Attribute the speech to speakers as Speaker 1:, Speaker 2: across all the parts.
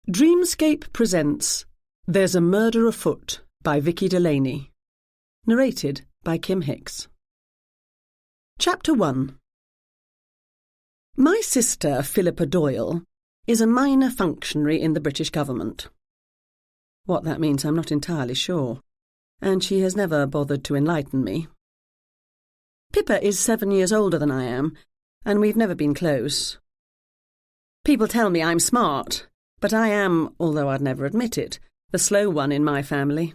Speaker 1: Dreamscape presents There's a Murder Afoot by Vicki Delany. Narrated by Kim Hicks. Chapter 1. My sister, Philippa Doyle, is a minor functionary in the British government. What that means I'm not entirely sure, and she has never bothered to enlighten me. Pippa is 7 years older than I am, and we've never been close. People tell me I'm smart, but I am, although I'd never admit it, the slow one in my family.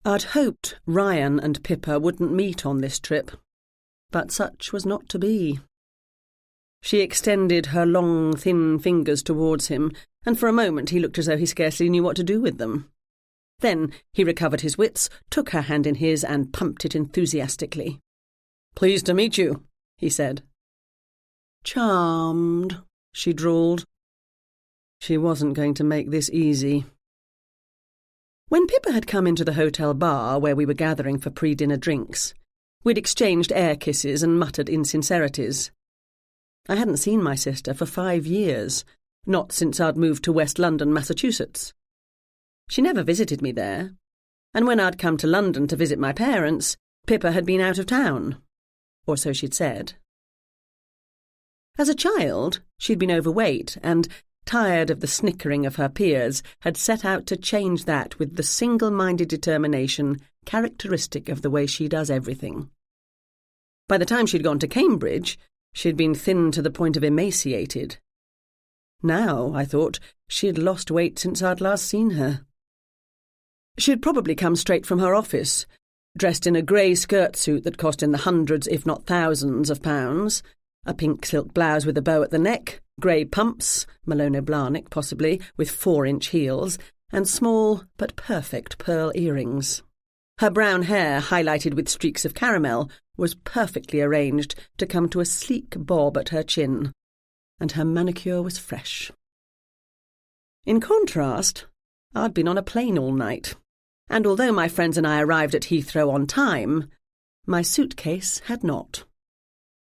Speaker 1: I'd hoped Ryan and Pippa wouldn't meet on this trip, but such was not to be. She extended her long, thin fingers towards him, and for a moment he looked as though he scarcely knew what to do with them. Then he recovered his wits, took her hand in his, and pumped it enthusiastically. "Pleased to meet you," he said. "Charmed," she drawled. She wasn't going to make this easy. When Pippa had come into the hotel bar where we were gathering for pre-dinner drinks, we'd exchanged air kisses and muttered insincerities. I hadn't seen my sister for 5 years, not since I'd moved to West London, Massachusetts. She never visited me there, and when I'd come to London to visit my parents, Pippa had been out of town, or so she'd said. As a child, she'd been overweight and, tired of the snickering of her peers, had set out to change that with the single-minded determination characteristic of the way she does everything. By the time she'd gone to Cambridge, she'd been thin to the point of emaciated. Now, I thought, she'd lost weight since I'd last seen her. She'd probably come straight from her office, dressed in a grey skirt suit that cost in the hundreds, if not thousands, of pounds, a pink silk blouse with a bow at the neck, grey pumps, Malone Blahnik possibly, with 4-inch heels, and small but perfect pearl earrings. Her brown hair, highlighted with streaks of caramel, was perfectly arranged to come to a sleek bob at her chin, and her manicure was fresh. In contrast, I'd been on a plane all night, and although my friends and I arrived at Heathrow on time, my suitcase had not.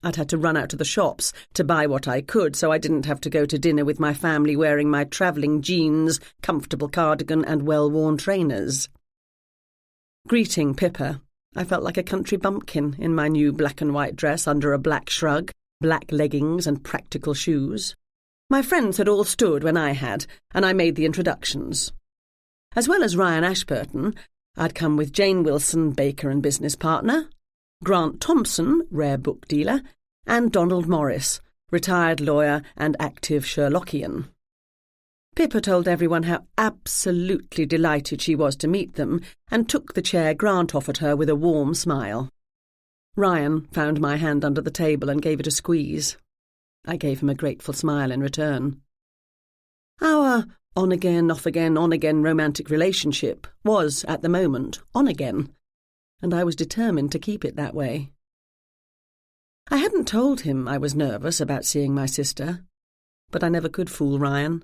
Speaker 1: I'd had to run out to the shops to buy what I could so I didn't have to go to dinner with my family wearing my travelling jeans, comfortable cardigan and well-worn trainers. Greeting Pippa, I felt like a country bumpkin in my new black and white dress under a black shrug, black leggings and practical shoes. My friends had all stood when I had, and I made the introductions. As well as Ryan Ashburton, I'd come with Jane Wilson, baker and business partner, Grant Thompson, rare book dealer, and Donald Morris, retired lawyer and active Sherlockian. Pippa told everyone how absolutely delighted she was to meet them and took the chair Grant offered her with a warm smile. Ryan found my hand under the table and gave it a squeeze. I gave him a grateful smile in return. Our on-again, off-again, on-again romantic relationship was, at the moment, on-again, and I was determined to keep it that way. I hadn't told him I was nervous about seeing my sister, but I never could fool Ryan,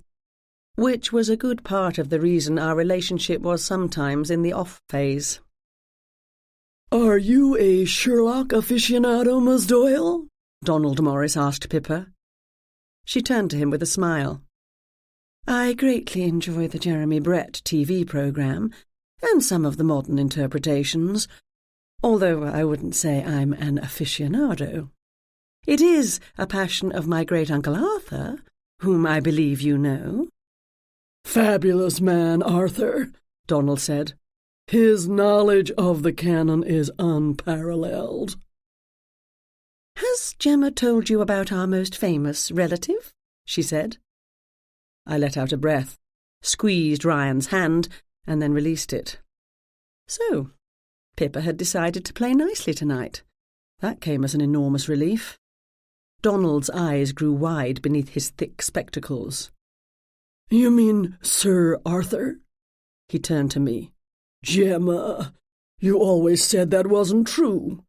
Speaker 1: which was a good part of the reason our relationship was sometimes in the off phase. "Are you a Sherlock aficionado, Miss Doyle?" Donald Morris asked Pippa. She turned to him with a smile. "I greatly enjoy the Jeremy Brett TV programme, and some of the modern interpretations, although I wouldn't say I'm an aficionado. It is a passion of my great-uncle Arthur, whom I believe you know." "Fabulous man, Arthur," Donald said. "His knowledge of the canon is unparalleled." "Has Gemma told you about our most famous relative?" she said. I let out a breath, squeezed Ryan's hand, and then released it. So, Pippa had decided to play nicely tonight. That came as an enormous relief. Donald's eyes grew wide beneath his thick spectacles. "You mean Sir Arthur?" He turned to me. "Gemma, you always said that wasn't true,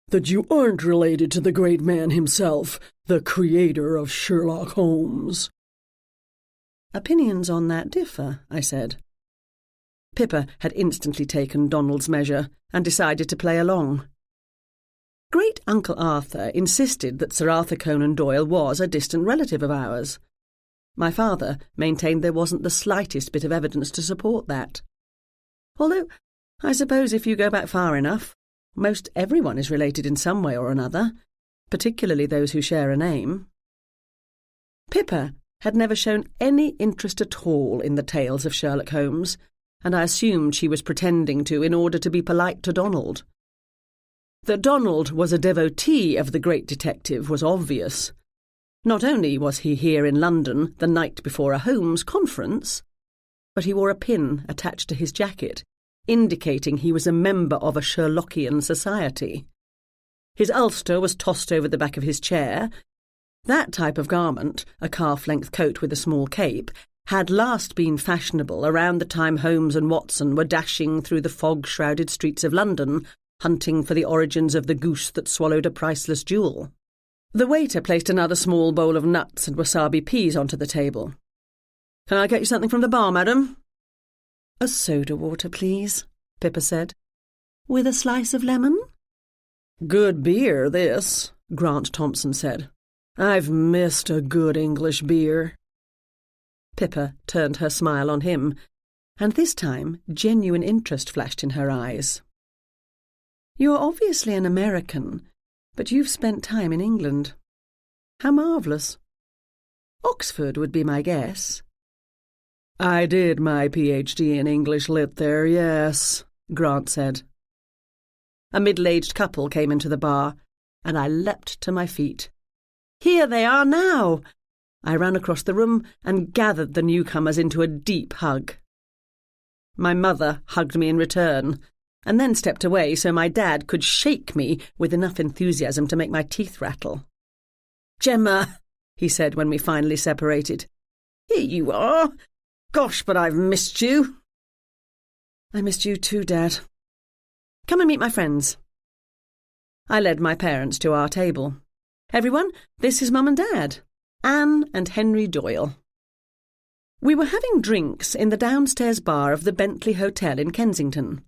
Speaker 1: that you aren't related to the great man himself, the creator of Sherlock Holmes." "Opinions on that differ," I said. Pippa had instantly taken Donald's measure and decided to play along. Great-uncle Arthur insisted that Sir Arthur Conan Doyle was a distant relative of ours. My father maintained there wasn't the slightest bit of evidence to support that. Although, I suppose if you go back far enough, most everyone is related in some way or another, particularly those who share a name. Pippa had never shown any interest at all in the tales of Sherlock Holmes, and I assumed she was pretending to in order to be polite to Donald. That Donald was a devotee of the great detective was obvious. Not only was he here in London the night before a Holmes conference, but he wore a pin attached to his jacket, indicating he was a member of a Sherlockian society. His ulster was tossed over the back of his chair. That type of garment, a calf-length coat with a small cape, had last been fashionable around the time Holmes and Watson were dashing through the fog-shrouded streets of London, hunting for the origins of the goose that swallowed a priceless jewel. The waiter placed another small bowl of nuts and wasabi peas onto the table. "Can I get you something from the bar, madam?" "A soda water, please," Pippa said. "With a slice of lemon?" "Good beer, this," Grant Thompson said. "I've missed a good English beer." Pippa turned her smile on him, and this time genuine interest flashed in her eyes. "You're obviously an American, but you've spent time in England. How marvellous. Oxford would be my guess." "I did my PhD in English Lit there, yes," Grant said. A middle-aged couple came into the bar, and I leapt to my feet. Here they are now! I ran across the room and gathered the newcomers into a deep hug. My mother hugged me in return, and then stepped away so my dad could shake me with enough enthusiasm to make my teeth rattle. "Gemma," he said when we finally separated. "Here you are. Gosh, but I've missed you." "I missed you too, Dad. Come and meet my friends." I led my parents to our table. "Everyone, this is Mum and Dad, Anne and Henry Doyle." We were having drinks in the downstairs bar of the Bentley Hotel in Kensington.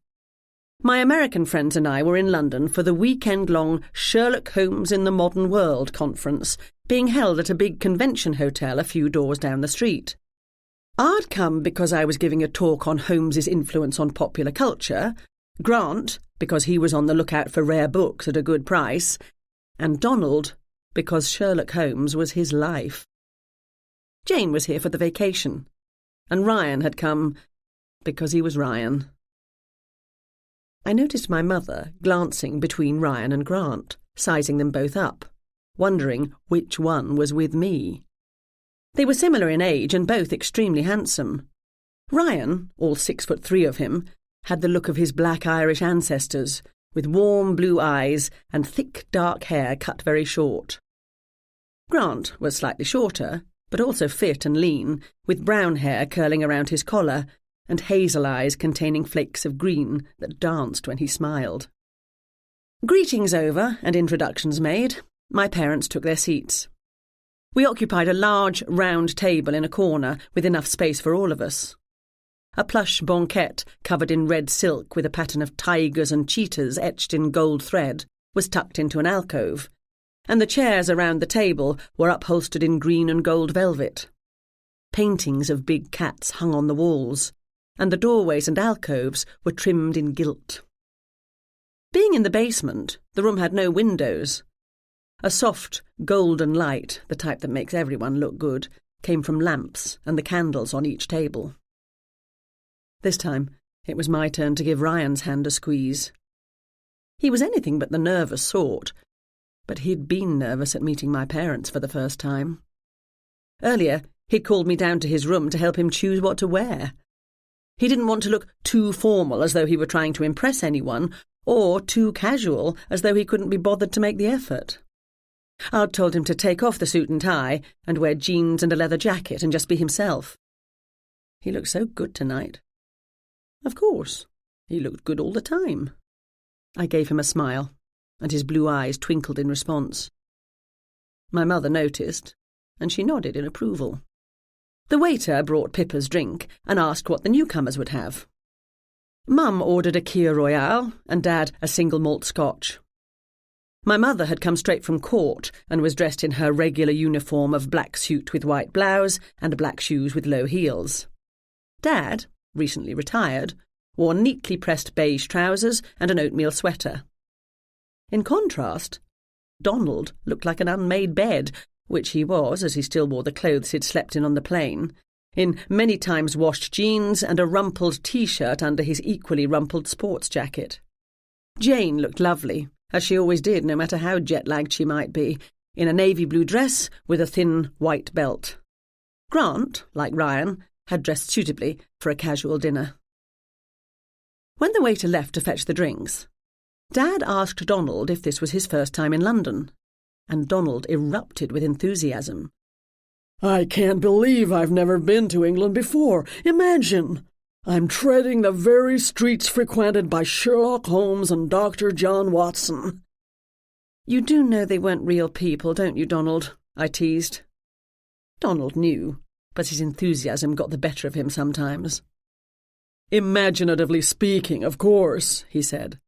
Speaker 1: My American friends and I were in London for the weekend-long Sherlock Holmes in the Modern World conference, being held at a big convention hotel a few doors down the street. I'd come because I was giving a talk on Holmes's influence on popular culture, Grant because he was on the lookout for rare books at a good price, and Donald because Sherlock Holmes was his life. Jane was here for the vacation, and Ryan had come because he was Ryan. I noticed my mother glancing between Ryan and Grant, sizing them both up, wondering which one was with me. They were similar in age and both extremely handsome. Ryan, all 6'3" of him, had the look of his black Irish ancestors, with warm blue eyes and thick dark hair cut very short. Grant was slightly shorter, but also fit and lean, with brown hair curling around his collar and hazel eyes containing flakes of green that danced when he smiled. Greetings over and introductions made, my parents took their seats. We occupied a large, round table in a corner with enough space for all of us. A plush banquette covered in red silk with a pattern of tigers and cheetahs etched in gold thread was tucked into an alcove, and the chairs around the table were upholstered in green and gold velvet. Paintings of big cats hung on the walls, and the doorways and alcoves were trimmed in gilt. Being in the basement, the room had no windows. A soft, golden light, the type that makes everyone look good, came from lamps and the candles on each table. This time, it was my turn to give Ryan's hand a squeeze. He was anything but the nervous sort, but he'd been nervous at meeting my parents for the first time. Earlier, he'd called me down to his room to help him choose what to wear. He didn't want to look too formal as though he were trying to impress anyone, or too casual as though he couldn't be bothered to make the effort. I'd told him to take off the suit and tie and wear jeans and a leather jacket and just be himself. He looked so good tonight. Of course, he looked good all the time. I gave him a smile, and his blue eyes twinkled in response. My mother noticed, and she nodded in approval. The waiter brought Pippa's drink and asked what the newcomers would have. Mum ordered a Kir Royale and Dad a single malt scotch. My mother had come straight from court and was dressed in her regular uniform of black suit with white blouse and black shoes with low heels. Dad, recently retired, wore neatly pressed beige trousers and an oatmeal sweater. In contrast, Donald looked like an unmade bed, which he was, as he still wore the clothes he'd slept in on the plane, in many times washed jeans and a rumpled T-shirt under his equally rumpled sports jacket. Jane looked lovely, as she always did, no matter how jet-lagged she might be, in a navy blue dress with a thin white belt. Grant, like Ryan, had dressed suitably for a casual dinner. When the waiter left to fetch the drinks, Dad asked Donald if this was his first time in London, and Donald erupted with enthusiasm.
Speaker 2: "I can't believe I've never been to England before. Imagine! I'm treading the very streets frequented by Sherlock Holmes and Dr. John Watson."
Speaker 1: "You do know they weren't real people, don't you, Donald?" I teased. Donald knew, but his enthusiasm got the better of him sometimes.
Speaker 2: "Imaginatively speaking, of course," he said.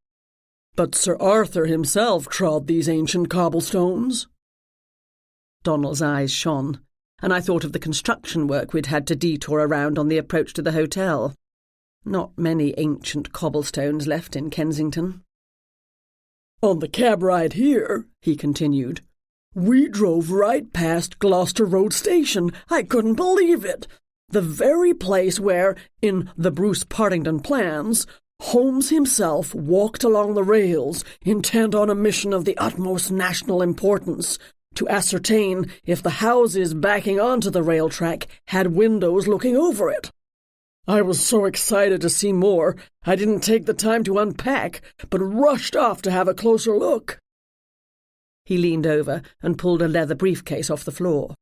Speaker 2: "But Sir Arthur himself trod these ancient cobblestones."
Speaker 1: Donald's eyes shone, and I thought of the construction work we'd had to detour around on the approach to the hotel. Not many ancient cobblestones left in Kensington.
Speaker 2: "On the cab ride here," he continued, "we drove right past Gloucester Road Station. I couldn't believe it. The very place where, in the Bruce Partington plans, Holmes himself walked along the rails, intent on a mission of the utmost national importance, to ascertain if the houses backing onto the rail track had windows looking over it. I was so excited to see more, I didn't take the time to unpack, but rushed off to have a closer look."
Speaker 1: He leaned over and pulled a leather briefcase off the floor.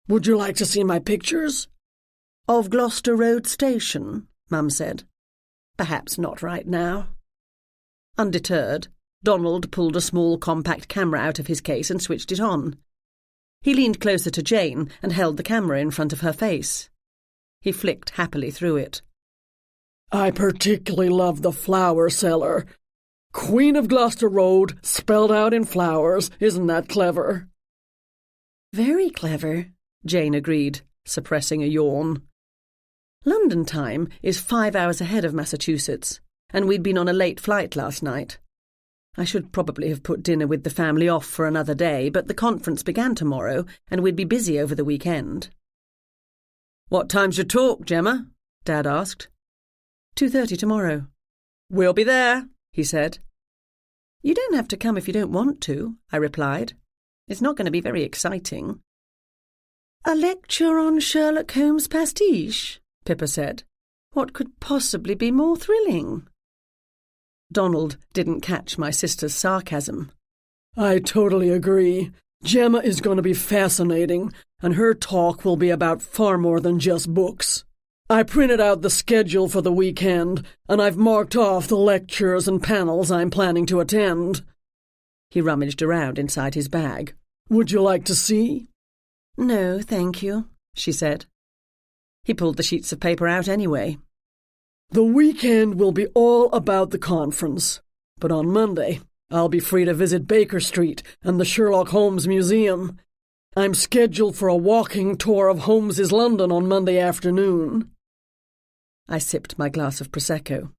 Speaker 2: "Would you like to see my pictures?"
Speaker 1: "Of Gloucester Road Station," Mum said. "Perhaps not right now." Undeterred, Donald pulled a small compact camera out of his case and switched it on. He leaned closer to Jane and held the camera in front of her face. He flicked happily through it.
Speaker 2: "I particularly love the flower cellar. Queen of Gloucester Road, spelled out in flowers. Isn't that clever?"
Speaker 1: "Very clever," Jane agreed, suppressing a yawn. London time is 5 hours ahead of Massachusetts, and we'd been on a late flight last night. I should probably have put dinner with the family off for another day, but the conference began tomorrow, and we'd be busy over the weekend. "What time's your talk, Gemma?" Dad asked. 2:30 tomorrow. "We'll be there," he said. "You don't have to come if you don't want to," I replied. "It's not going to be very exciting." "A lecture on Sherlock Holmes pastiche?" Pippa said. "What could possibly be more thrilling?" Donald didn't catch my sister's sarcasm.
Speaker 2: "I totally agree. Gemma is going to be fascinating, and her talk will be about far more than just books. I printed out the schedule for the weekend, and I've marked off the lectures and panels I'm planning to attend." He rummaged around inside his bag. "Would you like to see?"
Speaker 1: "No, thank you," she said. He pulled the sheets of paper out anyway.
Speaker 2: "The weekend will be all about the conference, but on Monday I'll be free to visit Baker Street and the Sherlock Holmes Museum. I'm scheduled for a walking tour of Holmes's London on Monday afternoon." I sipped my glass of Prosecco.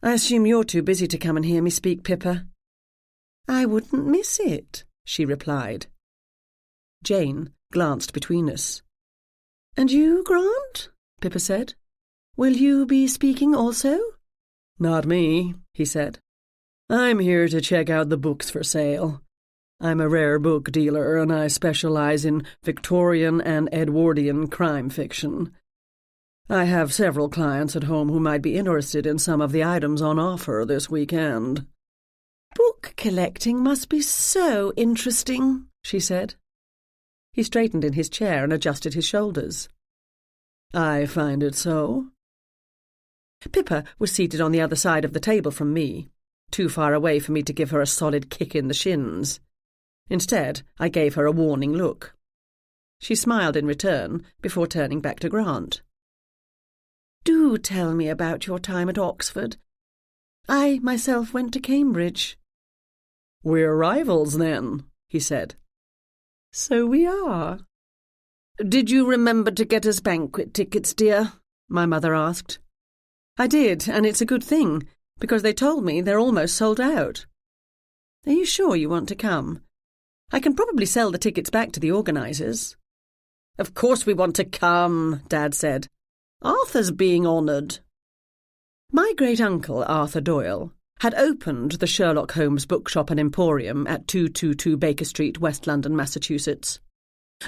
Speaker 2: "I assume you're too busy to come and hear me speak, Pippa." "I wouldn't miss it," she replied. Jane glanced between us. "And you, Grant?" Pippa said. "Will you be speaking also?" "Not me," he said. "I'm here to check out the books for sale. I'm a rare book dealer, and I specialize in Victorian and Edwardian crime fiction. I have several clients at home who might be interested in some of the items on offer this weekend."
Speaker 1: "Book collecting must be so interesting," she said. He straightened in his chair and adjusted his shoulders.
Speaker 2: "I find it so."
Speaker 1: Pippa was seated on the other side of the table from me, too far away for me to give her a solid kick in the shins. Instead, I gave her a warning look. She smiled in return before turning back to Grant. "Do tell me about your time at Oxford. I myself went to Cambridge."
Speaker 2: "We're rivals, then," he said.
Speaker 1: "So we are." "Did you remember to get us banquet tickets, dear?" my mother asked. "I did, and it's a good thing, because they told me they're almost sold out." "Are you sure you want to come? I can probably sell the tickets back to the organisers." "Of course we want to come," Dad said. "Arthur's being honoured." My great-uncle, Arthur Doyle, had opened the Sherlock Holmes bookshop and emporium at 222 Baker Street, West London, Massachusetts.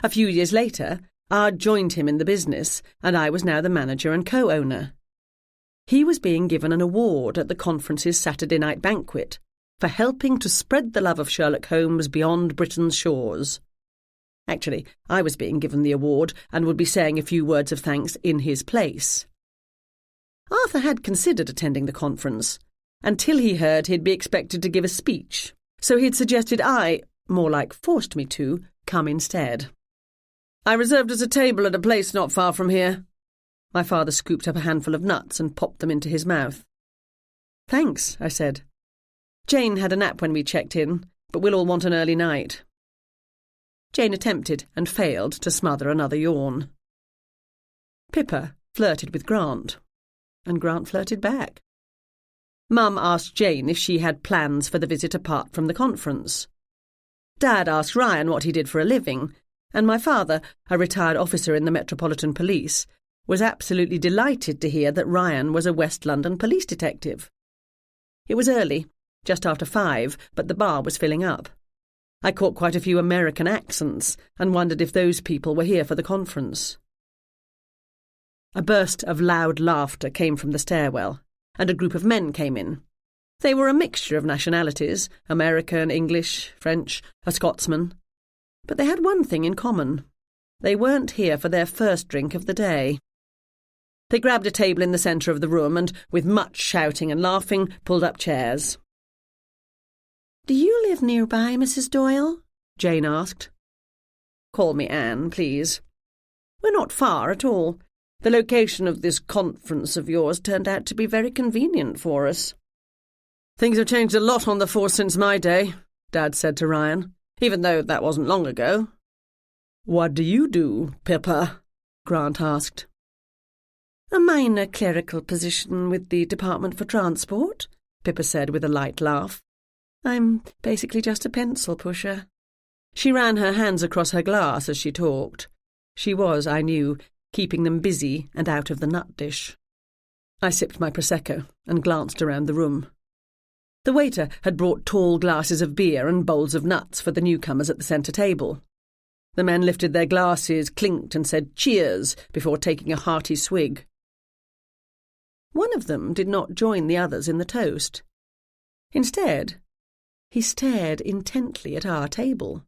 Speaker 1: A few years later, I'd joined him in the business, and I was now the manager and co-owner. He was being given an award at the conference's Saturday night banquet for helping to spread the love of Sherlock Holmes beyond Britain's shores. Actually, I was being given the award and would be saying a few words of thanks in his place. Arthur had considered attending the conference, until he heard he'd be expected to give a speech, so he'd suggested more like forced me to, come instead. "I reserved us a table at a place not far from here." My father scooped up a handful of nuts and popped them into his mouth. "Thanks," I said. "Jane had a nap when we checked in, but we'll all want an early night." Jane attempted and failed to smother another yawn. Pippa flirted with Grant, and Grant flirted back. Mum asked Jane if she had plans for the visit apart from the conference. Dad asked Ryan what he did for a living, and my father, a retired officer in the Metropolitan Police, was absolutely delighted to hear that Ryan was a West London police detective. It was early, just after 5, but the bar was filling up. I caught quite a few American accents and wondered if those people were here for the conference. A burst of loud laughter came from the stairwell, and a group of men came in. They were a mixture of nationalities, American, English, French, a Scotsman. But they had one thing in common. They weren't here for their first drink of the day. They grabbed a table in the centre of the room and, with much shouting and laughing, pulled up chairs. "Do you live nearby, Mrs. Doyle?" Jane asked. "Call me Anne, please. We're not far at all. The location of this conference of yours turned out to be very convenient for us." "Things have changed a lot on the force since my day," Dad said to Ryan, "even though that wasn't long ago." "What do you do, Pippa?" Grant asked. "A minor clerical position with the Department for Transport," Pippa said with a light laugh. "I'm basically just a pencil pusher." She ran her hands across her glass as she talked. She was, I knew, keeping them busy and out of the nut dish. I sipped my Prosecco and glanced around the room. The waiter had brought tall glasses of beer and bowls of nuts for the newcomers at the centre table. The men lifted their glasses, clinked and said cheers before taking a hearty swig. One of them did not join the others in the toast. Instead, he stared intently at our table.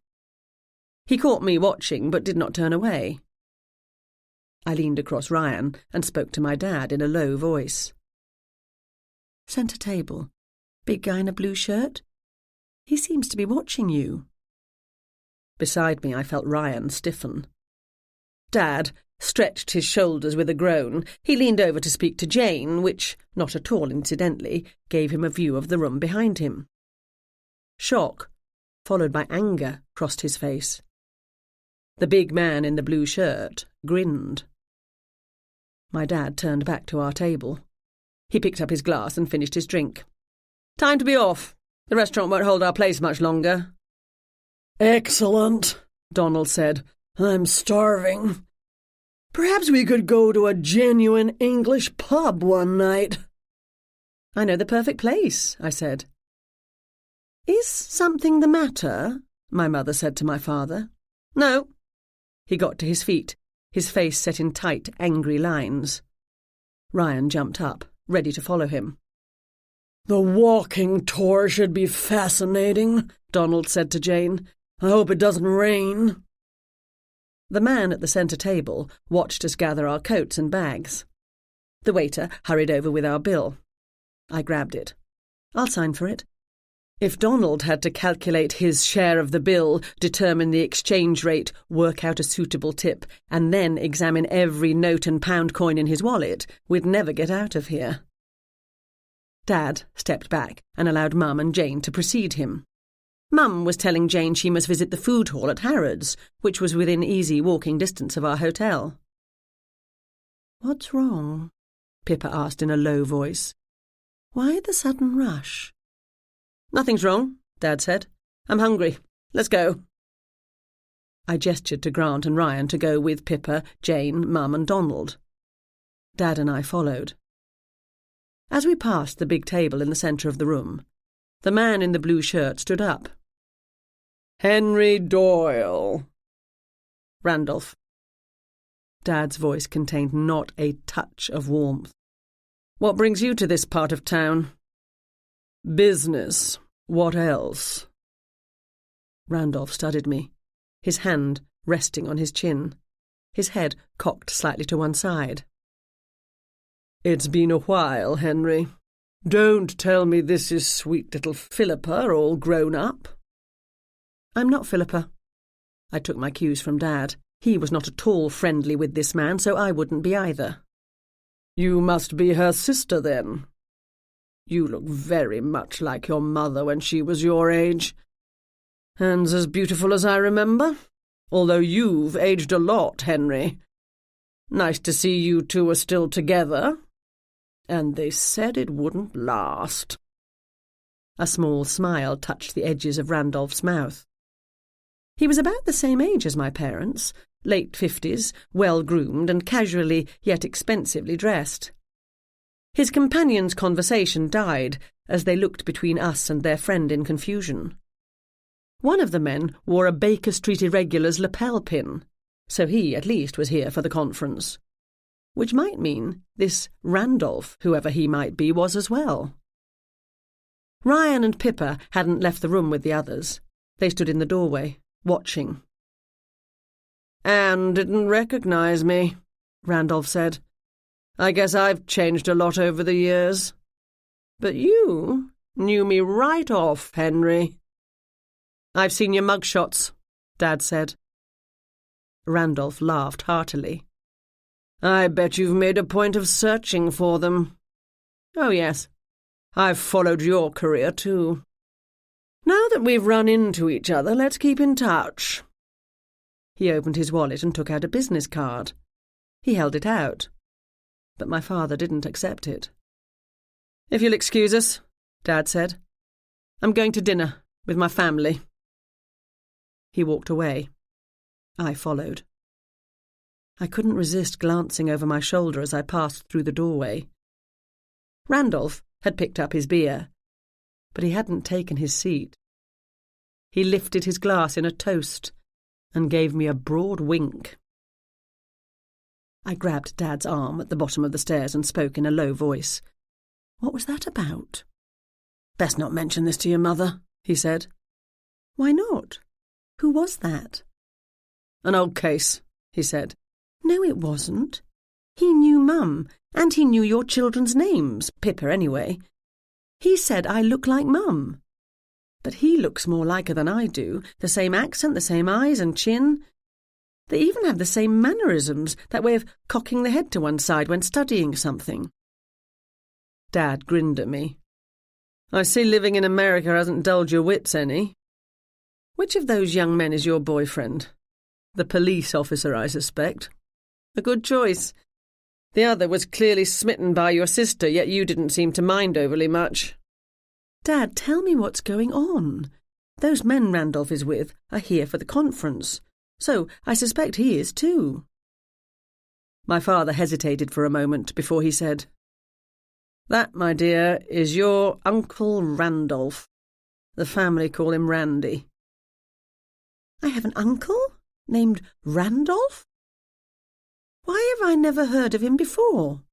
Speaker 1: He caught me watching but did not turn away. I leaned across Ryan and spoke to my dad in a low voice. "Centre table. Big guy in a blue shirt? He seems to be watching you." Beside me I felt Ryan stiffen. Dad stretched his shoulders with a groan. He leaned over to speak to Jane, which, not at all incidentally, gave him a view of the room behind him. Shock, followed by anger, crossed his face. The big man in the blue shirt grinned. My dad turned back to our table. He picked up his glass and finished his drink. "Time to be off. The restaurant won't hold our place much longer."
Speaker 2: "Excellent," Donald said. "I'm starving. Perhaps we could go to a genuine English pub one night."
Speaker 1: "I know the perfect place," I said. "Is something the matter?" my mother said to my father. "No." He got to his feet, his face set in tight, angry lines. Ryan jumped up, ready to follow him.
Speaker 2: "The walking tour should be fascinating," Donald said to Jane. "I hope it doesn't rain." The man at the centre table watched us gather our coats and bags. The waiter hurried over with our bill. I grabbed it. "I'll sign for it." If Donald had to calculate his share of the bill, determine the exchange rate, work out a suitable tip, and then examine every note and pound coin in his wallet, we'd never get out of here. Dad stepped back and allowed Mum and Jane to precede him.
Speaker 1: Mum was telling Jane she must visit the food hall at Harrods, which was within easy walking distance of our hotel. "What's wrong?" Pippa asked in a low voice. "Why the sudden rush?" "Nothing's wrong," Dad said. "I'm hungry. Let's go." I gestured to Grant and Ryan to go with Pippa, Jane, Mum and Donald. Dad and I followed. As we passed the big table in the centre of the room, the man in the blue shirt stood up. "Henry Doyle." "Randolph." Dad's voice contained not a touch of warmth. "What brings you to this part of town?" "Business. What else?" Randolph studied me, his hand resting on his chin, his head cocked slightly to one side. "It's been a while, Henry. Don't tell me this is sweet little Philippa all grown up." "I'm not Philippa." I took my cues from Dad. He was not at all friendly with this man, so I wouldn't be either. "You must be her sister, then. You look very much like your mother when she was your age. And as beautiful as I remember, although you've aged a lot, Henry. Nice to see you two are still together. And they said it wouldn't last." A small smile touched the edges of Randolph's mouth. He was about the same age as my parents, late 50s, well-groomed and casually yet expensively dressed. His companion's conversation died as they looked between us and their friend in confusion. One of the men wore a Baker Street Irregulars lapel pin, so he at least was here for the conference. Which might mean this Randolph, whoever he might be, was as well. Ryan and Pippa hadn't left the room with the others. They stood in the doorway, watching. "Anne didn't recognise me," Randolph said. "I guess I've changed a lot over the years. But you knew me right off, Henry." "I've seen your mugshots," Dad said. Randolph laughed heartily. "I bet you've made a point of searching for them." "Oh, yes. I've followed your career, too. Now that we've run into each other, let's keep in touch." He opened his wallet and took out a business card. He held it out, but my father didn't accept it. "If you'll excuse us," Dad said. "I'm going to dinner with my family." He walked away. I followed. I couldn't resist glancing over my shoulder as I passed through the doorway. Randolph had picked up his beer, but he hadn't taken his seat. He lifted his glass in a toast and gave me a broad wink. I grabbed Dad's arm at the bottom of the stairs and spoke in a low voice. "What was that about?" "Best not mention this to your mother," he said. "Why not? Who was that?" "An old case," he said. "No, it wasn't. He knew Mum, and he knew your children's names, Pippa anyway. He said I look like Mum. But he looks more like her than I do, the same accent, the same eyes and chin. They even have the same mannerisms, that way of cocking the head to one side when studying something." Dad grinned at me. "I see living in America hasn't dulled your wits any. Which of those young men is your boyfriend? The police officer, I suspect. A good choice. The other was clearly smitten by your sister, yet you didn't seem to mind overly much." "Dad, tell me what's going on. Those men Randolph is with are here for the conference, so I suspect he is too." My father hesitated for a moment before he said, "That, my dear, is your Uncle Randolph. The family call him Randy." "I have an uncle named Randolph? Why have I never heard of him before?"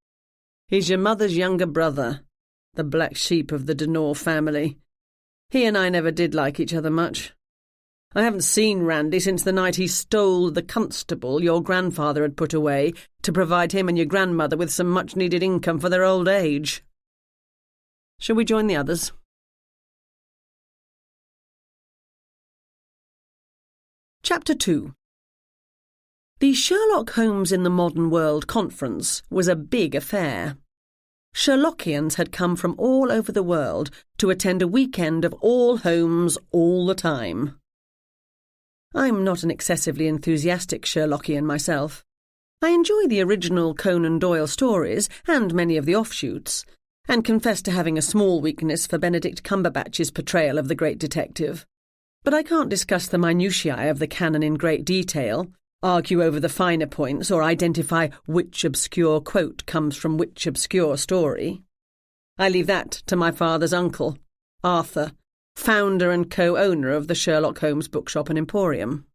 Speaker 1: "He's your mother's younger brother, the black sheep of the Denore family. He and I never did like each other much. I haven't seen Randy since the night he stole the constable your grandfather had put away to provide him and your grandmother with some much-needed income for their old age. Shall we join the others?" Chapter 2. The Sherlock Holmes in the Modern World conference was a big affair. Sherlockians had come from all over the world to attend a weekend of all Holmes all the time. I'm not an excessively enthusiastic Sherlockian myself. I enjoy the original Conan Doyle stories and many of the offshoots, and confess to having a small weakness for Benedict Cumberbatch's portrayal of the great detective. But I can't discuss the minutiae of the canon in great detail, argue over the finer points, or identify which obscure quote comes from which obscure story. I leave that to my father's uncle, Arthur, founder and co-owner of the Sherlock Holmes Bookshop and Emporium.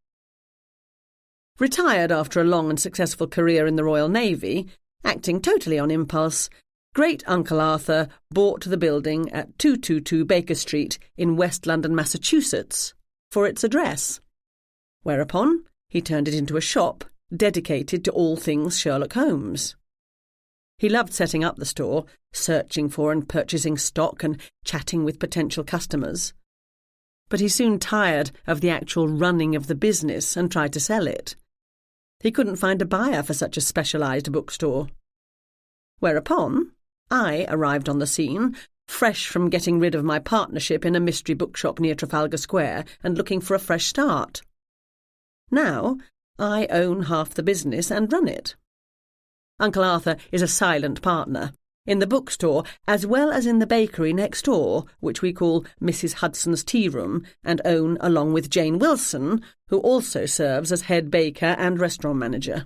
Speaker 1: Retired after a long and successful career in the Royal Navy, acting totally on impulse, Great Uncle Arthur bought the building at 222 Baker Street in West London, Massachusetts, for its address. Whereupon he turned it into a shop dedicated to all things Sherlock Holmes. He loved setting up the store, searching for and purchasing stock and chatting with potential customers. But he soon tired of the actual running of the business and tried to sell it. He couldn't find a buyer for such a specialised bookstore. Whereupon I arrived on the scene, fresh from getting rid of my partnership in a mystery bookshop near Trafalgar Square and looking for a fresh start. Now I own half the business and run it. Uncle Arthur is a silent partner, in the bookstore as well as in the bakery next door, which we call Mrs. Hudson's Tea Room, and own along with Jane Wilson, who also serves as head baker and restaurant manager.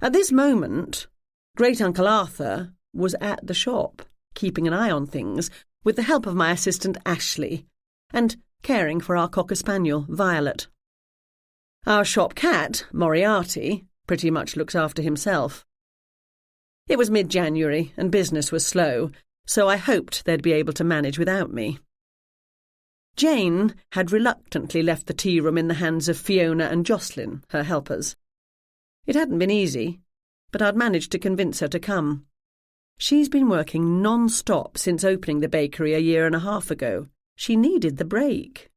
Speaker 1: At this moment, Great Uncle Arthur was at the shop, keeping an eye on things, with the help of my assistant Ashley, and caring for our cocker spaniel, Violet. Our shop cat, Moriarty, pretty much looks after himself. It was mid-January and business was slow, so I hoped they'd be able to manage without me. Jane had reluctantly left the tea room in the hands of Fiona and Jocelyn, her helpers. It hadn't been easy, but I'd managed to convince her to come. She's been working non-stop since opening the bakery a year and a half ago. She needed the break.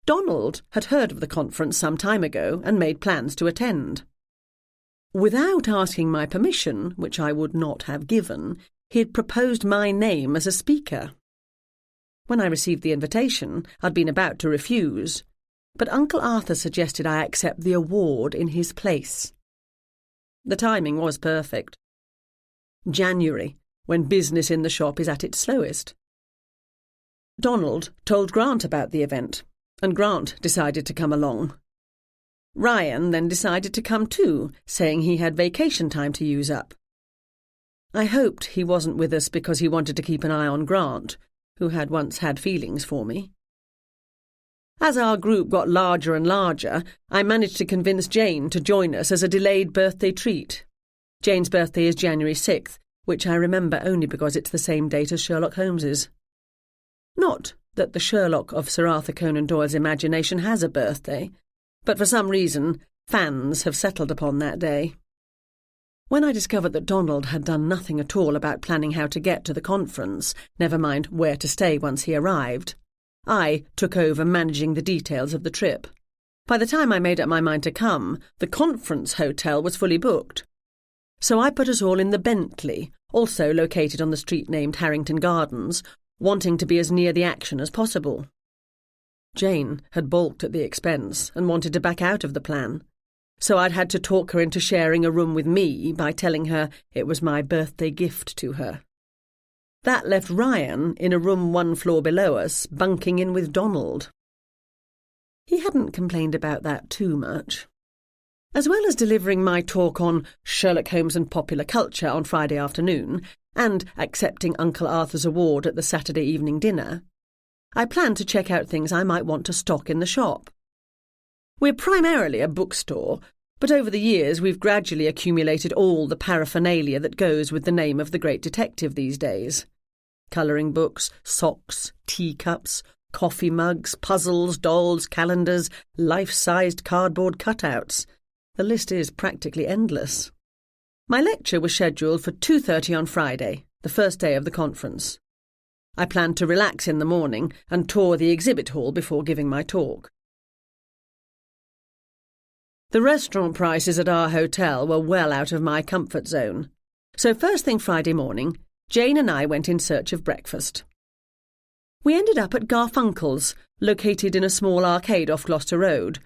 Speaker 1: Donald had heard of the conference some time ago and made plans to attend. Without asking my permission, which I would not have given, he had proposed my name as a speaker. When I received the invitation, I'd been about to refuse, but Uncle Arthur suggested I accept the award in his place. The timing was perfect. January, when business in the shop is at its slowest. Donald told Grant about the event, and Grant decided to come along. Ryan then decided to come too, saying he had vacation time to use up. I hoped he wasn't with us because he wanted to keep an eye on Grant, who had once had feelings for me. As our group got larger and larger, I managed to convince Jane to join us as a delayed birthday treat. Jane's birthday is January 6th, which I remember only because it's the same date as Sherlock Holmes's. Not that the Sherlock of Sir Arthur Conan Doyle's imagination has a birthday, but for some reason fans have settled upon that day. When I discovered that Donald had done nothing at all about planning how to get to the conference, never mind where to stay once he arrived, I took over managing the details of the trip. By the time I made up my mind to come, the conference hotel was fully booked. So I put us all in the Bentley, also located on the street named Harrington Gardens, wanting to be as near the action as possible. Jane had balked at the expense and wanted to back out of the plan, so I'd had to talk her into sharing a room with me by telling her it was my birthday gift to her. That left Ryan in a room 1 floor below us, bunking in with Donald. He hadn't complained about that too much. As well as delivering my talk on Sherlock Holmes and popular culture on Friday afternoon, and accepting Uncle Arthur's award at the Saturday evening dinner, I planned to check out things I might want to stock in the shop. We're primarily a bookstore, but over the years we've gradually accumulated all the paraphernalia that goes with the name of the great detective these days. Colouring books, socks, teacups, coffee mugs, puzzles, dolls, calendars, life-sized cardboard cutouts. The list is practically endless. My lecture was scheduled for 2:30 on Friday, the first day of the conference. I planned to relax in the morning and tour the exhibit hall before giving my talk. The restaurant prices at our hotel were well out of my comfort zone, So first thing Friday morning, Jane and I went in search of breakfast. We ended up at Garfunkel's, located in a small arcade off Gloucester Road,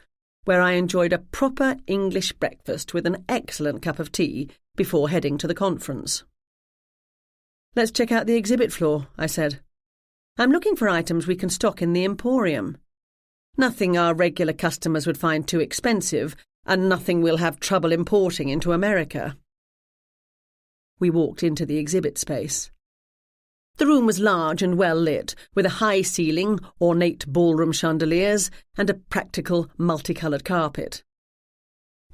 Speaker 1: where I enjoyed a proper English breakfast with an excellent cup of tea before heading to the conference. "Let's check out the exhibit floor," I said. "I'm looking for items we can stock in the Emporium. Nothing our regular customers would find too expensive, and nothing we'll have trouble importing into America." We walked into the exhibit space. The room was large and well lit, with a high ceiling, ornate ballroom chandeliers, and a practical, multicoloured carpet.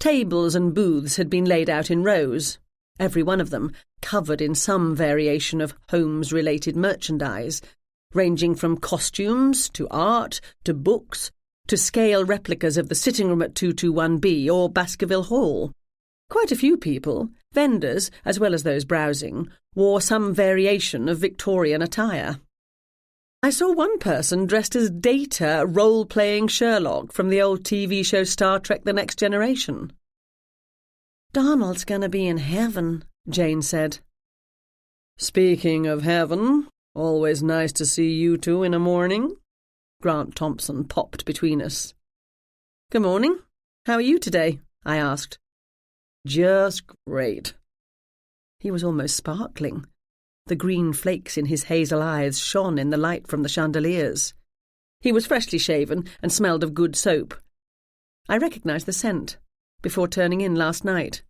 Speaker 1: Tables and booths had been laid out in rows, every one of them covered in some variation of Holmes-related merchandise, ranging from costumes to art to books to scale replicas of the sitting room at 221B or Baskerville Hall. Quite a few people, vendors as well as those browsing, wore some variation of Victorian attire. I saw one person dressed as Data role-playing Sherlock from the old TV show Star Trek The Next Generation. "Donald's going to be in heaven," Jane said.
Speaker 2: "Speaking of heaven, always nice to see you two in a morning." Grant Thompson popped between us.
Speaker 1: "Good morning. How are you today?" I asked.
Speaker 2: "Just great."
Speaker 1: He was almost sparkling. The green flakes in his hazel eyes shone in the light from the chandeliers. He was freshly shaven and smelled of good soap. I recognised the scent, before turning in last night.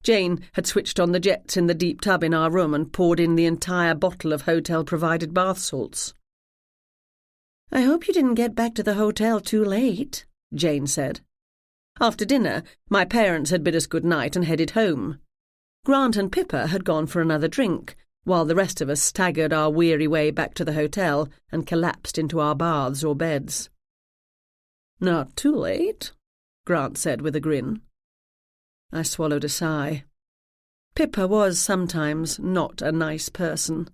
Speaker 1: Jane had switched on the jets in the deep tub in our room and poured in the entire bottle of hotel-provided bath salts. "I hope you didn't get back to the hotel too late," Jane said. After dinner, my parents had bid us good night and headed home. Grant and Pippa had gone for another drink, while the rest of us staggered our weary way back to the hotel and collapsed into our baths or beds.
Speaker 2: "Not too late,"
Speaker 1: Grant said with a grin. I swallowed a sigh. Pippa was sometimes not a nice person.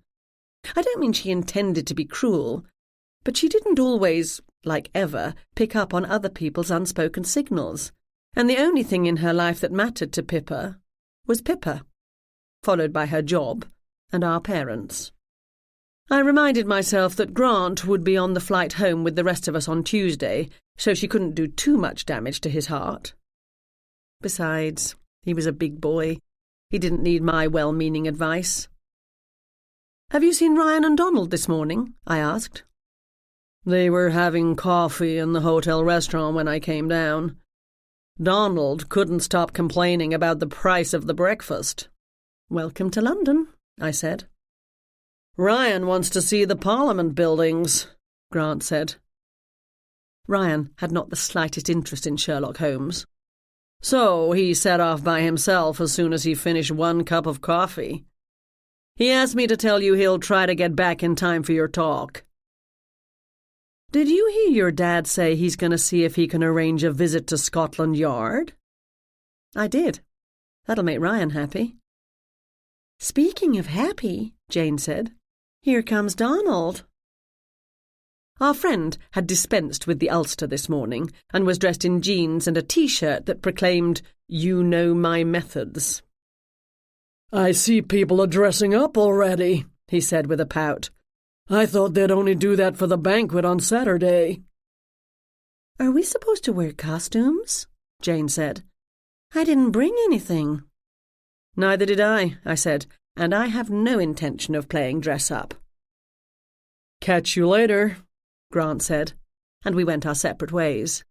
Speaker 1: I don't mean she intended to be cruel, but she didn't always, like ever, pick up on other people's unspoken signals, and the only thing in her life that mattered to Pippa was Pippa, followed by her job and our parents. I reminded myself that Grant would be on the flight home with the rest of us on Tuesday, so she couldn't do too much damage to his heart. Besides, he was a big boy. He didn't need my well-meaning advice. "Have you seen Ryan and Donald this morning?" I asked.
Speaker 2: "They were having coffee in the hotel restaurant when I came down. Donald couldn't stop complaining about the price of the breakfast."
Speaker 1: "Welcome to London," I said.
Speaker 2: "Ryan wants to see the Parliament buildings," Grant said.
Speaker 1: Ryan had not the slightest interest in Sherlock Holmes.
Speaker 2: "So he set off by himself as soon as he finished one cup of coffee. He asked me to tell you he'll try to get back in time for your talk."
Speaker 1: "Did you hear your dad say he's going to see if he can arrange a visit to Scotland Yard?" "I did. That'll make Ryan happy." "Speaking of happy," Jane said, "here comes Donald." Our friend had dispensed with the Ulster this morning and was dressed in jeans and a T-shirt that proclaimed, "You know my methods."
Speaker 2: "I see people are dressing up already," he said with a pout. "I thought they'd only do that for the banquet on Saturday."
Speaker 1: "Are we supposed to wear costumes?" Jane said. "I didn't bring anything." "Neither did I said, "and I have no intention of playing dress-up."
Speaker 2: "Catch you later,"
Speaker 1: Grant said, and we went our separate ways.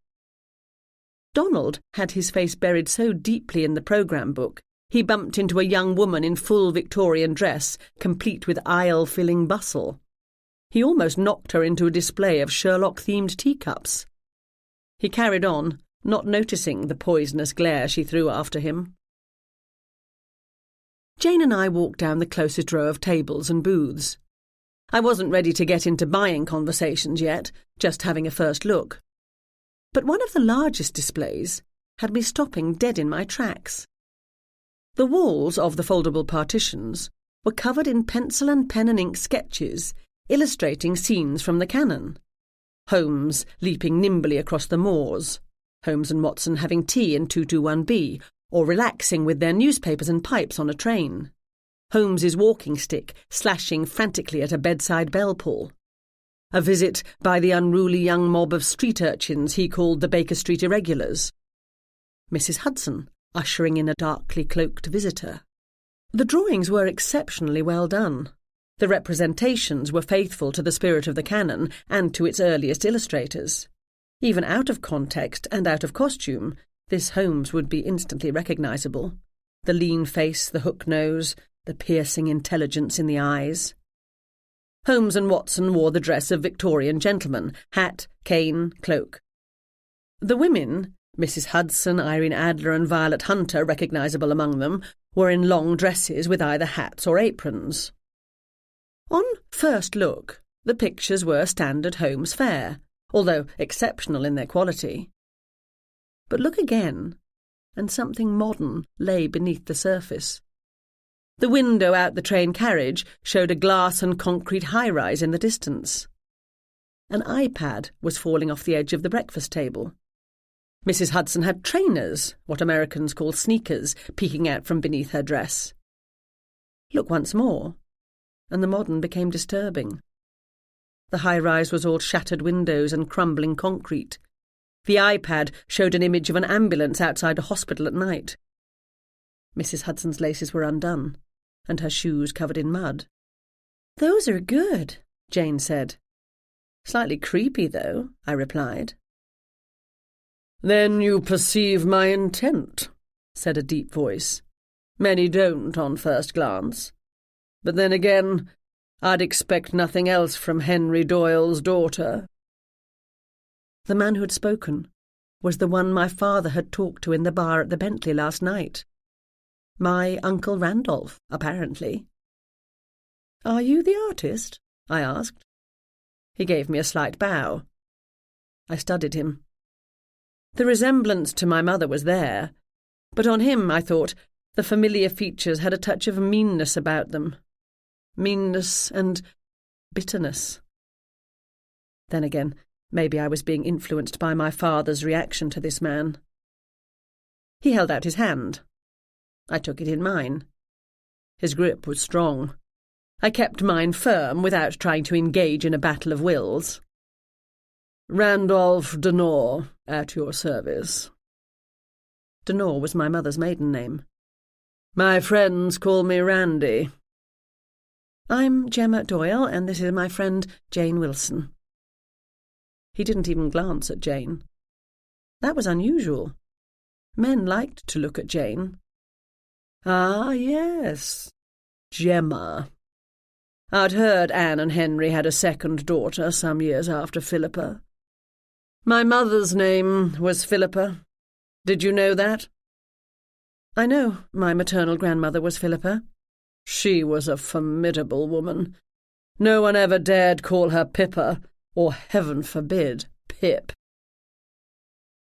Speaker 1: Donald had his face buried so deeply in the programme book, he bumped into a young woman in full Victorian dress, complete with aisle-filling bustle. He almost knocked her into a display of Sherlock-themed teacups. He carried on, not noticing the poisonous glare she threw after him. Jane and I walked down the closest row of tables and booths. I wasn't ready to get into buying conversations yet, just having a first look. But one of the largest displays had me stopping dead in my tracks. The walls of the foldable partitions were covered in pencil and pen and ink sketches illustrating scenes from the canon. Holmes leaping nimbly across the moors, Holmes and Watson having tea in 221B, or relaxing with their newspapers and pipes on a train. Holmes's walking stick slashing frantically at a bedside bell pull. A visit by the unruly young mob of street urchins he called the Baker Street Irregulars. Mrs. Hudson ushering in a darkly cloaked visitor. The drawings were exceptionally well done. The representations were faithful to the spirit of the canon and to its earliest illustrators. Even out of context and out of costume, this Holmes would be instantly recognisable. The lean face, the hook nose, the piercing intelligence in the eyes. Holmes and Watson wore the dress of Victorian gentlemen, hat, cane, cloak. The women, Mrs. Hudson, Irene Adler and Violet Hunter, recognisable among them, were in long dresses with either hats or aprons. On first look, the pictures were standard Holmes fare, although exceptional in their quality. But look again, and something modern lay beneath the surface. The window out the train carriage showed a glass and concrete high-rise in the distance. An iPad was falling off the edge of the breakfast table. Mrs. Hudson had trainers, what Americans call sneakers, peeking out from beneath her dress. Look once more, and the modern became disturbing. The high-rise was all shattered windows and crumbling concrete. The iPad showed an image of an ambulance outside a hospital at night. Mrs. Hudson's laces were undone, and her shoes covered in mud. "Those are good," Jane said. "Slightly creepy, though," I replied.
Speaker 2: "Then you perceive my intent," said a deep voice. "Many don't on first glance. But then again, I'd expect nothing else from Henry Doyle's daughter."
Speaker 1: The man who had spoken was the one my father had talked to in the bar at the Bentley last night. My Uncle Randolph, apparently. "Are you the artist?" I asked. He gave me a slight bow. I studied him. The resemblance to my mother was there, but on him, I thought, the familiar features had a touch of meanness about them. Meanness and bitterness. Then again, maybe I was being influenced by my father's reaction to this man. He held out his hand. I took it in mine. His grip was strong. I kept mine firm without trying to engage in a battle of wills. "Randolph Denore, at your service." Denore was my mother's maiden name. "My friends call me Randy." "I'm Gemma Doyle, and this is my friend Jane Wilson." He didn't even glance at Jane. That was unusual. Men liked to look at Jane. "Ah, yes, Gemma. I'd heard Anne and Henry had a second daughter some years after Philippa. My mother's name was Philippa. Did you know that?" "I know my maternal grandmother was Philippa." "She was a formidable woman. No one ever dared call her Pippa, or, heaven forbid, Pip."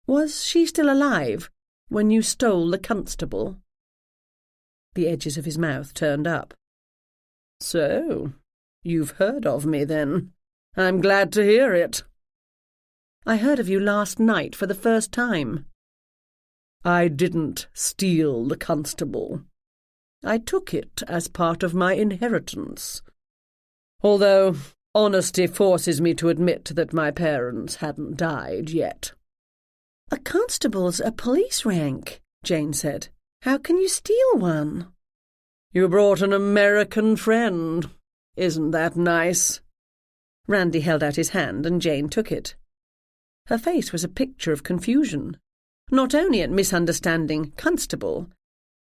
Speaker 1: "Was she still alive when you stole the constable?" The edges of his mouth turned up. "So, you've heard of me, then. I'm glad to hear it." "I heard of you last night for the first time." "I didn't steal the constable. I took it as part of my inheritance. Although honesty forces me to admit that my parents hadn't died yet." "A constable's a police rank," Jane said. "How can you steal one?" "You brought an American friend. Isn't that nice?" Randy held out his hand and Jane took it. Her face was a picture of confusion, not only at misunderstanding constable,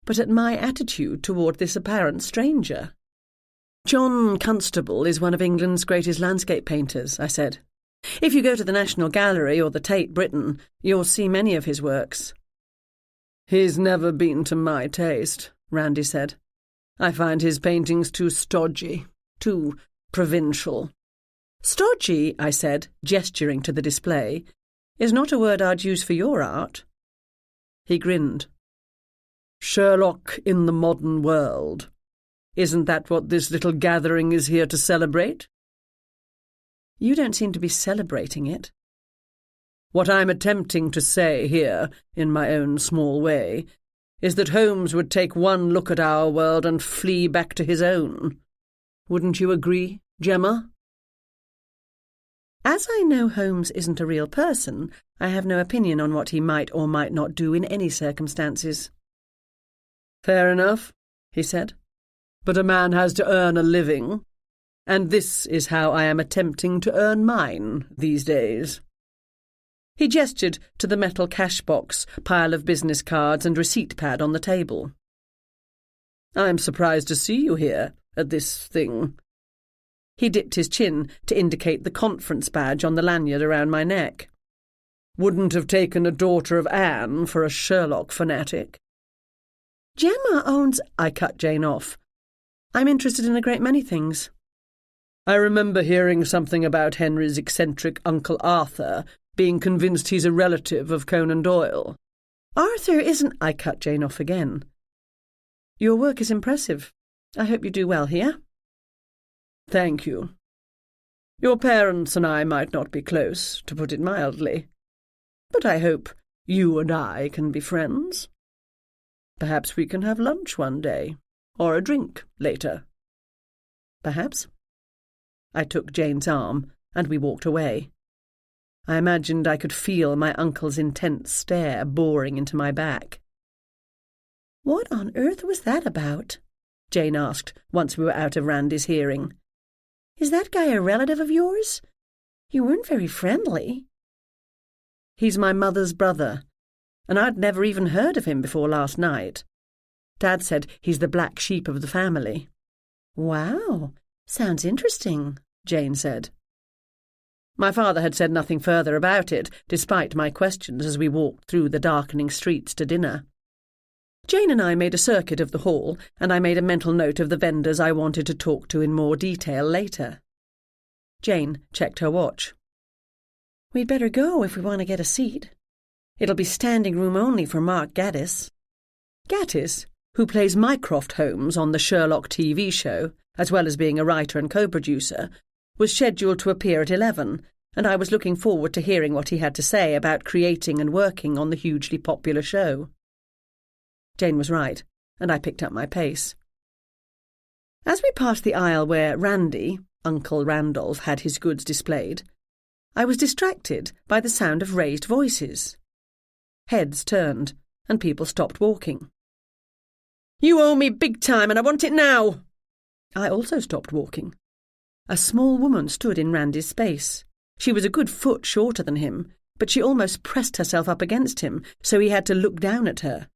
Speaker 1: but at my attitude toward this apparent stranger. "John Constable is one of England's greatest landscape painters," I said. "If you go to the National Gallery or the Tate Britain, you'll see many of his works." "He's never been to my taste," Randy said. "I find his paintings too stodgy, too provincial." "Stodgy," I said, gesturing to the display, "is not a word I'd use for your art." He grinned. "Sherlock in the modern world. Isn't that what this little gathering is here to celebrate?" "You don't seem to be celebrating it." "What I'm attempting to say here, in my own small way, is that Holmes would take one look at our world and flee back to his own. Wouldn't you agree, Gemma? As I know Holmes isn't a real person, I have no opinion on what he might or might not do in any circumstances. Fair enough, he said. But a man has to earn a living, and this is how I am attempting to earn mine these days. He gestured to the metal cash box, pile of business cards and receipt pad on the table. I'm surprised to see you here at this thing. He dipped his chin to indicate the conference badge on the lanyard around my neck. Wouldn't have taken a daughter of Anne for a Sherlock fanatic. Gemma owns... I cut Jane off. I'm interested in a great many things. I remember hearing something about Henry's eccentric Uncle Arthur being convinced he's a relative of Conan Doyle. Arthur isn't... I cut Jane off again. Your work is impressive. I hope you do well here. Thank you. Your parents and I might not be close, to put it mildly, but I hope you and I can be friends. Perhaps we can have lunch one day, or a drink later. Perhaps. I took Jane's arm, and we walked away. I imagined I could feel my uncle's intense stare boring into my back. What on earth was that about? Jane asked, once we were out of Randy's hearing. Is that guy a relative of yours? You weren't very friendly. He's my mother's brother, and I'd never even heard of him before last night. Dad said he's the black sheep of the family. Wow, sounds interesting, Jane said. My father had said nothing further about it, despite my questions as we walked through the darkening streets to dinner. Jane and I made a circuit of the hall, and I made a mental note of the vendors I wanted to talk to in more detail later. Jane checked her watch. We'd better go if we want to get a seat. It'll be standing room only for Mark Gaddis. Gaddis, who plays Mycroft Holmes on the Sherlock TV show, as well as being a writer and co-producer, was scheduled to appear at 11, and I was looking forward to hearing what he had to say about creating and working on the hugely popular show. Jane was right, and I picked up my pace. As we passed the aisle where Randy, Uncle Randolph, had his goods displayed, I was distracted by the sound of raised voices. Heads turned, and people stopped walking. You owe me big time, and I want it now! I also stopped walking. A small woman stood in Randy's space. She was a good foot shorter than him, but she almost pressed herself up against him, so he had to look down at her.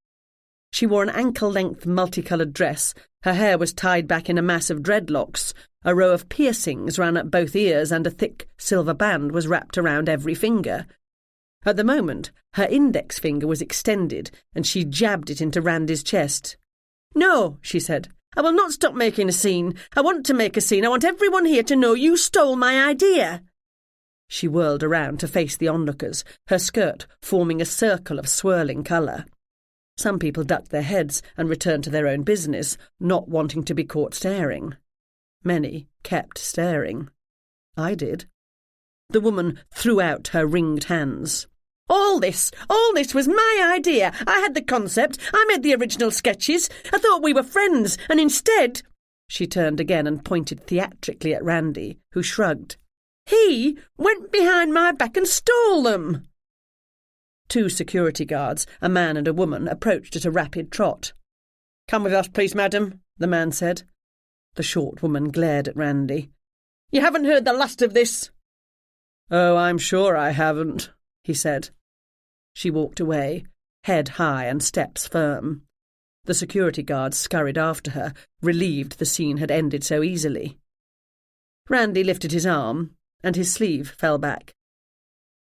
Speaker 1: She wore an ankle-length multicoloured dress, her hair was tied back in a mass of dreadlocks, a row of piercings ran up both ears and a thick silver band was wrapped around every finger. At the moment, her index finger was extended, and she jabbed it into Randy's chest. No, she said, I will not stop making a scene. I want to make a scene. I want everyone here to know you stole my idea. She whirled around to face the onlookers, her skirt forming a circle of swirling colour. Some people ducked their heads and returned to their own business, not wanting to be caught staring. Many kept staring. I did. The woman threw out her ringed hands. All this was my idea. I had the concept. I made the original sketches. I thought we were friends, and instead... She turned again and pointed theatrically at Randy, who shrugged. He went behind my back and stole them. 2 security guards, a man and a woman, approached at a rapid trot. Come with us, please, madam, the man said. The short woman glared at Randy. You haven't heard the last of this. Oh, I'm sure I haven't, he said. She walked away, head high and steps firm. The security guards scurried after her, relieved the scene had ended so easily. Randy lifted his arm, and his sleeve fell back.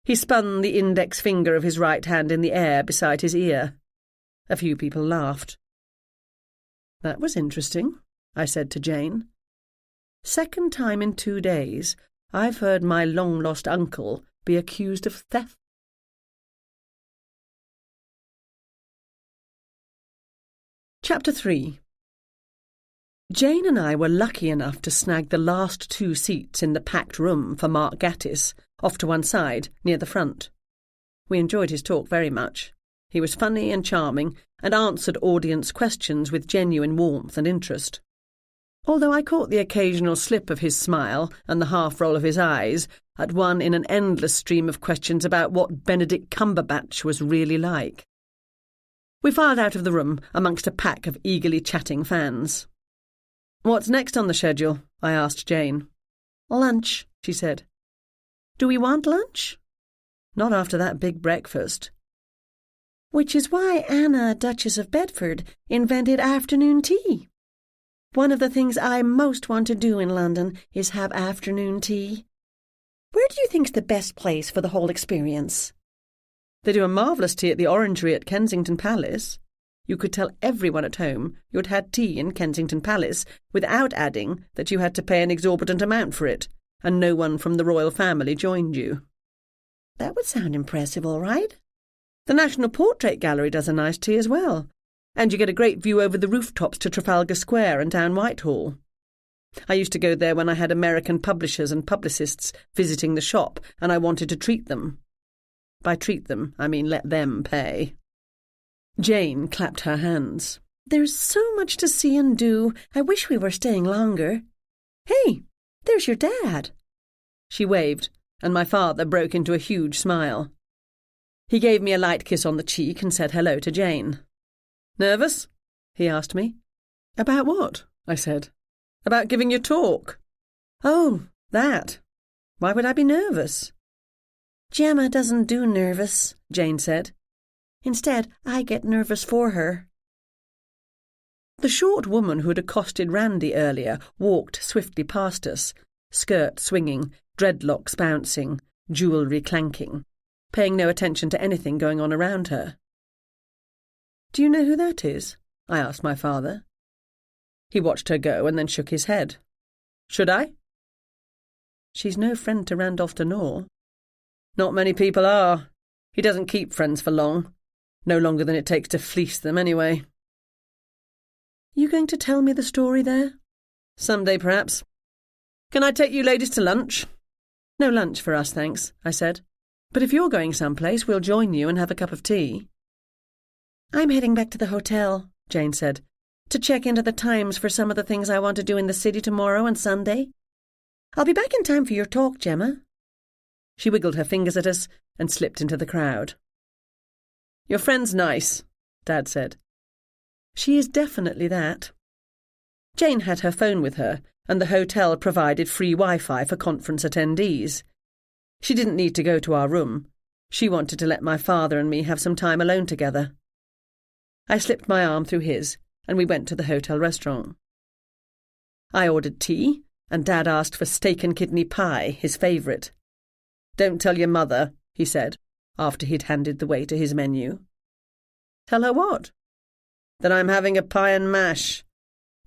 Speaker 1: He spun the index finger of his right hand in the air beside his ear. A few people laughed. That was interesting, I said to Jane. Second time in 2 days I've heard my long-lost uncle be accused of theft. Chapter 3. Jane and I were lucky enough to snag the last 2 seats in the packed room for Mark Gaddis, off to one side, near the front. We enjoyed his talk very much. He was funny and charming, and answered audience questions with genuine warmth and interest. Although I caught the occasional slip of his smile and the half-roll of his eyes at one in an endless stream of questions about what Benedict Cumberbatch was really like. We filed out of the room amongst a pack of eagerly chatting fans. "What's next on the schedule?" I asked Jane. "Lunch," she said. "Do we want lunch?" "Not after that big breakfast." "Which is why Anna, Duchess of Bedford, invented afternoon tea. One of the things I most want to do in London is have afternoon tea. Where do you think's the best place for the whole experience?" "They do a marvellous tea at the Orangery at Kensington Palace. You could tell everyone at home you had had tea in Kensington Palace without adding that you had to pay an exorbitant amount for it, and no one from the royal family joined you." "That would sound impressive, all right." "The National Portrait Gallery does a nice tea as well, and you get a great view over the rooftops to Trafalgar Square and down Whitehall. I used to go there when I had American publishers and publicists visiting the shop, and I wanted to treat them. By treat them, I mean let them pay." Jane clapped her hands. "There's so much to see and do. I wish we were staying longer. Hey, there's your dad." She waved, and my father broke into a huge smile. He gave me a light kiss on the cheek and said hello to Jane. "Nervous?" he asked me. "About what?" I said. "About giving your talk." "Oh, that. Why would I be nervous?" "Gemma doesn't do nervous," Jane said. "Instead, I get nervous for her." The short woman who had accosted Randy earlier walked swiftly past us, skirt swinging, dreadlocks bouncing, jewellery clanking, paying no attention to anything going on around her. "Do you know who that is?" I asked my father. He watched her go and then shook his head. "Should I?" "She's no friend to Randolph de Nore." "Not many people are. He doesn't keep friends for long. No longer than it takes to fleece them, anyway." "You going to tell me the story there?" "Some day, perhaps. Can I take you ladies to lunch?" "No lunch for us, thanks," I said. "But if you're going someplace, we'll join you and have a cup of tea." "I'm heading back to the hotel," Jane said, "to check into the Times for some of the things I want to do in the city tomorrow and Sunday. I'll be back in time for your talk, Gemma." She wiggled her fingers at us and slipped into the crowd. "Your friend's nice," Dad said. "She is definitely that." Jane had her phone with her, and the hotel provided free Wi-Fi for conference attendees. She didn't need to go to our room. She wanted to let my father and me have some time alone together. I slipped my arm through his, and we went to the hotel restaurant. I ordered tea, and Dad asked for steak and kidney pie, his favourite. "Don't tell your mother," he said, after he'd handed the waiter his menu. "Tell her what?" "That I'm having a pie and mash.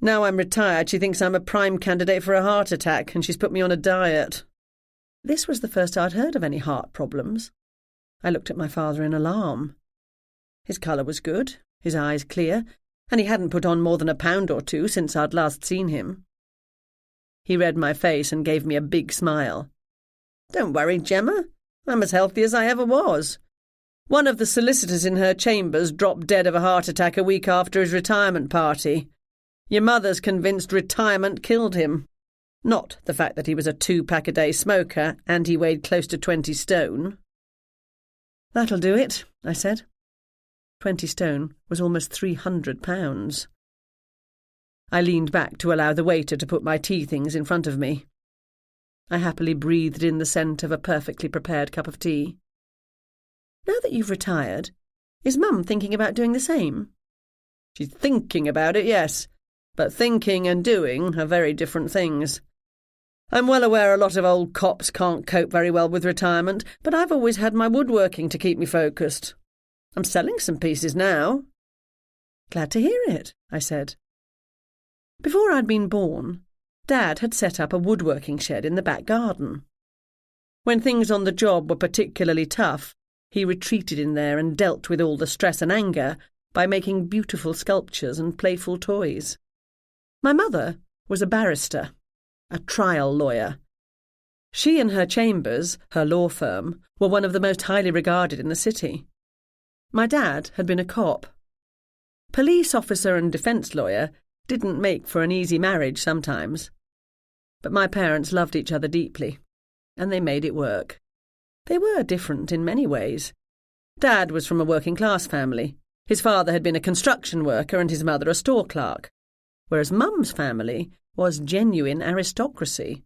Speaker 1: Now I'm retired, she thinks I'm a prime candidate for a heart attack, and she's put me on a diet." This was the first I'd heard of any heart problems. I looked at my father in alarm. His colour was good, his eyes clear, and he hadn't put on more than a pound or two since I'd last seen him. He read my face and gave me a big smile. "Don't worry, Gemma. I'm as healthy as I ever was. One of the solicitors in her chambers dropped dead of a heart attack a week after his retirement party. Your mother's convinced retirement killed him. Not the fact that he was a 2-pack-a-day smoker and he weighed close to 20 stone. "That'll do it," I said. 20 stone was almost 300 pounds. I leaned back to allow the waiter to put my tea things in front of me. I happily breathed in the scent of a perfectly prepared cup of tea. "Now that you've retired, is Mum thinking about doing the same?" "She's thinking about it, yes, but thinking and doing are very different things. I'm well aware a lot of old cops can't cope very well with retirement, but I've always had my woodworking to keep me focused. I'm selling some pieces now." "Glad to hear it," I said. Before I'd been born, Dad had set up a woodworking shed in the back garden. When things on the job were particularly tough, he retreated in there and dealt with all the stress and anger by making beautiful sculptures and playful toys. My mother was a barrister, a trial lawyer. She and her chambers, her law firm, were one of the most highly regarded in the city. My dad had been a cop. Police officer and defence lawyer didn't make for an easy marriage sometimes. But my parents loved each other deeply, and they made it work. They were different in many ways. Dad was from a working-class family. His father had been a construction worker and his mother a store clerk, whereas Mum's family was genuine aristocracy,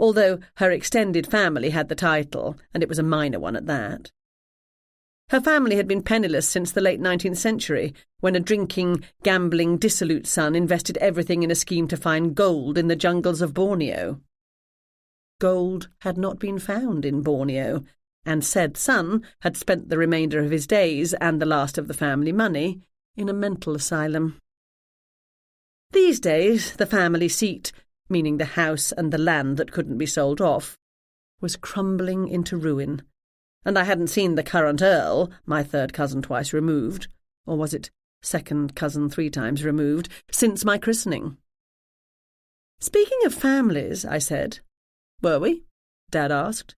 Speaker 1: although her extended family had the title, and it was a minor one at that. Her family had been penniless since the late 19th century, when a drinking, gambling, dissolute son invested everything in a scheme to find gold in the jungles of Borneo. Gold had not been found in Borneo, and said son had spent the remainder of his days and the last of the family money in a mental asylum. These days, the family seat, meaning the house and the land that couldn't be sold off, was crumbling into ruin, and I hadn't seen the current Earl, my third cousin twice removed, or was it second cousin 3 times removed, since my christening. "Speaking of families," I said. "Were we?" Dad asked.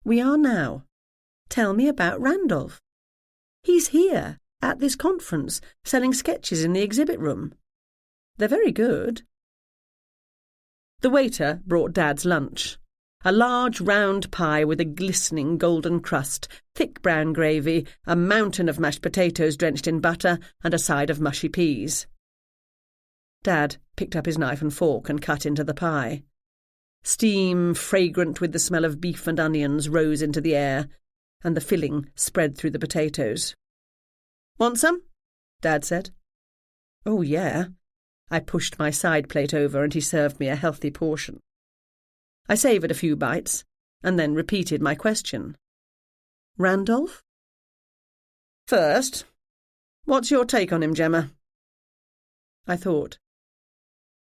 Speaker 1: "We are now. Tell me about Randolph. He's here, at this conference, selling sketches in the exhibit room. They're very good." The waiter brought Dad's lunch. A large round pie with a glistening golden crust, thick brown gravy, a mountain of mashed potatoes drenched in butter, and a side of mushy peas. Dad picked up his knife and fork and cut into the pie. Steam, fragrant with the smell of beef and onions, rose into the air, and the filling spread through the potatoes. "Want some?" Dad said. "Oh, yeah." I pushed my side plate over and he served me a healthy portion. I savoured a few bites and then repeated my question. "Randolph?" "First, what's your take on him, Gemma?" I thought.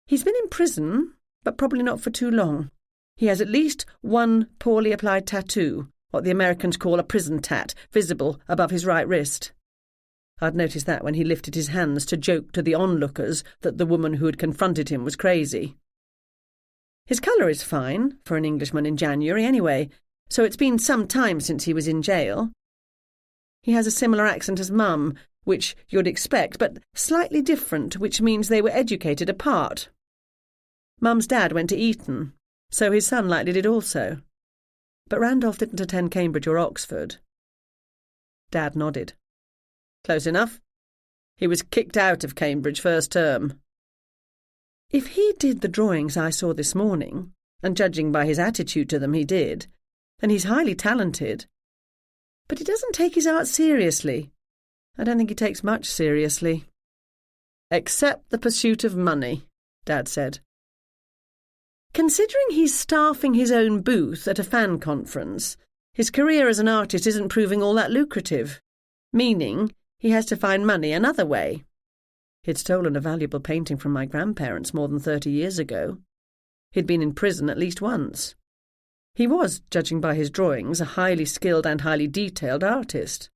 Speaker 1: "He's been in prison, but probably not for too long. He has at least one poorly applied tattoo, what the Americans call a prison tat, visible above his right wrist. I'd noticed that when he lifted his hands to joke to the onlookers that the woman who had confronted him was crazy. His colour is fine, for an Englishman in January anyway, so it's been some time since he was in jail. He has a similar accent as Mum, which you'd expect, but slightly different, which means they were educated apart. Mum's dad went to Eton, so his son likely did also. But Randolph didn't attend Cambridge or Oxford." Dad nodded. "Close enough. He was kicked out of Cambridge first term." "If he did the drawings I saw this morning, and judging by his attitude to them he did, then he's highly talented. But he doesn't take his art seriously. I don't think he takes much seriously." "Except the pursuit of money," Dad said. "Considering he's staffing his own booth at a fan conference, his career as an artist isn't proving all that lucrative, meaning he has to find money another way. He'd stolen a valuable painting from my grandparents more than 30 years ago. He'd been in prison at least once. He was, judging by his drawings, a highly skilled and highly detailed artist.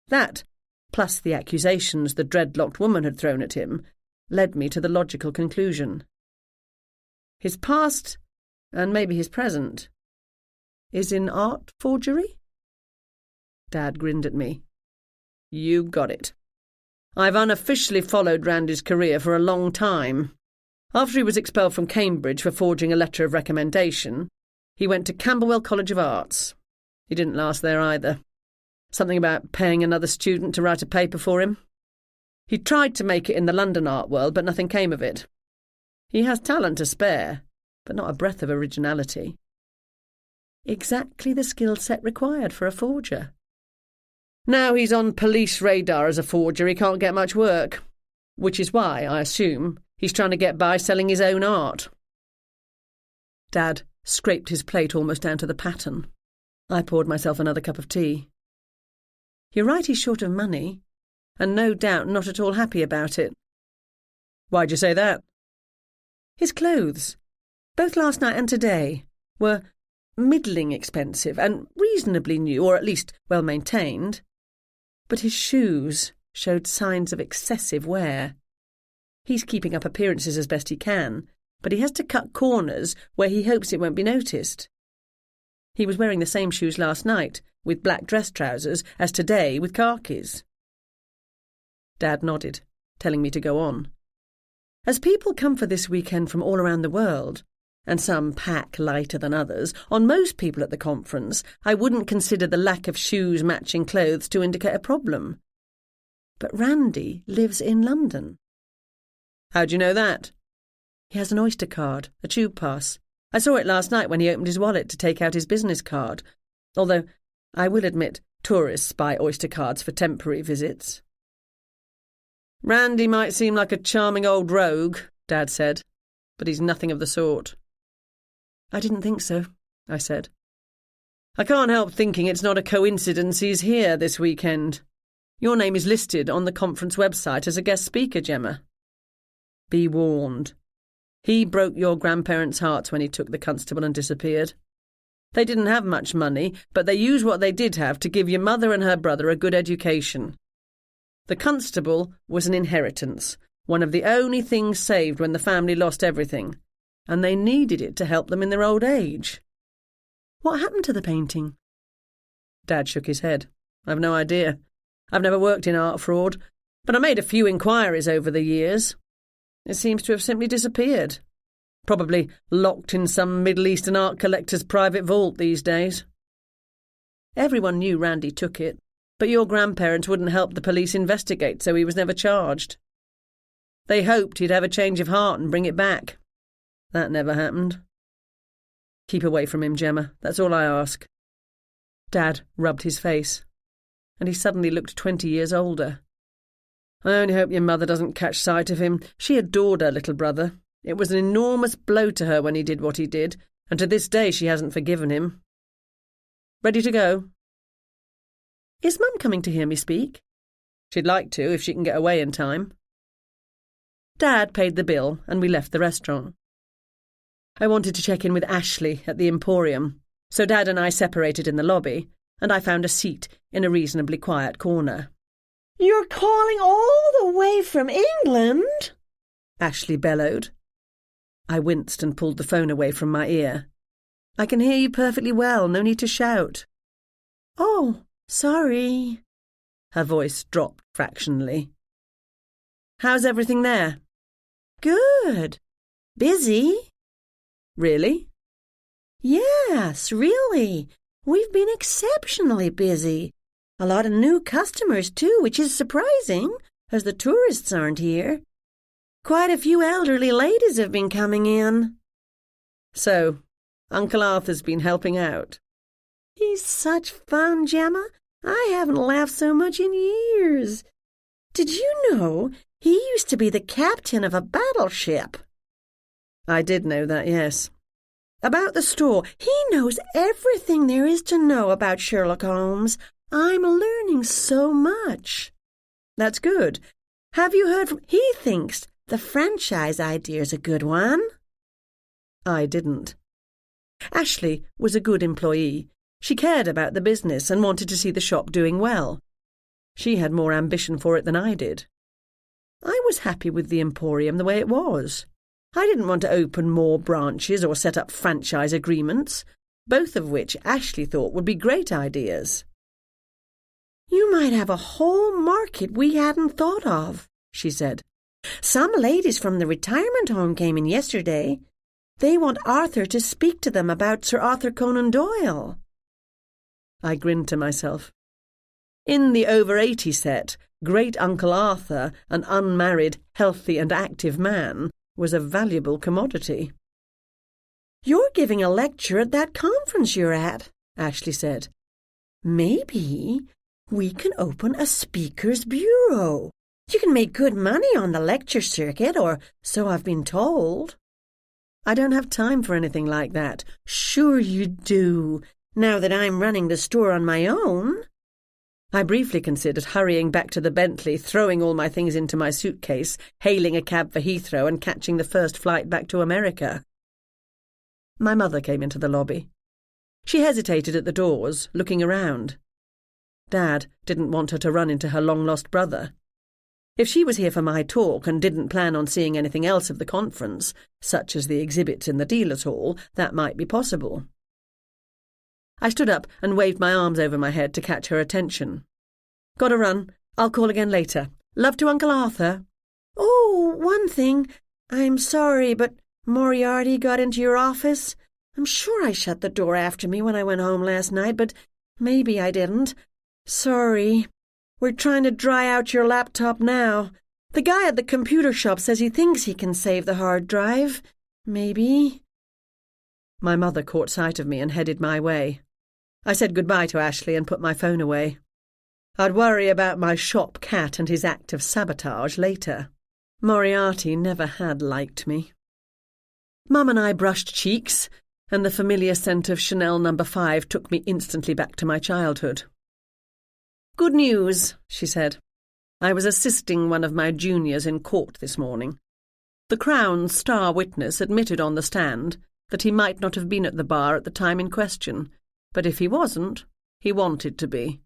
Speaker 1: That, plus the accusations the dreadlocked woman had thrown at him, led me to the logical conclusion. His past, and maybe his present, is in art forgery?" Dad grinned at me. "You got it. I've unofficially followed Randy's career for a long time. After he was expelled from Cambridge for forging a letter of recommendation, he went to Camberwell College of Arts. He didn't last there either. Something about paying another student to write a paper for him. He tried to make it in the London art world, but nothing came of it. He has talent to spare, but not a breath of originality. Exactly the skill set required for a forger. Now he's on police radar as a forger, he can't get much work, which is why, I assume, he's trying to get by selling his own art." Dad scraped his plate almost down to the pattern. I poured myself another cup of tea. "You're right, he's short of money, and no doubt not at all happy about it." "Why'd you say that?" "His clothes, both last night and today, were middling expensive and reasonably new, or at least well-maintained. But his shoes showed signs of excessive wear. He's keeping up appearances as best he can, but he has to cut corners where he hopes it won't be noticed. He was wearing the same shoes last night, with black dress trousers as today with khakis. Dad nodded, telling me to go on. As people come for this weekend from all around the world, and some pack lighter than others, on most people at the conference, I wouldn't consider the lack of shoes matching clothes to indicate a problem. But Randy lives in London. How do you know that? He has an Oyster card, a tube pass. I saw it last night when he opened his wallet to take out his business card. Although, I will admit, tourists buy Oyster cards for temporary visits. Randy might seem like a charming old rogue, Dad said, but he's nothing of the sort. I didn't think so, I said. I can't help thinking it's not a coincidence he's here this weekend. Your name is listed on the conference website as a guest speaker, Gemma. Be warned. He broke your grandparents' hearts when he took the constable and disappeared. They didn't have much money, but they used what they did have to give your mother and her brother a good education. The constable was an inheritance, one of the only things saved when the family lost everything, and they needed it to help them in their old age. What happened to the painting? Dad shook his head. I've no idea. I've never worked in art fraud, but I made a few inquiries over the years. It seems to have simply disappeared. Probably locked in some Middle Eastern art collector's private vault these days. Everyone knew Randy took it, but your grandparents wouldn't help the police investigate, so he was never charged. They hoped he'd have a change of heart and bring it back. That never happened. Keep away from him, Gemma. That's all I ask. Dad rubbed his face, and he suddenly looked 20 years older. I only hope your mother doesn't catch sight of him. She adored her little brother. It was an enormous blow to her when he did what he did, and to this day she hasn't forgiven him. Ready to go? Is Mum coming to hear me speak? She'd like to, if she can get away in time. Dad paid the bill, and we left the restaurant. I wanted to check in with Ashley at the Emporium, so Dad and I separated in the lobby, and I found a seat in a reasonably quiet corner.
Speaker 3: You're calling all the way from England?
Speaker 1: Ashley bellowed. I winced and pulled the phone away from my ear. I can hear you perfectly well, no need to shout.
Speaker 3: Oh, sorry.
Speaker 1: Her voice dropped fractionally. How's everything there?
Speaker 3: Good. Busy.
Speaker 1: Really?
Speaker 3: Yes, really. We've been exceptionally busy. A lot of new customers, too, which is surprising, as the tourists aren't here. Quite a few elderly ladies have been coming in.
Speaker 1: So, Uncle Arthur's been helping out.
Speaker 3: He's such fun, Gemma. I haven't laughed so much in years. Did you know he used to be the captain of a battleship?
Speaker 1: I did know that, yes.
Speaker 3: About the store, he knows everything there is to know about Sherlock Holmes. I'm learning so much.
Speaker 1: That's good.
Speaker 3: Have you heard from... He thinks the franchise idea's a good one.
Speaker 1: I didn't. Ashley was a good employee. She cared about the business and wanted to see the shop doing well. She had more ambition for it than I did. I was happy with the Emporium the way it was. I didn't want to open more branches or set up franchise agreements, both of which Ashley thought would be great ideas.
Speaker 3: You might have a whole market we hadn't thought of, she said. Some ladies from the retirement home came in yesterday. They want Arthur to speak to them about Sir Arthur Conan Doyle.
Speaker 1: I grinned to myself. In the over-80 set, great Uncle Arthur, an unmarried, healthy and active man, was a valuable commodity.
Speaker 3: You're giving a lecture at that conference you're at, Ashley said. Maybe we can open a speaker's bureau. You can make good money on the lecture circuit, or so I've been told.
Speaker 1: I don't have time for anything like that.
Speaker 3: Sure you do, now that I'm running the store on my own.
Speaker 1: I briefly considered hurrying back to the Bentley, throwing all my things into my suitcase, hailing a cab for Heathrow and catching the first flight back to America. My mother came into the lobby. She hesitated at the doors, looking around. Dad didn't want her to run into her long-lost brother. If she was here for my talk and didn't plan on seeing anything else of the conference, such as the exhibits in the dealer's hall, that might be possible. I stood up and waved my arms over my head to catch her attention. "Gotta run. I'll call again later. Love to Uncle Arthur."
Speaker 3: "Oh, one thing. I'm sorry, but Moriarty got into your office. I'm sure I shut the door after me when I went home last night, but maybe I didn't. Sorry. We're trying to dry out your laptop now. The guy at the computer shop says he thinks he can save the hard drive. Maybe."
Speaker 1: My mother caught sight of me and headed my way. I said goodbye to Ashley and put my phone away. I'd worry about my shop cat and his act of sabotage later. Moriarty never had liked me. Mum and I brushed cheeks, and the familiar scent of Chanel No. 5 took me instantly back to my childhood. "Good news," she said. "I was assisting one of my juniors in court this morning. The Crown's star witness admitted on the stand that he might not have been at the bar at the time in question, but if he wasn't, he wanted to be.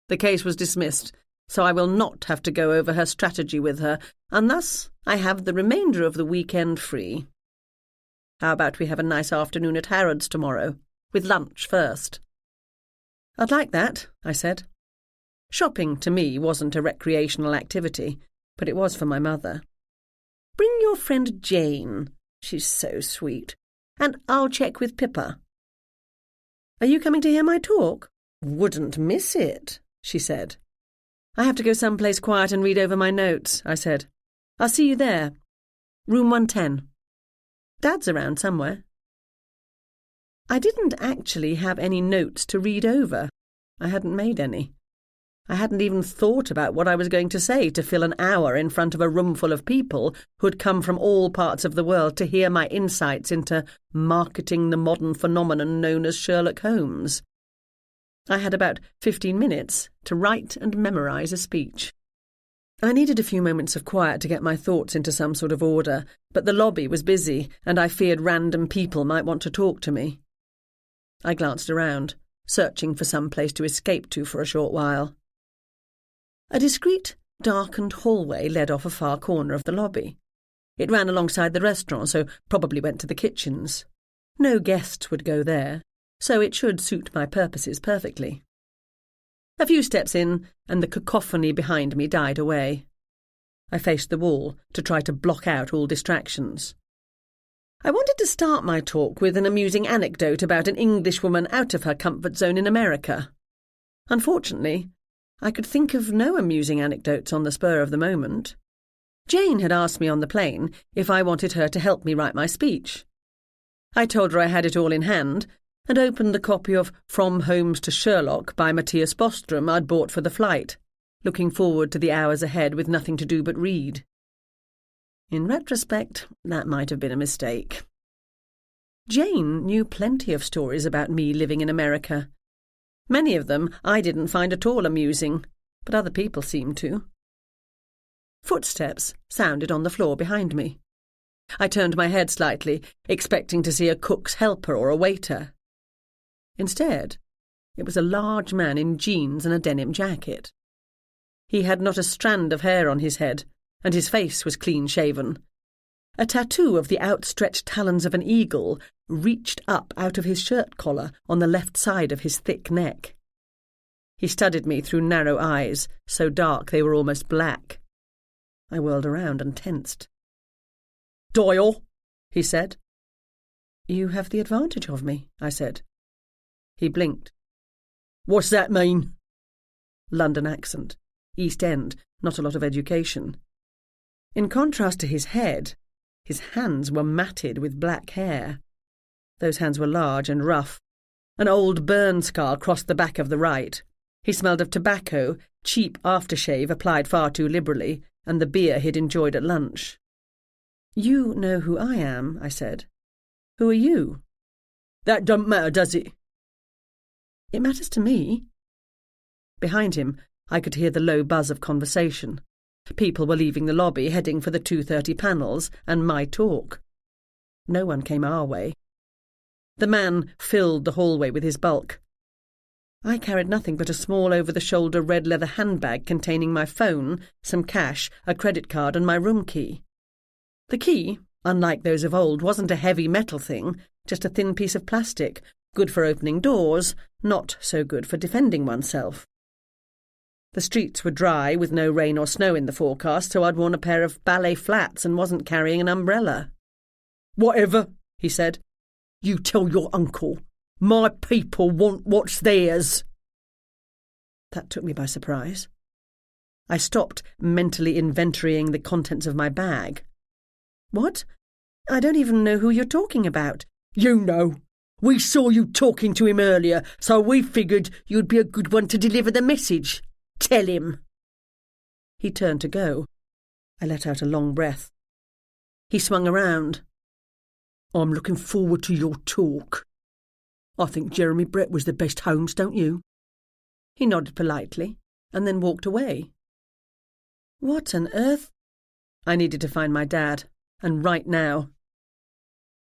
Speaker 1: The case was dismissed, so I will not have to go over her strategy with her, and thus I have the remainder of the weekend free. How about we have a nice afternoon at Harrods tomorrow, with lunch first?" "I'd like that," I said. Shopping, to me, wasn't a recreational activity, but it was for my mother. "Bring your friend Jane. She's so sweet. And I'll check with Pippa." "Are you coming to hear my talk?" "Wouldn't miss it," she said. "I have to go someplace quiet and read over my notes," I said. "I'll see you there. Room 110. Dad's around somewhere." I didn't actually have any notes to read over. I hadn't made any. I hadn't even thought about what I was going to say to fill an hour in front of a room full of people who'd come from all parts of the world to hear my insights into marketing the modern phenomenon known as Sherlock Holmes. I had about 15 minutes to write and memorize a speech. I needed a few moments of quiet to get my thoughts into some sort of order, but the lobby was busy, and I feared random people might want to talk to me. I glanced around, searching for some place to escape to for a short while. A discreet, darkened hallway led off a far corner of the lobby. It ran alongside the restaurant, so probably went to the kitchens. No guests would go there, so it should suit my purposes perfectly. A few steps in, and the cacophony behind me died away. I faced the wall to try to block out all distractions. I wanted to start my talk with an amusing anecdote about an Englishwoman out of her comfort zone in America. Unfortunately, I could think of no amusing anecdotes on the spur of the moment. Jane had asked me on the plane if I wanted her to help me write my speech. I told her I had it all in hand, and opened the copy of From Holmes to Sherlock by Matthias Bostrom I'd bought for the flight, looking forward to the hours ahead with nothing to do but read. In retrospect, that might have been a mistake. Jane knew plenty of stories about me living in America. Many of them I didn't find at all amusing, but other people seemed to. Footsteps sounded on the floor behind me. I turned my head slightly, expecting to see a cook's helper or a waiter. Instead, it was a large man in jeans and a denim jacket. He had not a strand of hair on his head, and his face was clean-shaven. A tattoo of the outstretched talons of an eagle reached up out of his shirt collar on the left side of his thick neck. He studied me through narrow eyes, so dark they were almost black. I whirled around and tensed. "Doyle," he said. "You have the advantage of me," I said. He blinked. "What's that mean?" London accent. East End, not a lot of education. In contrast to his head, his hands were matted with black hair. Those hands were large and rough. An old burn scar crossed the back of the right. He smelled of tobacco, cheap aftershave applied far too liberally, and the beer he'd enjoyed at lunch. "You know who I am," I said. "Who are you?" "That don't matter, does it?" "It matters to me." Behind him, I could hear the low buzz of conversation. People were leaving the lobby, heading for the 2:30 panels, and my talk. No one came our way. The man filled the hallway with his bulk. I carried nothing but a small over-the-shoulder red leather handbag containing my phone, some cash, a credit card, and my room key. The key, unlike those of old, wasn't a heavy metal thing, just a thin piece of plastic, Good for opening doors, not so good for defending oneself. The streets were dry, with no rain or snow in the forecast, so I'd worn a pair of ballet flats and wasn't carrying an umbrella.
Speaker 2: "Whatever,"
Speaker 1: he said.
Speaker 2: "You tell your uncle. My people want what's theirs."
Speaker 1: That took me by surprise. I stopped mentally inventorying the contents of my bag. What? I don't even know who you're talking about.
Speaker 2: "You know. We saw you talking to him earlier, so we figured you'd be a good one to deliver the message. Tell him."
Speaker 1: He turned to go. I let out a long breath. He swung around.
Speaker 2: "I'm looking forward to your talk. I think Jeremy Brett was the best Holmes, don't you?"
Speaker 1: He nodded politely and then walked away. What on earth? I needed to find my dad, and right now.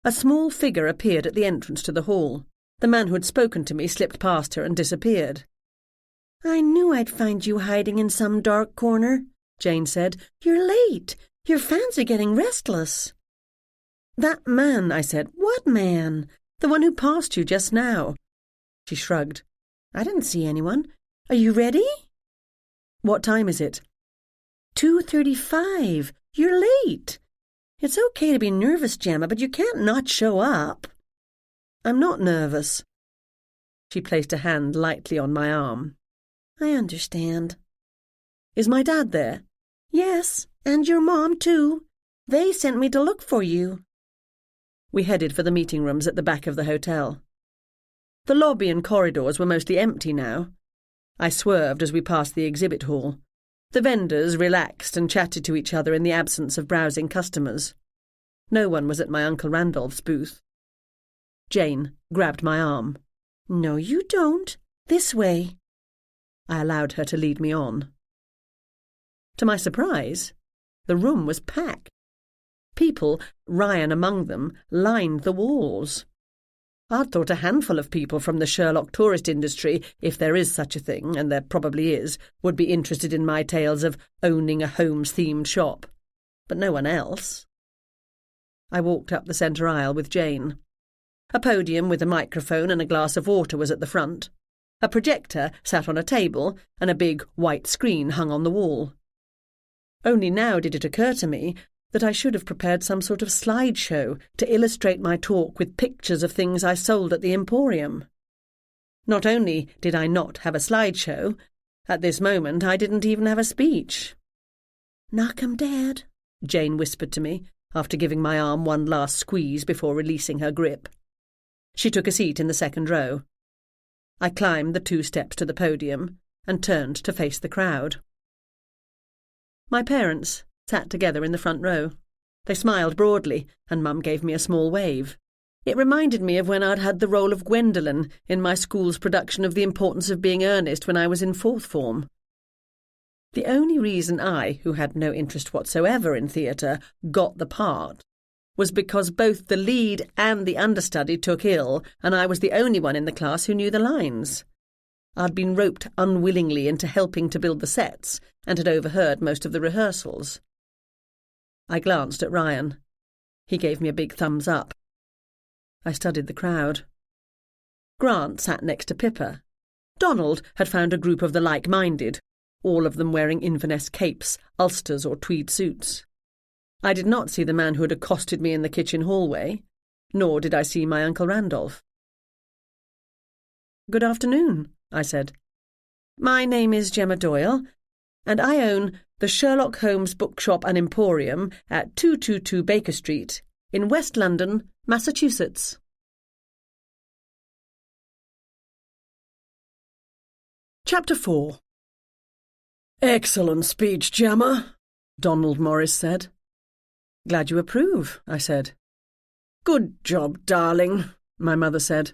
Speaker 1: A small figure appeared at the entrance to the hall. The man who had spoken to me slipped past her and disappeared. "I knew I'd find you hiding in some dark corner," Jane said. "You're late. Your fans are getting restless." "That man," I said. "What man?" "The one who passed you just now." She shrugged. "I didn't see anyone. Are you ready?" "What time is it?" 2:35. You're late. It's okay to be nervous, Gemma, but you can't not show up." "I'm not nervous." She placed a hand lightly on my arm. "I understand." "Is my dad there?" "Yes, and your mom, too. They sent me to look for you." We headed for the meeting rooms at the back of the hotel. The lobby and corridors were mostly empty now. I swerved as we passed the exhibit hall. The vendors relaxed and chatted to each other in the absence of browsing customers. No one was at my Uncle Randolph's booth. Jane grabbed my arm. "No, you don't. This way." I allowed her to lead me on. To my surprise, the room was packed. People, Ryan among them, lined the walls. I'd thought a handful of people from the Sherlock tourist industry, if there is such a thing, and there probably is, would be interested in my tales of owning a Holmes-themed shop. But no one else. I walked up the centre aisle with Jane. A podium with a microphone and a glass of water was at the front. A projector sat on a table, and a big white screen hung on the wall. Only now did it occur to me that I should have prepared some sort of slideshow to illustrate my talk with pictures of things I sold at the Emporium. Not only did I not have a slideshow, at this moment I didn't even have a speech. "Knock 'em dead," Jane whispered to me, after giving my arm one last squeeze before releasing her grip. She took a seat in the second row. I climbed the 2 steps to the podium and turned to face the crowd. My parents sat together in the front row. They smiled broadly, and Mum gave me a small wave. It reminded me of when I'd had the role of Gwendolen in my school's production of The Importance of Being Earnest when I was in 4th form. The only reason I, who had no interest whatsoever in theatre, got the part was because both the lead and the understudy took ill, and I was the only one in the class who knew the lines. I'd been roped unwillingly into helping to build the sets, and had overheard most of the rehearsals. I glanced at Ryan. He gave me a big thumbs up. I studied the crowd. Grant sat next to Pippa. Donald had found a group of the like-minded, all of them wearing Inverness capes, ulsters or tweed suits. I did not see the man who had accosted me in the kitchen hallway, nor did I see my Uncle Randolph. "Good afternoon," I said. "My name is Gemma Doyle, and I own the Sherlock Holmes Bookshop and Emporium at 222 Baker Street in West London, Massachusetts."
Speaker 2: Chapter 4. "Excellent speech, Gemma," Donald Morris said.
Speaker 1: "Glad you approve," I said.
Speaker 2: "Good job, darling," my mother said.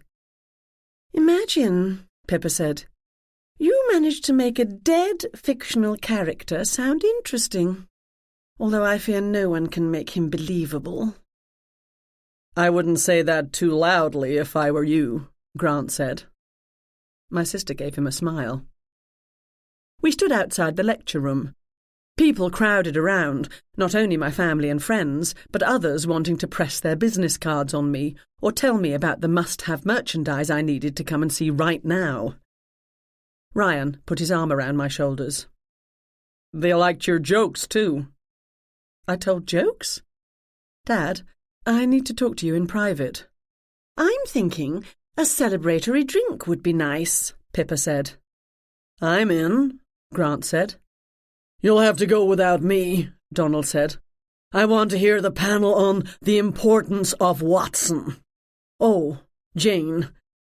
Speaker 1: "Imagine," Pippa said, "you managed to make a dead fictional character sound interesting, although I fear no one can make him believable."
Speaker 2: "I wouldn't say that too loudly if I were you," Grant said.
Speaker 1: My sister gave him a smile. We stood outside the lecture room. People crowded around, not only my family and friends, but others wanting to press their business cards on me or tell me about the must-have merchandise I needed to come and see right now. Ryan put his arm around my shoulders. They liked your jokes, too. I told jokes? Dad, I need to talk to you in private. I'm thinking a celebratory drink would be nice, Pippa said.
Speaker 2: I'm in, Grant said.
Speaker 3: You'll have to go without me, Donald said. I want to hear the panel on the importance of Watson. Oh, Jane,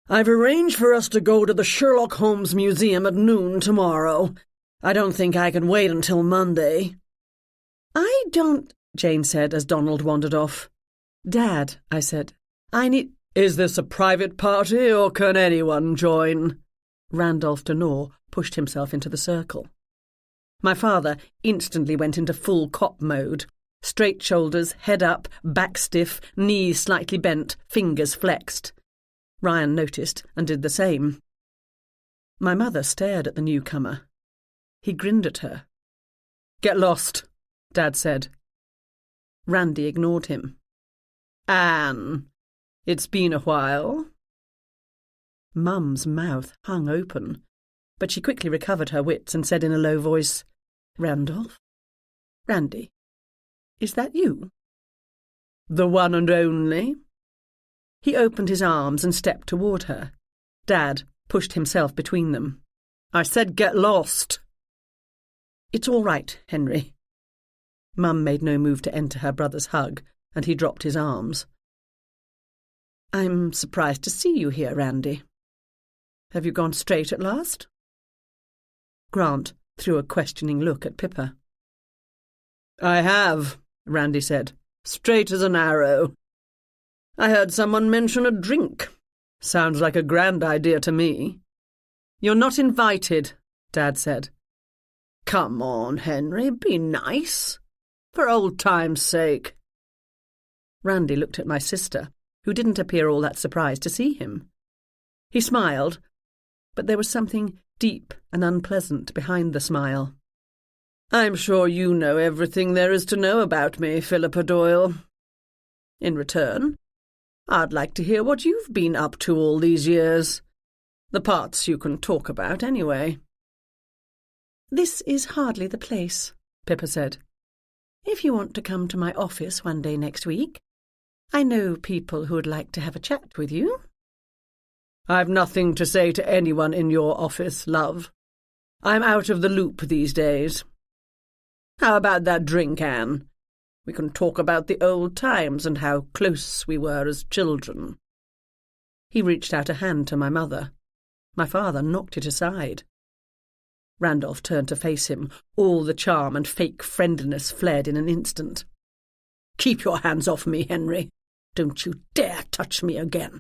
Speaker 3: I've arranged for us to go to the Sherlock Holmes Museum at noon tomorrow. I don't think I can wait until Monday.
Speaker 1: I don't, Jane said as Donald wandered off. Dad, I said, I need...
Speaker 2: Is this a private party or can anyone join?
Speaker 1: Randolph Denore pushed himself into the circle. My father instantly went into full cop mode. Straight shoulders, head up, back stiff, knees slightly bent, fingers flexed. Ryan noticed and did the same. My mother stared at the newcomer. He grinned at her. Get lost, Dad said. Randy ignored him. Anne, it's been a while. Mum's mouth hung open, but she quickly recovered her wits and said in a low voice, Randolph? Randy, is that you?
Speaker 2: The one and only?
Speaker 1: He opened his arms and stepped toward her. Dad pushed himself between them.
Speaker 2: I said get lost.
Speaker 1: It's all right, Henry. Mum made no move to enter her brother's hug, and he dropped his arms. I'm surprised to see you here, Randy. Have you gone straight at last? Grant threw a questioning look at Pippa.
Speaker 2: I have, Randy said, straight as an arrow. I heard someone mention a drink. Sounds like a grand idea to me.
Speaker 1: You're not invited, Dad said.
Speaker 2: Come on, Henry, be nice. For old time's sake.
Speaker 1: Randy looked at my sister, who didn't appear all that surprised to see him. He smiled, but there was something deep and unpleasant behind the smile.
Speaker 2: I'm sure you know everything there is to know about me, Philippa Doyle. In return, I'd like to hear what you've been up to all these years. The parts you can talk about, anyway.
Speaker 1: This is hardly the place, Pippa said. If you want to come to my office one day next week, I know people who would like to have a chat with you.
Speaker 2: I've nothing to say to anyone in your office, love. I'm out of the loop these days. How about that drink, Anne? We can talk about the old times and how close we were as children.
Speaker 1: He reached out a hand to my mother. My father knocked it aside. Randolph turned to face him. All the charm and fake friendliness fled in an instant.
Speaker 2: Keep your hands off me, Henry. Don't you dare touch me again.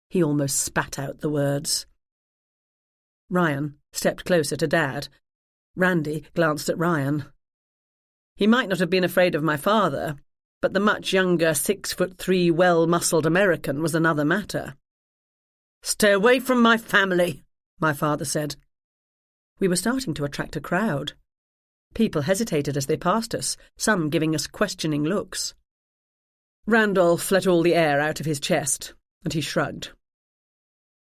Speaker 1: He almost spat out the words. Ryan stepped closer to Dad. Randy glanced at Ryan. He might not have been afraid of my father, but the much younger 6'3", well-muscled American was another matter.
Speaker 2: Stay away from my family, my father said.
Speaker 1: We were starting to attract a crowd. People hesitated as they passed us, some giving us questioning looks. Randolph let all the air out of his chest, and he shrugged.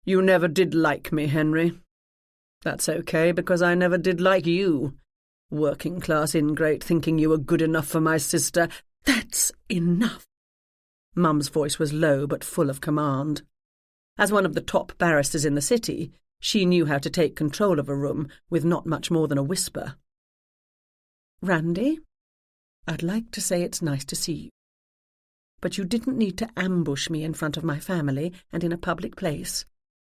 Speaker 2: You never did like me, Henry. That's okay, because I never did like you. Working-class ingrate thinking you were good enough for my sister.
Speaker 1: That's enough. Mum's voice was low but full of command. As one of the top barristers in the city, she knew how to take control of a room with not much more than a whisper. Randy, I'd like to say it's nice to see you. But you didn't need to ambush me in front of my family and in a public place,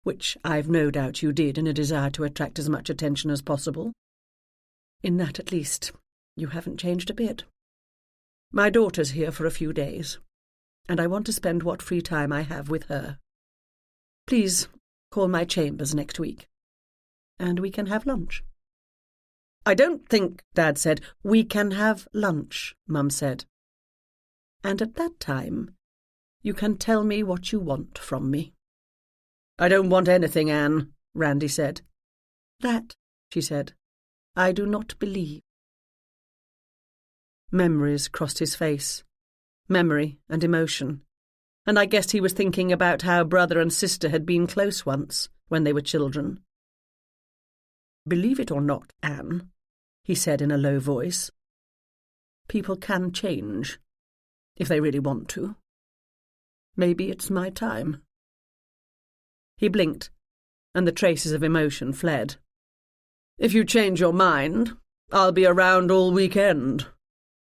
Speaker 1: which I've no doubt you did in a desire to attract as much attention as possible. In that, at least, you haven't changed a bit. My daughter's here for a few days, and I want to spend what free time I have with her. Please call my chambers next week, and we can have lunch. I don't think, Dad said. We can have lunch, Mum said. And at that time, you can tell me what you want from me.
Speaker 2: I don't want anything, Anne, Randy said.
Speaker 1: That, she said, I do not believe. Memories crossed his face. Memory and emotion. And I guessed he was thinking about how brother and sister had been close once, when they were children. "Believe it or not, Anne," he said in a low voice, "people can change, if they really want to. Maybe it's my time." He blinked, and the traces of emotion fled. "If you change your mind, I'll be around all weekend.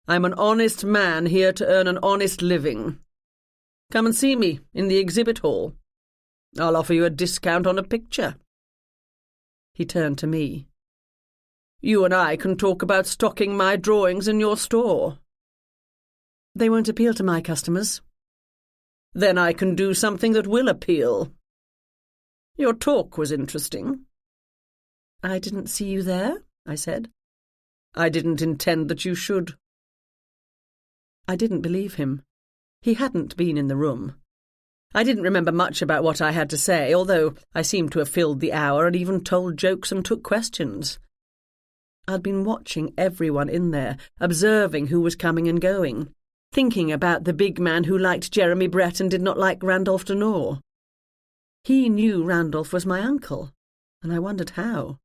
Speaker 1: I'm an honest man here to earn an honest living. Come and see me in the exhibit hall. I'll offer you a discount on a picture." He turned to me. "You and I can talk about stocking my drawings in your store." "They won't appeal to my customers." "Then I can do something that will appeal. Your talk was interesting." "I didn't see you there," I said. "I didn't intend that you should." I didn't believe him. He hadn't been in the room. I didn't remember much about what I had to say, although I seemed to have filled the hour and even told jokes and took questions. I'd been watching everyone in there, observing who was coming and going, thinking about the big man who liked Jeremy Brett and did not like Randolph Denore. He knew Randolph was my uncle, and I wondered how.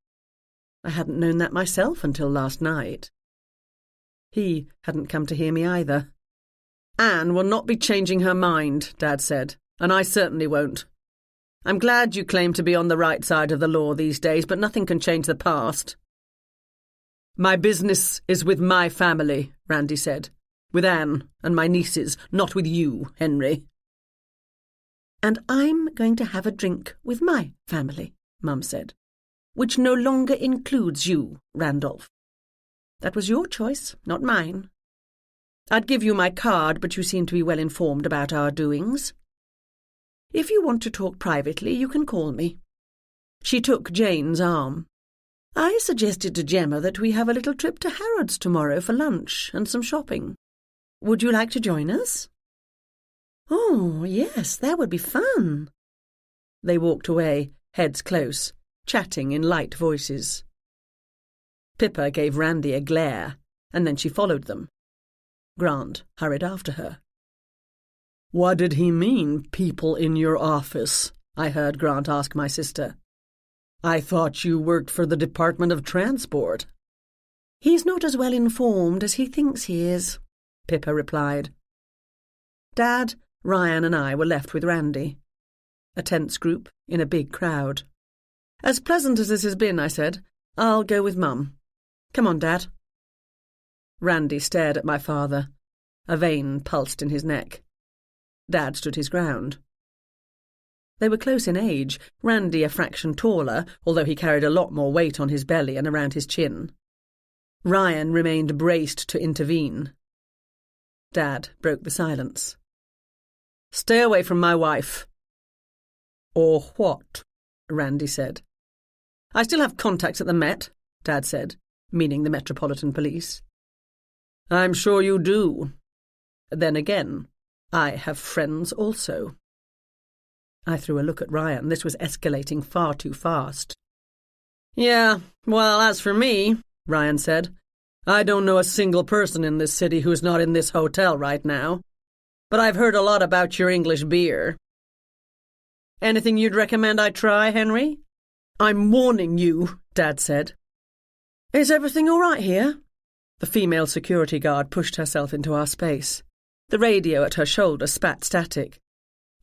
Speaker 1: I hadn't known that myself until last night. He hadn't come to hear me either. "Anne will not be changing her mind," Dad said, "and I certainly won't. I'm glad you claim to be on the right side of the law these days, but nothing can change the past." "My business is with my family," Randy said. "With Anne and my nieces, not with you, Henry." "And I'm going to have a drink with my family," Mum said, "which no longer includes you, Randolph. That was your choice, not mine. I'd give you my card, but you seem to be well informed about our doings. If you want to talk privately, you can call me." She took Jane's arm. "I suggested to Gemma that we have a little trip to Harrods tomorrow for lunch and some shopping. Would you like to join us?" "Oh, yes, that would be fun." They walked away, heads close, chatting in light voices. Pippa gave Randy a glare, and then she followed them. Grant hurried after her.
Speaker 2: "What did he mean, people in your office?" I heard Grant ask my sister. "I thought you worked for the Department of Transport."
Speaker 3: "He's not as well informed as he thinks he is," Pippa replied.
Speaker 1: Dad, Ryan and I were left with Randy. A tense group in a big crowd. "As pleasant as this has been," I said, "I'll go with Mum. Come on, Dad." Randy stared at my father. A vein pulsed in his neck. Dad stood his ground. They were close in age, Randy a fraction taller, although he carried a lot more weight on his belly and around his chin. Ryan remained braced to intervene. Dad broke the silence. "Stay away from my wife." "Or what?" Randy said. "I still have contacts at the Met," Dad said, meaning the Metropolitan Police. "I'm sure you do. Then again, I have friends also." I threw a look at Ryan. This was escalating far too fast. "Yeah, well, as for me," Ryan said, "I don't know a single person in this city who's not in this hotel right now. But I've heard a lot about your English beer. Anything you'd recommend I try, Henry?" "I'm warning you," Dad said. "Is everything all right here?" The female security guard pushed herself into our space. The radio at her shoulder spat static.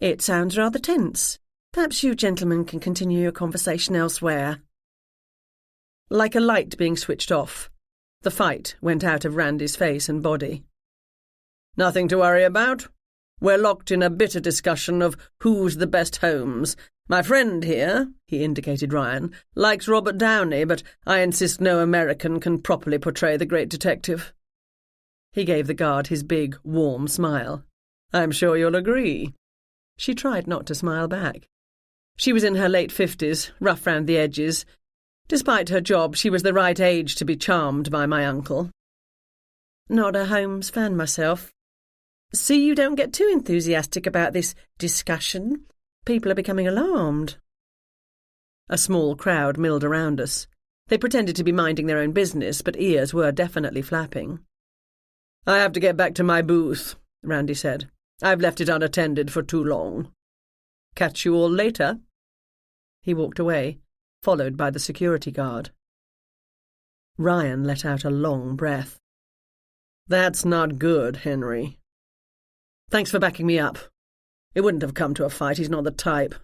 Speaker 3: "It sounds rather tense. Perhaps you gentlemen can continue your conversation elsewhere."
Speaker 1: Like a light being switched off, the fight went out of Randy's face and body. "Nothing to worry about. We're locked in a bitter discussion of who's the best Holmes. My friend here," he indicated Ryan, "likes Robert Downey, but I insist no American can properly portray the great detective." He gave the guard his big, warm smile. "I'm sure you'll agree." She tried not to smile back. She was in her late 50s, rough round the edges. Despite her job, she was the right age to be charmed by my uncle.
Speaker 3: "Not a Holmes fan myself. See, you don't get too enthusiastic about this discussion. People are becoming alarmed."
Speaker 1: A small crowd milled around us. They pretended to be minding their own business, but ears were definitely flapping. I have to get back to my booth, Randy said. I've left it unattended for too long. Catch you all later. He walked away, followed by the security guard. Ryan let out a long breath. That's not good, Henry. Thanks for backing me up. It wouldn't have come to a fight. He's not the type.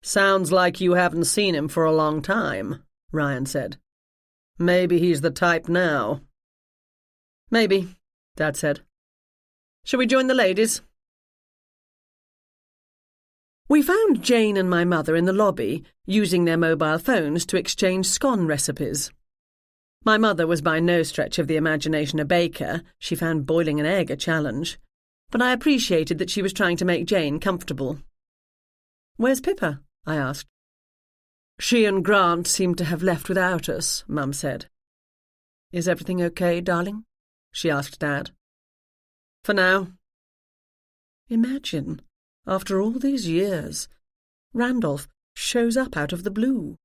Speaker 1: Sounds like you haven't seen him for a long time, Ryan said. Maybe he's the type now. Maybe, Dad said. Shall we join the ladies? We found Jane and my mother in the lobby, using their mobile phones to exchange scone recipes. My mother was by no stretch of the imagination a baker. She found boiling an egg a challenge. But I appreciated that she was trying to make Jane comfortable. Where's Pippa? I asked. She and Grant seem to have left without us, Mum said. Is everything okay, darling? She asked Dad. For now. Imagine, after all these years, Randolph shows up out of the blue.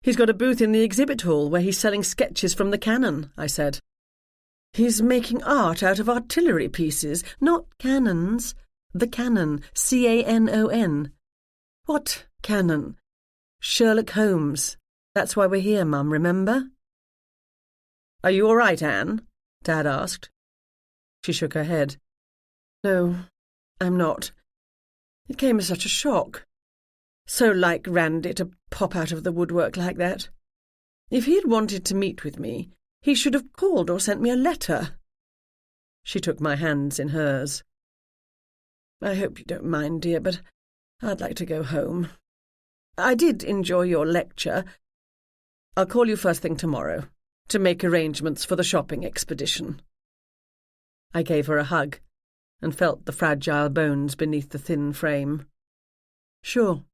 Speaker 1: He's got a booth in the exhibit hall where he's selling sketches from the cannon, I said. He's making art out of artillery pieces, not cannons. The cannon, C-A-N-O-N. What cannon? Sherlock Holmes. That's why we're here, Mum, remember? Are you all right, Anne? Dad asked. She shook her head. No, I'm not. It came as such a shock. So like Randy to pop out of the woodwork like that. If he had wanted to meet with me, he should have called or sent me a letter. She took my hands in hers. I hope you don't mind, dear, but I'd like to go home. I did enjoy your lecture. I'll call you first thing tomorrow to make arrangements for the shopping expedition. I gave her a hug and felt the fragile bones beneath the thin frame. Sure.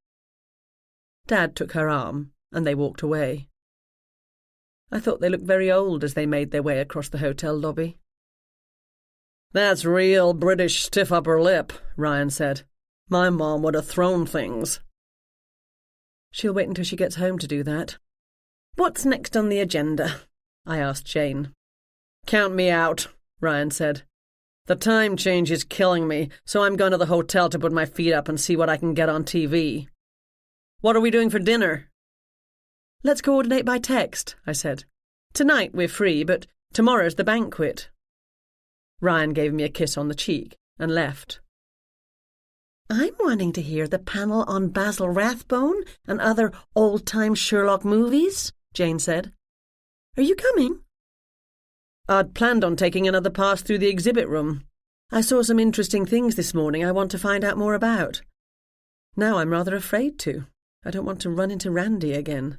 Speaker 1: Dad took her arm and they walked away. I thought they looked very old as they made their way across the hotel lobby. That's real British stiff upper lip, Ryan said. My mom would have thrown things. She'll wait until she gets home to do that. What's next on the agenda? I asked Jane. Count me out, Ryan said. The time change is killing me, so I'm going to the hotel to put my feet up and see what I can get on TV. What are we doing for dinner? Let's coordinate by text, I said. Tonight we're free, but tomorrow's the banquet. Ryan gave me a kiss on the cheek and left. I'm wanting to hear the panel on Basil Rathbone and other old-time Sherlock movies, Jane said. Are you coming? I'd planned on taking another pass through the exhibit room. I saw some interesting things this morning I want to find out more about. Now I'm rather afraid to. I don't want to run into Randy again.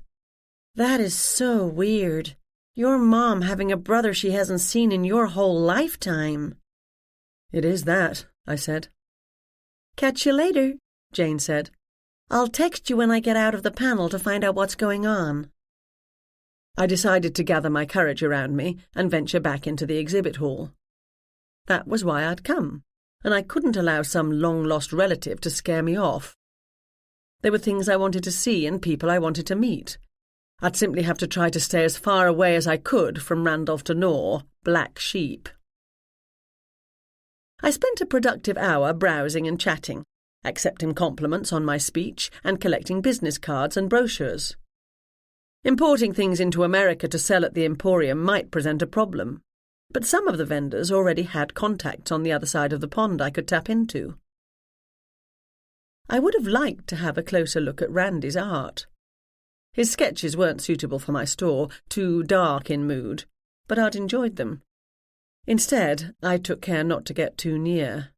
Speaker 1: That is so weird. Your mom having a brother she hasn't seen in your whole lifetime. It is that, I said. Catch you later, Jane said. I'll text you when I get out of the panel to find out what's going on. I decided to gather my courage around me and venture back into the exhibit hall. That was why I'd come, and I couldn't allow some long-lost relative to scare me off. There were things I wanted to see and people I wanted to meet. I'd simply have to try to stay as far away as I could from Randolph de Nore, black sheep. I spent a productive hour browsing and chatting, accepting compliments on my speech and collecting business cards and brochures. Importing things into America to sell at the Emporium might present a problem, but some of the vendors already had contacts on the other side of the pond I could tap into. I would have liked to have a closer look at Randy's art. His sketches weren't suitable for my store, too dark in mood, but I'd enjoyed them. Instead, I took care not to get too near.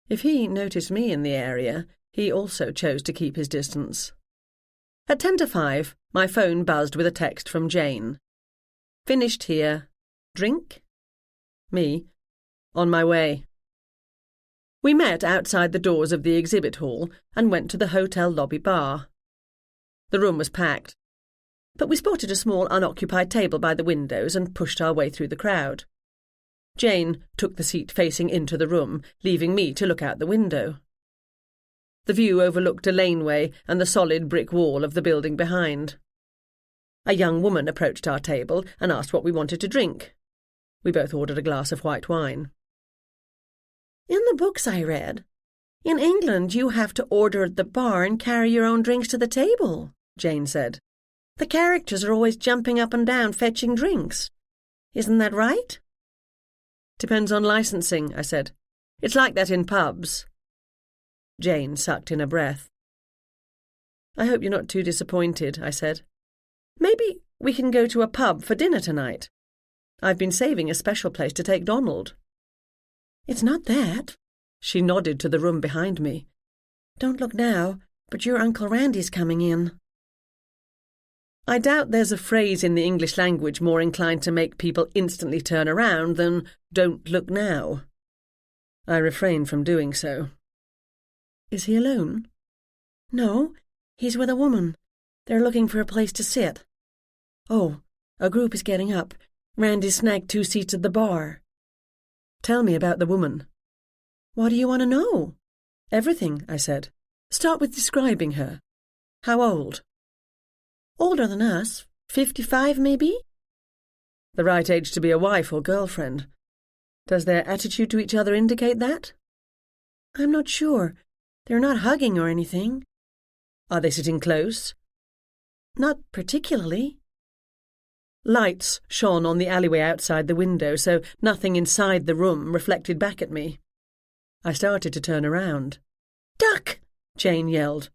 Speaker 1: If he noticed me in the area, he also chose to keep his distance. At 5:10, my phone buzzed with a text from Jane. Finished here. Drink? Me. On my way. We met outside the doors of the exhibit hall and went to the hotel lobby bar. The room was packed, but we spotted a small unoccupied table by the windows and pushed our way through the crowd. Jane took the seat facing into the room, leaving me to look out the window. The view overlooked a laneway and the solid brick wall of the building behind. A young woman approached our table and asked what we wanted to drink. We both ordered a glass of white wine.
Speaker 3: In the books I read, in England you have to order at the bar and carry your own drinks to the table, Jane said. The characters are always jumping up and down fetching drinks. Isn't that right?
Speaker 1: Depends on licensing, I said. It's like that in pubs. Jane sucked in a breath. I hope you're not too disappointed, I said. Maybe we can go to a pub for dinner tonight. I've been saving a special place to take Donald.
Speaker 3: It's not that.
Speaker 1: She nodded to the room behind me.
Speaker 3: Don't look now, but your Uncle Randy's coming in.
Speaker 1: I doubt there's a phrase in the English language more inclined to make people instantly turn around than "don't look now." I refrained from doing so.
Speaker 3: Is he alone? No, he's with a woman. They're looking for a place to sit. Oh, a group is getting up. Randy snagged 2 seats at the bar.
Speaker 1: Tell me about the woman.
Speaker 3: What do you want to know?
Speaker 1: Everything, I said. Start with describing her. How old?
Speaker 3: Older than us. 55, maybe?
Speaker 1: The right age to be a wife or girlfriend. Does their attitude to each other indicate that?
Speaker 3: I'm not sure. They're not hugging or anything.
Speaker 1: Are they sitting close?
Speaker 3: Not particularly.
Speaker 1: Lights shone on the alleyway outside the window, so nothing inside the room reflected back at me. I started to turn around.
Speaker 3: "Duck!"
Speaker 1: Jane yelled.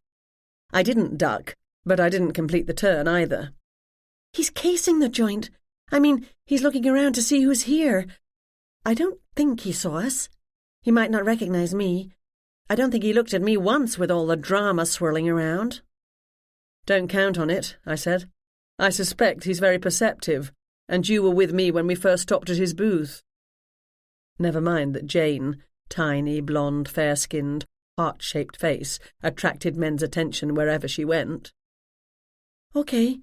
Speaker 1: I didn't duck, but I didn't complete the turn either.
Speaker 3: "He's casing the joint. I mean, he's looking around to see who's here. I don't think he saw us. He might not recognize me. I don't think he looked at me once with all the drama swirling around."
Speaker 1: Don't count on it, I said. I suspect he's very perceptive, and you were with me when we first stopped at his booth. Never mind that Jane, tiny, blonde, fair-skinned, heart-shaped face, attracted men's attention wherever she went.
Speaker 3: "Okay.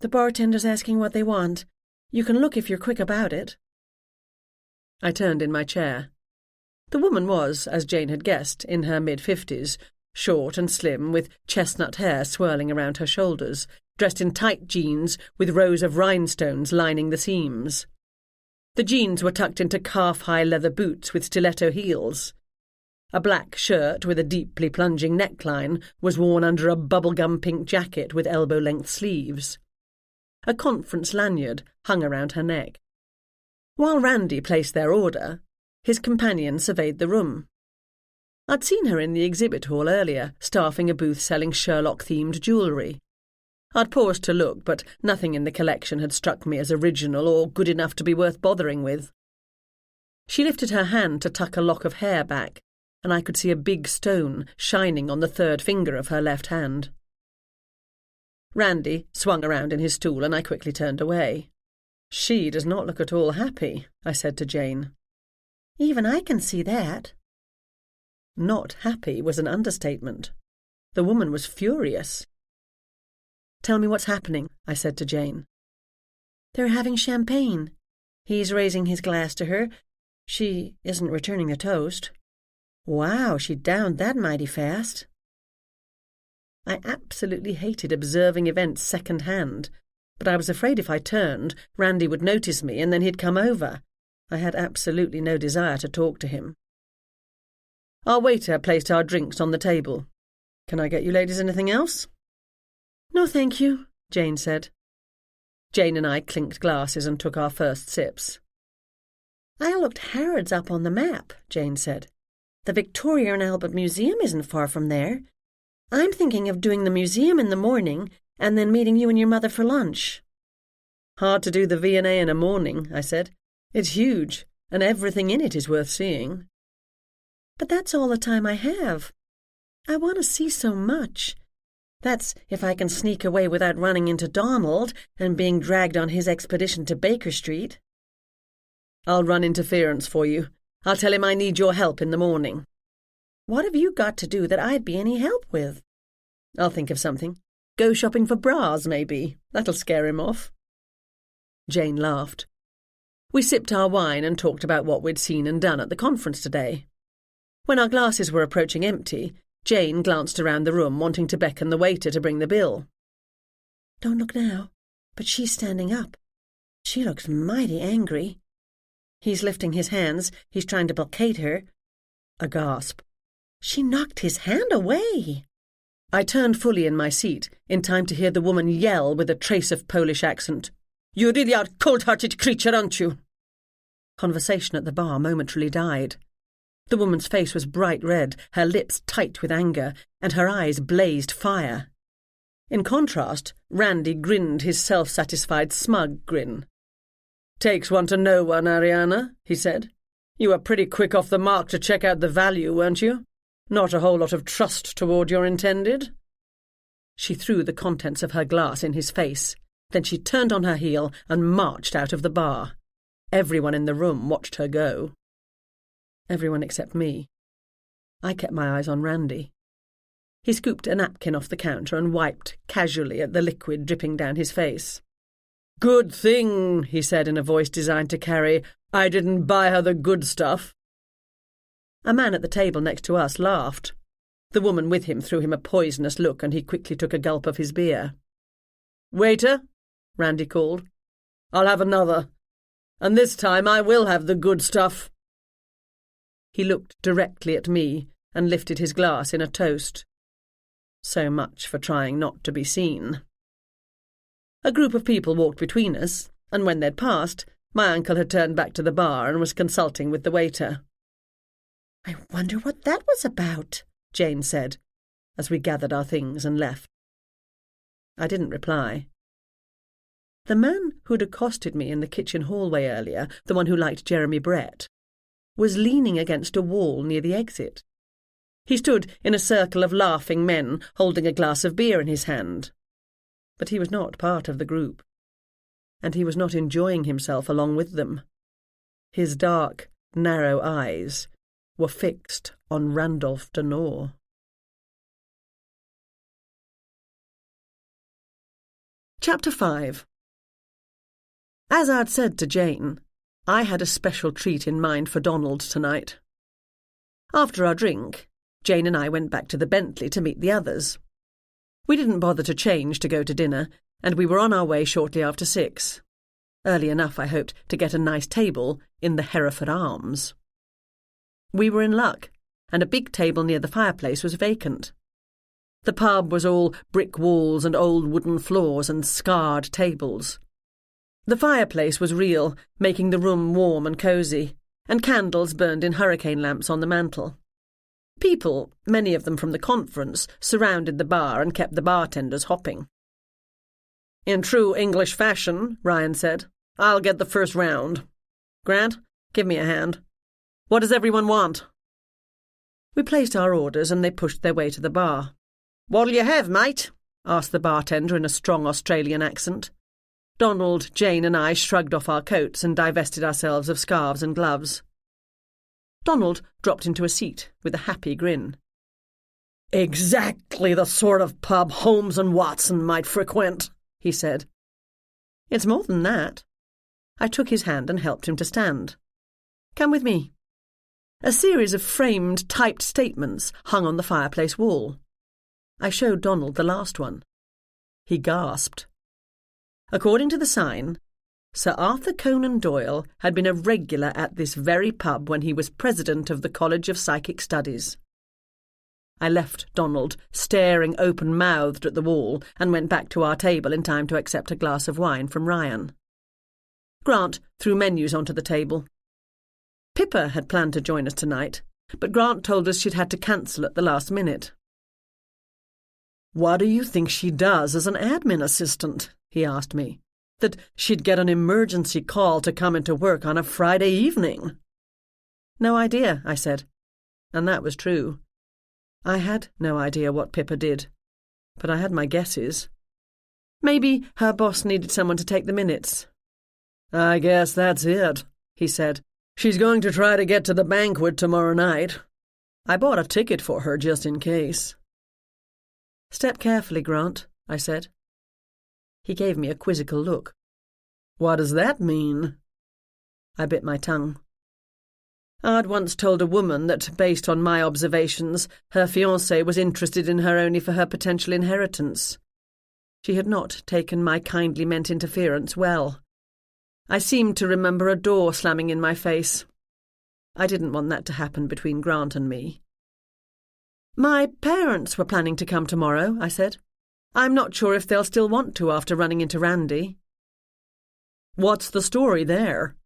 Speaker 3: The bartender's asking what they want. You can look if you're quick about it."
Speaker 1: I turned in my chair. The woman was, as Jane had guessed, in her mid-50s, short and slim, with chestnut hair swirling around her shoulders, dressed in tight jeans with rows of rhinestones lining the seams. The jeans were tucked into calf-high leather boots with stiletto heels. A black shirt with a deeply plunging neckline was worn under a bubblegum pink jacket with elbow-length sleeves. A conference lanyard hung around her neck. While Randy placed their order, his companion surveyed the room. I'd seen her in the exhibit hall earlier, staffing a booth selling Sherlock-themed jewellery. I'd paused to look, but nothing in the collection had struck me as original or good enough to be worth bothering with. She lifted her hand to tuck a lock of hair back, and I could see a big stone shining on the third finger of her left hand. Randy swung around in his stool, and I quickly turned away. "She does not look at all happy," I said to Jane.
Speaker 3: "Even I can see that."
Speaker 1: Not happy was an understatement. The woman was furious. "Tell me what's happening," I said to Jane.
Speaker 3: "They're having champagne. He's raising his glass to her. She isn't returning the toast. Wow, she downed that mighty fast."
Speaker 1: I absolutely hated observing events second-hand, but I was afraid if I turned, Randy would notice me and then he'd come over. I had absolutely no desire to talk to him. Our waiter placed our drinks on the table. "Can I get you ladies anything else?"
Speaker 3: "No, thank you,"
Speaker 1: Jane said. Jane and I clinked glasses and took our first sips.
Speaker 3: "I looked Harrods up on the map," Jane said. "The Victoria and Albert Museum isn't far from there. I'm thinking of doing the museum in the morning and then meeting you and your mother for lunch."
Speaker 1: "Hard to do the V&A in a morning," I said. "It's huge, and everything in it is worth seeing."
Speaker 3: "But that's all the time I have. I want to see so much. That's if I can sneak away without running into Donald and being dragged on his expedition to Baker Street."
Speaker 1: "I'll run interference for you. I'll tell him I need your help in the morning."
Speaker 3: "What have you got to do that I'd be any help with?"
Speaker 1: "I'll think of something. Go shopping for bras, maybe. That'll scare him off." Jane laughed. We sipped our wine and talked about what we'd seen and done at the conference today. When our glasses were approaching empty, Jane glanced around the room, wanting to beckon the waiter to bring the bill.
Speaker 3: "Don't look now, but she's standing up. She looks mighty angry." He's lifting his hands. He's trying to placate her. A gasp. She knocked his hand away.
Speaker 1: I turned fully in my seat, in time to hear the woman yell with a trace of Polish accent. "You really are cold-hearted creature, aren't you?" Conversation at the bar momentarily died. The woman's face was bright red, her lips tight with anger, and her eyes blazed fire. In contrast, Randy grinned his self-satisfied, smug grin. "Takes one to know one, Ariana," he said. "You were pretty quick off the mark to check out the value, weren't you? Not a whole lot of trust toward your intended." She threw the contents of her glass in his face. Then she turned on her heel and marched out of the bar. Everyone in the room watched her go. Everyone except me. I kept my eyes on Randy. He scooped a napkin off the counter and wiped casually at the liquid dripping down his face. "Good thing," he said in a voice designed to carry, "I didn't buy her the good stuff." A man at the table next to us laughed. The woman with him threw him a poisonous look, and he quickly took a gulp of his beer. "Waiter," Randy called. "I'll have another. And this time I will have the good stuff." He looked directly at me and lifted his glass in a toast. So much for trying not to be seen. A group of people walked between us, and when they'd passed, my uncle had turned back to the bar and was consulting with the waiter.
Speaker 3: "I wonder what that was about,"
Speaker 1: Jane said, as we gathered our things and left. I didn't reply. The man who'd accosted me in the kitchen hallway earlier, the one who liked Jeremy Brett, was leaning against a wall near the exit. He stood in a circle of laughing men, holding a glass of beer in his hand. But he was not part of the group, and he was not enjoying himself along with them. His dark, narrow eyes were fixed on Randolph Denore. Chapter 5. As I'd said to Jane, I had a special treat in mind for Donald tonight. After our drink, Jane and I went back to the Bentley to meet the others. We didn't bother to change to go to dinner, and we were on our way shortly after 6. Early enough, I hoped, to get a nice table in the Hereford Arms. We were in luck, and a big table near the fireplace was vacant. The pub was all brick walls and old wooden floors and scarred tables. The fireplace was real, making the room warm and cosy, and candles burned in hurricane lamps on the mantel. People, many of them from the conference, surrounded the bar and kept the bartenders hopping. "In true English fashion," Ryan said, "I'll get the first round. Grant, give me a hand. What does everyone want?" We placed our orders and they pushed their way to the bar. "What'll you have, mate?" asked the bartender in a strong Australian accent. Donald, Jane and I shrugged off our coats and divested ourselves of scarves and gloves. Donald dropped into a seat with a happy grin. "Exactly the sort of pub Holmes and Watson might frequent," he said. "It's more than that." I took his hand and helped him to stand. "Come with me." A series of framed, typed statements hung on the fireplace wall. I showed Donald the last one. He gasped. According to the sign, Sir Arthur Conan Doyle had been a regular at this very pub when he was president of the College of Psychic Studies. I left Donald staring open-mouthed at the wall and went back to our table in time to accept a glass of wine from Ryan. Grant threw menus onto the table. Pippa had planned to join us tonight, but Grant told us she'd had to cancel at the last minute. "What do you think she does as an admin assistant?" he asked me. "That she'd get an emergency call to come into work on a Friday evening?" "No idea," I said. And that was true. I had no idea what Pippa did, but I had my guesses. Maybe her boss needed someone to take the minutes. "I guess that's it," he said. "She's going to try to get to the banquet tomorrow night. I bought a ticket for her just in case." "Step carefully, Grant," I said. He gave me a quizzical look. "What does that mean?" I bit my tongue. I'd once told a woman that, based on my observations, her fiancé was interested in her only for her potential inheritance. She had not taken my kindly meant interference well. I seemed to remember a door slamming in my face. I didn't want that to happen between Grant and me. "My parents were planning to come tomorrow," I said. "I'm not sure if they'll still want to after running into Randy." "What's the story there?"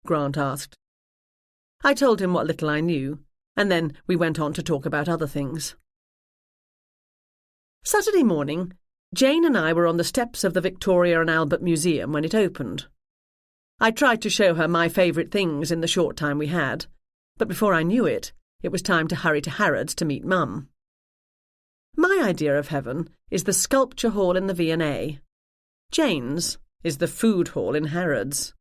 Speaker 1: Grant asked. I told him what little I knew, and then we went on to talk about other things. Saturday morning, Jane and I were on the steps of the Victoria and Albert Museum when it opened. I tried to show her my favourite things in the short time we had, but before I knew it, it was time to hurry to Harrods to meet Mum. My idea of heaven is the sculpture hall in the V&A. Jane's is the food hall in Harrods.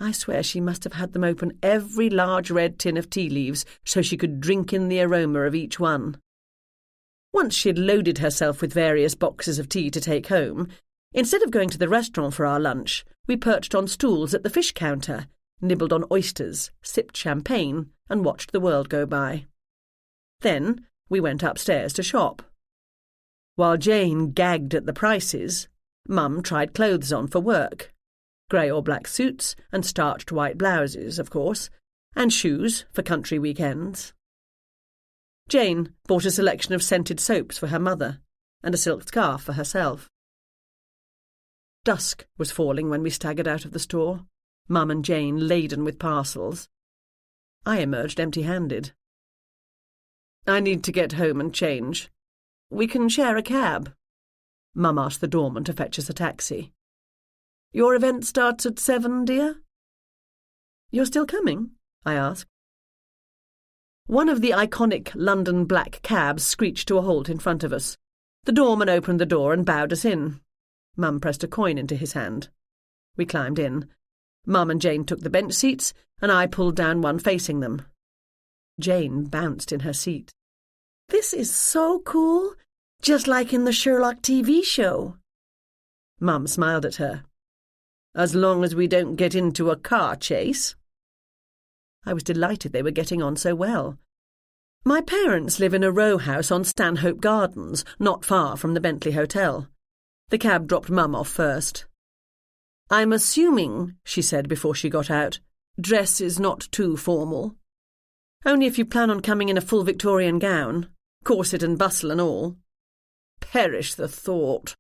Speaker 1: I swear she must have had them open every large red tin of tea leaves so she could drink in the aroma of each one. Once she'd loaded herself with various boxes of tea to take home, instead of going to the restaurant for our lunch, we perched on stools at the fish counter, nibbled on oysters, sipped champagne, and watched the world go by. Then we went upstairs to shop. While Jane gagged at the prices, Mum tried clothes on for work. Grey or black suits and starched white blouses, of course, and shoes for country weekends. Jane bought a selection of scented soaps for her mother and a silk scarf for herself. Dusk was falling when we staggered out of the store, Mum and Jane laden with parcels. I emerged empty-handed. "I need to get home and change. We can share a cab." Mum asked the doorman to fetch us a taxi. "Your event starts at 7, dear?" "You're still coming?" I asked. One of the iconic London black cabs screeched to a halt in front of us. The doorman opened the door and bowed us in. Mum pressed a coin into his hand. We climbed in. Mum and Jane took the bench seats, and I pulled down one facing them. Jane bounced in her seat. "This is so cool, just like in the Sherlock TV show." Mum smiled at her. "As long as we don't get into a car chase." I was delighted they were getting on so well. My parents live in a row house on Stanhope Gardens, not far from the Bentley Hotel. The cab dropped Mum off first. "I'm assuming," she said before she got out, "dress is not too formal. Only if you plan on coming in a full Victorian gown, corset and bustle and all." Perish the thought.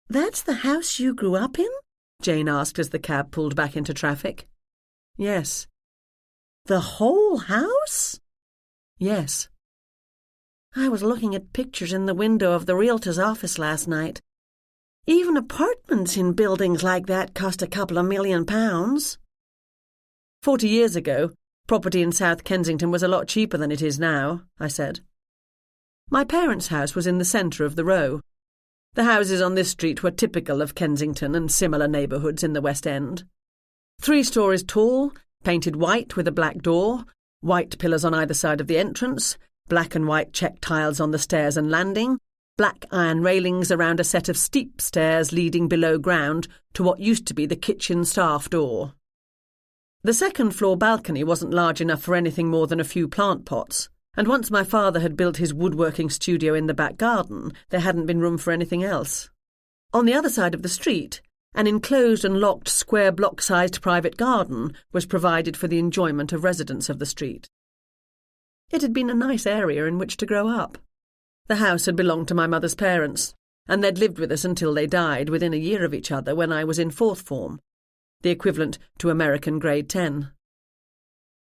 Speaker 1: "That's the house you grew up in?" Jane asked as the cab pulled back into traffic. "Yes." "The whole house?" "Yes." "I was looking at pictures in the window of the realtor's office last night. Even apartments in buildings like that cost a couple of £1,000,000. 40 years ago, property in South Kensington was a lot cheaper than it is now," I said. My parents' house was in the centre of the row. The houses on this street were typical of Kensington and similar neighbourhoods in the West End. 3 stories tall, painted white with a black door, white pillars on either side of the entrance, black and white check tiles on the stairs and landing, black iron railings around a set of steep stairs leading below ground to what used to be the kitchen staff door. The second-floor balcony wasn't large enough for anything more than a few plant pots, and once my father had built his woodworking studio in the back garden, there hadn't been room for anything else. On the other side of the street, an enclosed and locked square block-sized private garden was provided for the enjoyment of residents of the street. It had been a nice area in which to grow up. The house had belonged to my mother's parents, and they'd lived with us until they died within a year of each other when I was in 4th form, the equivalent to American grade 10.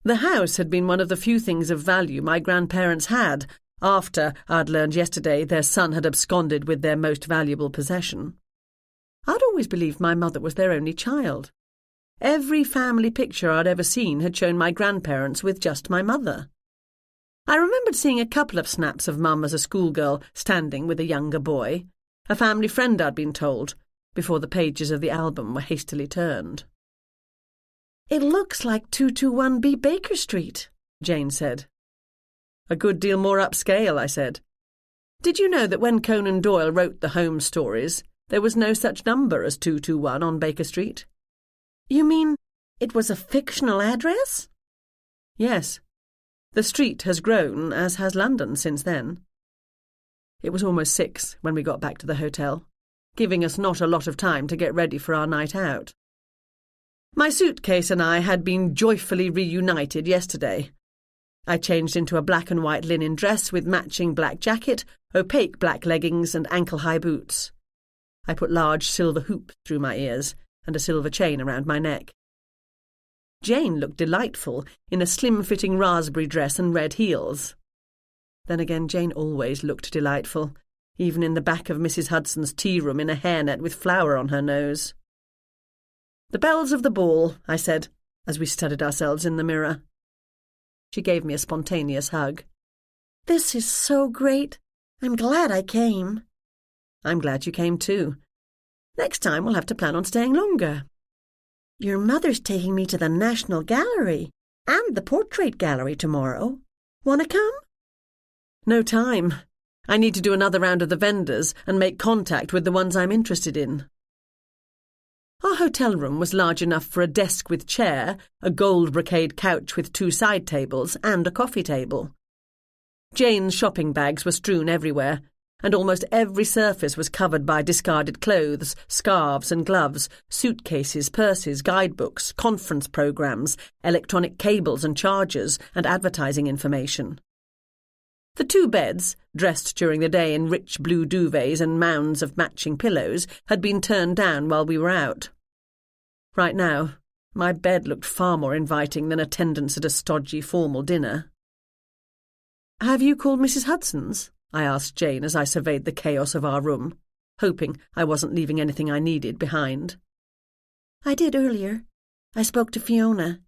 Speaker 1: The house had been one of the few things of value my grandparents had after, I'd learned yesterday, their son had absconded with their most valuable possession. I'd always believed my mother was their only child. Every family picture I'd ever seen had shown my grandparents with just my mother. I remembered seeing a couple of snaps of Mum as a schoolgirl standing with a younger boy, a family friend I'd been told, before the pages of the album were hastily turned. "It looks like 221B Baker Street," Jane said. "A good deal more upscale," I said. "Did you know that when Conan Doyle wrote the Holmes stories, there was no such number as 221 on Baker Street?" "You mean it was a fictional address?" "Yes. The street has grown, as has London, since then." It was almost 6 when we got back to the hotel, giving us not a lot of time to get ready for our night out. My suitcase and I had been joyfully reunited yesterday. I changed into a black and white linen dress with matching black jacket, opaque black leggings and ankle-high boots. I put large silver hoops through my ears and a silver chain around my neck. Jane looked delightful in a slim-fitting raspberry dress and red heels. Then again, Jane always looked delightful, even in the back of Mrs. Hudson's tea-room in a hairnet with flour on her nose. "The bells of the ball," I said, as we studied ourselves in the mirror. She gave me a spontaneous hug.
Speaker 3: "This is so great. I'm glad I came."
Speaker 1: "I'm glad you came too. Next time we'll have to plan on staying longer."
Speaker 3: "Your mother's taking me to the National Gallery and the Portrait Gallery tomorrow. Want to come?"
Speaker 1: "No time. I need to do another round of the vendors and make contact with the ones I'm interested in." Our hotel room was large enough for a desk with chair, a gold brocade couch with 2 side tables, and a coffee table. Jane's shopping bags were strewn everywhere, and almost every surface was covered by discarded clothes, scarves and gloves, suitcases, purses, guidebooks, conference programs, electronic cables and chargers, and advertising information. The 2 beds, dressed during the day in rich blue duvets and mounds of matching pillows, had been turned down while we were out. Right now, my bed looked far more inviting than attendance at a stodgy formal dinner. "Have you called Mrs. Hudson's?" I asked Jane as I surveyed the chaos of our room, hoping I wasn't leaving anything I needed behind.
Speaker 3: "I did earlier. I spoke to Fiona.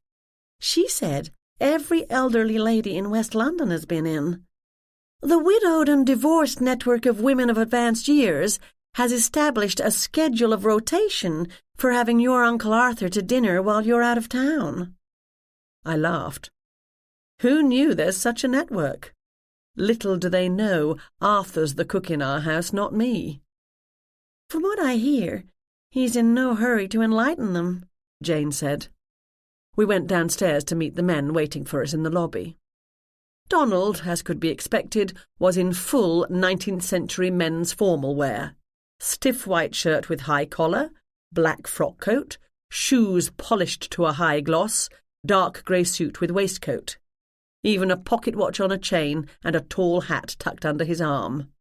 Speaker 3: She said every elderly lady in West London has been in. The Widowed and Divorced Network of Women of Advanced Years has established a schedule of rotation for having your Uncle Arthur to dinner while you're out of town."
Speaker 1: I laughed. Who knew there's such a network? Little do they know Arthur's the cook in our house, not me.
Speaker 3: "From what I hear, he's in no hurry to enlighten them," Jane said.
Speaker 1: We went downstairs to meet the men waiting for us in the lobby. Donald, as could be expected, was in full 19th century men's formal wear. Stiff white shirt with high collar, black frock coat, shoes polished to a high gloss, dark grey suit with waistcoat. Even a pocket watch on a chain and a tall hat tucked under his arm.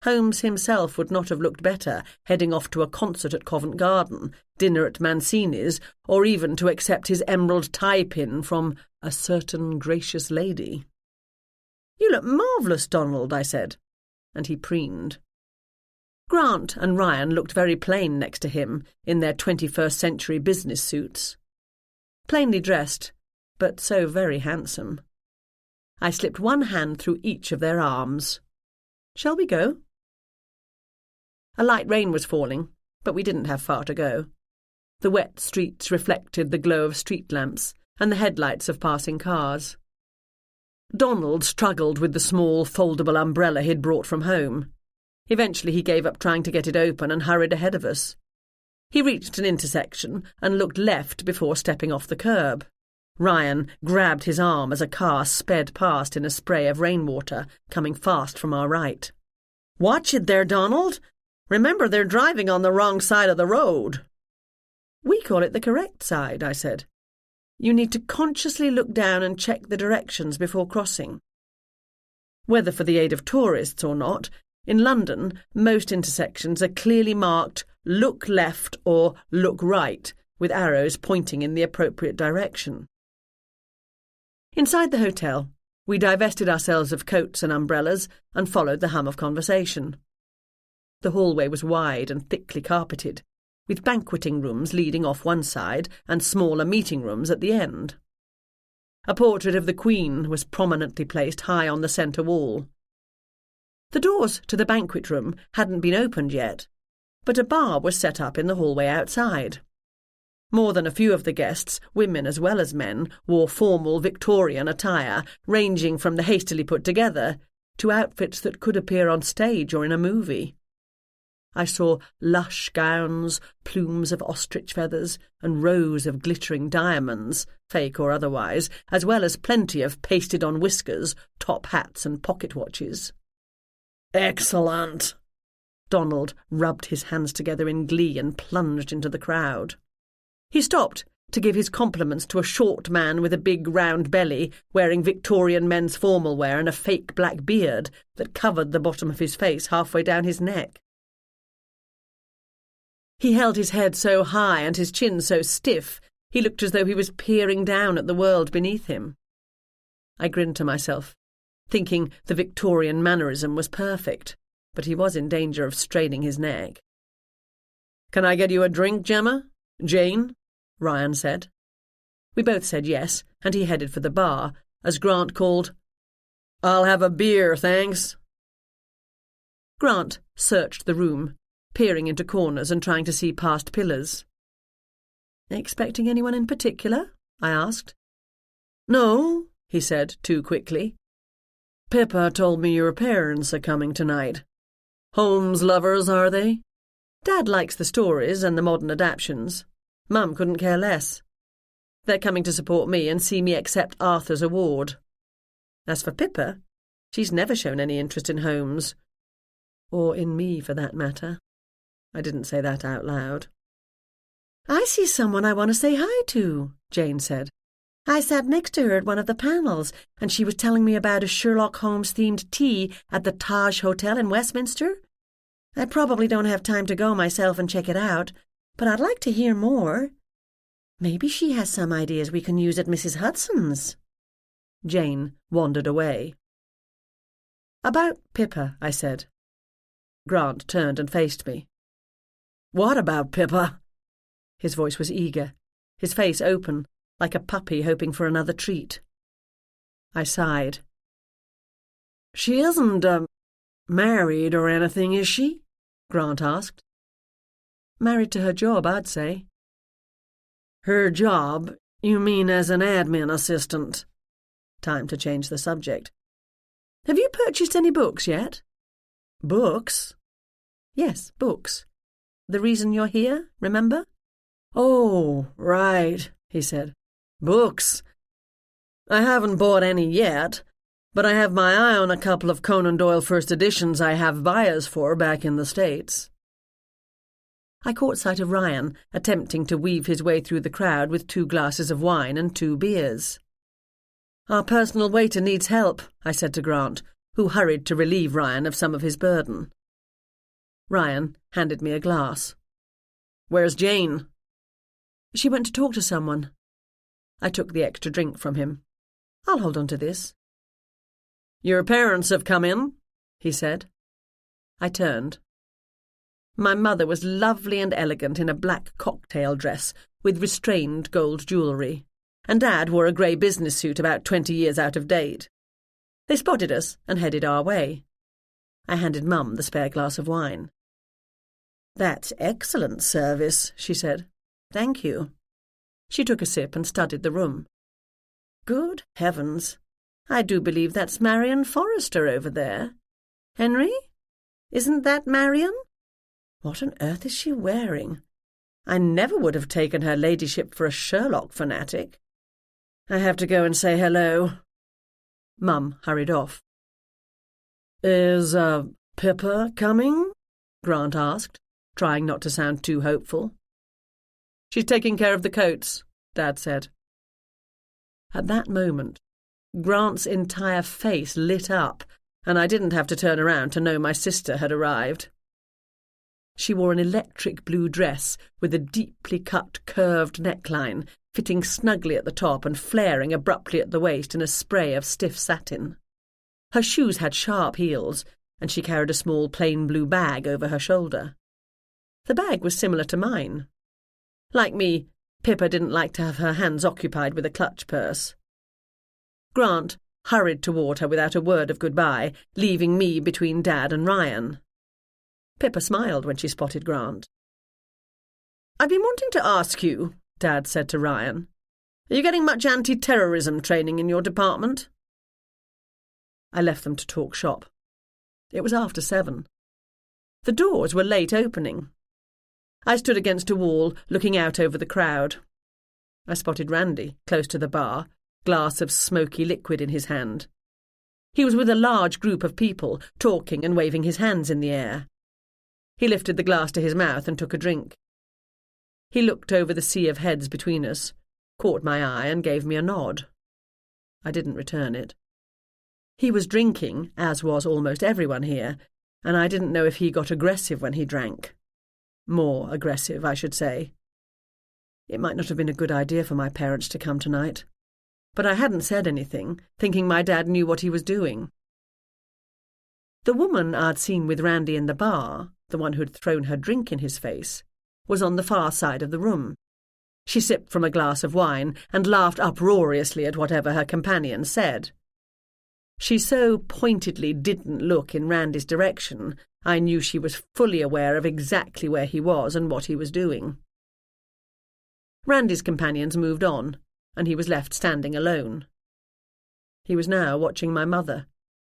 Speaker 1: Holmes himself would not have looked better heading off to a concert at Covent Garden, dinner at Mancini's, or even to accept his emerald tie-pin from a certain gracious lady. "You look marvellous, Donald," I said, and he preened. Grant and Ryan looked very plain next to him in their 21st century business suits. Plainly dressed, but so very handsome. I slipped one hand through each of their arms. "Shall we go?" A light rain was falling, but we didn't have far to go. The wet streets reflected the glow of street lamps and the headlights of passing cars. Donald struggled with the small, foldable umbrella he'd brought from home. Eventually he gave up trying to get it open and hurried ahead of us. He reached an intersection and looked left before stepping off the curb. Ryan grabbed his arm as a car sped past in a spray of rainwater, coming fast from our right. "Watch it there, Donald! Remember, they're driving on the wrong side of the road." "We call it the correct side," I said. "You need to consciously look down and check the directions before crossing." Whether for the aid of tourists or not, in London, most intersections are clearly marked "look left" or "look right," with arrows pointing in the appropriate direction. Inside the hotel, we divested ourselves of coats and umbrellas and followed the hum of conversation. The hallway was wide and thickly carpeted, with banqueting rooms leading off one side and smaller meeting rooms at the end. A portrait of the Queen was prominently placed high on the centre wall. The doors to the banquet room hadn't been opened yet, but a bar was set up in the hallway outside. More than a few of the guests, women as well as men, wore formal Victorian attire, ranging from the hastily put together to outfits that could appear on stage or in a movie. I saw lush gowns, plumes of ostrich feathers, and rows of glittering diamonds, fake or otherwise, as well as plenty of pasted-on whiskers, top hats and pocket watches.
Speaker 2: "Excellent!"
Speaker 1: Donald rubbed his hands together in glee and plunged into the crowd. He stopped to give his compliments to a short man with a big round belly, wearing Victorian men's formal wear and a fake black beard that covered the bottom of his face halfway down his neck. He held his head so high and his chin so stiff, he looked as though he was peering down at the world beneath him. I grinned to myself, thinking the Victorian mannerism was perfect, but he was in danger of straining his neck. "Can I get you a drink, Gemma? Jane?" Ryan said. We both said yes, and he headed for the bar, as Grant called, "I'll have a beer, thanks." Grant searched the room, peering into corners and trying to see past pillars. "Expecting anyone in particular?" I asked.
Speaker 2: "No,"
Speaker 1: he said too quickly.
Speaker 2: "Pippa told me your parents are coming tonight. Holmes lovers, are they?"
Speaker 1: "Dad likes the stories and the modern adaptations. Mum couldn't care less. They're coming to support me and see me accept Arthur's award. As for Pippa, she's never shown any interest in Holmes. Or in me, for that matter." I didn't say that out loud. "I see someone I want to say hi to," Jane said. "I sat next to her at one of the panels, and she was telling me about a Sherlock Holmes-themed tea at the Taj Hotel in Westminster. I probably don't have time to go myself and check it out, but I'd like to hear more. Maybe she has some ideas we can use at Mrs. Hudson's." Jane wandered away. "About Pippa," I said. Grant turned and faced me.
Speaker 2: "What about Pippa?"
Speaker 1: His voice was eager, his face open, like a puppy hoping for another treat. I sighed.
Speaker 2: "She isn't, married or anything, is she?" Grant asked.
Speaker 1: "Married to her job, I'd say."
Speaker 2: "Her job? You mean as an admin assistant?"
Speaker 1: Time to change the subject. "Have you purchased any books yet?"
Speaker 2: "Books?"
Speaker 1: "Yes, books. The reason you're here, remember?"
Speaker 2: "Oh, right," he said. "Books. I haven't bought any yet, but I have my eye on a couple of Conan Doyle first editions I have buyers for back in the States."
Speaker 1: I caught sight of Ryan attempting to weave his way through the crowd with 2 glasses of wine and 2 beers. "Our personal waiter needs help," I said to Grant, who hurried to relieve Ryan of some of his burden. Ryan handed me a glass.
Speaker 2: "Where's Jane?"
Speaker 1: "She went to talk to someone." I took the extra drink from him. "I'll hold on to this."
Speaker 2: "Your parents have come in,"
Speaker 1: he said. I turned. My mother was lovely and elegant in a black cocktail dress with restrained gold jewellery, and Dad wore a grey business suit about 20 years out of date. They spotted us and headed our way. I handed Mum the spare glass of wine. "That's excellent service," she said. "Thank you." She took a sip and studied the room. "Good heavens, I do believe that's Marion Forrester over there. Henry? Isn't that Marion? What on earth is she wearing? I never would have taken her ladyship for a Sherlock fanatic. I have to go and say hello." Mum hurried off.
Speaker 2: "Is, Pippa coming?"
Speaker 1: Grant asked, trying not to sound too hopeful. "She's taking care of the coats," Dad said. At that moment, Grant's entire face lit up, and I didn't have to turn around to know my sister had arrived. She wore an electric blue dress with a deeply cut, curved neckline, fitting snugly at the top and flaring abruptly at the waist in a spray of stiff satin. Her shoes had sharp heels, and she carried a small plain blue bag over her shoulder. The bag was similar to mine. Like me, Pippa didn't like to have her hands occupied with a clutch purse. Grant hurried toward her without a word of goodbye, leaving me between Dad and Ryan. Pippa smiled when she spotted Grant. "I've been wanting to ask you," Dad said to Ryan, "are you getting much anti-terrorism training in your department?" I left them to talk shop. It was after 7. The doors were late opening. I stood against a wall, looking out over the crowd. I spotted Randy, close to the bar, glass of smoky liquid in his hand. He was with a large group of people, talking and waving his hands in the air. He lifted the glass to his mouth and took a drink. He looked over the sea of heads between us, caught my eye and gave me a nod. I didn't return it. He was drinking, as was almost everyone here, and I didn't know if he got aggressive when he drank. More aggressive, I should say. It might not have been a good idea for my parents to come tonight, but I hadn't said anything, thinking my dad knew what he was doing. The woman I'd seen with Randy in the bar, the one who'd thrown her drink in his face, was on the far side of the room. She sipped from a glass of wine and laughed uproariously at whatever her companion said. She so pointedly didn't look in Randy's direction, I knew she was fully aware of exactly where he was and what he was doing. Randy's companions moved on, and he was left standing alone. He was now watching my mother,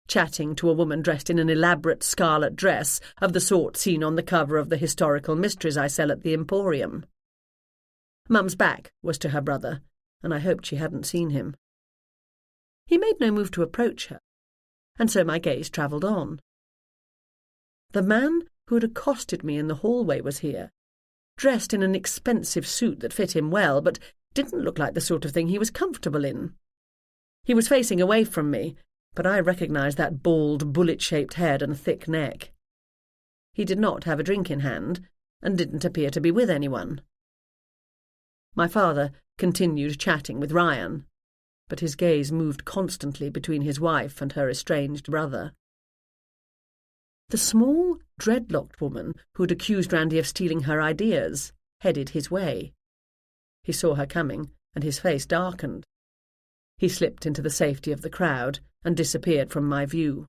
Speaker 1: chatting to a woman dressed in an elaborate scarlet dress of the sort seen on the cover of the historical mysteries I sell at the Emporium. Mum's back was to her brother, and I hoped she hadn't seen him. He made no move to approach her, and so my gaze travelled on. The man who had accosted me in the hallway was here, dressed in an expensive suit that fit him well, but didn't look like the sort of thing he was comfortable in. He was facing away from me, but I recognised that bald, bullet-shaped head and thick neck. He did not have a drink in hand, and didn't appear to be with anyone. My father continued chatting with Ryan, but his gaze moved constantly between his wife and her estranged brother. The small, dreadlocked woman who'd accused Randy of stealing her ideas headed his way. He saw her coming, and his face darkened. He slipped into the safety of the crowd and disappeared from my view.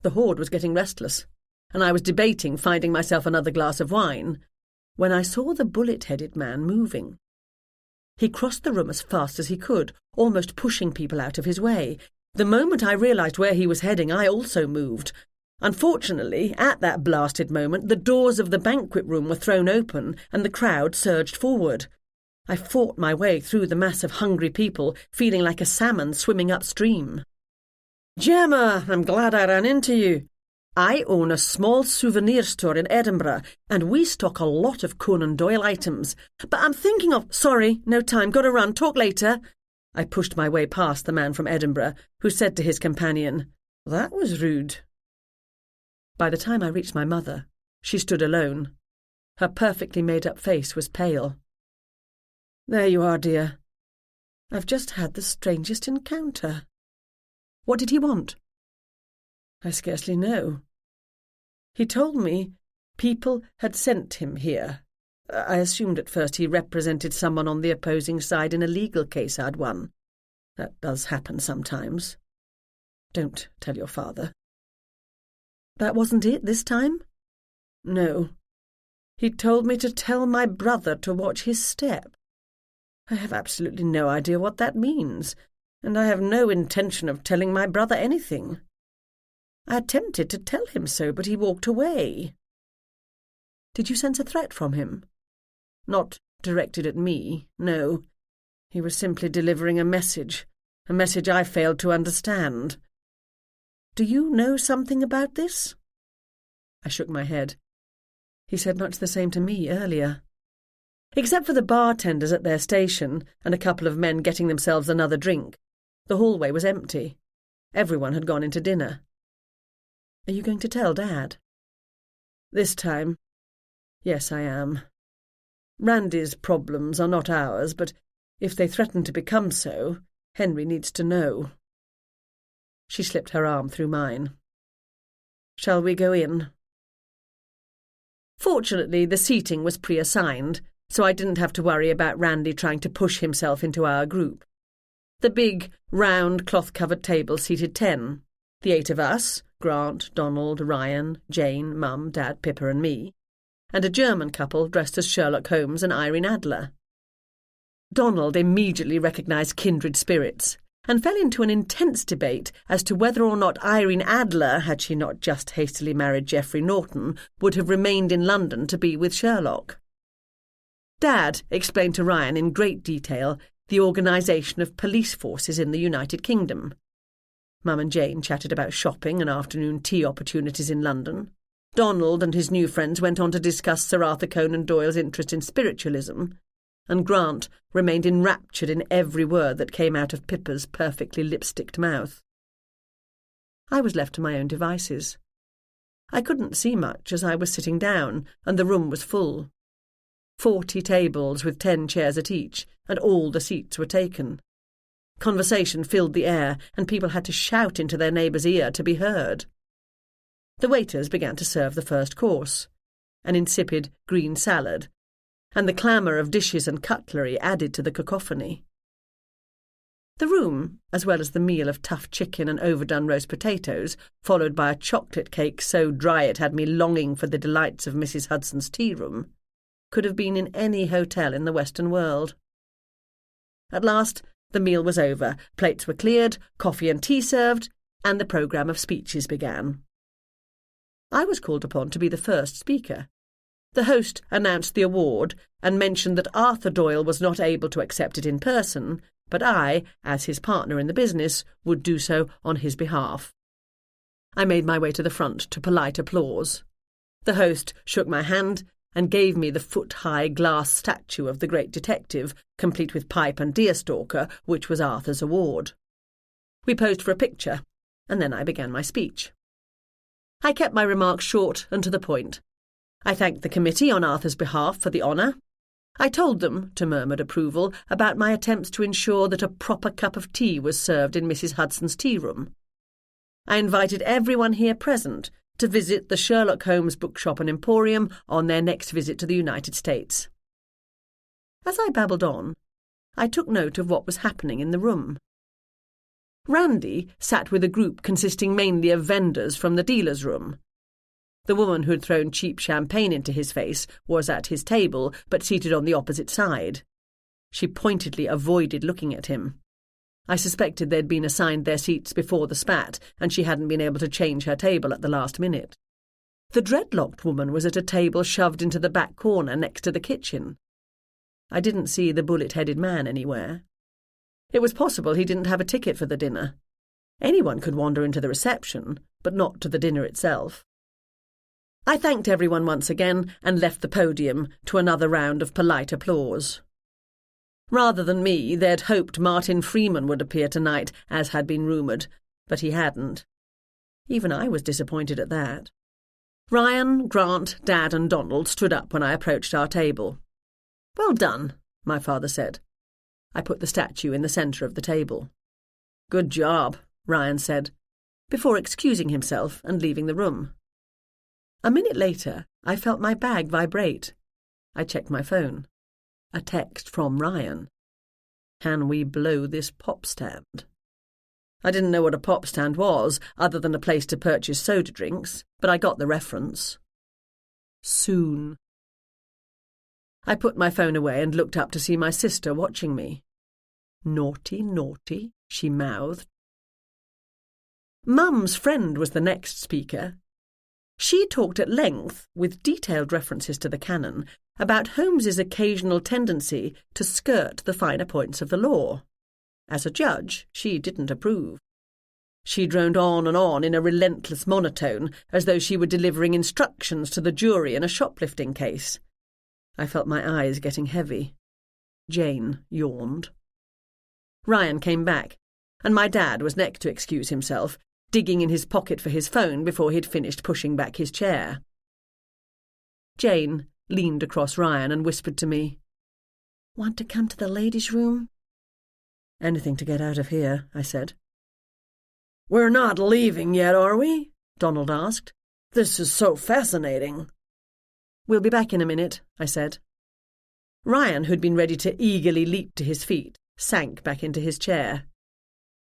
Speaker 1: The horde was getting restless, and I was debating finding myself another glass of wine, when I saw the bullet-headed man moving. He crossed the room as fast as he could, almost pushing people out of his way. The moment I realised where he was heading, I also moved. Unfortunately, at that blasted moment, the doors of the banquet room were thrown open, and the crowd surged forward. I fought my way through the mass of hungry people, feeling like a salmon swimming upstream. "Gemma, I'm glad I ran into you. I own a small souvenir store in Edinburgh, and we stock a lot of Conan Doyle items. But I'm thinking of— Sorry, no time, gotta run, talk later." I pushed my way past the man from Edinburgh, who said to his companion, "That was rude." By the time I reached my mother, she stood alone. Her perfectly made-up face was pale. "There you are, dear. I've just had the strangest encounter." "What did he want?" "I scarcely know. He told me people had sent him here. I assumed at first he represented someone on the opposing side in a legal case I'd won. That does happen sometimes. Don't tell your father." "That wasn't it this time?" "No. He told me to tell my brother to watch his step. I have absolutely no idea what that means, and I have no intention of telling my brother anything. I attempted to tell him so, but he walked away." "Did you sense a threat from him?" "Not directed at me, no. He was simply delivering a message I failed to understand." "Do you know something about this?" I shook my head. He said much the same to me earlier. Except for the bartenders at their station and a couple of men getting themselves another drink, the hallway was empty. Everyone had gone into dinner. "Are you going to tell Dad?" "This time, yes, I am. Randy's problems are not ours, but if they threaten to become so, Henry needs to know." She slipped her arm through mine. "Shall we go in?" Fortunately, the seating was pre-assigned, so I didn't have to worry about Randy trying to push himself into our group. The big, round, cloth-covered table seated 10. The 8 of us, Grant, Donald, Ryan, Jane, Mum, Dad, Pippa and me, and a German couple dressed as Sherlock Holmes and Irene Adler. Donald immediately recognised kindred spirits and fell into an intense debate as to whether or not Irene Adler, had she not just hastily married Geoffrey Norton, would have remained in London to be with Sherlock. Dad explained to Ryan in great detail the organisation of police forces in the United Kingdom. Mum and Jane chatted about shopping and afternoon tea opportunities in London. Donald and his new friends went on to discuss Sir Arthur Conan Doyle's interest in spiritualism, and Grant remained enraptured in every word that came out of Pippa's perfectly lipsticked mouth. I was left to my own devices. I couldn't see much as I was sitting down, and the room was full. 40 tables with 10 chairs at each, and all the seats were taken. Conversation filled the air, and people had to shout into their neighbour's ear to be heard. The waiters began to serve the first course, an insipid green salad, and the clamour of dishes and cutlery added to the cacophony. The room, as well as the meal of tough chicken and overdone roast potatoes, followed by a chocolate cake so dry it had me longing for the delights of Mrs. Hudson's tea-room, could have been in any hotel in the Western world. At last, the meal was over, plates were cleared, coffee and tea served, and the programme of speeches began. I was called upon to be the first speaker. The host announced the award and mentioned that Arthur Doyle was not able to accept it in person, but I, as his partner in the business, would do so on his behalf. I made my way to the front to polite applause. The host shook my hand and gave me the foot-high glass statue of the great detective, complete with pipe and deerstalker, which was Arthur's award. We posed for a picture, and then I began my speech. I kept my remarks short and to the point. I thanked the committee on Arthur's behalf for the honour. I told them, to murmured approval, about my attempts to ensure that a proper cup of tea was served in Mrs. Hudson's tea-room. I invited everyone here present to visit the Sherlock Holmes Bookshop and Emporium on their next visit to the United States. As I babbled on, I took note of what was happening in the room. Randy sat with a group consisting mainly of vendors from the dealer's room. The woman who had thrown cheap champagne into his face was at his table, but seated on the opposite side. She pointedly avoided looking at him. I suspected they'd been assigned their seats before the spat, and she hadn't been able to change her table at the last minute. The dreadlocked woman was at a table shoved into the back corner next to the kitchen. I didn't see the bullet-headed man anywhere. It was possible he didn't have a ticket for the dinner. Anyone could wander into the reception, but not to the dinner itself. I thanked everyone once again and left the podium to another round of polite applause. Rather than me, they'd hoped Martin Freeman would appear tonight, as had been rumoured, but he hadn't. Even I was disappointed at that. Ryan, Grant, Dad and Donald stood up when I approached our table. "Well done," my father said. I put the statue in the centre of the table. "Good job," Ryan said, before excusing himself and leaving the room. A minute later, I felt my bag vibrate. I checked my phone. A text from Ryan. "Can we blow this pop stand?" I didn't know what a pop stand was, other than a place to purchase soda drinks, but I got the reference. Soon. I put my phone away and looked up to see my sister watching me. "Naughty, naughty," she mouthed. Mum's friend was the next speaker. She talked at length, with detailed references to the canon, about Holmes's occasional tendency to skirt the finer points of the law. As a judge, she didn't approve. She droned on and on in a relentless monotone, as though she were delivering instructions to the jury in a shoplifting case. I felt my eyes getting heavy. Jane yawned. Ryan came back, and my dad was next to excuse himself, digging in his pocket for his phone before he'd finished pushing back his chair. Jane leaned across Ryan and whispered to me, "Want to come to the ladies' room?" "Anything to get out of here," I said.
Speaker 2: "We're not leaving yet, are we?" Donald asked. "This is so fascinating."
Speaker 1: "We'll be back in a minute," I said. Ryan, who'd been ready to eagerly leap to his feet, sank back into his chair.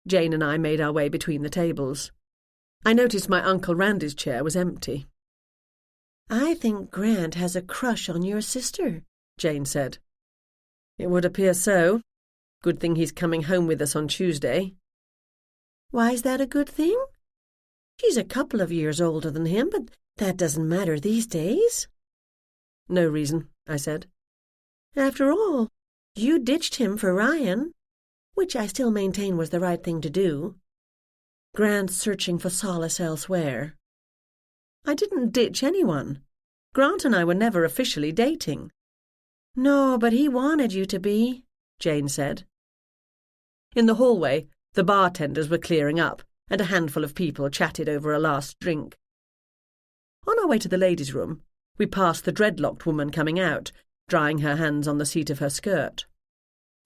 Speaker 1: Jane and I made our way between the tables. I noticed my Uncle Randy's chair was empty. "I think Grant has a crush on your sister," Jane said. "It would appear so. Good thing he's coming home with us on Tuesday."
Speaker 3: "Why's that a good thing?" "She's a couple of years older than him, but that doesn't matter these days."
Speaker 1: "No reason," I said.
Speaker 3: "After all, you ditched him for Ryan, which I still maintain was the right thing to do. Grant's searching for solace elsewhere."
Speaker 1: "I didn't ditch anyone. Grant and I were never officially dating. No, but he wanted you to be, Jane said. In the hallway, the bartenders were clearing up, and a handful of people chatted over a last drink. On our way to the ladies' room, we passed the dreadlocked woman coming out, drying her hands on the seat of her skirt.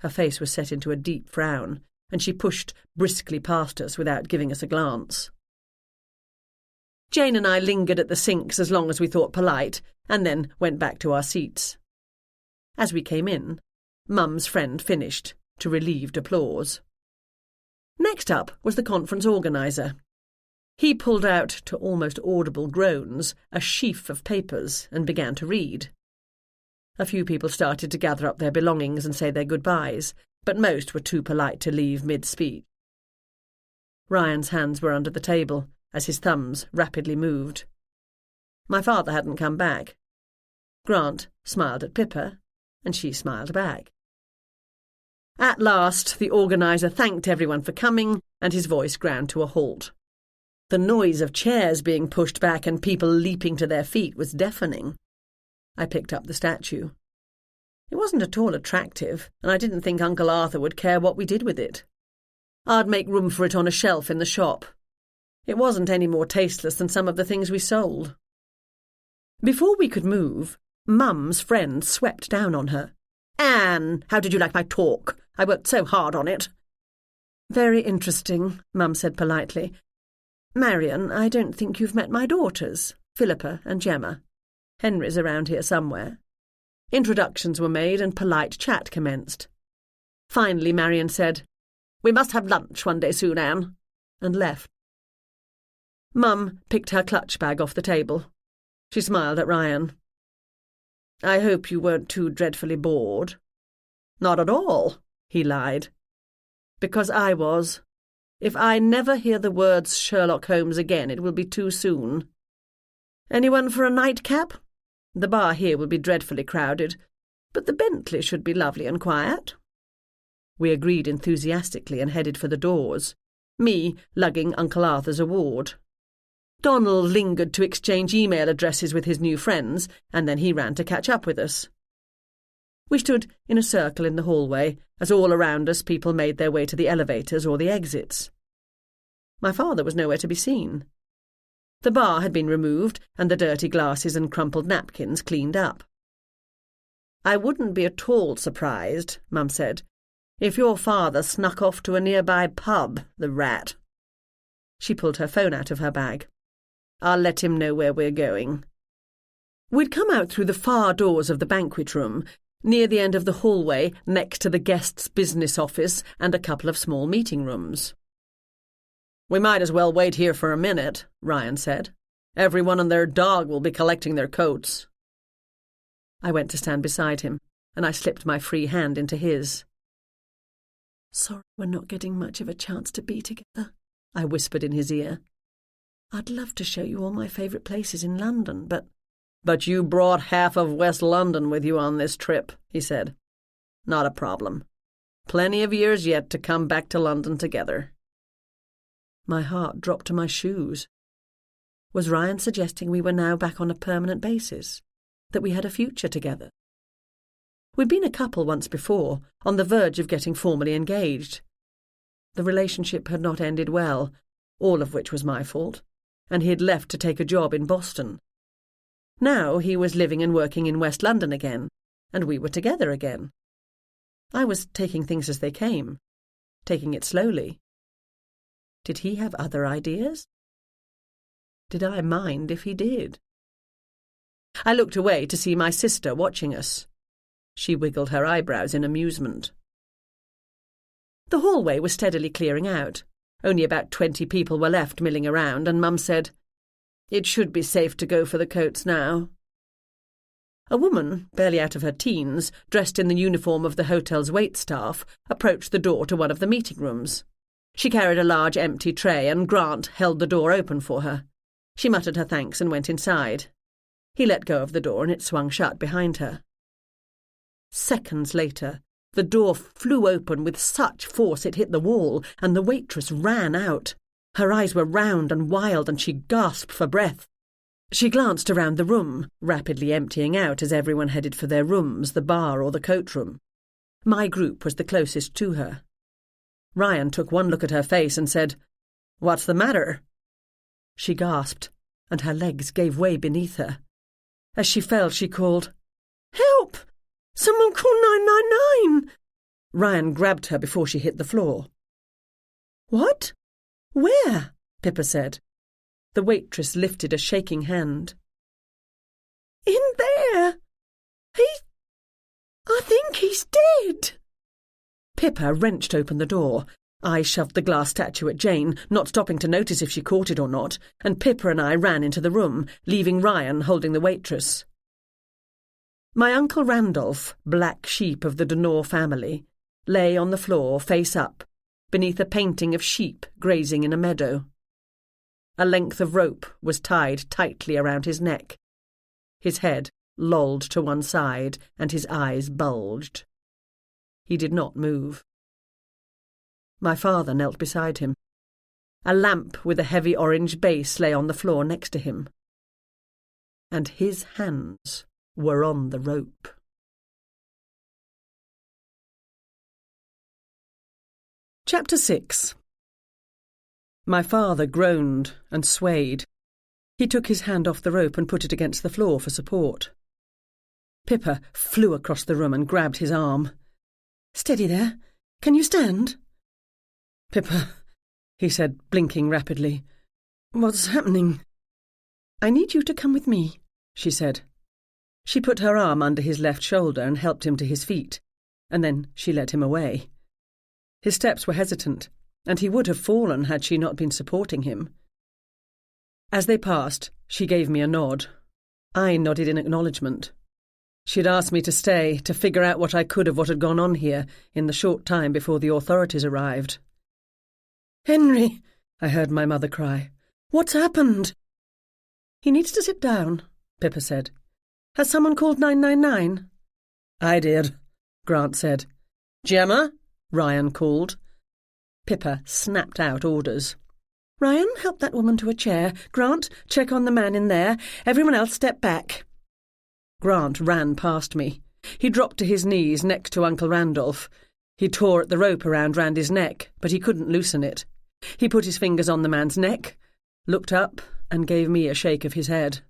Speaker 1: Her face was set into a deep frown, and she pushed briskly past us without giving us a glance. Jane and I lingered at the sinks as long as we thought polite, and then went back to our seats. As we came in, Mum's friend finished, to relieved applause. Next up was the conference organiser. He pulled out, to almost audible groans, a sheaf of papers and began to read. A few people started to gather up their belongings and say their goodbyes, but most were too polite to leave mid-speech. Ryan's hands were under the table, as his thumbs rapidly moved. My father hadn't come back. Grant smiled at Pippa, and she smiled back. At last, the organiser thanked everyone for coming, and his voice ground to a halt. The noise of chairs being pushed back and people leaping to their feet was deafening. I picked up the statue. It wasn't at all attractive, and I didn't think Uncle Arthur would care what we did with it. I'd make room for it on a shelf in the shop. It wasn't any more tasteless than some of the things we sold. Before we could move, Mum's friend swept down on her. "Anne, how did you like my talk? I worked so hard on it." "Very interesting," Mum said politely. "Marion, I don't think you've met my daughters, Philippa and Gemma. Henry's around here somewhere." Introductions were made and polite chat commenced. Finally Marion said, "We must have lunch one day soon, Anne," and left. Mum picked her clutch bag off the table. She smiled at Ryan. "I hope you weren't too dreadfully bored." "Not at all," he lied. "Because I was. If I never hear the words Sherlock Holmes again, it will be too soon. Anyone for a nightcap? The bar here will be dreadfully crowded, but the Bentley should be lovely and quiet." We agreed enthusiastically and headed for the doors, me lugging Uncle Arthur's award. Donald lingered to exchange email addresses with his new friends, and then he ran to catch up with us. We stood in a circle in the hallway, as all around us people made their way to the elevators or the exits. My father was nowhere to be seen. The bar had been removed, and the dirty glasses and crumpled napkins cleaned up. "I wouldn't be at all surprised," Mum said, "if your father snuck off to a nearby pub, the rat." She pulled her phone out of her bag. "I'll let him know where we're going." We'd come out through the far doors of the banquet room, near the end of the hallway next to the guest's business office and a couple of small meeting rooms. "We might as well wait here for a minute," Ryan said. "Everyone and their dog will be collecting their coats." I went to stand beside him, and I slipped my free hand into his. "Sorry we're not getting much of a chance to be together," I whispered in his ear. "I'd love to show you all my favourite places in London, but—" "But you brought half of West London with you on this trip," he said. "Not a problem. Plenty of years yet to come back to London together." My heart dropped to my shoes. Was Ryan suggesting we were now back on a permanent basis, that we had a future together? We'd been a couple once before, on the verge of getting formally engaged. The relationship had not ended well, all of which was my fault, and he had left to take a job in Boston. Now he was living and working in West London again, and we were together again. I was taking things as they came, taking it slowly. Did he have other ideas? Did I mind if he did? I looked away to see my sister watching us. She wiggled her eyebrows in amusement. The hallway was steadily clearing out. Only about 20 people were left milling around, and Mum said, "It should be safe to go for the coats now." A woman, barely out of her teens, dressed in the uniform of the hotel's waitstaff, approached the door to one of the meeting rooms. She carried a large empty tray, and Grant held the door open for her. She muttered her thanks and went inside. He let go of the door, and it swung shut behind her. Seconds later, the door flew open with such force it hit the wall, and the waitress ran out. Her eyes were round and wild, and she gasped for breath. She glanced around the room, rapidly emptying out as everyone headed for their rooms, the bar or the coat room. My group was the closest to her. Ryan took one look at her face and said, "What's the matter?" She gasped, and her legs gave way beneath her. As she fell, she called, "Help! Someone call 999!" Ryan grabbed her before she hit the floor. "What? Where?" Pippa said. The waitress lifted a shaking hand. "In there! I think he's dead!" Pippa wrenched open the door. I shoved the glass statue at Jane, not stopping to notice if she caught it or not, and Pippa and I ran into the room, leaving Ryan holding the waitress. My Uncle Randolph, black sheep of the Denore family, lay on the floor, face up, beneath a painting of sheep grazing in a meadow. A length of rope was tied tightly around his neck. His head lolled to one side, and his eyes bulged. He did not move. My father knelt beside him. A lamp with a heavy orange base lay on the floor next to him. And his hands were on the rope. Chapter 6. My father groaned and swayed. He took his hand off the rope and put it against the floor for support. Pippa flew across the room and grabbed his arm. "Steady there. Can you stand?" "Pippa," he said, blinking rapidly. "What's happening?" "I need you to come with me," she said. She put her arm under his left shoulder and helped him to his feet, and then she led him away. His steps were hesitant, and he would have fallen had she not been supporting him. As they passed, she gave me a nod. I nodded in acknowledgement. She'd asked me to stay, to figure out what I could of what had gone on here in the short time before the authorities arrived. "Henry," I heard my mother cry. "What's happened?" "He needs to sit down," Pippa said. "Has someone called 999? "I did," Grant said. "Gemma?" Ryan called. Pippa snapped out orders. "Ryan, help that woman to a chair. Grant, check on the man in there. Everyone else step back." Grant ran past me. He dropped to his knees next to Uncle Randolph. He tore at the rope around Randy's neck, but he couldn't loosen it. He put his fingers on the man's neck, looked up, and gave me a shake of his head.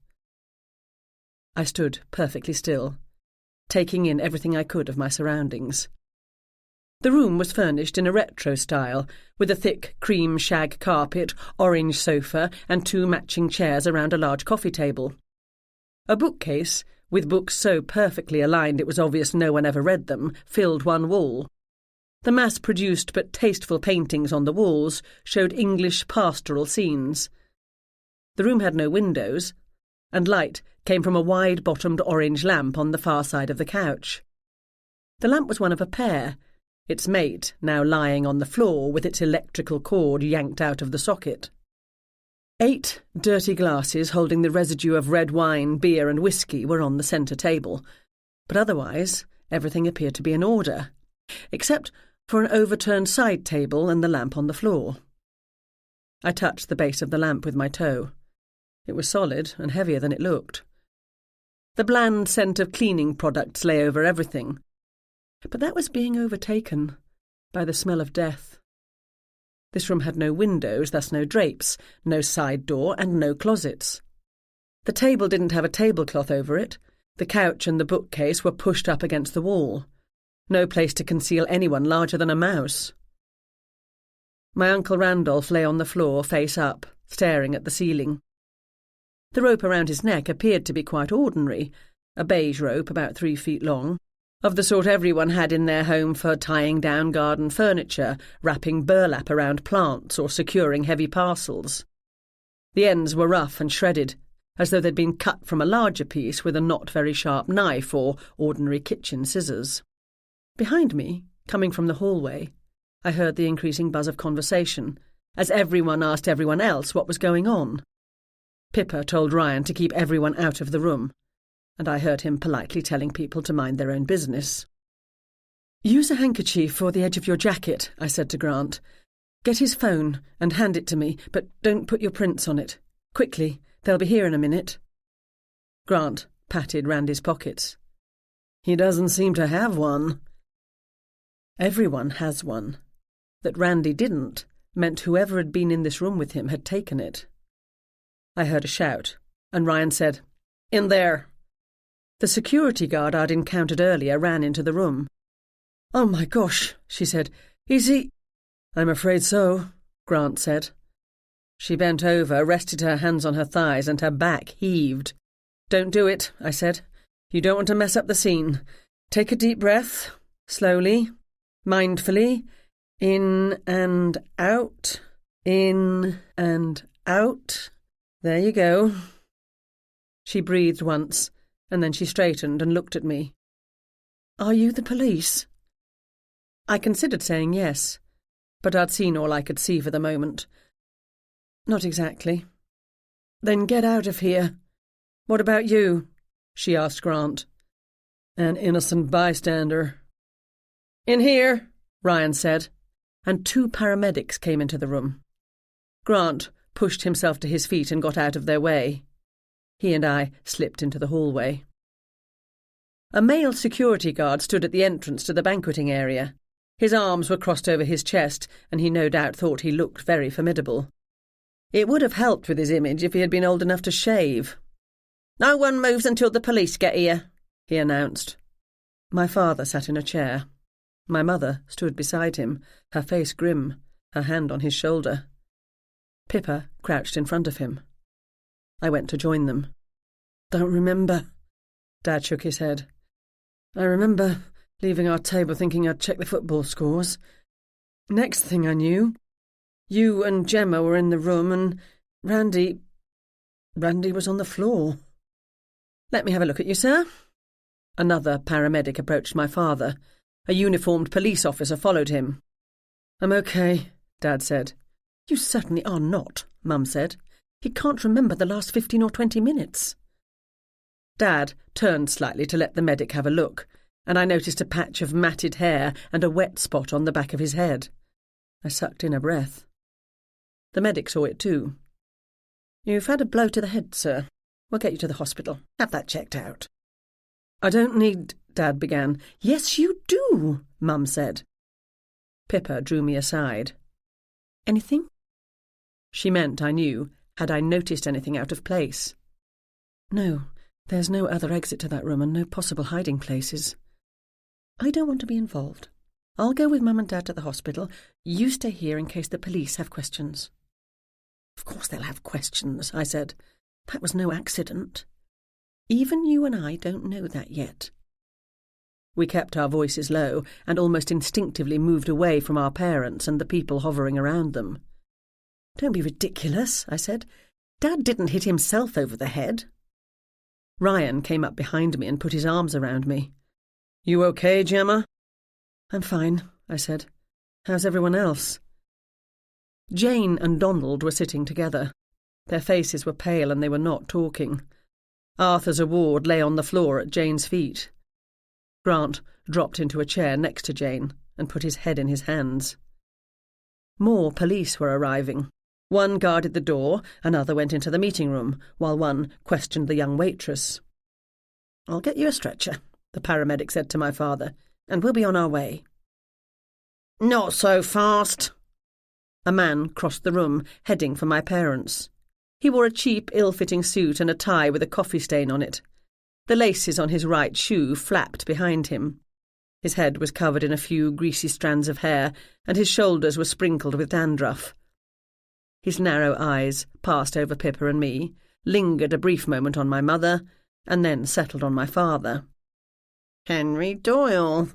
Speaker 1: I stood perfectly still, taking in everything I could of my surroundings. The room was furnished in a retro style, with a thick cream shag carpet, orange sofa, and 2 matching chairs around a large coffee table. A bookcase, with books so perfectly aligned it was obvious no one ever read them, filled one wall. The mass-produced but tasteful paintings on the walls showed English pastoral scenes. The room had no windows, and light came from a wide-bottomed orange lamp on the far side of the couch. The lamp was one of a pair, its mate now lying on the floor with its electrical cord yanked out of the socket. 8 dirty glasses holding the residue of red wine, beer and whiskey were on the centre table, but otherwise everything appeared to be in order, except for an overturned side table and the lamp on the floor. I touched the base of the lamp with my toe. It was solid and heavier than it looked. The bland scent of cleaning products lay over everything, but that was being overtaken by the smell of death. This room had no windows, thus no drapes, no side door, and no closets. The table didn't have a tablecloth over it. The couch and the bookcase were pushed up against the wall. No place to conceal anyone larger than a mouse. My Uncle Randolph lay on the floor, face up, staring at the ceiling. The rope around his neck appeared to be quite ordinary, a beige rope about 3 feet long, of the sort everyone had in their home for tying down garden furniture, wrapping burlap around plants or securing heavy parcels. The ends were rough and shredded, as though they'd been cut from a larger piece with a not very sharp knife or ordinary kitchen scissors. Behind me, coming from the hallway, I heard the increasing buzz of conversation, as everyone asked everyone else what was going on. Pippa told Ryan to keep everyone out of the room, and I heard him politely telling people to mind their own business. "Use a handkerchief or the edge of your jacket," I said to Grant. "Get his phone and hand it to me, but don't put your prints on it. Quickly, they'll be here in a minute." Grant patted Randy's pockets.
Speaker 2: He doesn't seem to have one.
Speaker 1: Everyone has one. That Randy didn't meant whoever had been in this room with him had taken it. I heard a shout, and Ryan said, "In there!" The security guard I'd encountered earlier ran into the room.
Speaker 2: "Oh my gosh," she said. "Is he—"
Speaker 1: "I'm afraid so," Grant said. She bent over, rested her hands on her thighs, and her back heaved. "Don't do it," I said. "You don't want to mess up the scene. Take a deep breath, slowly, mindfully. In and out, in and out. There you go." She breathed once, and then she straightened and looked at me.
Speaker 2: "Are you the police?"
Speaker 1: I considered saying yes, but I'd seen all I could see for the moment. "Not exactly."
Speaker 2: "Then get out of here."
Speaker 1: "What about you?" she asked Grant.
Speaker 2: "An innocent bystander."
Speaker 1: "In here," Ryan said, and 2 paramedics came into the room. Grant pushed himself to his feet and got out of their way. He and I slipped into the hallway. A male security guard stood at the entrance to the banqueting area. His arms were crossed over his chest, and he no doubt thought he looked very formidable. It would have helped with his image if he had been old enough to shave. "No one moves until the police get here," he announced. My father sat in a chair. My mother stood beside him, her face grim, her hand on his shoulder. Pippa crouched in front of him. I went to join them.
Speaker 2: "Don't remember."
Speaker 1: Dad shook his head.
Speaker 2: "I remember leaving our table thinking I'd check the football scores. Next thing I knew, you and Gemma were in the room and Randy was on the floor."
Speaker 1: "Let me have a look at you, sir." Another paramedic approached my father. A uniformed police officer followed him.
Speaker 2: "I'm okay,"
Speaker 1: Dad said.
Speaker 2: "You certainly are not," Mum said. "He can't remember the last 15 or 20 minutes.
Speaker 1: Dad turned slightly to let the medic have a look, and I noticed a patch of matted hair and a wet spot on the back of his head. I sucked in a breath. The medic saw it too. "You've had a blow to the head, sir. We'll get you to the hospital. Have that checked out."
Speaker 2: "I don't need—"
Speaker 1: Dad began.
Speaker 2: "Yes, you do," Mum said.
Speaker 1: Pippa drew me aside.
Speaker 2: "Anything?"
Speaker 1: She meant, I knew, had I noticed anything out of place.
Speaker 2: "No, there's no other exit to that room and no possible hiding places."
Speaker 1: "I don't want to be involved. I'll go with Mum and Dad to the hospital. You stay here in case the police have questions."
Speaker 2: "Of course they'll have questions," I said. "That was no accident."
Speaker 1: "Even you and I don't know that yet." We kept our voices low and almost instinctively moved away from our parents and the people hovering around them.
Speaker 2: "Don't be ridiculous," I said. "Dad didn't hit himself over the head."
Speaker 1: Ryan came up behind me and put his arms around me. "You okay, Gemma?"
Speaker 2: "I'm fine," I said. "How's everyone else?"
Speaker 1: Jane and Donald were sitting together. Their faces were pale and they were not talking. Arthur's award lay on the floor at Jane's feet. Grant dropped into a chair next to Jane and put his head in his hands. More police were arriving. One guarded the door, another went into the meeting room, while one questioned the young waitress. "I'll get you a stretcher," the paramedic said to my father, "and we'll be on our way."
Speaker 3: "Not so fast."
Speaker 1: A man crossed the room, heading for my parents. He wore a cheap, ill-fitting suit and a tie with a coffee stain on it. The laces on his right shoe flapped behind him. His head was covered in a few greasy strands of hair, and his shoulders were sprinkled with dandruff. His narrow eyes passed over Pippa and me, lingered a brief moment on my mother, and then settled on my father.
Speaker 3: "Henry Doyle,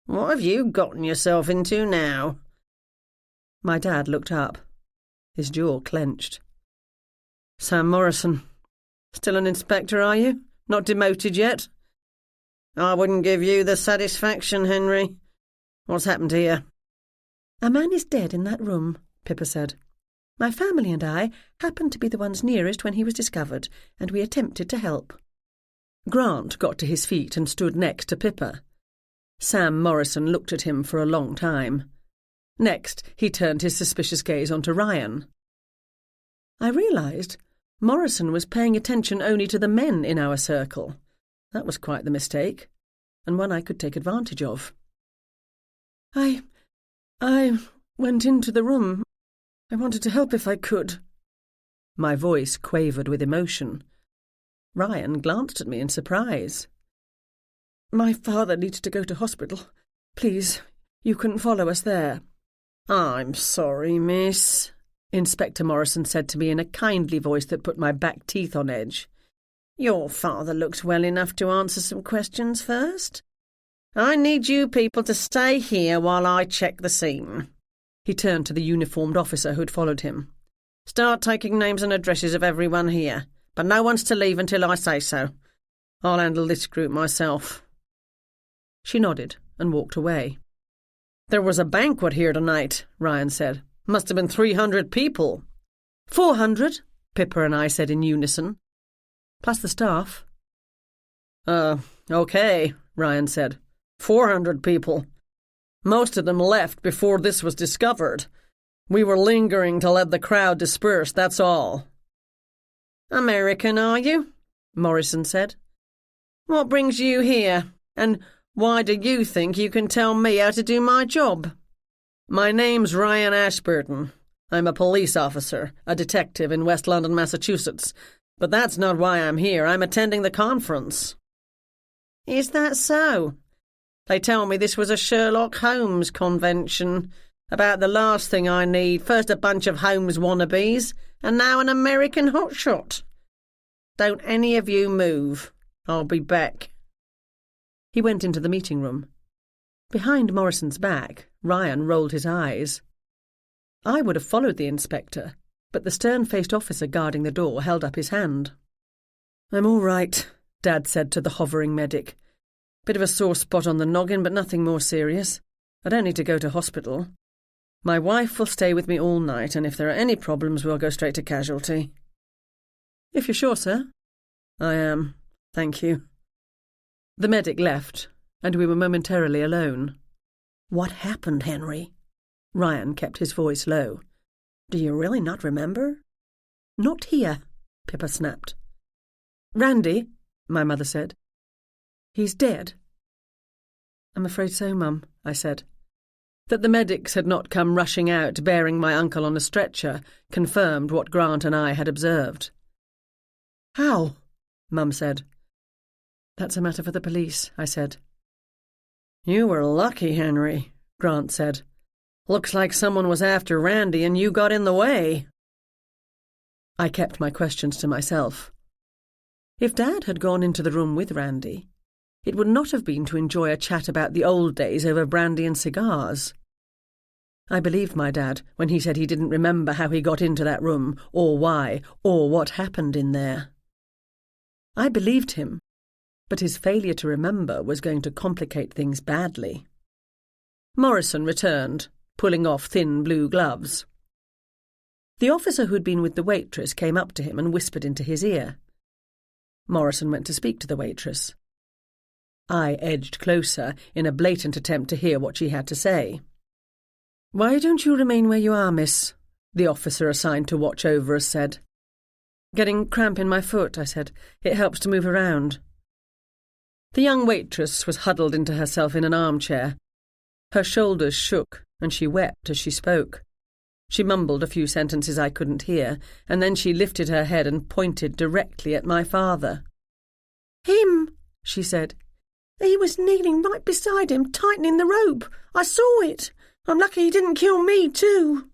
Speaker 3: what have you gotten yourself into now?"
Speaker 1: My dad looked up. His jaw clenched.
Speaker 2: "Sam Morrison. Still an inspector, are you? Not demoted yet?"
Speaker 3: "I wouldn't give you the satisfaction, Henry. What's happened to you?"
Speaker 1: "A man is dead in that room," Pippa said. "My family and I happened to be the ones nearest when he was discovered, and we attempted to help." Grant got to his feet and stood next to Pippa. Sam Morrison looked at him for a long time. Next, he turned his suspicious gaze onto Ryan. I realised Morrison was paying attention only to the men in our circle. That was quite the mistake, and one I could take advantage of. I went into the room. I wanted to help if I could. My voice quavered with emotion. Ryan glanced at me in surprise. My father needed to go to hospital. Please, you couldn't follow us there. I'm sorry, miss, Inspector Morrison said to me in a kindly voice that put my back teeth on edge. Your father looked well enough to answer some questions first. I need you people to stay here while I check the scene. He turned to the uniformed officer who'd followed him. Start taking names and addresses of everyone here, but no one's to leave until I say so. I'll handle this group myself. She nodded and walked away. There was a banquet here tonight, Ryan said. Must have been 300 people. 400, Pippa and I said in unison. Plus the staff. Okay, Ryan said. 400 people. Most of them left before this was discovered. We were lingering to let the crowd disperse, that's all. American, are you? Morrison said. What brings you here? And why do you think you can tell me how to do my job? My name's Ryan Ashburton. I'm a police officer, a detective in West London, Massachusetts. But that's not why I'm here. I'm attending the conference. Is that so? They tell me this was a Sherlock Holmes convention. About the last thing I need. First a bunch of Holmes wannabes, and now an American hotshot. Don't any of you move. I'll be back. He went into the meeting room. Behind Morrison's back, Ryan rolled his eyes. I would have followed the inspector, but the stern-faced officer guarding the door held up his hand. I'm all right, Dad said to the hovering medic. Bit of a sore spot on the noggin, but nothing more serious. I don't need to go to hospital. My wife will stay with me all night, and if there are any problems, we'll go straight to casualty. If you're sure, sir. I am. Thank you. The medic left, and we were momentarily alone. What happened, Henry? Ryan kept his voice low. Do you really not remember? Not here, Pippa snapped. Randy, my mother said. He's dead. I'm afraid so, Mum, I said. That the medics had not come rushing out bearing my uncle on a stretcher confirmed what Grant and I had observed. How? Mum said. That's a matter for the police, I said. You were lucky, Henry, Grant said. Looks like someone was after Randy and you got in the way. I kept my questions to myself. If Dad had gone into the room with Randy, it would not have been to enjoy a chat about the old days over brandy and cigars. I believed my dad when he said he didn't remember how he got into that room, or why, or what happened in there. I believed him, but his failure to remember was going to complicate things badly. Morrison returned, pulling off thin blue gloves. The officer who'd been with the waitress came up to him and whispered into his ear. Morrison went to speak to the waitress. I edged closer in a blatant attempt to hear what she had to say. Why don't you remain where you are, miss? The officer assigned to watch over us said. Getting cramp in my foot, I said. It helps to move around. The young waitress was huddled into herself in an armchair. Her shoulders shook, and she wept as she spoke. She mumbled a few sentences I couldn't hear, and then she lifted her head and pointed directly at my father. Him, she said. He was kneeling right beside him, tightening the rope. I saw it. I'm lucky he didn't kill me, too.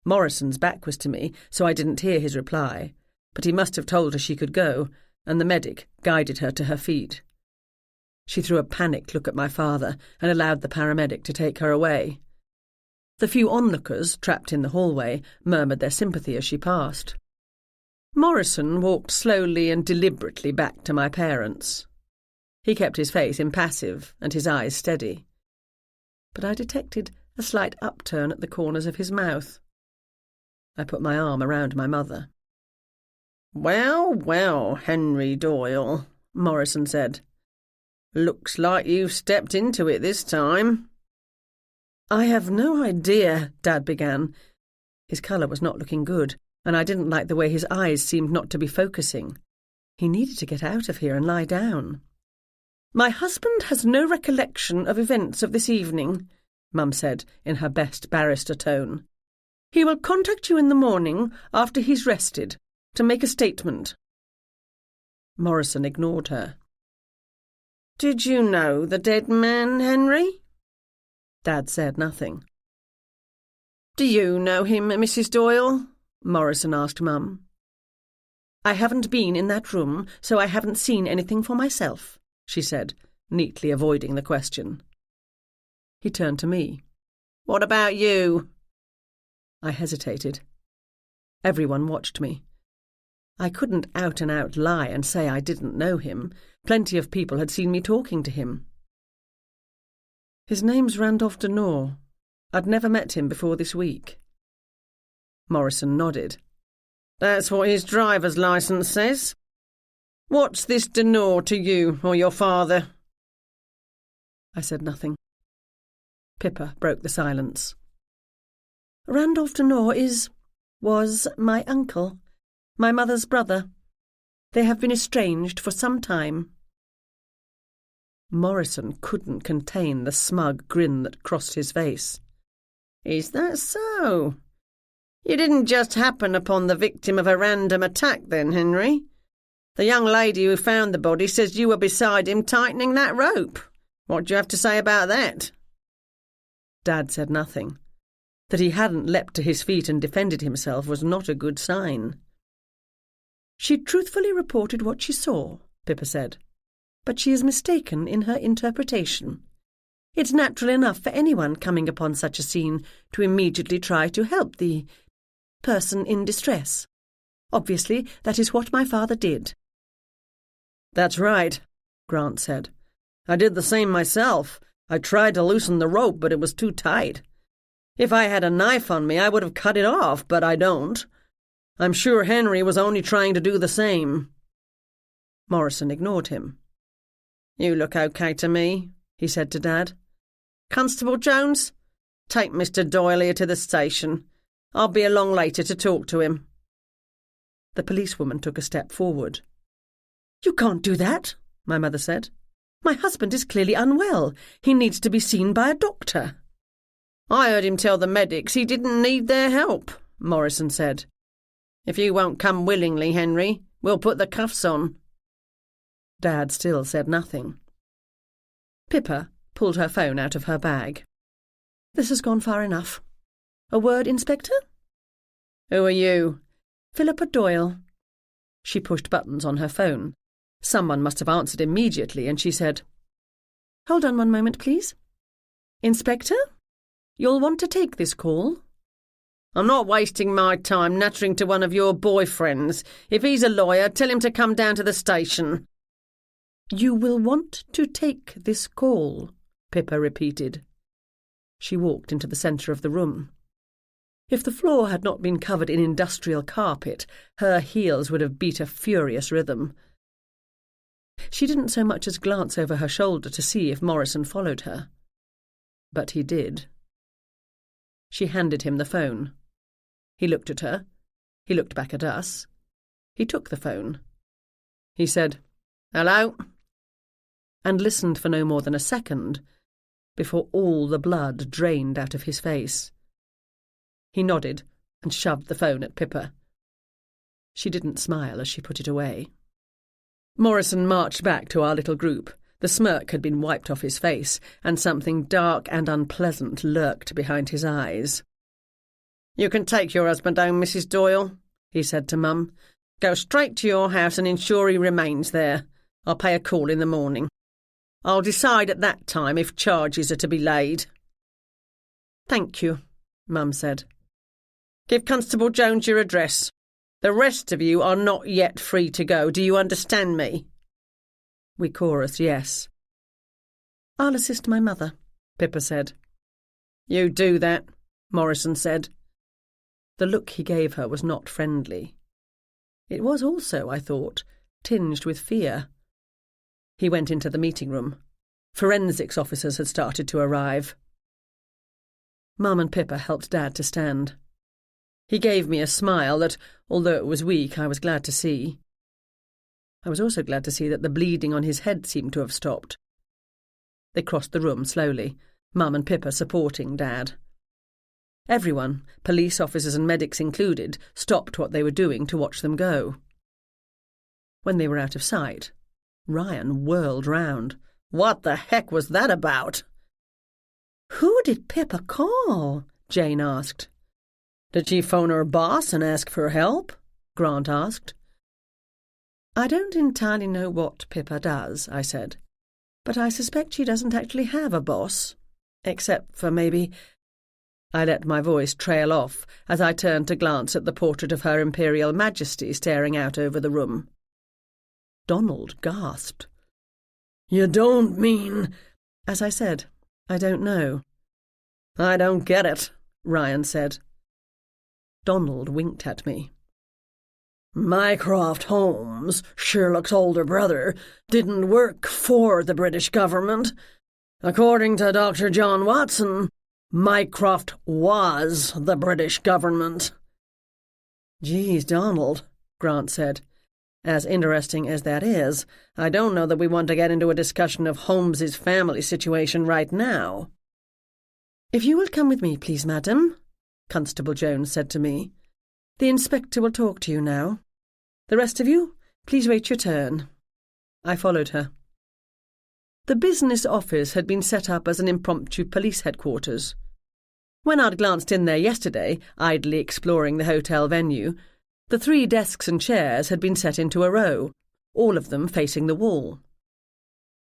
Speaker 1: Morrison's back was to me, so I didn't hear his reply, but he must have told her she could go, and the medic guided her to her feet. She threw a panicked look at my father and allowed the paramedic to take her away. The few onlookers, trapped in the hallway, murmured their sympathy as she passed. Morrison walked slowly and deliberately back to my parents. He kept his face impassive and his eyes steady. But I detected a slight upturn at the corners of his mouth. I put my arm around my mother. Well, well, Henry Doyle, Morrison said. Looks like you've stepped into it this time. I have no idea, Dad began. His colour was not looking good, and I didn't like the way his eyes seemed not to be focusing. He needed to get out of here and lie down. "My husband has no recollection of events of this evening," Mum said in her best barrister tone. "He will contact you in the morning after he's rested to make a statement." Morrison ignored her. "Did you know the dead man, Henry?" Dad said nothing. "Do you know him, Mrs. Doyle?" Morrison asked Mum. "I haven't been in that room, so I haven't seen anything for myself," she said, neatly avoiding the question. He turned to me. "What about you?" I hesitated. Everyone watched me. I couldn't out-and-out lie and say I didn't know him. Plenty of people had seen me talking to him. "His name's Randolph Denore. I'd never met him before this week." Morrison nodded. "That's what his driver's licence says. What's this Denore to you or your father?" I said nothing. Pippa broke the silence. "Randolph Denore was my uncle, my mother's brother. They have been estranged for some time." Morrison couldn't contain the smug grin that crossed his face. "Is that so? You didn't just happen upon the victim of a random attack then, Henry? The young lady who found the body says you were beside him tightening that rope. What do you have to say about that?" Dad said nothing. That he hadn't leapt to his feet and defended himself was not a good sign. "She truthfully reported what she saw," Pippa said, "but she is mistaken in her interpretation. It's natural enough for anyone coming upon such a scene to immediately try to help the person in distress. Obviously, that is what my father did." "That's right," Grant said. "I did the same myself. I tried to loosen the rope, but it was too tight. If I had a knife on me, I would have cut it off, but I don't. I'm sure Henry was only trying to do the same." Morrison ignored him. "You look okay to me," he said to Dad. "Constable Jones, take Mr. Doyle here to the station. I'll be along later to talk to him." The policewoman took a step forward. "You can't do that," my mother said. "My husband is clearly unwell. He needs to be seen by a doctor." "I heard him tell the medics he didn't need their help," Morrison said. "If you won't come willingly, Henry, we'll put the cuffs on." Dad still said nothing. Pippa pulled her phone out of her bag. "This has gone far enough. A word, Inspector?" "Who are you?" "Philippa Doyle." She pushed buttons on her phone. Someone must have answered immediately, and she said, "Hold on one moment, please. Inspector, you'll want to take this call." "I'm not wasting my time nattering to one of your boyfriends. If he's a lawyer, tell him to come down to the station." "You will want to take this call," Pippa repeated. She walked into the centre of the room. If the floor had not been covered in industrial carpet, her heels would have beat a furious rhythm. She didn't so much as glance over her shoulder to see if Morrison followed her. But he did. She handed him the phone. He looked at her. He looked back at us. He took the phone. He said, "Hello?" and listened for no more than a second before all the blood drained out of his face. He nodded and shoved the phone at Pippa. She didn't smile as she put it away. Morrison marched back to our little group. The smirk had been wiped off his face, and something dark and unpleasant lurked behind his eyes. "You can take your husband home, Mrs. Doyle," he said to Mum. "Go straight to your house and ensure he remains there. I'll pay a call in the morning. I'll decide at that time if charges are to be laid." "Thank you," Mum said. "Give Constable Jones your address. The rest of you are not yet free to go. Do you understand me?" We chorused yes. "I'll assist my mother," Pippa said. "You do that," Morrison said. The look he gave her was not friendly. It was also, I thought, tinged with fear. He went into the meeting room. Forensics officers had started to arrive. Mum and Pippa helped Dad to stand. He gave me a smile that, although it was weak, I was glad to see. I was also glad to see that the bleeding on his head seemed to have stopped. They crossed the room slowly, Mum and Pippa supporting Dad. Everyone, police officers and medics included, stopped what they were doing to watch them go. When they were out of sight, Ryan whirled round. "What the heck was that about?"
Speaker 3: "Who did Pippa call?"
Speaker 1: Jane asked.
Speaker 2: "Did she phone her boss and ask for help?"
Speaker 1: Grant asked. "I don't entirely know what Pippa does," I said, "but I suspect she doesn't actually have a boss, except for maybe—" I let my voice trail off as I turned to glance at the portrait of Her Imperial Majesty staring out over the room. Donald gasped.
Speaker 2: "You don't mean—"
Speaker 1: As I said, I don't know.
Speaker 2: "I don't get it,"
Speaker 1: Ryan said. Donald winked at me.
Speaker 2: "Mycroft Holmes, Sherlock's older brother, didn't work for the British government. According to Dr. John Watson, Mycroft was the British government."
Speaker 1: "Geez, Donald," Grant said. "As interesting as that is, I don't know that we want to get into a discussion of Holmes's family situation right now." "If you will come with me, please, madam," Constable Jones said to me. "The inspector will talk to you now. The rest of you, please wait your turn." I followed her. The business office had been set up as an impromptu police headquarters. When I'd glanced in there yesterday, idly exploring the hotel venue, the 3 desks and chairs had been set into a row, all of them facing the wall.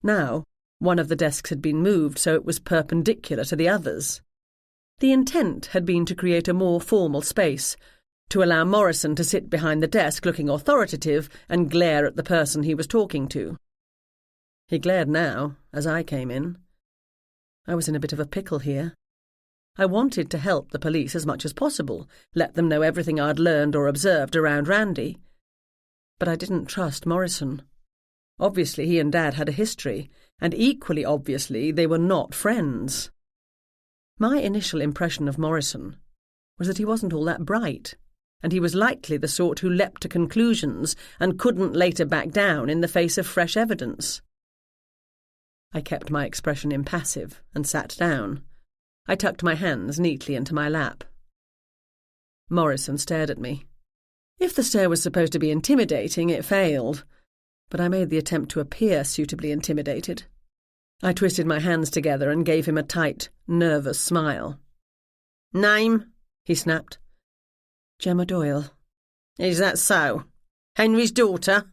Speaker 1: Now, one of the desks had been moved so it was perpendicular to the others. The intent had been to create a more formal space, to allow Morrison to sit behind the desk looking authoritative and glare at the person he was talking to. He glared now, as I came in. I was in a bit of a pickle here. I wanted to help the police as much as possible, let them know everything I'd learned or observed around Randy. But I didn't trust Morrison. Obviously he and Dad had a history, and equally obviously they were not friends. My initial impression of Morrison was that he wasn't all that bright, and he was likely the sort who leapt to conclusions and couldn't later back down in the face of fresh evidence. I kept my expression impassive and sat down. I tucked my hands neatly into my lap. Morrison stared at me. If the stare was supposed to be intimidating, it failed, but I made the attempt to appear suitably intimidated. I twisted my hands together and gave him a tight, nervous smile.
Speaker 3: "Name?"
Speaker 1: he snapped. "Gemma Doyle."
Speaker 3: "Is that so? Henry's daughter?"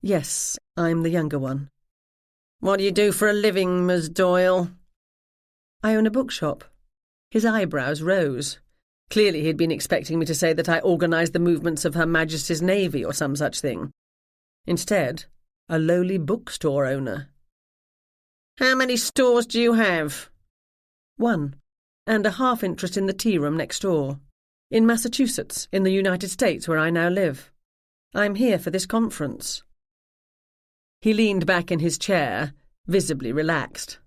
Speaker 1: "Yes, I'm the younger one."
Speaker 3: "What do you do for a living, Miss Doyle?"
Speaker 1: "I own a bookshop." His eyebrows rose. Clearly he'd been expecting me to say that I organised the movements of Her Majesty's Navy or some such thing. Instead, a lowly bookstore owner.
Speaker 3: "How many stores do you have?"
Speaker 1: "1, and a half interest in the tea room next door. In Massachusetts, in the United States, where I now live. I'm here for this conference." He leaned back in his chair, visibly relaxed.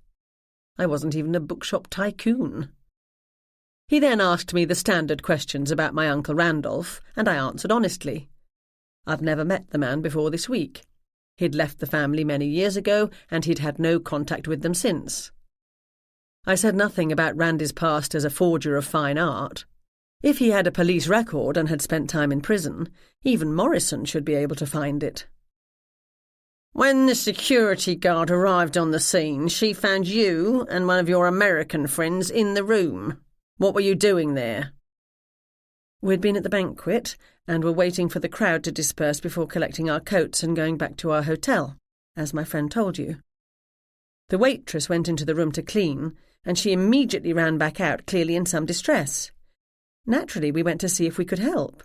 Speaker 1: I wasn't even a bookshop tycoon. He then asked me the standard questions about my Uncle Randolph, and I answered honestly. I'd never met the man before this week. He'd left the family many years ago, and he'd had no contact with them since. I said nothing about Randy's past as a forger of fine art. If he had a police record and had spent time in prison, even Morrison should be able to find it.
Speaker 3: "When the security guard arrived on the scene, she found you and one of your American friends in the room. What were you doing there?"
Speaker 1: We'd been at the banquet and were waiting for the crowd to disperse before collecting our coats and going back to our hotel, as my friend told you. The waitress went into the room to clean, and she immediately ran back out, clearly in some distress. Naturally, we went to see if we could help.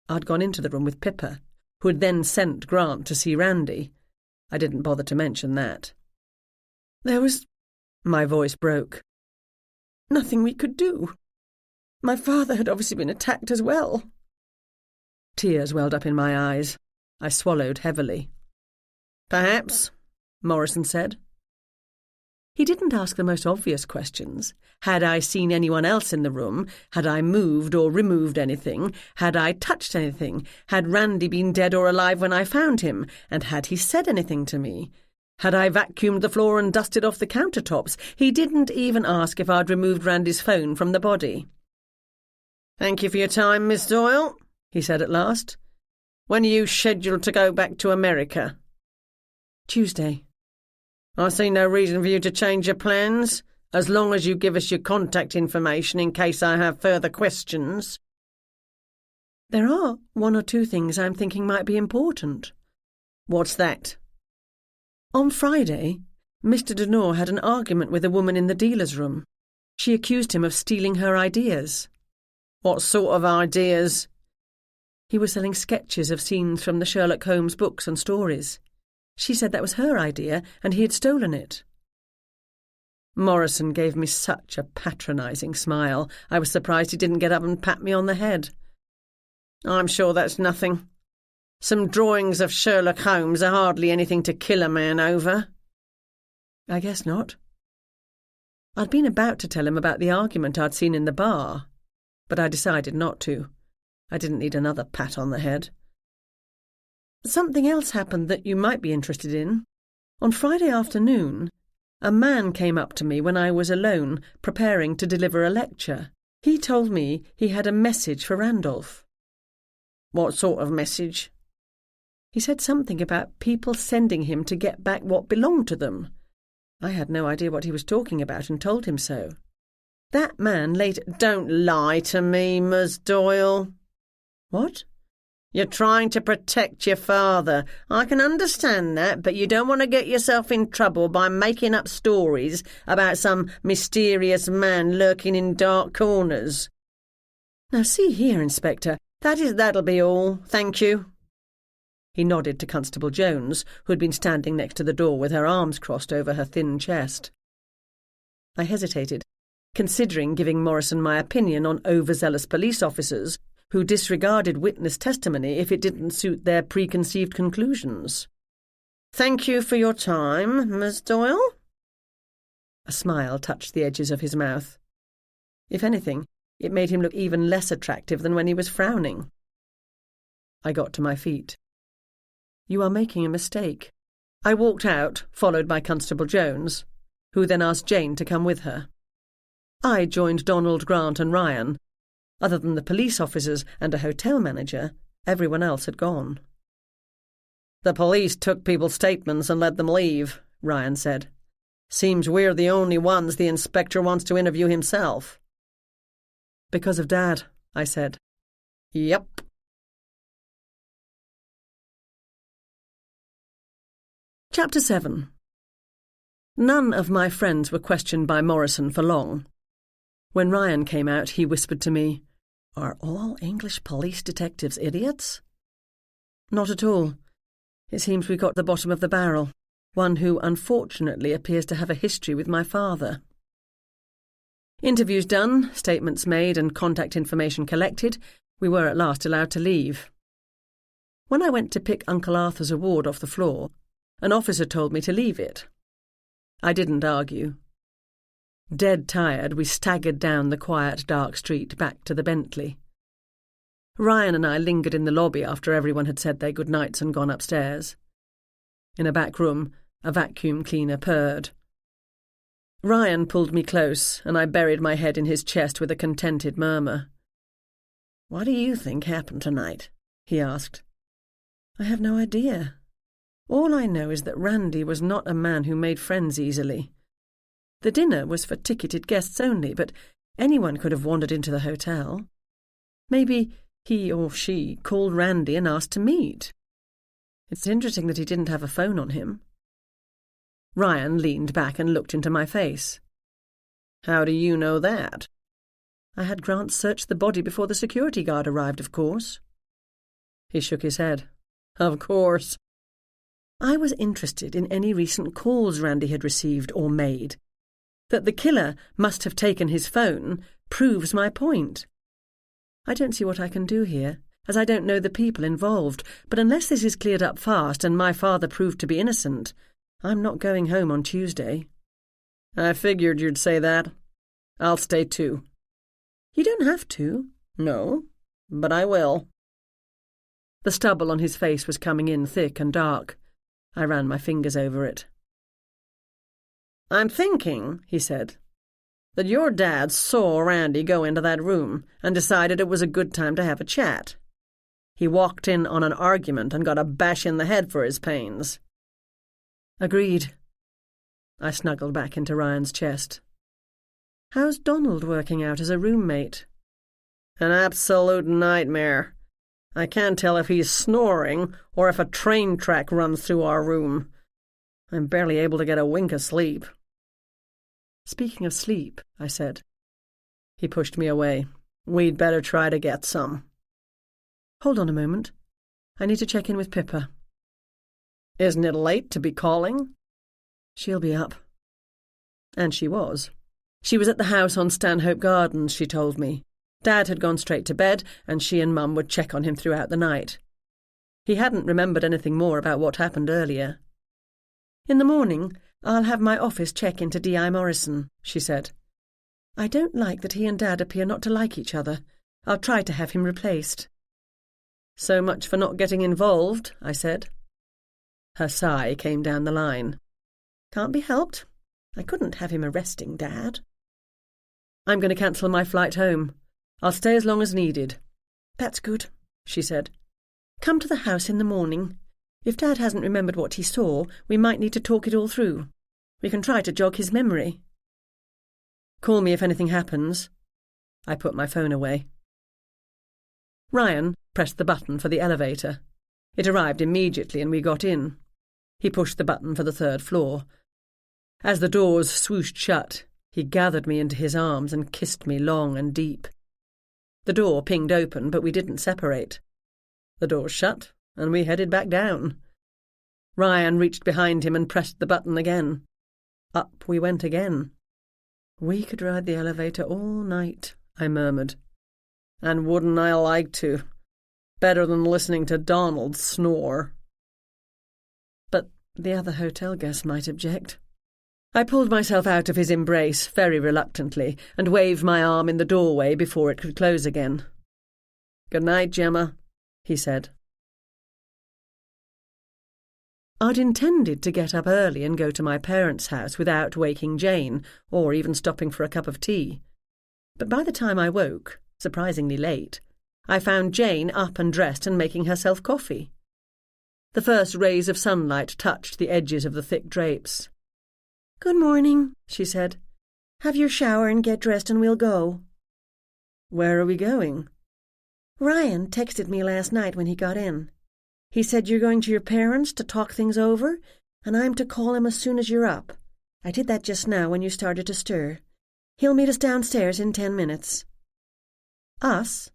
Speaker 1: I'd gone into the room with Pippa, who had then sent Grant to see Randy. I didn't bother to mention that. There was... My voice broke. Nothing we could do. My father had obviously been attacked as well. Tears welled up in my eyes. I swallowed heavily.
Speaker 3: "Perhaps,"
Speaker 1: Morrison said. He didn't ask the most obvious questions. Had I seen anyone else in the room? Had I moved or removed anything? Had I touched anything? Had Randy been dead or alive when I found him? And had he said anything to me? Had I vacuumed the floor and dusted off the countertops? He didn't even ask if I'd removed Randy's phone from the body. "Thank you for your time, Miss Doyle," he said at last. "When are you scheduled to go back to America?"
Speaker 3: "Tuesday."
Speaker 1: "I see no reason for you to change your plans, as long as you give us your contact information in case I have further questions."
Speaker 3: "There are one or two things I'm thinking might be important."
Speaker 1: "What's that?"
Speaker 3: "On Friday, Mr. Denore had an argument with a woman in the dealer's room. She accused him of stealing her ideas."
Speaker 1: "What sort of ideas?"
Speaker 3: "He was selling sketches of scenes from the Sherlock Holmes books and stories. She said that was her idea and he had stolen it."
Speaker 1: Morrison gave me such a patronising smile, I was surprised he didn't get up and pat me on the head. "I'm sure that's nothing. Some drawings of Sherlock Holmes are hardly anything to kill a man over."
Speaker 3: "I guess not." I'd been about to tell him about the argument I'd seen in the bar, but I decided not to. I didn't need another pat on the head. "Something else happened that you might be interested in. On Friday afternoon, a man came up to me when I was alone, preparing to deliver a lecture. He told me he had a message for Randolph."
Speaker 1: "What sort of message?"
Speaker 3: "He said something about people sending him to get back what belonged to them. I had no idea what he was talking about and told him so. That man later—"
Speaker 1: "Don't lie to me, Miss Doyle."
Speaker 3: "What?"
Speaker 1: "You're trying to protect your father. I can understand that, but you don't want to get yourself in trouble by making up stories about some mysterious man lurking in dark corners."
Speaker 3: "Now see here, Inspector,
Speaker 1: That'll be all, thank you."
Speaker 3: He nodded to Constable Jones, who had been standing next to the door with her arms crossed over her thin chest. I hesitated, considering giving Morrison my opinion on overzealous police officers who disregarded witness testimony if it didn't suit their preconceived conclusions.
Speaker 1: "Thank you for your time, Miss Doyle."
Speaker 3: A smile touched the edges of his mouth. If anything, it made him look even less attractive than when he was frowning. I got to my feet. "You are making a mistake." I walked out, followed by Constable Jones, who then asked Jane to come with her. I joined Donald, Grant and Ryan. Other than the police officers and a hotel manager, everyone else had gone.
Speaker 1: "The police took people's statements and let them leave," Ryan said. "Seems we're the only ones the inspector wants to interview himself."
Speaker 3: "Because of Dad," I said.
Speaker 1: "Yep."
Speaker 3: Chapter 7. None of my friends were questioned by Morrison for long. When Ryan came out, he whispered to me, "Are all English police detectives idiots?" "Not at all. It seems we got to the bottom of the barrel, one who unfortunately appears to have a history with my father." Interviews done, statements made and contact information collected, we were at last allowed to leave. When I went to pick Uncle Arthur's award off the floor, an officer told me to leave it. I didn't argue. Dead tired, we staggered down the quiet, dark street back to the Bentley. Ryan and I lingered in the lobby after everyone had said their good nights and gone upstairs. In a back room, a vacuum cleaner purred. Ryan pulled me close, and I buried my head in his chest with a contented murmur. "What do you think happened tonight?" he asked. "I have no idea. All I know is that Randy was not a man who made friends easily. The dinner was for ticketed guests only, but anyone could have wandered into the hotel. Maybe he or she called Randy and asked to meet. It's interesting that he didn't have a phone on him." Ryan leaned back and looked into my face.
Speaker 1: "How do you know that?"
Speaker 3: "I had Grant search the body before the security guard arrived, of course." He shook his head.
Speaker 1: "Of course."
Speaker 3: "I was interested in any recent calls Randy had received or made. That the killer must have taken his phone proves my point. I don't see what I can do here, as I don't know the people involved, but unless this is cleared up fast and my father proved to be innocent, I'm not going home on Tuesday."
Speaker 1: I figured you'd say that. I'll stay too.
Speaker 3: You don't have to.
Speaker 1: No, but I will.
Speaker 2: The stubble on his face was coming in thick and dark. I ran my fingers over it.
Speaker 1: I'm thinking, he said, that your dad saw Randy go into that room and decided it was a good time to have a chat. He walked in on an argument and got a bash in the head for his pains.
Speaker 2: Agreed. I snuggled back into Ryan's chest. How's Donald working out as a roommate?
Speaker 1: An absolute nightmare. I can't tell if he's snoring or if a train track runs through our room. I'm barely able to get a wink of sleep.
Speaker 2: Speaking of sleep, I said.
Speaker 1: He pushed me away. We'd better try to get some.
Speaker 2: Hold on a moment. I need to check in with Pippa.
Speaker 1: Isn't it late to be calling?
Speaker 2: She'll be up.
Speaker 1: And she was.
Speaker 2: She was at the house on Stanhope Gardens, she told me. Dad had gone straight to bed, and she and Mum would check on him throughout the night. He hadn't remembered anything more about what happened earlier. In the morning, I'll have my office check into D.I. Morrison, she said. I don't like that he and Dad appear not to like each other. I'll try to have him replaced.
Speaker 1: So much for not getting involved, I said.
Speaker 2: Her sigh came down the line. Can't be helped. I couldn't have him arresting Dad. I'm going to cancel my flight home. I'll stay as long as needed. That's good, she said. Come to the house in the morning. If Dad hasn't remembered what he saw, we might need to talk it all through. We can try to jog his memory. Call me if anything happens. I put my phone away. Ryan pressed the button for the elevator. It arrived immediately and we got in. He pushed the button for the 3rd floor. As the doors swooshed shut, he gathered me into his arms and kissed me long and deep. The door pinged open, but we didn't separate. The door shut, and we headed back down. Ryan reached behind him and pressed the button again. Up we went again. We could ride the elevator all night, I murmured.
Speaker 1: And wouldn't I like to? Better than listening to Donald snore.
Speaker 2: But the other hotel guests might object. I pulled myself out of his embrace very reluctantly and waved my arm in the doorway before it could close again.
Speaker 1: Good night, Gemma, he said.
Speaker 2: I'd intended to get up early and go to my parents' house without waking Jane or even stopping for a cup of tea. But by the time I woke, surprisingly late, I found Jane up and dressed and making herself coffee. The first rays of sunlight touched the edges of the thick drapes.
Speaker 3: Good morning, she said. Have your shower and get dressed and we'll go.
Speaker 1: Where are we going?
Speaker 3: Ryan texted me last night when he got in. He said you're going to your parents to talk things over, and I'm to call him as soon as you're up. I did that just now when you started to stir. He'll meet us downstairs in 10 minutes.
Speaker 2: Us?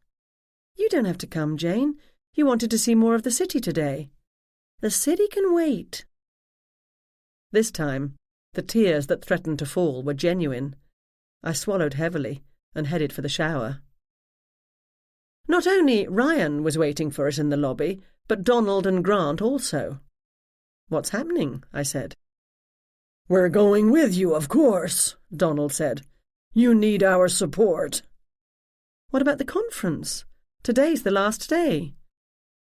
Speaker 2: You don't have to come, Jane. You wanted to see more of the city today.
Speaker 3: The city can wait.
Speaker 2: This time, the tears that threatened to fall were genuine. I swallowed heavily and headed for the shower. Not only Ryan was waiting for us in the lobby, but Donald and Grant also. What's happening? I said.
Speaker 4: We're going with you, of course, Donald said. You need our support.
Speaker 2: What about the conference? Today's the last day.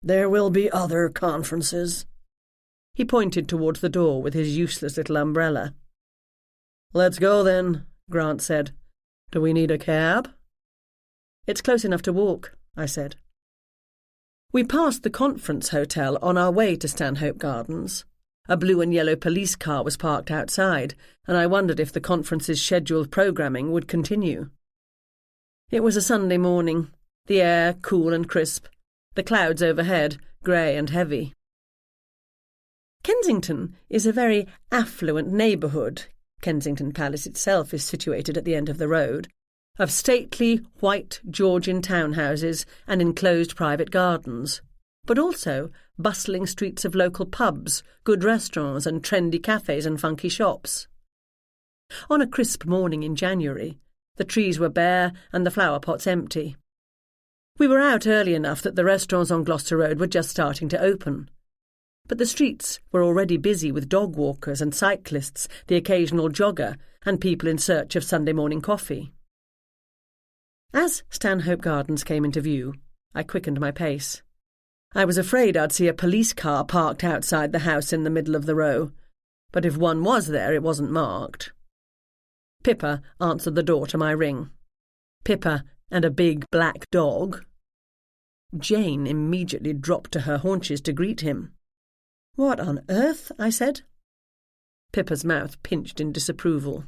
Speaker 4: There will be other conferences.
Speaker 2: He pointed towards the door with his useless little umbrella.
Speaker 1: Let's go then, Grant said. Do we need a cab?
Speaker 2: It's close enough to walk, I said. We passed the conference hotel on our way to Stanhope Gardens. A blue and yellow police car was parked outside, and I wondered if the conference's scheduled programming would continue. It was a Sunday morning, the air cool and crisp, the clouds overhead grey and heavy. Kensington is a very affluent neighbourhood. Kensington Palace itself is situated at the end of the road, of stately white Georgian townhouses and enclosed private gardens, but also bustling streets of local pubs, good restaurants and trendy cafes and funky shops. On a crisp morning in January, the trees were bare and the flower pots empty. We were out early enough that the restaurants on Gloucester Road were just starting to open.
Speaker 1: but the streets were already busy with dog walkers and cyclists, the occasional jogger, and people in search of Sunday morning coffee. As Stanhope Gardens came into view, I quickened my pace. I was afraid I'd see a police car parked outside the house in the middle of the row, but if one was there, it wasn't marked. Pippa answered the door to my ring. Pippa and a big black dog. Jane immediately dropped to her haunches to greet him. "What on earth?" I said. Pippa's mouth pinched in disapproval.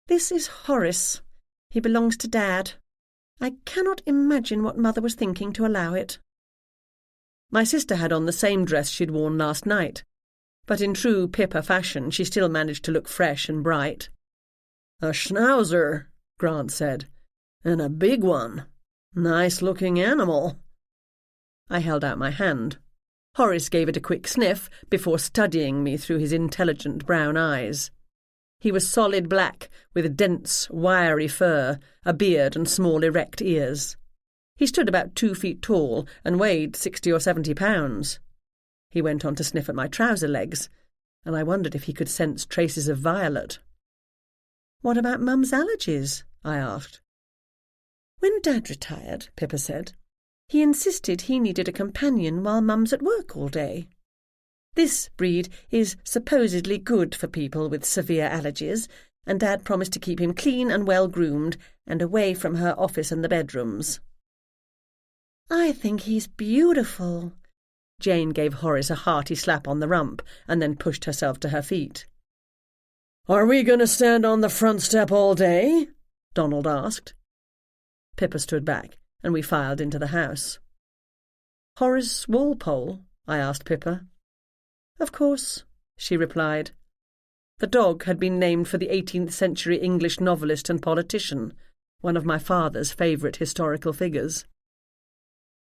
Speaker 1: "This is Horace. He belongs to Dad. I cannot imagine what Mother was thinking to allow it." My sister had on the same dress she'd worn last night, but in true Pippa fashion she still managed to look fresh and bright.
Speaker 2: "A schnauzer," Grant said, "and a big one. Nice-looking animal."
Speaker 1: I held out my hand. Horace gave it a quick sniff before studying me through his intelligent brown eyes. He was solid black, with dense, wiry fur, a beard and small erect ears. He stood about 2 feet tall and weighed 60 or 70 pounds. He went on to sniff at my trouser legs, and I wondered if he could sense traces of violet. "What about Mum's allergies?" I asked. "When Dad retired," Pippa said, "he insisted he needed a companion while Mum's at work all day. This breed is supposedly good for people with severe allergies, and Dad promised to keep him clean and well-groomed and away from her office and the bedrooms." "I think he's beautiful." Jane gave Horace a hearty slap on the rump and then pushed herself to her feet.
Speaker 2: "Are we going to stand on the front step all day?" Donald asked.
Speaker 1: Pippa stood back, and we filed into the house. "Horace Walpole?" I asked Pippa. "Of course," she replied. The dog had been named for the 18th-century English novelist and politician, one of my father's favourite historical figures.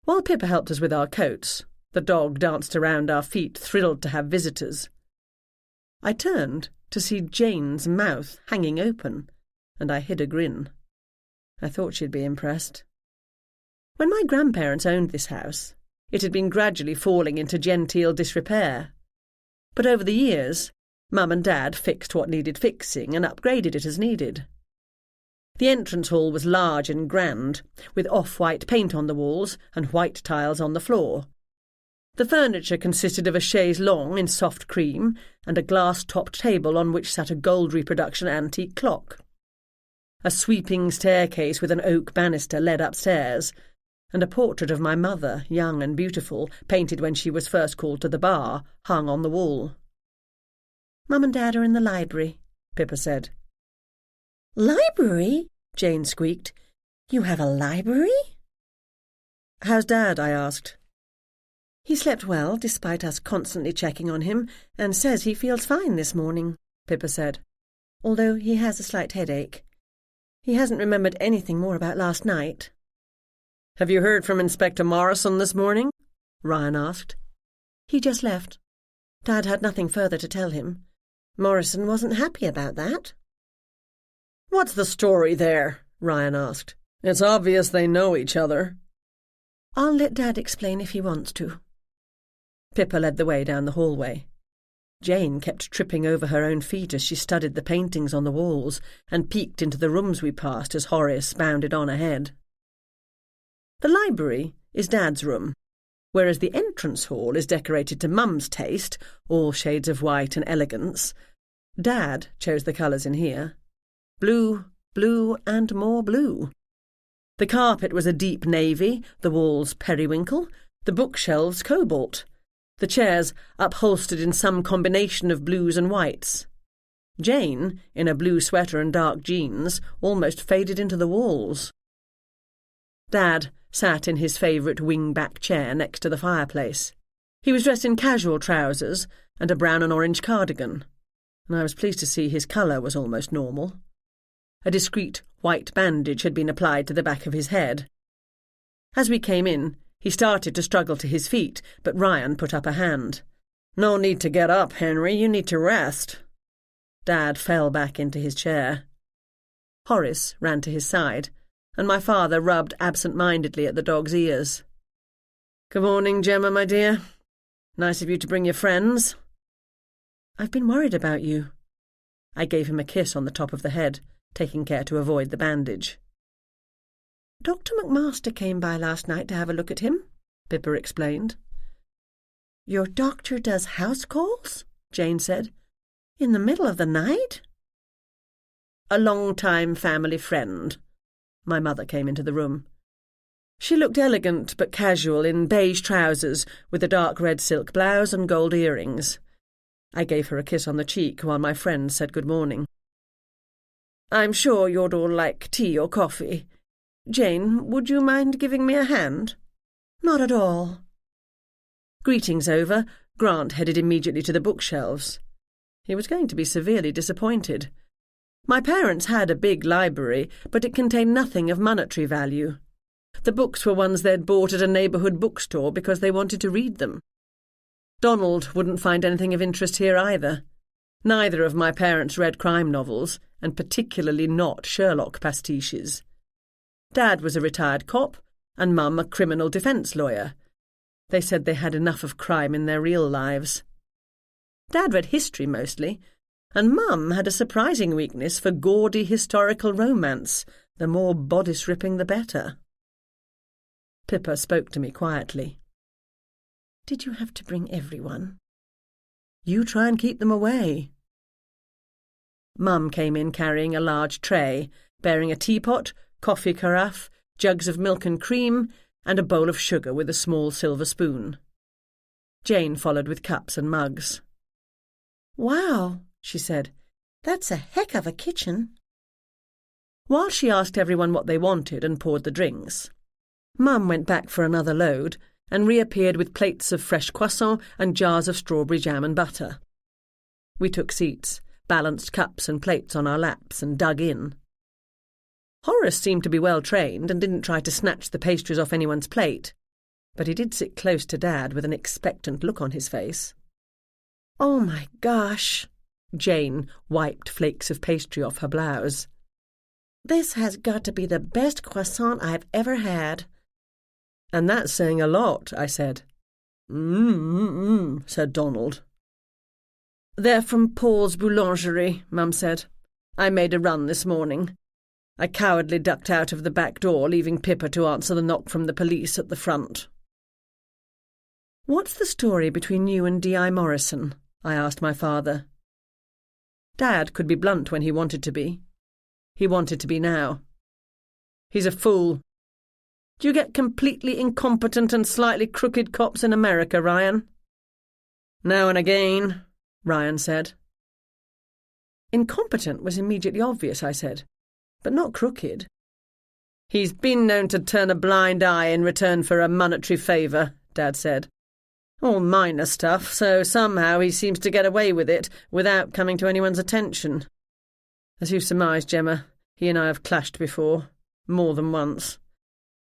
Speaker 1: While Pippa helped us with our coats, the dog danced around our feet, thrilled to have visitors. I turned to see Jane's mouth hanging open, and I hid a grin. I thought she'd be impressed. When my grandparents owned this house, it had been gradually falling into genteel disrepair. But over the years, Mum and Dad fixed what needed fixing and upgraded it as needed. The entrance hall was large and grand, with off-white paint on the walls and white tiles on the floor. The furniture consisted of a chaise longue in soft cream and a glass-topped table on which sat a gold reproduction antique clock. A sweeping staircase with an oak banister led upstairs, and a portrait of my mother, young and beautiful, painted when she was first called to the bar, hung on the wall. "Mum and Dad are in the library," Pippa said.
Speaker 3: "Library?" Jane squeaked. "You have a library?"
Speaker 1: "How's Dad?" I asked.
Speaker 3: "He slept well, despite us constantly checking on him, and says he feels fine this morning," Pippa said, "although he has a slight headache. He hasn't remembered anything more about last night."
Speaker 1: "Have you heard from Inspector Morrison this morning?" Ryan asked.
Speaker 3: "He just left. Dad had nothing further to tell him. Morrison wasn't happy about that."
Speaker 2: "What's the story there?" Ryan asked. "It's obvious they know each other."
Speaker 3: "I'll let Dad explain if he wants to."
Speaker 1: Pippa led the way down the hallway. Jane kept tripping over her own feet as she studied the paintings on the walls and peeked into the rooms we passed as Horace bounded on ahead. The library is Dad's room, whereas the entrance hall is decorated to Mum's taste, all shades of white and elegance. Dad chose the colours in here. Blue, blue, and more blue. The carpet was a deep navy, the walls periwinkle, the bookshelves cobalt, the chairs upholstered in some combination of blues and whites. Jane, in a blue sweater and dark jeans, almost faded into the walls. Dad sat in his favourite wing-back chair next to the fireplace. He was dressed in casual trousers and a brown and orange cardigan, and I was pleased to see his colour was almost normal. A discreet white bandage had been applied to the back of his head. As we came in, he started to struggle to his feet, but Ryan put up a hand.
Speaker 2: "No need to get up, Henry. You need to rest."
Speaker 1: Dad fell back into his chair. Horace ran to his side, and my father rubbed absent-mindedly at the dog's ears.
Speaker 2: "Good morning, Gemma, my dear."
Speaker 1: Nice of you to bring your friends.
Speaker 3: I've been worried about you.
Speaker 1: I gave him a kiss on the top of the head, taking care to avoid the bandage.
Speaker 3: Dr. McMaster came by last night to have a look at him, Pippa explained. Your doctor does house calls? Jane said. In the middle of the night?
Speaker 1: A long-time family friend. My mother came into the room. She looked elegant but casual in beige trousers with a dark red silk blouse and gold earrings. I gave her a kiss on the cheek while my friend said good morning. I'm sure you'd all like tea or coffee. Jane, would you mind giving me a hand?
Speaker 3: Not at all.
Speaker 1: Greetings over, Grant headed immediately to the bookshelves. He was going to be severely disappointed. My parents had a big library, but it contained nothing of monetary value. The books were ones they'd bought at a neighbourhood bookstore because they wanted to read them. Donald wouldn't find anything of interest here either. Neither of my parents read crime novels, and particularly not Sherlock pastiches. Dad was a retired cop, and Mum a criminal defence lawyer. They said they had enough of crime in their real lives. Dad read history mostly, and Mum had a surprising weakness for gaudy historical romance. The more bodice-ripping the better. Pippa spoke to me quietly.
Speaker 3: Did you have to bring everyone?
Speaker 1: You try and keep them away. Mum came in carrying a large tray, bearing a teapot, coffee carafe, jugs of milk and cream, and a bowl of sugar with a small silver spoon. Jane followed with cups and mugs.
Speaker 3: Wow, she said. That's a heck of a kitchen.
Speaker 1: While she asked everyone what they wanted and poured the drinks, Mum went back for another load and reappeared with plates of fresh croissant and jars of strawberry jam and butter. We took seats, balanced cups and plates on our laps, and dug in. Horace seemed to be well trained and didn't try to snatch the pastries off anyone's plate, but he did sit close to Dad with an expectant look on his face.
Speaker 3: Oh my gosh!
Speaker 1: Jane wiped flakes of pastry off her blouse.
Speaker 3: This has got to be the best croissant I've ever had.
Speaker 1: And that's saying a lot, I said.
Speaker 2: Said Donald.
Speaker 1: They're from Paul's Boulangerie, Mum said. I made a run this morning. I cowardly ducked out of the back door, leaving Pippa to answer the knock from the police at the front. What's the story between you and D.I. Morrison? I asked my father. Dad could be blunt when he wanted to be. He wanted to be now. He's a fool. Do you get completely incompetent and slightly crooked cops in America, Ryan? Now and again, Ryan said. Incompetent was immediately obvious, I said, but not crooked. He's been known to turn a blind eye in return for a monetary favour, Dad said. All minor stuff, so somehow he seems to get away with it without coming to anyone's attention. As you surmised, Gemma, he and I have clashed before, more than once.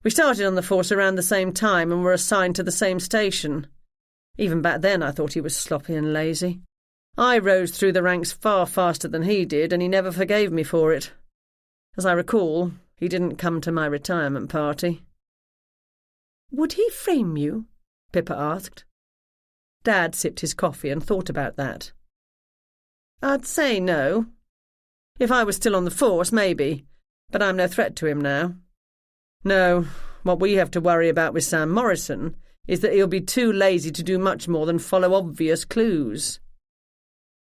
Speaker 1: We started on the force around the same time and were assigned to the same station. Even back then I thought he was sloppy and lazy. I rose through the ranks far faster than he did, and he never forgave me for it. As I recall, he didn't come to my retirement party.
Speaker 3: Would he frame you?
Speaker 1: Pippa asked. Dad sipped his coffee and thought about that. I'd say no. If I was still on the force, maybe, but I'm no threat to him now. No, what we have to worry about with Sam Morrison is that he'll be too lazy to do much more than follow obvious clues.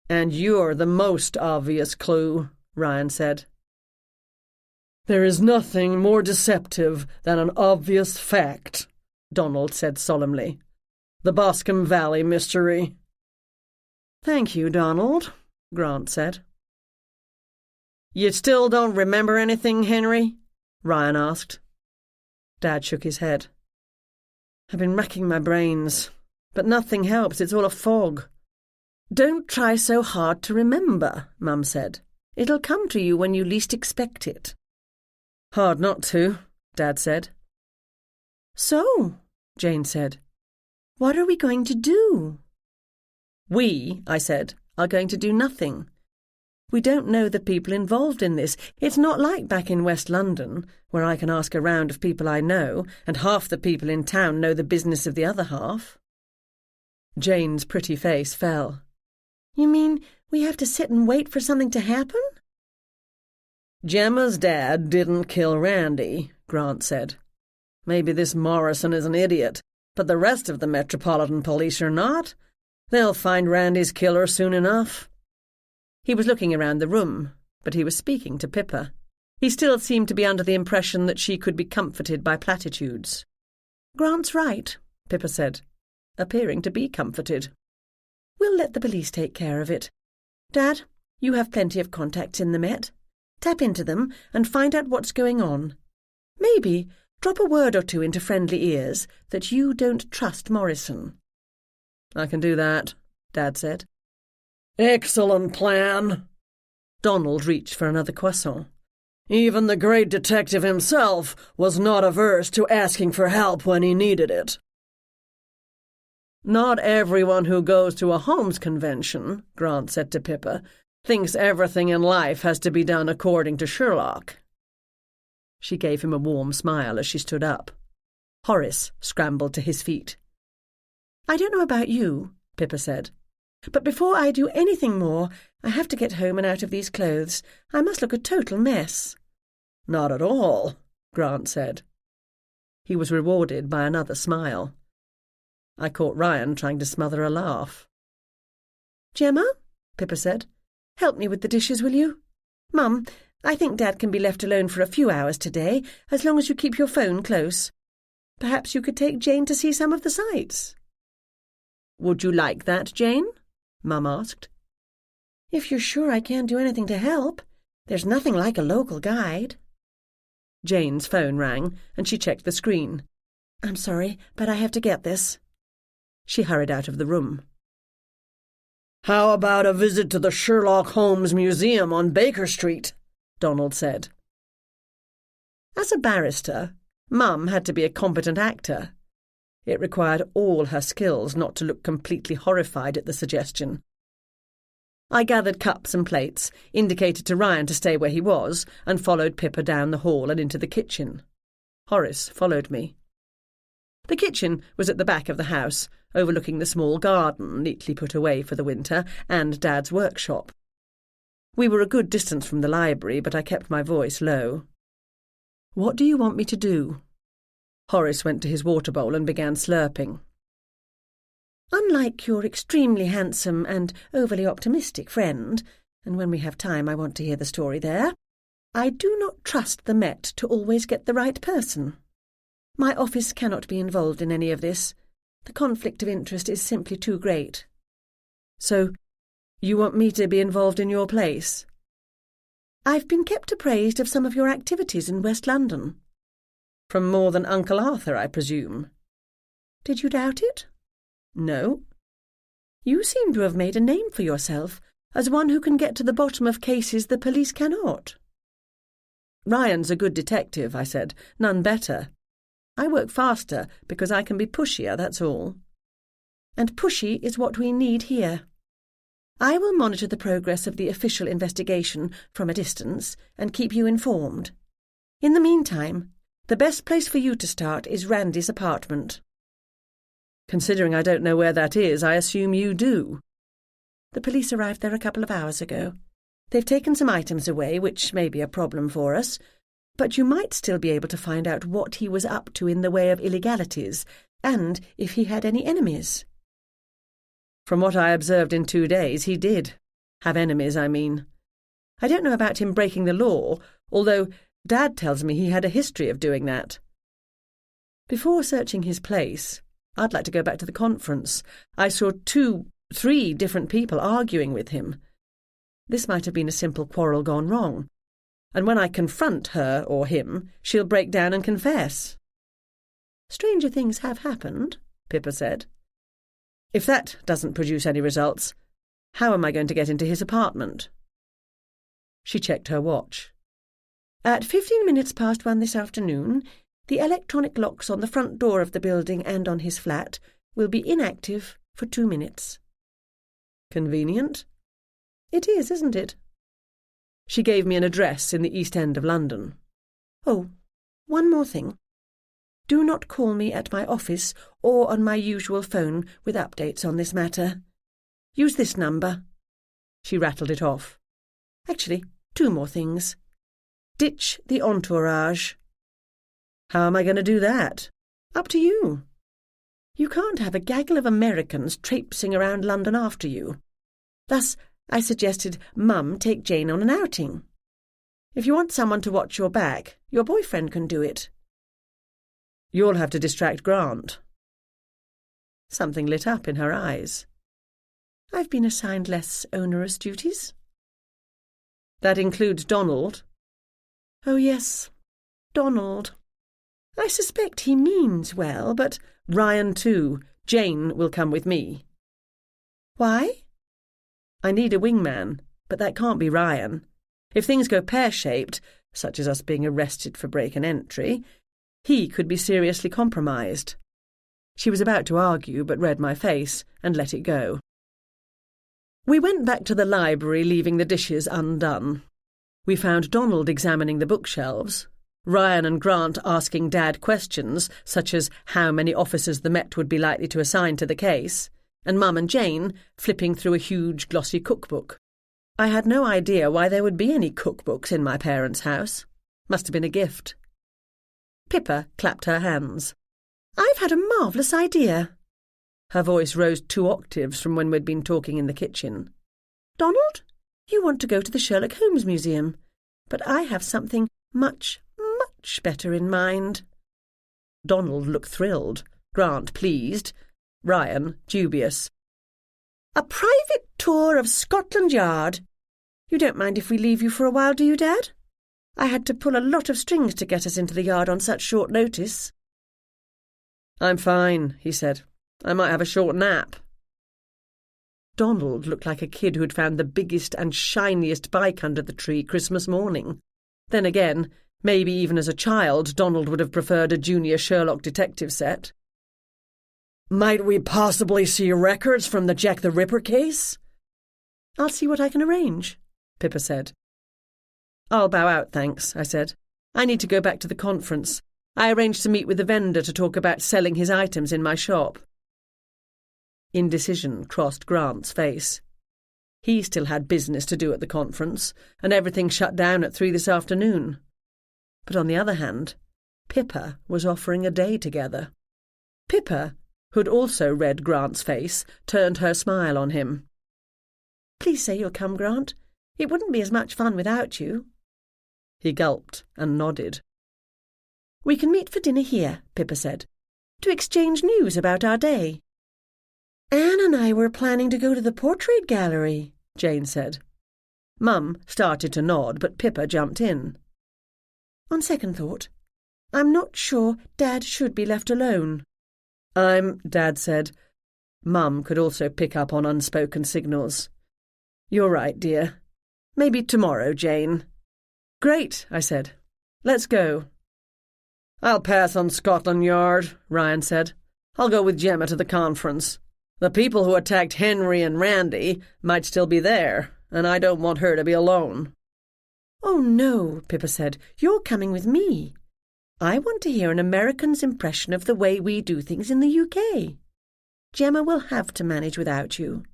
Speaker 1: And you're the most obvious clue, Ryan said.
Speaker 2: There is nothing more deceptive than an obvious fact, Donald said solemnly. The Boscombe Valley mystery.
Speaker 1: Thank you, Donald, Grant said. You still don't remember anything, Henry? Ryan asked. Dad shook his head. I've been racking my brains, but nothing helps, it's all a fog. Don't try so hard to remember, Mum said. It'll come to you when you least expect it. Hard not to, Dad said.
Speaker 3: So, Jane said, what are we going to do?
Speaker 1: We, I said, are going to do nothing. We don't know the people involved in this. It's not like back in West London, where I can ask a round of people I know, and half the people in town know the business of the other half. Jane's pretty face fell.
Speaker 3: You mean we have to sit and wait for something to happen?
Speaker 2: Gemma's dad didn't kill Randy, Grant said. Maybe this Morrison is an idiot, but the rest of the Metropolitan Police are not. They'll find Randy's killer soon enough.
Speaker 1: He was looking around the room, but he was speaking to Pippa. He still seemed to be under the impression that she could be comforted by platitudes.
Speaker 3: Grant's right,
Speaker 1: Pippa said, appearing to be comforted.
Speaker 3: We'll let the police take care of it. Dad, you have plenty of contacts in the Met. Tap into them and find out what's going on. Maybe drop a word or two into friendly ears that you don't trust Morrison.
Speaker 1: I can do that, Dad said.
Speaker 2: Excellent plan.
Speaker 1: Donald reached for another croissant.
Speaker 2: Even the great detective himself was not averse to asking for help when he needed it.
Speaker 1: Not everyone who goes to a Holmes convention, Grant said to Pippa, thinks everything in life has to be done according to Sherlock. She gave him a warm smile as she stood up. Horace scrambled to his feet.
Speaker 3: I don't know about you, Pippa said, but before I do anything more, I have to get home and out of these clothes. I must look a total mess.
Speaker 2: Not at all, Grant said.
Speaker 1: He was rewarded by another smile. I caught Ryan trying to smother a laugh.
Speaker 3: Gemma, Pippa said, help me with the dishes, will you? Mum, I think Dad can be left alone for a few hours today, as long as you keep your phone close. Perhaps you could take Jane to see some of the sights.
Speaker 1: Would you like that, Jane? Mum asked.
Speaker 3: If you're sure I can't do anything to help. There's nothing like a local guide.
Speaker 1: Jane's phone rang, and she checked the screen.
Speaker 3: I'm sorry, but I have to get this.
Speaker 1: She hurried out of the room.
Speaker 2: How about a visit to the Sherlock Holmes Museum on Baker Street? Donald said.
Speaker 1: As a barrister, Mum had to be a competent actor. It required all her skills not to look completely horrified at the suggestion. I gathered cups and plates, indicated to Ryan to stay where he was, and followed Pippa down the hall and into the kitchen. Horace followed me. The kitchen was at the back of the house, overlooking the small garden, neatly put away for the winter, and Dad's workshop. We were a good distance from the library, but I kept my voice low. What do you want me to do? Horace went to his water bowl and began slurping.
Speaker 3: Unlike your extremely handsome and overly optimistic friend, and when we have time I want to hear the story there, I do not trust the Met to always get the right person. My office cannot be involved in any of this. The conflict of interest is simply too great.
Speaker 1: So, you want me to be involved in your place?
Speaker 3: I've been kept appraised of some of your activities in West London.
Speaker 1: From more than Uncle Arthur, I presume.
Speaker 3: Did you doubt it?
Speaker 1: No.
Speaker 3: You seem to have made a name for yourself as one who can get to the bottom of cases the police cannot.
Speaker 1: Ryan's a good detective, I said. None better. I work faster because I can be pushier, that's all.
Speaker 3: And pushy is what we need here. I will monitor the progress of the official investigation from a distance and keep you informed. In the meantime, the best place for you to start is Randy's apartment.
Speaker 1: Considering I don't know where that is, I assume you do.
Speaker 3: The police arrived there a couple of hours ago. They've taken some items away, which may be a problem for us, but you might still be able to find out what he was up to in the way of illegalities, and if he had any enemies.
Speaker 1: From what I observed in 2 days, he did. Have enemies, I mean. I don't know about him breaking the law, although Dad tells me he had a history of doing that. Before searching his place, I'd like to go back to the conference. I saw 3 different people arguing with him. This might have been a simple quarrel gone wrong, and when I confront her or him, she'll break down and confess.
Speaker 3: Stranger things have happened, Pippa said.
Speaker 1: If that doesn't produce any results, how am I going to get into his apartment? She checked her watch.
Speaker 3: At 15 minutes past 1 this afternoon, the electronic locks on the front door of the building and on his flat will be inactive for 2 minutes.
Speaker 1: Convenient?
Speaker 3: It is, isn't it?
Speaker 1: She gave me an address in the East End of London.
Speaker 3: Oh, one more thing. Do not call me at my office or on my usual phone with updates on this matter. Use this number. She rattled it off. Actually, 2 more things. Ditch the entourage.
Speaker 1: How am I going to do that?
Speaker 3: Up to you. You can't have a gaggle of Americans traipsing around London after you. Thus, I suggested Mum take Jane on an outing. If you want someone to watch your back, your boyfriend can do it.
Speaker 1: You'll have to distract Grant.
Speaker 3: Something lit up in her eyes. I've been assigned less onerous duties.
Speaker 1: That includes Donald?
Speaker 3: Oh, yes, Donald. I suspect he means well, but
Speaker 1: Ryan too. Jane will come with me.
Speaker 3: Why?
Speaker 1: I need a wingman, but that can't be Ryan. If things go pear-shaped, such as us being arrested for break and entry, he could be seriously compromised. She was about to argue, but read my face and let it go. We went back to the library, leaving the dishes undone. We found Donald examining the bookshelves, Ryan and Grant asking Dad questions, such as how many officers the Met would be likely to assign to the case, and Mum and Jane flipping through a huge glossy cookbook. I had no idea why there would be any cookbooks in my parents' house. Must have been a gift. Pippa clapped her hands.
Speaker 3: I've had a marvellous idea.
Speaker 1: Her voice rose 2 octaves from when we'd been talking in the kitchen.
Speaker 3: Donald, you want to go to the Sherlock Holmes Museum, but I have something much, much better in mind.
Speaker 1: Donald looked thrilled, Grant pleased, Ryan dubious.
Speaker 3: A private tour of Scotland Yard. You don't mind if we leave you for a while, do you, Dad? I had to pull a lot of strings to get us into the yard on such short notice.
Speaker 1: I'm fine, he said. I might have a short nap. Donald looked like a kid who'd found the biggest and shiniest bike under the tree Christmas morning. Then again, maybe even as a child, Donald would have preferred a junior Sherlock detective set.
Speaker 2: Might we possibly see records from the Jack the Ripper case?
Speaker 3: I'll see what I can arrange, Pippa said.
Speaker 1: I'll bow out, thanks, I said. I need to go back to the conference. I arranged to meet with the vendor to talk about selling his items in my shop. Indecision crossed Grant's face. He still had business to do at the conference, and everything shut down at 3 this afternoon. But on the other hand, Pippa was offering a day together. Pippa, who'd also read Grant's face, turned her smile on him.
Speaker 3: Please say you'll come, Grant. It wouldn't be as much fun without you.
Speaker 1: He gulped and nodded.
Speaker 3: We can meet for dinner here, Pippa said, to exchange news about our day. Anne and I were planning to go to the portrait gallery, Jane said.
Speaker 1: Mum started to nod, but Pippa jumped in.
Speaker 3: On second thought, I'm not sure Dad should be left alone.
Speaker 1: Dad said. Mum could also pick up on unspoken signals. You're right, dear. Maybe tomorrow, Jane. Great, I said. Let's go. I'll pass on Scotland Yard, Ryan said. I'll go with Gemma to the conference. The people who attacked Henry and Randy might still be there, and I don't want her to be alone.
Speaker 3: Oh, no, Pippa said. You're coming with me. I want to hear an American's impression of the way we do things in the UK. Gemma will have to manage without you.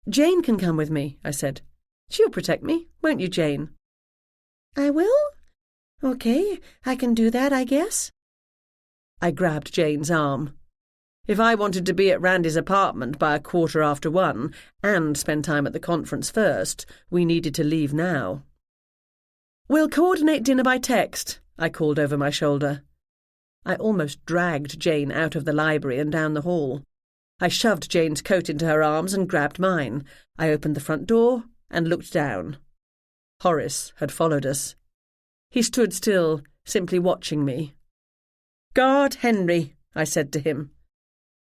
Speaker 1: Jane can come with me, I said. She'll protect me, won't you, Jane?
Speaker 3: I will? OK, I can do that, I guess.
Speaker 1: I grabbed Jane's arm. If I wanted to be at Randy's apartment by 1:15 and spend time at the conference first, we needed to leave now. We'll coordinate dinner by text, I called over my shoulder. I almost dragged Jane out of the library and down the hall. I shoved Jane's coat into her arms and grabbed mine. I opened the front door and looked down. Horace had followed us. He stood still, simply watching me. "Guard Henry," I said to him.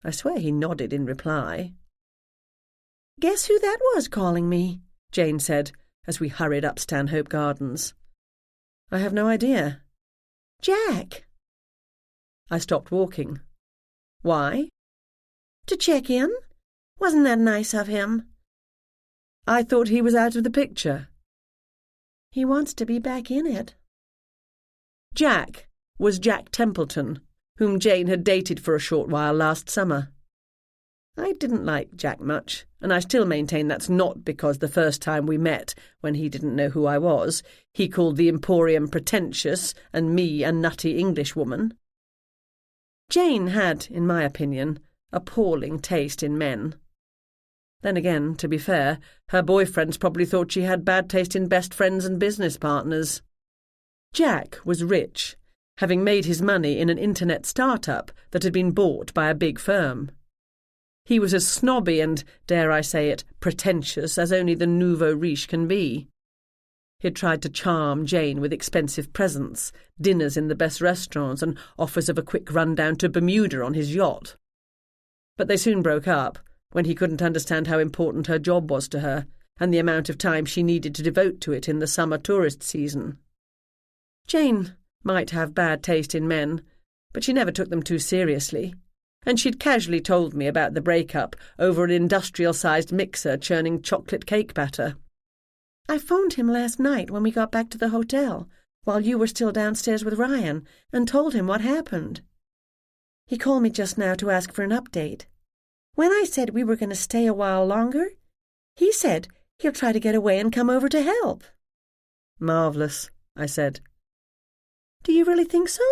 Speaker 1: I swear he nodded in reply.
Speaker 3: "Guess who that was calling me?"
Speaker 1: Jane said, as we hurried up Stanhope Gardens. I have no idea.
Speaker 3: Jack.
Speaker 1: I stopped walking. Why?
Speaker 3: To check in. Wasn't that nice of him?
Speaker 1: I thought he was out of the picture.
Speaker 3: He wants to be back in it.
Speaker 1: Jack, was Jack Templeton, whom Jane had dated for a short while last summer. I didn't like Jack much, and I still maintain that's not because the first time we met, when he didn't know who I was, he called the Emporium pretentious and me a nutty Englishwoman. Jane had, in my opinion, appalling taste in men. Then again, to be fair, her boyfriends probably thought she had bad taste in best friends and business partners. Jack was rich, having made his money in an internet startup that had been bought by a big firm. He was as snobby and, dare I say it, pretentious as only the nouveau riche can be. He had tried to charm Jane with expensive presents, dinners in the best restaurants, and offers of a quick run-down to Bermuda on his yacht. But they soon broke up, when he couldn't understand how important her job was to her, and the amount of time she needed to devote to it in the summer tourist season. Jane might have bad taste in men, but she never took them too seriously, and she'd casually told me about the breakup over an industrial-sized mixer churning chocolate cake batter.
Speaker 3: I phoned him last night when we got back to the hotel, while you were still downstairs with Ryan, and told him what happened. He called me just now to ask for an update. When I said we were going to stay a while longer, he said he'll try to get away and come over to help.
Speaker 1: Marvellous, I said.
Speaker 3: Do you really think so?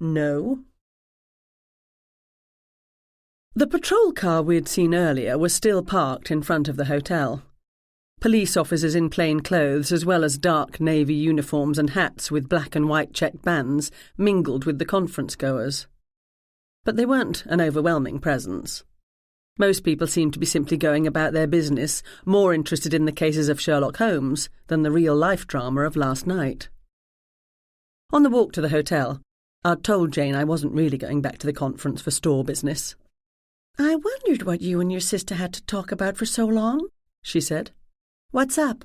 Speaker 1: No. The patrol car we'd seen earlier was still parked in front of the hotel. Police officers in plain clothes, as well as dark navy uniforms and hats with black and white checked bands, mingled with the conference-goers. But they weren't an overwhelming presence. Most people seemed to be simply going about their business, more interested in the cases of Sherlock Holmes than the real-life drama of last night. On the walk to the hotel, I'd told Jane I wasn't really going back to the conference for store business.
Speaker 3: I wondered what you and your sister had to talk about for so long, she said. What's up?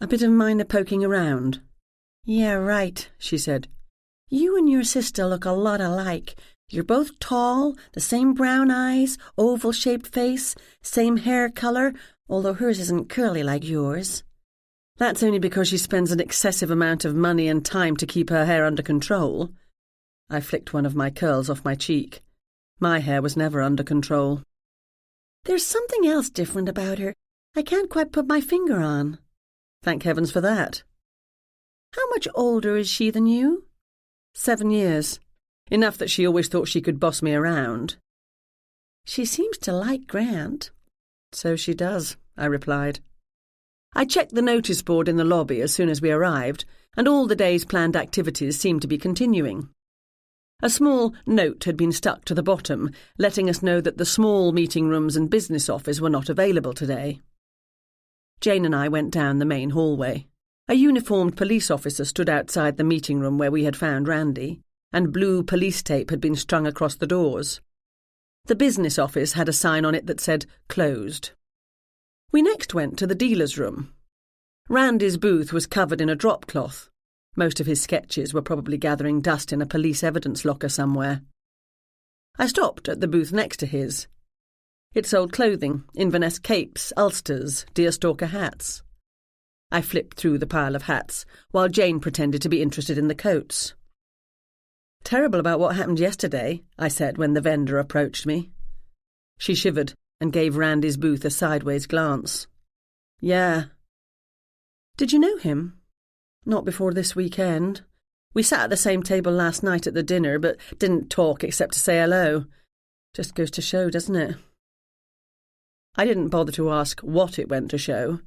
Speaker 1: A bit of minor poking around.
Speaker 3: Yeah, right, she said. You and your sister look a lot alike. You're both tall, the same brown eyes, oval-shaped face, same hair colour, although hers isn't curly like yours.
Speaker 1: That's only because she spends an excessive amount of money and time to keep her hair under control. I flicked one of my curls off my cheek. My hair was never under control.
Speaker 3: There's something else different about her. I can't quite put my finger on.
Speaker 1: Thank heavens for that.
Speaker 3: How much older is she than you?
Speaker 1: 7 years. Enough that she always thought she could boss me around.
Speaker 3: She seems to like Grant.
Speaker 1: So she does, I replied. I checked the notice board in the lobby as soon as we arrived, and all the day's planned activities seemed to be continuing. A small note had been stuck to the bottom, letting us know that the small meeting rooms and business office were not available today. Jane and I went down the main hallway. A uniformed police officer stood outside the meeting room where we had found Randy, and blue police tape had been strung across the doors. The business office had a sign on it that said, "Closed." We next went to the dealer's room. Randy's booth was covered in a drop cloth. Most of his sketches were probably gathering dust in a police evidence locker somewhere. I stopped at the booth next to his. It sold clothing, Inverness capes, ulsters, deerstalker hats. I flipped through the pile of hats, while Jane pretended to be interested in the coats. "Terrible about what happened yesterday," I said when the vendor approached me. She shivered and gave Randy's booth a sideways glance. "Yeah." "Did you know him?" "Not before this weekend. We sat at the same table last night at the dinner, but didn't talk except to say hello. Just goes to show, doesn't it?" I didn't bother to ask what it went to show.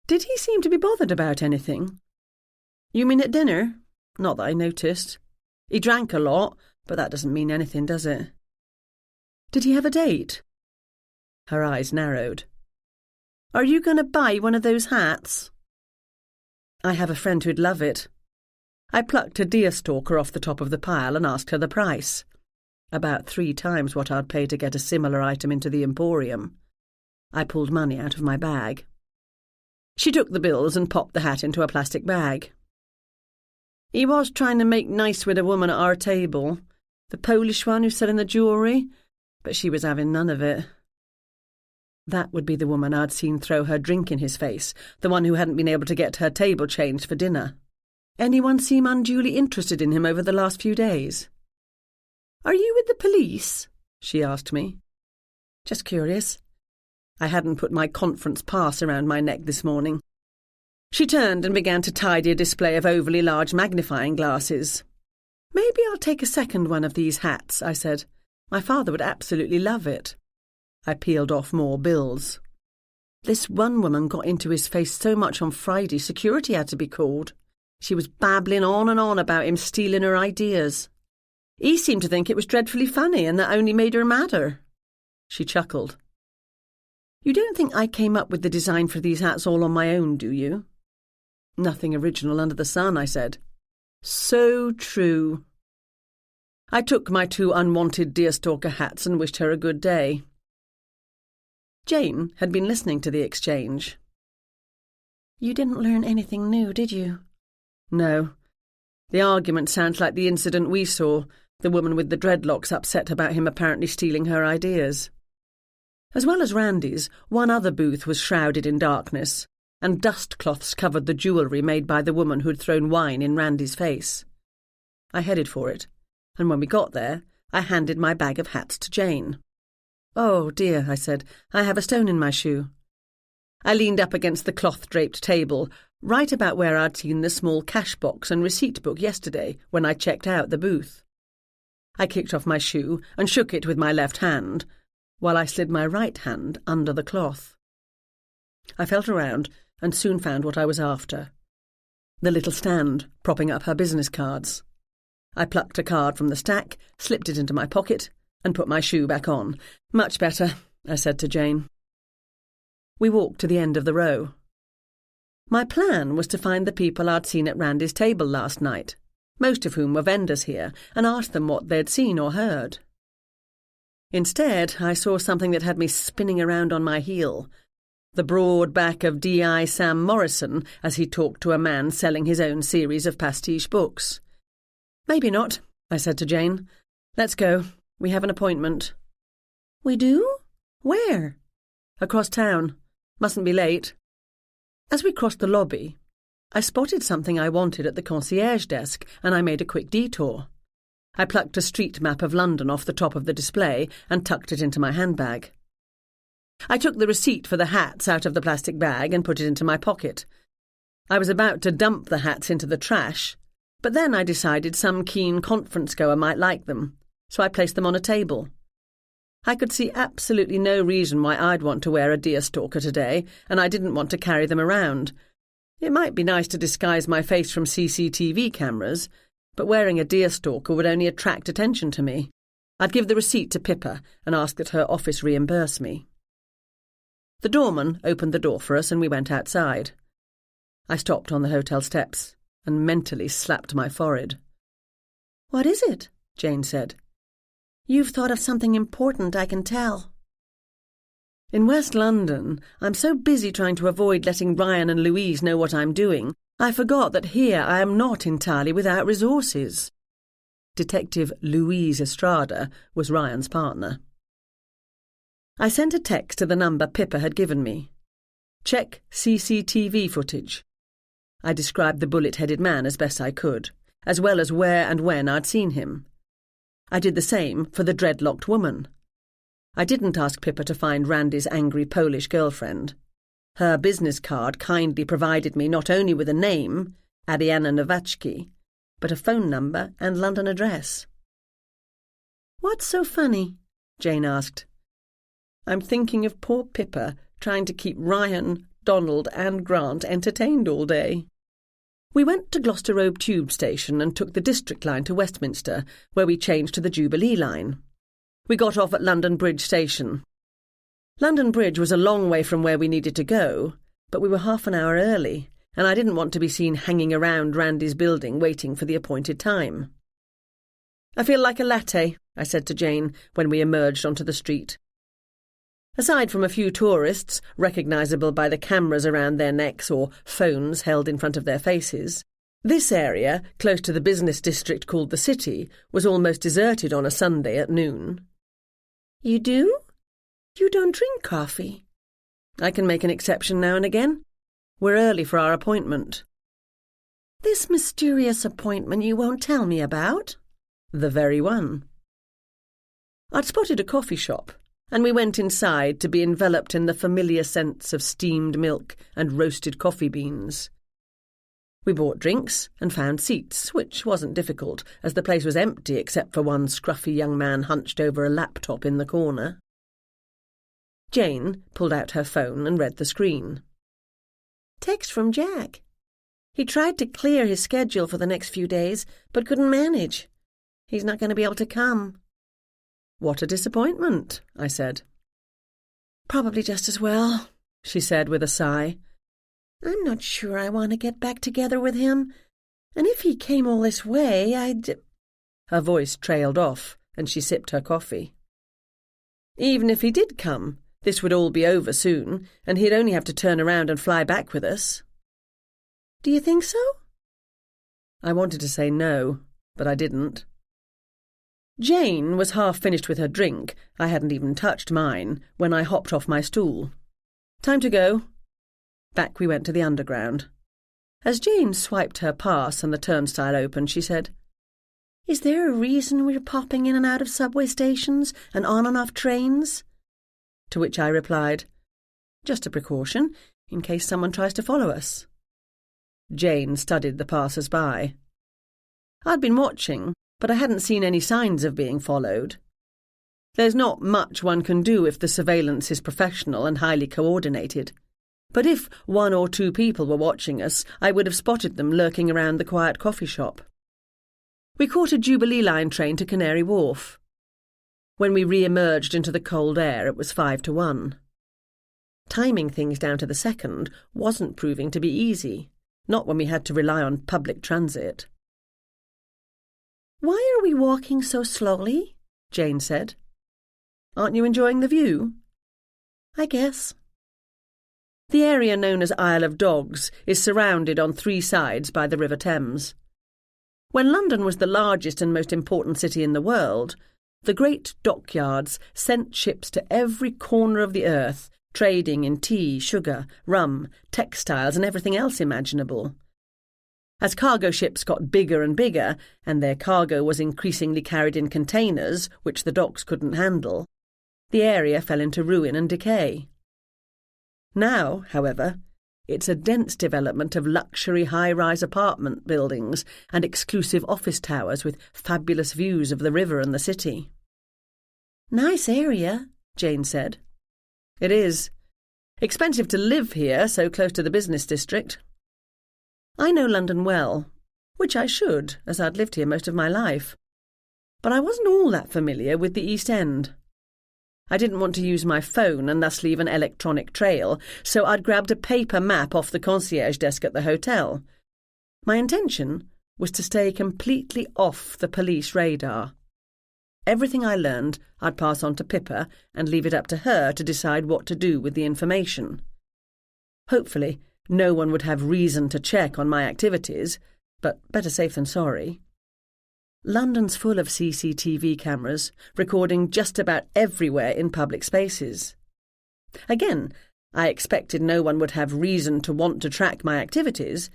Speaker 1: "Did he seem to be bothered about anything?" "You mean at dinner? Not that I noticed. He drank a lot, but that doesn't mean anything, does it?" "Did he have a date?" Her eyes narrowed. "Are you going to buy one of those hats?" "I have a friend who'd love it." I plucked a deerstalker off the top of the pile and asked her the price. About 3 times what I'd pay to get a similar item into the Emporium. I pulled money out of my bag. She took the bills and popped the hat into a plastic bag. "He was trying to make nice with a woman at our table, the Polish one who's selling the jewellery, but she was having none of it." That would be the woman I'd seen throw her drink in his face, the one who hadn't been able to get her table changed for dinner. Anyone seem unduly interested in him over the last few days? Are you with the police? She asked me. Just curious. I hadn't put my conference pass around my neck this morning. She turned and began to tidy a display of overly large magnifying glasses. Maybe I'll take a second one of these hats, I said. My father would absolutely love it. I peeled off more bills. This one woman got into his face so much on Friday, security had to be called. She was babbling on and on about him stealing her ideas. He seemed to think it was dreadfully funny and that only made her madder. She chuckled. You don't think I came up with the design for these hats all on my own, do you? Nothing original under the sun, I said. So true. I took my 2 unwanted deerstalker hats and wished her a good day. Jane had been listening to the exchange. You didn't learn anything new, did you? No. The argument sounds like the incident we saw, the woman with the dreadlocks upset about him apparently stealing her ideas. As well as Randy's, one other booth was shrouded in darkness, and dust cloths covered the jewellery made by the woman who'd thrown wine in Randy's face. I headed for it, and when we got there, I handed my bag of hats to Jane. Oh, dear, I said, I have a stone in my shoe. I leaned up against the cloth-draped table, right about where I'd seen the small cash box and receipt book yesterday when I checked out the booth. I kicked off my shoe and shook it with my left hand, while I slid my right hand under the cloth. I felt around and soon found what I was after. The little stand propping up her business cards. I plucked a card from the stack, slipped it into my pocket, and put my shoe back on. Much better, I said to Jane. We walked to the end of the row. My plan was to find the people I'd seen at Randy's table last night, most of whom were vendors here, and ask them what they'd seen or heard. Instead, I saw something that had me spinning around on my heel. The broad back of D.I. Sam Morrison as he talked to a man selling his own series of pastiche books. Maybe not, I said to Jane. Let's go. We have an appointment. We do? Where? Across town. Mustn't be late. As we crossed the lobby, I spotted something I wanted at the concierge desk, and I made a quick detour. I plucked a street map of London off the top of the display and tucked it into my handbag. I took the receipt for the hats out of the plastic bag and put it into my pocket. I was about to dump the hats into the trash, but then I decided some keen conference-goer might like them, so I placed them on a table. I could see absolutely no reason why I'd want to wear a deerstalker today, and I didn't want to carry them around. It might be nice to disguise my face from CCTV cameras, but wearing a deerstalker would only attract attention to me. I'd give the receipt to Pippa and ask that her office reimburse me. The doorman opened the door for us and we went outside. I stopped on the hotel steps and mentally slapped my forehead. What is it? Jane said. You've thought of something important, I can tell. In West London, I'm so busy trying to avoid letting Ryan and Louise know what I'm doing, I forgot that here I am not entirely without resources. Detective Louise Estrada was Ryan's partner. I sent a text to the number Pippa had given me. Check CCTV footage. I described the bullet-headed man as best I could, as well as where and when I'd seen him. I did the same for the dreadlocked woman. I didn't ask Pippa to find Randy's angry Polish girlfriend. Her business card kindly provided me not only with a name, Ariana Nowacki, but a phone number and London address. What's so funny? Jane asked. I'm thinking of poor Pippa trying to keep Ryan, Donald and Grant entertained all day. We went to Gloucester Road Tube Station and took the District line to Westminster, where we changed to the Jubilee line. We got off at London Bridge Station. London Bridge was a long way from where we needed to go, but we were half an hour early, and I didn't want to be seen hanging around Randy's building waiting for the appointed time. I feel like a latte, I said to Jane when we emerged onto the street. Aside from a few tourists, recognisable by the cameras around their necks or phones held in front of their faces, this area, close to the business district called the City, was almost deserted on a Sunday at noon. You do? You don't drink coffee? I can make an exception now and again. We're early for our appointment.
Speaker 3: This mysterious appointment you won't tell me about?
Speaker 1: The very one. I'd spotted a coffee shop, and we went inside to be enveloped in the familiar scents of steamed milk and roasted coffee beans. We bought drinks and found seats, which wasn't difficult, as the place was empty except for one scruffy young man hunched over a laptop in the corner. Jane pulled out her phone and read the screen.
Speaker 3: Text from Jack. He tried to clear his schedule for the next few days, but couldn't manage. He's not going to be able to come.
Speaker 1: What a disappointment, I said.
Speaker 3: Probably just as well,
Speaker 1: she said with a sigh.
Speaker 3: I'm not sure I want to get back together with him, and if he came all this way, I'd...
Speaker 1: Her voice trailed off, and she sipped her coffee. Even if he did come, this would all be over soon, and he'd only have to turn around and fly back with us.
Speaker 3: Do you think so?
Speaker 1: I wanted to say no, but I didn't. Jane was half finished with her drink. I hadn't even touched mine when I hopped off my stool. Time to go. Back we went to the underground. As Jane swiped her pass and the turnstile opened, she said,
Speaker 3: Is there a reason we're popping in and out of subway stations and on and off trains?
Speaker 1: To which I replied, Just a precaution, in case someone tries to follow us. Jane studied the passers-by. I'd been watching, but I hadn't seen any signs of being followed. There's not much one can do if the surveillance is professional and highly coordinated. But if 1 or 2 people were watching us, I would have spotted them lurking around the quiet coffee shop. We caught a Jubilee Line train to Canary Wharf. When we re-emerged into the cold air, it was 5 to 1. Timing things down to the second wasn't proving to be easy, not when we had to rely on public transit.
Speaker 3: Why are we walking so slowly?
Speaker 1: Jane said. Aren't you enjoying the view?
Speaker 3: I guess.
Speaker 1: The area known as Isle of Dogs is surrounded on 3 sides by the River Thames. When London was the largest and most important city in the world, the great dockyards sent ships to every corner of the earth, trading in tea, sugar, rum, textiles and everything else imaginable. As cargo ships got bigger and bigger, and their cargo was increasingly carried in containers, which the docks couldn't handle, the area fell into ruin and decay. Now, however, it's a dense development of luxury high-rise apartment buildings and exclusive office towers with fabulous views of the river and the city.
Speaker 3: Nice area, Jane said.
Speaker 1: It is. Expensive to live here, so close to the business district. I know London well, which I should, as I'd lived here most of my life. But I wasn't all that familiar with the East End. I didn't want to use my phone and thus leave an electronic trail, so I'd grabbed a paper map off the concierge desk at the hotel. My intention was to stay completely off the police radar. Everything I learned I'd pass on to Pippa and leave it up to her to decide what to do with the information. Hopefully, no one would have reason to check on my activities, but better safe than sorry. London's full of CCTV cameras, recording just about everywhere in public spaces. Again, I expected no one would have reason to want to track my activities,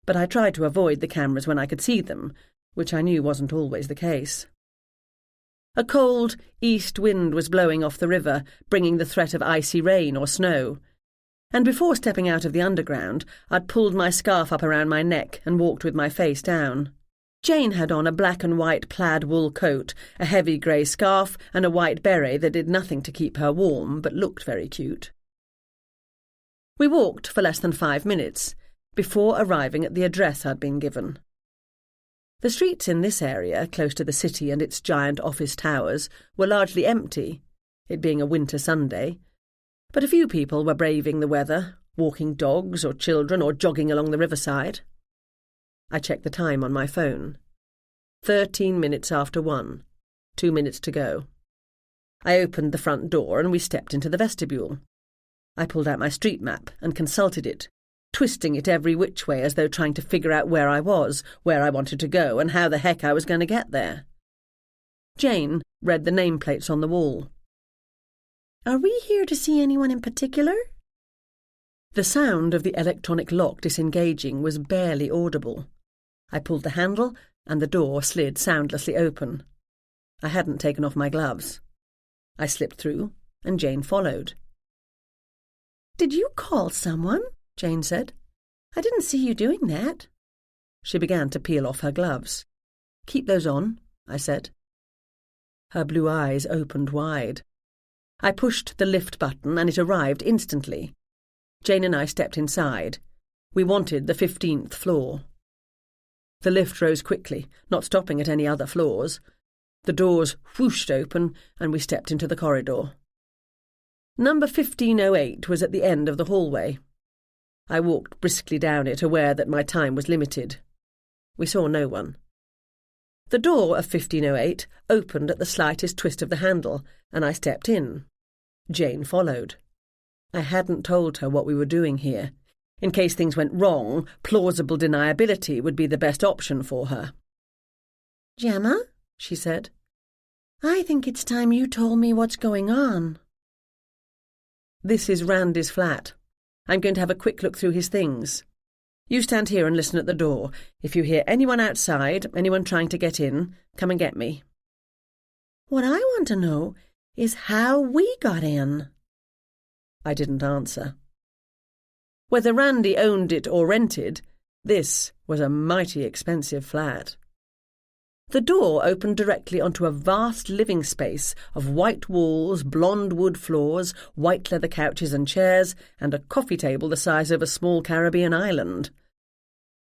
Speaker 1: but I tried to avoid the cameras when I could see them, which I knew wasn't always the case. A cold east wind was blowing off the river, bringing the threat of icy rain or snow, and before stepping out of the underground, I'd pulled my scarf up around my neck and walked with my face down. Jane had on a black and white plaid wool coat, a heavy grey scarf and a white beret that did nothing to keep her warm but looked very cute. We walked for less than 5 minutes before arriving at the address I'd been given. The streets in this area, close to the city and its giant office towers, were largely empty, it being a winter Sunday, but a few people were braving the weather, walking dogs or children or jogging along the riverside. I checked the time on my phone. 13 minutes after 1. 2 minutes to go. I opened the front door and we stepped into the vestibule. I pulled out my street map and consulted it, twisting it every which way as though trying to figure out where I was, where I wanted to go, and how the heck I was going to get there. Jane read the nameplates on the wall.
Speaker 3: Are we here to see anyone in particular?
Speaker 1: The sound of the electronic lock disengaging was barely audible, I pulled the handle, and the door slid soundlessly open. I hadn't taken off my gloves. I slipped through, and Jane followed.
Speaker 3: "Did you call someone?" Jane said. "I didn't see you doing that."
Speaker 1: She began to peel off her gloves. "Keep those on," I said. Her blue eyes opened wide. I pushed the lift button, and it arrived instantly. Jane and I stepped inside. We wanted the 15th floor. The lift rose quickly, not stopping at any other floors. The doors whooshed open, and we stepped into the corridor. Number 1508 was at the end of the hallway. I walked briskly down it, aware that my time was limited. We saw no one. The door of 1508 opened at the slightest twist of the handle, and I stepped in. Jane followed. I hadn't told her what we were doing here. In case things went wrong, plausible deniability would be the best option for her.
Speaker 3: "Gemma," she said, "I think it's time you told me what's going on."
Speaker 1: "This is Randy's flat. I'm going to have a quick look through his things. You stand here and listen at the door. If you hear anyone outside, anyone trying to get in, come and get me."
Speaker 3: "What I want to know is how we got in."
Speaker 1: I didn't answer. Whether Randy owned it or rented, this was a mighty expensive flat. The door opened directly onto a vast living space of white walls, blonde wood floors, white leather couches and chairs, and a coffee table the size of a small Caribbean island.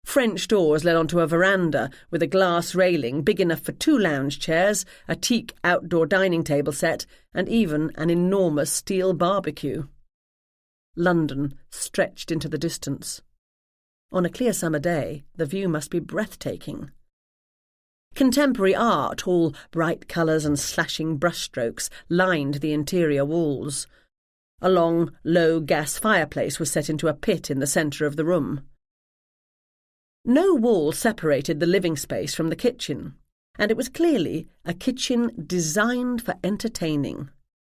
Speaker 1: French doors led onto a veranda with a glass railing big enough for 2 lounge chairs, a teak outdoor dining table set, and even an enormous steel barbecue. London stretched into the distance. On a clear summer day, the view must be breathtaking. Contemporary art, all bright colours and slashing brushstrokes, lined the interior walls. A long, low gas fireplace was set into a pit in the centre of the room. No wall separated the living space from the kitchen, and it was clearly a kitchen designed for entertaining.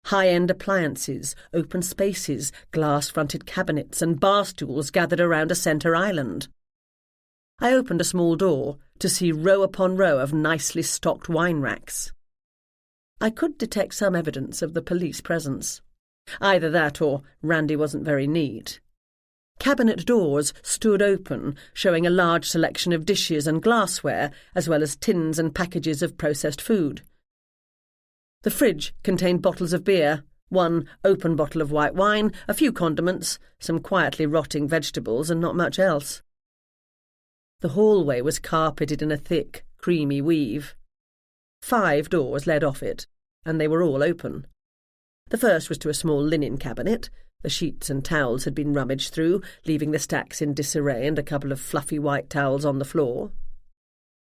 Speaker 1: High-end appliances, open spaces, glass-fronted cabinets and bar stools gathered around a centre island. I opened a small door to see row upon row of nicely stocked wine racks. I could detect some evidence of the police presence. Either that or Randy wasn't very neat. Cabinet doors stood open, showing a large selection of dishes and glassware, as well as tins and packages of processed food. The fridge contained bottles of beer, 1 open bottle of white wine, a few condiments, some quietly rotting vegetables, and not much else. The hallway was carpeted in a thick, creamy weave. 5 doors led off it, and they were all open. The first was to a small linen cabinet. The sheets and towels had been rummaged through, leaving the stacks in disarray and a couple of fluffy white towels on the floor.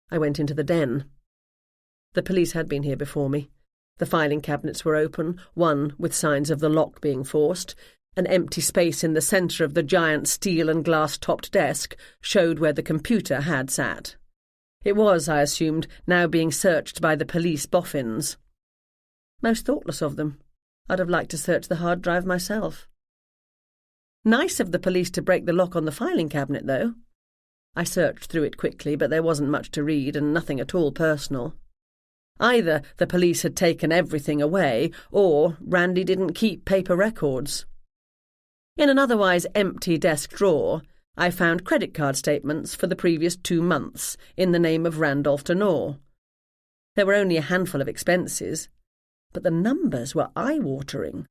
Speaker 1: I went into the den. The police had been here before me. The filing cabinets were open, one with signs of the lock being forced. An empty space in the centre of the giant steel and glass-topped desk showed where the computer had sat. It was, I assumed, now being searched by the police boffins. Most thoughtless of them. I'd have liked to search the hard drive myself. Nice of the police to break the lock on the filing cabinet, though. I searched through it quickly, but there wasn't much to read and nothing at all personal. Either the police had taken everything away, or Randy didn't keep paper records. In an otherwise empty desk drawer, I found credit card statements for the previous 2 months in the name of Randolph Tenor. There were only a handful of expenses, but the numbers were eye-watering.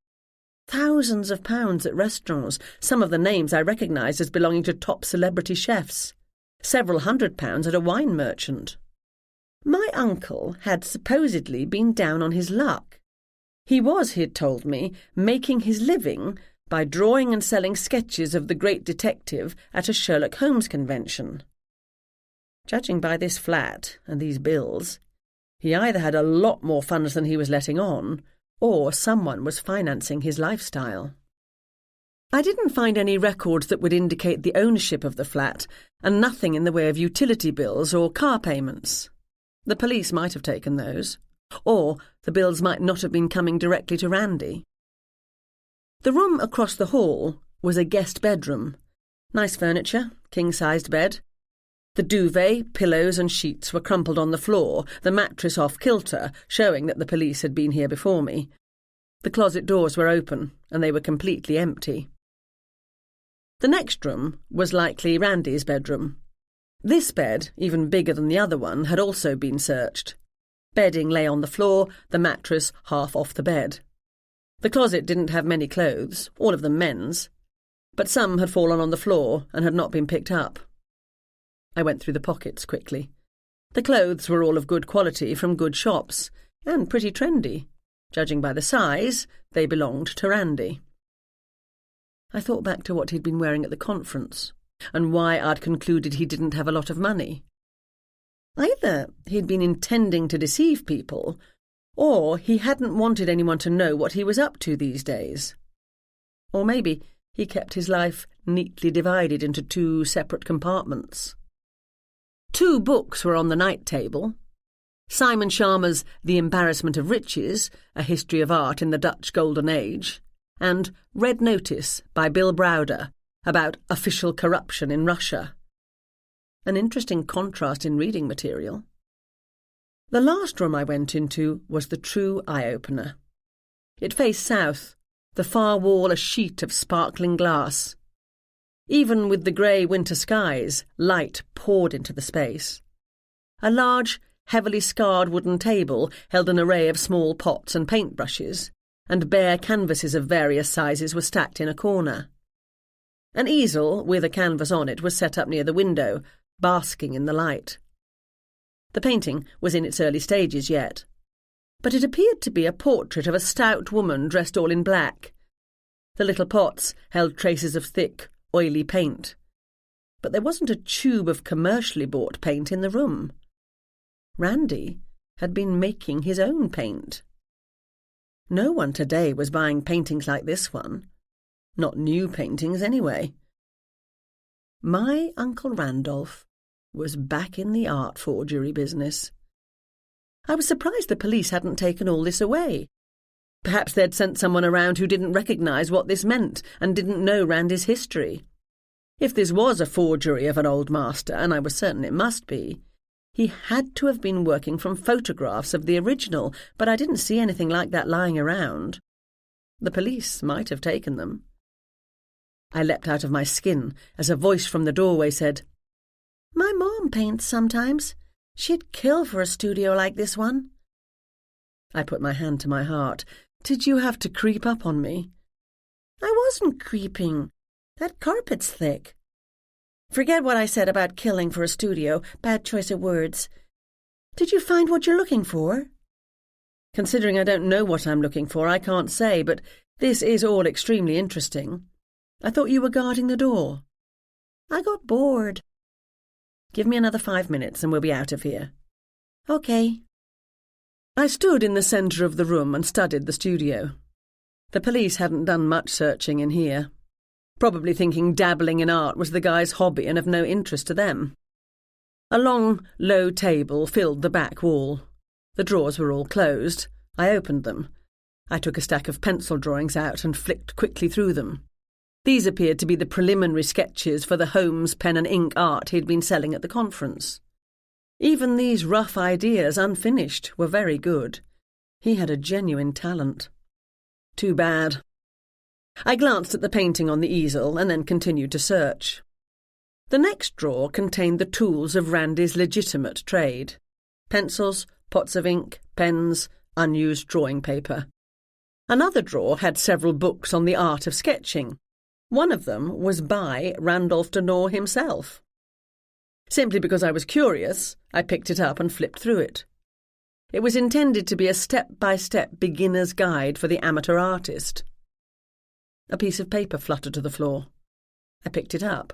Speaker 1: Thousands of pounds at restaurants, some of the names I recognised as belonging to top celebrity chefs. Several £100 at a wine merchant. My uncle had supposedly been down on his luck. He was, he'd told me, making his living by drawing and selling sketches of the great detective at a Sherlock Holmes convention. Judging by this flat and these bills, he either had a lot more funds than he was letting on, or someone was financing his lifestyle. I didn't find any records that would indicate the ownership of the flat, and nothing in the way of utility bills or car payments. The police might have taken those, or the bills might not have been coming directly to Randy. The room across the hall was a guest bedroom. Nice furniture, king-sized bed. The duvet, pillows and sheets were crumpled on the floor, the mattress off kilter, showing that the police had been here before me. The closet doors were open, and they were completely empty. The next room was likely Randy's bedroom. This bed, even bigger than the other one, had also been searched. Bedding lay on the floor, the mattress half off the bed. The closet didn't have many clothes, all of them men's, but some had fallen on the floor and had not been picked up. I went through the pockets quickly. The clothes were all of good quality from good shops, and pretty trendy. Judging by the size, they belonged to Randy. I thought back to what he'd been wearing at the conference, and why I'd concluded he didn't have a lot of money. Either he'd been intending to deceive people, or he hadn't wanted anyone to know what he was up to these days. Or maybe he kept his life neatly divided into 2 separate compartments. 2 books were on the night table. Simon Schama's The Embarrassment of Riches, A History of Art in the Dutch Golden Age, and Red Notice by Bill Browder, about official corruption in Russia. An interesting contrast in reading material. The last room I went into was the true eye-opener. It faced south, the far wall a sheet of sparkling glass. Even with the grey winter skies, light poured into the space. A large, heavily scarred wooden table held an array of small pots and paintbrushes, and bare canvases of various sizes were stacked in a corner. An easel with a canvas on it was set up near the window, basking in the light. The painting was in its early stages yet, but it appeared to be a portrait of a stout woman dressed all in black. The little pots held traces of thick, oily paint, but there wasn't a tube of commercially bought paint in the room. Randy had been making his own paint. No one today was buying paintings like this one. Not new paintings, anyway. My Uncle Randolph was back in the art forgery business. I was surprised the police hadn't taken all this away. Perhaps they'd sent someone around who didn't recognise what this meant and didn't know Randy's history. If this was a forgery of an old master, and I was certain it must be, he had to have been working from photographs of the original, but I didn't see anything like that lying around. The police might have taken them. I leapt out of my skin as a voice from the doorway said, "My mom paints sometimes. She'd kill for a studio like this one." I put my hand to my heart. Did you have to creep up on me? I wasn't creeping. That carpet's thick. Forget what I said about killing for a studio. Bad choice of words. Did you find what you're looking for? Considering I don't know what I'm looking for, I can't say, but this is all extremely interesting. I thought you were guarding the door. I got bored. Give me another 5 minutes and we'll be out of here. Okay. I stood in the centre of the room and studied the studio. The police hadn't done much searching in here, probably thinking dabbling in art was the guy's hobby and of no interest to them. A long, low table filled the back wall. The drawers were all closed. I opened them. I took a stack of pencil drawings out and flicked quickly through them. These appeared to be the preliminary sketches for the Holmes pen and ink art he'd been selling at the conference. Even these rough ideas, unfinished, were very good. He had a genuine talent. Too bad. I glanced at the painting on the easel and then continued to search. The next drawer contained the tools of Randy's legitimate trade. Pencils, pots of ink, pens, unused drawing paper. Another drawer had several books on the art of sketching. One of them was by Randolph Denore himself. Simply because I was curious, I picked it up and flipped through it. It was intended to be a step-by-step beginner's guide for the amateur artist. A piece of paper fluttered to the floor. I picked it up.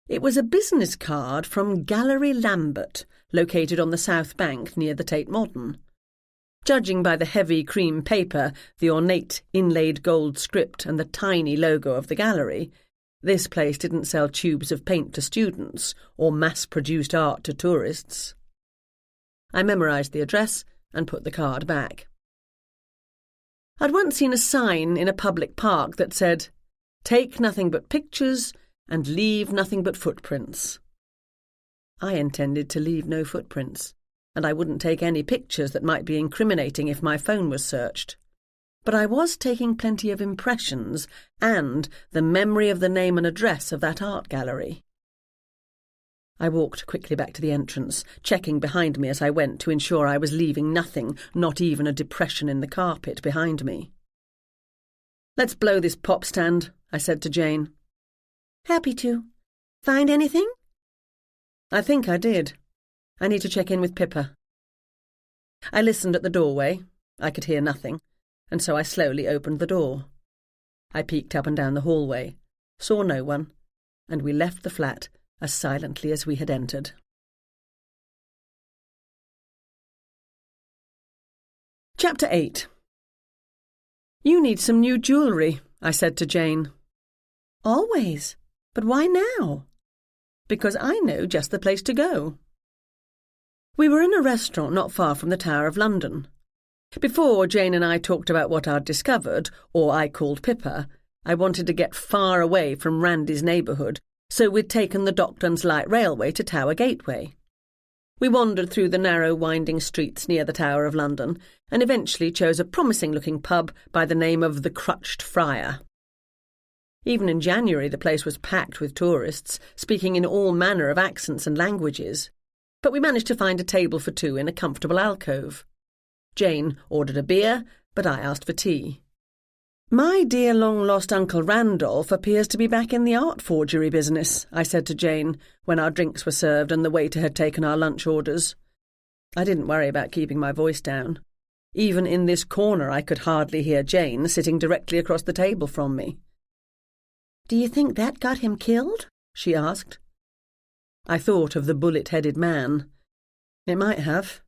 Speaker 1: It was a business card from Gallery Lambert, located on the South Bank near the Tate Modern. Judging by the heavy cream paper, the ornate inlaid gold script and the tiny logo of the gallery, this place didn't sell tubes of paint to students or mass-produced art to tourists. I memorised the address and put the card back. I'd once seen a sign in a public park that said, "Take nothing but pictures and leave nothing but footprints." I intended to leave no footprints, and I wouldn't take any pictures that might be incriminating if my phone was searched. But I was taking plenty of impressions and the memory of the name and address of that art gallery. I walked quickly back to the entrance, checking behind me as I went to ensure I was leaving nothing, not even a depression in the carpet, behind me. "Let's blow this pop stand," I said to Jane.
Speaker 3: "Happy to. Find anything?"
Speaker 1: "I think I did. I need to check in with Pippa." I listened at the doorway. I could hear nothing, and so I slowly opened the door. I peeked up and down the hallway, saw no one, and we left the flat as silently as we had entered. Chapter 8. "You need some new jewellery," I said to Jane.
Speaker 3: "Always. But why now?"
Speaker 1: "Because I know just the place to go." We were in a restaurant not far from the Tower of London. Before Jane and I talked about what I'd discovered, or I called Pippa, I wanted to get far away from Randy's neighbourhood, so we'd taken the Docklands Light Railway to Tower Gateway. We wandered through the narrow winding streets near the Tower of London and eventually chose a promising-looking pub by the name of the Crutched Friar. Even in January the place was packed with tourists, speaking in all manner of accents and languages, but we managed to find a table for two in a comfortable alcove. Jane ordered a beer, but I asked for tea. "My dear long-lost Uncle Randolph appears to be back in the art forgery business," I said to Jane when our drinks were served and the waiter had taken our lunch orders. I didn't worry about keeping my voice down. Even in this corner I could hardly hear Jane sitting directly across the table from me.
Speaker 3: "Do you think that got him killed?" she asked.
Speaker 1: I thought of the bullet-headed man. It might have.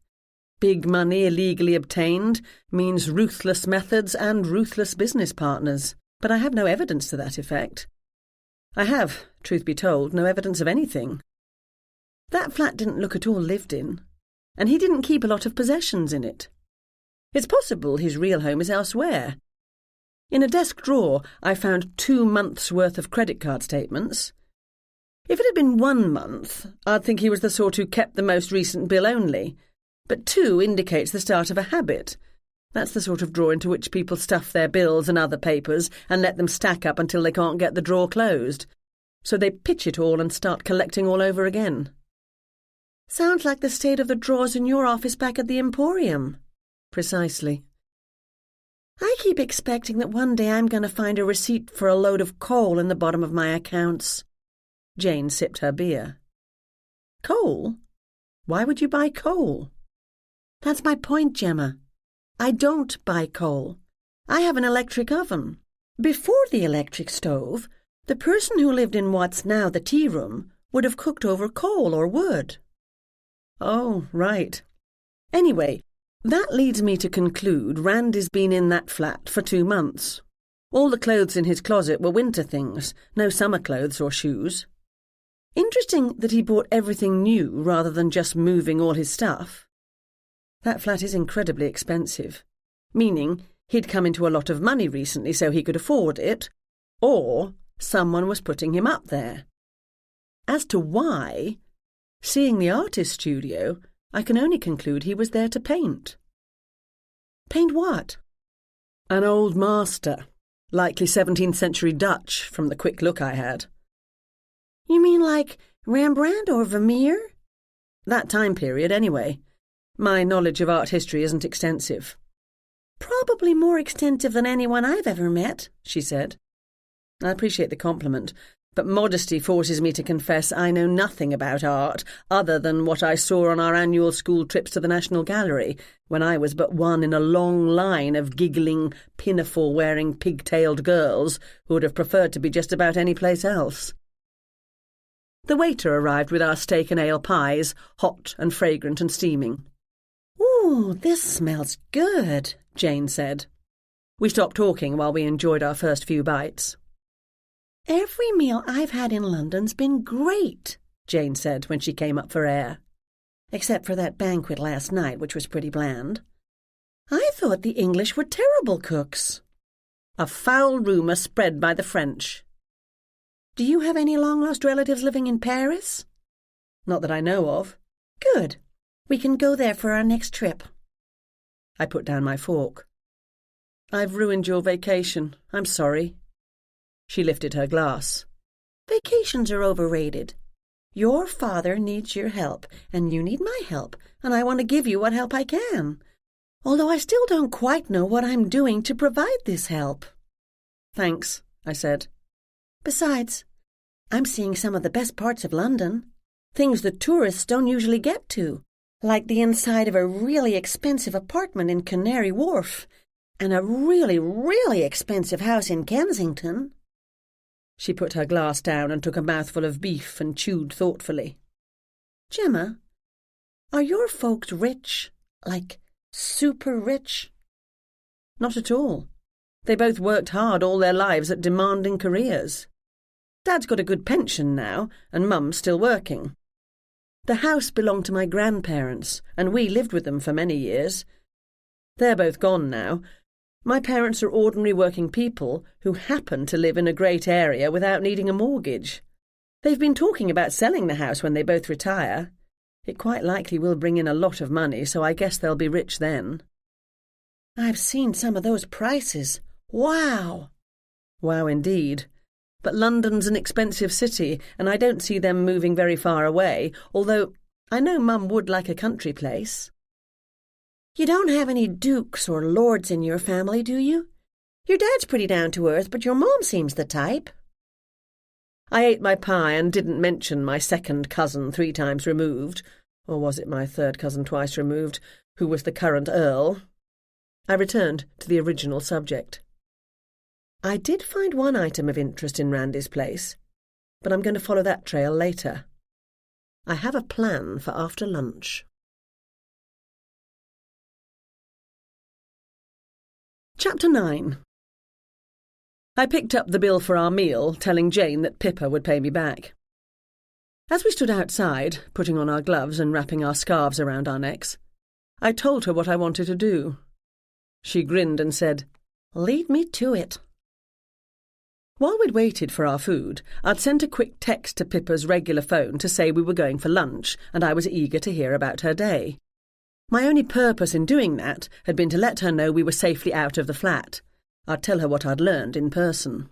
Speaker 1: Big money illegally obtained means ruthless methods and ruthless business partners, but I have no evidence to that effect. I have, truth be told, no evidence of anything. That flat didn't look at all lived in, and he didn't keep a lot of possessions in it. It's possible his real home is elsewhere. In a desk drawer I found 2 months' worth of credit card statements. If it had been 1 month, I'd think he was the sort who kept the most recent bill only, but 2 indicates the start of a habit. That's the sort of drawer into which people stuff their bills and other papers and let them stack up until they can't get the drawer closed. So they pitch it all and start collecting all over again.
Speaker 3: "Sounds like the state of the drawers in your office back at the Emporium."
Speaker 1: "Precisely."
Speaker 3: "I keep expecting that one day I'm going to find a receipt for a load of coal in the bottom of my accounts."
Speaker 1: Jane sipped her beer. "Coal? Why would you buy coal?"
Speaker 3: "That's my point, Gemma. I don't buy coal. I have an electric oven. Before the electric stove, the person who lived in what's now the tea room would have cooked over coal or wood."
Speaker 1: "Oh, right. Anyway, that leads me to conclude Randy's been in that flat for 2 months. All the clothes in his closet were winter things, no summer clothes or shoes. Interesting that he bought everything new rather than just moving all his stuff. That flat is incredibly expensive, meaning he'd come into a lot of money recently so he could afford it, or someone was putting him up there. As to why, seeing the artist studio, I can only conclude he was there to paint."
Speaker 3: "Paint what?"
Speaker 1: "An old master, likely 17th century Dutch from the quick look I had."
Speaker 3: "You mean like Rembrandt or Vermeer?"
Speaker 1: "That time period, anyway. My knowledge of art history isn't extensive."
Speaker 3: "Probably more extensive than anyone I've ever met," she said.
Speaker 1: "I appreciate the compliment, but modesty forces me to confess I know nothing about art other than what I saw on our annual school trips to the National Gallery, when I was but one in a long line of giggling, pinafore-wearing, pig-tailed girls who would have preferred to be just about any place else." The waiter arrived with our steak and ale pies, hot and fragrant and steaming.
Speaker 3: "Ooh, this smells good," Jane said.
Speaker 1: We stopped talking while we enjoyed our first few bites.
Speaker 3: "Every meal I've had in London's been great," Jane said when she came up for air. "Except for that banquet last night, which was pretty bland. I thought the English were terrible cooks."
Speaker 1: "A foul rumour spread by the French."
Speaker 3: "Do you have any long-lost relatives living in Paris?"
Speaker 1: Not that I know of.
Speaker 3: Good. We can go there for our next trip.
Speaker 1: I put down my fork. I've ruined your vacation. I'm sorry. She lifted her glass.
Speaker 3: Vacations are overrated. Your father needs your help, and you need my help, and I want to give you what help I can. Although I still don't quite know what I'm doing to provide this help.
Speaker 1: Thanks, I said.
Speaker 3: Besides, I'm seeing some of the best parts of London. Things the tourists don't usually get to, like the inside of a really expensive apartment in Canary Wharf, and a really, really expensive house in Kensington.
Speaker 1: She put her glass down and took a mouthful of beef and chewed thoughtfully.
Speaker 3: Gemma, are your folks rich? Like, super rich?
Speaker 1: Not at all. They both worked hard all their lives at demanding careers. Dad's got a good pension now, and Mum's still working. The house belonged to my grandparents, and we lived with them for many years. They're both gone now. My parents are ordinary working people who happen to live in a great area without needing a mortgage. They've been talking about selling the house when they both retire. It quite likely will bring in a lot of money, so I guess they'll be rich then.
Speaker 3: I've seen some of those prices. Wow!
Speaker 1: Wow indeed. But London's an expensive city, and I don't see them moving very far away, although I know Mum would like a country place.
Speaker 3: You don't have any dukes or lords in your family, do you? Your dad's pretty down-to-earth, but your mom seems the type.
Speaker 1: I ate my pie and didn't mention my second cousin 3 times removed, or was it my third cousin twice removed, who was the current Earl. I returned to the original subject. I did find one item of interest in Randy's place, but I'm going to follow that trail later. I have a plan for after lunch. Chapter 9. I picked up the bill for our meal, telling Jane that Pippa would pay me back. As we stood outside, putting on our gloves and wrapping our scarves around our necks, I told her what I wanted to do. She grinned and said, "Lead me to it." While we'd waited for our food, I'd sent a quick text to Pippa's regular phone to say we were going for lunch, and I was eager to hear about her day. My only purpose in doing that had been to let her know we were safely out of the flat. I'd tell her what I'd learned in person.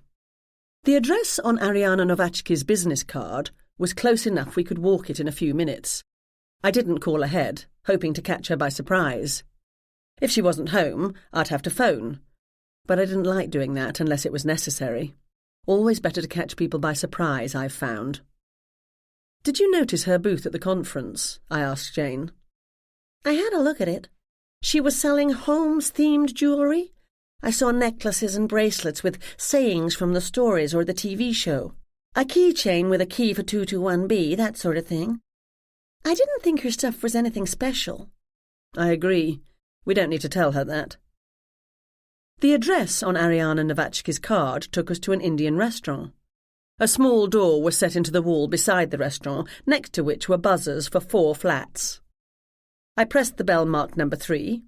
Speaker 1: The address on Ariana Novachki's business card was close enough we could walk it in a few minutes. I didn't call ahead, hoping to catch her by surprise. If she wasn't home, I'd have to phone. But I didn't like doing that unless it was necessary. Always better to catch people by surprise, I've found. "Did you notice her booth at the conference?" I asked Jane.
Speaker 3: I had a look at it. She was selling Holmes-themed jewellery. I saw necklaces and bracelets with sayings from the stories or the TV show. A keychain with a key for 221B, that sort of thing. I didn't think her stuff was anything special.
Speaker 1: I agree. We don't need to tell her that. The address on Ariana Novachki's card took us to an Indian restaurant. A small door was set into the wall beside the restaurant, next to which were buzzers for 4 flats. I pressed the bell marked number 3.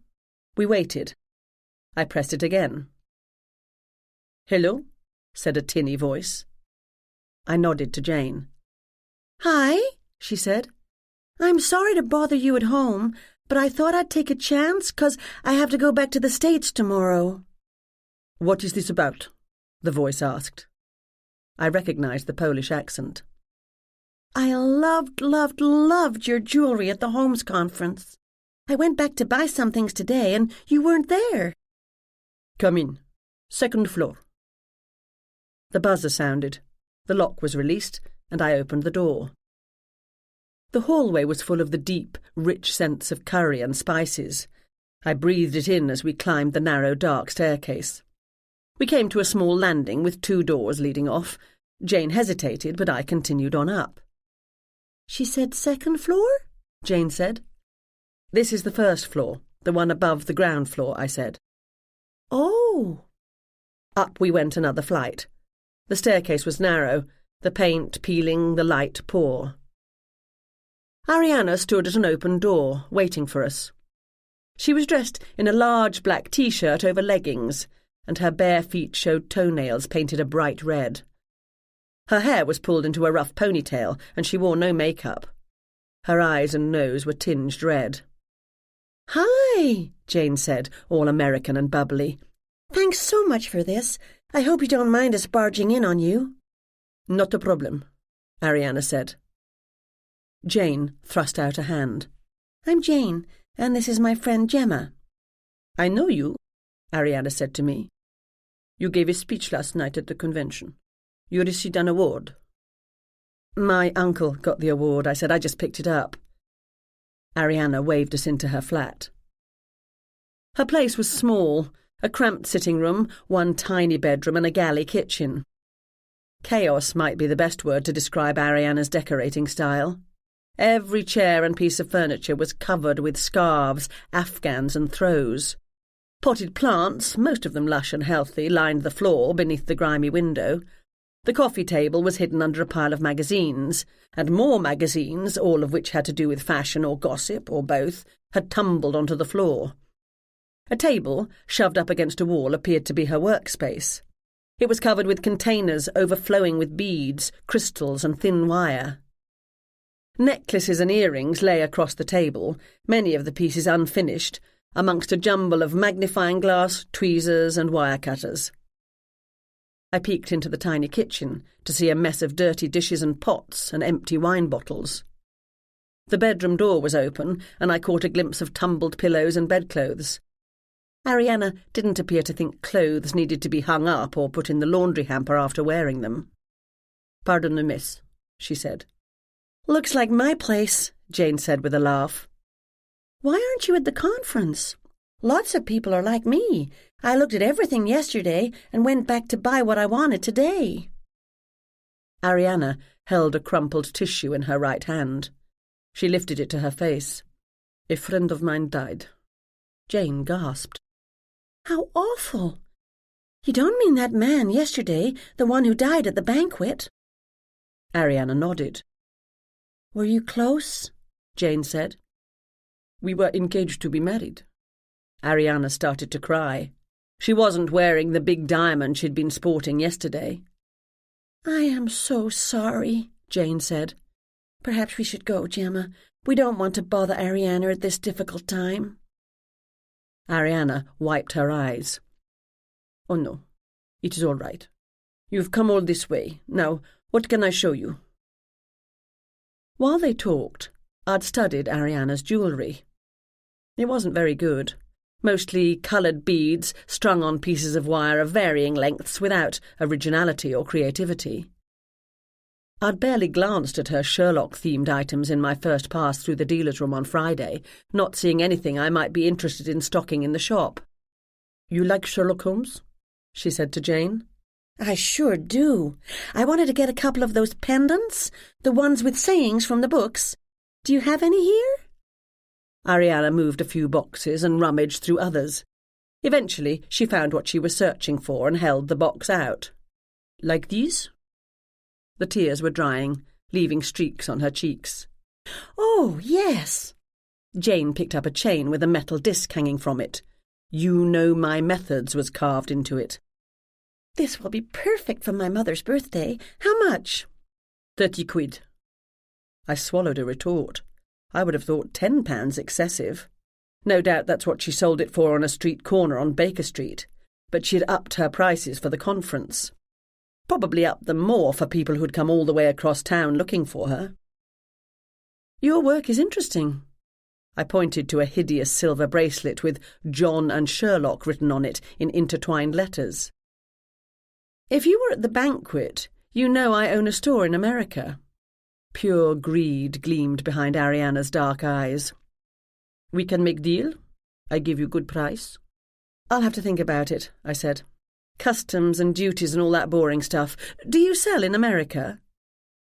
Speaker 1: We waited. I pressed it again. "Hello," said a tinny voice. I nodded to Jane.
Speaker 3: "Hi," she said. "I'm sorry to bother you at home, but I thought I'd take a chance 'cause I have to go back to the States tomorrow."
Speaker 1: "What is this about?" the voice asked. I recognized the Polish accent.
Speaker 3: "I loved your jewellery at the Holmes conference. I went back to buy some things today, and you weren't there."
Speaker 1: "Come in. 2nd floor." The buzzer sounded. The lock was released, and I opened the door. The hallway was full of the deep, rich scents of curry and spices. I breathed it in as we climbed the narrow, dark staircase. We came to a small landing with 2 doors leading off. Jane hesitated, but I continued on up.
Speaker 3: "She said 2nd floor?"
Speaker 1: Jane said. "This is the 1st floor, the one above the ground floor," I said.
Speaker 3: "Oh."
Speaker 1: Up we went another flight. The staircase was narrow, the paint peeling, the light poor. Ariana stood at an open door, waiting for us. She was dressed in a large black T-shirt over leggings, and her bare feet showed toenails painted a bright red. Her hair was pulled into a rough ponytail, and she wore no makeup. Her eyes and nose were tinged red.
Speaker 3: "Hi,"
Speaker 1: Jane said, all American and bubbly.
Speaker 3: "Thanks so much for this. I hope you don't mind us barging in on you."
Speaker 1: "Not a problem," Ariana said. Jane thrust out a hand.
Speaker 3: "I'm Jane, and this is my friend Gemma."
Speaker 1: "I know you," Ariana said to me. "You gave a speech last night at the convention. You received an award." "My uncle got the award," I said. "I just picked it up." Ariana waved us into her flat. Her place was small, a cramped sitting room, one tiny bedroom and a galley kitchen. Chaos might be the best word to describe Ariana's decorating style. Every chair and piece of furniture was covered with scarves, afghans and throws. Potted plants, most of them lush and healthy, lined the floor beneath the grimy window. The coffee table was hidden under a pile of magazines, and more magazines, all of which had to do with fashion or gossip, or both, had tumbled onto the floor. A table, shoved up against a wall, appeared to be her workspace. It was covered with containers overflowing with beads, crystals and thin wire. Necklaces and earrings lay across the table, many of the pieces unfinished, amongst a jumble of magnifying glass, tweezers and wire cutters. I peeked into the tiny kitchen to see a mess of dirty dishes and pots and empty wine bottles. The bedroom door was open, and I caught a glimpse of tumbled pillows and bedclothes. Ariana didn't appear to think clothes needed to be hung up or put in the laundry hamper after wearing them. "Pardon the miss," she said.
Speaker 3: "Looks like my place," Jane said with a laugh. "Why aren't you at the conference? Lots of people are like me. I looked at everything yesterday and went back to buy what I wanted today."
Speaker 1: Ariana held a crumpled tissue in her right hand. She lifted it to her face. "A friend of mine died." Jane gasped.
Speaker 3: "How awful! You don't mean that man yesterday, the one who died at the banquet?"
Speaker 1: Ariana nodded.
Speaker 3: "Were you close?"
Speaker 1: Jane said. "We were engaged to be married." Ariana started to cry. She wasn't wearing the big diamond she'd been sporting yesterday.
Speaker 3: "I am so sorry," Jane said. "Perhaps we should go, Gemma. We don't want to bother Ariana at this difficult time."
Speaker 1: Ariana wiped her eyes. "Oh, no. It is all right. You've come all this way. Now, what can I show you?" While they talked, I'd studied Ariana's jewellery. It wasn't very good. Mostly coloured beads strung on pieces of wire of varying lengths without originality or creativity. I'd barely glanced at her Sherlock-themed items in my first pass through the dealer's room on Friday, not seeing anything I might be interested in stocking in the shop. "You like Sherlock Holmes?" she said to Jane.
Speaker 3: "I sure do. I wanted to get a couple of those pendants, the ones with sayings from the books. Do you have any here?"
Speaker 1: Ariana moved a few boxes and rummaged through others. Eventually, she found what she was searching for and held the box out. "Like these?" The tears were drying, leaving streaks on her cheeks.
Speaker 3: "Oh, yes."
Speaker 1: Jane picked up a chain with a metal disc hanging from it. "You Know My Methods" was carved into it.
Speaker 3: "This will be perfect for my mother's birthday. How much?"
Speaker 1: 30 quid. I swallowed a retort. I would have thought £10 excessive. No doubt that's what she sold it for on a street corner on Baker Street, but she'd upped her prices for the conference. Probably upped them more for people who'd come all the way across town looking for her. "Your work is interesting." I pointed to a hideous silver bracelet with John and Sherlock written on it in intertwined letters. "If you were at the banquet, you know I own a store in America." Pure greed gleamed behind Ariana's dark eyes. "We can make deal? I give you good price." "I'll have to think about it," I said. "Customs and duties and all that boring stuff. Do you sell in America?"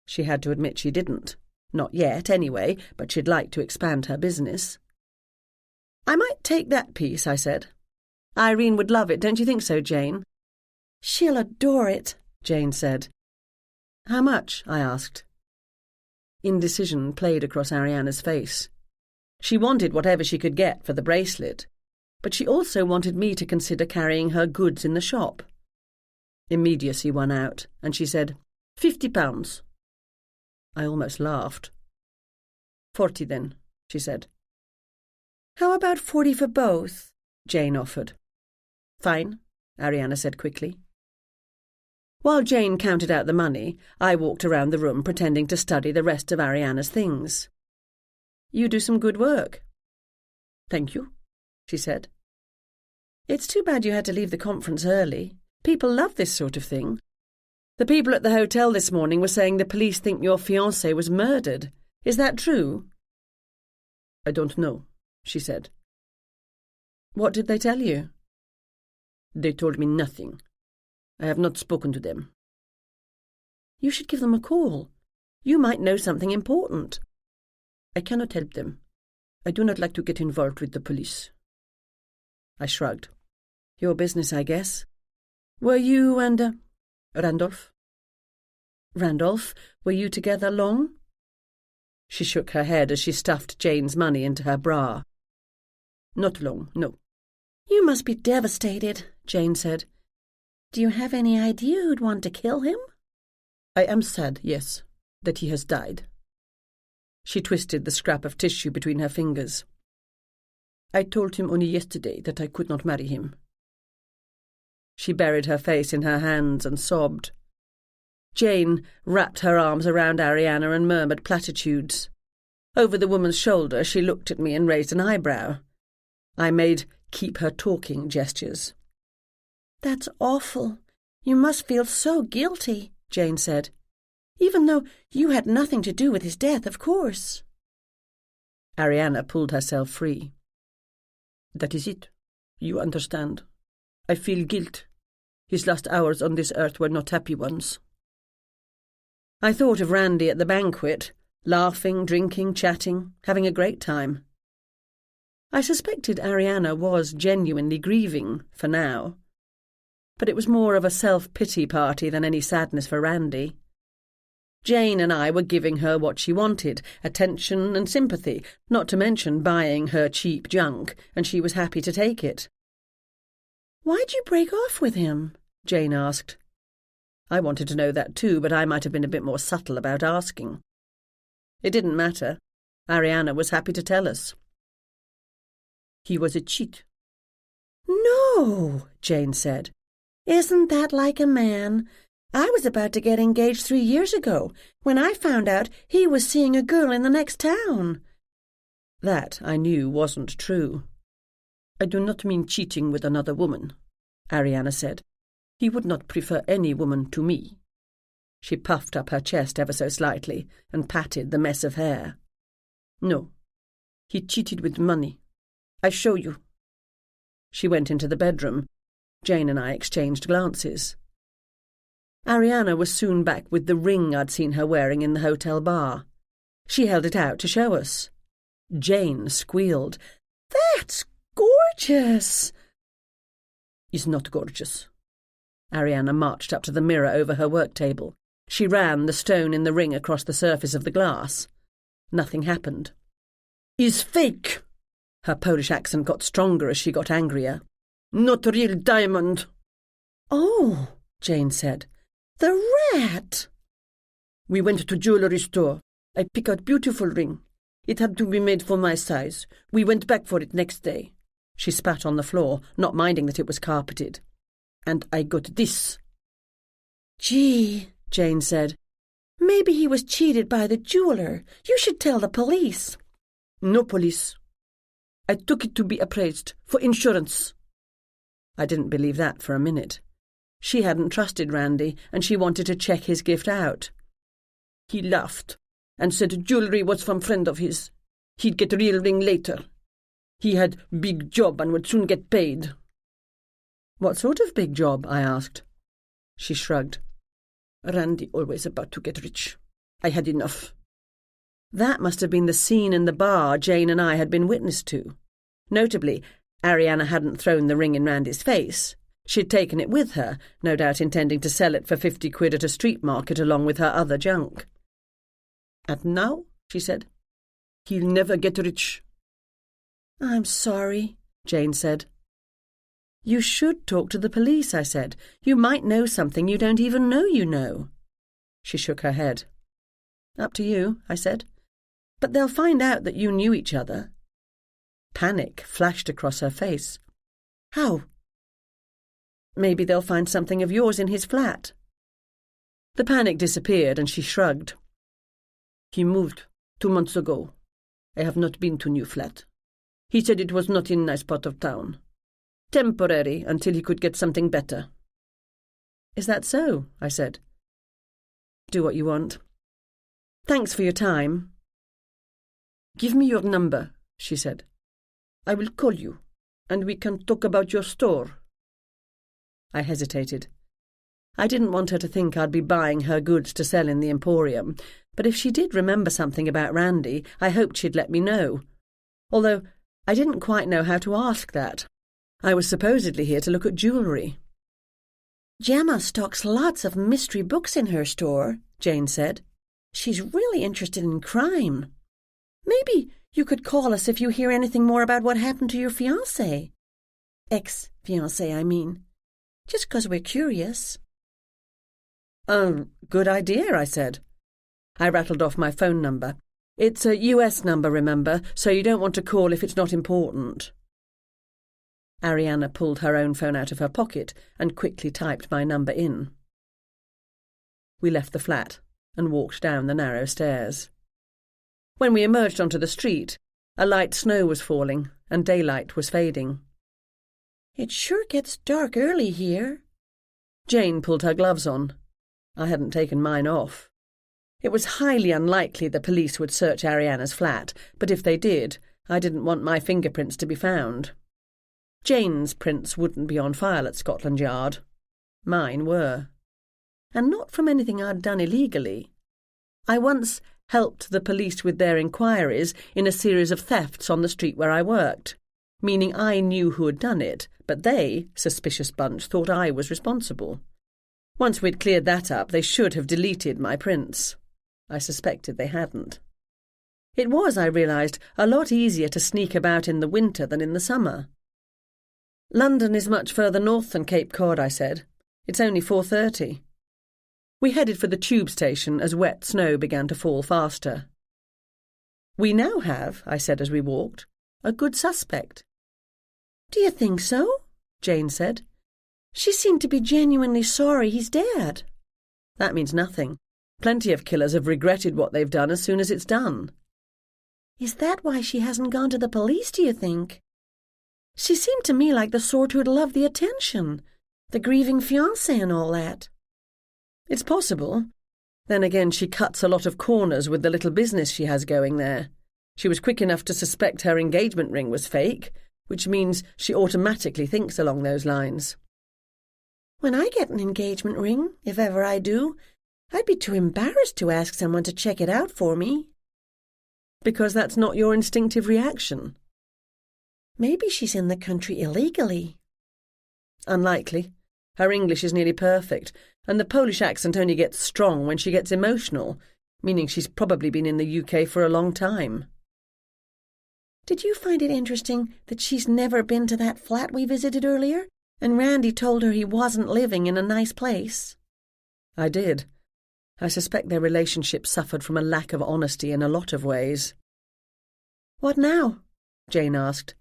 Speaker 1: She had to admit she didn't. Not yet, anyway, but she'd like to expand her business. "I might take that piece," I said. "Irene would love it, don't you think so, Jane?"
Speaker 3: "She'll adore it," Jane said.
Speaker 1: "How much?" I asked. Indecision played across Ariana's face. She wanted whatever she could get for the bracelet, but she also wanted me to consider carrying her goods in the shop. Immediacy won out, and she said, £50. I almost laughed. 40 then, she said.
Speaker 3: How about 40 for both?
Speaker 1: Jane offered. Fine, Ariana said quickly. While Jane counted out the money, I walked around the room pretending to study the rest of Ariana's things. You do some good work. Thank you, she said. It's too bad you had to leave the conference early. People love this sort of thing. The people at the hotel this morning were saying the police think your fiancé was murdered. Is that true? I don't know, she said. What did they tell you? They told me nothing. I have not spoken to them. You should give them a call. You might know something important. I cannot help them. I do not like to get involved with the police. I shrugged. Your business, I guess. Were you and, Randolph? Randolph, were you together long? She shook her head as she stuffed Jane's money into her bra. Not long, no.
Speaker 3: You must be devastated, Jane said. Do you have any idea who'd want to kill him?
Speaker 1: I am sad, yes, that he has died. She twisted the scrap of tissue between her fingers. I told him only yesterday that I could not marry him. She buried her face in her hands and sobbed. Jane wrapped her arms around Ariana and murmured platitudes. Over the woman's shoulder, she looked at me and raised an eyebrow. I made keep-her-talking gestures.
Speaker 3: That's awful. You must feel so guilty, Jane said. Even though you had nothing to do with his death, of course.
Speaker 1: Ariana pulled herself free. That is it. You understand. I feel guilt. His last hours on this earth were not happy ones. I thought of Randy at the banquet, laughing, drinking, chatting, having a great time. I suspected Ariana was genuinely grieving, for now. But it was more of a self-pity party than any sadness for Randy. Jane and I were giving her what she wanted, attention and sympathy, not to mention buying her cheap junk, and she was happy to take it.
Speaker 3: Why'd you break off with him?
Speaker 1: Jane asked. I wanted to know that too, but I might have been a bit more subtle about asking. It didn't matter. Ariana was happy to tell us. He was a cheat.
Speaker 3: No, Jane said. Isn't that like a man? I was about to get engaged 3 years ago, when I found out he was seeing a girl in the next town.
Speaker 1: That, I knew, wasn't true. I do not mean cheating with another woman, Ariana said. He would not prefer any woman to me. She puffed up her chest ever so slightly and patted the mess of hair. No, he cheated with money. I show you. She went into the bedroom. Jane and I exchanged glances. Ariana was soon back with the ring I'd seen her wearing in the hotel bar. She held it out to show us. Jane squealed.
Speaker 3: That's gorgeous!
Speaker 1: It's not gorgeous. Ariana marched up to the mirror over her work table. She ran the stone in the ring across the surface of the glass. Nothing happened. Is fake! Her Polish accent got stronger as she got angrier. Not real diamond.
Speaker 3: Oh, Jane said. The rat!
Speaker 1: We went to jewellery store. I picked out beautiful ring. It had to be made for my size. We went back for it next day. She spat on the floor, not minding that it was carpeted. And I got this.
Speaker 3: Gee, Jane said. Maybe he was cheated by the jeweller. You should tell the police.
Speaker 1: No police. I took it to be appraised, for insurance. I didn't believe that for a minute. She hadn't trusted Randy, and she wanted to check his gift out. He laughed and said jewellery was from friend of his. He'd get real ring later. He had big job and would soon get paid. What sort of big job? I asked. She shrugged. Randy always about to get rich. I had enough. That must have been the scene in the bar Jane and I had been witness to. Notably, Ariana hadn't thrown the ring in Randy's face. She'd taken it with her, no doubt intending to sell it for 50 quid at a street market along with her other junk. And now, she said, he'll never get rich.
Speaker 3: I'm sorry,
Speaker 1: Jane said. You should talk to the police, I said. You might know something you don't even know you know. She shook her head. Up to you, I said. But they'll find out that you knew each other. Panic flashed across her face. How? Maybe they'll find something of yours in his flat. The panic disappeared and she shrugged. He moved 2 months ago. I have not been to new flat. He said it was not in nice part of town. Temporary until he could get something better. Is that so? I said. Do what you want. Thanks for your time. Give me your number, she said. I will call you, and we can talk about your store. I hesitated. I didn't want her to think I'd be buying her goods to sell in the Emporium, but if she did remember something about Randy, I hoped she'd let me know. Although I didn't quite know how to ask that. I was supposedly here to look at jewellery.
Speaker 3: Gemma stocks lots of mystery books in her store, Jane said. She's really interested in crime. Maybe you could call us if you hear anything more about what happened to your fiancé. Ex-fiancé, I mean. Just 'cause we're curious.
Speaker 1: Good idea, I said. I rattled off my phone number. It's a US number, remember, so you don't want to call if it's not important. Ariana pulled her own phone out of her pocket and quickly typed my number in. We left the flat and walked down the narrow stairs. When we emerged onto the street, a light snow was falling and daylight was fading.
Speaker 3: It sure gets dark early here.
Speaker 1: Jane pulled her gloves on. I hadn't taken mine off. It was highly unlikely the police would search Ariana's flat, but if they did, I didn't want my fingerprints to be found. Jane's prints wouldn't be on file at Scotland Yard. Mine were. And not from anything I'd done illegally. I once helped the police with their inquiries in a series of thefts on the street where I worked, meaning I knew who had done it, but they, suspicious bunch, thought I was responsible. Once we'd cleared that up, they should have deleted my prints. I suspected they hadn't. It was, I realised, a lot easier to sneak about in the winter than in the summer. London is much further north than Cape Cod, I said. It's only 4:30. We headed for the tube station as wet snow began to fall faster. We now have, I said as we walked, a good suspect.
Speaker 3: Do you think so? Jane said. She seemed to be genuinely sorry he's dead.
Speaker 1: That means nothing. Plenty of killers have regretted what they've done as soon as it's done.
Speaker 3: Is that why she hasn't gone to the police, do you think? She seemed to me like the sort who'd love the attention, the grieving fiancé and all that.
Speaker 1: It's possible. Then again, she cuts a lot of corners with the little business she has going there. She was quick enough to suspect her engagement ring was fake, which means she automatically thinks along those lines.
Speaker 3: When I get an engagement ring, if ever I do, I'd be too embarrassed to ask someone to check it out for me.
Speaker 1: Because that's not your instinctive reaction.
Speaker 3: Maybe she's in the country illegally.
Speaker 1: Unlikely. Her English is nearly perfect, and the Polish accent only gets strong when she gets emotional, meaning she's probably been in the UK for a long time.
Speaker 3: Did you find it interesting that she's never been to that flat we visited earlier, and Randy told her he wasn't living in a nice place?
Speaker 1: I did. I suspect their relationship suffered from a lack of honesty in a lot of ways.
Speaker 3: What now?
Speaker 1: Jane asked.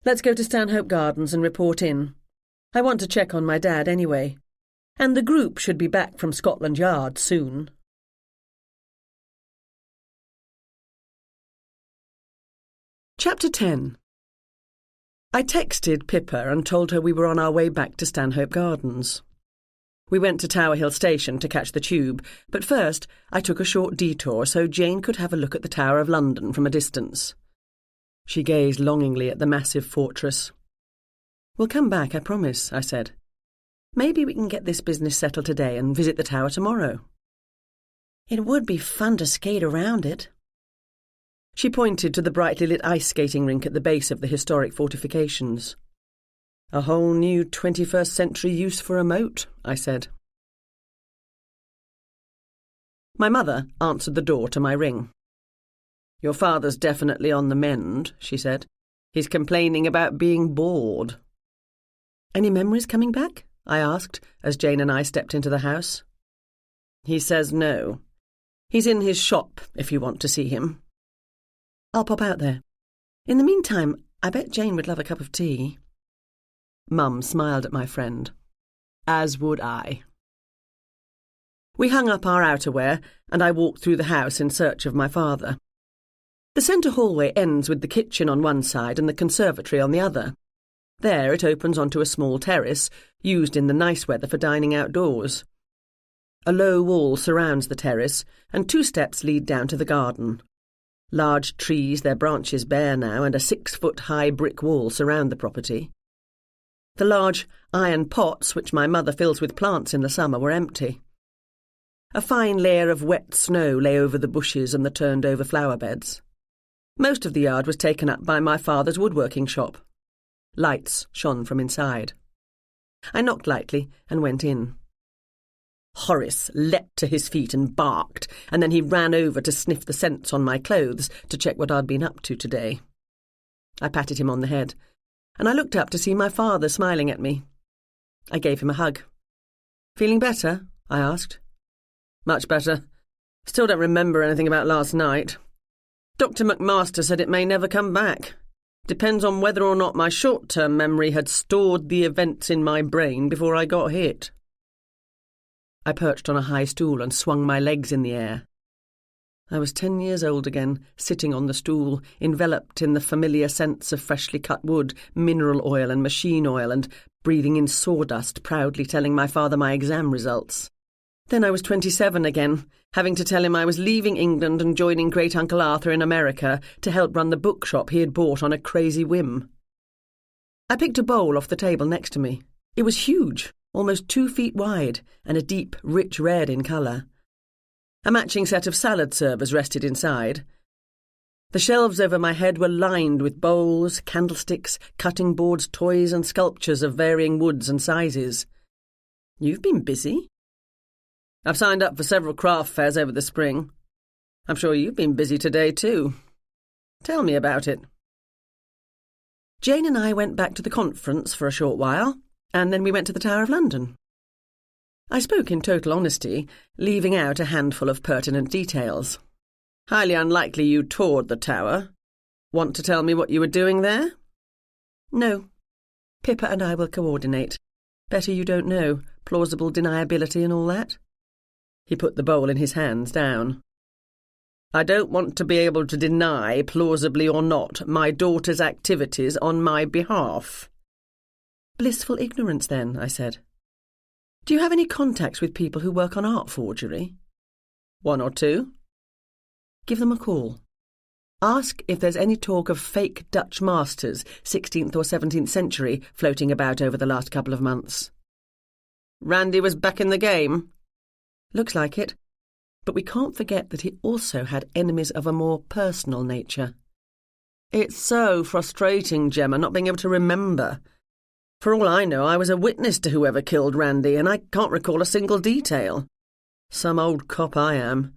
Speaker 1: Let's go to Stanhope Gardens and report in. I want to check on my dad anyway. And the group should be back from Scotland Yard soon. Chapter 10. I texted Pippa and told her we were on our way back to Stanhope Gardens. We went to Tower Hill Station to catch the tube, but first I took a short detour so Jane could have a look at the Tower of London from a distance. She gazed longingly at the massive fortress. We'll come back, I promise, I said. Maybe we can get this business settled today and visit the tower tomorrow.
Speaker 3: It would be fun to skate around it.
Speaker 1: She pointed to the brightly lit ice skating rink at the base of the historic fortifications. A whole new 21st century use for a moat, I said. My mother answered the door to my ring. Your father's definitely on the mend, she said. He's complaining about being bored. Any memories coming back? I asked, as Jane and I stepped into the house. He says no. He's in his shop, if you want to see him. I'll pop out there. In the meantime, I bet Jane would love a cup of tea." Mum smiled at my friend. As would I. We hung up our outerwear, and I walked through the house in search of my father. The centre hallway ends with the kitchen on one side and the conservatory on the other. There it opens onto a small terrace, used in the nice weather for dining outdoors. A low wall surrounds the terrace, and 2 steps lead down to the garden. Large trees, their branches bare now, and a 6-foot-high brick wall surround the property. The large iron pots, which my mother fills with plants in the summer, were empty. A fine layer of wet snow lay over the bushes and the turned-over flower beds. Most of the yard was taken up by my father's woodworking shop. Lights shone from inside. I knocked lightly and went in. Horace leapt to his feet and barked, and then he ran over to sniff the scents on my clothes to check what I'd been up to today. I patted him on the head, and I looked up to see my father smiling at me. I gave him a hug. "Feeling better?" I asked. "Much better. Still don't remember anything about last night. Dr. McMaster said it may never come back. Depends on whether or not my short-term memory had stored the events in my brain before I got hit." I perched on a high stool and swung my legs in the air. I was 10 years old again, sitting on the stool, enveloped in the familiar scents of freshly cut wood, mineral oil and machine oil, and breathing in sawdust, proudly telling my father my exam results. Then I was 27 again, having to tell him I was leaving England and joining Great-Uncle Arthur in America to help run the bookshop he had bought on a crazy whim. I picked a bowl off the table next to me. It was huge, almost 2 feet wide, and a deep, rich red in colour. A matching set of salad servers rested inside. The shelves over my head were lined with bowls, candlesticks, cutting boards, toys and sculptures of varying woods and sizes. "You've been busy." "I've signed up for several craft fairs over the spring. I'm sure you've been busy today too. Tell me about it." Jane and I went back to the conference for a short while, and then we went to the Tower of London. I spoke in total honesty, leaving out a handful of pertinent details. "Highly unlikely you toured the Tower. Want to tell me what you were doing there?" "No. Pippa and I will coordinate. Better you don't know. Plausible deniability and all that." He put the bowl in his hands down. "I don't want to be able to deny, plausibly or not, my daughter's activities on my behalf." "Blissful ignorance, then," I said. "Do you have any contacts with people who work on art forgery?" "1 or 2. "Give them a call. Ask if there's any talk of fake Dutch masters, 16th or 17th century, floating about over the last couple of months." "Randy was back in the game?" "Looks like it. But we can't forget that he also had enemies of a more personal nature." "It's so frustrating, Gemma, not being able to remember. For all I know, I was a witness to whoever killed Randy, and I can't recall a single detail. Some old cop I am.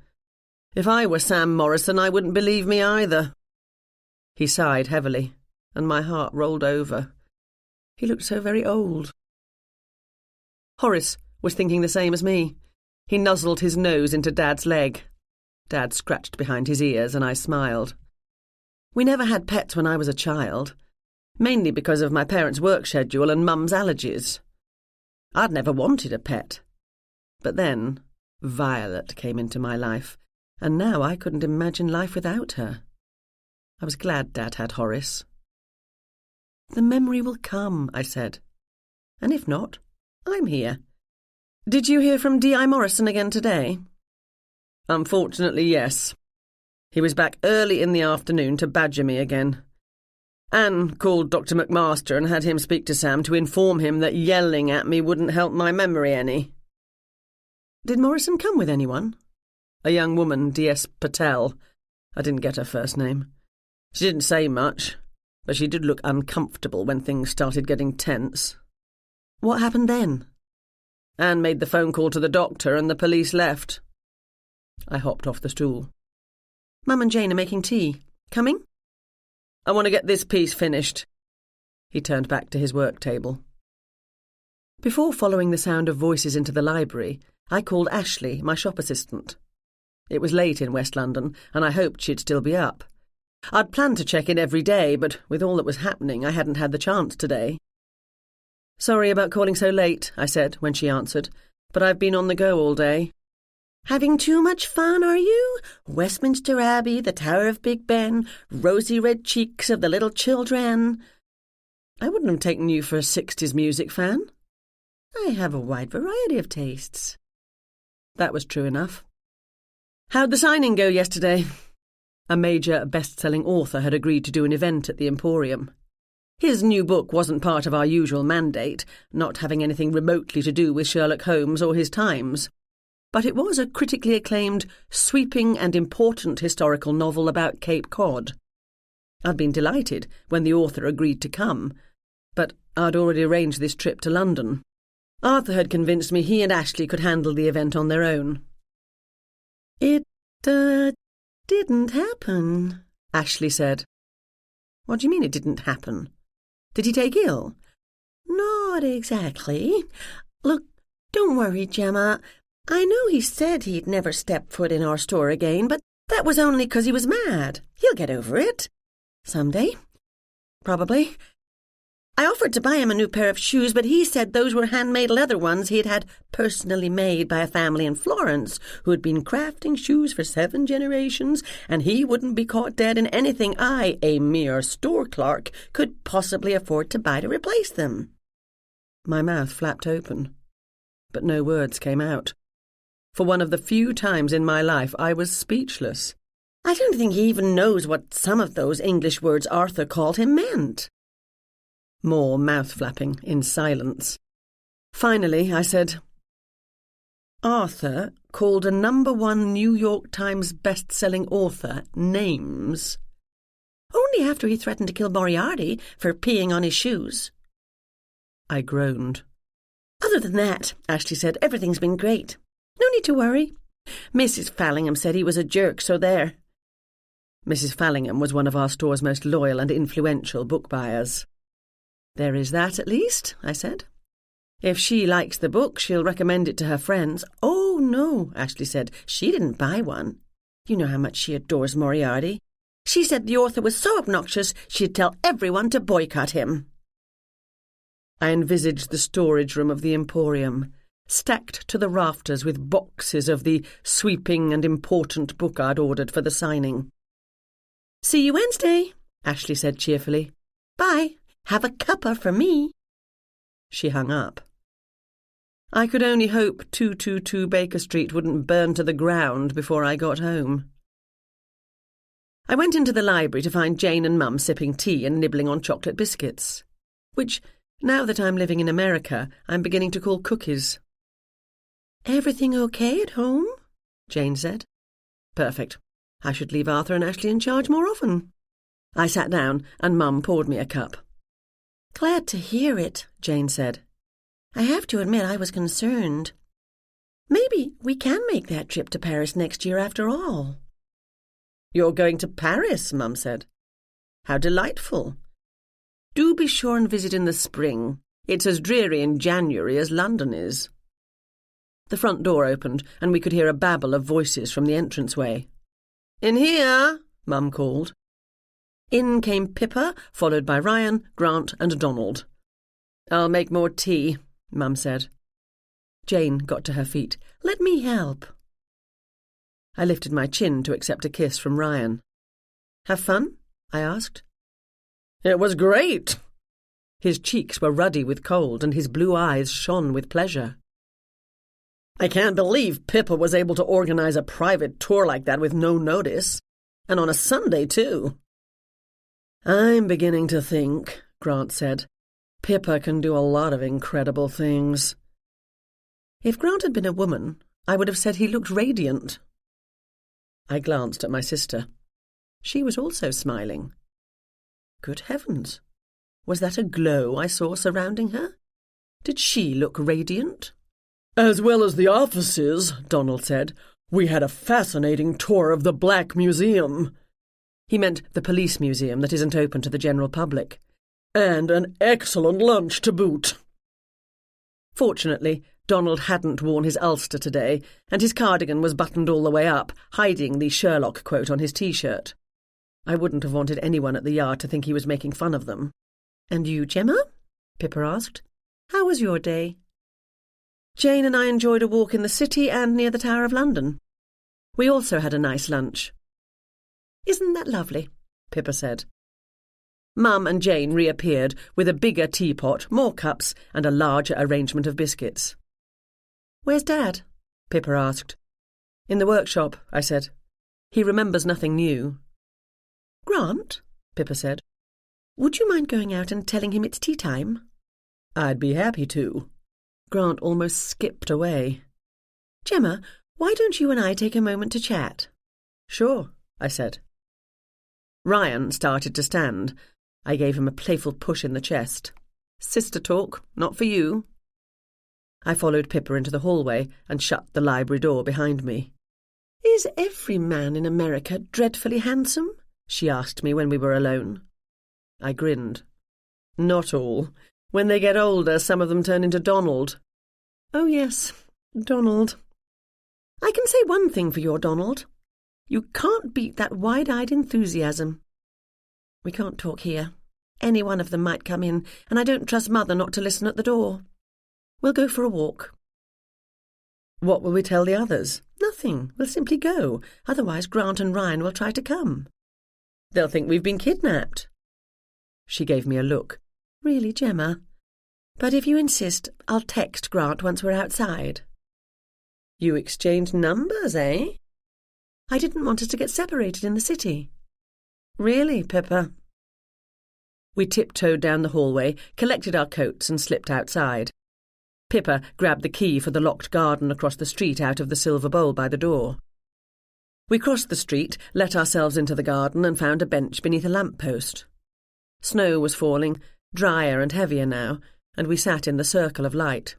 Speaker 1: If I were Sam Morrison, I wouldn't believe me either." He sighed heavily, and my heart rolled over. He looked so very old. Horace was thinking the same as me. He nuzzled his nose into Dad's leg. Dad scratched behind his ears, and I smiled. We never had pets when I was a child, mainly because of my parents' work schedule and Mum's allergies. I'd never wanted a pet. But then Violet came into my life, and now I couldn't imagine life without her. I was glad Dad had Horace. "The memory will come," I said. "And if not, I'm here. Did you hear from D.I. Morrison again today?" "Unfortunately, yes. He was back early in the afternoon to badger me again. Anne called Dr. McMaster and had him speak to Sam to inform him that yelling at me wouldn't help my memory any." "Did Morrison come with anyone?" "A young woman, D.S. Patel. I didn't get her first name. She didn't say much, but she did look uncomfortable when things started getting tense." "What happened then?" "Anne made the phone call to the doctor and the police left." I hopped off the stool. "Mum and Jane are making tea. Coming?" "I want to get this piece finished." He turned back to his work table. Before following the sound of voices into the library, I called Ashley, my shop assistant. It was late in West London, and I hoped she'd still be up. I'd planned to check in every day, but with all that was happening, I hadn't had the chance today. "Sorry about calling so late," I said when she answered, "but I've been on the go all day."
Speaker 3: "Having too much fun, are you? Westminster Abbey, the Tower of Big Ben, rosy red cheeks of the little children."
Speaker 1: "I wouldn't have taken you for a 60s music fan."
Speaker 3: "I have a wide variety of tastes."
Speaker 1: That was true enough. "How'd the signing go yesterday?" A major best-selling author had agreed to do an event at the Emporium. His new book wasn't part of our usual mandate, not having anything remotely to do with Sherlock Holmes or his times. But it was a critically acclaimed, sweeping and important historical novel about Cape Cod. I'd been delighted when the author agreed to come, but I'd already arranged this trip to London. Arthur had convinced me he and Ashley could handle the event on their own.
Speaker 3: It didn't happen,"
Speaker 1: Ashley said. "What do you mean it didn't happen? Did he take ill?"
Speaker 3: "Not exactly. Look, don't worry, Gemma. I know he said he'd never step foot in our store again, but that was only 'cause he was mad. He'll get over it. Someday. Probably. I offered to buy him a new pair of shoes, but he said those were handmade leather ones he'd had personally made by a family in Florence who had been crafting shoes for 7 generations, and he wouldn't be caught dead in anything I, a mere store clerk, could possibly afford to buy to replace them."
Speaker 1: My mouth flapped open, but no words came out. For one of the few times in my life I was speechless.
Speaker 3: "I don't think he even knows what some of those English words Arthur called him meant."
Speaker 1: More mouth-flapping in silence. Finally, I said, "Arthur called a #1 New York Times best-selling author names."
Speaker 3: "Only after he threatened to kill Moriarty for peeing on his shoes."
Speaker 1: I groaned.
Speaker 3: "Other than that," Ashley said, "everything's been great. No need to worry. Mrs. Fallingham said he was a jerk, so there."
Speaker 1: Mrs. Fallingham was one of our store's most loyal and influential book buyers. "There is that, at least," I said. "If she likes the book, she'll recommend it to her friends."
Speaker 3: "Oh, no," Ashley said. "She didn't buy one. You know how much she adores Moriarty. She said the author was so obnoxious she'd tell everyone to boycott him."
Speaker 1: I envisaged the storage room of the Emporium, stacked to the rafters with boxes of the sweeping and important book I'd ordered for the signing.
Speaker 3: "See you Wednesday," Ashley said cheerfully. "Bye. Have a cuppa for me."
Speaker 1: She hung up. I could only hope 222 Baker Street wouldn't burn to the ground before I got home. I went into the library to find Jane and Mum sipping tea and nibbling on chocolate biscuits, which, now that I'm living in America, I'm beginning to call cookies.
Speaker 3: "Everything okay at home?"
Speaker 1: Jane said. "Perfect. I should leave Arthur and Ashley in charge more often." I sat down and Mum poured me a cup.
Speaker 3: "Glad to hear it," Jane said. "I have to admit I was concerned. Maybe we can make that trip to Paris next year after all."
Speaker 1: "You're going to Paris?" Mum said. "How delightful. Do be sure and visit in the spring. It's as dreary in January as London is." The front door opened, and we could hear a babble of voices from the entranceway. "In here!" Mum called. In came Pippa, followed by Ryan, Grant and Donald. "I'll make more tea," Mum said. Jane got to her feet. "Let me help." I lifted my chin to accept a kiss from Ryan. "Have fun?" I asked. "It was great." His cheeks were ruddy with cold and his blue eyes shone with pleasure. "I can't believe Pippa was able to organize a private tour like that with no notice. And on a Sunday, too." "I'm beginning to think," Grant said, "Pippa can do a lot of incredible things." If Grant had been a woman, I would have said he looked radiant. I glanced at my sister. She was also smiling. Good heavens! Was that a glow I saw surrounding her? Did she look radiant?
Speaker 2: "As well as the offices," Donald said. "We had a fascinating tour of the Black Museum."
Speaker 1: He meant the police museum that isn't open to the general public.
Speaker 2: "And an excellent lunch to boot."
Speaker 1: Fortunately, Donald hadn't worn his ulster today, and his cardigan was buttoned all the way up, hiding the Sherlock quote on his T-shirt. I wouldn't have wanted anyone at the yard to think he was making fun of them.
Speaker 3: "And you, Gemma?" Pippa asked. "How was your day?"
Speaker 1: Jane and I enjoyed a walk in the city and near the Tower of London. We also had a nice lunch.
Speaker 3: "Isn't that lovely?"
Speaker 1: Pippa said. Mum and Jane reappeared with a bigger teapot, more cups, and a larger arrangement of biscuits.
Speaker 3: "Where's Dad?"
Speaker 1: Pippa asked. "In the workshop," I said. "He remembers nothing new."
Speaker 3: "Grant," Pippa said, "would you mind going out and telling him it's tea time?"
Speaker 1: "I'd be happy to." Grant almost skipped away.
Speaker 3: "Gemma, why don't you and I take a moment to chat?"
Speaker 1: "Sure," I said. Ryan started to stand. I gave him a playful push in the chest. "Sister talk, not for you." I followed Pippa into the hallway and shut the library door behind me.
Speaker 3: "Is every man in America dreadfully handsome?" she asked me when we were alone.
Speaker 1: I grinned. "Not all. When they get older, some of them turn into Donald."
Speaker 3: "Oh, yes, Donald. I can say one thing for your Donald. You can't beat that wide-eyed enthusiasm. We can't talk here. Any one of them might come in, and I don't trust Mother not to listen at the door. We'll go for a walk."
Speaker 1: "What will we tell the others?"
Speaker 3: "Nothing. We'll simply go. Otherwise Grant and Ryan will try to come."
Speaker 1: "They'll think we've been kidnapped." She gave me a look.
Speaker 3: "Really, Gemma? But if you insist, I'll text Grant once we're outside."
Speaker 1: "You exchanged numbers, eh?"
Speaker 3: "I didn't want us to get separated in the city."
Speaker 1: "Really, Pippa?" We tiptoed down the hallway, collected our coats and slipped outside. Pippa grabbed the key for the locked garden across the street out of the silver bowl by the door. We crossed the street, let ourselves into the garden and found a bench beneath a lamp-post. Snow was falling, drier and heavier now, and we sat in the circle of light.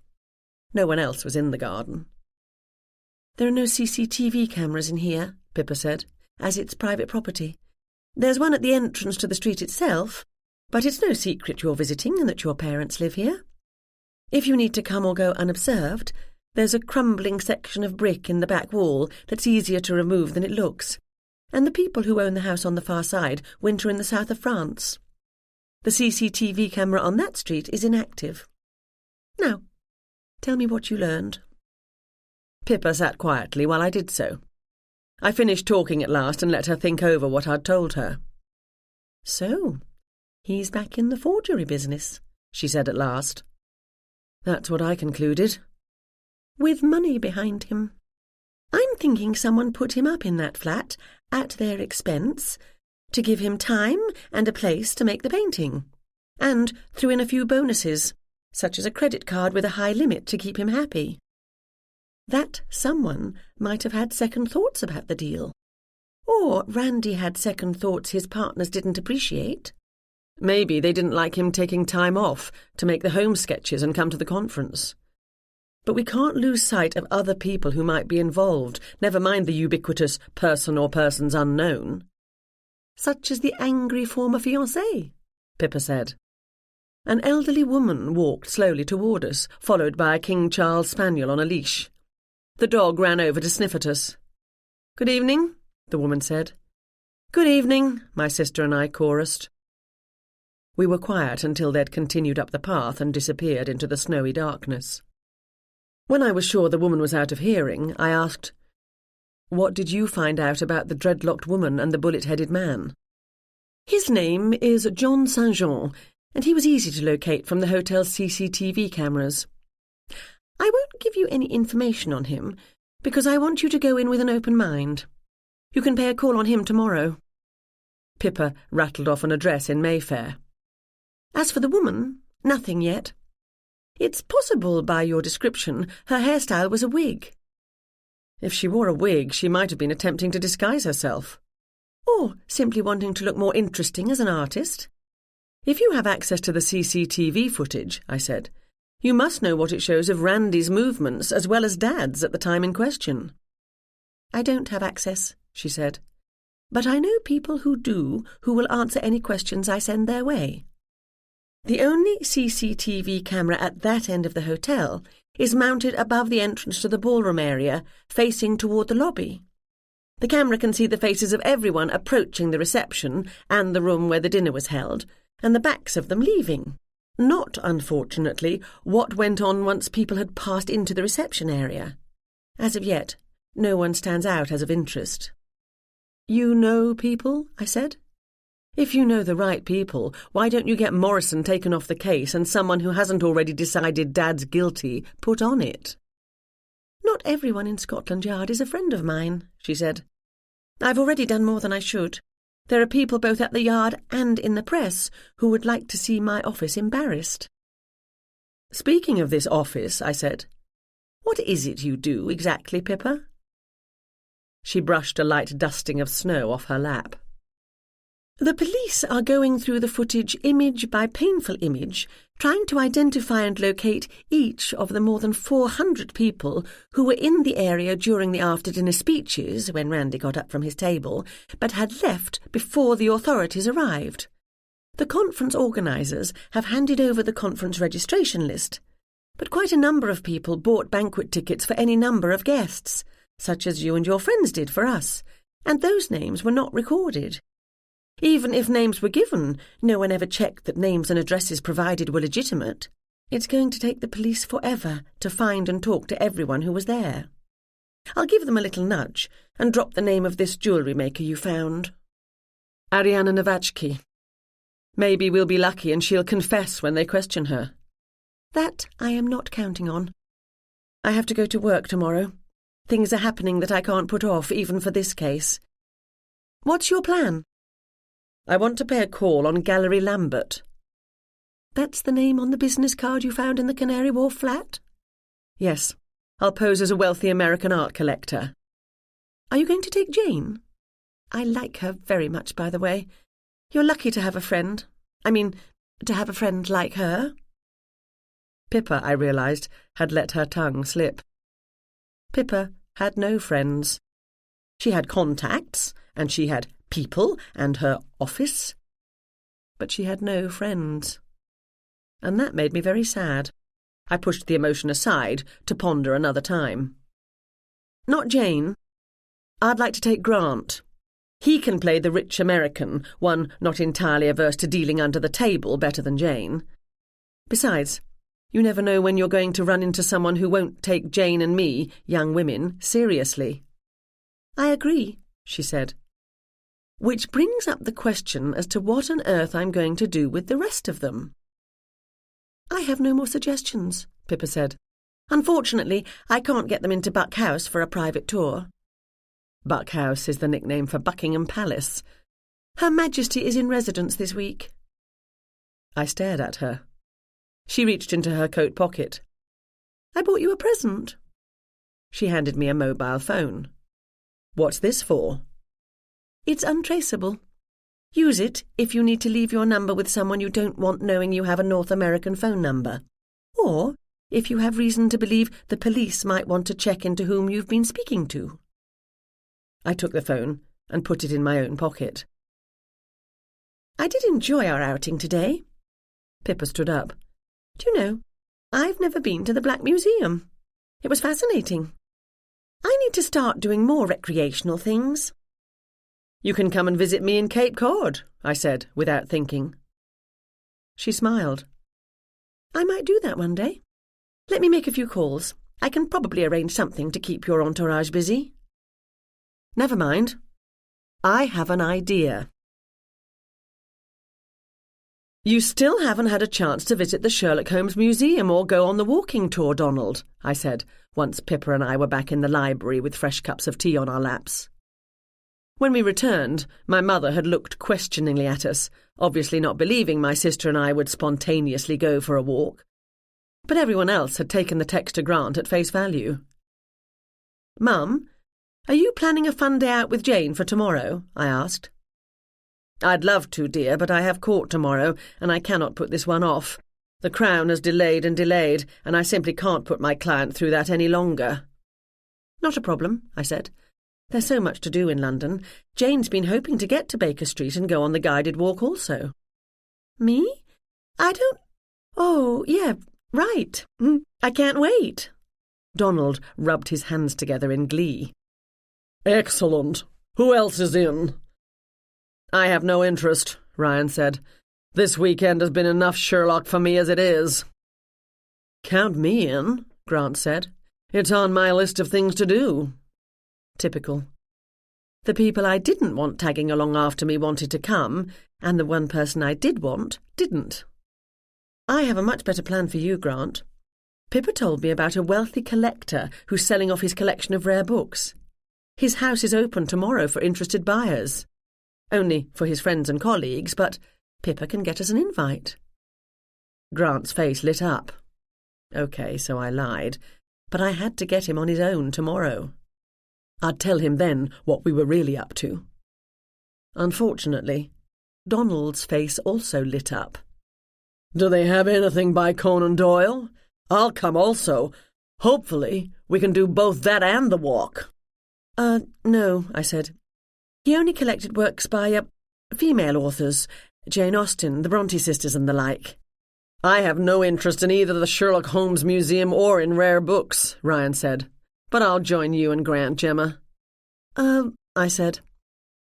Speaker 1: No one else was in the garden.
Speaker 3: "There are no CCTV cameras in here," Pippa said, "as it's private property. There's one at the entrance to the street itself, but it's no secret you're visiting and that your parents live here. If you need to come or go unobserved, there's a crumbling section of brick in the back wall that's easier to remove than it looks, and the people who own the house on the far side winter in the south of France. The CCTV camera on that street is inactive. Now, tell me what you learned."
Speaker 1: Pippa sat quietly while I did so. I finished talking at last and let her think over what I'd told her.
Speaker 3: "So, he's back in the forgery business," she said at last.
Speaker 1: "That's what I concluded."
Speaker 3: "With money behind him. I'm thinking someone put him up in that flat, at their expense, to give him time and a place to make the painting, and threw in a few bonuses, such as a credit card with a high limit to keep him happy. That someone might have had second thoughts about the deal. Or Randy had second thoughts his partners didn't appreciate.
Speaker 1: Maybe they didn't like him taking time off to make the home sketches and come to the conference. But we can't lose sight of other people who might be involved, never mind the ubiquitous person or persons unknown.
Speaker 3: "Such as the angry former fiancé,"
Speaker 1: Pippa said. An elderly woman walked slowly toward us, followed by a King Charles spaniel on a leash. The dog ran over to sniff at us. "Good evening," the woman said. "Good evening," my sister and I chorused. We were quiet until they'd continued up the path and disappeared into the snowy darkness. When I was sure the woman was out of hearing, I asked, "What did you find out about the dreadlocked woman and the bullet-headed man?"
Speaker 3: "His name is John St. Jean, and he was easy to locate from the hotel's CCTV cameras. I won't give you any information on him, because I want you to go in with an open mind. You can pay a call on him tomorrow."
Speaker 1: Pippa rattled off an address in Mayfair.
Speaker 3: "As for the woman, nothing yet. It's possible, by your description, her hairstyle was a wig."
Speaker 1: "If she wore a wig, she might have been attempting to disguise herself."
Speaker 3: "Or simply wanting to look more interesting as an artist."
Speaker 1: "If you have access to the CCTV footage," I said, "you must know what it shows of Randy's movements as well as Dad's at the time in question."
Speaker 3: "I don't have access," she said, "but I know people who do, who will answer any questions I send their way. The only CCTV camera at that end of the hotel is mounted above the entrance to the ballroom area, facing toward the lobby.
Speaker 1: The camera can see the faces of everyone approaching the reception and the room where the dinner was held, and the backs of them leaving. Not, unfortunately, what went on once people had passed into the reception area. As of yet, no one stands out as of interest. "You know people?" I said. "If you know the right people, why don't you get Morrison taken off the case and someone who hasn't already decided Dad's guilty put on it?" "Not everyone in Scotland Yard is a friend of mine," she said. "I've already done more than I should. There are people both at the Yard and in the press who would like to see my office embarrassed." "Speaking of this office," I said, "what is it you do exactly, Pippa?" She brushed a light dusting of snow off her lap. "The police are going through the footage image by painful image, trying to identify and locate each of the more than 400 people who were in the area during the after-dinner speeches when Randy got up from his table, but had left before the authorities arrived. The conference organisers have handed over the conference registration list, but quite a number of people bought banquet tickets for any number of guests, such as you and your friends did for us, and those names were not recorded. Even if names were given, no one ever checked that names and addresses provided were legitimate. It's going to take the police forever to find and talk to everyone who was there. I'll give them a little nudge and drop the name of this jewellery maker you found. Ariana Novachki. Maybe we'll be lucky and she'll confess when they question her. That I am not counting on. I have to go to work tomorrow. Things are happening that I can't put off even for this case. What's your plan? I want to pay a call on Gallery Lambert. That's the name on the business card you found in the Canary Wharf flat? Yes. I'll pose as a wealthy American art collector. Are you going to take Jane? I like her very much, by the way. You're lucky to have a friend. To have a friend like her. Pippa, I realised, had let her tongue slip. Pippa had no friends. She had contacts, and she had people and her office, but she had no friends. And that made me very sad. I pushed the emotion aside to ponder another time. Not Jane. I'd like to take Grant. He can play the rich American, one not entirely averse to dealing under the table better than Jane. Besides, you never know when you're going to run into someone who won't take Jane and me, young women, seriously. I agree, she said. Which brings up the question as to what on earth I'm going to do with the rest of them. I have no more suggestions, Pippa said. Unfortunately, I can't get them into Buck House for a private tour. Buck House is the nickname for Buckingham Palace. Her Majesty is in residence this week. I stared at her. She reached into her coat pocket. I bought you a present. She handed me a mobile phone. What's this for? It's untraceable. Use it if you need to leave your number with someone you don't want knowing you have a North American phone number, or if you have reason to believe the police might want to check into whom you've been speaking to. I took the phone and put it in my own pocket. I did enjoy our outing today. Pippa stood up. Do you know, I've never been to the Black Museum. It was fascinating. I need to start doing more recreational things. You can come and visit me in Cape Cod, I said, without thinking. She smiled. I might do that one day. Let me make a few calls. I can probably arrange something to keep your entourage busy. Never mind. I have an idea. You still haven't had a chance to visit the Sherlock Holmes Museum or go on the walking tour, Donald, I said, once Pippa and I were back in the library with fresh cups of tea on our laps. When we returned, my mother had looked questioningly at us, obviously not believing my sister and I would spontaneously go for a walk. But everyone else had taken the text to Grant at face value. Mum, are you planning a fun day out with Jane for tomorrow? I asked. I'd love to, dear, but I have court tomorrow, and I cannot put this one off. The Crown has delayed and delayed, and I simply can't put my client through that any longer. Not a problem, I said. There's so much to do in London. Jane's been hoping to get to Baker Street and go on the guided walk also. Me? I don't... Oh, yeah, right. I can't wait. Donald rubbed his hands together in glee.
Speaker 2: Excellent. Who else is in?"
Speaker 1: "I have no interest," Ryan said. "This weekend has been enough Sherlock for me as it is."
Speaker 2: "Count me in," Grant said. "It's on my list of things to do."
Speaker 1: Typical. The people I didn't want tagging along after me wanted to come, and the one person I did want didn't. "I have a much better plan for you, Grant. Pippa told me about a wealthy collector who's selling off his collection of rare books. His house is open tomorrow for interested buyers. Only for his friends and colleagues, but Pippa can get us an invite." Grant's face lit up. OK, so I lied, but I had to get him on his own tomorrow. I'd tell him then what we were really up to. Unfortunately, Donald's face also lit up.
Speaker 2: "Do they have anything by Conan Doyle? I'll come also. Hopefully, we can do both that and the walk."
Speaker 1: No," I said. "He only collected works by, female authors, Jane Austen, the Bronte sisters and the like."
Speaker 2: "I have no interest in either the Sherlock Holmes Museum or in rare books," Ryan said. "But I'll join you and Grant, Gemma."
Speaker 1: I said.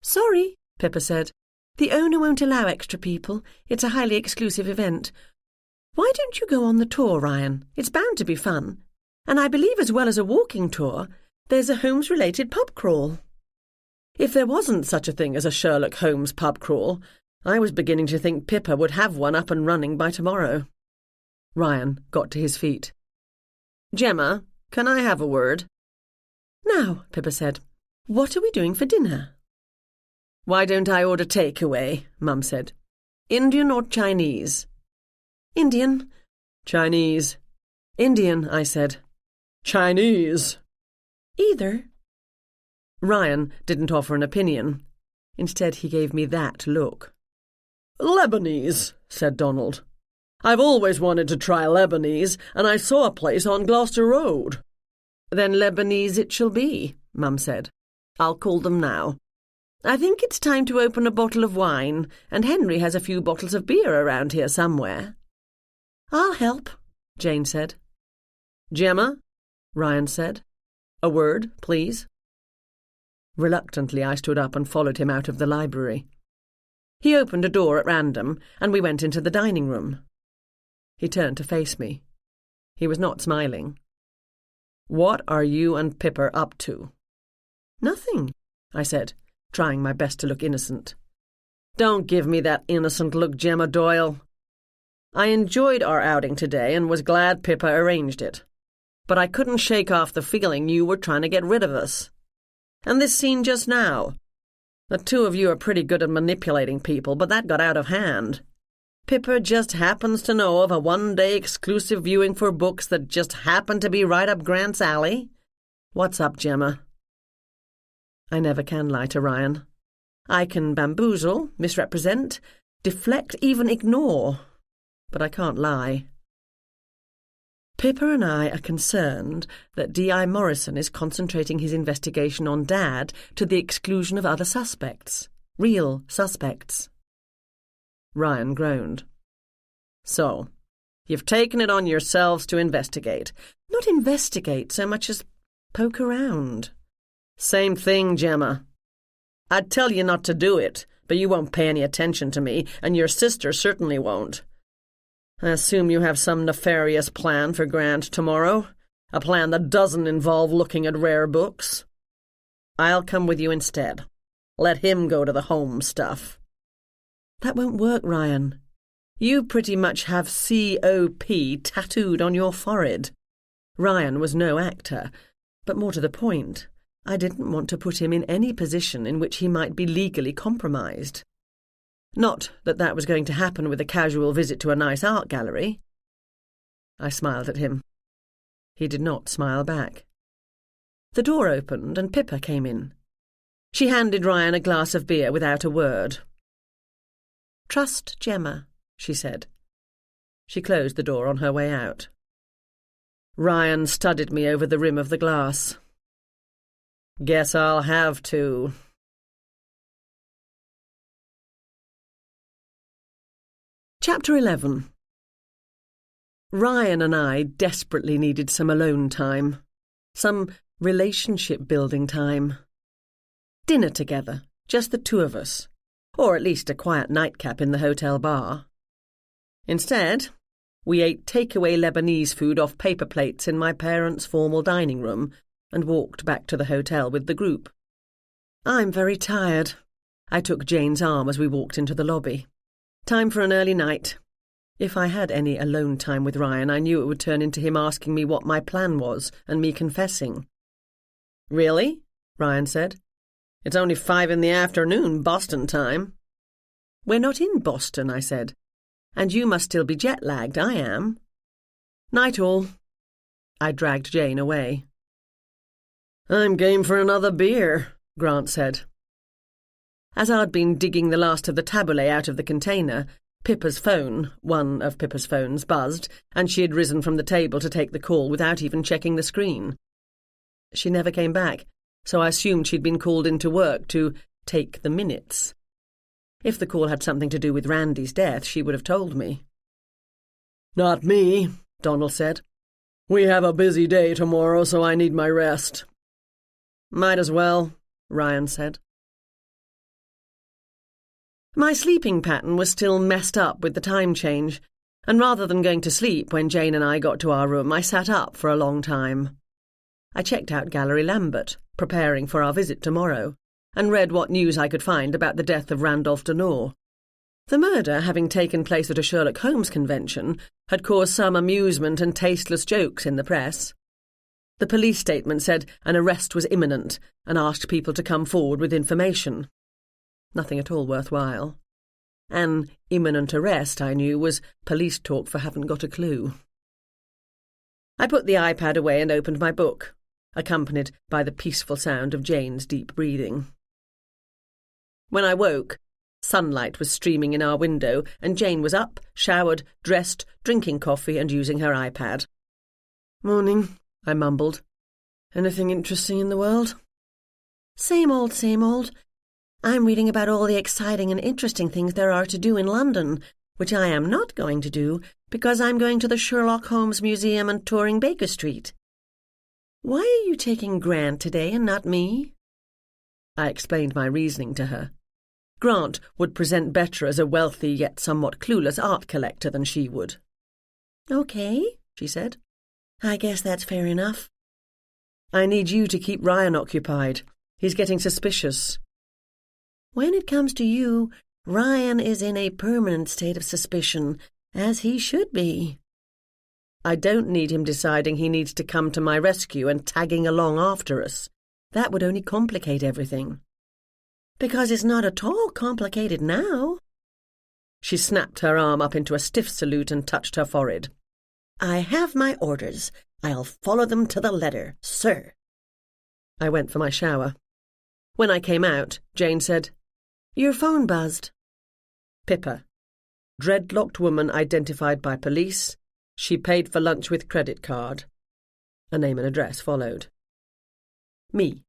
Speaker 1: "Sorry," Pippa said. "The owner won't allow extra people. It's a highly exclusive event. Why don't you go on the tour, Ryan? It's bound to be fun. And I believe as well as a walking tour, there's a Holmes-related pub crawl."
Speaker 2: If there wasn't such a thing as a Sherlock Holmes pub crawl, I was beginning to think Pippa would have one up and running by tomorrow. Ryan got to his feet. "Gemma, can I have a word?"
Speaker 1: "Now," Pippa said, "what are we doing for dinner?"
Speaker 2: "Why don't I order takeaway?" Mum said. "Indian or Chinese?"
Speaker 1: "Indian."
Speaker 2: "Chinese?"
Speaker 1: "Indian," I said.
Speaker 2: "Chinese?"
Speaker 1: "Either."
Speaker 2: Ryan didn't offer an opinion. Instead, he gave me that look. "Lebanese," said Donald. "I've always wanted to try Lebanese, and I saw a place on Gloucester Road."
Speaker 1: "Then Lebanese it shall be," Mum said. "I'll call them now. I think it's time to open a bottle of wine, and Henry has a few bottles of beer around here somewhere." "I'll help," Jane said.
Speaker 2: "Gemma," Ryan said. "A word, please." Reluctantly, I stood up and followed him out of the library. He opened a door at random, and we went into the dining room. He turned to face me. He was not smiling. "What are you and Pippa up to?"
Speaker 1: "Nothing," I said, trying my best to look innocent.
Speaker 2: "Don't give me that innocent look, Gemma Doyle. I enjoyed our outing today and was glad Pippa arranged it. But I couldn't shake off the feeling you were trying to get rid of us. And this scene just now. The two of you are pretty good at manipulating people, but that got out of hand. Pippa just happens to know of a one-day exclusive viewing for books that just happened to be right up Grant's alley. What's up, Gemma?" I never can lie to Ryan. I can bamboozle, misrepresent, deflect, even ignore. But I can't lie. Pippa and I are concerned that D.I. Morrison is concentrating his investigation on Dad to the exclusion of other suspects. Real suspects. Ryan groaned. "So, you've taken it on yourselves to investigate."
Speaker 1: "Not investigate so much as poke around."
Speaker 2: "Same thing, Gemma. I'd tell you not to do it, but you won't pay any attention to me, and your sister certainly won't. I assume you have some nefarious plan for Grant tomorrow, a plan that doesn't involve looking at rare books. I'll come with you instead. Let him go to the home stuff."
Speaker 1: "That won't work, Ryan.
Speaker 2: You pretty much have COP tattooed on your forehead."
Speaker 1: Ryan was no actor, but more to the point, I didn't want to put him in any position in which he might be legally compromised. Not that that was going to happen with a casual visit to a nice art gallery. I smiled at him. He did not smile back. The door opened and Pippa came in. She handed Ryan a glass of beer without a word. "Trust Gemma," she said. She closed the door on her way out. Ryan studied me over the rim of the glass. "Guess I'll have to." Chapter 11. Ryan and I desperately needed some alone time, some relationship-building time. Dinner together, just the two of us, or at least a quiet nightcap in the hotel bar. Instead, we ate takeaway Lebanese food off paper plates in my parents' formal dining room and walked back to the hotel with the group. "I'm very tired." I took Jane's arm as we walked into the lobby. "Time for an early night." If I had any alone time with Ryan, I knew it would turn into him asking me what my plan was and me confessing. "Really?" Ryan said. "It's only 5 in the afternoon, Boston time." "We're not in Boston," I said. "And you must still be jet-lagged. I am." "Night all." I dragged Jane away.
Speaker 2: "I'm game for another beer," Grant said.
Speaker 1: As I'd been digging the last of the tabbouleh out of the container, Pippa's phone, one of Pippa's phones, buzzed, and she had risen from the table to take the call without even checking the screen. She never came back, so I assumed she'd been called into work to take the minutes. If the call had something to do with Randy's death, she would have told me.
Speaker 2: "Not me," Donald said. "We have a busy day tomorrow, so I need my rest."
Speaker 1: "Might as well," Ryan said. My sleeping pattern was still messed up with the time change, and rather than going to sleep when Jane and I got to our room, I sat up for a long time. I checked out Gallery Lambert, preparing for our visit tomorrow, and read what news I could find about the death of Randolph Denore. The murder, having taken place at a Sherlock Holmes convention, had caused some amusement and tasteless jokes in the press. The police statement said an arrest was imminent and asked people to come forward with information. Nothing at all worthwhile. An imminent arrest, I knew, was police talk for haven't got a clue. I put the iPad away and opened my book, accompanied by the peaceful sound of Jane's deep breathing. When I woke, sunlight was streaming in our window, and Jane was up, showered, dressed, drinking coffee and using her iPad.
Speaker 2: "Morning,"
Speaker 1: I mumbled.
Speaker 2: "Anything interesting in the world?"
Speaker 3: Same old, same old. I'm reading about all the exciting and interesting things there are to do in London, which I am not going to do because I'm going to the Sherlock Holmes Museum and touring Baker Street. Why are you taking Grant today and not me?
Speaker 1: I explained my reasoning to her. Grant would present better as a wealthy yet somewhat clueless art collector than she would.
Speaker 3: "Okay," she said. "I guess that's fair enough."
Speaker 1: "I need you to keep Ryan occupied. He's getting suspicious."
Speaker 3: "When it comes to you, Ryan is in a permanent state of suspicion, as he should be."
Speaker 1: "I don't need him deciding he needs to come to my rescue and tagging along after us. That would only complicate everything."
Speaker 3: "Because it's not at all complicated now."
Speaker 1: She snapped her arm up into a stiff salute and touched her forehead.
Speaker 3: "I have my orders. I'll follow them to the letter, sir."
Speaker 1: I went for my shower. When I came out, Jane said, "Your phone buzzed." Pippa. Dreadlocked woman identified by police. She paid for lunch with credit card. A name and address followed. Me.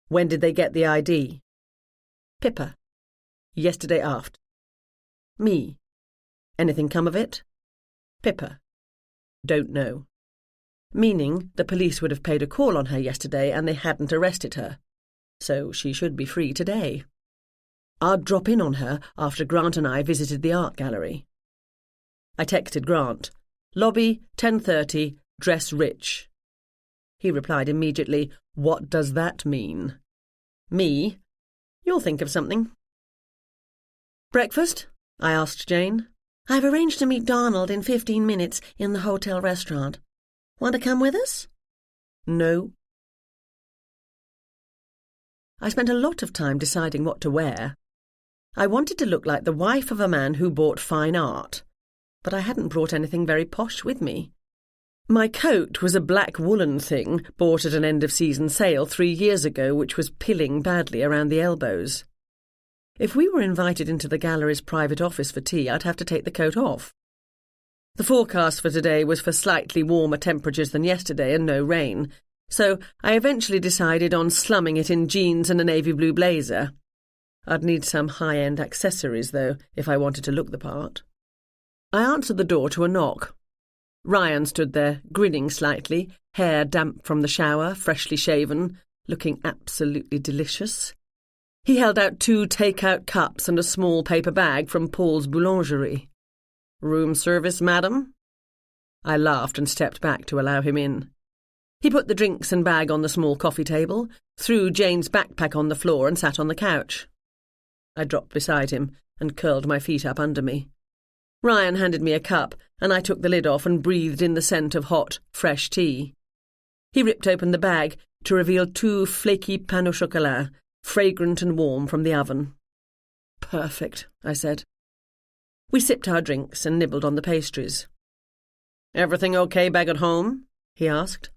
Speaker 1: When did they get the ID? Pippa. Yesterday aft. Me. Anything come of it? Pippa. Don't know. Meaning the police would have paid a call on her yesterday and they hadn't arrested her. So she should be free today. I'd drop in on her after Grant and I visited the art gallery. I texted Grant, "Lobby, 10:30, dress rich." He replied immediately, "What does that mean?" Me? You'll think of something. "Breakfast?" I asked Jane.
Speaker 3: "I've arranged to meet Donald in 15 minutes in the hotel restaurant. Want to come with us?"
Speaker 1: No. I spent a lot of time deciding what to wear. I wanted to look like the wife of a man who bought fine art, but I hadn't brought anything very posh with me. My coat was a black woolen thing bought at an end-of-season sale 3 years ago, which was pilling badly around the elbows. If we were invited into the gallery's private office for tea, I'd have to take the coat off. The forecast for today was for slightly warmer temperatures than yesterday and no rain, so I eventually decided on slumming it in jeans and a navy blue blazer. I'd need some high-end accessories, though, if I wanted to look the part. I answered the door to a knock. Ryan stood there, grinning slightly, hair damp from the shower, freshly shaven, looking absolutely delicious. He held out 2 take-out cups and a small paper bag from Paul's boulangerie. "Room service, madam?" I laughed and stepped back to allow him in. He put the drinks and bag on the small coffee table, threw Jane's backpack on the floor and sat on the couch. I dropped beside him and curled my feet up under me. Ryan handed me a cup, and I took the lid off and breathed in the scent of hot, fresh tea. He ripped open the bag to reveal 2 flaky pain au chocolat, fragrant and warm from the oven. "Perfect," I said. We sipped our drinks and nibbled on the pastries. "Everything okay back at home?" he asked.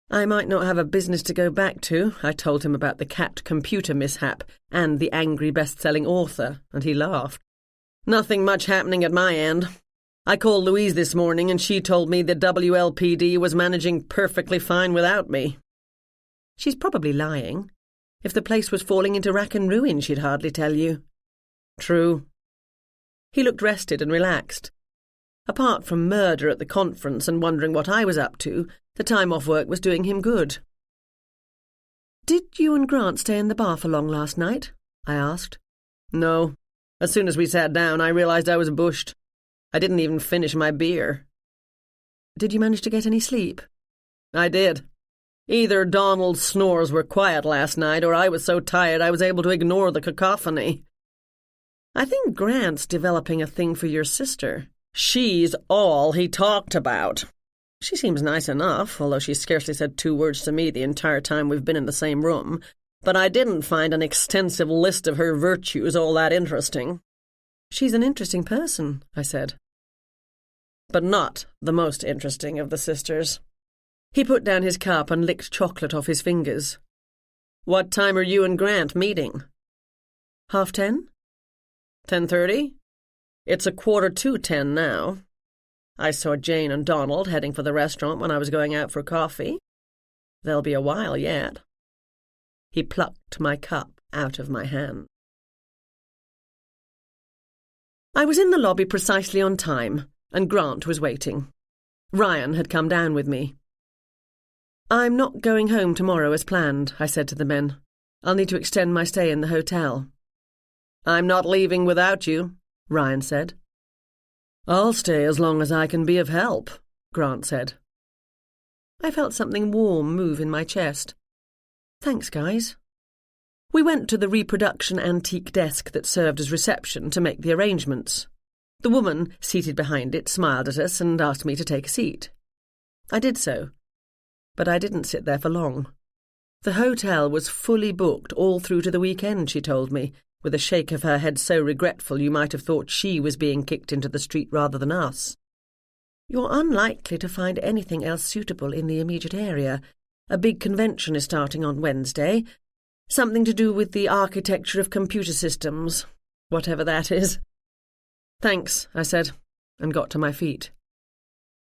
Speaker 1: I might not have a business to go back to. I told him about the cat computer mishap and the angry best-selling author, and he laughed. "Nothing much happening at my end. I called Louise this morning and she told me the WLPD was managing perfectly fine without me." "She's probably lying. If the place was falling into rack and ruin, she'd hardly tell you." "True." He looked rested and relaxed. Apart from murder at the conference and wondering what I was up to, the time off work was doing him good. "Did you and Grant stay in the bar for long last night?" I asked. "No. As soon as we sat down, I realized I was bushed. I didn't even finish my beer." "Did you manage to get any sleep?" "I did. Either Donald's snores were quiet last night, or I was so tired I was able to ignore the cacophony." "I think Grant's developing a thing for your sister." "She's all he talked about. She seems nice enough, although she scarcely said 2 words to me the entire time we've been in the same room, but I didn't find an extensive list of her virtues all that interesting." "She's an interesting person," I said. "But not the most interesting of the sisters." He put down his cup and licked chocolate off his fingers. "What time are you and Grant meeting?" 10:30? 10:30? It's 10:15 now. I saw Jane and Donald heading for the restaurant when I was going out for coffee. They'll be a while yet." He plucked my cup out of my hand. I was in the lobby precisely on time, and Grant was waiting. Ryan had come down with me. "I'm not going home tomorrow as planned," I said to the men. "I'll need to extend my stay in the hotel." "I'm not leaving without you," Ryan said. "I'll stay as long as I can be of help," Grant said. I felt something warm move in my chest. "Thanks, guys." We went to the reproduction antique desk that served as reception to make the arrangements. The woman, seated behind it, smiled at us and asked me to take a seat. I did so, but I didn't sit there for long. The hotel was fully booked all through to the weekend, she told me, with a shake of her head so regretful you might have thought she was being kicked into the street rather than us. "You're unlikely to find anything else suitable in the immediate area. A big convention is starting on Wednesday. Something to do with the architecture of computer systems, whatever that is." "Thanks," I said, and got to my feet.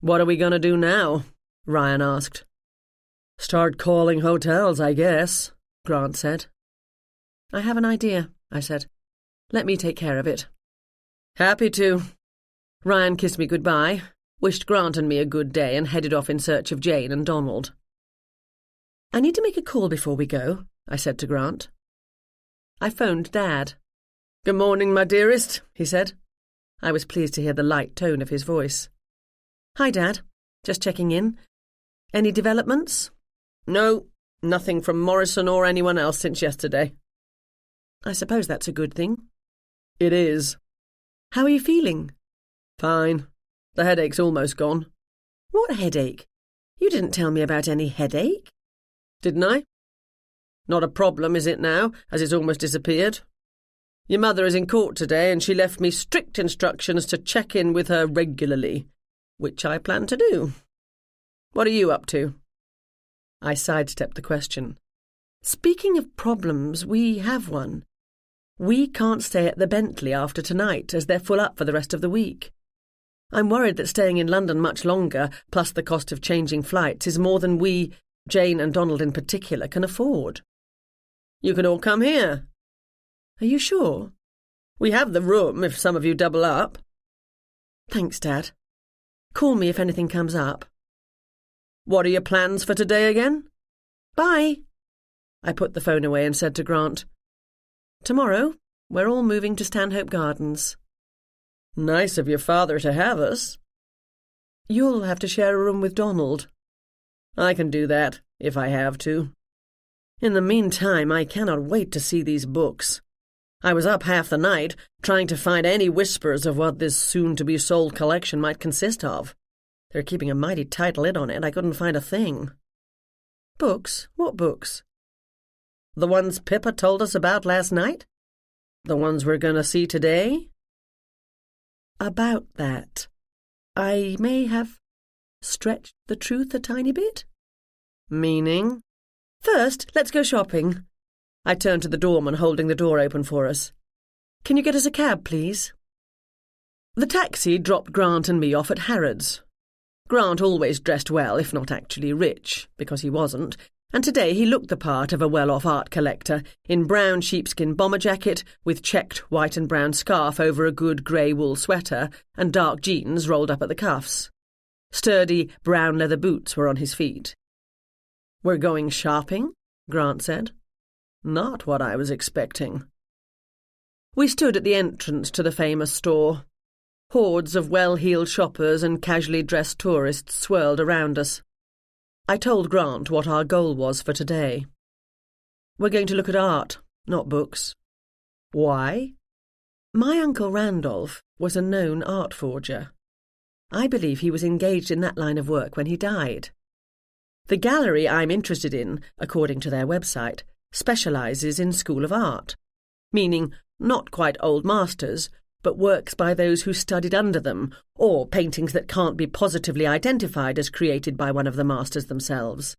Speaker 1: "What are we going to do now?" Ryan asked. "Start calling hotels, I guess," Grant said. "I have an idea," I said. "Let me take care of it." "Happy to." Ryan kissed me goodbye, wished Grant and me a good day, and headed off in search of Jane and Donald. "I need to make a call before we go," I said to Grant. I phoned Dad. "Good morning, my dearest," he said. I was pleased to hear the light tone of his voice. "Hi, Dad. Just checking in. Any developments?" "No, nothing from Morrison or anyone else since yesterday." "I suppose that's a good thing." "It is." "How are you feeling?" "Fine. The headache's almost gone." "What headache? You didn't tell me about any headache." "Didn't I? Not a problem, is it now, as it's almost disappeared? Your mother is in court today, and she left me strict instructions to check in with her regularly, which I plan to do. What are you up to?" I sidestepped the question. "Speaking of problems, we have one. We can't stay at the Bentley after tonight, as they're full up for the rest of the week. I'm worried that staying in London much longer, plus the cost of changing flights, is more than we, Jane and Donald in particular, can afford." "You can all come here." "Are you sure?" "We have the room if some of you double up." "Thanks, Dad. Call me if anything comes up." "What are your plans for today again?" "Bye." I put the phone away and said to Grant, Tomorrow, we're all moving to Stanhope Gardens.
Speaker 4: Nice of your father to have us.
Speaker 1: You'll have to share a room with Donald.
Speaker 4: I can do that, if I have to. In the meantime, I cannot wait to see these books. I was up half the night, trying to find any whispers of what this soon-to-be-sold collection might consist of. They're keeping a mighty tight lid on it. I couldn't find a thing.
Speaker 1: Books? What books?
Speaker 4: The ones Pippa told us about last night? The ones we're going to see today?
Speaker 1: About that, I may have stretched the truth a tiny bit.
Speaker 4: Meaning?
Speaker 1: First, let's go shopping. I turned to the doorman holding the door open for us. Can you get us a cab, please? The taxi dropped Grant and me off at Harrods. Grant always dressed well, if not actually rich, because he wasn't, and today he looked the part of a well-off art collector, in brown sheepskin bomber jacket, with checked white and brown scarf over a good grey wool sweater, and dark jeans rolled up at the cuffs. Sturdy brown leather boots were on his feet.
Speaker 4: "We're going shopping?" Grant said. "Not what I was expecting."
Speaker 1: We stood at the entrance to the famous store. Hordes of well-heeled shoppers and casually dressed tourists swirled around us. I told Grant what our goal was for today. We're going to look at art, not books.
Speaker 4: Why?
Speaker 1: My Uncle Randolph was a known art forger. I believe he was engaged in that line of work when he died. The gallery I'm interested in, according to their website, specialises in School of Art, meaning not quite old masters, but works by those who studied under them, or paintings that can't be positively identified as created by one of the masters themselves.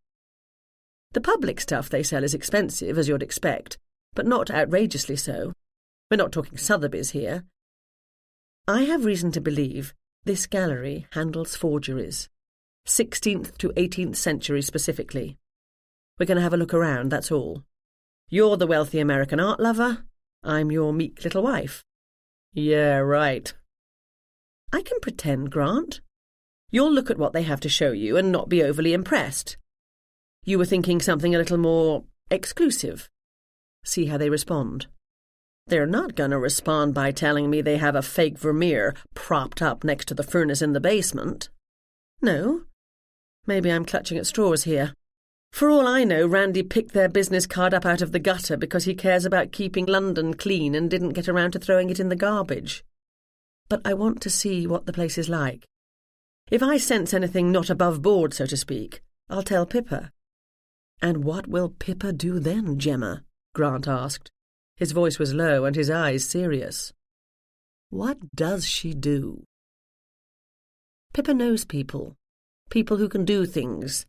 Speaker 1: The public stuff they sell is expensive, as you'd expect, but not outrageously so. We're not talking Sotheby's here. I have reason to believe this gallery handles forgeries, 16th to 18th century specifically. We're going to have a look around, that's all. You're the wealthy American art lover. I'm your meek little wife.
Speaker 4: Yeah, right.
Speaker 1: I can pretend, Grant. You'll look at what they have to show you and not be overly impressed. You were thinking something a little more exclusive. See how they respond.
Speaker 4: They're not going to respond by telling me they have a fake Vermeer propped up next to the furnace in the basement.
Speaker 1: No. Maybe I'm clutching at straws here. For all I know, Randy picked their business card up out of the gutter because he cares about keeping London clean and didn't get around to throwing it in the garbage. But I want to see what the place is like. If I sense anything not above board, so to speak, I'll tell Pippa.
Speaker 4: And what will Pippa do then, Gemma? Grant asked. His voice was low and his eyes serious. What does she do?
Speaker 1: Pippa knows people who can do things.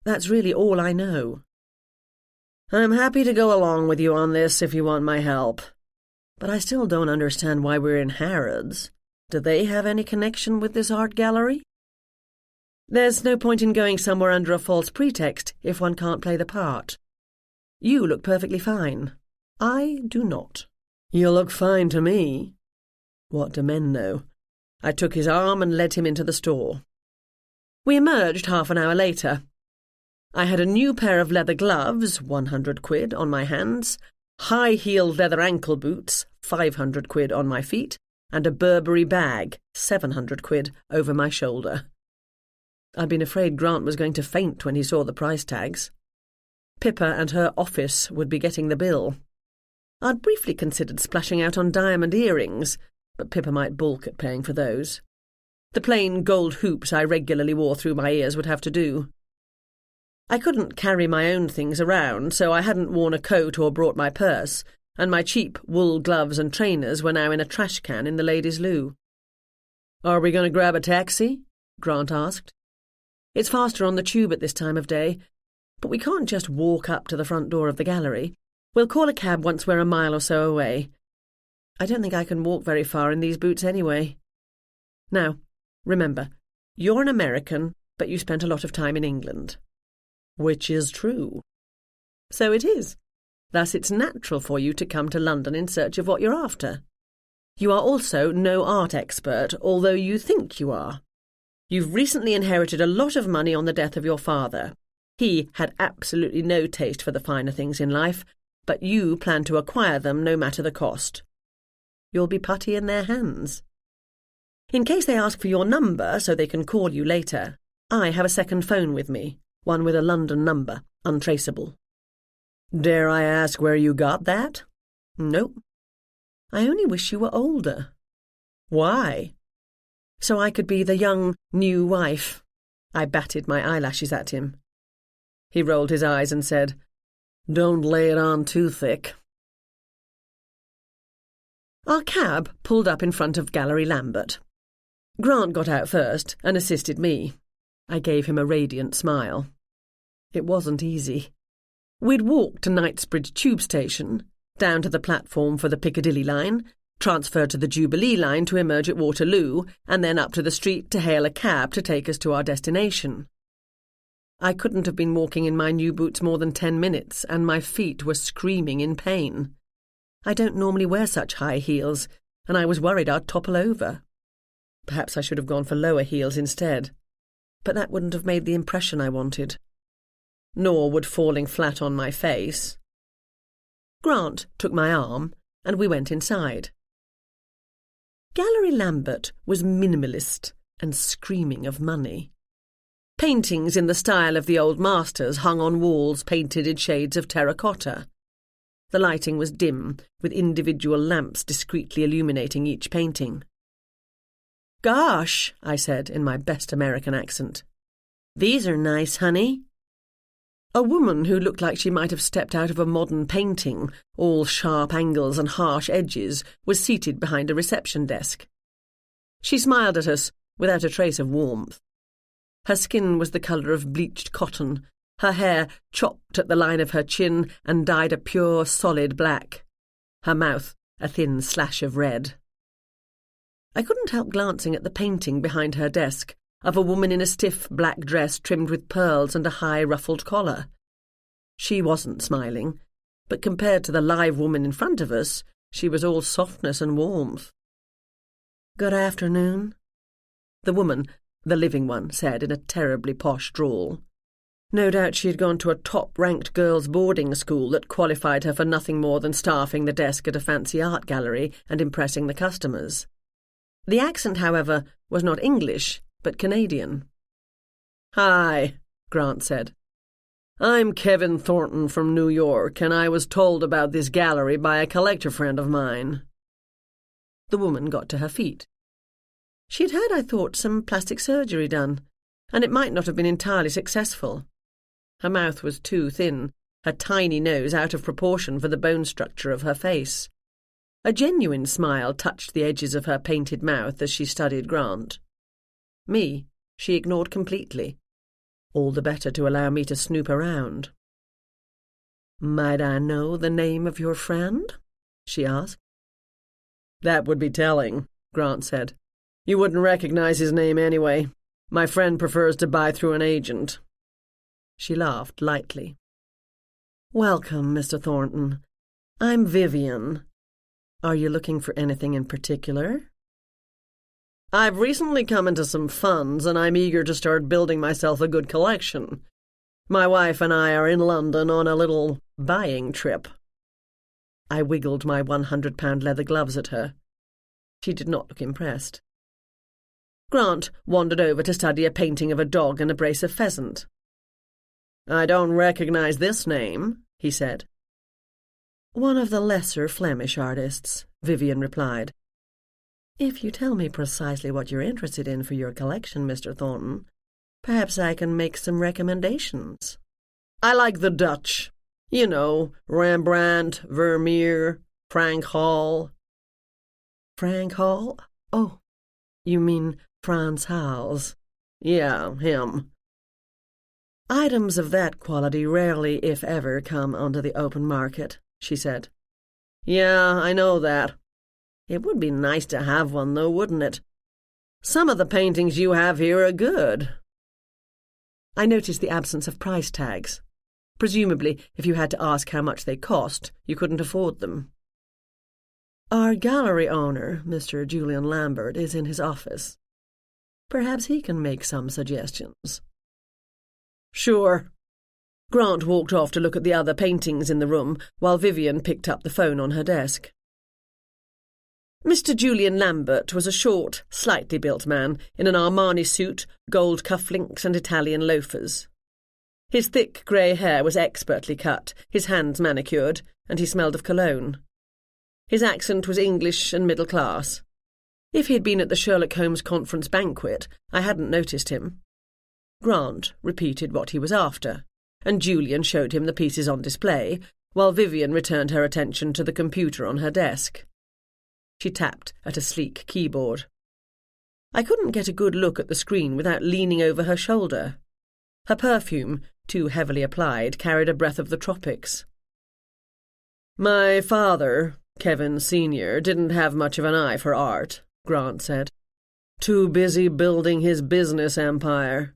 Speaker 1: That's really all I know.
Speaker 4: I'm happy to go along with you on this if you want my help. But I still don't understand why we're in Harrods. Do they have any connection with this art gallery?
Speaker 1: There's no point in going somewhere under a false pretext if one can't play the part. You look perfectly fine. I do not.
Speaker 4: You look fine to me. What do men know? I took his arm and led him into the store.
Speaker 1: We emerged half an hour later. I had a new pair of leather gloves, 100 quid, on my hands, high-heeled leather ankle boots, 500 quid, on my feet, and a Burberry bag, 700 quid, over my shoulder. I'd been afraid Grant was going to faint when he saw the price tags. Pippa and her office would be getting the bill. I'd briefly considered splashing out on diamond earrings, but Pippa might balk at paying for those. The plain gold hoops I regularly wore through my ears would have to do. I couldn't carry my own things around, so I hadn't worn a coat or brought my purse, and my cheap wool gloves and trainers were now in a trash can in the ladies' loo.
Speaker 4: "Are we going to grab a taxi?"
Speaker 1: Grant asked. It's faster on the tube at this time of day, but we can't just walk up to the front door of the gallery. We'll call a cab once we're a mile or so away. I don't think I can walk very far in these boots anyway. Now, remember, you're an American, but you spent a lot of time in England.
Speaker 4: Which is true.
Speaker 1: So it is. Thus it's natural for you to come to London in search of what you're after. You are also no art expert, although you think you are. You've recently inherited a lot of money on the death of your father. He had absolutely no taste for the finer things in life,
Speaker 4: but you plan to acquire them no matter the cost. You'll be putty in their hands. In case they ask for your number so they can call you later, I have a second phone with me, one with a London number, untraceable. Dare I ask where you got that? Nope. I only wish you were older. Why? So I could be the young, new wife. I batted my eyelashes at him. He rolled his eyes and said, Don't lay it on too thick. Our cab pulled up in front of Gallery Lambert. Grant got out first and assisted me. I gave him a radiant smile. It wasn't easy. We'd walked to Knightsbridge tube station, down to the platform for the Piccadilly line, transferred to the Jubilee line to emerge at Waterloo, and then up to the street to hail a cab to take us to our destination. I couldn't have been walking in my new boots more than 10 minutes, and my feet were screaming in pain. I don't normally wear such high heels, and I was worried I'd topple over. Perhaps I should have gone for lower heels instead, but that wouldn't have made the impression I wanted. Nor would falling flat on my face. Grant took my arm, and we went inside. Gallery Lambert was minimalist and screaming of money. Paintings in the style of the old masters hung on walls painted in shades of terracotta. The lighting was dim, with individual lamps discreetly illuminating each painting. Gosh, I said in my best American accent. These are nice, honey. A woman who looked like she might have stepped out of a modern painting, all sharp angles and harsh edges, was seated behind a reception desk. She smiled at us without a trace of warmth. Her skin was the colour of bleached cotton, her hair chopped at the line of her chin and dyed a pure, solid black. Her mouth a thin slash of red. I couldn't help glancing at the painting behind her desk, of a woman in a stiff black dress trimmed with pearls and a high ruffled collar. She wasn't smiling, but compared to the live woman in front of us, she was all softness and warmth. Good afternoon, the woman, the living one, said in a terribly posh drawl. No doubt she had gone to a top-ranked girls' boarding school that qualified her for nothing more than staffing the desk at a fancy art gallery and impressing the customers. The accent, however, was not English, but Canadian. Hi, Grant said. I'm Kevin Thornton from New York, and I was told about this gallery by a collector friend of mine. The woman got to her feet. She'd had, I thought, some plastic surgery done, and it might not have been entirely successful. Her mouth was too thin, her tiny nose out of proportion for the bone structure of her face. A genuine smile touched the edges of her painted mouth as she studied Grant. Me, she ignored completely. All the better to allow me to snoop around. Might I know the name of your friend? She asked. That would be telling, Grant said. You wouldn't recognize his name anyway. My friend prefers to buy through an agent. She laughed lightly. Welcome, Mr. Thornton. I'm Vivian. Are you looking for anything in particular? I've recently come into some funds, and I'm eager to start building myself a good collection. My wife and I are in London on a little buying trip. I wiggled my £100 leather gloves at her. She did not look impressed. Grant wandered over to study a painting of a dog and a brace of pheasant. I don't recognize this name, he said. One of the lesser Flemish artists, Vivian replied. If you tell me precisely what you're interested in for your collection, Mr. Thornton, perhaps I can make some recommendations. I like the Dutch. You know, Rembrandt, Vermeer, Frank Hall. Frank Hall? Oh, you mean Frans Hals. Yeah, him. Items of that quality rarely, if ever, come onto the open market, she said. Yeah, I know that. It would be nice to have one, though, wouldn't it? Some of the paintings you have here are good. I noticed the absence of price tags. Presumably, if you had to ask how much they cost, you couldn't afford them. Our gallery owner, Mr. Julian Lambert, is in his office. Perhaps he can make some suggestions. Sure. Grant walked off to look at the other paintings in the room, while Vivian picked up the phone on her desk. Mr. Julian Lambert was a short, slightly built man in an Armani suit, gold cufflinks and Italian loafers. His thick grey hair was expertly cut, his hands manicured, and he smelled of cologne. His accent was English and middle class. If he had been at the Sherlock Holmes conference banquet, I hadn't noticed him. Grant repeated what he was after, and Julian showed him the pieces on display, while Vivian returned her attention to the computer on her desk. She tapped at a sleek keyboard. I couldn't get a good look at the screen without leaning over her shoulder. Her perfume, too heavily applied, carried a breath of the tropics. "My father, Kevin Sr., didn't have much of an eye for art," Grant said. "Too busy building his business empire."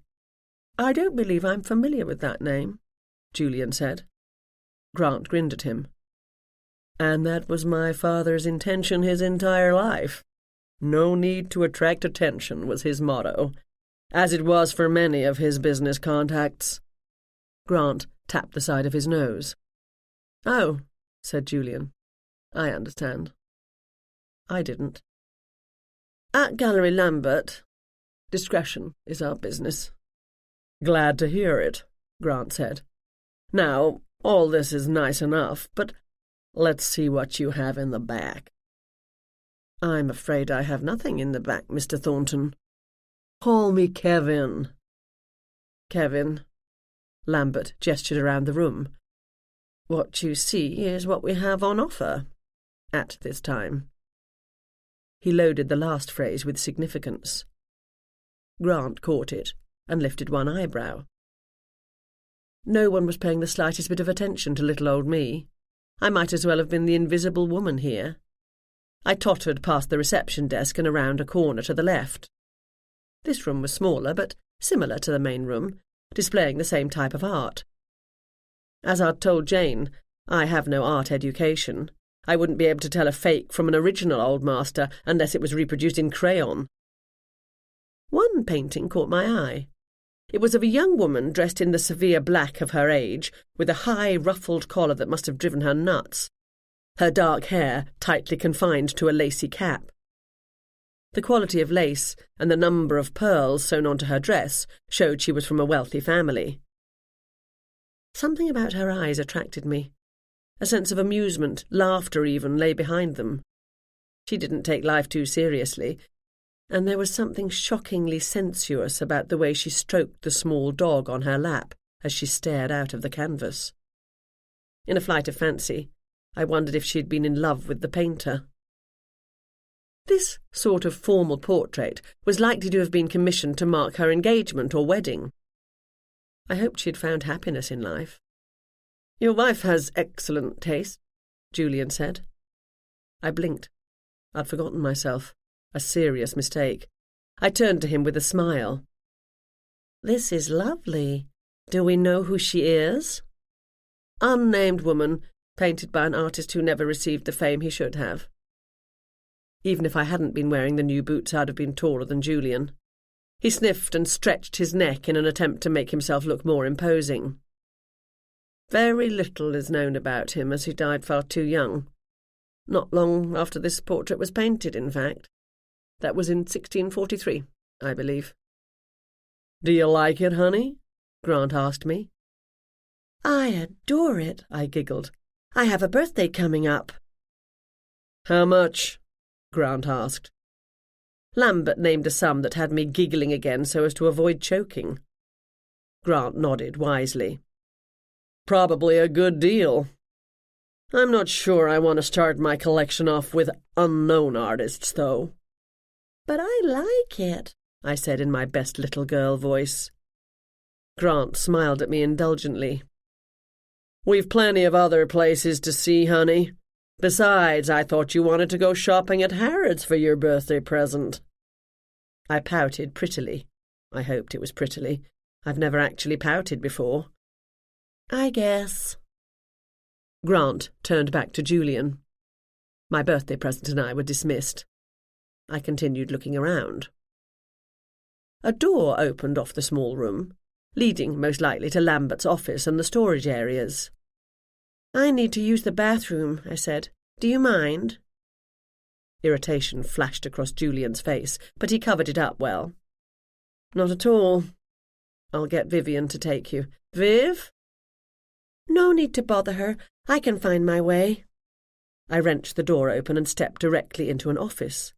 Speaker 4: "I don't believe I'm familiar with that name," Julian said. Grant grinned at him. "And that was my father's intention his entire life. No need to attract attention was his motto, as it was for many of his business contacts." Grant tapped the side of his nose. "Oh," said Julian. "I understand." I didn't. "At Gallery Lambert, discretion is our business." "Glad to hear it," Grant said. "Now, all this is nice enough, but let's see what you have in the back." "I'm afraid I have nothing in the back, Mr. Thornton." "Call me Kevin." "Kevin." Lambert gestured around the room. "What you see is what we have on offer at this time." He loaded the last phrase with significance. Grant caught it and lifted one eyebrow. No one was paying the slightest bit of attention to little old me. I might as well have been the invisible woman here. I tottered past the reception desk and around a corner to the left. This room was smaller, but similar to the main room, displaying the same type of art. As I'd told Jane, I have no art education. I wouldn't be able to tell a fake from an original Old Master unless it was reproduced in crayon. One painting caught my eye. It was of a young woman dressed in the severe black of her age, with a high, ruffled collar that must have driven her nuts, her dark hair tightly confined to a lacy cap. The quality of lace and the number of pearls sewn onto her dress showed she was from a wealthy family. Something about her eyes attracted me. A sense of amusement, laughter even, lay behind them. She didn't take life too seriously, and there was something shockingly sensuous about the way she stroked the small dog on her lap as she stared out of the canvas. In a flight of fancy, I wondered if she had been in love with the painter. This sort of formal portrait was likely to have been commissioned to mark her engagement or wedding. I hoped she had found happiness in life. "Your wife has excellent taste," Julian said. I blinked. I'd forgotten myself. A serious mistake. I turned to him with a smile. "This is lovely. Do we know who she is?" "Unnamed woman, painted by an artist who never received the fame he should have." Even if I hadn't been wearing the new boots, I'd have been taller than Julian. He sniffed and stretched his neck in an attempt to make himself look more imposing. "Very little is known about him, as he died far too young. Not long after this portrait was painted, in fact. That was in 1643, I believe." "Do you like it, honey?" Grant asked me. "I adore it," I giggled. "I have a birthday coming up." "How much?" Grant asked. Lambert named a sum that had me giggling again so as to avoid choking. Grant nodded wisely. "Probably a good deal. I'm not sure I want to start my collection off with unknown artists, though." "But I like it," I said in my best little girl voice. Grant smiled at me indulgently. "We've plenty of other places to see, honey. Besides, I thought you wanted to go shopping at Harrods for your birthday present." I pouted prettily. I hoped it was prettily. I've never actually pouted before. "I guess." Grant turned back to Julian. My birthday present and I were dismissed. I continued looking around. A door opened off the small room, leading most likely to Lambert's office and the storage areas.
Speaker 3: "I need to use the bathroom," I said. "Do you mind?"
Speaker 4: Irritation flashed across Julian's face, but he covered it up well. "Not at all. I'll get Vivian to take you. Viv?"
Speaker 3: "No need to bother her. I can find my way."
Speaker 4: I wrenched the door open and stepped directly into an office.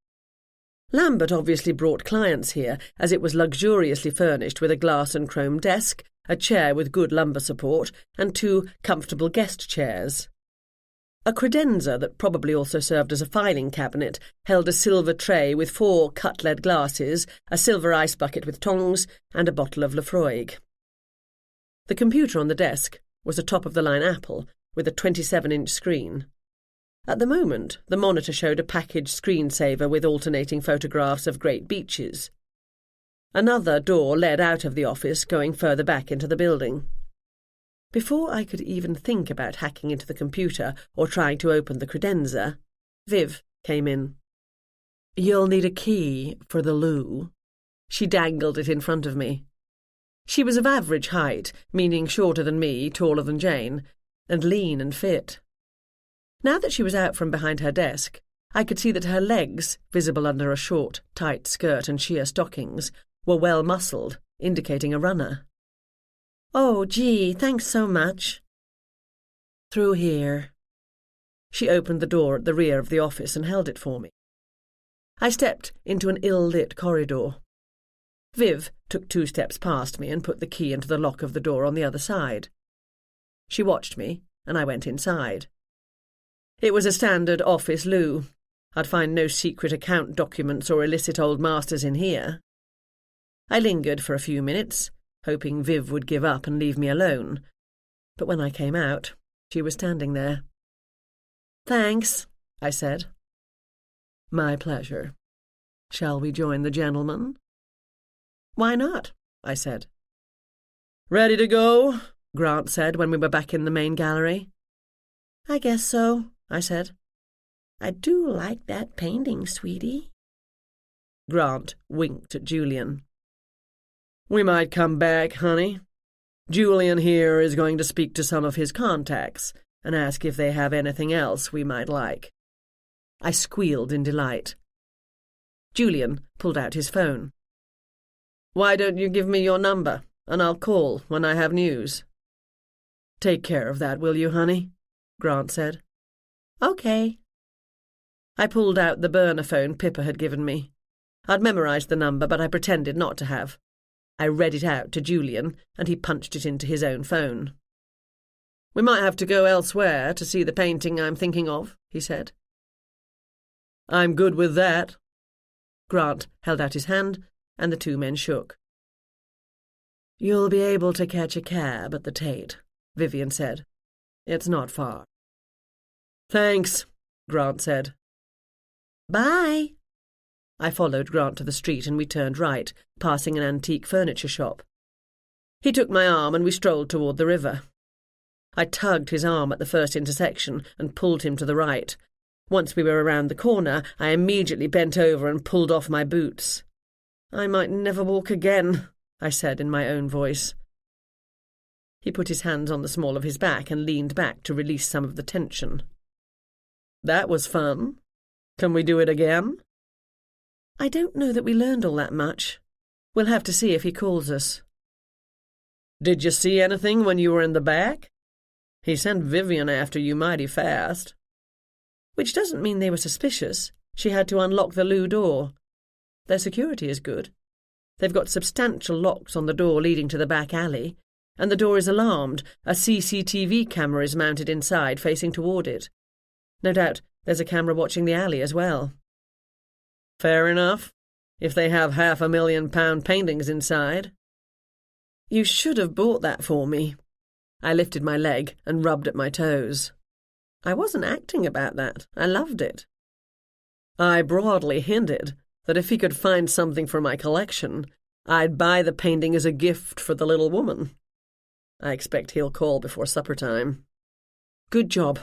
Speaker 4: Lambert obviously brought clients here, as it was luxuriously furnished with a glass and chrome desk, a chair with good lumbar support, and 2 comfortable guest chairs. A credenza that probably also served as a filing cabinet held a silver tray with 4 cut-lead glasses, a silver ice bucket with tongs, and a bottle of Lafroig. The computer on the desk was a top-of-the-line Apple with a 27-inch screen. At the moment, the monitor showed a packaged screensaver with alternating photographs of great beaches. Another door led out of the office, going further back into the building. Before I could even think about hacking into the computer or trying to open the credenza, Viv came in. "You'll need a key for the loo." She dangled it in front of me. She was of average height, meaning shorter than me, taller than Jane, and lean and fit. Now that she was out from behind her desk, I could see that her legs, visible under a short, tight skirt and sheer stockings, were well muscled, indicating a runner.
Speaker 3: "Oh, gee, thanks so much."
Speaker 4: "Through here." She opened the door at the rear of the office and held it for me. I stepped into an ill-lit corridor. Viv took 2 steps past me and put the key into the lock of the door on the other side. She watched me, and I went inside. It was a standard office loo. I'd find no secret account documents or illicit old masters in here. I lingered for a few minutes, hoping Viv would give up and leave me alone. But when I came out, she was standing there. "Thanks," I said. "My pleasure. Shall we join the gentlemen?" "Why not?" I said. "Ready to go?" Grant said when we were back in the main gallery.
Speaker 3: "I guess so," I said. "I do like that painting, sweetie."
Speaker 4: Grant winked at Julian. "We might come back, honey. Julian here is going to speak to some of his contacts and ask if they have anything else we might like." I squealed in delight. Julian pulled out his phone. "Why don't you give me your number, and I'll call when I have news?" "Take care of that, will you, honey?" Grant said.
Speaker 3: "Okay."
Speaker 4: I pulled out the burner phone Pippa had given me. I'd memorized the number, but I pretended not to have. I read it out to Julian, and he punched it into his own phone. "We might have to go elsewhere to see the painting I'm thinking of," he said. "I'm good with that." Grant held out his hand, and the 2 men shook. "You'll be able to catch a cab at the Tate," Vivian said. "It's not far." "Thanks," Grant said.
Speaker 3: "Bye."
Speaker 4: I followed Grant to the street and we turned right, passing an antique furniture shop. He took my arm and we strolled toward the river. I tugged his arm at the first intersection and pulled him to the right. Once we were around the corner, I immediately bent over and pulled off my boots. "I might never walk again," I said in my own voice. He put his hands on the small of his back and leaned back to release some of the tension. "That was fun. Can we do it again?" "I don't know that we learned all that much. We'll have to see if he calls us." "Did you see anything when you were in the back? He sent Vivian after you mighty fast." "Which doesn't mean they were suspicious. She had to unlock the loo door. Their security is good. They've got substantial locks on the door leading to the back alley, and the door is alarmed. A CCTV camera is mounted inside, facing toward it. No doubt there's a camera watching the alley as well." "Fair enough, if they have £500,000 paintings inside." "You should have bought that for me." I lifted my leg and rubbed at my toes. I wasn't acting about that. I loved it. "I broadly hinted that if he could find something for my collection, I'd buy the painting as a gift for the little woman. I expect he'll call before supper time." "Good job.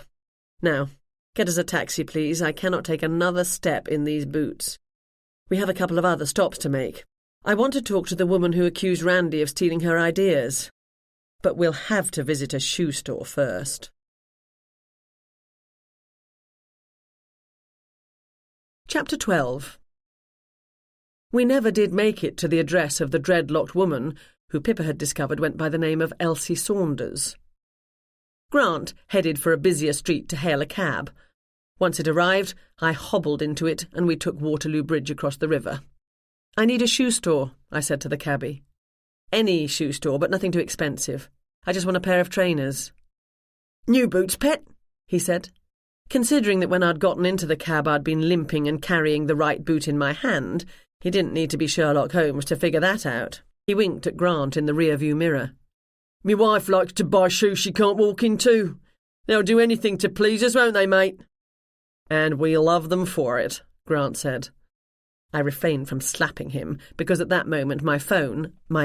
Speaker 4: Now, get us a taxi, please. I cannot take another step in these boots. We have a couple of other stops to make. I want to talk to the woman who accused Randy of stealing her ideas, but we'll have to visit a shoe store first. Chapter 12. We never did make it to the address of the dreadlocked woman who Pippa had discovered went by the name of Elsie Saunders. Grant headed for a busier street to hail a cab. Once it arrived, I hobbled into it and we took Waterloo Bridge across the river. "I need a shoe store," I said to the cabbie. "Any shoe store, but nothing too expensive. I just want a pair of trainers." "New boots, pet?" he said. Considering that when I'd gotten into the cab I'd been limping and carrying the right boot in my hand, he didn't need to be Sherlock Holmes to figure that out. He winked at Grant in the rear-view mirror. "Me wife likes to buy shoes she can't walk in too. They'll do anything to please us, won't they, mate?" "And we love them for it," Grant said. I refrained from slapping him, because at that moment my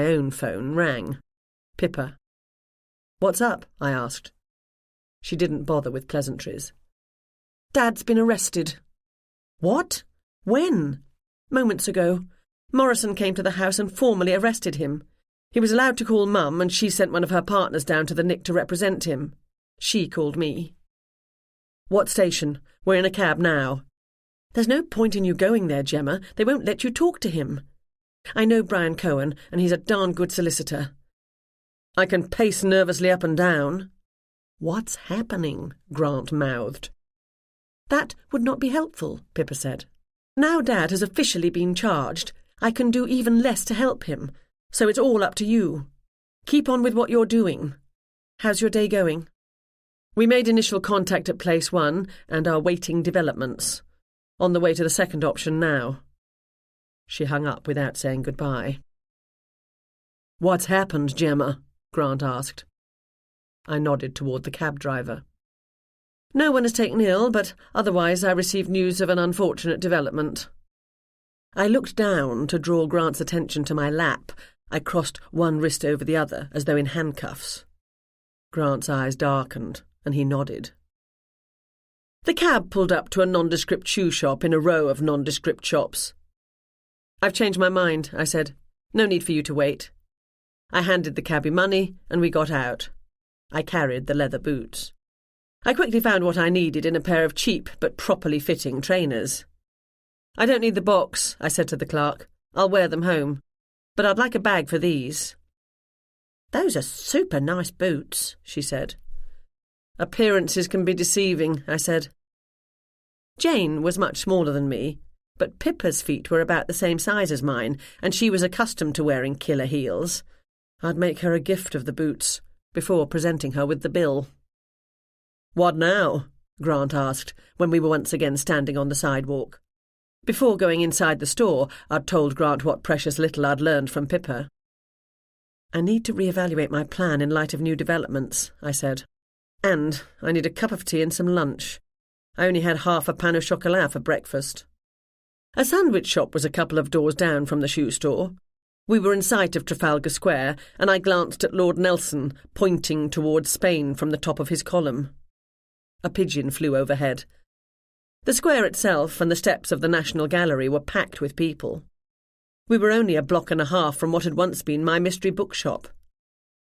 Speaker 4: own phone, rang. Pippa. "What's up?" I asked. She didn't bother with pleasantries. "Dad's been arrested." "What? When?" "Moments ago. Morrison came to the house and formally arrested him. He was allowed to call Mum, and she sent one of her partners down to the Nick to represent him. She called me." "What station? We're in a cab now." "There's no point in you going there, Gemma. They won't let you talk to him. I know Brian Cohen, and he's a darn good solicitor." "I can pace nervously up and down." "What's happening?" Grant mouthed. "That would not be helpful," Pippa said. "Now Dad has officially been charged, I can do even less to help him, so it's all up to you. Keep on with what you're doing. How's your day going?" "We made initial contact at Place 1 and are waiting developments. On the way to the second option now." She hung up without saying goodbye. "What's happened, Gemma?" Grant asked. I nodded toward the cab driver. "No one is taken ill, but otherwise I received news of an unfortunate development." I looked down to draw Grant's attention to my lap. I crossed one wrist over the other, as though in handcuffs. Grant's eyes darkened, and he nodded. The cab pulled up to a nondescript shoe shop in a row of nondescript shops. "I've changed my mind," I said. "No need for you to wait." I handed the cabbie money, and we got out. I carried the leather boots. I quickly found what I needed in a pair of cheap but properly fitting trainers. "I don't need the box," I said to the clerk. "I'll wear them home. But I'd like a bag for these." "Those are super nice boots," she said. "Appearances can be deceiving," I said. Jane was much smaller than me, but Pippa's feet were about the same size as mine, and she was accustomed to wearing killer heels. I'd make her a gift of the boots, before presenting her with the bill. "What now?" Grant asked, when we were once again standing on the sidewalk. Before going inside the store, I'd told Grant what precious little I'd learned from Pippa. "I need to reevaluate my plan in light of new developments," I said. "And I need a cup of tea and some lunch. I only had half a pain au chocolat for breakfast." A sandwich shop was a couple of doors down from the shoe store. We were in sight of Trafalgar Square, and I glanced at Lord Nelson, pointing towards Spain from the top of his column. A pigeon flew overhead. The square itself and the steps of the National Gallery were packed with people. We were only a block and a half from what had once been my mystery bookshop.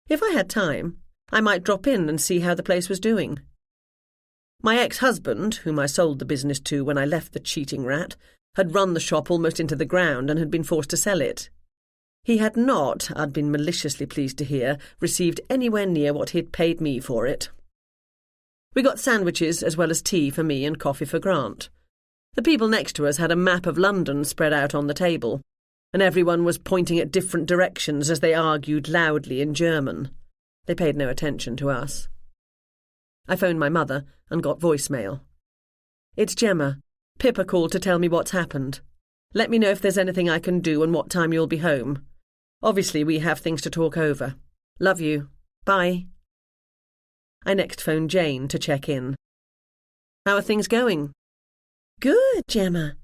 Speaker 4: If I had time, I might drop in and see how the place was doing. My ex-husband, whom I sold the business to when I left the cheating rat, had run the shop almost into the ground and had been forced to sell it. He had not, I'd been maliciously pleased to hear, received anywhere near what he'd paid me for it. We got sandwiches as well as tea for me and coffee for Grant. The people next to us had a map of London spread out on the table, and everyone was pointing at different directions as they argued loudly in German. They paid no attention to us. I phoned my mother and got voicemail. "It's Gemma. Pippa called to tell me what's happened. Let me know if there's anything I can do and what time you'll be home. Obviously, we have things to talk over. Love you. Bye." I next phoned Jane to check in. "How are things going?"
Speaker 3: "Good, Gemma.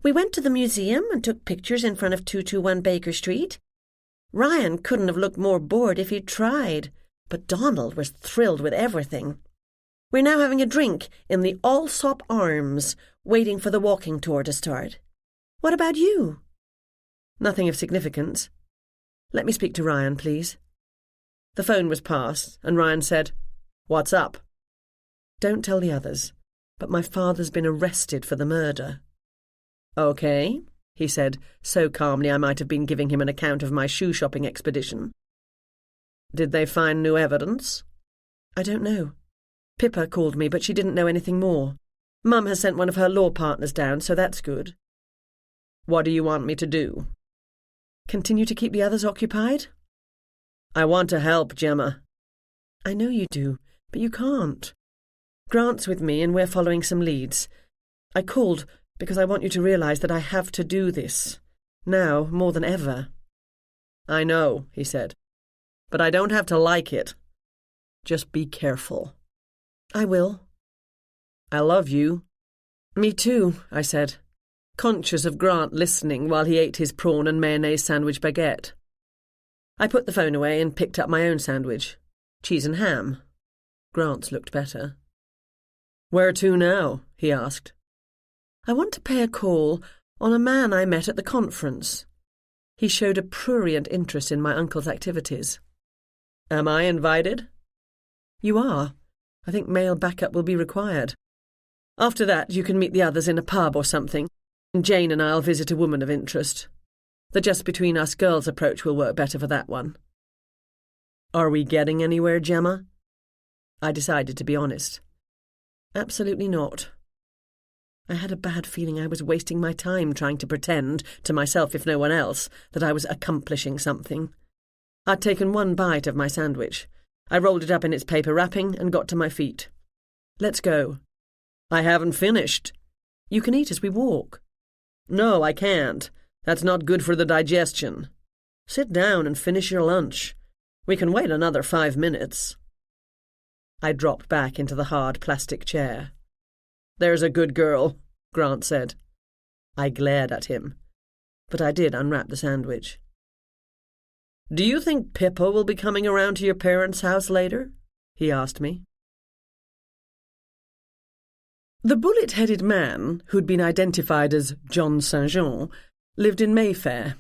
Speaker 3: We went to the museum and took pictures in front of 221 Baker Street. Ryan couldn't have looked more bored if he'd tried, but Donald was thrilled with everything. We're now having a drink in the Allsop Arms, waiting for the walking tour to start. What about you?"
Speaker 4: Nothing of significance. Let me speak to Ryan, please. The phone was passed, and Ryan said, "What's up?" "Don't tell the others, but my father's been arrested for the murder." "Okay," he said, so calmly I might have been giving him an account of my shoe-shopping expedition. "Did they find new evidence?" "I don't know. Pippa called me, but she didn't know anything more. Mum has sent one of her law partners down, so that's good." "What do you want me to do?" "Continue to keep the others occupied?" "I want to help, Gemma." "I know you do, but you can't. Grant's with me and we're following some leads. I called because I want you to realise that I have to do this. Now, more than ever." "I know," he said, "but I don't have to like it. Just be careful." "I will." "I love you." "Me too," I said, conscious of Grant listening while he ate his prawn and mayonnaise sandwich baguette. I put the phone away and picked up my own sandwich. Cheese and ham. Grant's looked better. "Where to now?" he asked. "I want to pay a call on a man I met at the conference. He showed a prurient interest in my uncle's activities." "Am I invited?" "You are. I think male backup will be required. After that, you can meet the others in a pub or something, and Jane and I'll visit a woman of interest. The just-between-us girls approach will work better for that one." "Are we getting anywhere, Gemma?" I decided to be honest. Absolutely not. I had a bad feeling I was wasting my time trying to pretend, to myself if no one else, that I was accomplishing something. I'd taken one bite of my sandwich. I rolled it up in its paper wrapping and got to my feet. "Let's go." "I haven't finished." "You can eat as we walk." "No, I can't. That's not good for the digestion. Sit down and finish your lunch. We can wait another 5 minutes." I dropped back into the hard plastic chair. "There's a good girl," Grant said. I glared at him, but I did unwrap the sandwich. "Do you think Pippa will be coming around to your parents' house later?" he asked me. The bullet-headed man, who'd been identified as John St. Jean, lived in Mayfair.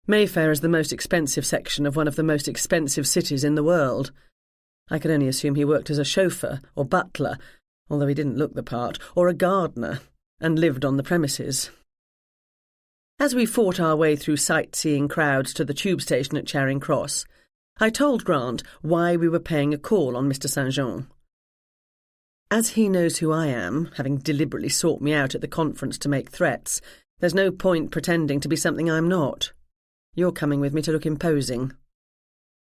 Speaker 4: Mayfair is the most expensive section of one of the most expensive cities in the world. I could only assume he worked as a chauffeur or butler, although he didn't look the part, or a gardener, and lived on the premises. As we fought our way through sightseeing crowds to the tube station at Charing Cross, I told Grant why we were paying a call on Mr. St. Jean. As he knows who I am, having deliberately sought me out at the conference to make threats, there's no point pretending to be something I'm not. You're coming with me to look imposing.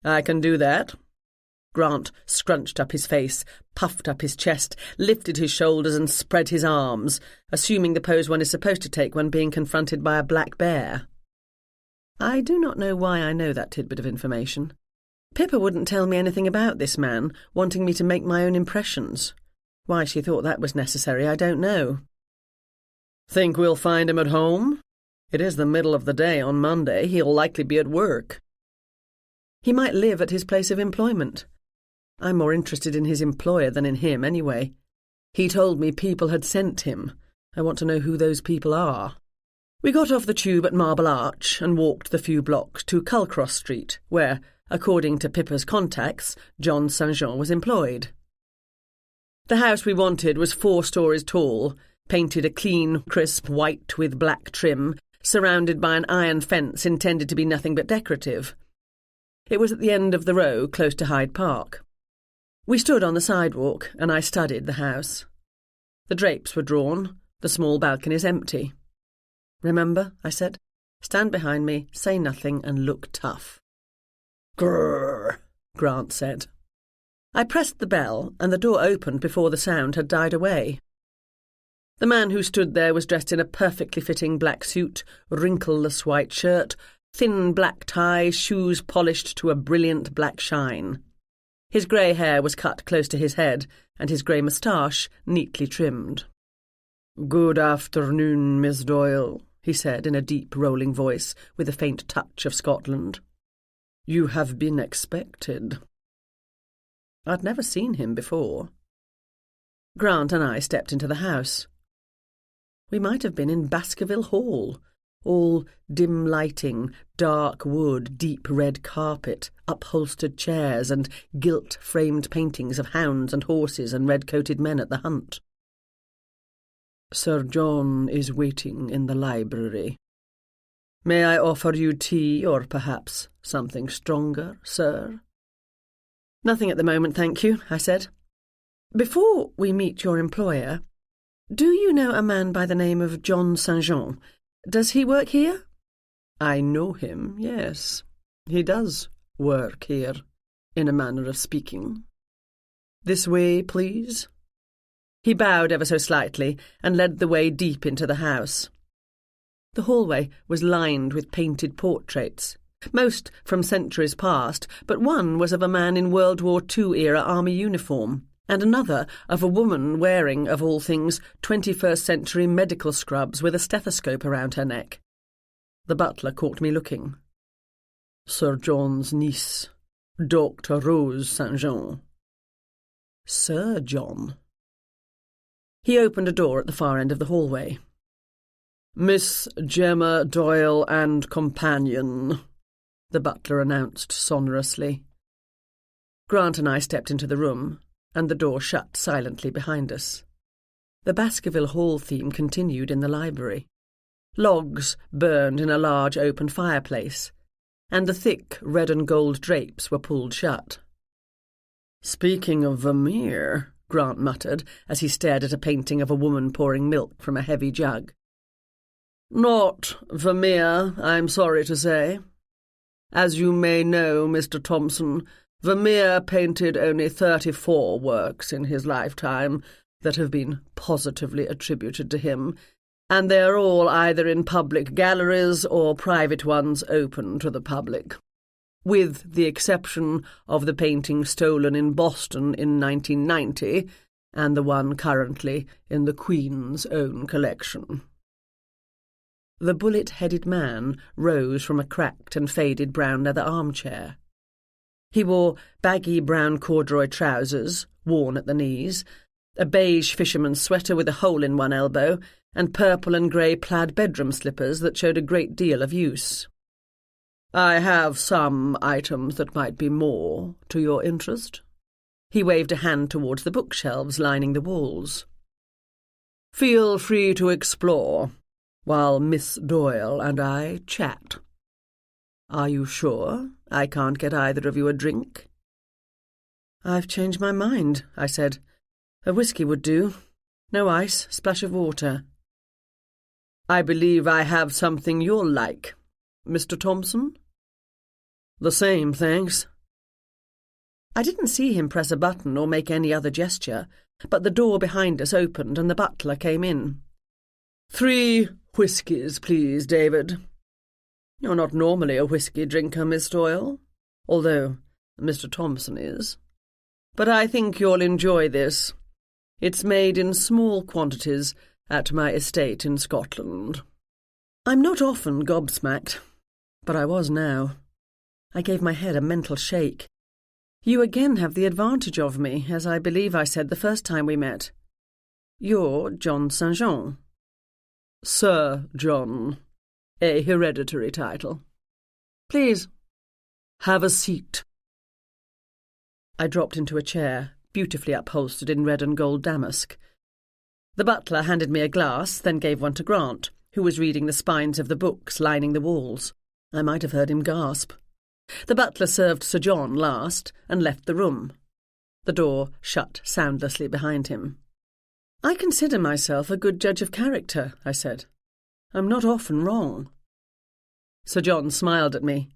Speaker 4: "I can do that." Grant scrunched up his face, puffed up his chest, lifted his shoulders and spread his arms, assuming the pose one is supposed to take when being confronted by a black bear. I do not know why I know that tidbit of information. Pippa wouldn't tell me anything about this man, wanting me to make my own impressions. Why she thought that was necessary, I don't know. "Think we'll find him at home? It is the middle of the day on Monday. He'll likely be at work." "He might live at his place of employment. I'm more interested in his employer than in him, anyway. He told me people had sent him. I want to know who those people are." We got off the tube at Marble Arch and walked the few blocks to Culcross Street, where, according to Pippa's contacts, John St. Jean was employed. The house we wanted was 4 stories tall, painted a clean, crisp white with black trim, surrounded by an iron fence intended to be nothing but decorative. It was at the end of the row, close to Hyde Park. We stood on the sidewalk, and I studied the house. The drapes were drawn, the small balconies empty. "Remember," I said, "stand behind me, say nothing, and look tough." "Grrr," Grant said. I pressed the bell, and the door opened before the sound had died away. The man who stood there was dressed in a perfectly fitting black suit, wrinkleless white shirt, thin black tie, shoes polished to a brilliant black shine. His grey hair was cut close to his head, and his grey moustache neatly trimmed. "Good afternoon, Miss Doyle," he said in a deep, rolling voice, with a faint touch of Scotland. "You have been expected." I'd never seen him before. Grant and I stepped into the house. We might have been in Baskerville Hall, All dim lighting, dark wood, deep red carpet, upholstered chairs, and gilt-framed paintings of hounds and horses and red-coated men at the hunt.
Speaker 2: Sir John is waiting in the library. May I offer you tea or perhaps something stronger, sir?
Speaker 4: Nothing at the moment, thank you, I said. Before we meet your employer, do you know a man by the name of John St. Jean? Does he work here?
Speaker 2: I know him, yes. He does work here, in a manner of speaking. This way, please.
Speaker 4: He bowed ever so slightly and led the way deep into the house. The hallway was lined with painted portraits, most from centuries past, but one was of a man in World War II-era army uniform, and another of a woman wearing, of all things, 21st-century medical scrubs with a stethoscope around her neck. The butler caught me looking.
Speaker 2: Sir John's niece, Dr. Rose St. Jean.
Speaker 4: Sir John. He opened a door at the far end of the hallway.
Speaker 2: Miss Gemma Doyle and companion, the butler announced sonorously.
Speaker 4: Grant and I stepped into the room, and the door shut silently behind us. The Baskerville Hall theme continued in the library. Logs burned in a large open fireplace, and the thick red and gold drapes were pulled shut.
Speaker 2: Speaking of Vermeer, Grant muttered as he stared at a painting of a woman pouring milk from a heavy jug. Not Vermeer, I'm sorry to say. As you may know, Mr. Thompson, Vermeer painted only 34 works in his lifetime that have been positively attributed to him, and they are all either in public galleries or private ones open to the public, with the exception of the painting stolen in Boston in 1990 and the one currently in the Queen's own collection. The bullet-headed man rose from a cracked and faded brown leather armchair. He wore baggy brown corduroy trousers, worn at the knees, a beige fisherman's sweater with a hole in one elbow, and purple and grey plaid bedroom slippers that showed a great deal of use. I have some items that might be more to your interest. He waved a hand towards the bookshelves lining the walls. Feel free to explore, while Miss Doyle and I chat. Are you sure I can't get either of you a drink? I've changed my mind, I said. A whisky would do. No ice, splash of water. I believe I have something you'll like, Mr. Thompson. The same, thanks. I didn't see him press a button or make any other gesture, but the door behind us opened and the butler came in. 3 whiskies, please, David. You're not normally a whisky drinker, Miss Doyle, although Mr. Thompson is. But I think you'll enjoy this. It's made in small quantities at my estate in Scotland. I'm not often gobsmacked, but I was now. I gave my head a mental shake. You again have the advantage of me, as I believe I said the first time we met. You're John St. Jean. Sir John, a hereditary title. Please, have a seat. I dropped into a chair, beautifully upholstered in red and gold damask. The butler handed me a glass, then gave one to Grant, who was reading the spines of the books lining the walls. I might have heard him gasp. The butler served Sir John last and left the room. The door shut soundlessly behind him. I consider myself a good judge of character, I said. I'm not often wrong. Sir John smiled at me,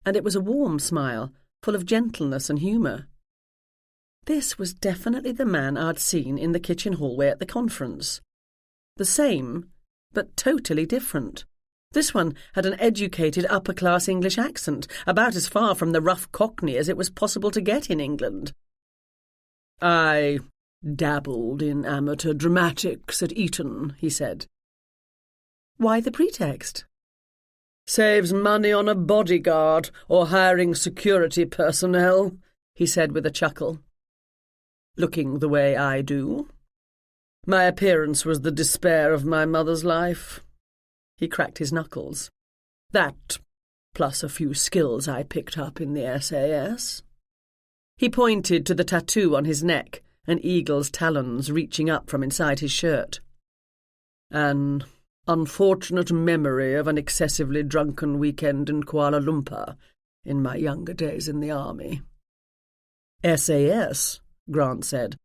Speaker 2: and it was a warm smile, full of gentleness and humour. This was definitely the man I'd seen in the kitchen hallway at the conference. The same, but totally different. This one had an educated upper-class English accent, about as far from the rough Cockney as it was possible to get in England. I dabbled in amateur dramatics at Eton, he said. Why the pretext? Saves money on a bodyguard or hiring security personnel, he said with a chuckle. Looking the way I do. My appearance was the despair of my mother's life.
Speaker 1: He cracked his knuckles. "That, plus a few skills I picked up in the SAS." He pointed to the tattoo on his neck, an eagle's talons reaching up from inside his shirt. "An unfortunate memory of an excessively drunken weekend in Kuala Lumpur in my younger days in the army." "SAS," Grant said.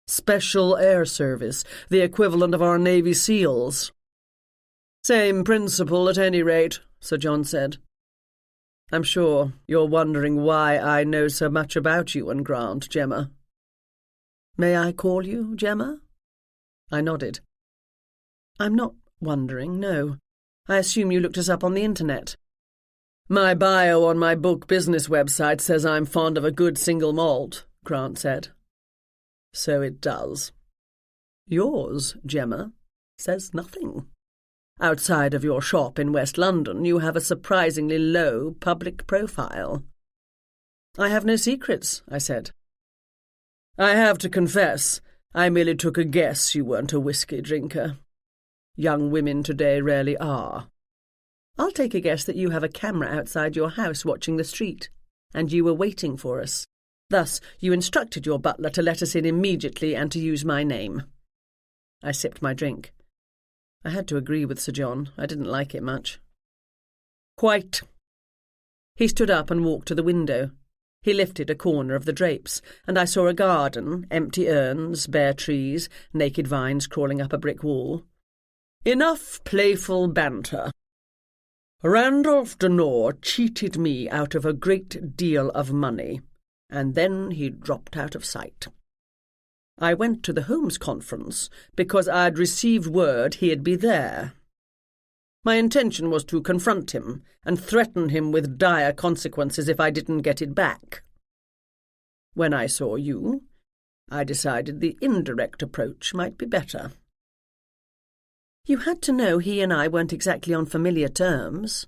Speaker 1: "Special Air Service, the equivalent of our Navy SEALs." "Same principle at any rate," Sir John said. "I'm sure you're wondering why I know so much about you and Grant, Gemma." "May I call you Gemma?" I nodded. "I'm not wondering, no. I assume you looked us up on the internet." "My bio on my book business website says I'm fond of a good single malt," Grant said. "So it does. Yours, Gemma, says nothing. Outside of your shop in West London, you have a surprisingly low public profile." "I have no secrets," I said. "I have to confess, I merely took a guess you weren't a whiskey drinker. Young women today rarely are. I'll take a guess that you have a camera outside your house watching the street, and you were waiting for us. Thus, you instructed your butler to let us in immediately and to use my name." I sipped my drink. I had to agree with Sir John. I didn't like it much. "Quite." He stood up and walked to the window. He lifted a corner of the drapes, and I saw a garden, empty urns, bare trees, naked vines crawling up a brick wall. "Enough playful banter. Randolph Denore cheated me out of a great deal of money, and then he dropped out of sight. I went to the Holmes conference because I'd received word he'd be there. My intention was to confront him and threaten him with dire consequences if I didn't get it back. When I saw you, I decided the indirect approach might be better." "You had to know he and I weren't exactly on familiar terms."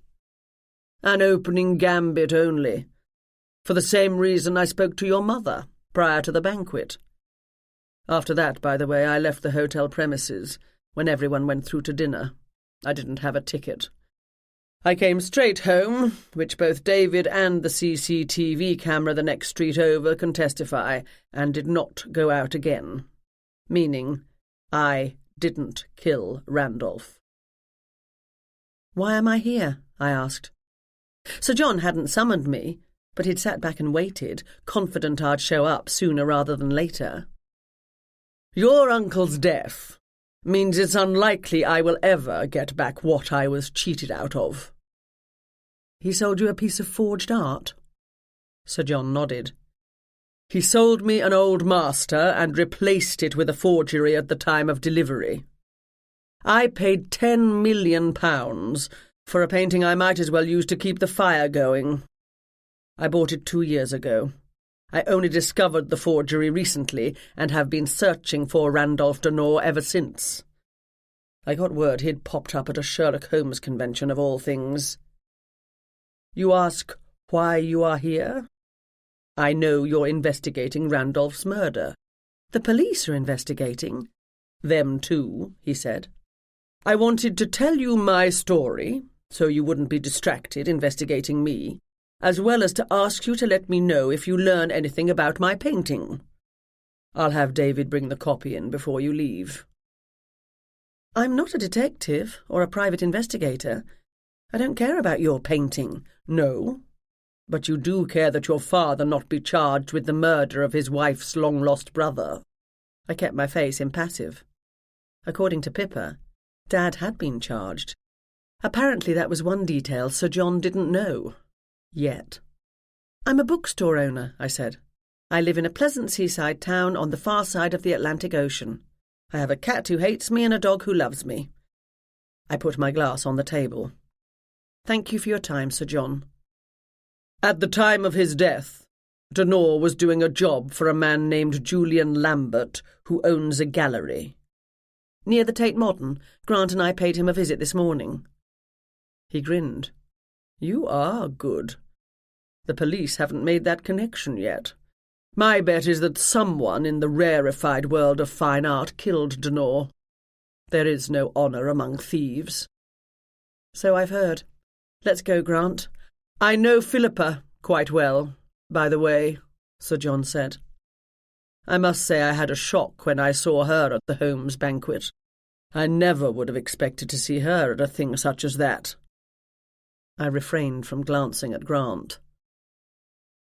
Speaker 1: "An opening gambit only. For the same reason I spoke to your mother prior to the banquet. After that, by the way, I left the hotel premises when everyone went through to dinner. I didn't have a ticket. I came straight home, which both David and the CCTV camera the next street over can testify, and did not go out again. Meaning, I didn't kill Randolph." "Why am I here?" I asked. Sir John hadn't summoned me, but he'd sat back and waited, confident I'd show up sooner rather than later. "Your uncle's death means it's unlikely I will ever get back what I was cheated out of." "He sold you a piece of forged art?" Sir John nodded. "He sold me an old master and replaced it with a forgery at the time of delivery. I paid £10 million for a painting I might as well use to keep the fire going. I bought it 2 years ago. I only discovered the forgery recently and have been searching for Randolph Denore ever since. I got word he'd popped up at a Sherlock Holmes convention of all things. You ask why you are here? I know you're investigating Randolph's murder." "The police are investigating." "Them too," he said. "I wanted to tell you my story, so you wouldn't be distracted investigating me, as well as to ask you to let me know if you learn anything about my painting. I'll have David bring the copy in before you leave." "I'm not a detective or a private investigator. I don't care about your painting." "No, but you do care that your father not be charged with the murder of his wife's long-lost brother." I kept my face impassive. According to Pippa, Dad had been charged. Apparently that was one detail Sir John didn't know. Yet. "I'm a bookstore owner," I said. "I live in a pleasant seaside town on the far side of the Atlantic Ocean. I have a cat who hates me and a dog who loves me." I put my glass on the table. "Thank you for your time, Sir John." "At the time of his death, Denore was doing a job for a man named Julian Lambert, who owns a gallery." "Near the Tate Modern. Grant and I paid him a visit this morning." He grinned. "You are good. The police haven't made that connection yet. My bet is that someone in the rarefied world of fine art killed Denore. There is no honour among thieves."
Speaker 4: So I've heard. Let's go, Grant. I know Philippa quite well, by the way, Sir John said. I must say I had a shock when I saw her at the Holmes banquet. I never would have expected to see her at a thing such as that. I refrained from glancing at Grant.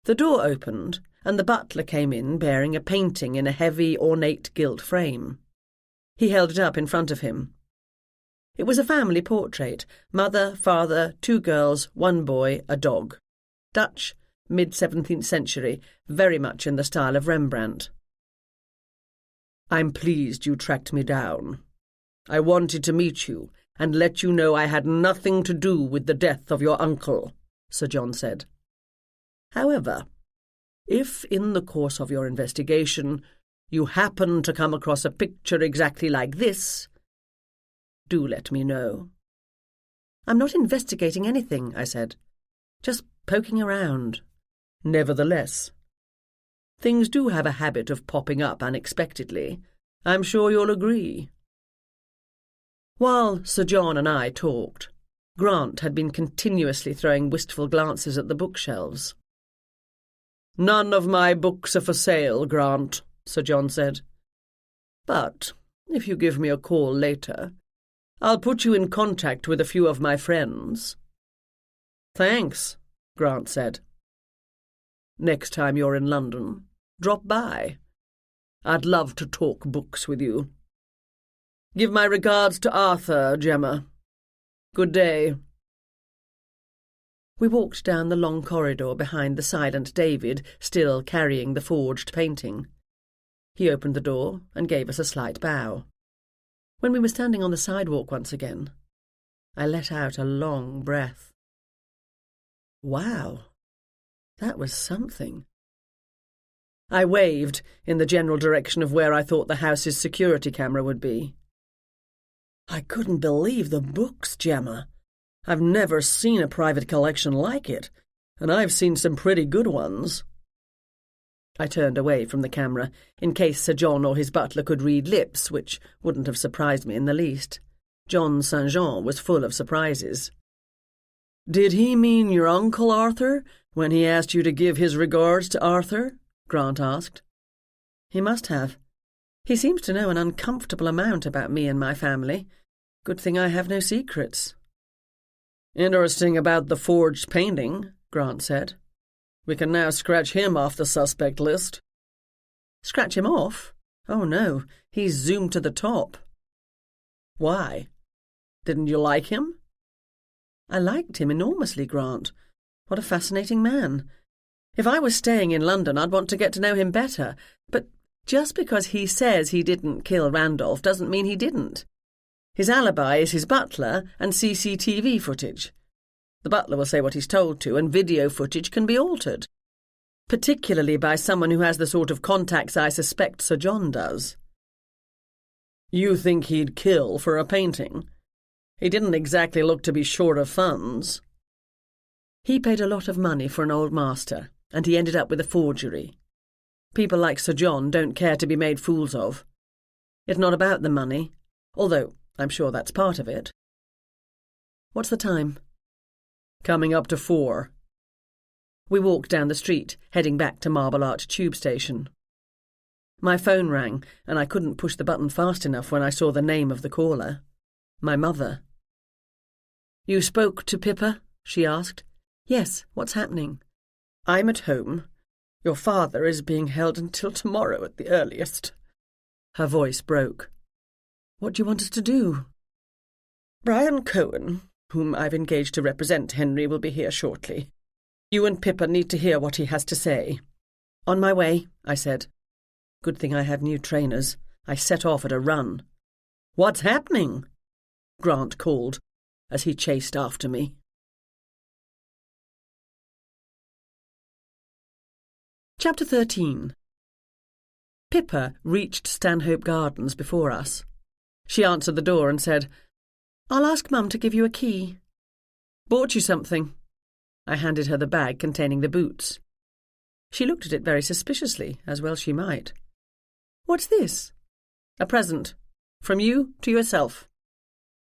Speaker 4: The door opened, and the butler came in bearing a painting in a heavy, ornate gilt frame. He held it up in front of him. It was a family portrait: mother, father, 2 girls, 1 boy, a dog. Dutch, mid-17th century, very much in the style of Rembrandt. I'm pleased you tracked me down. I wanted to meet you and let you know I had nothing to do with the death of your uncle, Sir John said. However, if in the course of your investigation you happen to come across a picture exactly like this, do let me know. I'm not investigating anything, I said. Just poking around. Nevertheless, things do have a habit of popping up unexpectedly. I'm sure you'll agree. While Sir John and I talked, Grant had been continuously throwing wistful glances at the bookshelves. None of my books are for sale, Grant, Sir John said. But if you give me a call later, I'll put you in contact with a few of my friends. Thanks, Grant said. Next time you're in London, drop by. I'd love to talk books with you. Give my regards to Arthur, Gemma. Good day. We walked down the long corridor behind the silent David, still carrying the forged painting. He opened the door and gave us a slight bow. When we were standing on the sidewalk once again, I let out a long breath. Wow, that was something. I waved in the general direction of where I thought the house's security camera would be. I couldn't believe the books, Gemma. I've never seen a private collection like it, and I've seen some pretty good ones. I turned away from the camera, in case Sir John or his butler could read lips, which wouldn't have surprised me in the least. John St. Jean was full of surprises. Did he mean your uncle, Arthur, when he asked you to give his regards to Arthur? Grant asked. He must have. He seems to know an uncomfortable amount about me and my family. Good thing I have no secrets. Interesting about the forged painting, Grant said. We can now scratch him off the suspect list. Scratch him off? Oh no, he's zoomed to the top. Why? Didn't you like him? I liked him enormously, Grant. What a fascinating man. If I was staying in London, I'd want to get to know him better. But just because he says he didn't kill Randolph doesn't mean he didn't. His alibi is his butler and CCTV footage. The butler will say what he's told to, and video footage can be altered, particularly by someone who has the sort of contacts I suspect Sir John does. You think he'd kill for a painting? He didn't exactly look to be short of funds. He paid a lot of money for an old master, and he ended up with a forgery. People like Sir John don't care to be made fools of. It's not about the money, although I'm sure that's part of it. What's the time? Coming up to 4. We walked down the street, heading back to Marble Arch tube station. My phone rang, and I couldn't push the button fast enough when I saw the name of the caller. My mother. You spoke to Pippa? She asked. Yes, what's happening? I'm at home. Your father is being held until tomorrow at the earliest. Her voice broke. What do you want us to do? Brian Cohen, whom I've engaged to represent Henry, will be here shortly. You and Pippa need to hear what he has to say. On my way, I said. Good thing I had new trainers. I set off at a run. What's happening? Grant called, as he chased after me. Chapter 13. Pippa reached Stanhope Gardens before us. She answered the door and said, I'll ask Mum to give you a key. Bought you something. I handed her the bag containing the boots. She looked at it very suspiciously, as well she might. What's this? A present. From you to yourself.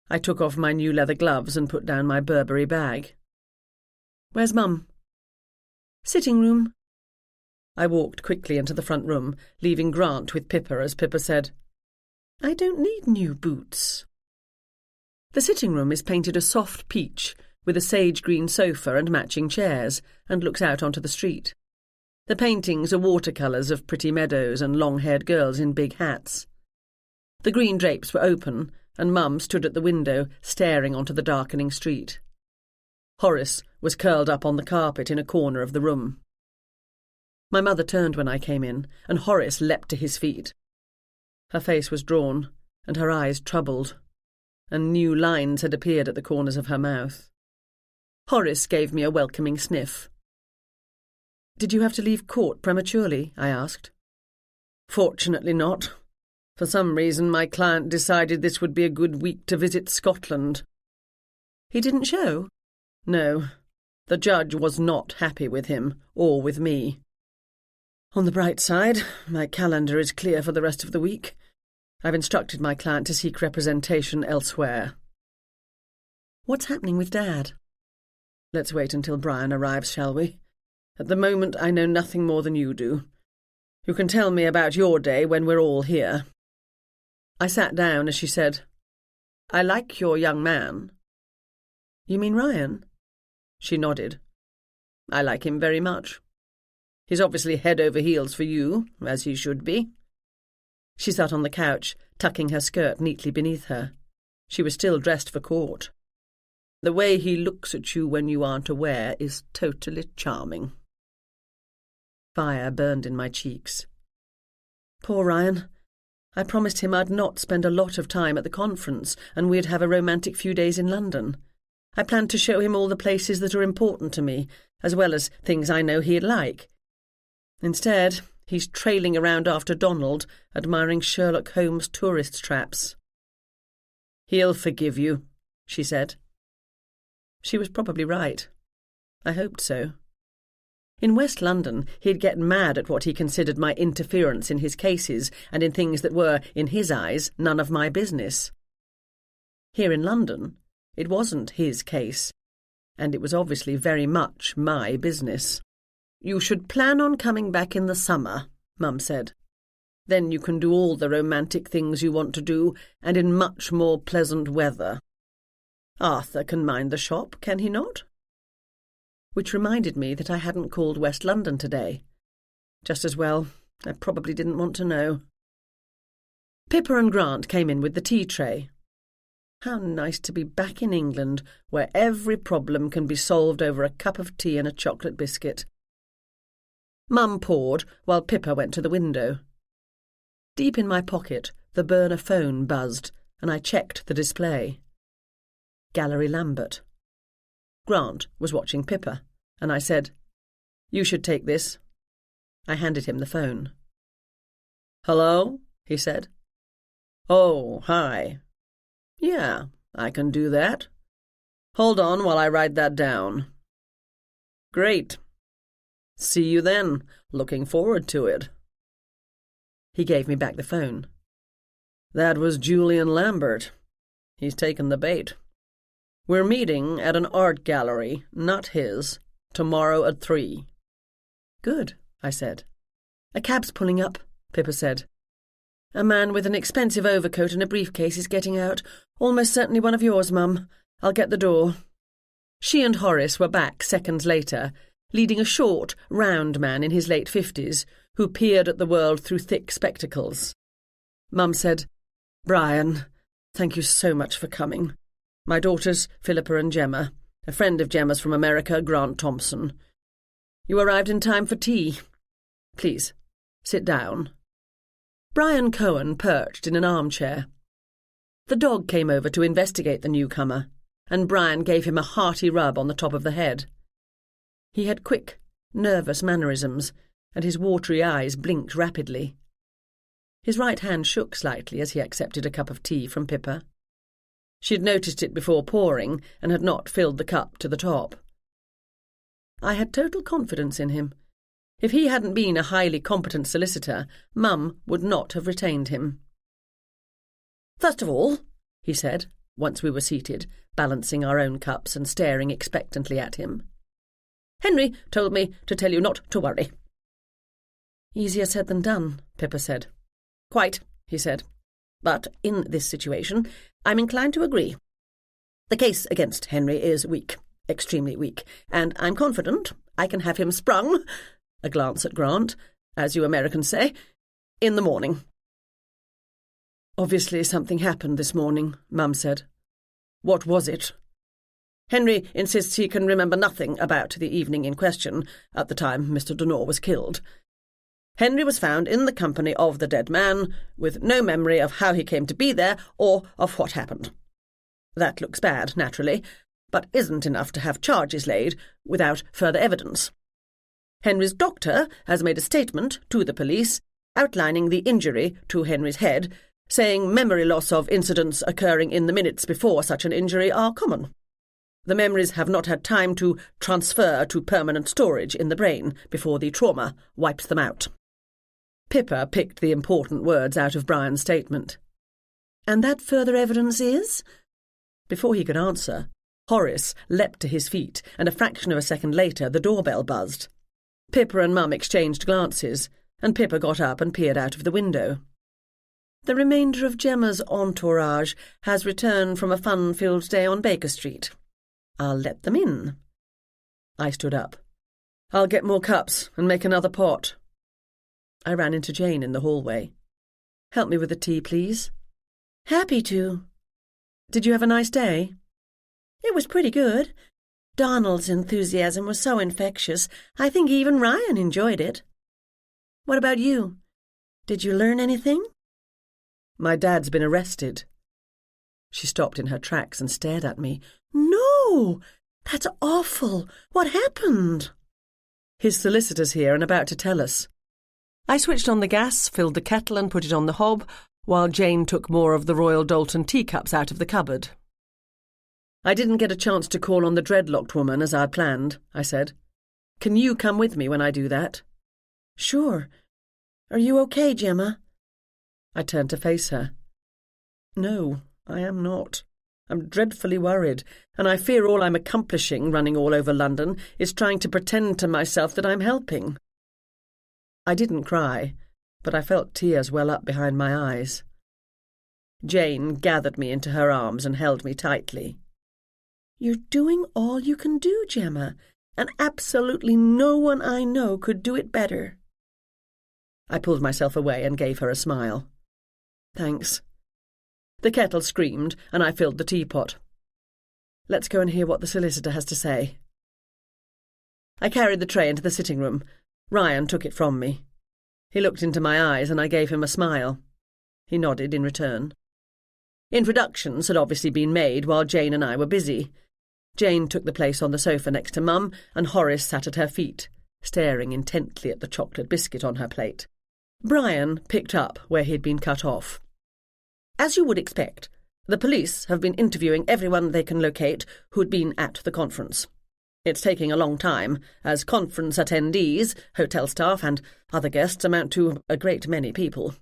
Speaker 4: I took off my new leather gloves and put down my Burberry bag.
Speaker 1: "Where's Mum?"
Speaker 4: "Sitting room." I walked quickly into the front room, leaving Grant with Pippa as Pippa said, "I don't need new boots." The sitting room is painted a soft peach, with a sage-green sofa and matching chairs, and looks out onto the street. The paintings are watercolours of pretty meadows and long-haired girls in big hats. The green drapes were open, and Mum stood at the window, staring onto the darkening street. Horace was curled up on the carpet in a corner of the room. My mother turned when I came in, and Horace leapt to his feet. Her face was drawn, and her eyes troubled, and new lines had appeared at the corners of her mouth. Horace gave me a welcoming sniff. "Did you have to leave court prematurely?" I asked. "Fortunately not. For some reason my client decided this would be a good week to visit Scotland." "He didn't show?" "No. The judge was not happy with him, or with me. On the bright side, my calendar is clear for the rest of the week. I've instructed my client to seek representation elsewhere." "What's happening with Dad?" "Let's wait until Brian arrives, shall we? At the moment I know nothing more than you do. You can tell me about your day when we're all here." I sat down as she said, "I like your young man." "You mean Ryan?" She nodded. "I like him very much. He's obviously head over heels for you, as he should be." She sat on the couch, tucking her skirt neatly beneath her. She was still dressed for court. "The way he looks at you when you aren't aware is totally charming." Fire burned in my cheeks. Poor Ryan. I promised him I'd not spend a lot of time at the conference, and we'd have a romantic few days in London. I planned to show him all the places that are important to me, as well as things I know he'd like. Instead, he's trailing around after Donald, admiring Sherlock Holmes' tourist traps. "He'll forgive you," she said. She was probably right. I hoped so. In West London, he'd get mad at what he considered my interference in his cases and in things that were, in his eyes, none of my business. Here in London, it wasn't his case, and it was obviously very much my business. "You should plan on coming back in the summer," Mum said. "Then you can do all the romantic things you want to do, and in much more pleasant weather. Arthur can mind the shop, can he not?" Which reminded me that I hadn't called West London today. Just as well. I probably didn't want to know. Pippa and Grant came in with the tea tray. How nice to be back in England, where every problem can be solved over a cup of tea and a chocolate biscuit. Mum poured while Pippa went to the window. Deep in my pocket, the burner phone buzzed, and I checked the display. Gallery Lambert. Grant was watching Pippa, and I said, "You should take this." I handed him the phone. "Hello?" he said. "Oh, hi. Yeah, I can do that. Hold on while I write that down." "Great. See you then. Looking forward to it." He gave me back the phone. "That was Julian Lambert. He's taken the bait. We're meeting at an art gallery, not his, tomorrow at 3. "Good," I said. "A cab's pulling up," Pippa said. "A man with an expensive overcoat and a briefcase is getting out. Almost certainly one of yours, Mum. I'll get the door." She and Horace were back seconds later, leading a short, round man in his late 50s, who peered at the world through thick spectacles. Mum said, "Brian, thank you so much for coming. My daughters, Philippa and Gemma. A friend of Gemma's from America, Grant Thompson. You arrived in time for tea. Please, sit down." Brian Cohen perched in an armchair. The dog came over to investigate the newcomer, and Brian gave him a hearty rub on the top of the head. He had quick, nervous mannerisms, and his watery eyes blinked rapidly. His right hand shook slightly as he accepted a cup of tea from Pippa. She had noticed it before pouring and had not filled the cup to the top. I had total confidence in him. If he hadn't been a highly competent solicitor, Mum would not have retained him. "First of all," he said, once we were seated, balancing our own cups and staring expectantly at him. "Henry told me to tell you not to worry." "Easier said than done," Pippa said. "Quite," he said. "But in this situation, I'm inclined to agree. The case against Henry is weak, extremely weak, and I'm confident I can have him sprung," a glance at Grant, "as you Americans say, in the morning."
Speaker 1: "Obviously something happened this morning," Mum said. "What was it?"
Speaker 4: "Henry insists he can remember nothing about the evening in question at the time Mr. Donore was killed. Henry was found in the company of the dead man, with no memory of how he came to be there or of what happened. That looks bad, naturally, but isn't enough to have charges laid without further evidence. Henry's doctor has made a statement to the police outlining the injury to Henry's head, saying memory loss of incidents occurring in the minutes before such an injury are common. The memories have not had time to transfer to permanent storage in the brain before the trauma wipes them out." Pippa picked the important words out of Brian's statement.
Speaker 3: "And that further evidence is?"
Speaker 4: Before he could answer, Horace leapt to his feet, and a fraction of a second later the doorbell buzzed. Pippa and Mum exchanged glances, and Pippa got up and peered out of the window.
Speaker 3: "The remainder of Gemma's entourage has returned from a fun-filled day on Baker Street. I'll let them in."
Speaker 4: I stood up. "I'll get more cups and make another pot." I ran into Jane in the hallway. "Help me with the tea, please."
Speaker 3: "Happy to."
Speaker 4: "Did you have a nice day?"
Speaker 3: "It was pretty good. Donald's enthusiasm was so infectious, I think even Ryan enjoyed it. What about you? Did you learn anything?"
Speaker 4: "My dad's been arrested." She stopped in her tracks and stared at me.
Speaker 3: "No! That's awful. What happened?"
Speaker 4: "His solicitor's here and about to tell us." I switched on the gas, filled the kettle and put it on the hob, while Jane took more of the Royal Doulton teacups out of the cupboard. "I didn't get a chance to call on the dreadlocked woman as I'd planned," I said. "Can you come with me when I do that?"
Speaker 3: "Sure. Are you okay, Gemma?"
Speaker 4: I turned to face her. "No, I am not. I'm dreadfully worried, and I fear all I'm accomplishing running all over London is trying to pretend to myself that I'm helping." I didn't cry, but I felt tears well up behind my eyes. Jane gathered me into her arms and held me tightly.
Speaker 3: "You're doing all you can do, Gemma, and absolutely no one I know could do it better."
Speaker 4: I pulled myself away and gave her a smile. "Thanks." The kettle screamed, and I filled the teapot. "Let's go and hear what the solicitor has to say." I carried the tray into the sitting room. Ryan took it from me. He looked into my eyes, and I gave him a smile. He nodded in return. Introductions had obviously been made while Jane and I were busy. Jane took the place on the sofa next to Mum, and Horace sat at her feet, staring intently at the chocolate biscuit on her plate. Brian picked up where he'd been cut off. "As you would expect, the police have been interviewing everyone they can locate who'd been at the conference. It's taking a long time, as conference attendees, hotel staff and other guests amount to a great many people.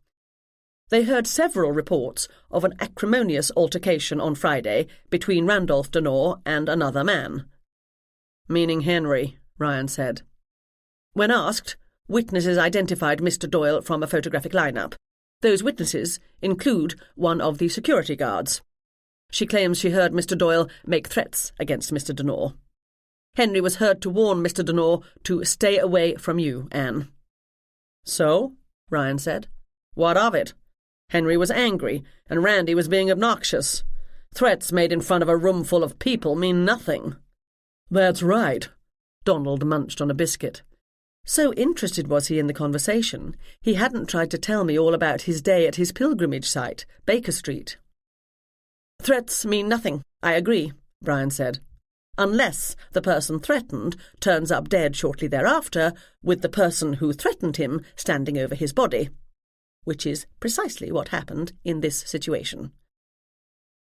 Speaker 4: They heard several reports of an acrimonious altercation on Friday between Randolph Donore and another man." "Meaning Henry," Ryan said. "When asked, witnesses identified Mr. Doyle from a photographic lineup. Those witnesses include one of the security guards. She claims she heard Mr. Doyle make threats against Mr. Donore. Henry was heard to warn Mr. Donore to stay away from you, Anne." "So?" Ryan said. "What of it? Henry was angry, and Randy was being obnoxious. Threats made in front of a room full of people mean nothing."
Speaker 2: "That's right."
Speaker 4: Donald munched on a biscuit. So interested was he in the conversation, he hadn't tried to tell me all about his day at his pilgrimage site, Baker Street. "Threats mean nothing, I agree," Brian said. "Unless the person threatened turns up dead shortly thereafter, with the person who threatened him standing over his body, which is precisely what happened in this situation."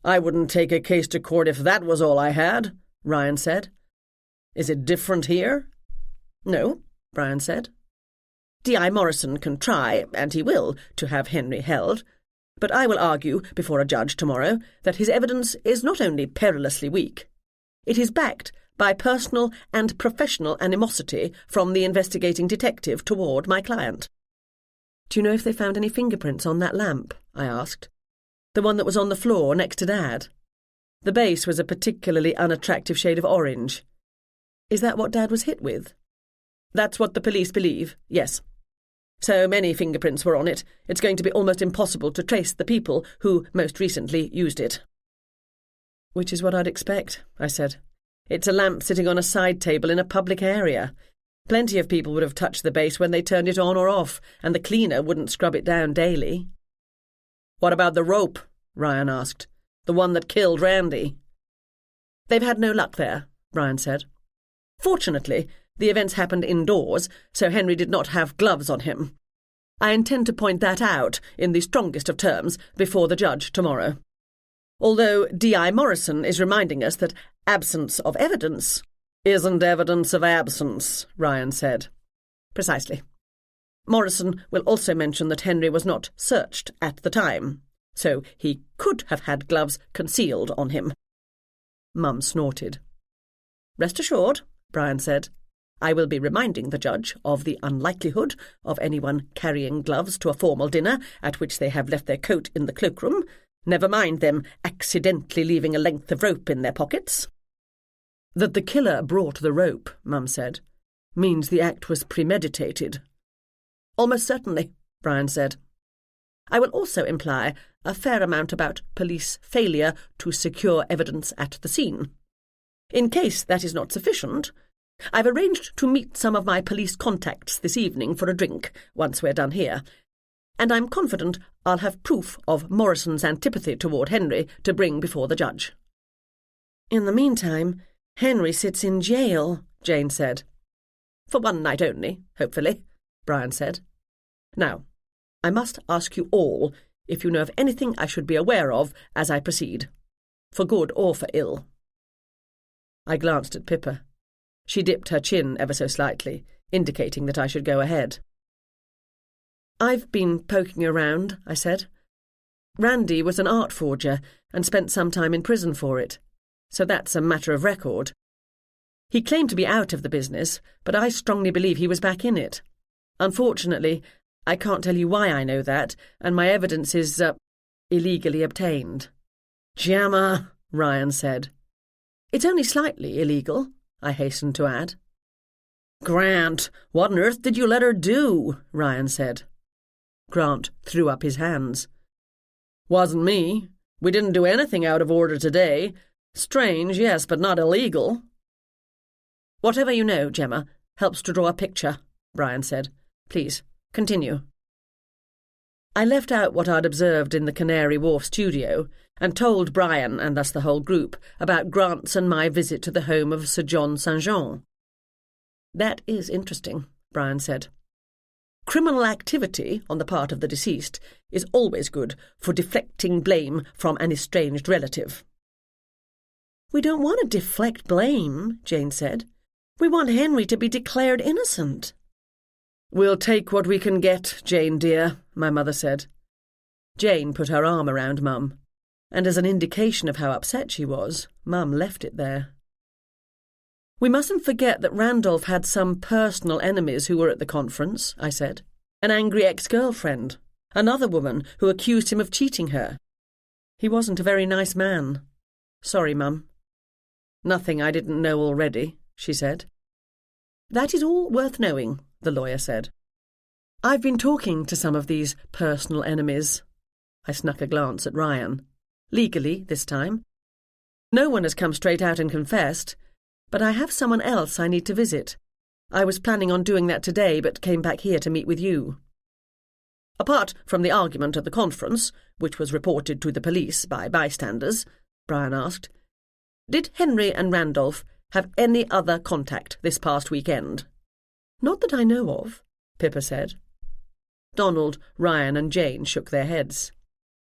Speaker 4: "I wouldn't take a case to court if that was all I had," Ryan said. "Is it different here?" "No," Brian said. "D.I. Morrison can try, and he will, to have Henry held. But I will argue before a judge tomorrow that his evidence is not only perilously weak, it is backed by personal and professional animosity from the investigating detective toward my client. Do you know if they found any fingerprints on that lamp? I asked. The one that was on the floor next to Dad. The base was a particularly unattractive shade of orange. Is that what Dad was hit with? That's what the police believe, yes. So many fingerprints were on it, it's going to be almost impossible to trace the people who most recently used it. Which is what I'd expect, I said. It's a lamp sitting on a side table in a public area. Plenty of people would have touched the base when they turned it on or off, and the cleaner wouldn't scrub it down daily. What about the rope? Ryan asked. The one that killed Randy. They've had no luck there, Ryan said. Fortunately, the events happened indoors, so Henry did not have gloves on him. I intend to point that out in the strongest of terms before the judge tomorrow. Although D.I. Morrison is reminding us that absence of evidence isn't evidence of absence, Ryan said. Precisely. Morrison will also mention that Henry was not searched at the time, so he could have had gloves concealed on him. Mum snorted. Rest assured, Brian said, I will be reminding the judge of the unlikelihood of anyone carrying gloves to a formal dinner at which they have left their coat in the cloakroom, never mind them accidentally leaving a length of rope in their pockets. That the killer brought the rope, Mum said, means the act was premeditated. Almost certainly, Brian said. I will also imply a fair amount about police failure to secure evidence at the scene. In case that is not sufficient, I've arranged to meet some of my police contacts this evening for a drink, once we're done here, and I'm confident I'll have proof of Morrison's antipathy toward Henry to bring before the judge. In the meantime, Henry sits in jail, Jane said. For one night only, hopefully, Brian said. Now, I must ask you all if you know of anything I should be aware of as I proceed, for good or for ill. I glanced at Pippa. She dipped her chin ever so slightly, indicating that I should go ahead. I've been poking around, I said. Randy was an art forger and spent some time in prison for it, so that's a matter of record. He claimed to be out of the business, but I strongly believe he was back in it. Unfortunately, I can't tell you why I know that, and my evidence is, illegally obtained. Gemma, Ryan said. It's only slightly illegal, I hastened to add. Grant, what on earth did you let her do? Ryan said. Grant threw up his hands. Wasn't me. We didn't do anything out of order today. Strange, yes, but not illegal. Whatever you know, Gemma, helps to draw a picture, Brian said. Please, continue. I left out what I'd observed in the Canary Wharf studio and told Brian, and thus the whole group, about Grant's and my visit to the home of Sir John St. John. That is interesting, Brian said. Criminal activity on the part of the deceased is always good for deflecting blame from an estranged relative. We don't want to deflect blame, Jane said. We want Henry to be declared innocent. We'll take what we can get, Jane dear, my mother said. Jane put her arm around Mum, and as an indication of how upset she was, Mum left it there. We mustn't forget that Randolph had some personal enemies who were at the conference, I said. An angry ex-girlfriend, another woman who accused him of cheating her. He wasn't a very nice man. Sorry, Mum. Nothing I didn't know already, she said. That is all worth knowing, the lawyer said. I've been talking to some of these personal enemies. I snuck a glance at Ryan. Legally, this time. No one has come straight out and confessed, but I have someone else I need to visit. I was planning on doing that today, but came back here to meet with you. Apart from the argument at the conference, which was reported to the police by bystanders, Brian asked, did Henry and Randolph have any other contact this past weekend? Not that I know of, Pippa said. Donald, Ryan and Jane shook their heads.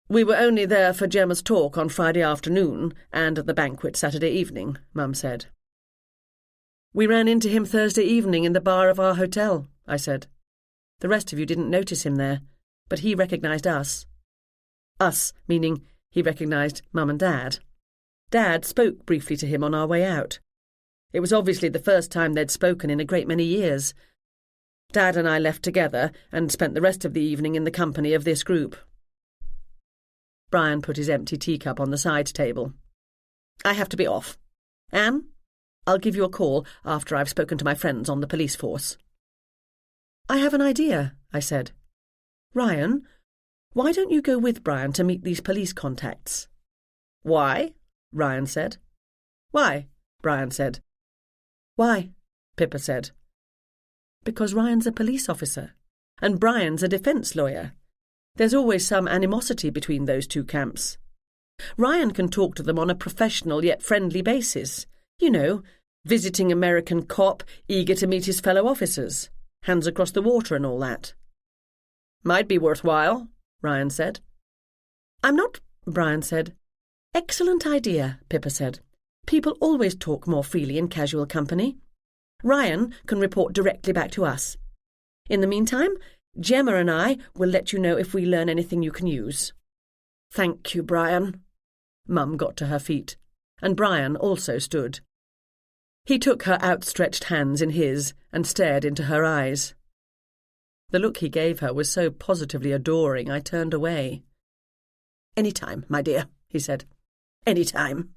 Speaker 4: We were only there for Gemma's talk on Friday afternoon and at the banquet Saturday evening, Mum said. We ran into him Thursday evening in the bar of our hotel, I said. The rest of you didn't notice him there, but he recognised us. Us, meaning he recognised Mum and Dad. Dad spoke briefly to him on our way out. It was obviously the first time they'd spoken in a great many years. Dad and I left together and spent the rest of the evening in the company of this group. Brian put his empty teacup on the side table. I have to be off. Anne, I'll give you a call after I've spoken to my friends on the police force. I have an idea, I said. Ryan, why don't you go with Brian to meet these police contacts? Why? Ryan said. Why? Brian said. Why? Pippa said. Because Ryan's a police officer, and Brian's a defence lawyer. There's always some animosity between those two camps. Ryan can talk to them on a professional yet friendly basis. You know, visiting American cop, eager to meet his fellow officers, hands across the water and all that. Might be worthwhile, Ryan said. I'm not, Brian said. Excellent idea, Pippa said. People always talk more freely in casual company. Ryan can report directly back to us. In the meantime, Gemma and I will let you know if we learn anything you can use. Thank you, Brian. Mum got to her feet, and Brian also stood. He took her outstretched hands in his and stared into her eyes. The look he gave her was so positively adoring I turned away. Any time, my dear, he said. Any time.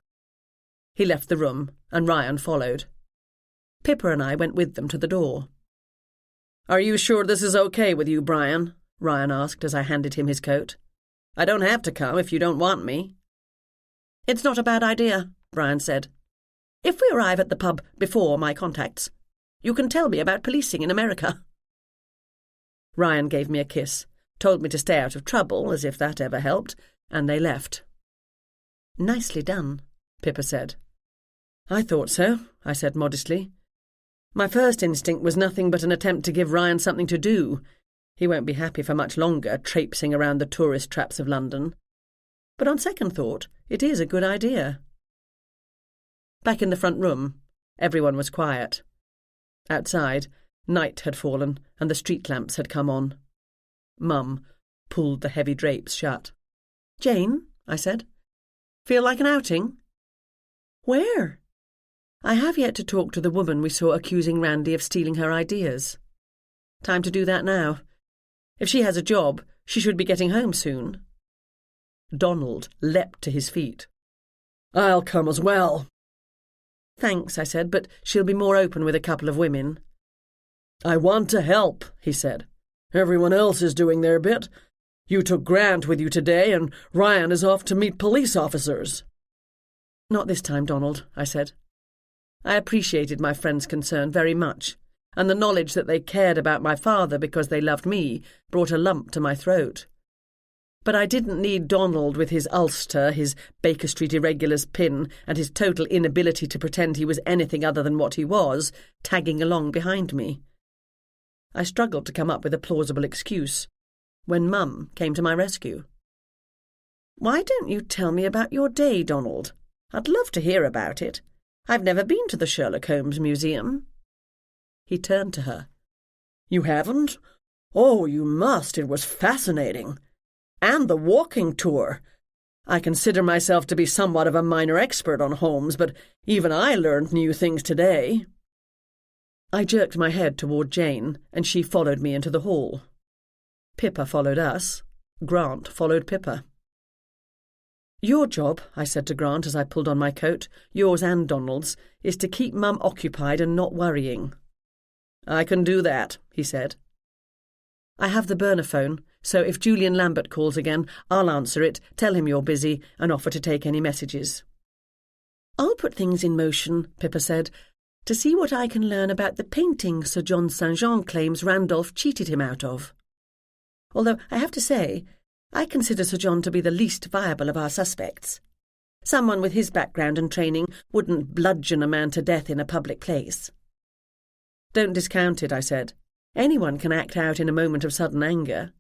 Speaker 4: He left the room, and Ryan followed. Pippa and I went with them to the door. Are you sure this is okay with you, Brian? Ryan asked as I handed him his coat. I don't have to come if you don't want me. It's not a bad idea, Brian said. If we arrive at the pub before my contacts, you can tell me about policing in America. Ryan gave me a kiss, told me to stay out of trouble, as if that ever helped, and they left. Nicely done, Pippa said. I thought so, I said modestly. My first instinct was nothing but an attempt to give Ryan something to do. He won't be happy for much longer, traipsing around the tourist traps of London. But on second thought, it is a good idea. Back in the front room, everyone was quiet. Outside, night had fallen and the street lamps had come on. Mum pulled the heavy drapes shut. Jane, I said, feel like an outing? Where? I have yet to talk to the woman we saw accusing Randy of stealing her ideas. Time to do that now. If she has a job, she should be getting home soon. Donald leapt to his feet.
Speaker 2: I'll come as well.
Speaker 4: Thanks, I said, but she'll be more open with a couple of women.
Speaker 2: I want to help, he said. Everyone else is doing their bit. You took Grant with you today, and Ryan is off to meet police officers.
Speaker 4: Not this time, Donald, I said. I appreciated my friend's concern very much, and the knowledge that they cared about my father because they loved me brought a lump to my throat. But I didn't need Donald with his Ulster, his Baker Street Irregulars pin, and his total inability to pretend he was anything other than what he was, tagging along behind me. I struggled to come up with a plausible excuse, when Mum came to my rescue. Why don't you tell me about your day, Donald? I'd love to hear about it. I've never been to the Sherlock Holmes Museum. He turned to her.
Speaker 2: You haven't? Oh, you must. It was fascinating. And the walking tour. I consider myself to be somewhat of a minor expert on Holmes, but even I learned new things today. I jerked my head toward Jane, and she followed me into the hall. Pippa followed us. Grant followed Pippa. Your job, I said to Grant as I pulled on my coat, yours and Donald's, is to keep Mum occupied and not worrying. I can do that, he said. I have the burner phone, so if Julian Lambert calls again, I'll answer it, tell him you're busy, and offer to take any messages. I'll put things in motion, Pippa said, to see what I can learn about the painting Sir John St. John claims Randolph cheated him out of. Although, I have to say, I consider Sir John to be the least viable of our suspects. Someone with his background and training wouldn't bludgeon a man to death in a public place. Don't discount it, I said. Anyone can act out in a moment of sudden anger.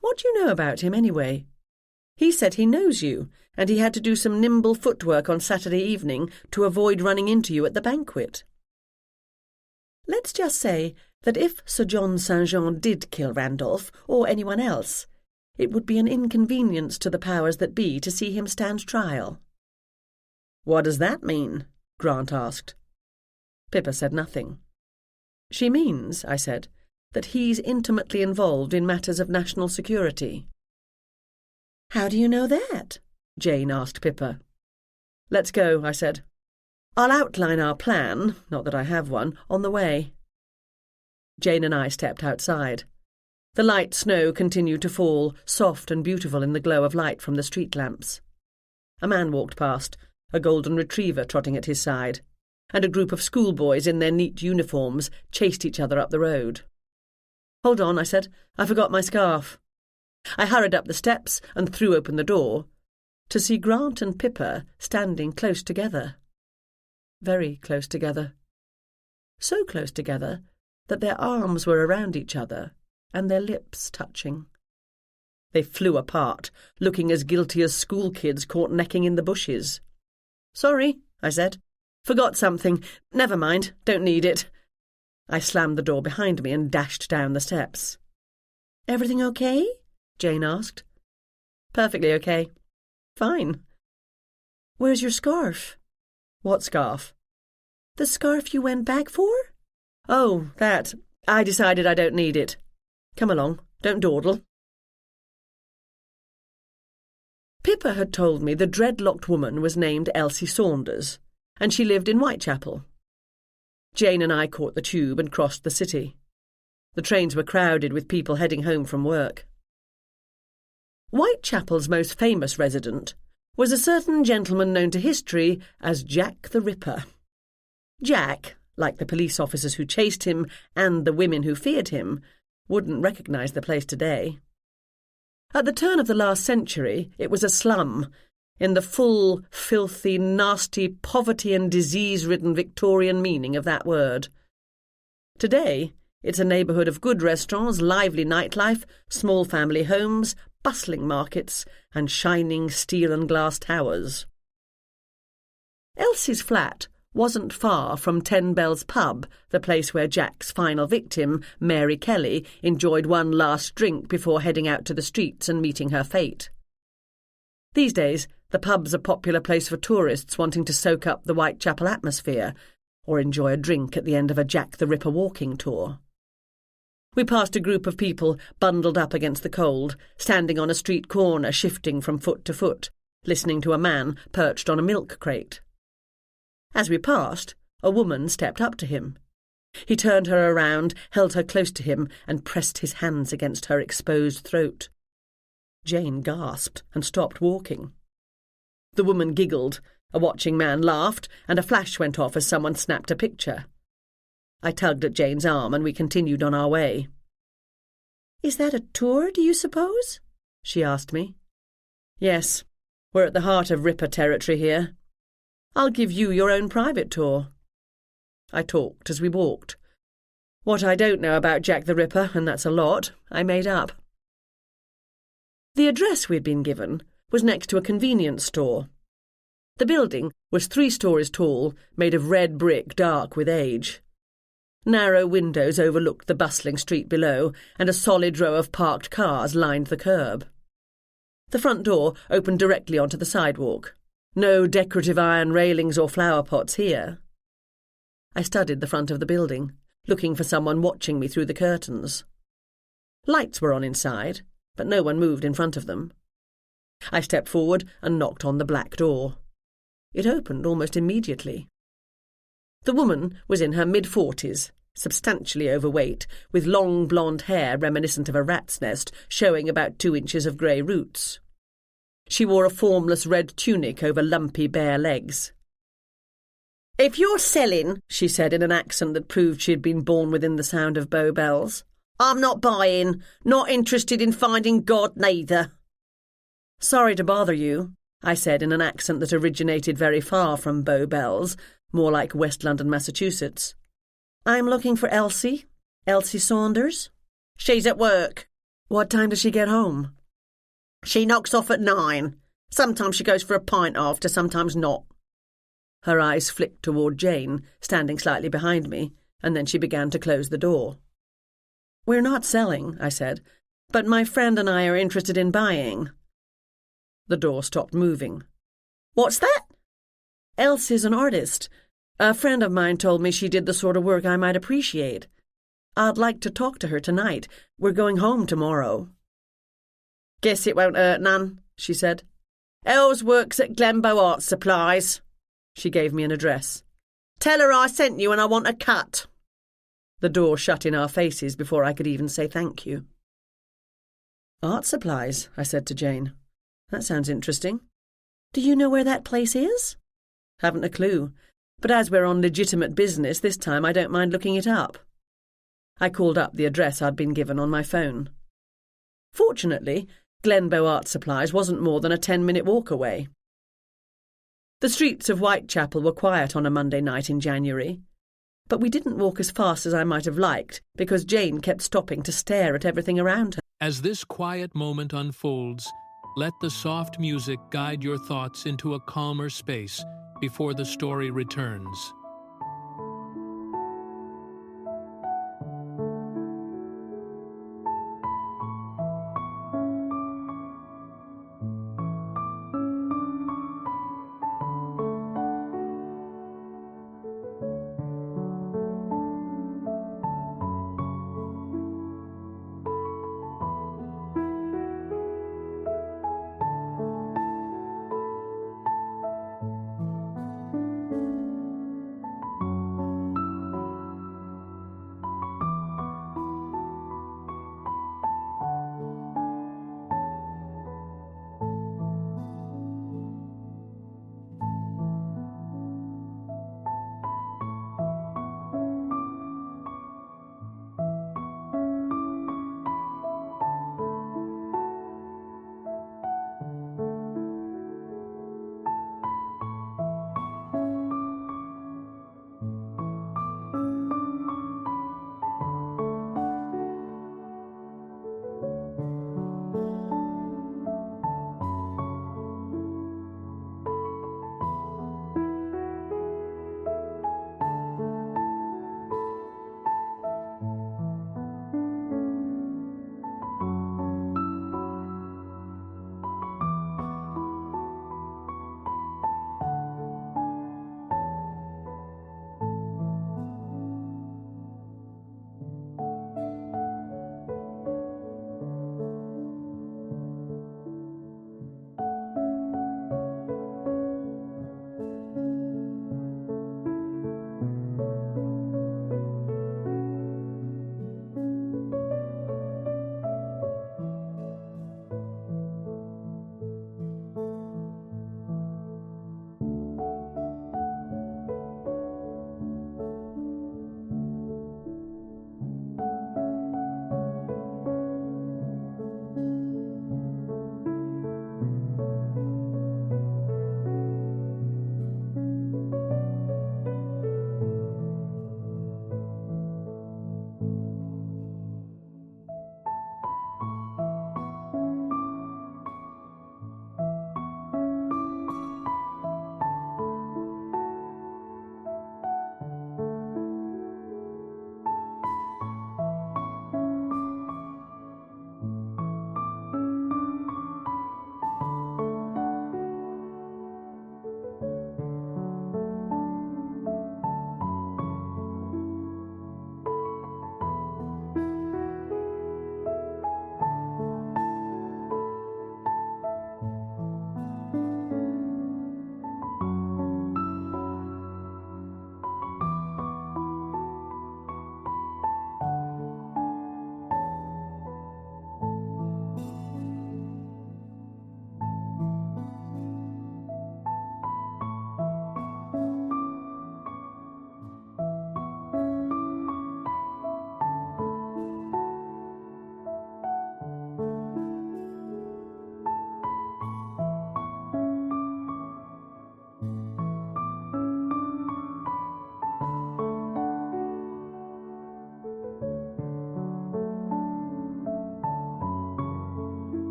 Speaker 2: What do you know about him, anyway? He said he knows you, and he had to do some nimble footwork on Saturday evening to avoid running into you at the banquet. Let's just say that if Sir John St. John did kill Randolph, or anyone else,
Speaker 4: it would be an inconvenience to the powers that be to see him stand trial. "What does that mean?" Grant asked. Pippa said nothing. "She means," I said, "that he's intimately involved in matters of national security."
Speaker 3: "How do you know that?"
Speaker 4: Jane asked Pippa. "Let's go," I said. "I'll outline our plan, not that I have one, on the way." Jane and I stepped outside. The light snow continued to fall, soft and beautiful in the glow of light from the street lamps. A man walked past, a golden retriever trotting at his side, and a group of schoolboys in their neat uniforms chased each other up the road. "Hold on," I said. "I forgot my scarf." I hurried up the steps and threw open the door, to see Grant and Pippa standing close together. Very close together. So close together that their arms were around each other and their lips touching. They flew apart, looking as guilty as school kids caught necking in the bushes. "Sorry," I said. "Forgot something. Never mind, don't need it." I slammed the door behind me and dashed down the steps.
Speaker 3: "Everything okay?"
Speaker 4: Jane asked. "Perfectly okay. Fine."
Speaker 3: "Where's your scarf?"
Speaker 4: "What scarf?"
Speaker 3: "The scarf you went back for?"
Speaker 4: "Oh, that. I decided I don't need it. Come along, don't dawdle." Pippa had told me the dreadlocked woman was named Elsie Saunders, and she lived in Whitechapel. Jane and I caught the tube and crossed the city. The trains were crowded with people heading home from work. Whitechapel's most famous resident was a certain gentleman known to history as Jack the Ripper. Jack, like the police officers who chased him and the women who feared him, wouldn't recognise the place today. At the turn of the last century, it was a slum, in the full, filthy, nasty, poverty and disease-ridden Victorian meaning of that word. Today, it's a neighbourhood of good restaurants, lively nightlife, small family homes, bustling markets, and shining steel and glass towers. Elsie's flat wasn't far from 10 Bells pub, the place where Jack's final victim, Mary Kelly, enjoyed one last drink before heading out to the streets and meeting her fate. These days, the pub's a popular place for tourists wanting to soak up the Whitechapel atmosphere, or enjoy a drink at the end of a Jack the Ripper walking tour. We passed a group of people bundled up against the cold, standing on a street corner shifting from foot to foot, listening to a man perched on a milk crate. As we passed, a woman stepped up to him. He turned her around, held her close to him, and pressed his hands against her exposed throat. Jane gasped and stopped walking. The woman giggled, a watching man laughed, and a flash went off as someone snapped a picture. I tugged at Jane's arm and we continued on our way.
Speaker 3: "Is that a tour, do you suppose?"
Speaker 4: she asked me. "Yes, we're at the heart of Ripper territory here. I'll give you your own private tour." I talked as we walked. What I don't know about Jack the Ripper, and that's a lot, I made up. The address we'd been given was next to a convenience store. The building was 3 stories tall, made of red brick dark with age. Narrow windows overlooked the bustling street below, and a solid row of parked cars lined the curb. The front door opened directly onto the sidewalk. No decorative iron railings or flower pots here. I studied the front of the building, looking for someone watching me through the curtains. Lights were on inside, but no one moved in front of them. I stepped forward and knocked on the black door. It opened almost immediately. The woman was in her mid-40s, substantially overweight, with long blonde hair reminiscent of a rat's nest, showing about 2 inches of grey roots. She wore a formless red tunic over lumpy bare legs. "If you're selling," she said in an accent that proved she had been born within the sound of Bow Bells, "I'm not buying, not interested in finding God neither." "Sorry to bother you," I said in an accent that originated very far from Bow Bells, more like West London, Massachusetts. "I'm looking for Elsie Saunders." "She's at work." "What time does she get home?" "She knocks off at 9. Sometimes she goes for a pint after, sometimes not." Her eyes flicked toward Jane, standing slightly behind me, and then she began to close the door. "We're not selling," I said. But my friend and I are interested in buying. The door stopped moving. What's that? Elsie's an artist. A friend of mine told me she did the sort of work I might appreciate. I'd like to talk to her tonight. We're going home tomorrow. Guess it won't hurt none, she said. Els works at Glenbow Art Supplies. She gave me an address. Tell her I sent you and I want a cut. The door shut in our faces before I could even say thank you. Art supplies, I said to Jane. That sounds interesting. Do you know where that place is? Haven't a clue, but as we're on legitimate business this time I don't mind looking it up. I called up the address I'd been given on my phone. Fortunately, Glenbow Art Supplies wasn't more than a 10-minute walk away. The streets of Whitechapel were quiet on a Monday night in January, but we didn't walk as fast as I might have liked because Jane kept stopping to stare at everything around her.
Speaker 5: As this quiet moment unfolds, let the soft music guide your thoughts into a calmer space before the story returns.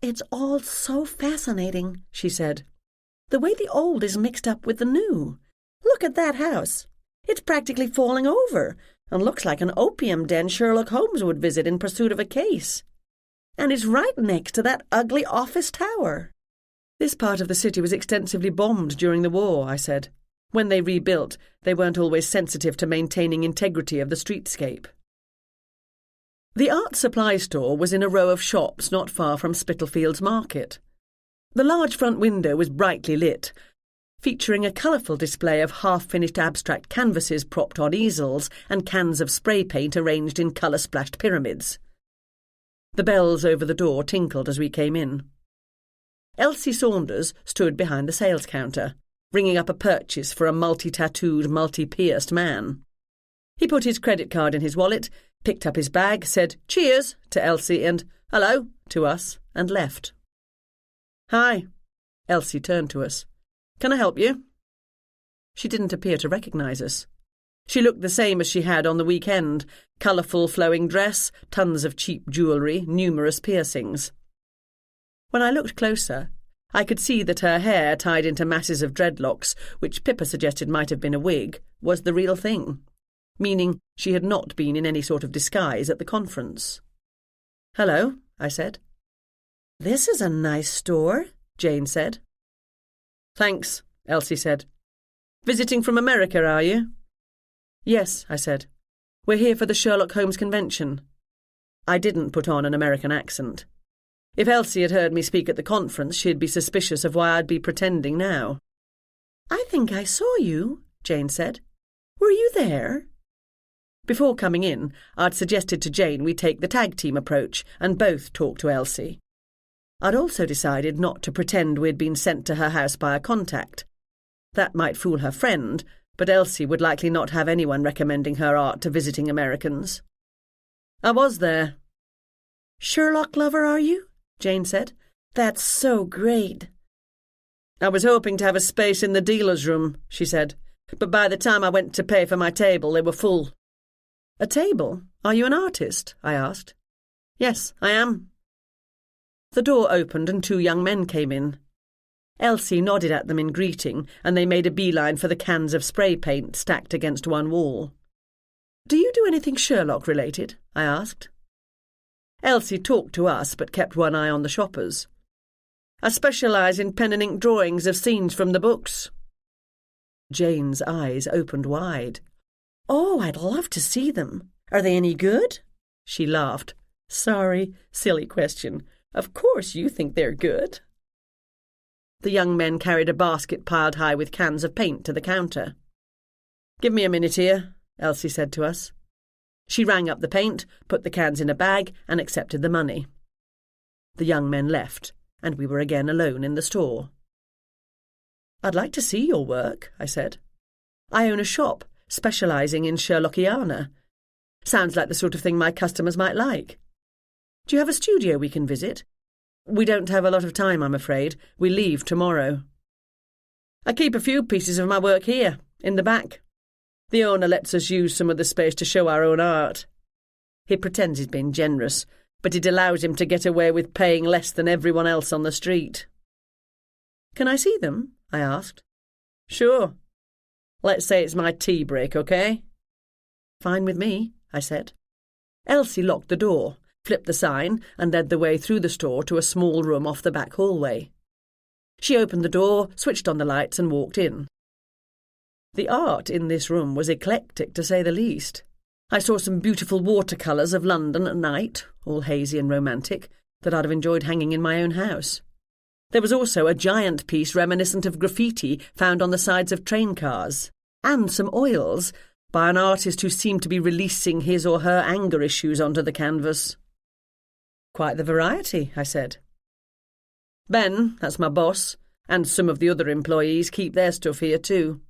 Speaker 3: It's all so fascinating, she said. The way the old is mixed up with the new. Look at that house. It's practically falling over and looks like an opium den Sherlock Holmes would visit in pursuit of a case. And it's right next to that ugly office tower.
Speaker 1: This part of the city was extensively bombed during the war, I said. When they rebuilt, they weren't always sensitive to maintaining integrity of the streetscape. The art supply store was in a row of shops not far from Spitalfields Market. The large front window was brightly lit, featuring a colourful display of half-finished abstract canvases propped on easels and cans of spray paint arranged in colour-splashed pyramids. The bells over the door tinkled as we came in. Elsie Saunders stood behind the sales counter, ringing up a purchase for a multi-tattooed, multi-pierced man. He put his credit card in his wallet, picked up his bag, said "Cheers" to Elsie and "Hello" to us, and left. "Hi." Elsie turned to us. "Can I help you?" She didn't appear to recognise us. She looked the same as she had on the weekend, colourful flowing dress, tons of cheap jewellery, numerous piercings. When I looked closer, I could see that her hair, tied into masses of dreadlocks, which Pippa suggested might have been a wig, was the real thing, meaning she had not been in any sort of disguise at the conference. "Hello," I said.
Speaker 3: "This is a nice store," Jane said.
Speaker 1: "Thanks," Elsie said. "Visiting from America, are you?" "Yes," I said. "We're here for the Sherlock Holmes convention." I didn't put on an American accent. If Elsie had heard me speak at the conference, she'd be suspicious of why I'd be pretending now.
Speaker 3: "I think I saw you," Jane said. "Were you there?"
Speaker 1: Before coming in, I'd suggested to Jane we take the tag team approach and both talk to Elsie. I'd also decided not to pretend we'd been sent to her house by a contact. That might fool her friend, but Elsie would likely not have anyone recommending her art to visiting Americans. I was there.
Speaker 3: "Sherlock lover, are you?" Jane said. "That's so great."
Speaker 1: "I was hoping to have a space in the dealer's room," she said, "but by the time I went to pay for my table, they were full." "A table? Are you an artist?" I asked. "Yes, I am." The door opened and 2 young men came in. Elsie nodded at them in greeting, and they made a beeline for the cans of spray paint stacked against one wall. "Do you do anything Sherlock-related?" I asked. Elsie talked to us, but kept one eye on the shoppers. "I specialise in pen and ink drawings of scenes from the books." Jane's eyes opened wide.
Speaker 3: "Oh, I'd love to see them. Are they any good?"
Speaker 1: She laughed. "Sorry, silly question. Of course you think they're good." The young men carried a basket piled high with cans of paint to the counter. "Give me a minute here," Elsie said to us. She rang up the paint, put the cans in a bag, and accepted the money. The young men left, and we were again alone in the store. "I'd like to see your work," I said. "I own a shop specialising in Sherlockiana. Sounds like the sort of thing my customers might like. Do you have a studio we can visit? We don't have a lot of time, I'm afraid. We leave tomorrow." "I keep a few pieces of my work here, in the back. The owner lets us use some of the space to show our own art. He pretends he's being generous, but it allows him to get away with paying less than everyone else on the street." "Can I see them?" I asked. "Sure. Let's say it's my tea break, okay?" "Fine with me," I said. Elsie locked the door, flipped the sign, and led the way through the store to a small room off the back hallway. She opened the door, switched on the lights, and walked in. The art in this room was eclectic, to say the least. I saw some beautiful watercolours of London at night, all hazy and romantic, that I'd have enjoyed hanging in my own house. There was also a giant piece reminiscent of graffiti found on the sides of train cars, and some oils by an artist who seemed to be releasing his or her anger issues onto the canvas. "Quite the variety," I said. "Ben, that's my boss, and some of the other employees keep their stuff here too."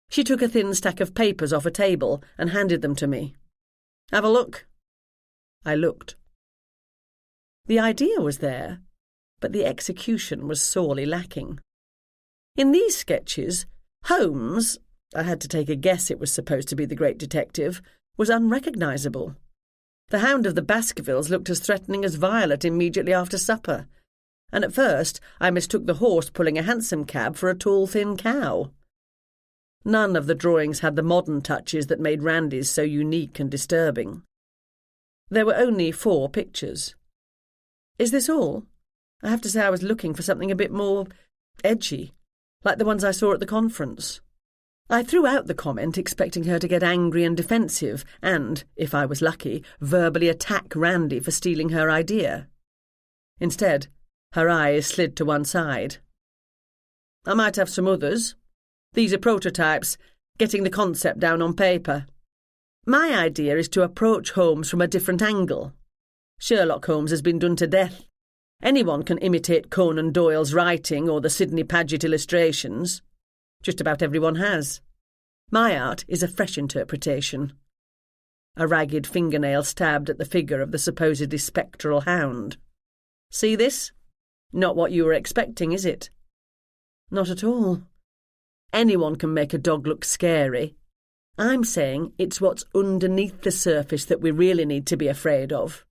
Speaker 1: She took a thin stack of papers off a table and handed them to me. "Have a look." I looked. The idea was there, but the execution was sorely lacking. In these sketches, Holmes, I had to take a guess it was supposed to be the great detective, was unrecognisable.
Speaker 4: The Hound of the Baskervilles looked as threatening as Violet immediately after supper, and at first I mistook the horse pulling a hansom cab for a tall, thin cow. None of the drawings had the modern touches that made Randy's so unique and disturbing. There were only 4 pictures. Is this all? I have to say I was looking for something a bit more edgy, like the ones I saw at the conference. I threw out the comment, expecting her to get angry and defensive and, if I was lucky, verbally attack Randy for stealing her idea. Instead, her eyes slid to one side. I might have some others. These are prototypes, getting the concept down on paper. My idea is to approach Holmes from a different angle. Sherlock Holmes has been done to death. Anyone can imitate Conan Doyle's writing or the Sidney Paget illustrations. Just about everyone has. My art is a fresh interpretation. A ragged fingernail stabbed at the figure of the supposedly spectral hound. See this? Not what you were expecting, is it? Not at all. Anyone can make a dog look scary. I'm saying it's what's underneath the surface that we really need to be afraid of.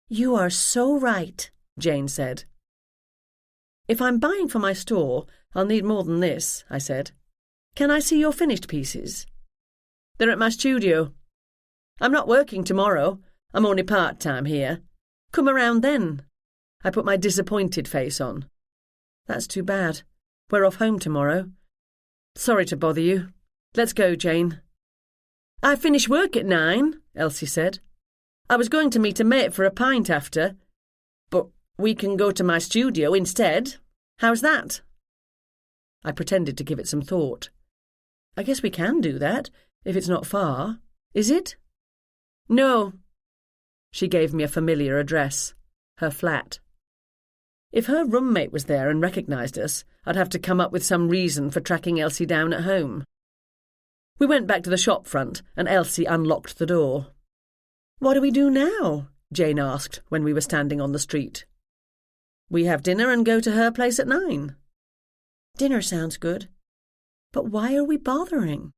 Speaker 4: You are so right, Jane said. If I'm buying for my store, I'll need more than this, I said. Can I see your finished pieces? They're at my studio. I'm not working tomorrow. I'm only part-time here. Come around then. I put my disappointed face on. That's too bad. We're off home tomorrow. Sorry to bother you. Let's go, Jane. I finish work at 9, Elsie said. I was going to meet a mate for a pint after, but we can go to my studio instead. How's that? I pretended to give it some thought. I guess we can do that, if it's not far. Is it? No. She gave me a familiar address, her flat. If her roommate was there and recognised us, I'd have to come up with some reason for tracking Elsie down at home. We went back to the shop front, and Elsie unlocked the door. What do we do now? Jane asked when we were standing on the street. We have dinner and go to her place at 9. Dinner sounds good. But why are we bothering?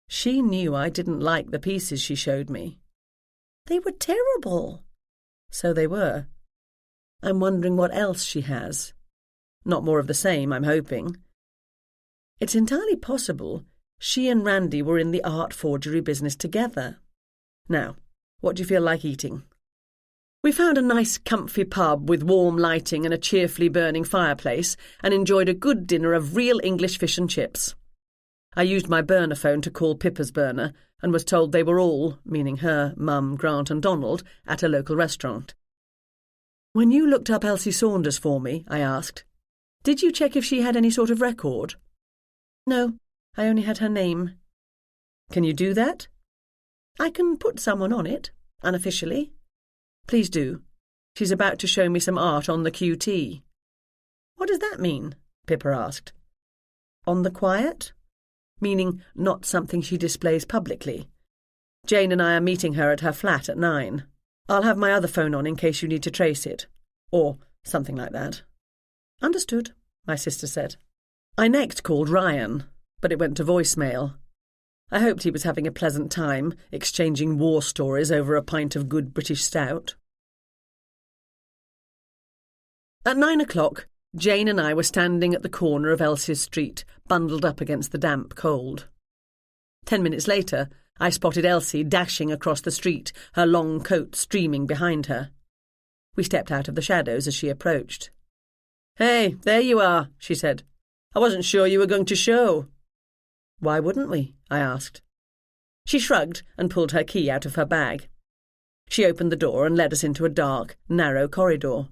Speaker 4: She knew I didn't like the pieces she showed me. They were terrible. So they were. I'm wondering what else she has. Not more of the same, I'm hoping. It's entirely possible she and Randy were in the art forgery business together. Now, what do you feel like eating? We found a nice comfy pub with warm lighting and a cheerfully burning fireplace and enjoyed a good dinner of real English fish and chips. I used my burner phone to call Pippa's burner and was told they were all, meaning her, Mum, Grant and Donald, at a local restaurant. When you looked up Elsie Saunders for me, I asked, did you check if she had any sort of record? No, I only had her name. Can you do that? I can put someone on it, unofficially. Please do. She's about to show me some art on the QT. What does that mean? Pippa asked. On the quiet? Meaning not something she displays publicly. Jane and I are meeting her at her flat at 9. I'll have my other phone on in case you need to trace it. Or something like that. Understood, my sister said. I next called Ryan, but it went to voicemail. I hoped he was having a pleasant time, exchanging war stories over a pint of good British stout. At 9 o'clock, Jane and I were standing at the corner of Elsie's Street, bundled up against the damp cold. 10 minutes later, I spotted Elsie dashing across the street, her long coat streaming behind her. We stepped out of the shadows as she approached. "Hey, there you are," she said. "I wasn't sure you were going to show." "Why wouldn't we?" I asked. She shrugged and pulled her key out of her bag. She opened the door and led us into a dark, narrow corridor.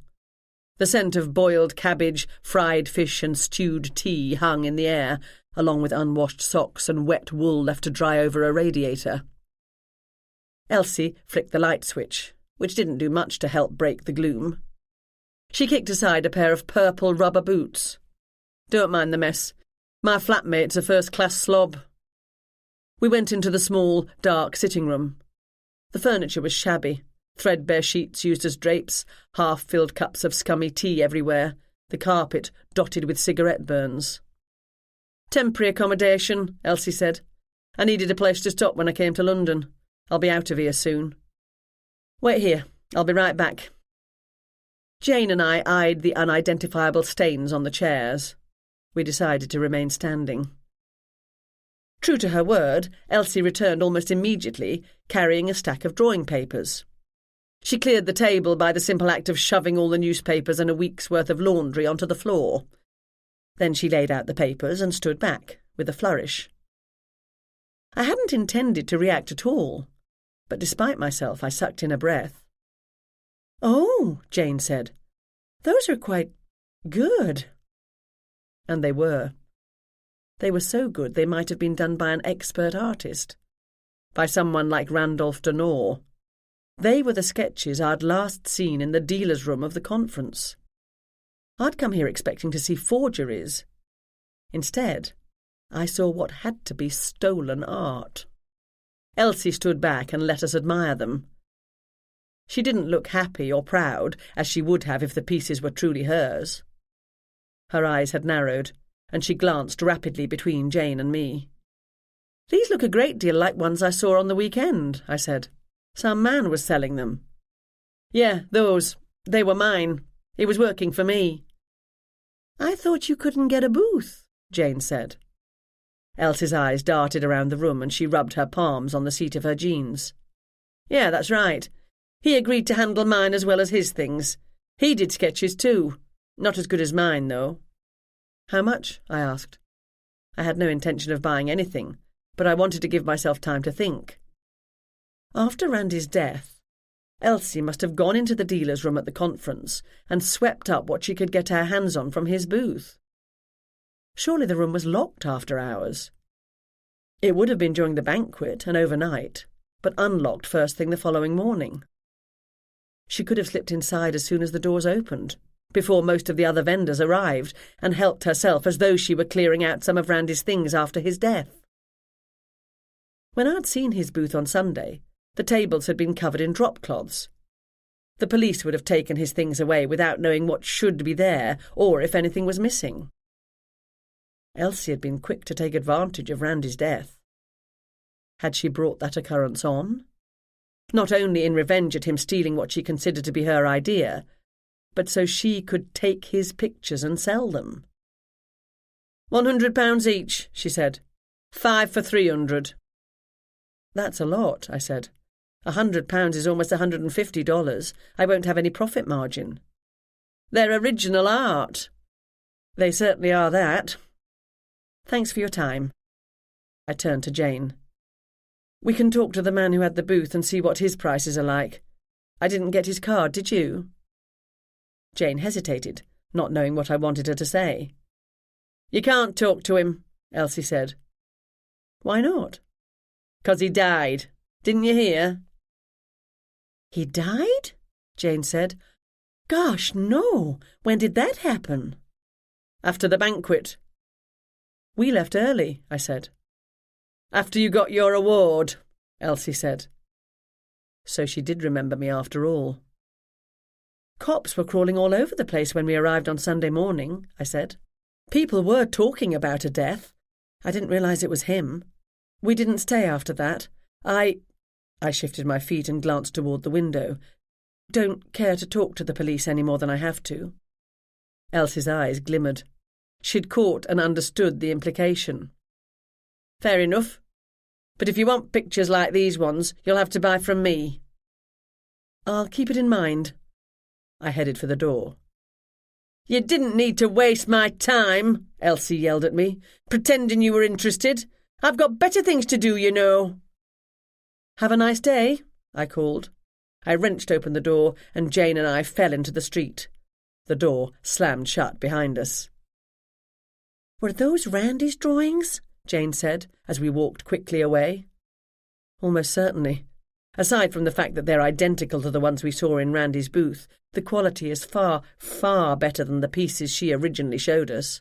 Speaker 4: The scent of boiled cabbage, fried fish and stewed tea hung in the air, along with unwashed socks and wet wool left to dry over a radiator. Elsie flicked the light switch, which didn't do much to help break the gloom. She kicked aside a pair of purple rubber boots. "Don't mind the mess. My flatmate's a first-class slob." We went into the small, dark sitting room. The furniture was shabby, threadbare sheets used as drapes, half-filled cups of scummy tea everywhere, the carpet dotted with cigarette burns. "Temporary accommodation," Elsie said. "I needed a place to stop when I came to London. I'll be out of here soon. Wait here. I'll be right back. Jane and I eyed the unidentifiable stains on the chairs. We decided to remain standing. True to her word, Elsie returned almost immediately, carrying a stack of drawing papers. She cleared the table by the simple act of shoving all the newspapers and a week's worth of laundry onto the floor. Then she laid out the papers and stood back, with a flourish. I hadn't intended to react at all, but despite myself I sucked in a breath. "Oh," Jane said, "those are quite good." And they were. They were so good they might have been done by an expert artist, by someone like Randolph Denore. They were the sketches I'd last seen in the dealer's room of the conference. I'd come here expecting to see forgeries. Instead, I saw what had to be stolen art. Elsie stood back and let us admire them. She didn't look happy or proud, as she would have if the pieces were truly hers. Her eyes had narrowed, and she glanced rapidly between Jane and me. "These look a great deal like ones I saw on the weekend," I said. "Some man was selling them." "Yeah, those. They were mine. He was working for me." "I thought you couldn't get a booth," Jane said. Elsie's eyes darted around the room and she rubbed her palms on the seat of her jeans. "Yeah, that's right. He agreed to handle mine as well as his things. He did sketches too. Not as good as mine, though." "How much?" I asked. I had no intention of buying anything, but I wanted to give myself time to think. After Randy's death, Elsie must have gone into the dealer's room at the conference and swept up what she could get her hands on from his booth. Surely the room was locked after hours. It would have been during the banquet and overnight, but unlocked first thing the following morning. She could have slipped inside as soon as the doors opened, before most of the other vendors arrived, and helped herself as though she were clearing out some of Randy's things after his death. When I'd seen his booth on Sunday, the tables had been covered in drop cloths. The police would have taken his things away without knowing what should be there or if anything was missing. Elsie had been quick to take advantage of Randy's death. Had she brought that occurrence on? Not only in revenge at him stealing what she considered to be her idea, but so she could take his pictures and sell them. £100 each, she said. 5 for 300. That's a lot, I said. £100 is almost $150. I won't have any profit margin. They're original art. They certainly are that. Thanks for your time. I turned to Jane. We can talk to the man who had the booth and see what his prices are like. I didn't get his card, did you? Jane hesitated, not knowing what I wanted her to say. You can't talk to him, Elsie said. Why not? 'Cause he died. Didn't you hear? He died? Jane said. Gosh, no. When did that happen? After the banquet. We left early, I said. After you got your award, Elsie said. So she did remember me after all. Cops were crawling all over the place when we arrived on Sunday morning, I said. People were talking about a death. I didn't realise it was him. We didn't stay after that. I shifted my feet and glanced toward the window. Don't care to talk to the police any more than I have to. Elsie's eyes glimmered. She'd caught and understood the implication. Fair enough. But if you want pictures like these ones, you'll have to buy from me. I'll keep it in mind. I headed for the door. You didn't need to waste my time, Elsie yelled at me, pretending you were interested. I've got better things to do, you know. Have a nice day, I called. I wrenched open the door, and Jane and I fell into the street. The door slammed shut behind us. Were those Randy's drawings? Jane said, as we walked quickly away. Almost certainly. Aside from the fact that they're identical to the ones we saw in Randy's booth, the quality is far, far better than the pieces she originally showed us.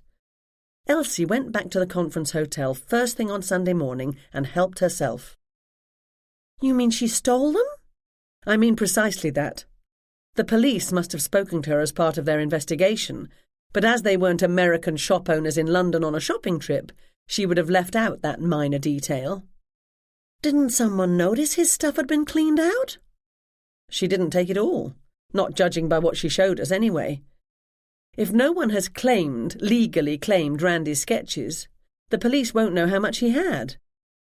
Speaker 4: Elsie went back to the conference hotel first thing on Sunday morning and helped herself. You mean she stole them? I mean precisely that. The police must have spoken to her as part of their investigation, but as they weren't American shop owners in London on a shopping trip, she would have left out that minor detail. Didn't someone notice his stuff had been cleaned out? she didn't take it all, not judging by what she showed us anyway. If no one has legally claimed Randy's sketches, the police won't know how much he had.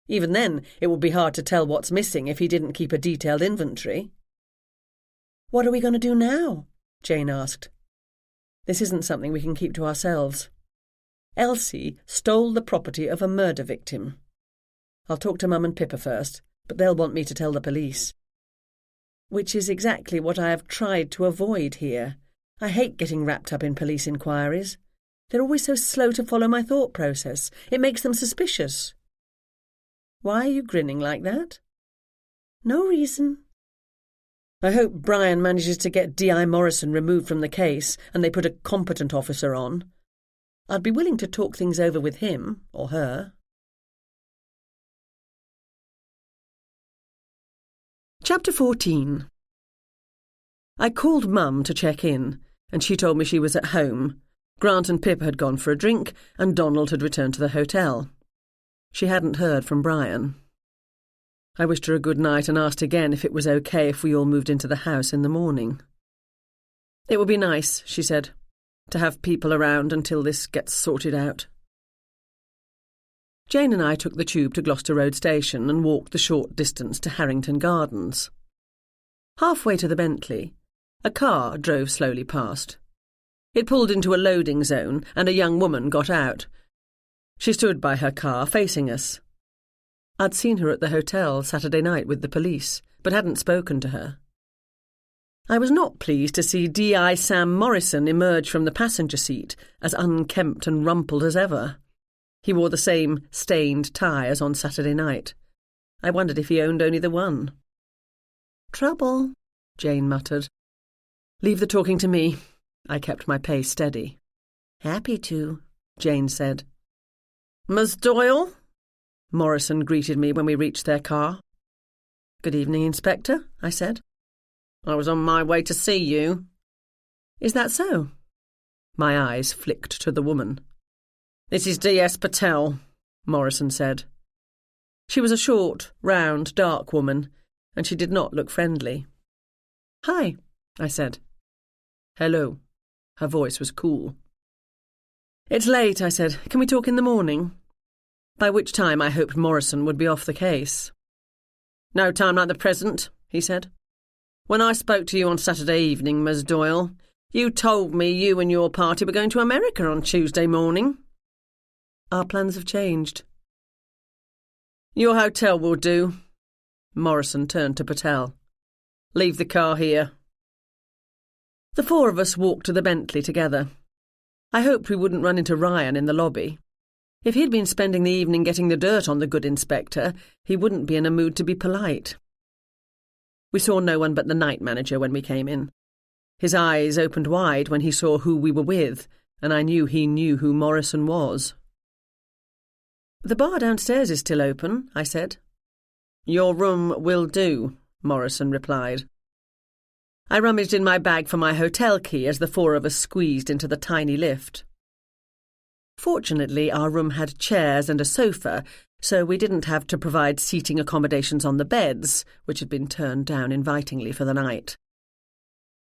Speaker 4: Even then, it would be hard to tell what's missing if he didn't keep a detailed inventory. "What are we going to do now?" Jane asked. "This isn't something we can keep to ourselves. Elsie stole the property of a murder victim. I'll talk to Mum and Pippa first, but they'll want me to tell the police. Which is exactly what I have tried to avoid here. I hate getting wrapped up in police inquiries. They're always so slow to follow my thought process. It makes them suspicious." "Why are you grinning like that?" "No reason." "I hope Brian manages to get D.I. Morrison removed from the case and they put a competent officer on. I'd be willing to talk things over with him, or her."
Speaker 1: Chapter 14. I called Mum to check in, and she told me she was at home. Grant and Pippa had gone for a drink, and Donald had returned to the hotel. She hadn't heard from Brian. I wished her a good night and asked again if it was okay if we all moved into the house in the morning. "It would be nice," she said, "to have people around until this gets sorted out." Jane and I took the tube to Gloucester Road Station and walked the short distance to Harrington Gardens. Halfway to the Bentley, a car drove slowly past. It pulled into a loading zone and a young woman got out. She stood by her car, facing us. I'd seen her at the hotel Saturday night with the police, but hadn't spoken to her. I was not pleased to see D.I. Sam Morrison emerge from the passenger seat, as unkempt and rumpled as ever. He wore the same stained tie as on Saturday night. I wondered if he owned only the one. "Trouble," Jane muttered. "Leave the talking to me." I kept my pace steady. "Happy to," Jane said. "Miss Doyle?" Morrison greeted me when we reached their car. "Good evening, Inspector," I said. "I was on my way to see you." "Is that so?" My eyes flicked to the woman. "This is D.S. Patel," Morrison said. She was a short, round, dark woman, and she did not look friendly. "Hi," I said. "Hello." Her voice was cool. "It's late," I said. "Can we talk in the morning?" By which time I hoped Morrison would be off the case. "No time like the present," he said. "When I spoke to you on Saturday evening, Miss Doyle, you told me you and your party were going to America on Tuesday morning." "Our plans have changed." "Your hotel will do." Morrison turned to Patel. "Leave the car here." The four of us walked to the Bentley together. I hoped we wouldn't run into Ryan in the lobby. If he'd been spending the evening getting the dirt on the good inspector, he wouldn't be in a mood to be polite. We saw no one but the night manager when we came in. His eyes opened wide when he saw who we were with, and I knew he knew who Morrison was. "The bar downstairs is still open," I said. "Your room will do," Morrison replied. I rummaged in my bag for my hotel key as the four of us squeezed into the tiny lift. Fortunately, our room had chairs and a sofa, so we didn't have to provide seating accommodations on the beds, which had been turned down invitingly for the night.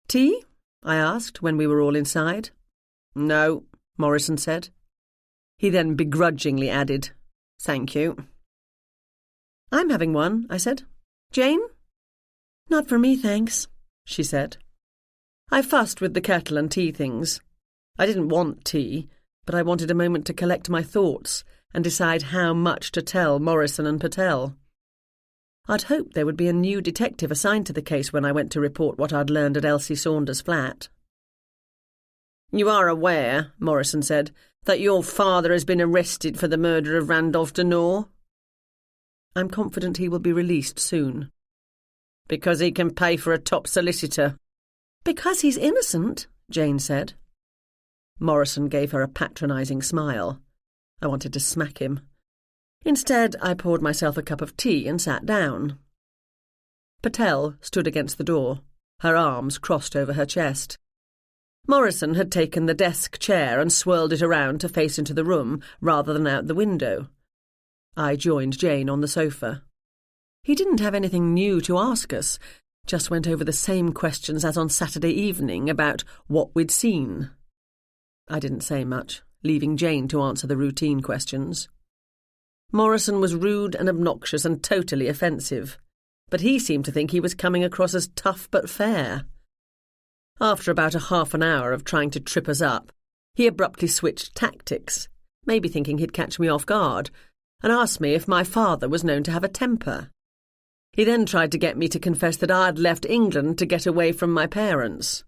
Speaker 1: "Tea?" I asked when we were all inside. "No," Morrison said. He then begrudgingly added, "Thank you." "I'm having one," I said. "Jane?" "Not for me, thanks," she said. I fussed with the kettle and tea things. I didn't want tea, but I wanted a moment to collect my thoughts and decide how much to tell Morrison and Patel. I'd hoped there would be a new detective assigned to the case when I went to report what I'd learned at Elsie Saunders' flat. "You are aware," Morrison said, "that your father has been arrested for the murder of Randolph Denore?" "I'm confident he will be released soon." "Because he can pay for a top solicitor." "Because he's innocent," Jane said. Morrison gave her a patronising smile. I wanted to smack him. Instead, I poured myself a cup of tea and sat down. Patel stood against the door, her arms crossed over her chest. Morrison had taken the desk chair and swirled it around to face into the room rather than out the window. I joined Jane on the sofa. He didn't have anything new to ask us,
Speaker 4: Just went over the same questions as on Saturday evening about what we'd seen. I didn't say much, leaving Jane to answer the routine questions. Morrison was rude and obnoxious and totally offensive, but he seemed to think he was coming across as tough but fair. After about a half an hour of trying to trip us up, he abruptly switched tactics, maybe thinking he'd catch me off guard, and asked me if my father was known to have a temper. He then tried to get me to confess that I'd left England to get away from my parents.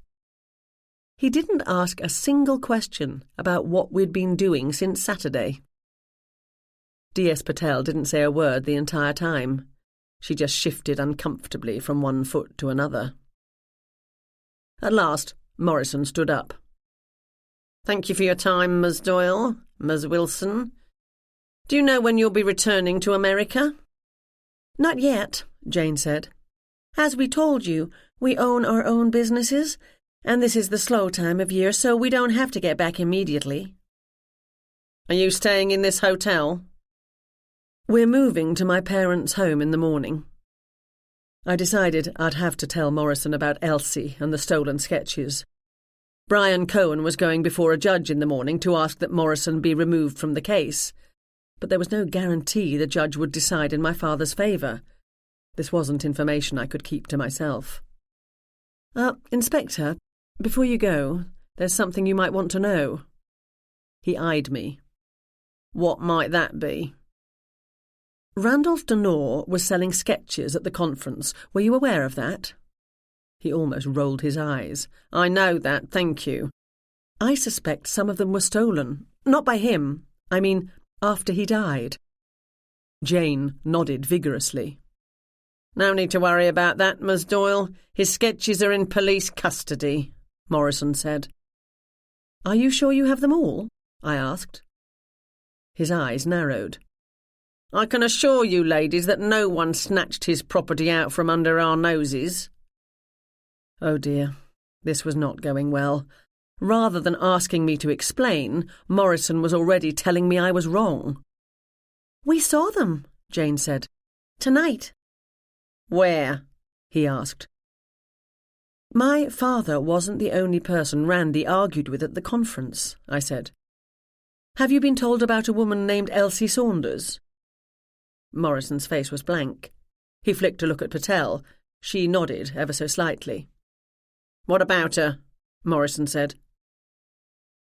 Speaker 4: He didn't ask a single question about what we'd been doing since Saturday. D.S. Patel didn't say a word the entire time. She just shifted uncomfortably from one foot to another. At last, Morrison stood up. "Thank you for your time, Ms. Doyle, Ms. Wilson. Do you know when you'll be returning to America?"
Speaker 3: "Not yet," Jane said. "As we told you, we own our own businesses, and this is the slow time of year, so we don't have to get back immediately."
Speaker 4: "Are you staying in this hotel?"
Speaker 1: "We're moving to my parents' home in the morning." I decided I'd have to tell Morrison about Elsie and the stolen sketches. Brian Cohen was going before a judge in the morning to ask that Morrison be removed from the case, but there was no guarantee the judge would decide in my father's favour. This wasn't information I could keep to myself. Inspector, before you go, there's something you might want to know." He eyed me. "What might that be?" "Randolph Denore was selling sketches at the conference. Were you aware of that?" He almost rolled his eyes. "I know that, thank you." "I suspect some of them were stolen. Not by him. I mean, after he died." Jane nodded vigorously. "No need to worry about that, Ms. Doyle. His sketches are in police custody," Morrison said. "Are you sure you have them all?" I asked. His eyes narrowed. "I can assure you, ladies, that no one snatched his property out from under our noses." Oh dear, this was not going well. Rather than asking me to explain, Morrison was already telling me I was wrong. "We saw them," Jane said. "Tonight." "Where?" he asked. "My father wasn't the only person Randy argued with at the conference," I said. "Have you been told about a woman named Elsie Saunders?" Morrison's face was blank. He flicked a look at Patel. She nodded ever so slightly. "What about her?" Morrison said.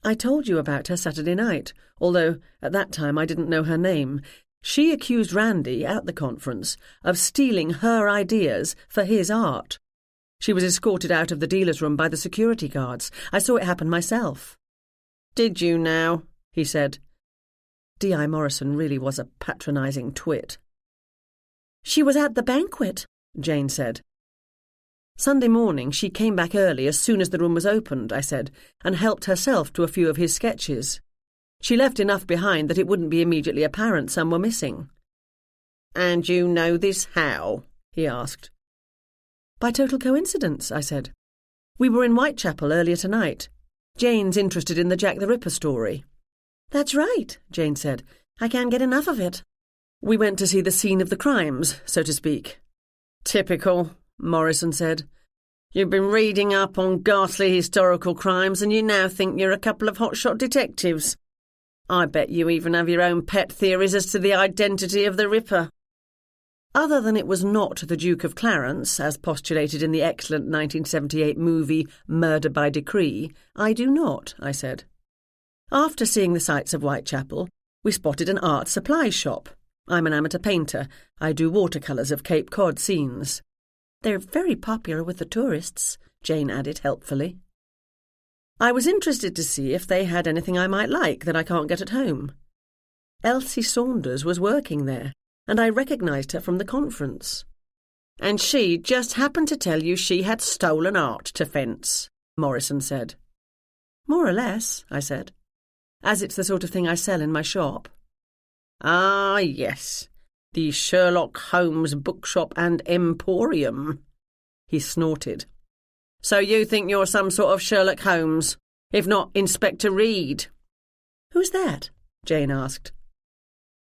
Speaker 1: "I told you about her Saturday night, although at that time I didn't know her name. She accused Randy, at the conference, of stealing her ideas for his art. She was escorted out of the dealer's room by the security guards. I saw it happen myself." "Did you now?" he said. D.I. Morrison really was a patronising twit. "She was at the banquet," Jane said. "Sunday morning she came back early as soon as the room was opened," I said, "and helped herself to a few of his sketches. She left enough behind that it wouldn't be immediately apparent some were missing." "And you know this how?" he asked. "By total coincidence," I said. "We were in Whitechapel earlier tonight. Jane's interested in the Jack the Ripper story." "That's right," Jane said. "I can't get enough of it." "We went to see the scene of the crimes, so to speak." "Typical," Morrison said. "You've been reading up on ghastly historical crimes and you now think you're a couple of hotshot detectives. I bet you even have your own pet theories as to the identity of the Ripper." "Other than it was not the Duke of Clarence, as postulated in the excellent 1978 movie Murder by Decree, I do not," I said. "After seeing the sights of Whitechapel, we spotted an art supply shop. I'm an amateur painter. I do watercolours of Cape Cod scenes." "They're very popular with the tourists," Jane added helpfully. "I was interested to see if they had anything I might like that I can't get at home. Elsie Saunders was working there, and I recognised her from the conference." "And she just happened to tell you she had stolen art to fence," Morrison said. "More or less," I said, "as it's the sort of thing I sell in my shop." "Ah, yes, the Sherlock Holmes bookshop and emporium," he snorted. "So you think you're some sort of Sherlock Holmes, if not Inspector Reed?" "Who's that?" Jane asked.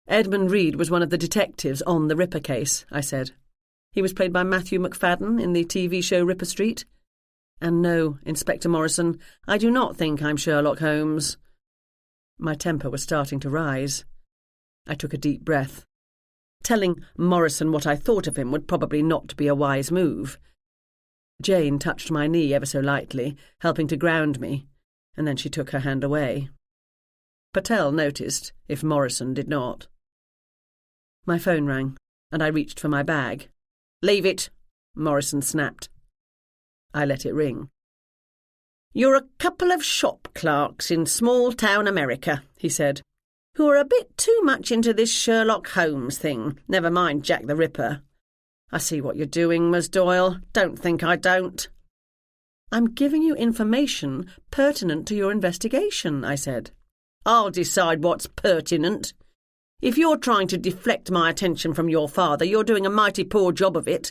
Speaker 1: "Edmund Reed was one of the detectives on the Ripper case," I said. He was played by Matthew McFadden in the TV show Ripper Street. And no, Inspector Morrison, I do not think I'm Sherlock Holmes. My temper was starting to rise. I took a deep breath. Telling Morrison what I thought of him would probably not be a wise move. Jane touched my knee ever so lightly, helping to ground me, and then she took her hand away. Patel noticed, if Morrison did not. My phone rang, and I reached for my bag. "Leave it," Morrison snapped. I let it ring. "You're a couple of shop clerks in small-town America," he said, "who are a bit too much into this Sherlock Holmes thing, never mind Jack the Ripper. I see what you're doing, Miss Doyle. Don't think I don't." "I'm giving you information pertinent to your investigation," I said. "I'll decide what's pertinent. If you're trying to deflect my attention from your father, you're doing a mighty poor job of it."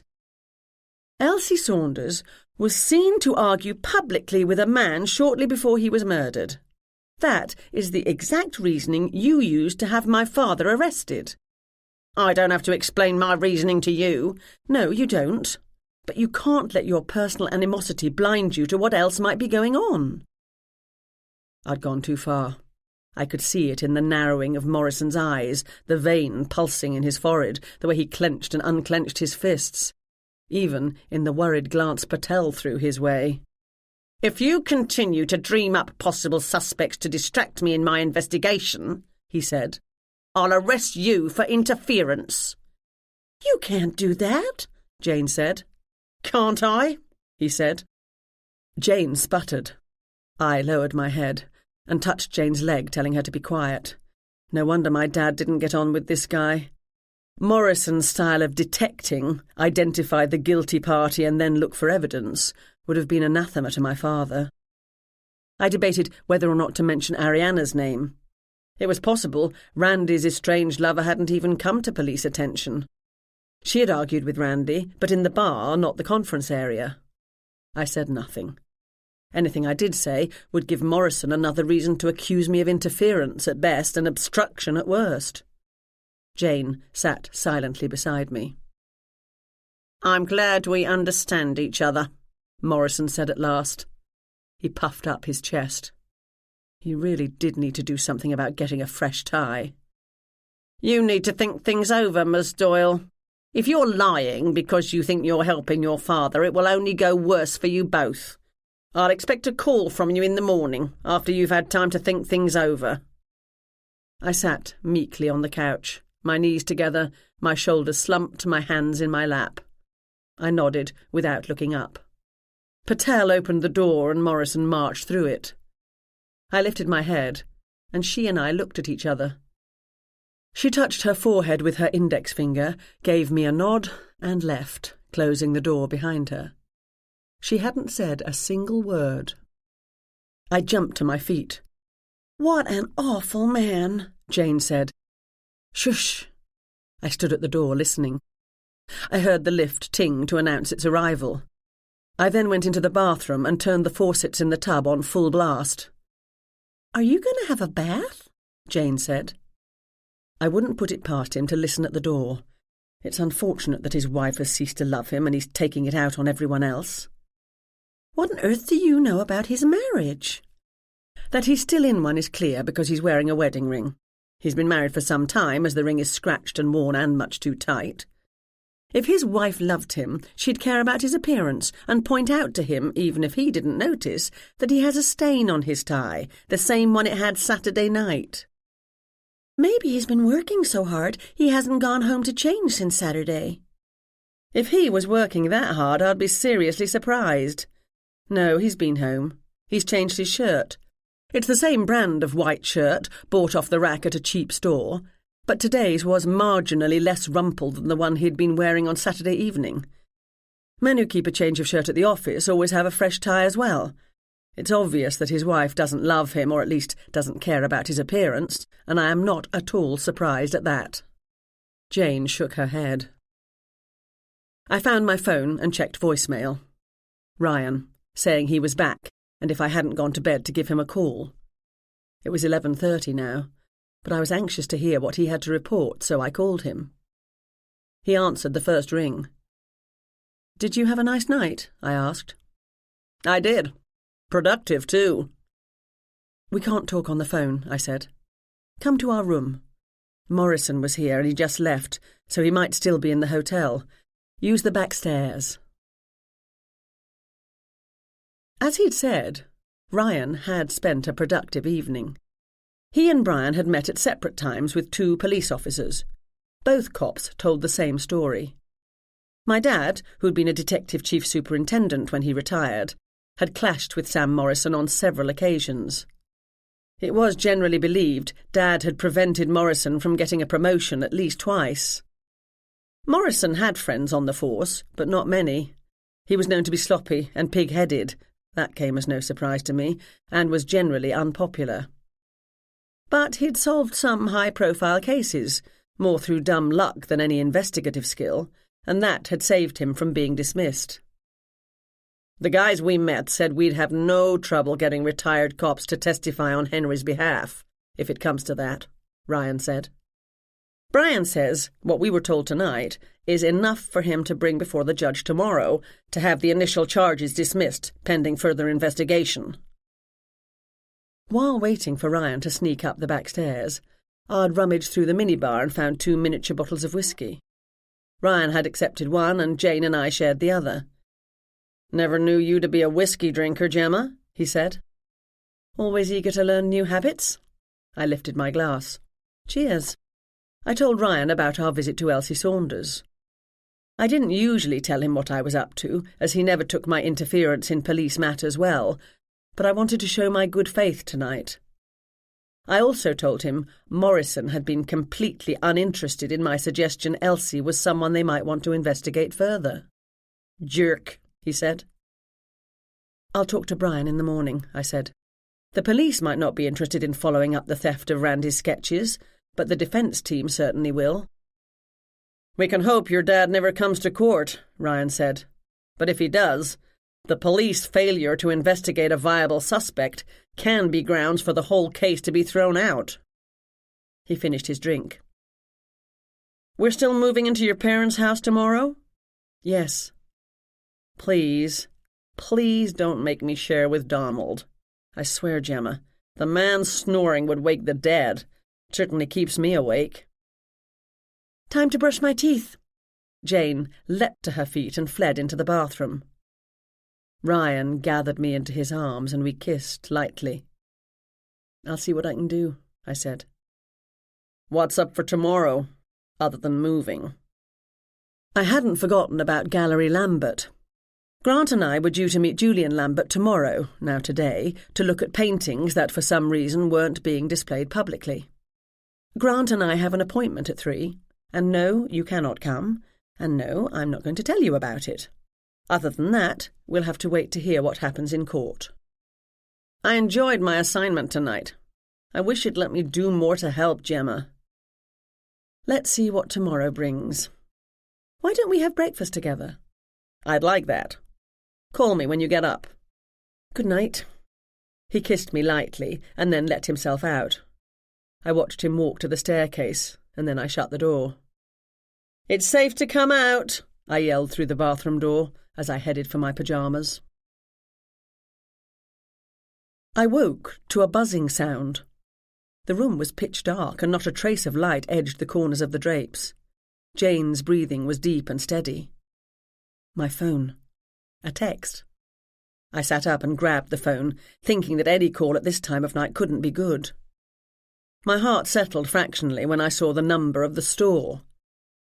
Speaker 1: "Elsie Saunders was seen to argue publicly with a man shortly before he was murdered. That is the exact reasoning you used to have my father arrested." "I don't have to explain my reasoning to you." "No, you don't. But you can't let your personal animosity blind you to what else might be going on." I'd gone too far. I could see it in the narrowing of Morrison's eyes, the vein pulsing in his forehead, the way he clenched and unclenched his fists. Even in the worried glance Patel threw his way. "If you continue to dream up possible suspects to distract me in my investigation," he said, "I'll arrest you for interference." "You can't do that," Jane said. "Can't I?" he said. Jane sputtered. I lowered my head and touched Jane's leg, telling her to be quiet. No wonder my dad didn't get on with this guy. Morrison's style of detecting, identify the guilty party and then look for evidence, would have been anathema to my father. I debated whether or not to mention Ariana's name. It was possible Randy's estranged lover hadn't even come to police attention. She had argued with Randy, but in the bar, not the conference area. I said nothing. Anything I did say would give Morrison another reason to accuse me of interference at best and obstruction at worst. Jane sat silently beside me. "I'm glad we understand each other," Morrison said at last. He puffed up his chest. He really did need to do something about getting a fresh tie. "You need to think things over, Miss Doyle. If you're lying because you think you're helping your father, it will only go worse for you both. I'll expect a call from you in the morning, after you've had time to think things over." I sat meekly on the couch, my knees together, my shoulders slumped, my hands in my lap. I nodded without looking up. Patel opened the door and Morrison marched through it. I lifted my head, and she and I looked at each other. She touched her forehead with her index finger, gave me a nod, and left, closing the door behind her. She hadn't said a single word. I jumped to my feet. "What an awful man," Jane said. "Shush." I stood at the door, listening. I heard the lift ting to announce its arrival. I then went into the bathroom and turned the faucets in the tub on full blast. "Are you going to have a bath?" Jane said. I wouldn't put it past him to listen at the door. It's unfortunate that his wife has ceased to love him and he's taking it out on everyone else. "What on earth do you know about his marriage?" "That he's still in one is clear because he's wearing a wedding ring. He's been married for some time, as the ring is scratched and worn and much too tight. If his wife loved him, she'd care about his appearance and point out to him, even if he didn't notice, that he has a stain on his tie, the same one it had Saturday night." "Maybe he's been working so hard he hasn't gone home to change since Saturday." "If he was working that hard, I'd be seriously surprised. No, he's been home. He's changed his shirt. It's the same brand of white shirt, bought off the rack at a cheap store, but today's was marginally less rumpled than the one he'd been wearing on Saturday evening. Men who keep a change of shirt at the office always have a fresh tie as well. It's obvious that his wife doesn't love him, or at least doesn't care about his appearance, and I am not at all surprised at that." Jane shook her head. I found my phone and checked voicemail. Ryan, saying he was back, and if I hadn't gone to bed to give him a call. It was 11:30 now, but I was anxious to hear what he had to report, so I called him. He answered the first ring. Did you have a nice night? I asked.
Speaker 4: I did. Productive, too.
Speaker 1: We can't talk on the phone, I said. Come to our room. Morrison was here and he just left, so he might still be in the hotel. Use the back stairs. As he'd said, Ryan had spent a productive evening. He and Brian had met at separate times with 2 police officers. Both cops told the same story. My dad, who'd been a detective chief superintendent when he retired, had clashed with Sam Morrison on several occasions. It was generally believed Dad had prevented Morrison from getting a promotion at least twice. Morrison had friends on the force, but not many. He was known to be sloppy and pig-headed. That came as no surprise to me, and was generally unpopular. But he'd solved some high-profile cases, more through dumb luck than any investigative skill, and that had saved him from being dismissed.
Speaker 4: The guys we met said we'd have no trouble getting retired cops to testify on Henry's behalf, if it comes to that, Ryan said. Brian says what we were told tonight is enough for him to bring before the judge tomorrow to have the initial charges dismissed, pending further investigation.
Speaker 1: While waiting for Ryan to sneak up the back stairs, I'd rummaged through the minibar and found 2 miniature bottles of whiskey. Ryan had accepted one and Jane and I shared the other.
Speaker 4: "Never knew you to be a whiskey drinker, Gemma," he said.
Speaker 1: "Always eager to learn new habits?" I lifted my glass. "Cheers." I told Ryan about our visit to Elsie Saunders. I didn't usually tell him what I was up to, as he never took my interference in police matters well, but I wanted to show my good faith tonight. I also told him Morrison had been completely uninterested in my suggestion Elsie was someone they might want to investigate further.
Speaker 4: "Jerk," he said.
Speaker 1: "I'll talk to Brian in the morning," I said. "The police might not be interested in following up the theft of Randy's sketches, but the defence team certainly will."
Speaker 4: "We can hope your dad never comes to court," Ryan said. "But if he does, the police failure to investigate a viable suspect can be grounds for the whole case to be thrown out."
Speaker 1: He finished his drink.
Speaker 4: "We're still moving into your parents' house tomorrow?"
Speaker 1: "Yes."
Speaker 4: Please don't make me share with Donald. I swear, Gemma, the man's snoring would wake the dead. Certainly keeps me awake."
Speaker 1: "Time to brush my teeth." Jane leapt to her feet and fled into the bathroom. Ryan gathered me into his arms and we kissed lightly. "I'll see what I can do," I said.
Speaker 4: "What's up for tomorrow, other than moving?"
Speaker 1: I hadn't forgotten about Gallery Lambert. Grant and I were due to meet Julian Lambert tomorrow, now today, to look at paintings that for some reason weren't being displayed publicly. Grant and I have an appointment at 3, and no, you cannot come, and no, I'm not going to tell you about it. Other than that, we'll have to wait to hear what happens in court.
Speaker 4: I enjoyed my assignment tonight. I wish you'd let me do more to help, Gemma.
Speaker 1: Let's see what tomorrow brings. Why don't we have breakfast together?
Speaker 4: I'd like that. Call me when you get up.
Speaker 1: Good night. He kissed me lightly and then let himself out. I watched him walk to the staircase, and then I shut the door.
Speaker 4: "It's safe to come out,"
Speaker 1: I yelled through the bathroom door as I headed for my pyjamas. I woke to a buzzing sound. The room was pitch dark and not a trace of light edged the corners of the drapes. Jane's breathing was deep and steady. My phone. A text. I sat up and grabbed the phone, thinking that any call at this time of night couldn't be good. My heart settled fractionally when I saw the number of the store.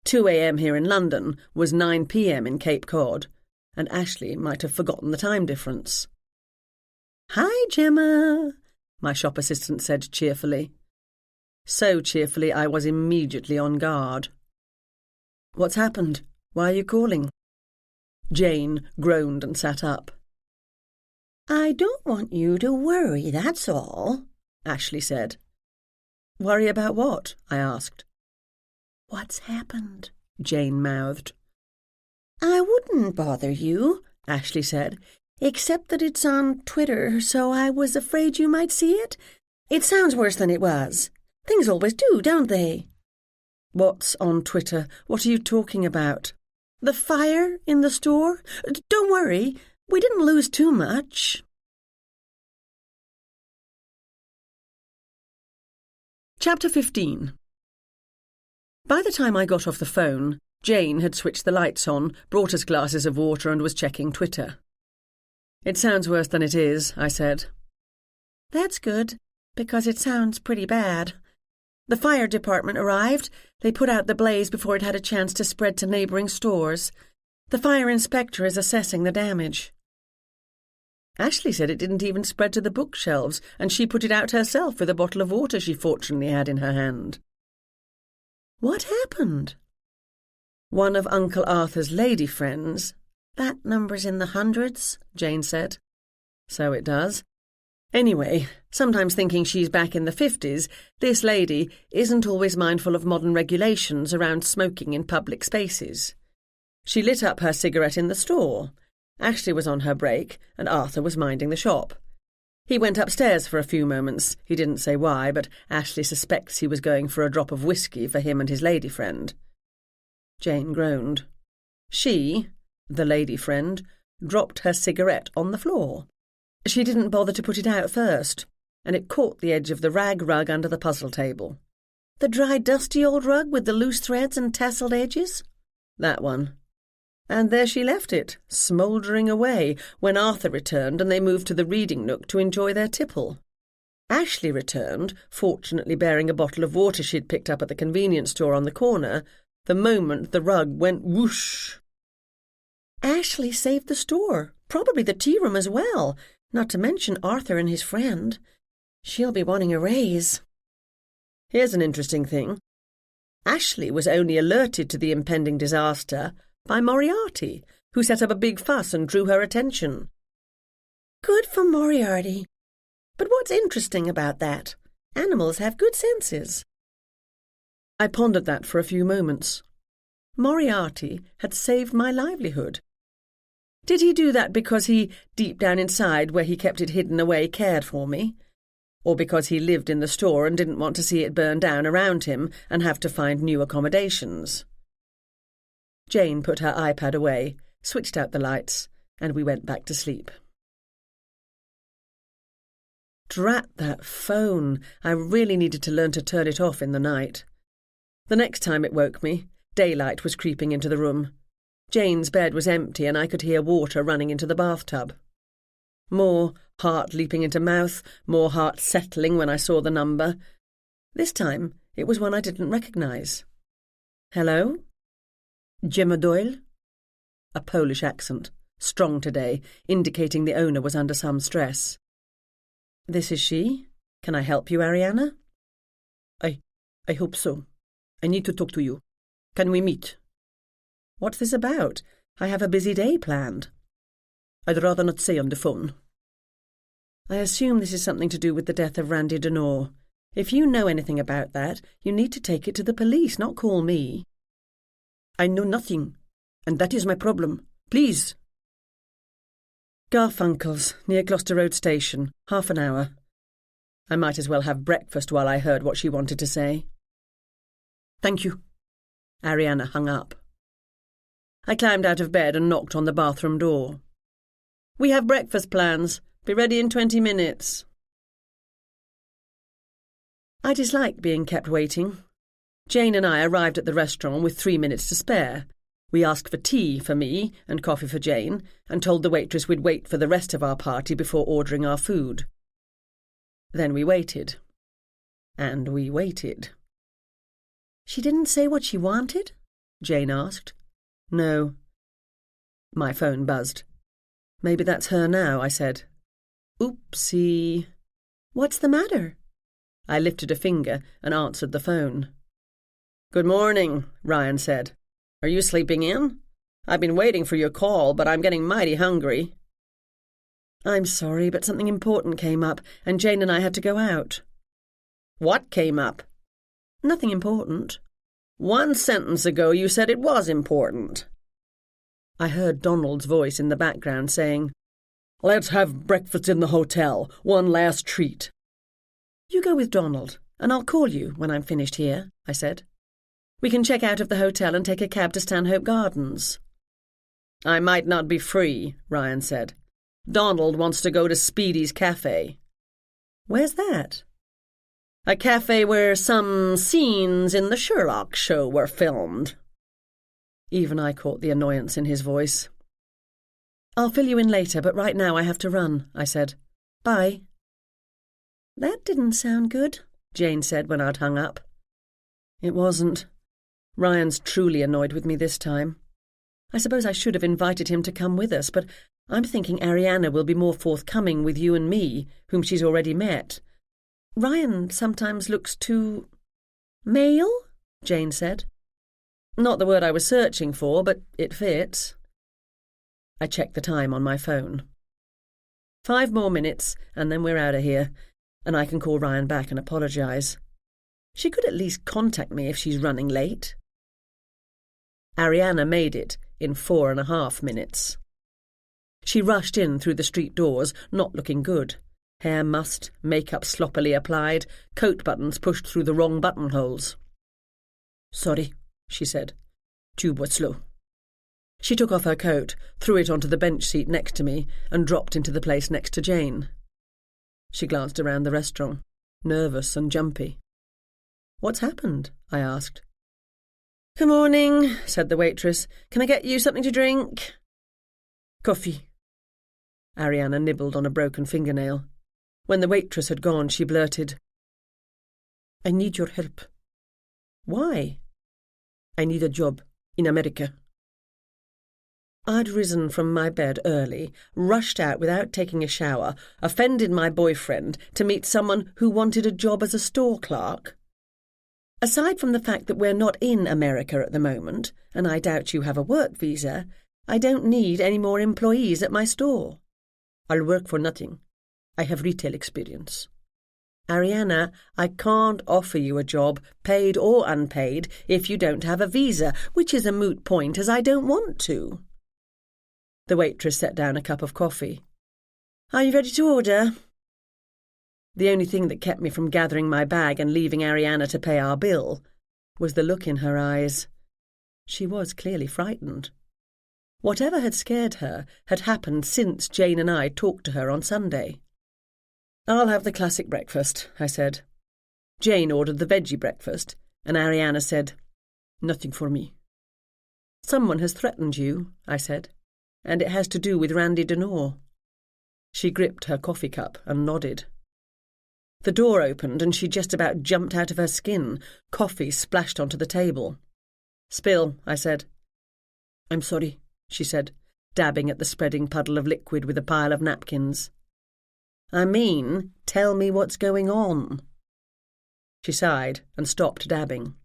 Speaker 1: 2 a.m. here in London was 9 p.m. in Cape Cod, and Ashley might have forgotten the time difference. "Hi, Gemma," my shop assistant said cheerfully. So cheerfully I was immediately on guard. "What's happened? Why are you calling?" Jane groaned and sat up.
Speaker 3: "I don't want you to worry, that's all," Ashley said.
Speaker 1: "Worry about what?" I asked.
Speaker 3: "What's happened?"
Speaker 1: Jane mouthed.
Speaker 3: "I wouldn't bother you," Ashley said, "except that it's on Twitter, so I was afraid you might see it. It sounds worse than it was. Things always do, don't they?"
Speaker 1: "What's on Twitter? What are you talking about?"
Speaker 3: The fire in the store? Don't worry, we didn't lose too much.
Speaker 1: Chapter 15. By the time I got off the phone, Jane had switched the lights on, brought us glasses of water and was checking Twitter. "It sounds worse than it is," I said.
Speaker 3: That's good, because it sounds pretty bad. The fire department arrived. They put out the blaze before it had a chance to spread to neighbouring stores. The fire inspector is assessing the damage.
Speaker 1: Ashley said it didn't even spread to the bookshelves, and she put it out herself with a bottle of water she fortunately had in her hand.
Speaker 3: What happened?
Speaker 1: One of Uncle Arthur's lady friends.
Speaker 3: That number's in the hundreds, Jane said.
Speaker 1: So it does. Anyway, sometimes thinking she's back in the 50s, this lady isn't always mindful of modern regulations around smoking in public spaces. She lit up her cigarette in the store. Ashley was on her break, and Arthur was minding the shop. He went upstairs for a few moments. He didn't say why, but Ashley suspects he was going for a drop of whiskey for him and his lady friend. Jane groaned. She, the lady friend, dropped her cigarette on the floor. She didn't bother to put it out first, and it caught the edge of the rag rug under the puzzle table.
Speaker 3: The dry, dusty old rug with the loose threads and tasselled edges?
Speaker 1: That one. And there she left it, smouldering away, when Arthur returned and they moved to the reading nook to enjoy their tipple. Ashley returned, fortunately bearing a bottle of water she'd picked up at the convenience store on the corner, the moment the rug went whoosh.
Speaker 3: Ashley saved the store, probably the tea room as well, not to mention Arthur and his friend. She'll be wanting a raise.
Speaker 1: Here's an interesting thing. Ashley was only alerted to the impending disaster by Moriarty, who set up a big fuss and drew her attention.
Speaker 3: Good for Moriarty. But what's interesting about that? Animals have good senses.
Speaker 1: I pondered that for a few moments. Moriarty had saved my livelihood. Did he do that because he, deep down inside where he kept it hidden away, cared for me? Or because he lived in the store and didn't want to see it burn down around him and have to find new accommodations? Jane put her iPad away, switched out the lights, and we went back to sleep. Drat that phone! I really needed to learn to turn it off in the night. The next time it woke me, daylight was creeping into the room. Jane's bed was empty and I could hear water running into the bathtub. More heart leaping into mouth, more heart settling when I saw the number. This time it was one I didn't recognise. Hello? Gemma Doyle? A Polish accent, strong today, indicating the owner was under some stress. This is she? Can I help you, Ariana? I hope so. I need to talk to you. Can we meet? What's this about? I have a busy day planned. I'd rather not say on the phone. I assume this is something to do with the death of Randy Denore. If you know anything about that, you need to take it to the police, not call me. I know nothing, and that is my problem. Please. Garfunkel's, near Gloucester Road Station, 30 minutes. I might as well have breakfast while I heard what she wanted to say. Thank you. Ariana hung up. I climbed out of bed and knocked on the bathroom door. We have breakfast plans. Be ready in 20 minutes. I dislike being kept waiting. Jane and I arrived at the restaurant with 3 minutes to spare. We asked for tea for me and coffee for Jane, and told the waitress we'd wait for the rest of our party before ordering our food. Then we waited. And we waited.
Speaker 3: She didn't say what she wanted?
Speaker 1: Jane asked. No. My phone buzzed. Maybe that's her now, I said. Oopsie.
Speaker 3: What's the matter?
Speaker 1: I lifted a finger and answered the phone. Good morning, Ryan said. Are you sleeping in? I've been waiting for your call, but I'm getting mighty hungry. I'm sorry, but something important came up, and Jane and I had to go out. What came up? Nothing important. 1 sentence ago you said it was important. I heard Donald's voice in the background saying, Let's have breakfast in the hotel. One last treat. You go with Donald, and I'll call you when I'm finished here, I said. We can check out of the hotel and take a cab to Stanhope Gardens.
Speaker 4: I might not be free, Ryan said. Donald wants to go to Speedy's cafe.
Speaker 3: Where's that?
Speaker 4: A cafe where some scenes in the Sherlock show were filmed. Even I caught the annoyance in his voice.
Speaker 3: I'll fill you in later, but right now I have to run, I said. Bye. That didn't sound good, Jane said when I'd hung up.
Speaker 4: It wasn't. Ryan's truly annoyed with me this time. I suppose I should have invited him to come with us, but I'm thinking Ariana will be more forthcoming with you and me, whom she's already met.
Speaker 3: Ryan sometimes looks too... male? Jane said.
Speaker 4: Not the word I was searching for, but it fits. I checked the time on my phone. 5 more minutes, and then we're out of here, and I can call Ryan back and apologise. She could at least contact me if she's running late. Ariana made it in 4.5 minutes. She rushed in through the street doors, not looking good. Hair mussed, makeup sloppily applied, coat buttons pushed through the wrong buttonholes.
Speaker 3: "Sorry,"
Speaker 4: she said.
Speaker 3: "Tube was slow."
Speaker 4: She took off her coat, threw it onto the bench seat next to me, and dropped into the place next to Jane. She glanced around the restaurant, nervous and jumpy. "What's happened?" I asked.
Speaker 3: "Good morning," said the waitress. "Can I get you something to drink?"
Speaker 4: "Coffee." Ariana nibbled on a broken fingernail. When the waitress had gone, she blurted,
Speaker 3: "I need your help."
Speaker 4: "Why?"
Speaker 3: "I need a job in America."
Speaker 4: I'd risen from my bed early, rushed out without taking a shower, offended my boyfriend to meet someone who wanted a job as a store clerk. Aside from the fact that we're not in America at the moment, and I doubt you have a work visa, I don't need any more employees at my store.
Speaker 3: "I'll work for nothing. I have retail experience."
Speaker 4: "Ariana, I can't offer you a job, paid or unpaid, if you don't have a visa, which is a moot point as I don't want to." The waitress set down a cup of coffee.
Speaker 3: "Are you ready to order?"
Speaker 4: The only thing that kept me from gathering my bag and leaving Ariana to pay our bill was the look in her eyes. She was clearly frightened. Whatever had scared her had happened since Jane and I talked to her on Sunday. "I'll have the classic breakfast," I said. Jane ordered the veggie breakfast, and Ariana said, "Nothing for me." "Someone has threatened you," I said, "and it has to do with Randy Denore." She gripped her coffee cup and nodded. The door opened and she just about jumped out of her skin. Coffee splashed onto the table. "Spill," I said.
Speaker 3: "I'm sorry,"
Speaker 4: she said, dabbing at the spreading puddle of liquid with a pile of napkins. Tell me what's going on." She sighed and stopped dabbing.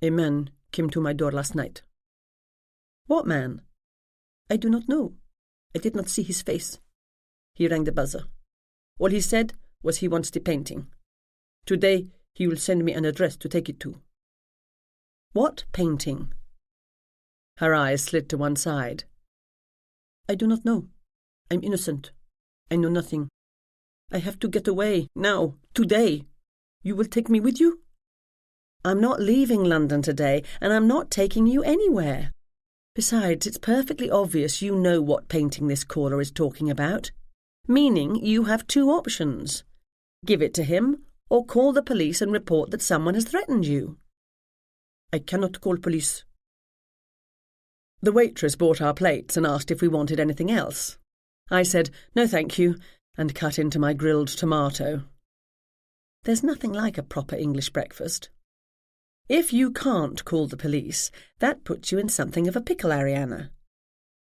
Speaker 3: "A man came to my door last night."
Speaker 4: "What man?"
Speaker 3: "I do not know. I did not see his face. He rang the buzzer. All he said was he wants the painting. Today he will send me an address to take it to."
Speaker 4: "What painting?" Her eyes slid to one side.
Speaker 3: "I do not know. I'm innocent. I know nothing. I have to get away, now, today. You will take me with you?"
Speaker 4: "I'm not leaving London today, and I'm not taking you anywhere. Besides, it's perfectly obvious you know what painting this caller is talking about. Meaning you have 2 options. Give it to him, or call the police and report that someone has threatened you."
Speaker 3: "I cannot call police."
Speaker 4: The waitress brought our plates and asked if we wanted anything else. I said, "No thank you," and cut into my grilled tomato. There's nothing like a proper English breakfast. If you can't call the police, that puts you in something of a pickle, Ariana.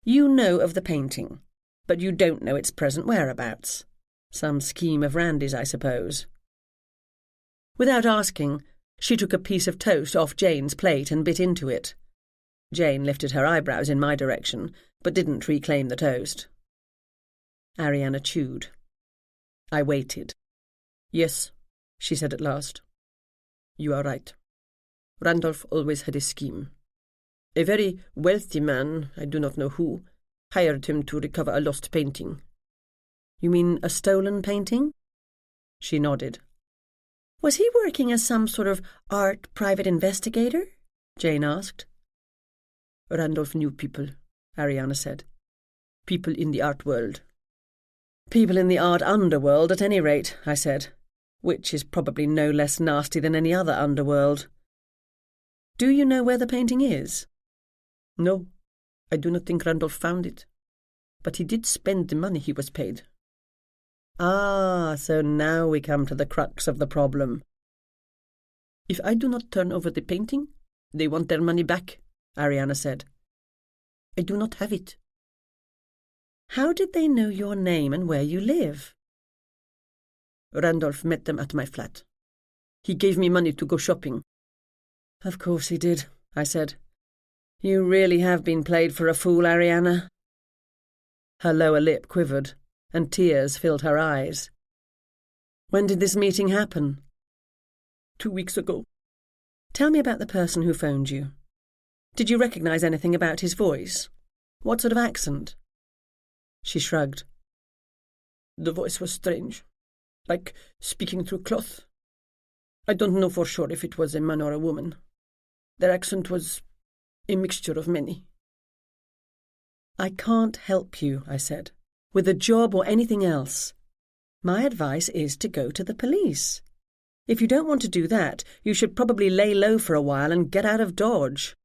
Speaker 4: You know of the painting, but you don't know its present whereabouts. Some scheme of Randy's, I suppose. Without asking, she took a piece of toast off Jane's plate and bit into it. Jane lifted her eyebrows in my direction, but didn't reclaim the toast. Ariana chewed. I waited.
Speaker 3: "Yes,"
Speaker 4: she said at last.
Speaker 3: "You are right. Randolph always had a scheme. A very wealthy man, I do not know who, hired him to recover a lost painting."
Speaker 4: "You mean a stolen painting?" She nodded. "Was he working as some sort of art private investigator?" Jane asked.
Speaker 3: "Randolph knew people
Speaker 4: Ariana said. People in the art world. People in the art underworld, at any rate, I said, which is probably no less nasty than any other underworld. Do you know where the painting is? No, I do not think Randolph found it. But he did spend the money he was paid. Ah, so now we come to the crux of the problem. If I do not turn over the painting, they want their money back, Ariana said. I do not have it. How did they know your name and where you live? Randolph met them at my flat. He gave me money to go shopping. Of course he did, I said. You really have been played for a fool, Ariana. Her lower lip quivered, and tears filled her eyes. When did this meeting happen? 2 weeks ago. Tell me about the person who phoned you. Did you recognize anything about his voice? What sort of accent? She shrugged. The voice was strange, like speaking through cloth. I don't know for sure if it was a man or a woman. Their accent was a mixture of many. I can't help you, I said, with a job or anything else. My advice is to go to the police. If you don't want to do that, you should probably lay low for a while and get out of Dodge.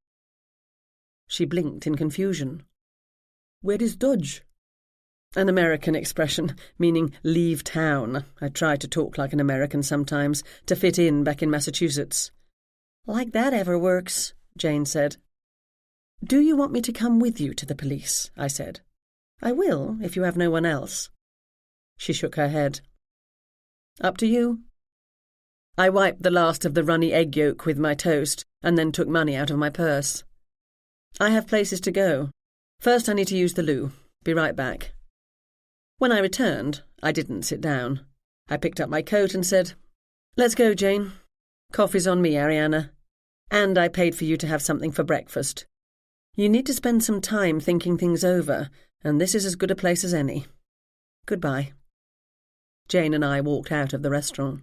Speaker 4: She blinked in confusion. Where is Dodge? An American expression, meaning leave town. I try to talk like an American sometimes, to fit in back in Massachusetts. Like that ever works, Jane said. Do you want me to come with you to the police? I said. I will, if you have no one else. She shook her head. Up to you. I wiped the last of the runny egg yolk with my toast, and then took money out of my purse. I have places to go. First I need to use the loo. Be right back. When I returned, I didn't sit down. I picked up my coat and said, Let's go, Jane. Coffee's on me, Ariana. And I paid for you to have something for breakfast. You need to spend some time thinking things over, and this is as good a place as any. Goodbye. Jane and I walked out of the restaurant.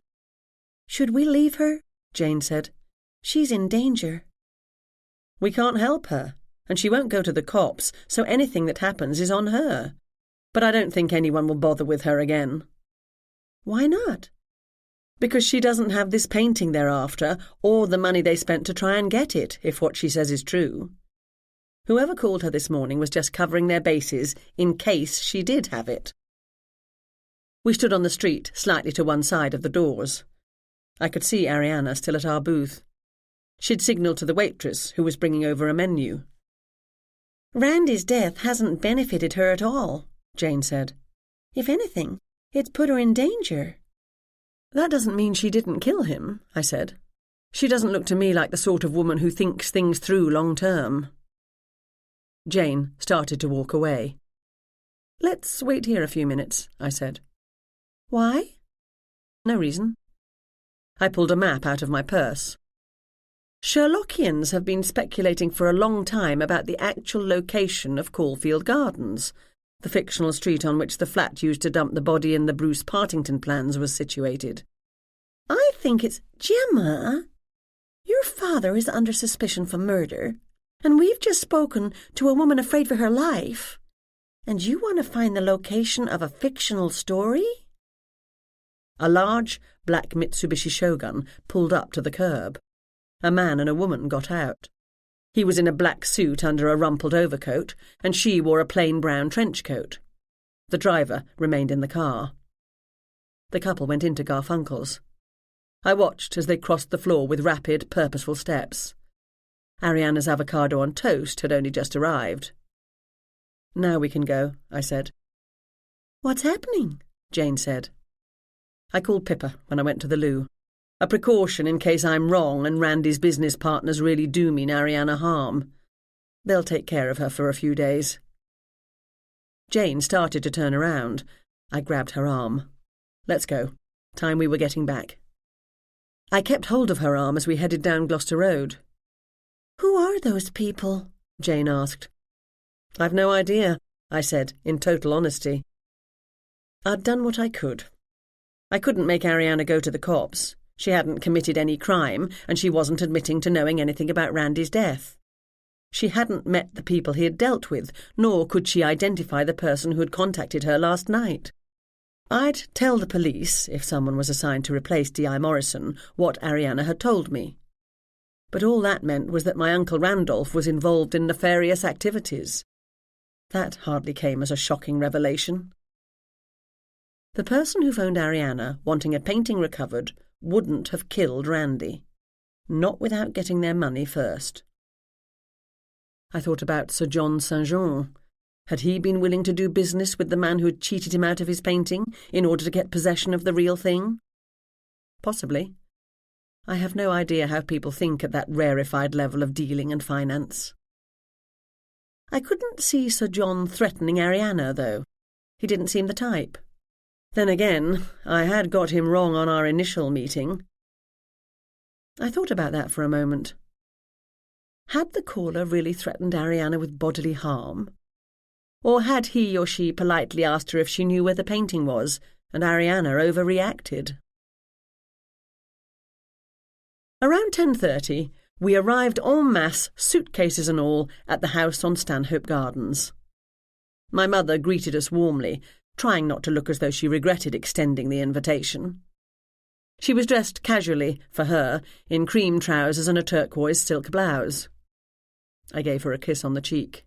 Speaker 4: Should we leave her? Jane said. She's in danger. We can't help her, and she won't go to the cops, so anything that happens is on her. But I don't think anyone will bother with her again. Why not? Because she doesn't have this painting they're after, or the money they spent to try and get it, if what she says is true. Whoever called her this morning was just covering their bases in case she did have it. We stood on the street, slightly to one side of the doors. I could see Ariana still at our booth. She'd signalled to the waitress, who was bringing over a menu. Randy's death hasn't benefited her at all, Jane said. If anything, it's put her in danger. That doesn't mean she didn't kill him, I said. She doesn't look to me like the sort of woman who thinks things through long term. Jane started to walk away. Let's wait here a few minutes, I said. Why? No reason. I pulled a map out of my purse. Sherlockians have been speculating for a long time about the actual location of Caulfield Gardens, the fictional street on which the flat used to dump the body in the Bruce Partington plans was situated. I think it's... Gemma, your father is under suspicion for murder, and we've just spoken to a woman afraid for her life. And you want to find the location of a fictional story? A large, black Mitsubishi Shogun pulled up to the curb. A man and a woman got out. He was in a black suit under a rumpled overcoat, and she wore a plain brown trench coat. The driver remained in the car. The couple went into Garfunkel's. I watched as they crossed the floor with rapid, purposeful steps. Ariana's avocado on toast had only just arrived. Now we can go, I said. What's happening? Jane said. I called Pippa when I went to the loo. A precaution in case I'm wrong and Randy's business partners really do mean Ariana harm. They'll take care of her for a few days. Jane started to turn around. I grabbed her arm. Let's go. Time we were getting back. I kept hold of her arm as we headed down Gloucester Road. Who are those people? Jane asked. I've no idea, I said, in total honesty. I'd done what I could. I couldn't make Ariana go to the cops. She hadn't committed any crime, and she wasn't admitting to knowing anything about Randy's death. She hadn't met the people he had dealt with, nor could she identify the person who had contacted her last night. I'd tell the police, if someone was assigned to replace D.I. Morrison, what Ariana had told me. But all that meant was that my Uncle Randolph was involved in nefarious activities. That hardly came as a shocking revelation. The person who phoned Ariana, wanting a painting recovered, wouldn't have killed Randy. Not without getting their money first. I thought about Sir John St. John. Had he been willing to do business with the man who had cheated him out of his painting in order to get possession of the real thing? Possibly. I have no idea how people think at that rarefied level of dealing and finance. I couldn't see Sir John threatening Ariana, though. He didn't seem the type. Then again, I had got him wrong on our initial meeting. I thought about that for a moment. Had the caller really threatened Ariana with bodily harm? Or had he or she politely asked her if she knew where the painting was, and Ariana overreacted? Around 10:30, we arrived en masse, suitcases and all, at the house on Stanhope Gardens. My mother greeted us warmly, trying not to look as though she regretted extending the invitation. She was dressed casually, for her, in cream trousers and a turquoise silk blouse. I gave her a kiss on the cheek.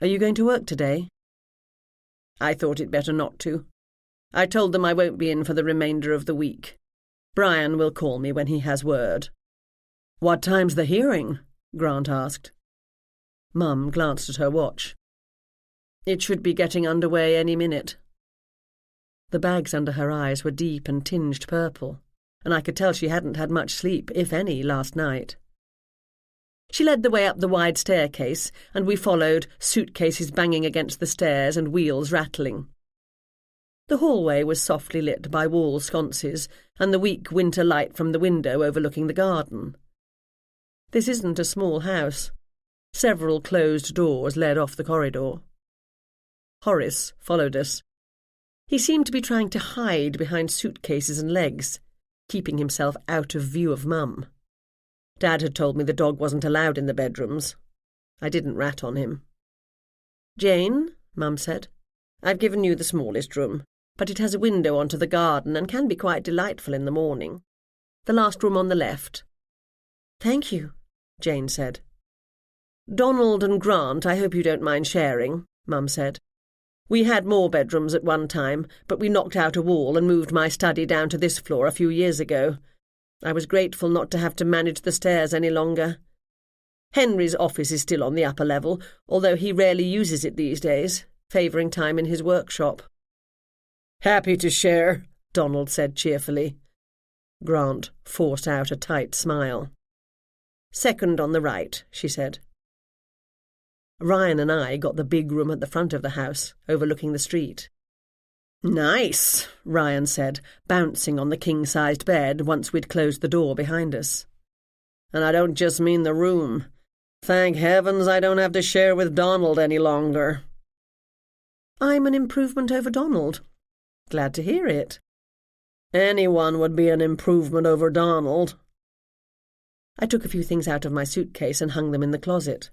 Speaker 4: "Are you going to work today?" "I thought it better not to. I told them I won't be in for the remainder of the week. Brian will call me when he has word." "What time's the hearing?" Grant asked. Mum glanced at her watch. "It should be getting underway any minute." The bags under her eyes were deep and tinged purple, and I could tell she hadn't had much sleep, if any, last night. She led the way up the wide staircase, and we followed, suitcases banging against the stairs and wheels rattling. The hallway was softly lit by wall sconces, and the weak winter light from the window overlooking the garden. This isn't a small house. Several closed doors led off the corridor. Horace followed us. He seemed to be trying to hide behind suitcases and legs, keeping himself out of view of Mum. Dad had told me the dog wasn't allowed in the bedrooms. I didn't rat on him. "Jane," Mum said, "I've given you the smallest room, but it has a window onto the garden and can be quite delightful in the morning. The last room on the left." "Thank you," Jane said. "Donald and Grant, I hope you don't mind sharing," Mum said. "We had more bedrooms at one time, but we knocked out a wall and moved my study down to this floor a few years ago. I was grateful not to have to manage the stairs any longer. Henry's office is still on the upper level, although he rarely uses it these days, favouring time in his workshop." "Happy to share," Donald said cheerfully. Grant forced out a tight smile. "Second on the right," she said. Ryan and I got the big room at the front of the house, overlooking the street. "Nice," Ryan said, bouncing on the king-sized bed once we'd closed the door behind us. "And I don't just mean the room. Thank heavens I don't have to share with Donald any longer." "I'm an improvement over Donald. Glad to hear it." "Anyone would be an improvement over Donald." I took a few things out of my suitcase and hung them in the closet.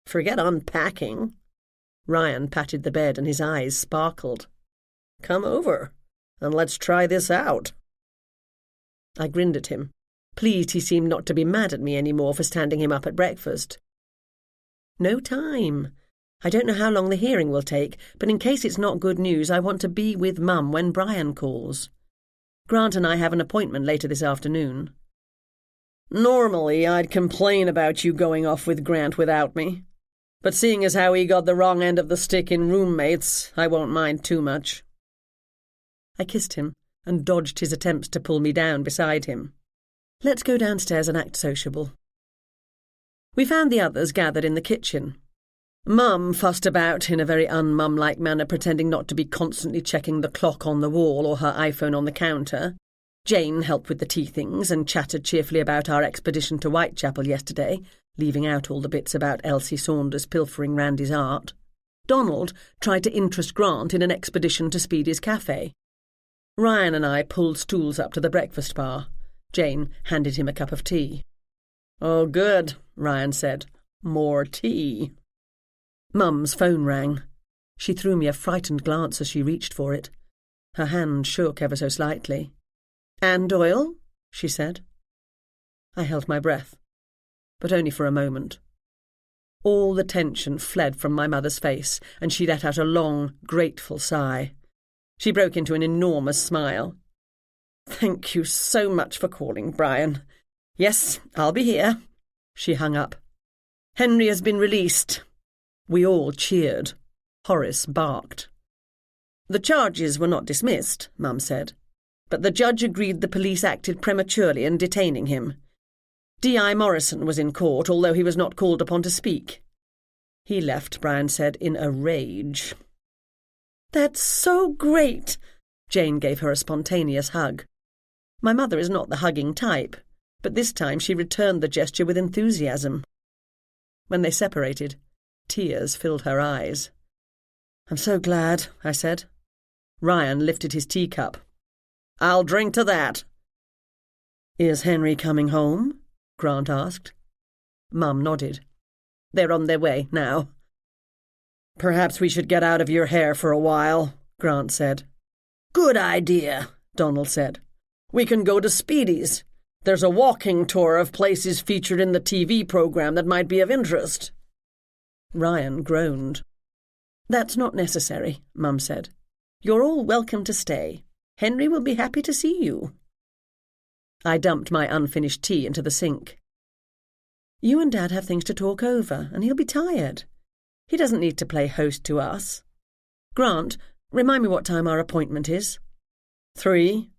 Speaker 4: "Forget unpacking." Ryan patted the bed and his eyes sparkled. "Come over, and let's try this out." I grinned at him, pleased he seemed not to be mad at me any more for standing him up at breakfast. "No time. I don't know how long the hearing will take, but in case it's not good news, I want to be with Mum when Brian calls. Grant and I have an appointment later this afternoon." "Normally I'd complain about you going off with Grant without me, but seeing as how he got the wrong end of the stick in roommates, I won't mind too much." I kissed him and dodged his attempts to pull me down beside him. "Let's go downstairs and act sociable." We found the others gathered in the kitchen. Mum fussed about in a very un-mum-like manner, pretending not to be constantly checking the clock on the wall or her iPhone on the counter. Jane helped with the tea things and chattered cheerfully about our expedition to Whitechapel yesterday, leaving out all the bits about Elsie Saunders pilfering Randy's art. Donald tried to interest Grant in an expedition to Speedy's cafe. Ryan and I pulled stools up to the breakfast bar. Jane handed him a cup of tea. "Oh, good," Ryan said. More tea. Mum's phone rang. She threw me a frightened glance as she reached for it. Her hand shook ever so slightly. "Anne Doyle?" she said. I held my breath, but only for a moment. All the tension fled from my mother's face, and she let out a long, grateful sigh. She broke into an enormous smile. "Thank you so much for calling, Brian. Yes, I'll be here." She hung up. "Henry has been released." We all cheered. Horace barked. "The charges were not dismissed," Mum said, "but the judge agreed the police acted prematurely in detaining him. D.I. Morrison was in court, although he was not called upon to speak. He left," Brian said, "in a rage." "That's so great!" Jane gave her a spontaneous hug. My mother is not the hugging type, but this time she returned the gesture with enthusiasm. When they separated, tears filled her eyes. "I'm so glad," I said. Ryan lifted his teacup. "I'll drink to that." "Is Henry coming home?" Grant asked. Mum nodded. "They're on their way now." "Perhaps we should get out of your hair for a while," Grant said. "Good idea," Donald said. "We can go to Speedy's. There's a walking tour of places featured in the TV program that might be of interest." Ryan groaned. "That's not necessary," Mum said. "You're all welcome to stay. Henry will be happy to see you." I dumped my unfinished tea into the sink. "You and Dad have things to talk over, and he'll be tired. He doesn't need to play host to us. Grant, remind me what time our appointment is." 3.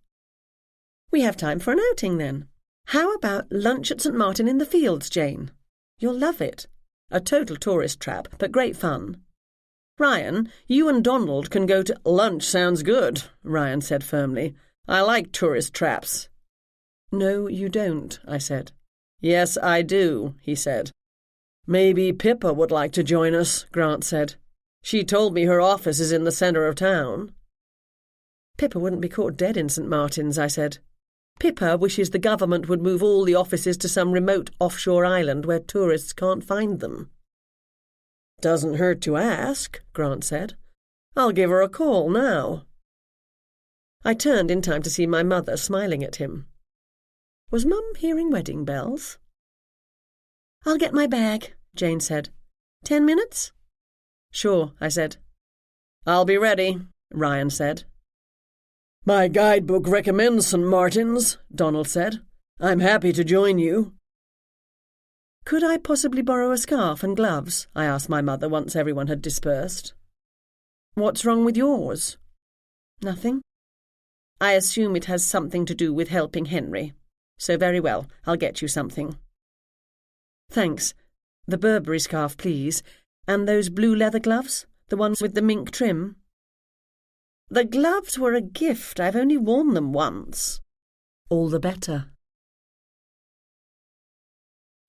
Speaker 4: "We have time for an outing, then. How about lunch at St. Martin in the Fields, Jane? You'll love it. A total tourist trap, but great fun. Ryan, you and Donald can go to—" "Lunch sounds good," Ryan said firmly. "I like tourist traps." "No, you don't," I said. "Yes, I do," he said. "Maybe Pippa would like to join us," Grant said. "She told me her office is in the centre of town." "Pippa wouldn't be caught dead in St. Martin's," I said. "Pippa wishes the government would move all the offices to some remote offshore island where tourists can't find them." "Doesn't hurt to ask," Grant said. "I'll give her a call now." I turned in time to see my mother smiling at him. Was Mum hearing wedding bells? "I'll get my bag," Jane said. 10 minutes? "Sure," I said. "I'll be ready," Ryan said. "My guidebook recommends St. Martin's," Donald said. "I'm happy to join you." "Could I possibly borrow a scarf and gloves?" I asked my mother once everyone had dispersed. "What's wrong with yours?" "Nothing. I assume it has something to do with helping Henry. So very well, I'll get you something." "Thanks. The Burberry scarf, please. And those blue leather gloves, the ones with the mink trim." "The gloves were a gift. I've only worn them once." "All the better."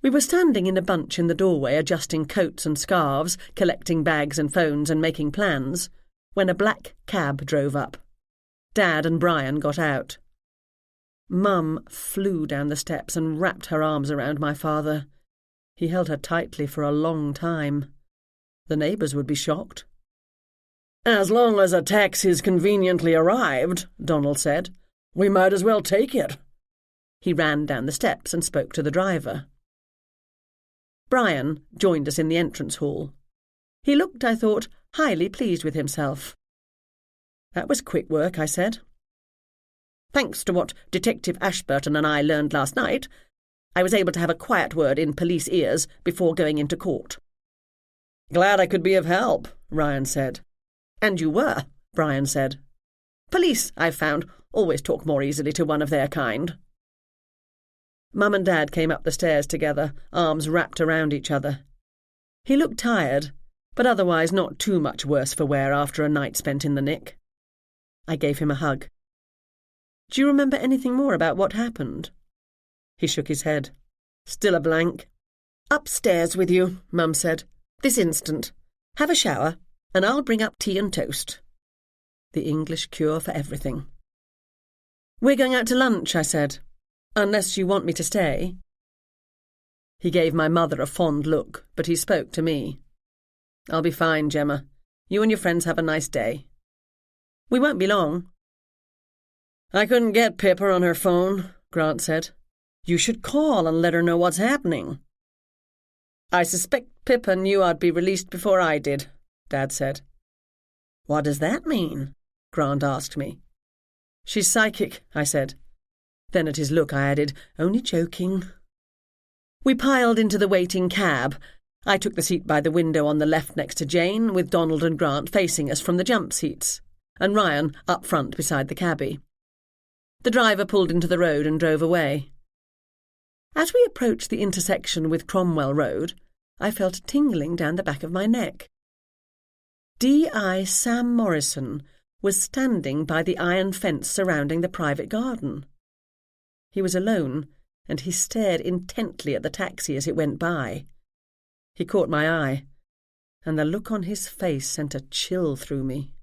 Speaker 4: We were standing in a bunch in the doorway, adjusting coats and scarves, collecting bags and phones and making plans, when a black cab drove up. Dad and Brian got out. Mum flew down the steps and wrapped her arms around my father. He held her tightly for a long time. The neighbours would be shocked. "As long as a taxi's conveniently arrived," Donald said, "we might as well take it." He ran down the steps and spoke to the driver. Brian joined us in the entrance hall. He looked, I thought, highly pleased with himself. "That was quick work," I said. "Thanks to what Detective Ashburton and I learned last night, I was able to have a quiet word in police ears before going into court." "Glad I could be of help," Ryan said. "And you were," Brian said. "Police, I've found, always talk more easily to one of their kind." Mum and Dad came up the stairs together, arms wrapped around each other. He looked tired, but otherwise not too much worse for wear after a night spent in the nick. I gave him a hug. "Do you remember anything more about what happened?" He shook his head. "Still a blank." "Upstairs with you," Mum said. "This instant. Have a shower, and I'll bring up tea and toast." The English cure for everything. "We're going out to lunch," I said. "Unless you want me to stay." He gave my mother a fond look, but he spoke to me. "I'll be fine, Gemma. You and your friends have a nice day." "We won't be long." "I couldn't get Pippa on her phone," Grant said. "You should call and let her know what's happening." "I suspect Pippa knew I'd be released before I did," Dad said. "What does that mean?" Grant asked me. "She's psychic," I said. Then at his look I added, "Only joking." We piled into the waiting cab. I took the seat by the window on the left next to Jane, with Donald and Grant facing us from the jump seats, and Ryan up front beside the cabbie. The driver pulled into the road and drove away. As we approached the intersection with Cromwell Road, I felt a tingling down the back of my neck. D.I. Sam Morrison was standing by the iron fence surrounding the private garden. He was alone, and he stared intently at the taxi as it went by. He caught my eye, and the look on his face sent a chill through me.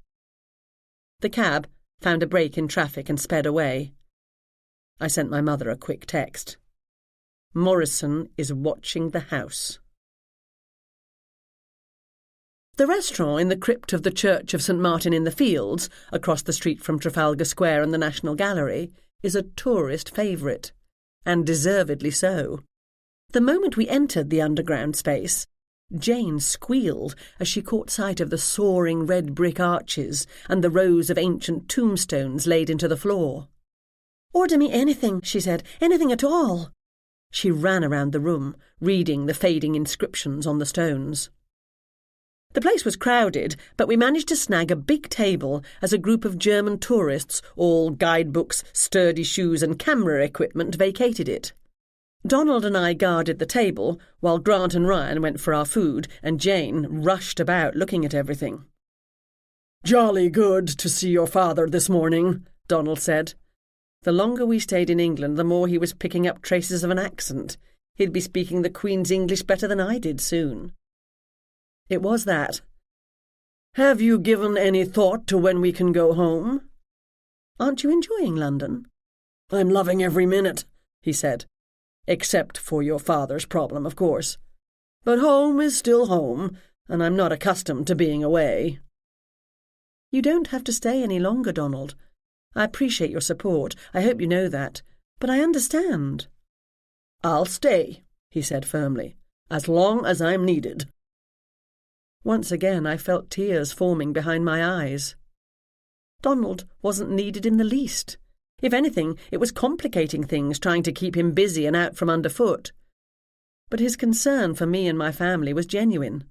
Speaker 4: The cab found a break in traffic and sped away. I sent my mother a quick text. "Morrison is watching the house." The restaurant in the crypt of the Church of St. Martin in the Fields, across the street from Trafalgar Square and the National Gallery, is a tourist favourite, and deservedly so. The moment we entered the underground space, Jane squealed as she caught sight of the soaring red brick arches and the rows of ancient tombstones laid into the floor. "Order me anything," she said, "anything at all." She ran around the room, reading the fading inscriptions on the stones. The place was crowded, but we managed to snag a big table as a group of German tourists, all guidebooks, sturdy shoes and camera equipment, vacated it. Donald and I guarded the table, while Grant and Ryan went for our food, and Jane rushed about looking at everything.
Speaker 2: "Jolly good to see your father this morning," Donald said.
Speaker 4: The longer we stayed in England, the more he was picking up traces of an accent. He'd be speaking the Queen's English better than I did soon. It was that.
Speaker 2: "Have you given any thought to when we can go home?"
Speaker 4: "Aren't you enjoying London?"
Speaker 2: "I'm loving every minute," he said. "Except for your father's problem, of course. But home is still home, and I'm not accustomed to being away."
Speaker 4: "You don't have to stay any longer, Donald. I appreciate your support. I hope you know that. But I understand."
Speaker 2: "I'll stay," he said firmly, "as long as I'm needed."
Speaker 4: Once again I felt tears forming behind my eyes. Donald wasn't needed in the least. If anything, it was complicating things, trying to keep him busy and out from underfoot. But his concern for me and my family was genuine.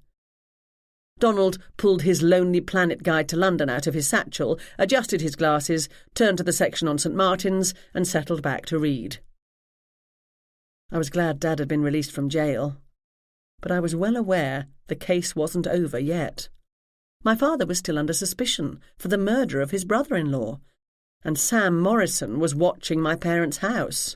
Speaker 4: Donald pulled his Lonely Planet Guide to London out of his satchel, adjusted his glasses, turned to the section on St. Martin's, and settled back to read. I was glad Dad had been released from jail, but I was well aware the case wasn't over yet. My father was still under suspicion for the murder of his brother-in-law, and Sam Morrison was watching my parents' house.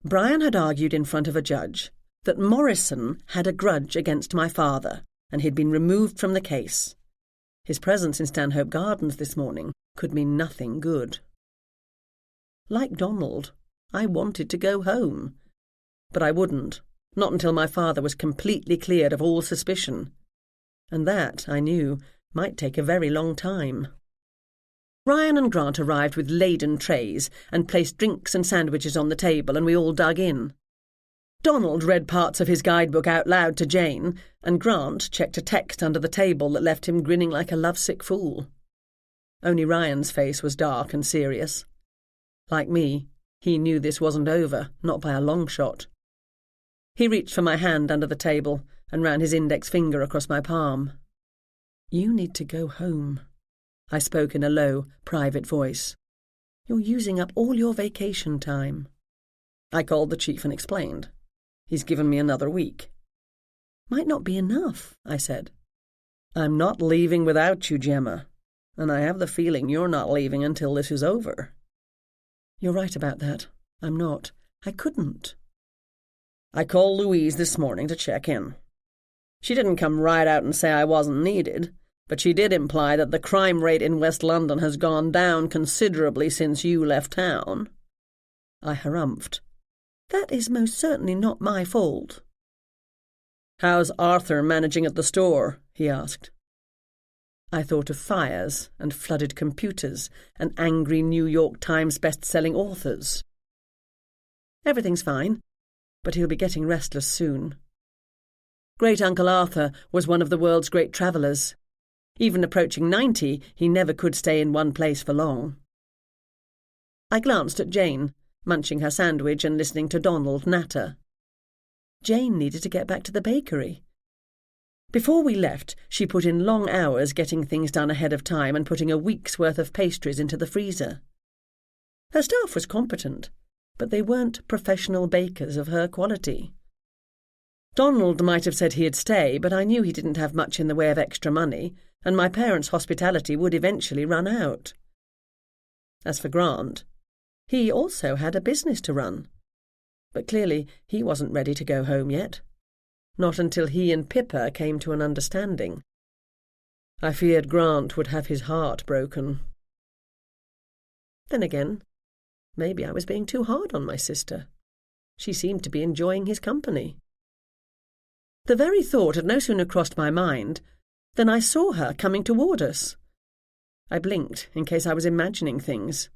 Speaker 4: Brian had argued in front of a judge that Morrison had a grudge against my father, and he'd been removed from the case. His presence in Stanhope Gardens this morning could mean nothing good. Like Donald, I wanted to go home, but I wouldn't, not until my father was completely cleared of all suspicion. And that, I knew, might take a very long time. Ryan and Grant arrived with laden trays and placed drinks and sandwiches on the table, and we all dug in. Donald read parts of his guidebook out loud to Jane, and Grant checked a text under the table that left him grinning like a lovesick fool. Only Ryan's face was dark and serious. Like me, he knew this wasn't over, not by a long shot. He reached for my hand under the table and ran his index finger across my palm. "You need to go home," I spoke in a low, private voice. "You're using up all your vacation time." I called the chief and explained. "He's given me another week." "Might not be enough," I said. "I'm not leaving without you, Gemma, and I have the feeling you're not leaving until this is over." "You're right about that. I'm not. I couldn't." I called Louise this morning to check in. She didn't come right out and say I wasn't needed, but she did imply that the crime rate in West London has gone down considerably since you left town. I harumphed. "That is most certainly not my fault." "How's Arthur managing at the store?" he asked. I thought of fires and flooded computers and angry New York Times best-selling authors. "Everything's fine, but he'll be getting restless soon. Great-uncle Arthur was one of the world's great travellers. Even approaching 90, he never could stay in one place for long." I glanced at Jane, munching her sandwich and listening to Donald natter. Jane needed to get back to the bakery. Before we left, she put in long hours getting things done ahead of time and putting a week's worth of pastries into the freezer. Her staff was competent, but they weren't professional bakers of her quality. Donald might have said he'd stay, but I knew he didn't have much in the way of extra money, and my parents' hospitality would eventually run out. As for Grant, he also had a business to run. But clearly he wasn't ready to go home yet. Not until he and Pippa came to an understanding. I feared Grant would have his heart broken. Then again, maybe I was being too hard on my sister. She seemed to be enjoying his company. The very thought had no sooner crossed my mind than I saw her coming toward us. I blinked in case I was imagining things.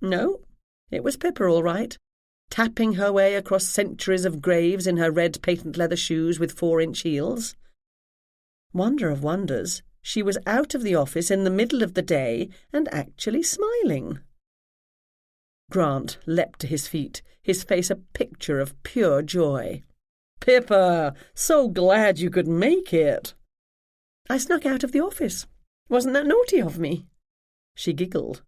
Speaker 4: No, it was Pippa all right, tapping her way across centuries of graves in her red patent leather shoes with 4-inch heels. Wonder of wonders, she was out of the office in the middle of the day and actually smiling. Grant leapt to his feet, his face a picture of pure joy. "Pippa, so glad you could make it." "I snuck out of the office. Wasn't that naughty of me?" She giggled.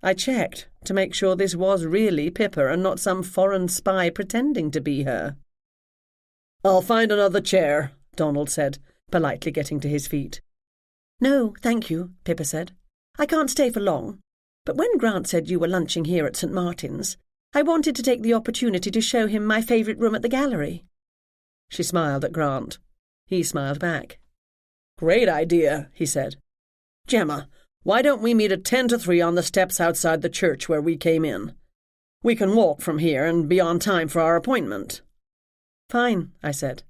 Speaker 4: I checked to make sure this was really Pippa and not some foreign spy pretending to be her. "I'll find another chair," Donald said, politely getting to his feet. "No, thank you," Pippa said. "I can't stay for long, but when Grant said you were lunching here at St. Martin's, I wanted to take the opportunity to show him my favourite room at the gallery." She smiled at Grant. He smiled back. "Great idea," he said. "Gemma, why don't we meet at 10 to 3 on the steps outside the church where we came in? We can walk from here and be on time for our appointment." "Fine," I said.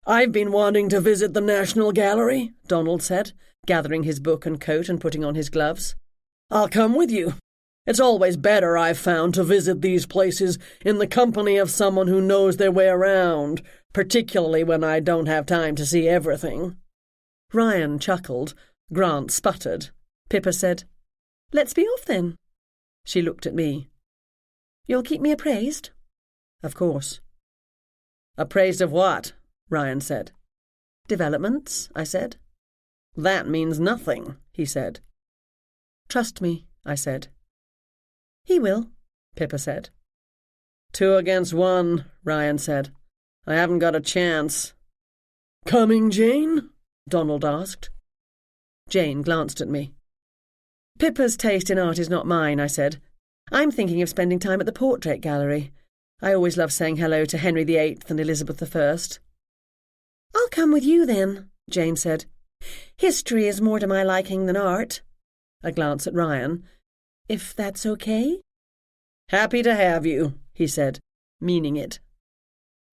Speaker 2: "I've been wanting to visit the National Gallery," Donald said, gathering his book and coat and putting on his gloves. "I'll come with you. It's always better, I've found, to visit these places in the company of someone who knows their way around, particularly when I don't have time to see everything."
Speaker 4: Ryan chuckled. Grant sputtered. Pippa said, "Let's be off then." She looked at me. "You'll keep me appraised?" "Of course." "Appraised of what?" Ryan said. "Developments," I said. "That means nothing," he said. "Trust me," I said. "He will," Pippa said. 2 against 1, Ryan said. "I haven't got a chance."
Speaker 2: "Coming, Jane?"
Speaker 4: Donald asked. Jane glanced at me. "Pippa's taste in art is not mine," I said. "I'm thinking of spending time at the Portrait Gallery. I always love saying hello to Henry VIII and Elizabeth I." "I'll come with you then," Jane said. "History is more to my liking than art." A glance at Ryan. "If that's okay?" "Happy to have you," he said, meaning it.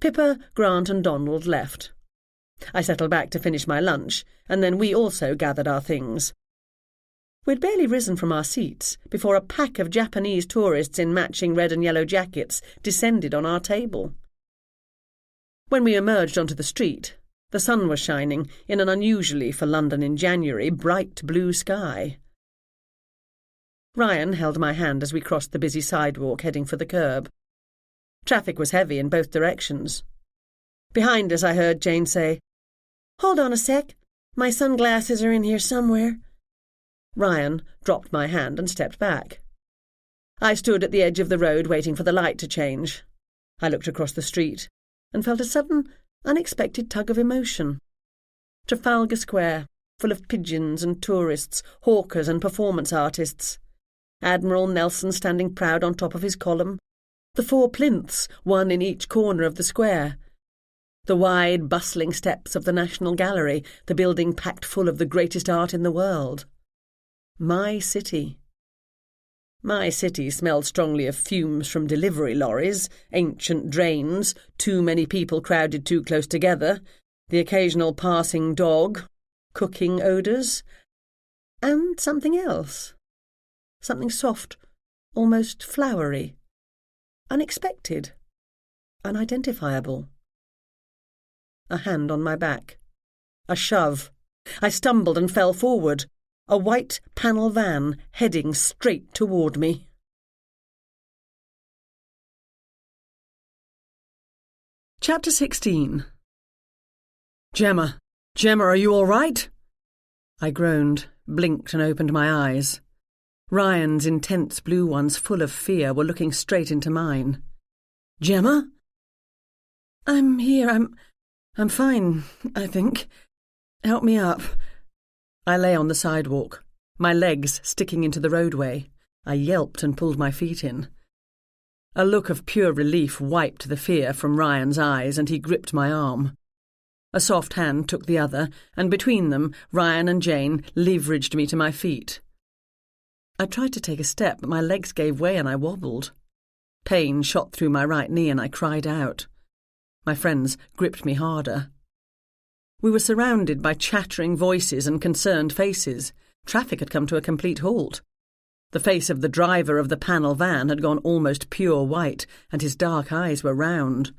Speaker 4: Pippa, Grant and Donald left. I settled back to finish my lunch, and then we also gathered our things. We'd barely risen from our seats before a pack of Japanese tourists in matching red and yellow jackets descended on our table. When we emerged onto the street, the sun was shining in an unusually, for London in January, bright blue sky. Ryan held my hand as we crossed the busy sidewalk heading for the curb. Traffic was heavy in both directions. Behind us I heard Jane say, "Hold on a sec. My sunglasses are in here somewhere." Ryan dropped my hand and stepped back. I stood at the edge of the road waiting for the light to change. I looked across the street and felt a sudden, unexpected tug of emotion. Trafalgar Square, full of pigeons and tourists, hawkers and performance artists. Admiral Nelson standing proud on top of his column. The 4 plinths, one in each corner of the square. The wide, bustling steps of the National Gallery, the building packed full of the greatest art in the world. My city. My city smelled strongly of fumes from delivery lorries, ancient drains, too many people crowded too close together, the occasional passing dog, cooking odours, and something else. Something soft, almost flowery, unexpected, unidentifiable. A hand on my back. A shove. I stumbled and fell forward. A white panel van heading straight toward me.
Speaker 1: Chapter 16. Gemma, are you all right? I groaned, blinked and opened my eyes. Ryan's intense blue ones, full of fear, were looking straight into mine. Gemma? I'm here. I'm fine, I think. Help me up. I lay on the sidewalk, my legs sticking into the roadway. I yelped and pulled my feet in. A look of pure relief wiped the fear from Ryan's eyes, and he gripped my arm. A soft hand took the other, and between them, Ryan and Jane leveraged me to my feet. I tried to take a step, but my legs gave way and I wobbled. Pain shot through my right knee and I cried out. My friends gripped me harder. We were surrounded by chattering voices and concerned faces. Traffic had come to a complete halt. The face of the driver of the panel van had gone almost pure white, and his dark eyes were round.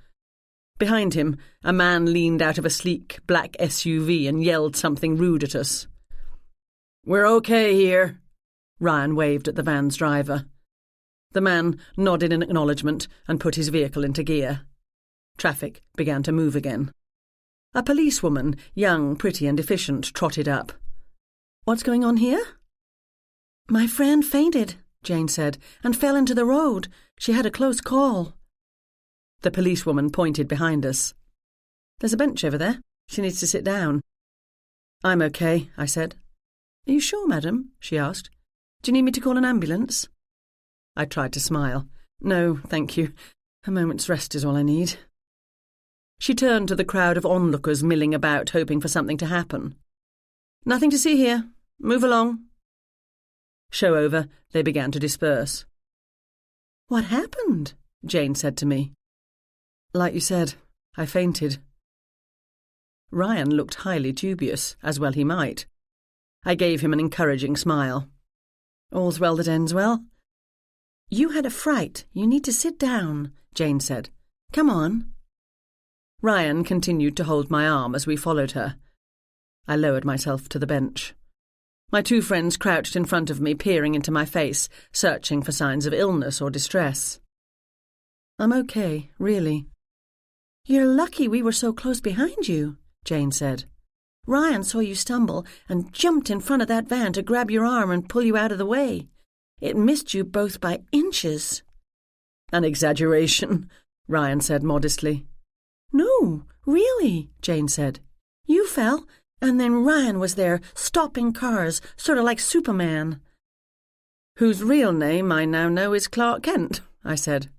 Speaker 1: Behind him, a man leaned out of a sleek black SUV and yelled something rude at us. "We're okay here," Ryan waved at the van's driver. The man nodded in acknowledgement and put his vehicle into gear. Traffic began to move again. A policewoman, young, pretty and efficient, trotted up. "What's going on here?" "My friend fainted," Jane said, "and fell into the road. She had a close call." The policewoman pointed behind us. "There's a bench over there. She needs to sit down." "I'm okay," I said. "Are you sure, madam?" she asked. "Do you need me to call an ambulance?" I tried to smile. "No, thank you. A moment's rest is all I need." She turned to the crowd of onlookers milling about, hoping for something to happen. "Nothing to see here. Move along." Show over, they began to disperse. "What happened?" Jane said to me. "Like you said, I fainted." Ryan looked highly dubious, as well he might. I gave him an encouraging smile. "All's well that ends well." "You had a fright. You need to sit down," Jane said. "Come on." Ryan continued to hold my arm as we followed her. I lowered myself to the bench. My two friends crouched in front of me, peering into my face, searching for signs of illness or distress. "I'm okay, really." "You're lucky we were so close behind you," Jane said. "Ryan saw you stumble and jumped in front of that van to grab your arm and pull you out of the way. It missed you both by inches." "An exaggeration," Ryan said modestly. "No, really," Jane said. "You fell, and then Ryan was there, stopping cars, sort of like Superman." "Whose real name I now know is Clark Kent," I said.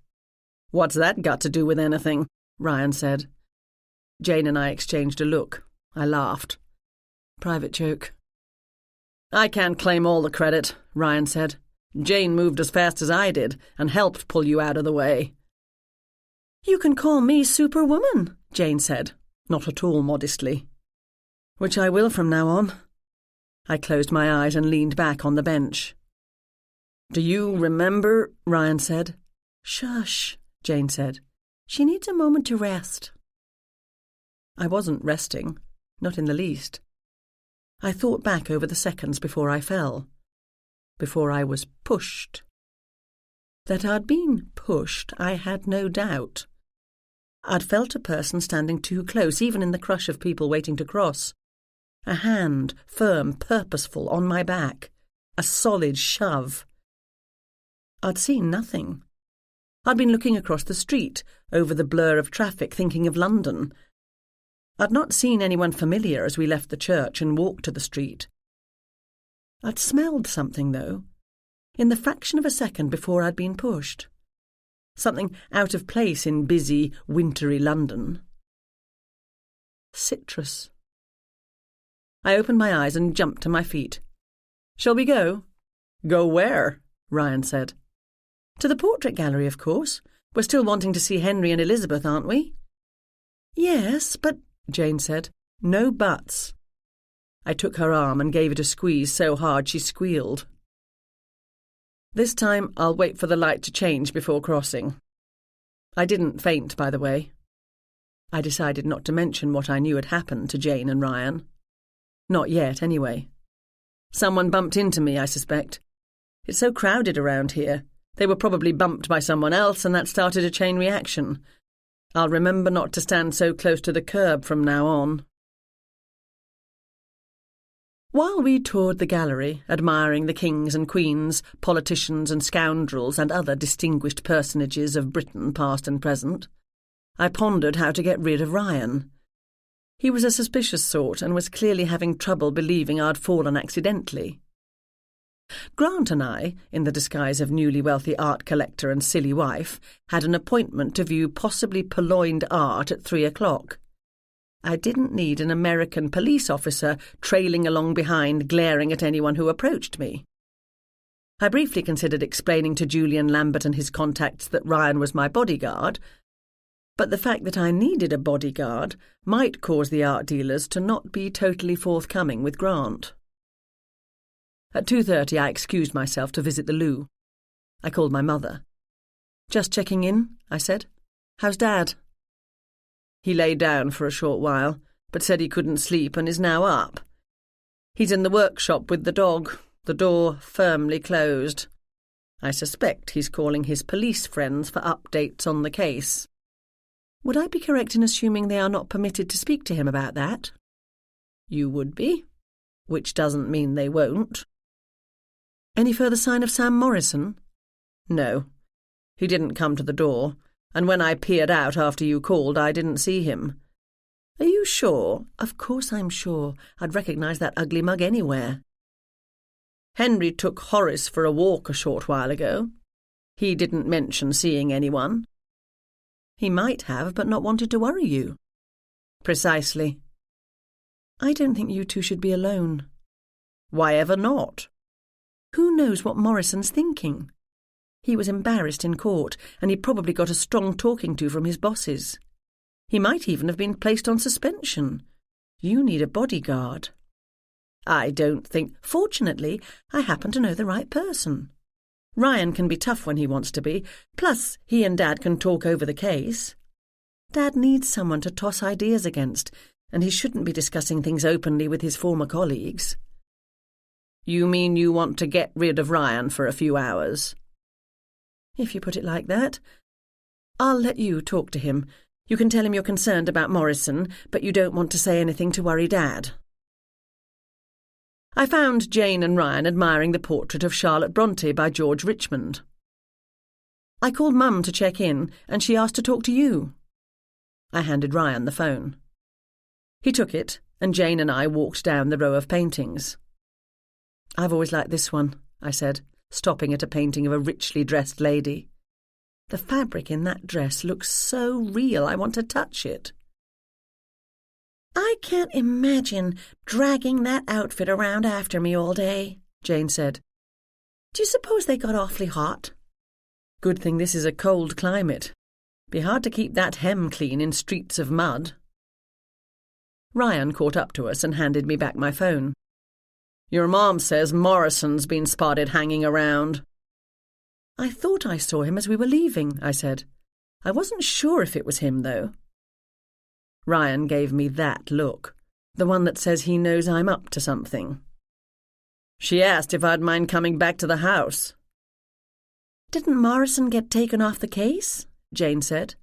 Speaker 1: "What's that got to do with anything?" Ryan said. Jane and I exchanged a look. I laughed. "Private joke." "I can't claim all the credit," Ryan said. "Jane moved as fast as I did and helped pull you out of the way." "You can call me Superwoman," Jane said, not at all modestly. "Which I will from now on." I closed my eyes and leaned back on the bench. "Do you remember?" Ryan said. "Shush," Jane said. "She needs a moment to rest." I wasn't resting, not in the least. I thought back over the seconds before I fell, before I was pushed. That I'd been pushed, I had no doubt. I'd felt a person standing too close, even in the crush of people waiting to cross. A hand, firm, purposeful, on my back. A solid shove. I'd seen nothing. I'd been looking across the street, over the blur of traffic, thinking of London. I'd not seen anyone familiar as we left the church and walked to the street. I'd smelled something, though, in the fraction of a second before I'd been pushed. Something out of place in busy, wintry London. Citrus. I opened my eyes and jumped to my feet. "Shall we go?" "Go where?"
Speaker 4: Ryan said. To the portrait gallery, of course. We're still wanting to see Henry and Elizabeth, aren't we? Yes, but, Jane said, no buts. I took her arm and gave it a squeeze so hard she squealed. This time I'll wait for the light to change before crossing. I didn't faint, by the way. I decided not to mention what I knew had happened to Jane and Ryan. Not yet, anyway. Someone bumped into me, I suspect. It's so crowded around here. They were probably bumped by someone else, and that started a chain reaction. I'll remember not to stand so close to the curb from now on. While we toured the gallery, admiring the kings and queens, politicians and scoundrels and other distinguished personages of Britain past and present, I pondered how to get rid of Ryan. He was a suspicious sort and was clearly having trouble believing I'd fallen accidentally. Grant and I, in the disguise of newly wealthy art collector and silly wife, had an appointment to view possibly purloined art at 3:00. I didn't need an American police officer trailing along behind, glaring at anyone who approached me. I briefly considered explaining to Julian Lambert and his contacts that Ryan was my bodyguard, but the fact that I needed a bodyguard might cause the art dealers to not be totally forthcoming with Grant. At 2:30 I excused myself to visit the loo. I called my mother. "Just checking in," I said. "How's Dad?" He lay down for a short while, but said he couldn't sleep and is now up. He's in the workshop with the dog, the door firmly closed. I suspect he's calling his police friends for updates on the case. Would I be correct in assuming they are not permitted to speak to him about that? You would be, which doesn't mean they won't. Any further sign of Sam Morrison? No. He didn't come to the door, and when I peered out after you called, I didn't see him. Are you sure? Of course I'm sure. I'd recognise that ugly mug anywhere. Henry took Horace for a walk a short while ago. He didn't mention seeing anyone. He might have, but not wanted to worry you. Precisely. I don't think you two should be alone. Why ever not? Who knows what Morrison's thinking? He was embarrassed in court, and he probably got a strong talking to from his bosses. He might even have been placed on suspension. You need a bodyguard. I don't think. Fortunately, I happen to know the right person. Ryan can be tough when he wants to be, plus he and Dad can talk over the case. Dad needs someone to toss ideas against, and he shouldn't be discussing things openly with his former colleagues. You mean you want to get rid of Ryan for a few hours? If you put it like that. I'll let you talk to him. You can tell him you're concerned about Morrison, but you don't want to say anything to worry Dad. I found Jane and Ryan admiring the portrait of Charlotte Bronte by George Richmond. I called Mum to check in, and she asked to talk to you. I handed Ryan the phone. He took it, and Jane and I walked down the row of paintings. I've always liked this one, I said, stopping at a painting of a richly dressed lady. The fabric in that dress looks so real, I want to touch it. I can't imagine dragging that outfit around after me all day, Jane said. Do you suppose they got awfully hot? Good thing this is a cold climate. Be hard to keep that hem clean in streets of mud. Ryan caught up to us and handed me back my phone. Your mom says Morrison's been spotted hanging around. I thought I saw him as we were leaving, I said. I wasn't sure if it was him, though. Ryan gave me that look, the one that says he knows I'm up to something. She asked if I'd mind coming back to the house. Didn't Morrison get taken off the case? Jane said.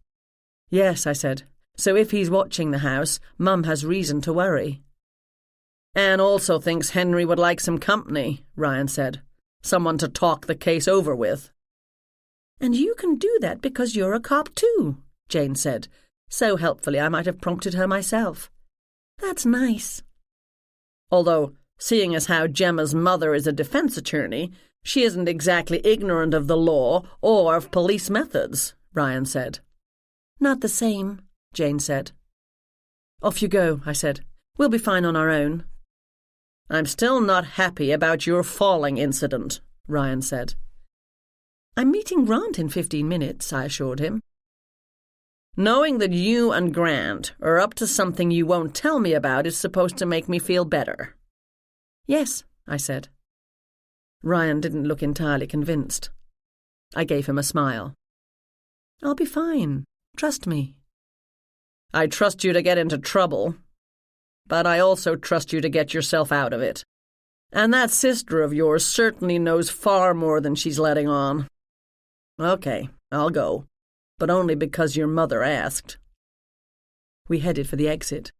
Speaker 4: Yes, I said. So if he's watching the house, Mum has reason to worry. Anne also thinks Henry would like some company, Ryan said. Someone to talk the case over with. And you can do that because you're a cop too, Jane said. So helpfully I might have prompted her myself. That's nice. Although, seeing as how Gemma's mother is a defense attorney, she isn't exactly ignorant of the law or of police methods, Ryan said. Not the same, Jane said. Off you go, I said. We'll be fine on our own. I'm still not happy about your falling incident, Ryan said. I'm meeting Grant in 15 minutes, I assured him. Knowing that you and Grant are up to something you won't tell me about is supposed to make me feel better. Yes, I said. Ryan didn't look entirely convinced. I gave him a smile. I'll be fine. Trust me. I trust you to get into trouble, but I also trust you to get yourself out of it. And that sister of yours certainly knows far more than she's letting on. Okay, I'll go, but only because your mother asked. We headed for the exit.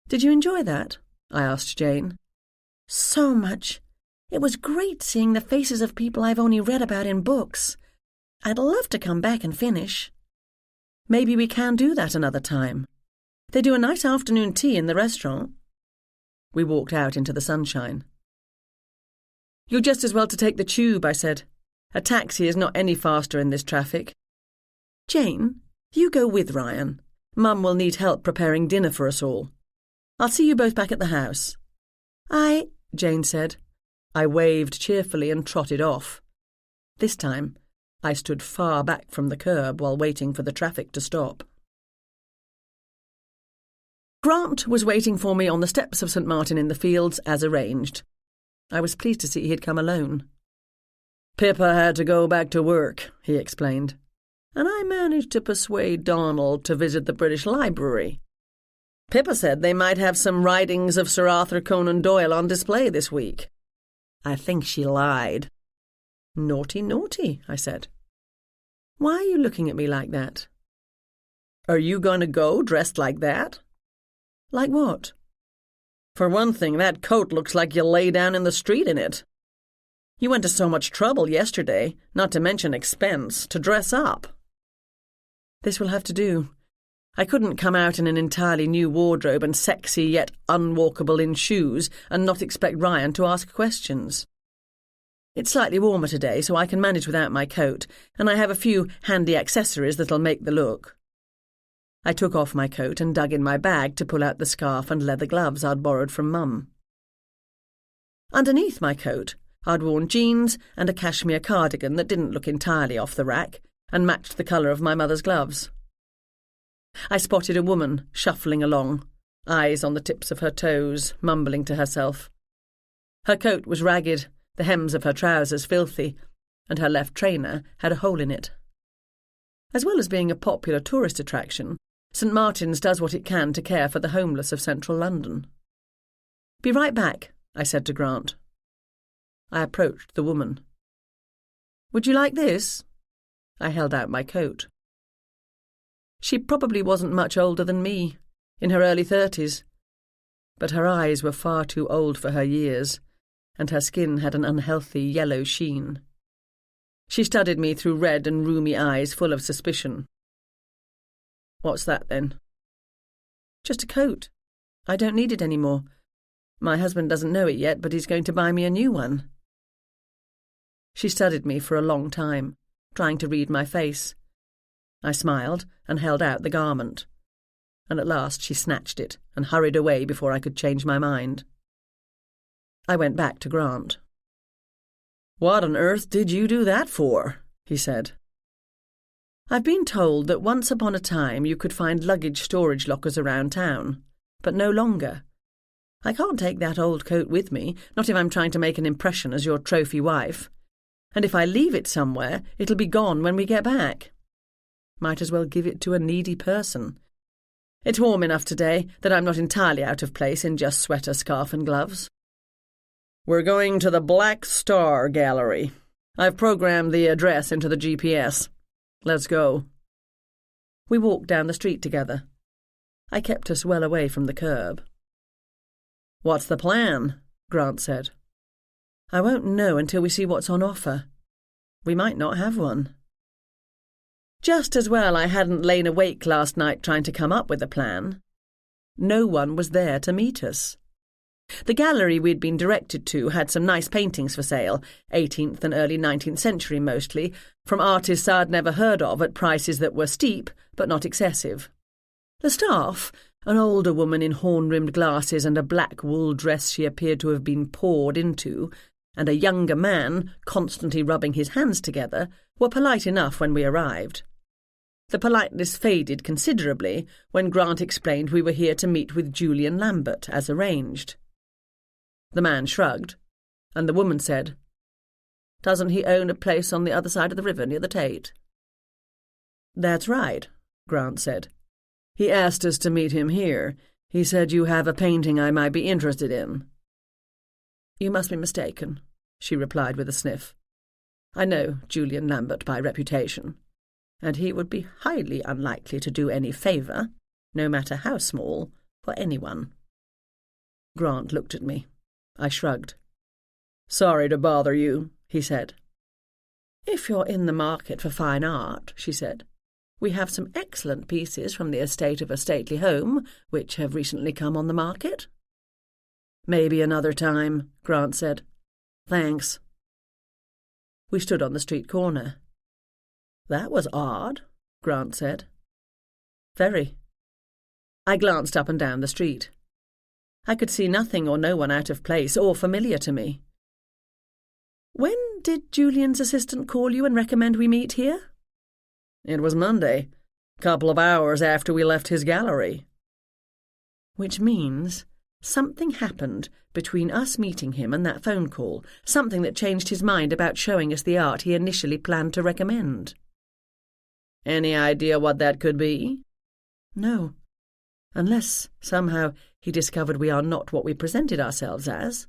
Speaker 4: Did you enjoy that? I asked Jane. So much. It was great seeing the faces of people I've only read about in books. I'd love to come back and finish. Maybe we can do that another time. They do a nice afternoon tea in the restaurant. We walked out into the sunshine. You're just as well to take the tube, I said. A taxi is not any faster in this traffic. Jane, you go with Ryan. Mum will need help preparing dinner for us all. I'll see you both back at the house. Jane said. I waved cheerfully and trotted off. This time, I stood far back from the curb while waiting for the traffic to stop. Grant was waiting for me on the steps of St. Martin in the Fields as arranged. I was pleased to see he had come alone. Pippa had to go back to work, he explained, and I managed to persuade Donald to visit the British Library. Pippa said they might have some writings of Sir Arthur Conan Doyle on display this week. I think she lied. Naughty, naughty, I said. Why are you looking at me like that? Are you going to go dressed like that? Like what? For one thing, that coat looks like you lay down in the street in it. You went to so much trouble yesterday, not to mention expense, to dress up. This will have to do. I couldn't come out in an entirely new wardrobe and sexy yet unwalkable in shoes and not expect Ryan to ask questions. It's slightly warmer today, so I can manage without my coat, and I have a few handy accessories that'll make the look. I took off my coat and dug in my bag to pull out the scarf and leather gloves I'd borrowed from Mum. Underneath my coat, I'd worn jeans and a cashmere cardigan that didn't look entirely off the rack and matched the colour of my mother's gloves. I spotted a woman shuffling along, eyes on the tips of her toes, mumbling to herself. Her coat was ragged, the hems of her trousers filthy, and her left trainer had a hole in it. As well as being a popular tourist attraction, St. Martin's does what it can to care for the homeless of central London. Be right back, I said to Grant. I approached the woman. Would you like this? I held out my coat. She probably wasn't much older than me, in her early 30s, but her eyes were far too old for her years, and her skin had an unhealthy yellow sheen. She studied me through red and rheumy eyes full of suspicion. What's that, then? Just a coat. I don't need it any more. My husband doesn't know it yet, but he's going to buy me a new one. She studied me for a long time, trying to read my face. I smiled and held out the garment, and at last she snatched it and hurried away before I could change my mind. I went back to Grant. "What on earth did you do that for?" he said. "I've been told that once upon a time you could find luggage storage lockers around town, but no longer. I can't take that old coat with me, not if I'm trying to make an impression as your trophy wife. And if I leave it somewhere, it'll be gone when we get back. Might as well give it to a needy person. It's warm enough today that I'm not entirely out of place in just sweater, scarf and gloves." "We're going to the Black Star Gallery. I've programmed the address into the GPS. Let's go." We walked down the street together. I kept us well away from the curb. "What's the plan?" Grant said. "I won't know until we see what's on offer. We might not have one." Just as well I hadn't lain awake last night trying to come up with a plan. No one was there to meet us. The gallery we'd been directed to had some nice paintings for sale, 18th and early 19th century mostly, from artists I'd never heard of at prices that were steep but not excessive. The staff, an older woman in horn-rimmed glasses and a black wool dress she appeared to have been poured into, and a younger man, constantly rubbing his hands together, were polite enough when we arrived. The politeness faded considerably when Grant explained we were here to meet with Julian Lambert, as arranged. The man shrugged, and the woman said, "Doesn't he own a place on the other side of the river near the Tate?" "That's right," Grant said. "He asked us to meet him here. He said you have a painting I might be interested in." "You must be mistaken," she replied with a sniff. "I know Julian Lambert by reputation, and he would be highly unlikely to do any favour, no matter how small, for anyone." Grant looked at me. I shrugged. "Sorry to bother you," he said. "If you're in the market for fine art," she said, "we have some excellent pieces from the estate of a stately home, which have recently come on the market." "Maybe another time," Grant said. "Thanks." We stood on the street corner. "That was odd," Grant said. "Very." I glanced up and down the street. I could see nothing or no one out of place or familiar to me. "When did Julian's assistant call you and recommend we meet here?" "It was Monday, a couple of hours after we left his gallery." Which means something happened between us meeting him and that phone call, something that changed his mind about showing us the art he initially planned to recommend. "Any idea what that could be?" "No. Unless, somehow, he discovered we are not what we presented ourselves as."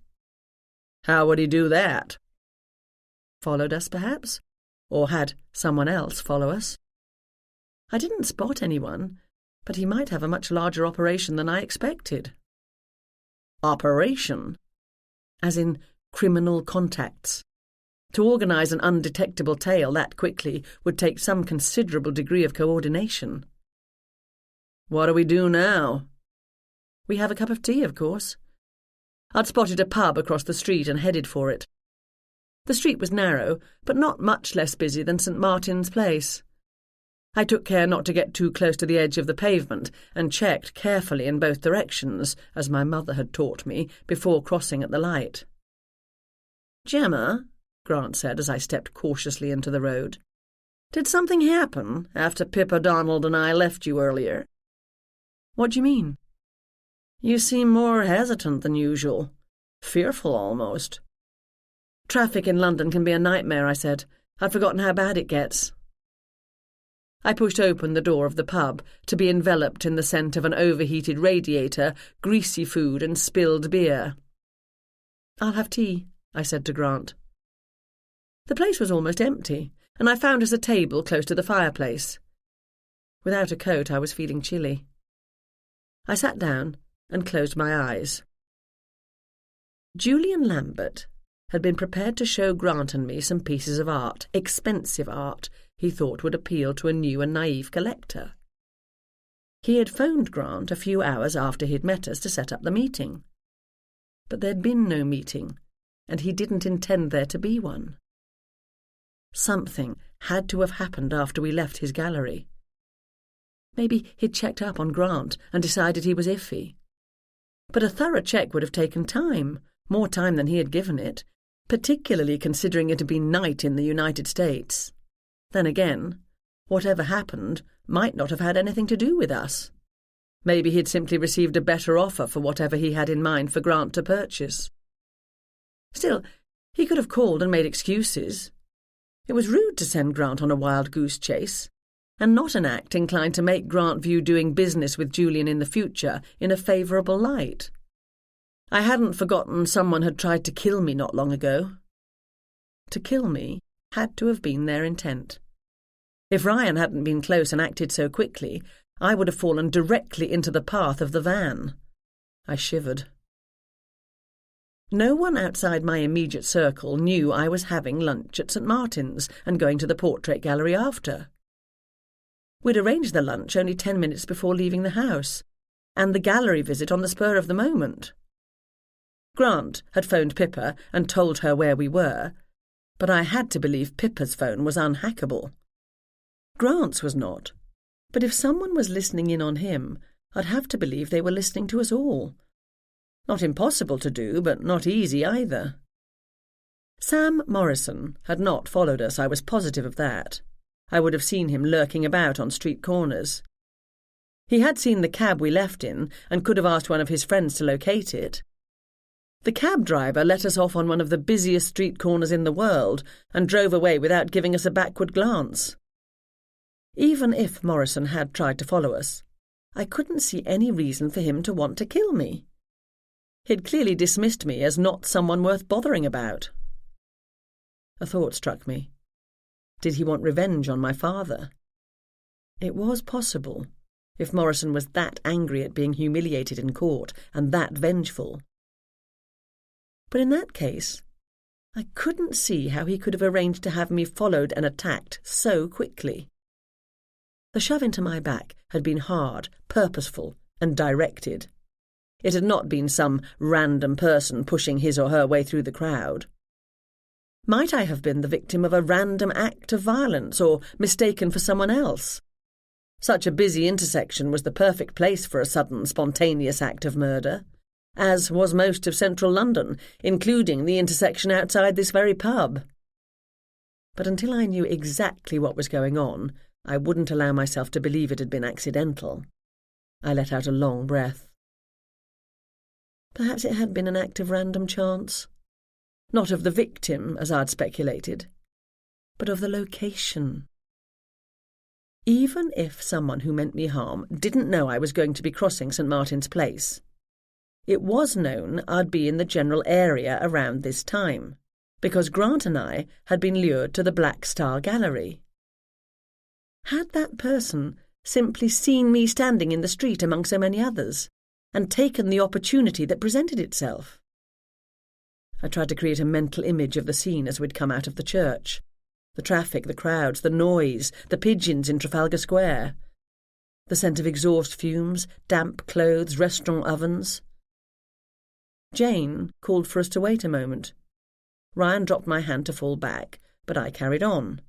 Speaker 4: "How would he do that?" "Followed us, perhaps? Or had someone else follow us? I didn't spot anyone, but he might have a much larger operation than I expected." "Operation?" "As in criminal contacts. To organise an undetectable tale that quickly would take some considerable degree of coordination." "What do we do now?" "We have a cup of tea, of course." I'd spotted a pub across the street and headed for it. The street was narrow, but not much less busy than St. Martin's Place. I took care not to get too close to the edge of the pavement and checked carefully in both directions, as my mother had taught me, before crossing at the light. "Gemma," Grant said as I stepped cautiously into the road, "did something happen after Pippa, Donald and I left you earlier?" "What do you mean?" "You seem more hesitant than usual. Fearful, almost." "Traffic in London can be a nightmare," I said. "I've forgotten how bad it gets." I pushed open the door of the pub, to be enveloped in the scent of an overheated radiator, greasy food and spilled beer. "I'll have tea," I said to Grant. The place was almost empty, and I found us a table close to the fireplace. Without a coat, I was feeling chilly. I sat down and closed my eyes. Julian Lambert had been prepared to show Grant and me some pieces of art, expensive art, he thought would appeal to a new and naive collector. He had phoned Grant a few hours after he'd met us to set up the meeting. But there'd been no meeting, and he didn't intend there to be one. Something had to have happened after we left his gallery. Maybe he'd checked up on Grant and decided he was iffy. But a thorough check would have taken time, more time than he had given it, particularly considering it had been night in the United States. Then again, whatever happened might not have had anything to do with us. Maybe he'd simply received a better offer for whatever he had in mind for Grant to purchase. Still, he could have called and made excuses. It was rude to send Grant on a wild goose chase, and not an act inclined to make Grant view doing business with Julian in the future in a favourable light. I hadn't forgotten someone had tried to kill me not long ago. To kill me had to have been their intent. If Ryan hadn't been close and acted so quickly, I would have fallen directly into the path of the van. I shivered. No one outside my immediate circle knew I was having lunch at St. Martin's and going to the portrait gallery after. We'd arranged the lunch only 10 minutes before leaving the house, and the gallery visit on the spur of the moment. Grant had phoned Pippa and told her where we were, but I had to believe Pippa's phone was unhackable. Grant's was not, but if someone was listening in on him, I'd have to believe they were listening to us all. Not impossible to do, but not easy either. Sam Morrison had not followed us, I was positive of that. I would have seen him lurking about on street corners. He had seen the cab we left in and could have asked one of his friends to locate it. The cab driver let us off on one of the busiest street corners in the world and drove away without giving us a backward glance. Even if Morrison had tried to follow us, I couldn't see any reason for him to want to kill me. He'd clearly dismissed me as not someone worth bothering about. A thought struck me. Did he want revenge on my father? It was possible, if Morrison was that angry at being humiliated in court and that vengeful. But in that case, I couldn't see how he could have arranged to have me followed and attacked so quickly. The shove into my back had been hard, purposeful, and directed. It had not been some random person pushing his or her way through the crowd. Might I have been the victim of a random act of violence or mistaken for someone else? Such a busy intersection was the perfect place for a sudden, spontaneous act of murder, as was most of central London, including the intersection outside this very pub. But until I knew exactly what was going on, I wouldn't allow myself to believe it had been accidental. I let out a long breath. Perhaps it had been an act of random chance. Not of the victim, as I'd speculated, but of the location. Even if someone who meant me harm didn't know I was going to be crossing St. Martin's Place, it was known I'd be in the general area around this time, because Grant and I had been lured to the Black Star Gallery. Had that person simply seen me standing in the street among so many others, and taken the opportunity that presented itself? I tried to create a mental image of the scene as we'd come out of the church. The traffic, the crowds, the noise, the pigeons in Trafalgar Square. The scent of exhaust fumes, damp clothes, restaurant ovens. Jane called for us to wait a moment. Ryan dropped my hand to fall back, but I carried on.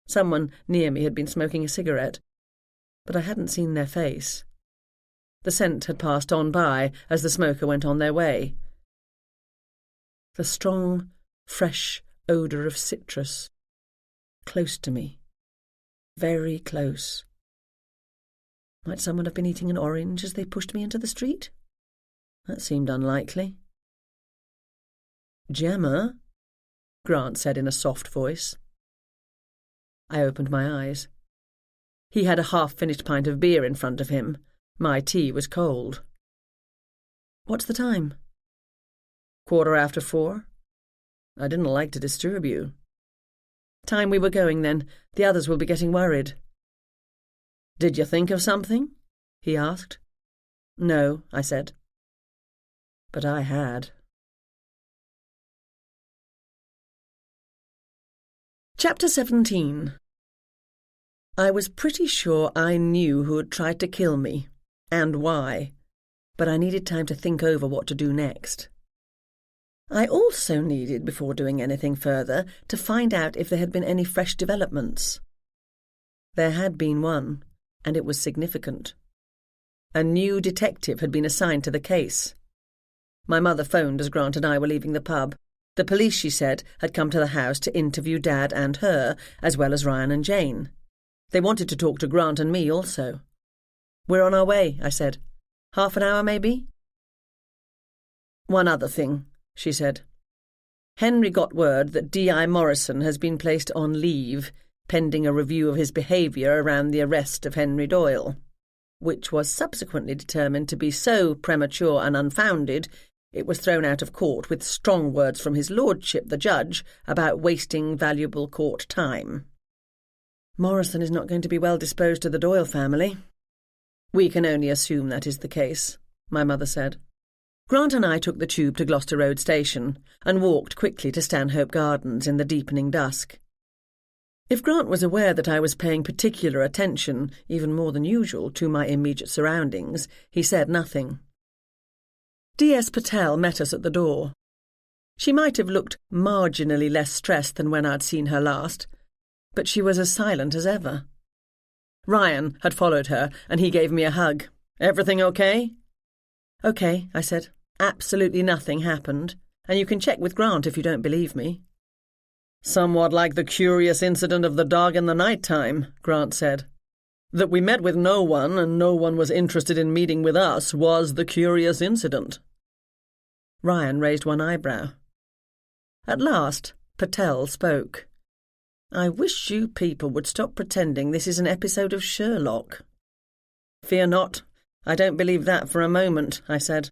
Speaker 4: Someone near me had been smoking a cigarette, but I hadn't seen their face. The scent had passed on by as the smoker went on their way. The strong, fresh odour of citrus. Close to me. Very close. Might someone have been eating an orange as they pushed me into the street? That seemed unlikely. "Gemma," Grant said in a soft voice. I opened my eyes. He had a half-finished pint of beer in front of him. My tea was cold. "What's the time?" 4:15. I didn't like to disturb you. "Time we were going, then. The others will be getting worried." "Did you think of something?" he asked. "No," I said. But I had. Chapter 17. I was pretty sure I knew who had tried to kill me, and why, but I needed time to think over what to do next. I also needed, before doing anything further, to find out if there had been any fresh developments. There had been one, and it was significant. A new detective had been assigned to the case. My mother phoned as Grant and I were leaving the pub. The police, she said, had come to the house to interview Dad and her, as well as Ryan and Jane. They wanted to talk to Grant and me also. "We're on our way," I said. "Half an hour, maybe?" "One other thing," she said. "Henry got word that D.I. Morrison has been placed on leave, pending a review of his behaviour around the arrest of Henry Doyle, which was subsequently determined to be so premature and unfounded it was thrown out of court with strong words from his lordship, the judge, about wasting valuable court time. Morrison is not going to be well disposed to the Doyle family." "We can only assume that is the case," my mother said. Grant and I took the tube to Gloucester Road Station and walked quickly to Stanhope Gardens in the deepening dusk. If Grant was aware that I was paying particular attention, even more than usual, to my immediate surroundings, he said nothing. D.S. Patel met us at the door. She might have looked marginally less stressed than when I'd seen her last, but she was as silent as ever. Ryan had followed her, and he gave me a hug. "Everything okay?" "Okay," I said. "Absolutely nothing happened. and you can check with Grant if you don't believe me." "Somewhat like the curious incident of the dog in the night time," Grant said. "That we met with no one and no one was interested in meeting with us was the curious incident." Ryan raised one eyebrow. At last, Patel spoke. "I wish you people would stop pretending this is an episode of Sherlock." "Fear not. I don't believe that for a moment," I said.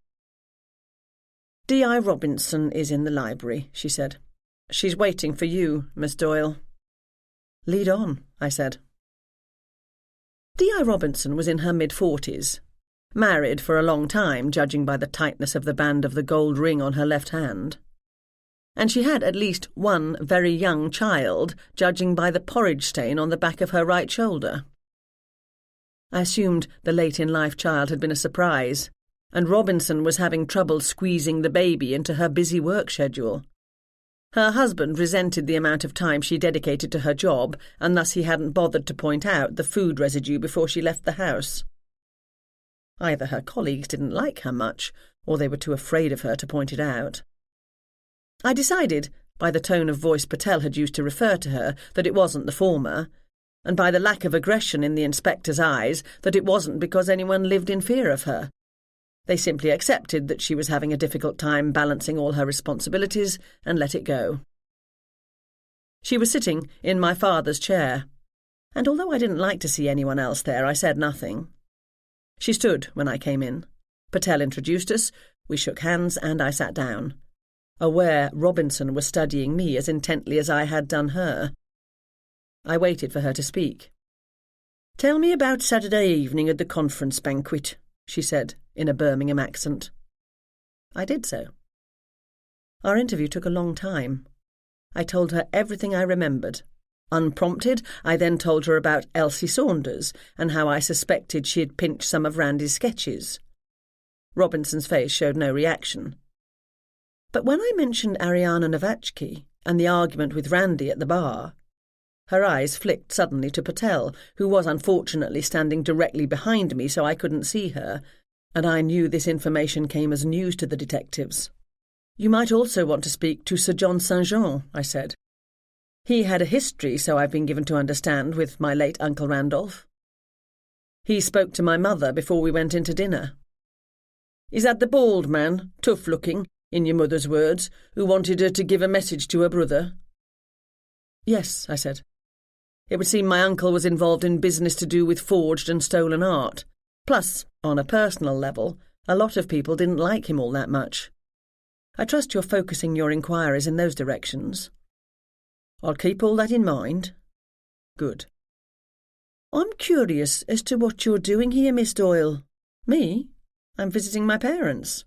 Speaker 4: "D.I. Robinson is in the library," she said. "She's waiting for you, Miss Doyle." "Lead on," I said. D.I. Robinson was in her mid-40s, married for a long time, judging by the tightness of the band of the gold ring on her left hand. And she had at least one very young child, judging by the porridge stain on the back of her right shoulder. I assumed the late-in-life child had been a surprise, and Robinson was having trouble squeezing the baby into her busy work schedule. Her husband resented the amount of time she dedicated to her job, and thus he hadn't bothered to point out the food residue before she left the house. Either her colleagues didn't like her much, or they were too afraid of her to point it out. I decided, by the tone of voice Patel had used to refer to her, that it wasn't the former, and by the lack of aggression in the inspector's eyes, that it wasn't because anyone lived in fear of her. They simply accepted that she was having a difficult time balancing all her responsibilities and let it go. She was sitting in my father's chair, and although I didn't like to see anyone else there, I said nothing. She stood when I came in. Patel introduced us, we shook hands, and I sat down, aware Robinson was studying me as intently as I had done her. I waited for her to speak. "Tell me about Saturday evening at the conference banquet," she said, in a Birmingham accent. I did so. Our interview took a long time. I told her everything I remembered. Unprompted, I then told her about Elsie Saunders and how I suspected she had pinched some of Randy's sketches. Robinson's face showed no reaction. But when I mentioned Ariana Novatsky and the argument with Randy at the bar, her eyes flicked suddenly to Patel, who was unfortunately standing directly behind me so I couldn't see her, and I knew this information came as news to the detectives. "You might also want to speak to Sir John St. John," I said. "He had a history, so I've been given to understand, with my late Uncle Randolph. He spoke to my mother before we went into dinner." "Is that the bald man, tough-looking, in your mother's words, who wanted her to give a message to her brother?" "Yes," I said. "It would seem my uncle was involved in business to do with forged and stolen art. Plus, on a personal level, a lot of people didn't like him all that much. I trust you're focusing your inquiries in those directions." "I'll keep all that in mind." "Good." "I'm curious as to what you're doing here, Miss Doyle." "Me? I'm visiting my parents."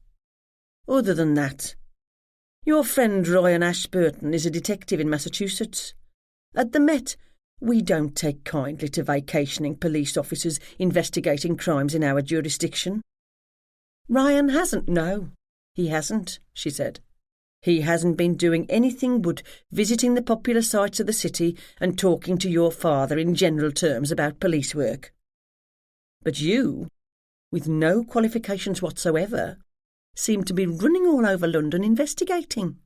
Speaker 4: "Other than that, your friend Ryan Ashburton is a detective in Massachusetts. At the Met, we don't take kindly to vacationing police officers investigating crimes in our jurisdiction." "Ryan hasn't, no, he hasn't," she said. "He hasn't been doing anything but visiting the popular sites of the city and talking to your father in general terms about police work. But you, with no qualifications whatsoever, seem to be running all over London investigating."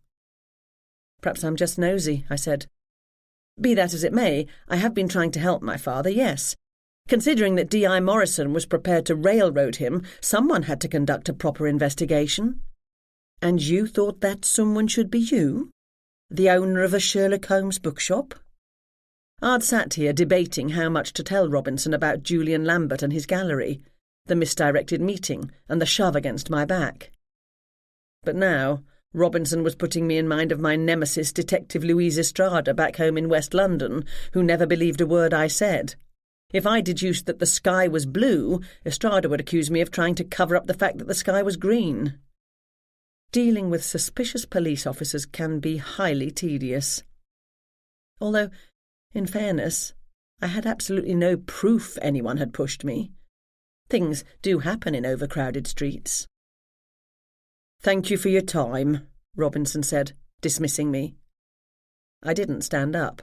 Speaker 4: "Perhaps I'm just nosy," I said. "Be that as it may, I have been trying to help my father, yes. Considering that D.I. Morrison was prepared to railroad him, someone had to conduct a proper investigation." "And you thought that someone should be you? The owner of a Sherlock Holmes bookshop?" I'd sat here debating how much to tell Robinson about Julian Lambert and his gallery, the misdirected meeting, and the shove against my back. But now Robinson was putting me in mind of my nemesis, Detective Louise Estrada, back home in West London, who never believed a word I said. If I deduced that the sky was blue, Estrada would accuse me of trying to cover up the fact that the sky was green. Dealing with suspicious police officers can be highly tedious. Although, in fairness, I had absolutely no proof anyone had pushed me. Things do happen in overcrowded streets. "Thank you for your time," Robinson said, dismissing me. I didn't stand up.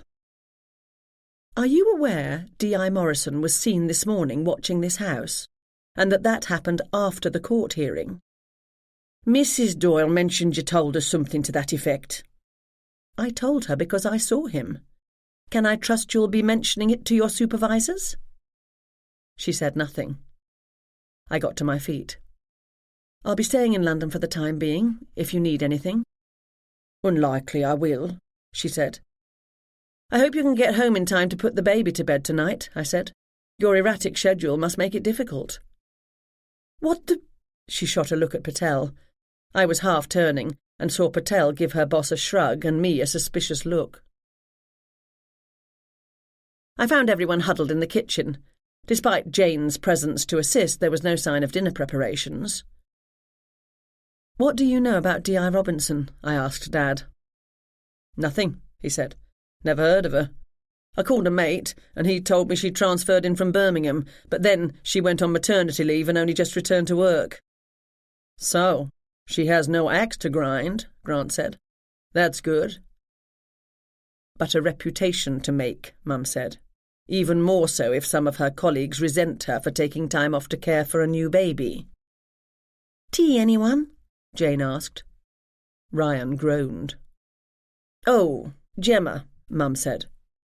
Speaker 4: "Are you aware D.I. Morrison was seen this morning watching this house, and that happened after the court hearing?" Mrs. Doyle mentioned you told us something to that effect. I told her because I saw him. Can I trust you'll be mentioning it to your supervisors? She said nothing. I got to my feet. I'll be staying in London for the time being, if you need anything. Unlikely I will, she said. I hope you can get home in time to put the baby to bed tonight, I said. Your erratic schedule must make it difficult. What the... She shot a look at Patel. I was half turning and saw Patel give her boss a shrug and me a suspicious look. I found everyone huddled in the kitchen. Despite Jane's presence to assist, there was no sign of dinner preparations. What do you know about D.I. Robinson? I asked Dad. Nothing, he said. Never heard of her. I called a mate, and he told me she'd transferred in from Birmingham, but then she went on maternity leave and only just returned to work. So, she has no axe to grind, Grant said. That's good. But a reputation to make, Mum said. Even more so if some of her colleagues resent her for taking time off to care for a new baby.
Speaker 3: Tea, anyone?
Speaker 4: Jane asked. Ryan groaned. Oh, Gemma, Mum said.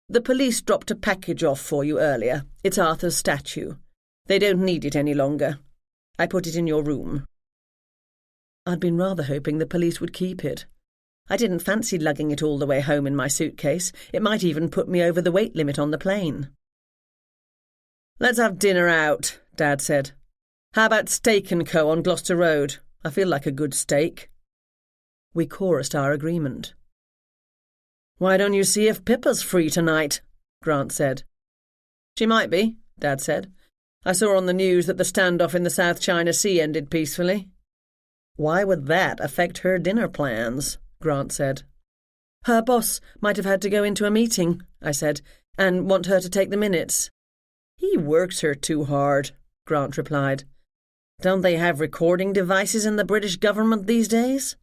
Speaker 4: The police dropped a package off for you earlier. It's Arthur's statue. They don't need it any longer. I put it in your room. I'd been rather hoping the police would keep it. I didn't fancy lugging it all the way home in my suitcase. It might even put me over the weight limit on the plane. Let's have dinner out, Dad said. How about Steak & Co. on Gloucester Road? I feel like a good steak. We chorused our agreement. Why don't you see if Pippa's free tonight? Grant said. She might be, Dad said. I saw on the news that the standoff in the South China Sea ended peacefully. Why would that affect her dinner plans? Grant said. Her boss might have had to go into a meeting, I said, and want her to take the minutes. He works her too hard, Grant replied. Don't they have recording devices in the British government these days?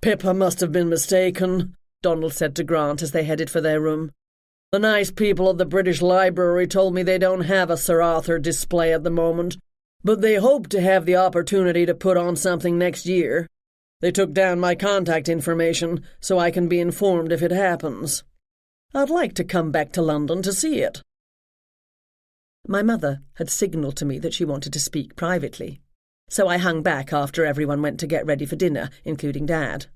Speaker 2: Pippa must have been mistaken, Donald said to Grant as they headed for their room. The nice people at the British Library told me they don't have a Sir Arthur display at the moment, but they hope to have the opportunity to put on something next year. They took down my contact information so I can be informed if it happens. I'd like to come back to London to see it. My mother had signalled to me that she wanted to speak privately, so I hung back after everyone went to get ready for dinner, including Dad.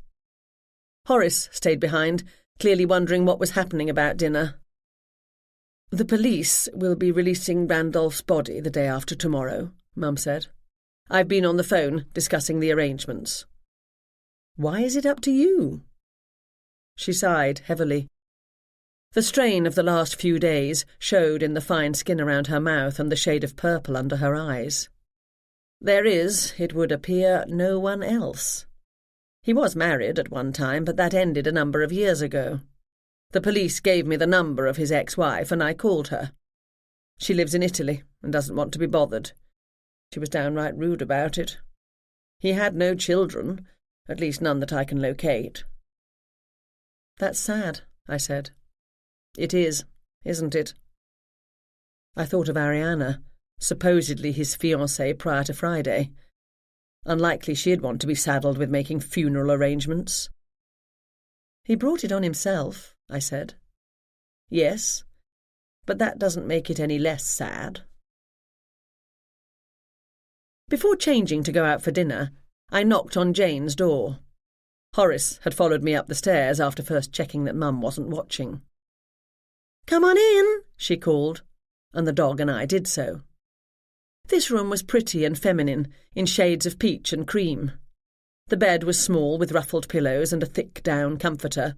Speaker 2: Horace stayed behind, clearly wondering what was happening about dinner. The police will be releasing Randolph's body the day after tomorrow, Mum said. I've been on the phone discussing the arrangements. Why is it up to you? She sighed heavily. The strain of the last few days showed in the fine skin around her mouth and the shade of purple under her eyes. There is, it would appear, no one else. He was married at one time, but that ended a number of years ago. The police gave me the number of his ex-wife, and I called her. She lives in Italy and doesn't want to be bothered. She was downright rude about it. He had no children, at least none that I can locate. That's sad, I said. It is, isn't it? I thought of Ariana, supposedly his fiancée prior to Friday. Unlikely she'd want to be saddled with making funeral arrangements. He brought it on himself, I said. Yes, but that doesn't make it any less sad. Before changing to go out for dinner, I knocked on Jane's door. Horace had followed me up the stairs after first checking that Mum wasn't watching. "Come on in," she called, and the dog and I did so. This room was pretty and feminine, in shades of peach and cream. The bed was small with ruffled pillows and a thick down comforter,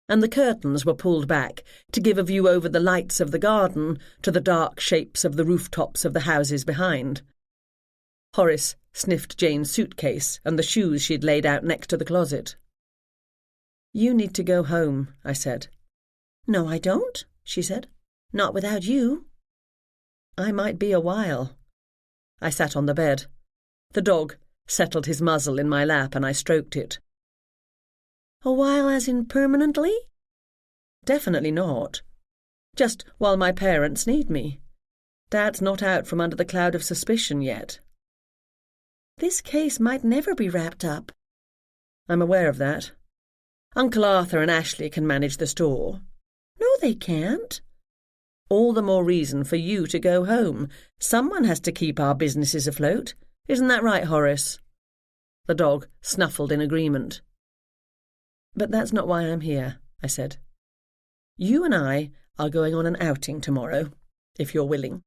Speaker 2: and the curtains were pulled back to give a view over the lights of the garden to the dark shapes of the rooftops of the houses behind. Horace sniffed Jane's suitcase and the shoes she'd laid out next to the closet. "You need to go home," I said. "No, I don't," she said. "Not without you." "I might be a while." I sat on the bed. The dog settled his muzzle in my lap and I stroked it. "A while as in permanently?" "Definitely not. Just while my parents need me. Dad's not out from under the cloud of suspicion yet."
Speaker 4: This case might never be wrapped up. I'm aware of that. Uncle Arthur and Ashley can manage the store.
Speaker 3: No, they can't.
Speaker 4: All the more reason for you to go home. Someone has to keep our businesses afloat. Isn't that right, Horace? The dog snuffled in agreement. But that's not why I'm here, I said. You and I are going on an outing tomorrow, if you're willing.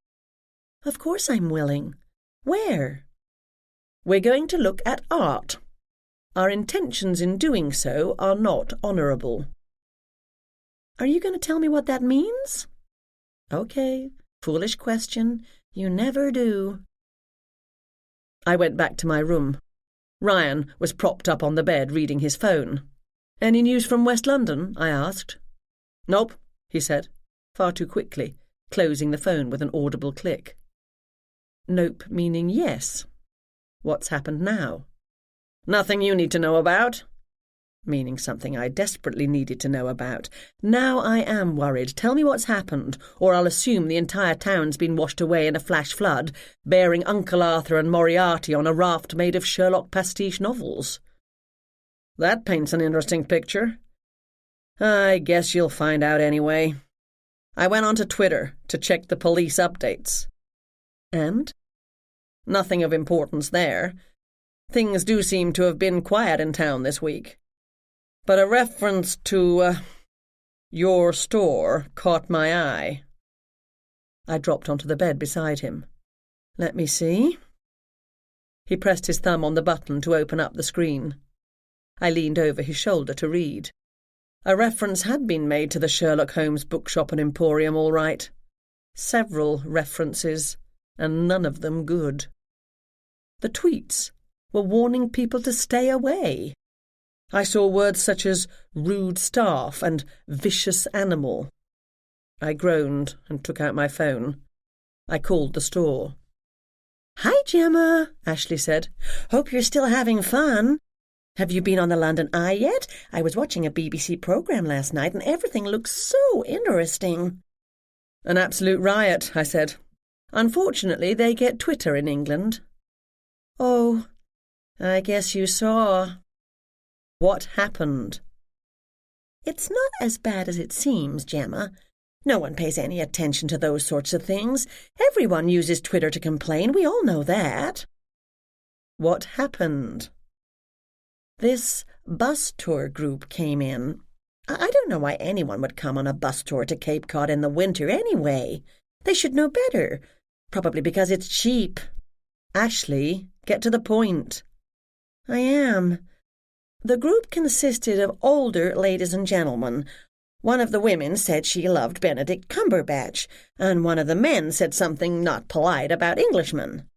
Speaker 3: Of course I'm willing. Where?
Speaker 4: We're going to look at art. Our intentions in doing so are not honourable.
Speaker 3: Are you going to tell me what that means?
Speaker 4: OK, foolish question. You never do. I went back to my room. Ryan was propped up on the bed reading his phone. Any news from West London? I asked. Nope, he said, far too quickly, closing the phone with an audible click. Nope meaning yes. What's happened now? Nothing you need to know about. Meaning something I desperately needed to know about. Now I am worried. Tell me what's happened, or I'll assume the entire town's been washed away in a flash flood, bearing Uncle Arthur and Moriarty on a raft made of Sherlock pastiche novels. That paints an interesting picture. I guess you'll find out anyway. I went onto Twitter to check the police updates. And? Nothing of importance there. Things do seem to have been quiet in town this week. But a reference to, your store caught my eye. I dropped onto the bed beside him. Let me see. He pressed his thumb on the button to open up the screen. I leaned over his shoulder to read. A reference had been made to the Sherlock Holmes bookshop and emporium, all right. Several references, and none of them good. The tweets were warning people to stay away. I saw words such as rude staff and vicious animal. I groaned and took out my phone. I called the store.
Speaker 3: Hi, Gemma, Ashley said. Hope you're still having fun. Have you been on the London Eye yet? I was watching a BBC programme last night and everything looks so interesting.
Speaker 4: An absolute riot, I said. Unfortunately, they get Twitter in England.
Speaker 3: Oh, I guess you saw.
Speaker 4: What happened?
Speaker 3: It's not as bad as it seems, Gemma. No one pays any attention to those sorts of things. Everyone uses Twitter to complain. We all know that.
Speaker 4: What happened?
Speaker 3: This bus tour group came in. I don't know why anyone would come on a bus tour to Cape Cod in the winter anyway. They should know better. Probably because it's cheap.
Speaker 4: Ashley, get to the point.
Speaker 3: I am. The group consisted of older ladies and gentlemen. One of the women said she loved Benedict Cumberbatch, and one of the men said something not polite about Englishmen.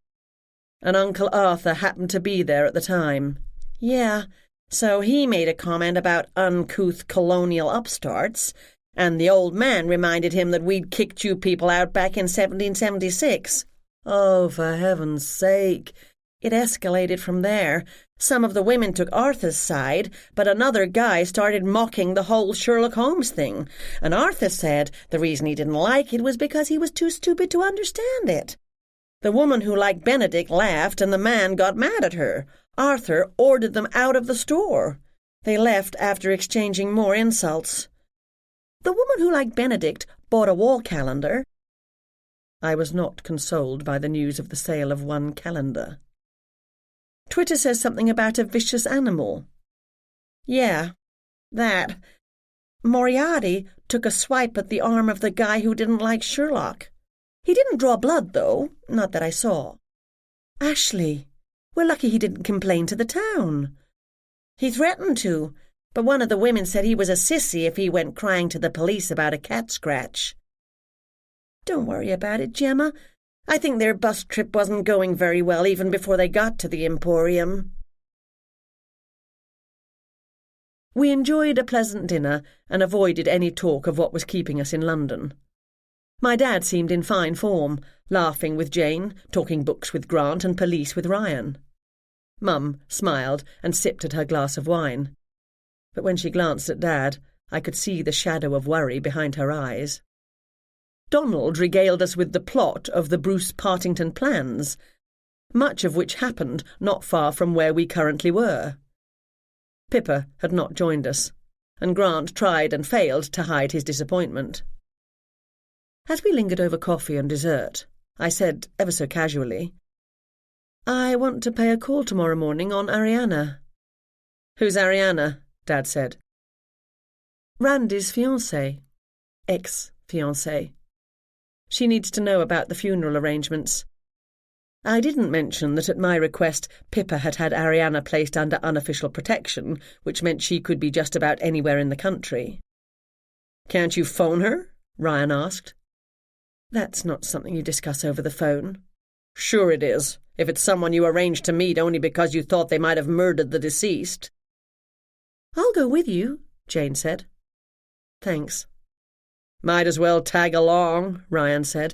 Speaker 4: And Uncle Arthur happened to be there at the time.
Speaker 3: Yeah, so he made a comment about uncouth colonial upstarts, and the old man reminded him that we'd kicked you people out back in 1776.
Speaker 4: Oh, for heaven's sake!
Speaker 3: It escalated from there. Some of the women took Arthur's side, but another guy started mocking the whole Sherlock Holmes thing, and Arthur said the reason he didn't like it was because he was too stupid to understand it. The woman who liked Benedict laughed, and the man got mad at her. Arthur ordered them out of the store. They left after exchanging more insults. The woman who liked Benedict bought a wall calendar.
Speaker 4: I was not consoled by the news of the sale of one calendar.
Speaker 3: Twitter says something about a vicious animal. Yeah, that. Moriarty took a swipe at the arm of the guy who didn't like Sherlock. He didn't draw blood, though, not that I saw. Ashley, we're lucky he didn't complain to the town. He threatened to, but one of the women said he was a sissy if he went crying to the police about a cat scratch. Don't worry about it, Gemma. I think their bus trip wasn't going very well even before they got to the Emporium.
Speaker 4: We enjoyed a pleasant dinner and avoided any talk of what was keeping us in London. My dad seemed in fine form, laughing with Jane, talking books with Grant and police with Ryan. Mum smiled and sipped at her glass of wine. But when she glanced at Dad, I could see the shadow of worry behind her eyes. Donald regaled us with the plot of the Bruce Partington plans. much of which happened not far from where we currently were. Pippa had not joined us, and Grant tried and failed to hide his disappointment. As we lingered over coffee and dessert, I said, ever so casually, "I want to pay a call tomorrow morning on Ariana." "Who's Ariana?" Dad said. "Randy's fiancée. Ex-fiancée. She needs to know about the funeral arrangements." I didn't mention that at my request Pippa had had Ariana placed under unofficial protection, which meant she could be just about anywhere in the country. "Can't you phone her?" Ryan asked. "That's not something you discuss over the phone." "Sure it is, if it's someone you arranged to meet only because you thought they might have murdered the deceased."
Speaker 3: "I'll go with you," Jane said. "Thanks."
Speaker 4: "Might as well tag along," Ryan said.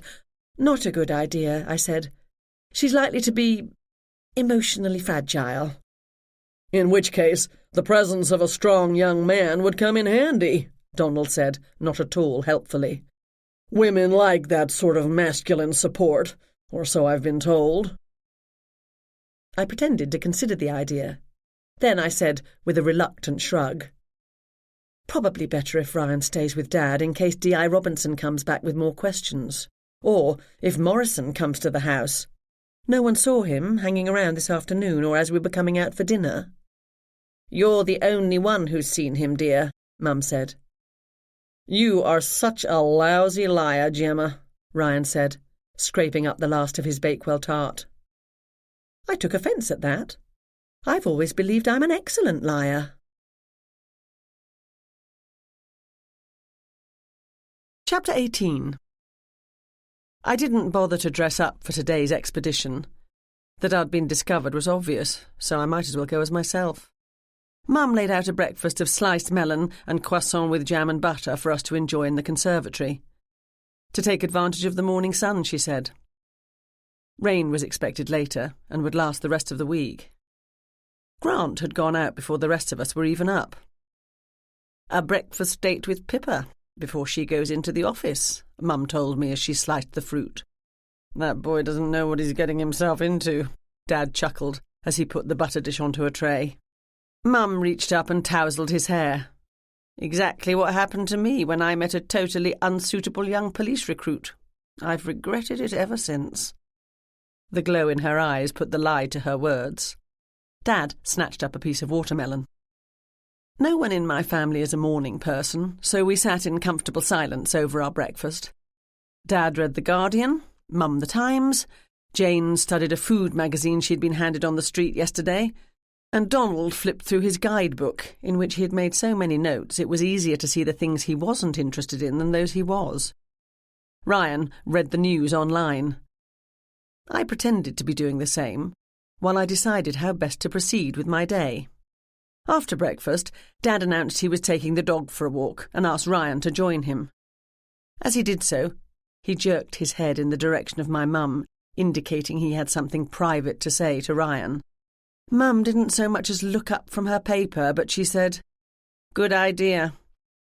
Speaker 3: "Not a good idea," I said. "She's likely to be emotionally fragile."
Speaker 2: "In which case, the presence of a strong young man would come in handy," Donald said, not at all helpfully. "Women like that sort of masculine support, or so I've been told."
Speaker 4: I pretended to consider the idea. Then I said, with a reluctant shrug, "Probably better if Ryan stays with Dad in case D.I. Robinson comes back with more questions. Or if Morrison comes to the house. No one saw him hanging around this afternoon or as we were coming out for dinner." "You're the only one who's seen him, dear," Mum said. "You are such a lousy liar, Gemma," Ryan said, scraping up the last of his Bakewell tart. I took offence at that. I've always believed I'm an excellent liar.
Speaker 1: Chapter 18. I didn't bother to dress up for today's expedition. That I'd been discovered was obvious, so I might as well go as myself. Mum laid out a breakfast of sliced melon and croissant with jam and butter for us to enjoy in the conservatory. To take advantage of the morning sun, she said. Rain was expected later and would last the rest of the week. Grant had gone out before the rest of us were even up. "A breakfast date with Pippa before she goes into the office," Mum told me as she sliced the fruit. "That boy doesn't know what he's getting himself into," Dad chuckled as he put the butter dish onto a tray. Mum reached up and tousled his hair. "Exactly what happened to me when I met a totally unsuitable young police recruit. I've regretted it ever since." The glow in her eyes put the lie to her words. Dad snatched up a piece of watermelon. No one in my family is a morning person, so we sat in comfortable silence over our breakfast. Dad read The Guardian, Mum the Times, Jane studied a food magazine she'd been handed on the street yesterday, and Donald flipped through his guidebook, in which he had made so many notes it was easier to see the things he wasn't interested in than those he was. Ryan read the news online. I pretended to be doing the same, while I decided how best to proceed with my day. After breakfast, Dad announced he was taking the dog for a walk and asked Ryan to join him. As he did so, he jerked his head in the direction of my mum, indicating he had something private to say to Ryan. Mum didn't so much as look up from her paper, but she said, "Good idea.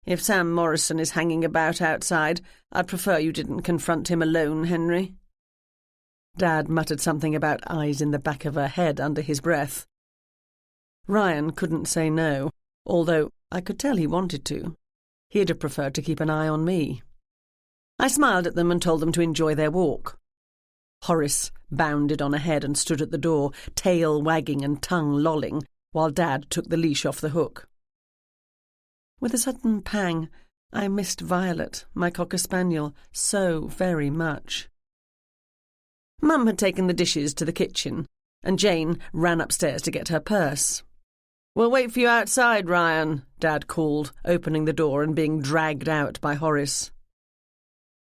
Speaker 1: If Sam Morrison is hanging about outside, I'd prefer you didn't confront him alone, Henry." Dad muttered something about eyes in the back of her head under his breath. Ryan couldn't say no, although I could tell he wanted to. He'd have preferred to keep an eye on me. I smiled at them and told them to enjoy their walk. Horace bounded on ahead and stood at the door, tail wagging and tongue lolling, while Dad took the leash off the hook. With a sudden pang, I missed Violet, my cocker spaniel, so very much. Mum had taken the dishes to the kitchen, and Jane ran upstairs to get her purse. "We'll wait for you outside, Ryan," Dad called, opening the door and being dragged out by Horace.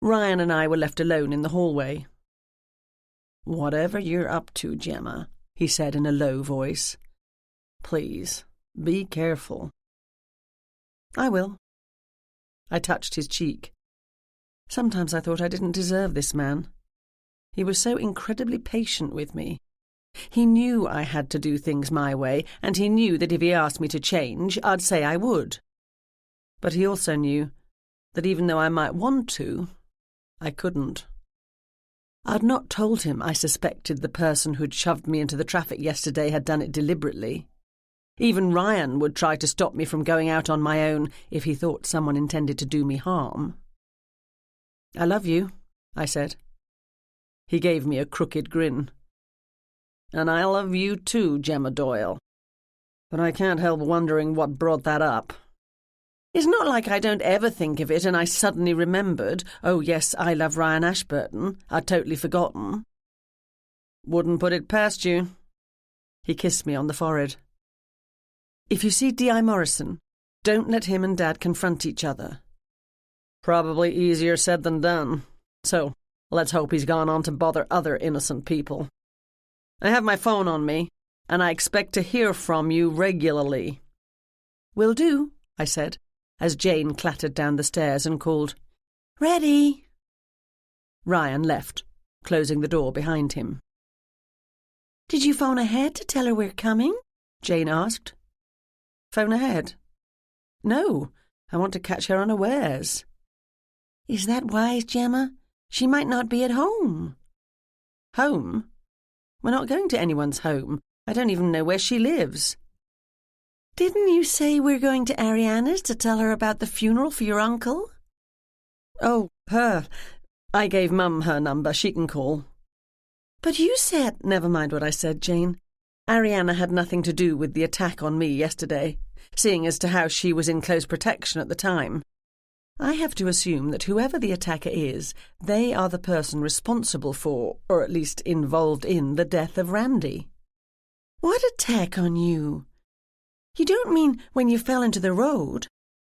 Speaker 1: Ryan and I were left alone in the hallway. "Whatever you're up to, Gemma," he said in a low voice, "please, be careful." "I will." I touched his cheek. Sometimes I thought I didn't deserve this man. He was so incredibly patient with me. He knew I had to do things my way, and he knew that if he asked me to change, I'd say I would. But he also knew that even though I might want to, I couldn't. I'd not told him I suspected the person who'd shoved me into the traffic yesterday had done it deliberately. Even Ryan would try to stop me from going out on my own if he thought someone intended to do me harm. "I love you," I said. He gave me a crooked grin. "And I love you too, Gemma Doyle. But I can't help wondering what brought that up. It's not like I don't ever think of it and I suddenly remembered, oh yes, I love Ryan Ashburton. I'd totally forgotten." "Wouldn't put it past you." He kissed me on the forehead. "If you see D.I. Morrison, don't let him and Dad confront each other." "Probably easier said than done. So, let's hope he's gone on to bother other innocent people. I have my phone on me, and I expect to hear from you regularly." "Will do," I said, as Jane clattered down the stairs and called, "Ready!" Ryan left, closing the door behind him. "Did you phone ahead to tell her we're coming?" Jane asked. "Phone ahead? No, I want to catch her unawares." "Is that wise, Gemma? She might not be at home." "Home? We're not going to anyone's home. I don't even know where she lives." "Didn't you say we're going to Ariana's to tell her about the funeral for your uncle?" "Oh, her. I gave Mum her number. She can call." "But you said—" "Never mind what I said, Jane. Ariana had nothing to do with the attack on me yesterday, seeing as to how she was in close protection at the time. I have to assume that whoever the attacker is, they are the person responsible for, or at least involved in, the death of Randy." "What attack on you? You don't mean when you fell into the road?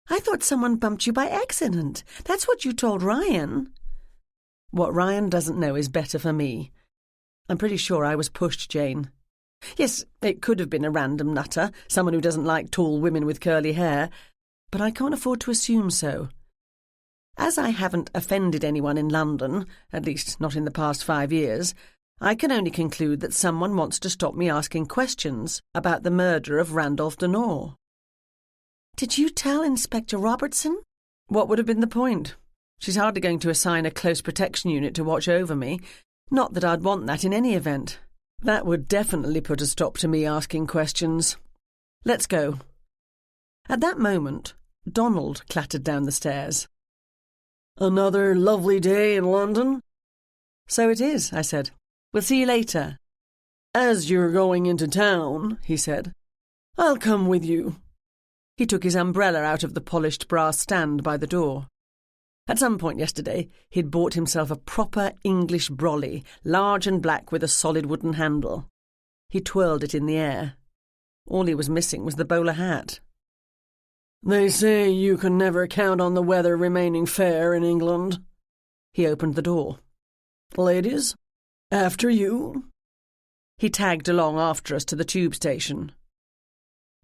Speaker 1: I thought someone bumped you by accident. That's what you told Ryan." "What Ryan doesn't know is better for me. I'm pretty sure I was pushed, Jane. Yes, it could have been a random nutter, someone who doesn't like tall women with curly hair, but I can't afford to assume so. As I haven't offended anyone in London, at least not in the past 5 years, I can only conclude that someone wants to stop me asking questions about the murder of Randolph Denore." "Did you tell Inspector Robertson?" "What would have been the point? She's hardly going to assign a close protection unit to watch over me. Not that I'd want that in any event. That would definitely put a stop to me asking questions. Let's go." At that moment, Donald clattered down the stairs.
Speaker 2: "Another lovely day in London?"
Speaker 1: "So it is," I said. "We'll see you later."
Speaker 2: "As you're going into town," he said, "I'll come with you."
Speaker 1: He took his umbrella out of the polished brass stand by the door. At some point yesterday, he'd bought himself a proper English brolly, large and black with a solid wooden handle. He twirled it in the air. All he was missing was the bowler hat.
Speaker 2: "They say you can never count on the weather remaining fair in England."
Speaker 1: He opened the door.
Speaker 2: "Ladies, after you."
Speaker 1: He tagged along after us to the tube station.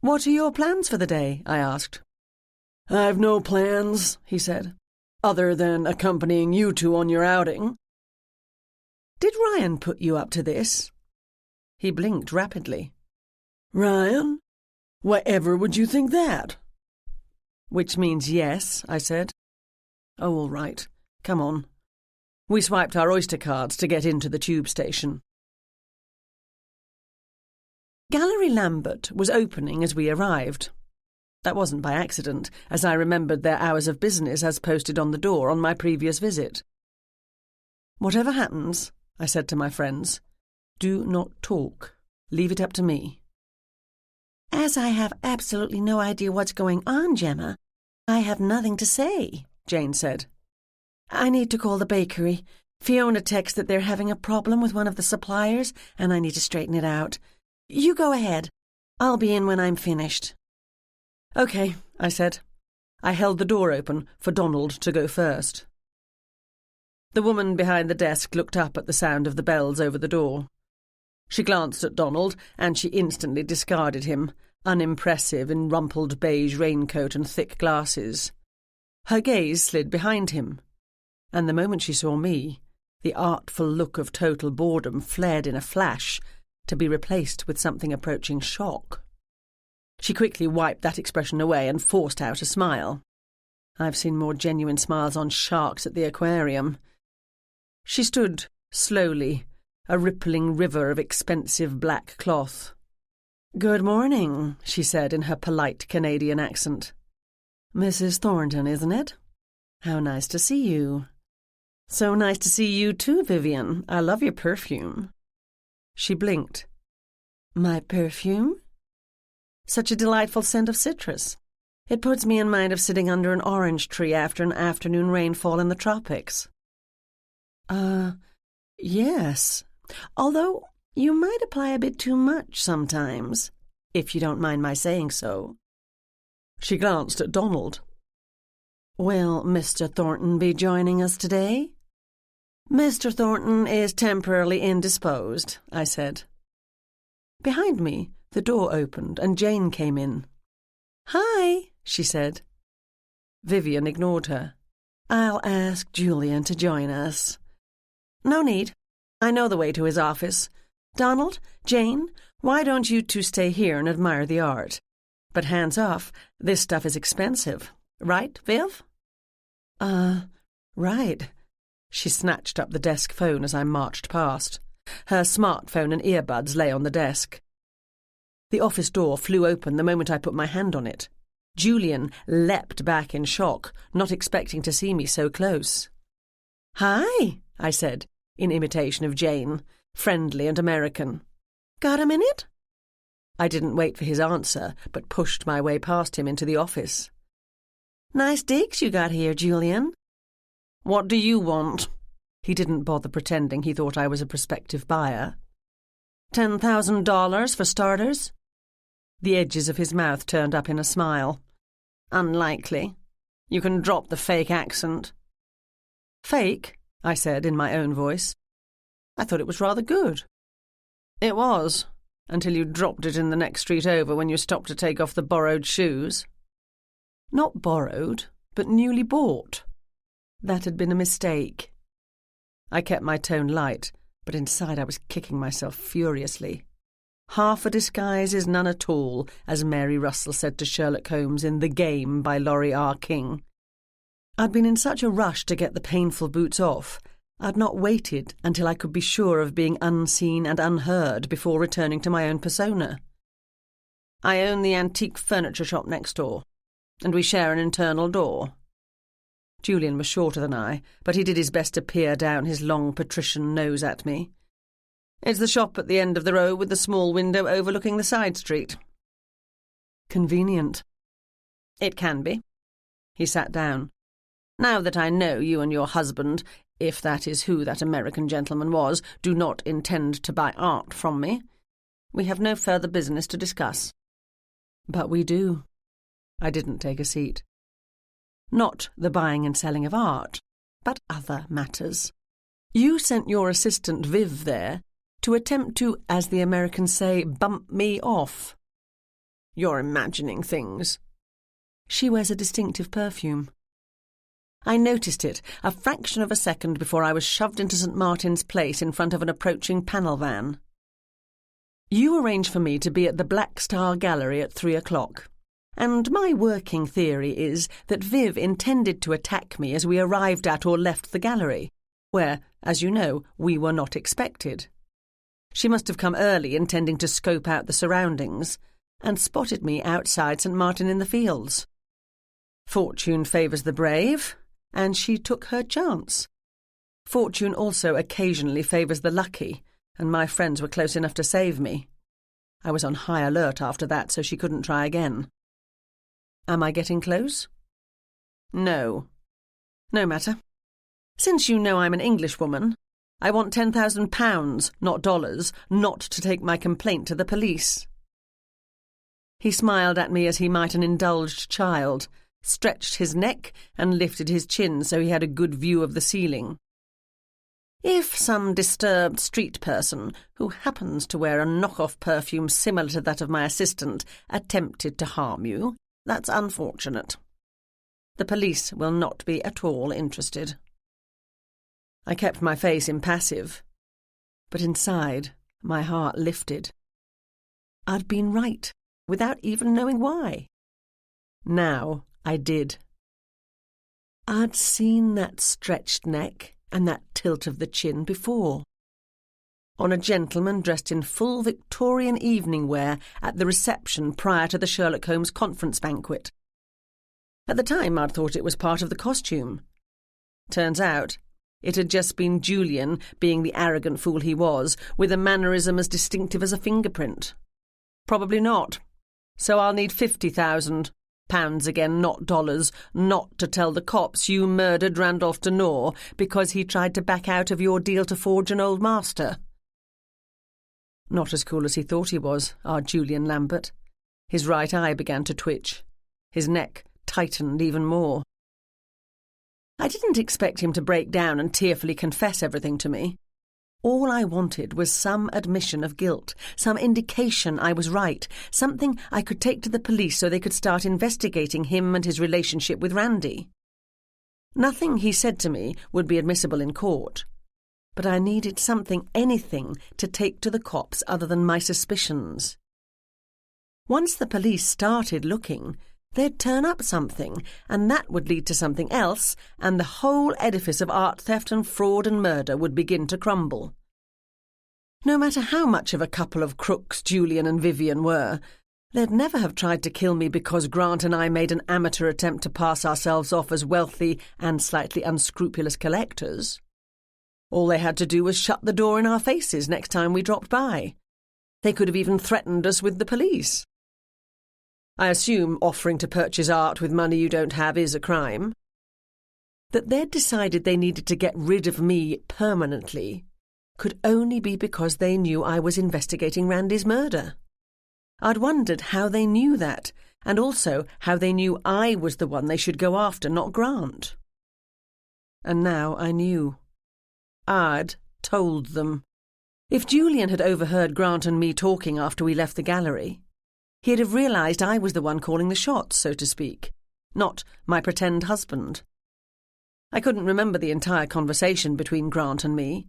Speaker 1: "What are your plans for the day?" I asked.
Speaker 2: "I've no plans," he said, "other than accompanying you two on your outing."
Speaker 1: "Did Ryan put you up to this?" He blinked rapidly.
Speaker 2: "Ryan? Whatever would you think that?"
Speaker 1: "Which means yes," I said. "Oh, all right. Come on." We swiped our Oyster cards to get into the tube station. Gallery Lambert was opening as we arrived. That wasn't by accident, as I remembered their hours of business as posted on the door on my previous visit. "Whatever happens," I said to my friends, "do not talk. Leave it up to me."
Speaker 3: "As I have absolutely no idea what's going on, Gemma, I have nothing to say," Jane said. "I need to call the bakery. Fiona texted that they're having a problem with one of the suppliers, and I need to straighten it out. You go ahead. I'll be in when I'm finished."
Speaker 1: "Okay," I said. I held the door open for Donald to go first. The woman behind the desk looked up at the sound of the bells over the door. She glanced at Donald, and she instantly discarded him, unimpressive in rumpled beige raincoat and thick glasses. Her gaze slid behind him, and the moment she saw me, the artful look of total boredom fled in a flash, to be replaced with something approaching shock. She quickly wiped that expression away and forced out a smile. I've seen more genuine smiles on sharks at the aquarium. She stood slowly, a rippling river of expensive black cloth. "Good morning," she said in her polite Canadian accent. "Mrs. Thornton, isn't it? How nice to see you." "So nice to see you too, Vivian. I love your perfume." She blinked. "My perfume?" "Such a delightful scent of citrus. It puts me in mind of sitting under an orange tree after an afternoon rainfall in the tropics." Yes. Although you might apply a bit too much sometimes, if you don't mind my saying so." She glanced at Donald. "Will Mr. Thornton be joining us today?" "Mr. Thornton is temporarily indisposed," I said. Behind me, the door opened and Jane came in. "Hi," she said. Vivian ignored her. "I'll ask Julian to join us." "No need. I know the way to his office. Donald, Jane, why don't you two stay here and admire the art? But hands off, this stuff is expensive. Right, Viv?" Right." She snatched up the desk phone as I marched past. Her smartphone and earbuds lay on the desk. The office door flew open the moment I put my hand on it. Julian leapt back in shock, not expecting to see me so close. "Hi," I said, in imitation of Jane, friendly and American. "Got a minute?" I didn't wait for his answer, but pushed my way past him into the office. "Nice digs you got here, Julian." "What do you want?" He didn't bother pretending he thought I was a prospective buyer. $10,000 for starters?" The edges of his mouth turned up in a smile. "Unlikely. You can drop the fake accent." "Fake?" I said in my own voice. "I thought it was rather good." "It was, until you dropped it in the next street over when you stopped to take off the borrowed shoes." Not borrowed, but newly bought. That had been a mistake. I kept my tone light, but inside I was kicking myself furiously. Half a disguise is none at all, as Mary Russell said to Sherlock Holmes in The Game by Laurie R. King. I'd been in such a rush to get the painful boots off, I'd not waited until I could be sure of being unseen and unheard before returning to my own persona. "I own the antique furniture shop next door, and we share an internal door." Julian was shorter than I, but he did his best to peer down his long patrician nose at me. "It's the shop at the end of the row with the small window overlooking the side street." "Convenient." "It can be." He sat down. "Now that I know you and your husband, if that is who that American gentleman was, do not intend to buy art from me, we have no further business to discuss." "But we do." I didn't take a seat. "Not the buying and selling of art, but other matters. You sent your assistant Viv there to attempt to, as the Americans say, bump me off." "You're imagining things." "She wears a distinctive perfume." I noticed it a fraction of a second before I was shoved into St. Martin's Place in front of an approaching panel van. "You arranged for me to be at the Black Star Gallery at 3:00, and my working theory is that Viv intended to attack me as we arrived at or left the gallery, where, as you know, we were not expected. She must have come early intending to scope out the surroundings, and spotted me outside St. Martin in the Fields. Fortune favours the brave, and she took her chance. Fortune also occasionally favours the lucky, and my friends were close enough to save me. I was on high alert after that, so she couldn't try again. Am I getting close? No. No matter. Since you know I'm an Englishwoman, I want £10,000, not dollars, not to take my complaint to the police." He smiled at me as he might an indulged child, stretched his neck and lifted his chin so he had a good view of the ceiling. "If some disturbed street person, who happens to wear a knock-off perfume similar to that of my assistant, attempted to harm you, that's unfortunate. The police will not be at all interested." I kept my face impassive, but inside my heart lifted. I'd been right, without even knowing why. Now I did. I'd seen that stretched neck
Speaker 4: and that tilt of the chin before. On a gentleman dressed in full Victorian evening wear at the reception prior to the Sherlock Holmes conference banquet. At the time, I'd thought it was part of the costume. Turns out, it had just been Julian, being the arrogant fool he was, with a mannerism as distinctive as a fingerprint. Probably not. So I'll need £50,000. Pounds again, not dollars, not to tell the cops you murdered Randolph Denore because he tried to back out of your deal to forge an old master. Not as cool as he thought he was, our Julian Lambert. His right eye began to twitch. His neck tightened even more. I didn't expect him to break down and tearfully confess everything to me. All I wanted was some admission of guilt, some indication I was right, something I could take to the police so they could start investigating him and his relationship with Randy. Nothing he said to me would be admissible in court, but I needed something, anything, to take to the cops other than my suspicions. Once the police started looking, they'd turn up something, and that would lead to something else, and the whole edifice of art theft and fraud and murder would begin to crumble. No matter how much of a couple of crooks Julian and Vivian were, they'd never have tried to kill me because Grant and I made an amateur attempt to pass ourselves off as wealthy and slightly unscrupulous collectors. All they had to do was shut the door in our faces next time we dropped by. They could have even threatened us with the police. I assume offering to purchase art with money you don't have is a crime. That they'd decided they needed to get rid of me permanently could only be because they knew I was investigating Randy's murder. I'd wondered how they knew that, and also how they knew I was the one they should go after, not Grant. And now I knew. I'd told them. If Julian had overheard Grant and me talking after we left the gallery, he'd have realised I was the one calling the shots, so to speak, not my pretend husband. I couldn't remember the entire conversation between Grant and me,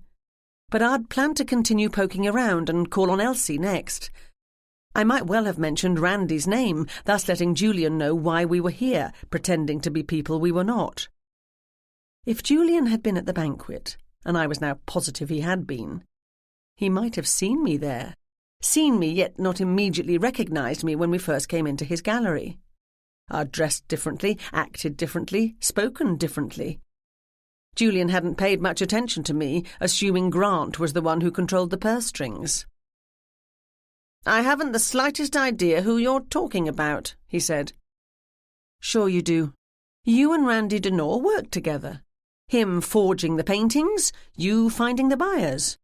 Speaker 4: but I'd planned to continue poking around and call on Elsie next. I might well have mentioned Randy's name, thus letting Julian know why we were here, pretending to be people we were not. If Julian had been at the banquet, and I was now positive he had been, he might have seen me there. Seen me, yet not immediately recognised me when we first came into his gallery. I'd dressed differently, acted differently, spoken differently. Julian hadn't paid much attention to me, assuming Grant was the one who controlled the purse strings. "I haven't the slightest idea who you're talking about," he said. "Sure you do. You and Randy Denore worked together. Him forging the paintings, you finding the buyers.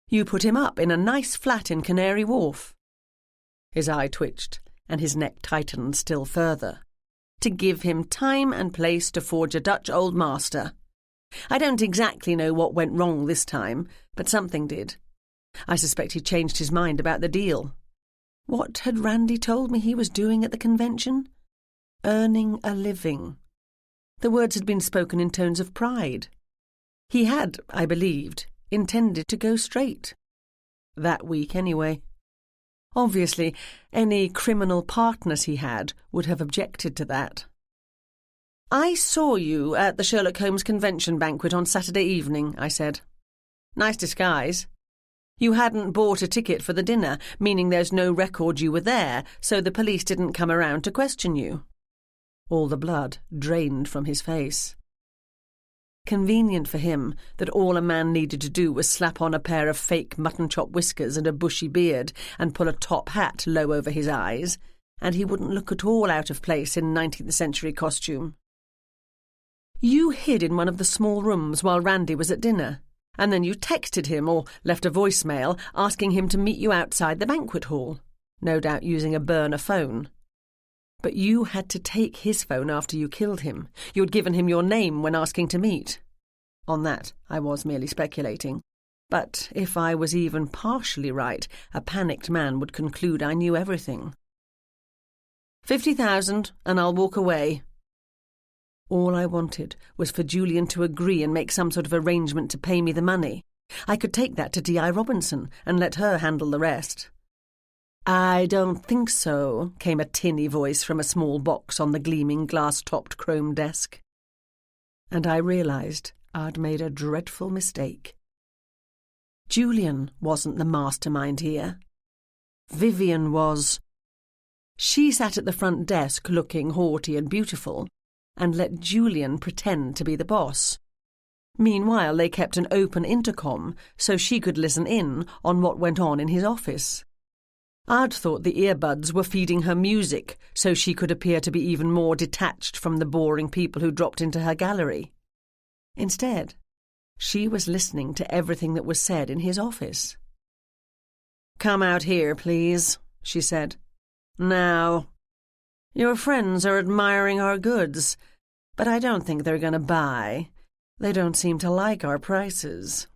Speaker 4: You put him up in a nice flat in Canary Wharf." His eye twitched, and his neck tightened still further. "To give him time and place to forge a Dutch old master. I don't exactly know what went wrong this time, but something did. I suspect he changed his mind about the deal. What had Randy told me he was doing at the convention? Earning a living. The words had been spoken in tones of pride. He had, I believed, intended to go straight. That week, anyway. Obviously, any criminal partners he had would have objected to that. "I saw you at the Sherlock Holmes convention banquet on Saturday evening," I said. "Nice disguise. You hadn't bought a ticket for the dinner, meaning there's no record you were there, so the police didn't come around to question you." All the blood drained from his face. Convenient for him that all a man needed to do was slap on a pair of fake mutton-chop whiskers and a bushy beard and pull a top hat low over his eyes, and he wouldn't look at all out of place in 19th century costume. "You hid in one of the small rooms while Randy was at dinner, and then you texted him or left a voicemail asking him to meet you outside the banquet hall, no doubt using a burner phone. But you had to take his phone after you killed him. You'd given him your name when asking to meet. On that, I was merely speculating. But if I was even partially right, a panicked man would conclude I knew everything. 50,000, and I'll walk away." All I wanted was for Julian to agree and make some sort of arrangement to pay me the money. I could take that to D.I. Robinson and let her handle the rest. "I don't think so," came a tinny voice from a small box on the gleaming glass-topped chrome desk. And I realised
Speaker 1: I'd made a dreadful mistake. Julian wasn't the mastermind here. Vivian was. She sat at the front desk looking haughty and beautiful, and let Julian pretend to be the boss. Meanwhile, they kept an open intercom so she could listen in on what went on in his office. I'd thought the earbuds were feeding her music so she could appear to be even more detached from the boring people who dropped into her gallery. Instead, she was listening to everything that was said in his office. "Come out here, please," she said. "Now, your friends are admiring our goods, but I don't think they're going to buy. They don't seem to like our prices."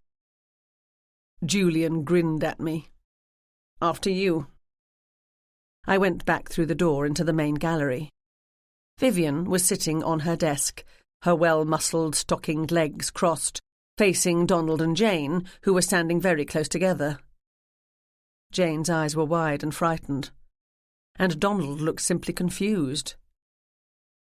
Speaker 1: Julian grinned at me. "After you." I went back through the door into the main gallery. Vivian was sitting on her desk, her well-muscled, stockinged legs crossed, facing Donald and Jane, who were standing very close together. Jane's eyes were wide and frightened, and Donald looked simply confused.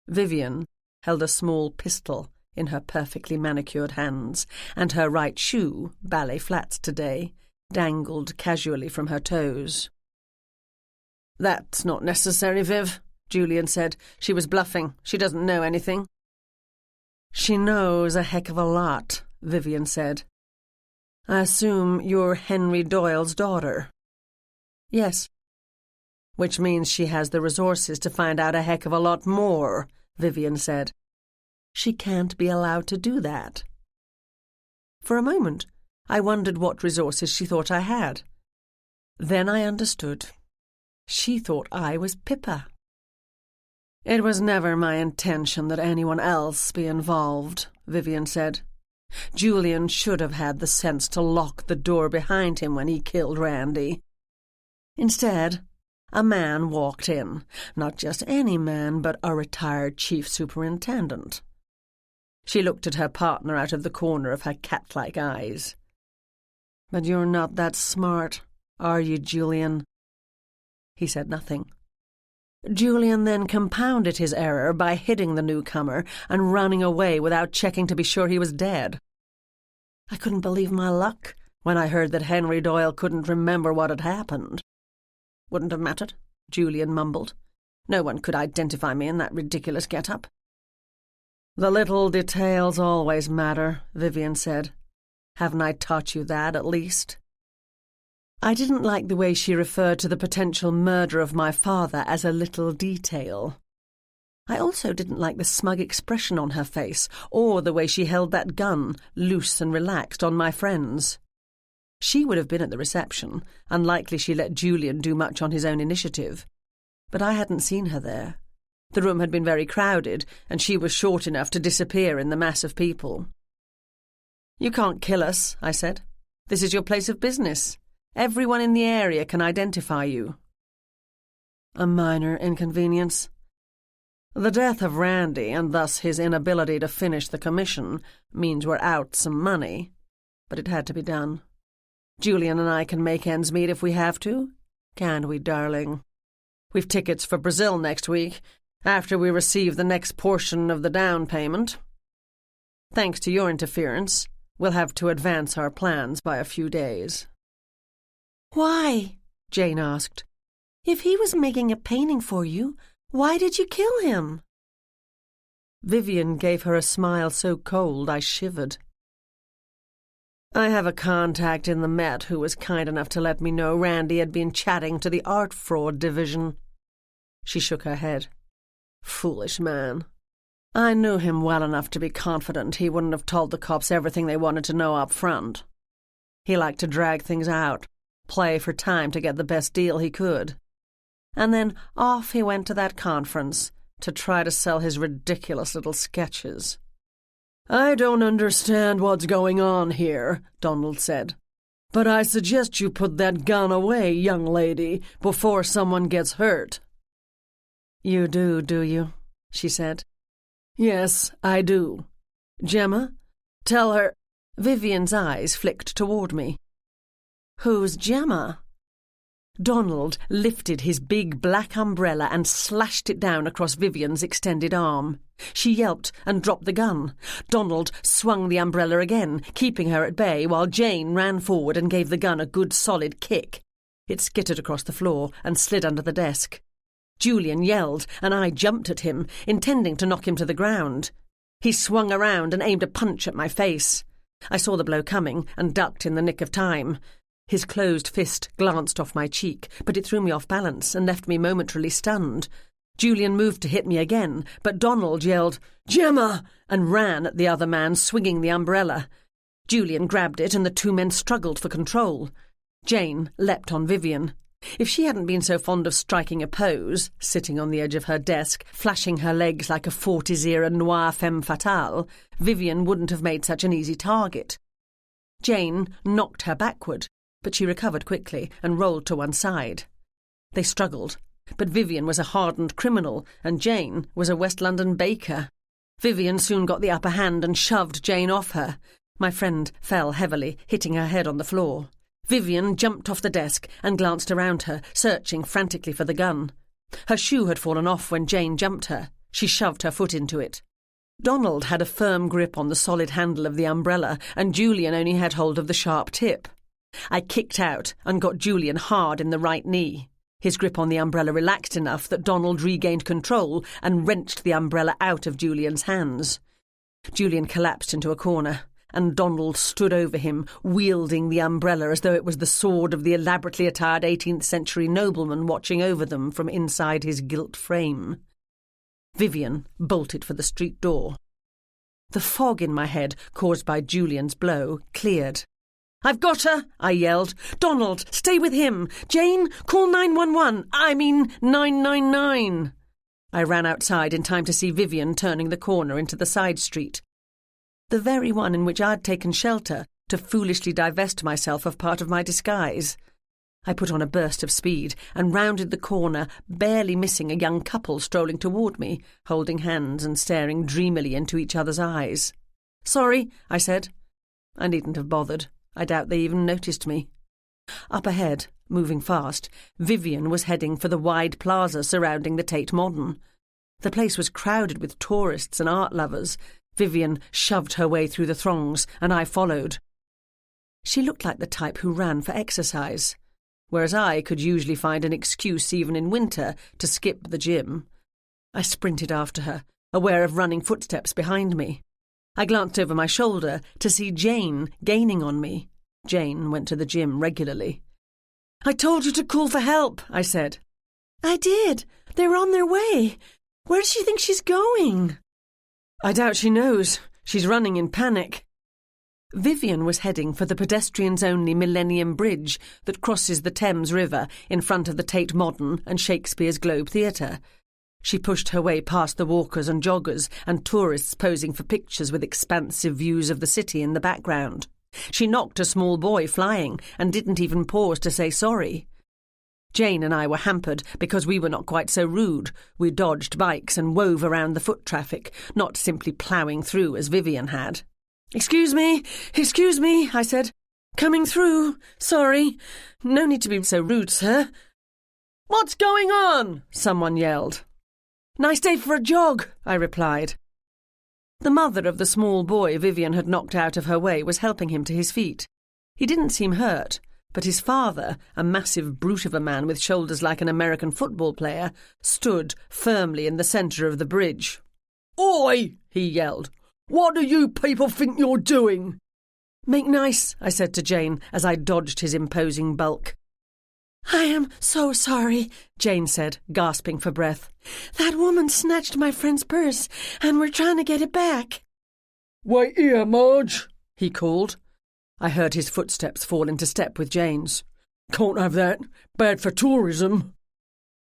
Speaker 1: Vivian held a small pistol in her perfectly manicured hands, and her right shoe, ballet flats today, dangled casually from her toes. "That's not necessary, Viv," Julian said. "She was bluffing. She doesn't know anything." "She knows a heck of a lot," Vivian said. "I assume you're Henry Doyle's daughter." "Yes." "Which means she has the resources to find out a heck of a lot more," Vivian said. "She can't be allowed to do that." For a moment, I wondered what resources she thought I had. Then I understood. She thought I was Pippa. "It was never my intention that anyone else be involved," Vivian said. "Julian should have had the sense to lock the door behind him when he killed Randy. Instead, a man walked in, not just any man, but a retired chief superintendent." She looked at her partner out of the corner of her cat-like eyes. "But you're not that smart, are you, Julian?" He said nothing. Julian then compounded his error by hitting the newcomer and running away without checking to be sure he was dead. I couldn't believe my luck when I heard that Henry Doyle couldn't remember what had happened. "Wouldn't have mattered," Julian mumbled. "No one could identify me in that ridiculous get-up." "The little details always matter," Vivian said. "Haven't I taught you that, at least?" I didn't like the way she referred to the potential murder of my father as a little detail. I also didn't like the smug expression on her face, or the way she held that gun, loose and relaxed, on my friends. She would have been at the reception, unlikely she let Julian do much on his own initiative. But I hadn't seen her there. The room had been very crowded, and she was short enough to disappear in the mass of people. "You can't kill us," I said. "This is your place of business. Everyone in the area can identify you." "A minor inconvenience. The death of Randy, and thus his inability to finish the commission, means we're out some money. But it had to be done. Julian and I can make ends meet if we have to. Can't we, darling? We've tickets for Brazil next week, after we receive the next portion of the down payment. Thanks to your interference, we'll have to advance our plans by a few days."
Speaker 3: "Why?" Jane asked. "If he was making a painting for you, why did you kill him?"
Speaker 1: Vivian gave her a smile so cold I shivered. "I have a contact in the Met who was kind enough to let me know Randy had been chatting to the art fraud division." She shook her head. "Foolish man. I knew him well enough to be confident he wouldn't have told the cops everything they wanted to know up front. He liked to drag things out, play for time to get the best deal he could. And then off he went to that conference to try to sell his ridiculous little sketches."
Speaker 2: "I don't understand what's going on here," Donald said. "But I suggest you put that gun away, young lady, before someone gets hurt."
Speaker 1: "You do you?" she said.
Speaker 2: "Yes, I do. Gemma, tell her—"
Speaker 1: Vivian's eyes flicked toward me.
Speaker 3: "Who's Gemma?"
Speaker 1: Donald lifted his big black umbrella and slashed it down across Vivian's extended arm. She yelped and dropped the gun. Donald swung the umbrella again, keeping her at bay, while Jane ran forward and gave the gun a good solid kick. It skittered across the floor and slid under the desk. Julian yelled, and I jumped at him, intending to knock him to the ground. He swung around and aimed a punch at my face. I saw the blow coming and ducked in the nick of time. His closed fist glanced off my cheek, but it threw me off balance and left me momentarily stunned. Julian moved to hit me again, but Donald yelled, "Gemma!" and ran at the other man, swinging the umbrella. Julian grabbed it and the two men struggled for control. Jane leapt on Vivian. If she hadn't been so fond of striking a pose, sitting on the edge of her desk, flashing her legs like a Fortizera noire femme fatale, Vivian wouldn't have made such an easy target. Jane knocked her backward, but she recovered quickly and rolled to one side. They struggled, but Vivian was a hardened criminal and Jane was a West London baker. Vivian soon got the upper hand and shoved Jane off her. My friend fell heavily, hitting her head on the floor. Vivian jumped off the desk and glanced around her, searching frantically for the gun. Her shoe had fallen off when Jane jumped her. She shoved her foot into it. Donald had a firm grip on the solid handle of the umbrella, and Julian only had hold of the sharp tip. I kicked out and got Julian hard in the right knee. His grip on the umbrella relaxed enough that Donald regained control and wrenched the umbrella out of Julian's hands. Julian collapsed into a corner, and Donald stood over him, wielding the umbrella as though it was the sword of the elaborately attired 18th-century nobleman watching over them from inside his gilt frame. Vivian bolted for the street door. The fog in my head, caused by Julian's blow, cleared. "I've got her!" I yelled. "Donald, stay with him! Jane, call 911! 999! I ran outside in time to see Vivian turning the corner into the side street. The very one in which I'd taken shelter to foolishly divest myself of part of my disguise. I put on a burst of speed and rounded the corner, barely missing a young couple strolling toward me, holding hands and staring dreamily into each other's eyes. "Sorry," I said. I needn't have bothered. I doubt they even noticed me. Up ahead, moving fast, Vivian was heading for the wide plaza surrounding the Tate Modern. The place was crowded with tourists and art lovers. Vivian shoved her way through the throngs, and I followed. She looked like the type who ran for exercise, whereas I could usually find an excuse even in winter to skip the gym. I sprinted after her, aware of running footsteps behind me. I glanced over my shoulder to see Jane gaining on me. Jane went to the gym regularly. "I told you to call for help," I said.
Speaker 3: "I did. They're on their way. Where does she think she's going?"
Speaker 1: "I doubt she knows. She's running in panic." Vivian was heading for the pedestrians-only Millennium Bridge that crosses the Thames River in front of the Tate Modern and Shakespeare's Globe Theatre. She pushed her way past the walkers and joggers and tourists posing for pictures with expansive views of the city in the background. She knocked a small boy flying and didn't even pause to say sorry. Jane and I were hampered because we were not quite so rude. We dodged bikes and wove around the foot traffic, not simply ploughing through as Vivian had. Excuse me, I said. "Coming through. Sorry. No need to be so rude, sir." "What's going on?" someone yelled. "Nice day for a jog," I replied. The mother of the small boy Vivian had knocked out of her way was helping him to his feet. He didn't seem hurt, but his father, a massive brute of a man with shoulders like an American football player, stood firmly in the centre of the bridge. "Oi!" he yelled. "What do you people think you're doing?" "Make nice," I said to Jane as I dodged his imposing bulk.
Speaker 3: "I am so sorry," Jane said, gasping for breath. "That woman snatched my friend's purse, and we're trying to get it back."
Speaker 2: "Wait here, Marge,"
Speaker 1: he called. I heard his footsteps fall into step with Jane's.
Speaker 2: "Can't have that. Bad for tourism."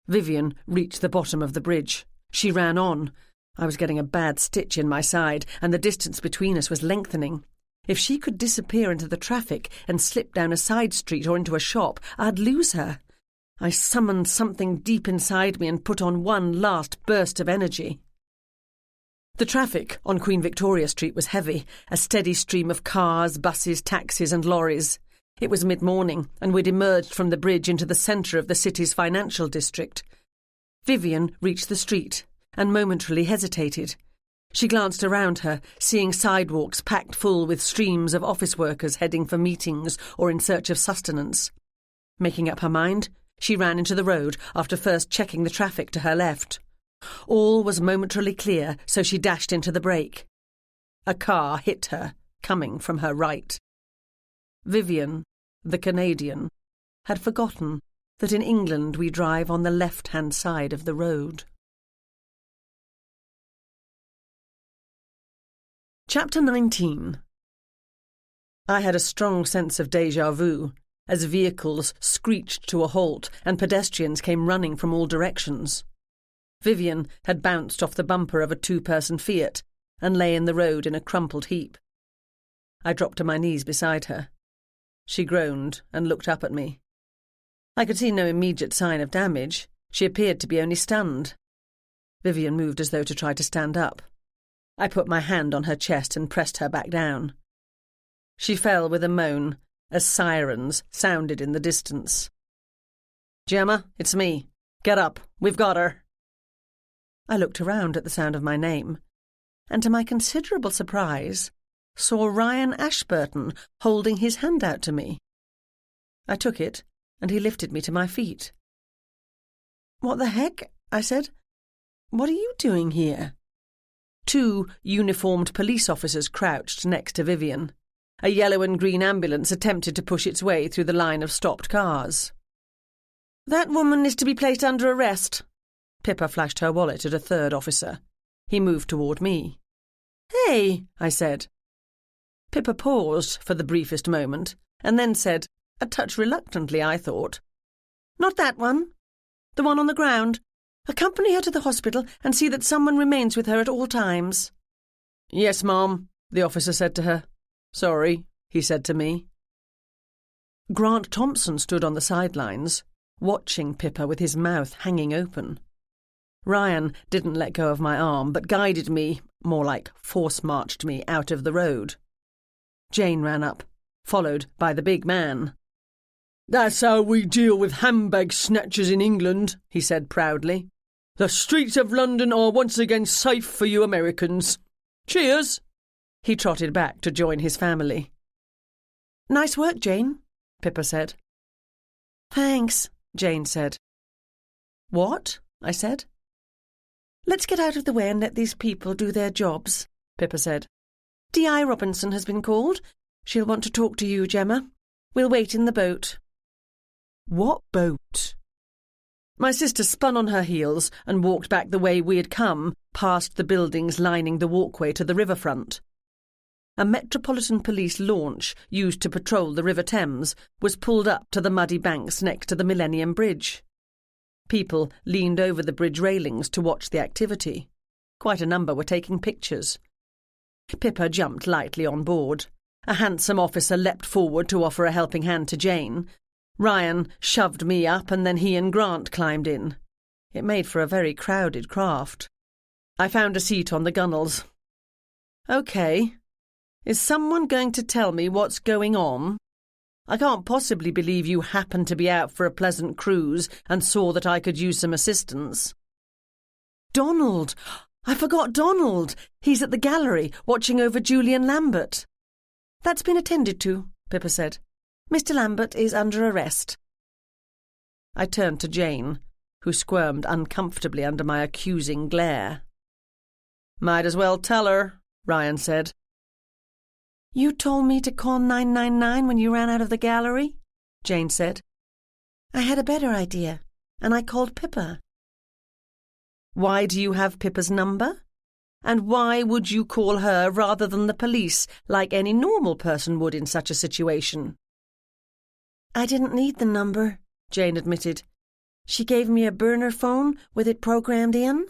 Speaker 1: Vivian reached the bottom of the bridge. She ran on. I was getting a bad stitch in my side, and the distance between us was lengthening. If she could disappear into the traffic and slip down a side street or into a shop, I'd lose her. I summoned something deep inside me and put on one last burst of energy. The traffic on Queen Victoria Street was heavy, a steady stream of cars, buses, taxis and lorries. It was mid-morning, and we'd emerged from the bridge into the centre of the city's financial district. Vivian reached the street and momentarily hesitated. She glanced around her, seeing sidewalks packed full with streams of office workers heading for meetings or in search of sustenance. Making up her mind, she ran into the road after first checking the traffic to her left. All was momentarily clear, so she dashed into the brake. A car hit her, coming from her right. Vivian, the Canadian, had forgotten that in England we drive on the left-hand side of the road. Chapter 19. I had a strong sense of déjà vu as vehicles screeched to a halt and pedestrians came running from all directions. Vivian had bounced off the bumper of a two-person Fiat and lay in the road in a crumpled heap. I dropped to my knees beside her. She groaned and looked up at me. I could see no immediate sign of damage. She appeared to be only stunned. Vivian moved as though to try to stand up. I put my hand on her chest and pressed her back down. She fell with a moan as sirens sounded in the distance. "Gemma, it's me. Get up. We've got her." I looked around at the sound of my name, and to my considerable surprise, saw Ryan Ashburton holding his hand out to me. I took it, and he lifted me to my feet. "What the heck?" I said. "What are you doing here?" Two uniformed police officers crouched next to Vivian. A yellow and green ambulance attempted to push its way through the line of stopped cars. "That woman is to be placed under arrest." Pippa flashed her wallet at a third officer. He moved toward me. "Hey," I said. Pippa paused for the briefest moment, and then said, a touch reluctantly, I thought, "Not that one. The one on the ground. Accompany her to the hospital and see that someone remains with her at all times." "Yes, ma'am," the officer said to her. "Sorry," he said to me. Grant Thompson stood on the sidelines, watching Pippa with his mouth hanging open. Ryan didn't let go of my arm, but guided me, more like force-marched me, out of the road. Jane ran up, followed by the big man. "That's how we deal with handbag snatchers in England," he said proudly. "The streets of London are once again safe for you Americans. Cheers!" He trotted back to join his family. "Nice work, Jane," Pippa said. "Thanks," Jane said. "What?" I said. "Let's get out of the way and let these people do their jobs," Pippa said. "D.I. Robinson has been called. She'll want to talk to you, Gemma. We'll wait in the boat." "What boat?" My sister spun on her heels and walked back the way we had come, past the buildings lining the walkway to the riverfront. A Metropolitan Police launch, used to patrol the River Thames, was pulled up to the muddy banks next to the Millennium Bridge. People leaned over the bridge railings to watch the activity. Quite a number were taking pictures. Pippa jumped lightly on board. A handsome officer leapt forward to offer a helping hand to Jane. Ryan shoved me up, and then he and Grant climbed in. It made for a very crowded craft. I found a seat on the gunwales. "OK. Is someone going to tell me what's going on? I can't possibly believe you happened to be out for a pleasant cruise and saw that I could use some assistance." "Donald! I forgot Donald! He's at the gallery, watching over Julian Lambert." "That's been attended to," Pippa said. "Mr. Lambert is under arrest." I turned to Jane, who squirmed uncomfortably under my accusing glare. "Might as well tell her," Ryan said. "You told me to call 999 when you ran out of the gallery," Jane said. "I had a better idea, and I called Pippa." "Why do you have Pippa's number? And why would you call her rather than the police, like any normal person would in such a situation?" "I didn't need the number," Jane admitted. "She gave me a burner phone with it programmed in."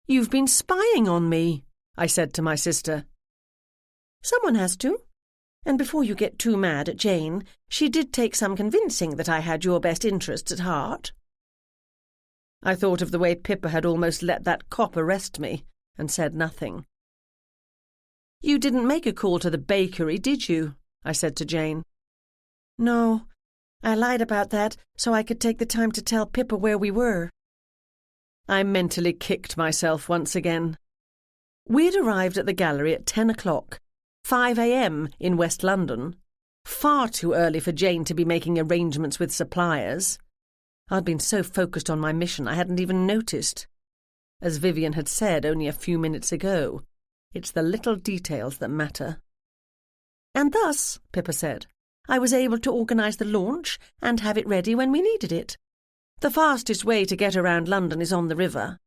Speaker 1: "You've been spying on me," I said to my sister. "Someone has to. And before you get too mad at Jane, she did take some convincing that I had your best interests at heart." I thought of the way Pippa had almost let that cop arrest me, and said nothing. "You didn't make a call to the bakery, did you?" I said to Jane.
Speaker 3: No, I lied about that so I could take the time to tell Pippa where we were.
Speaker 4: I mentally kicked myself once again. We'd arrived at the gallery at 10 o'clock, 5 a.m. in West London. Far too early for Jane to be making arrangements with suppliers. I'd been so focused on my mission I hadn't even noticed. As Vivian had said only a few minutes ago, it's the little details that matter. And thus, Pippa said, I was able to organise the launch and have it ready when we needed it. The fastest way to get around London is on the river.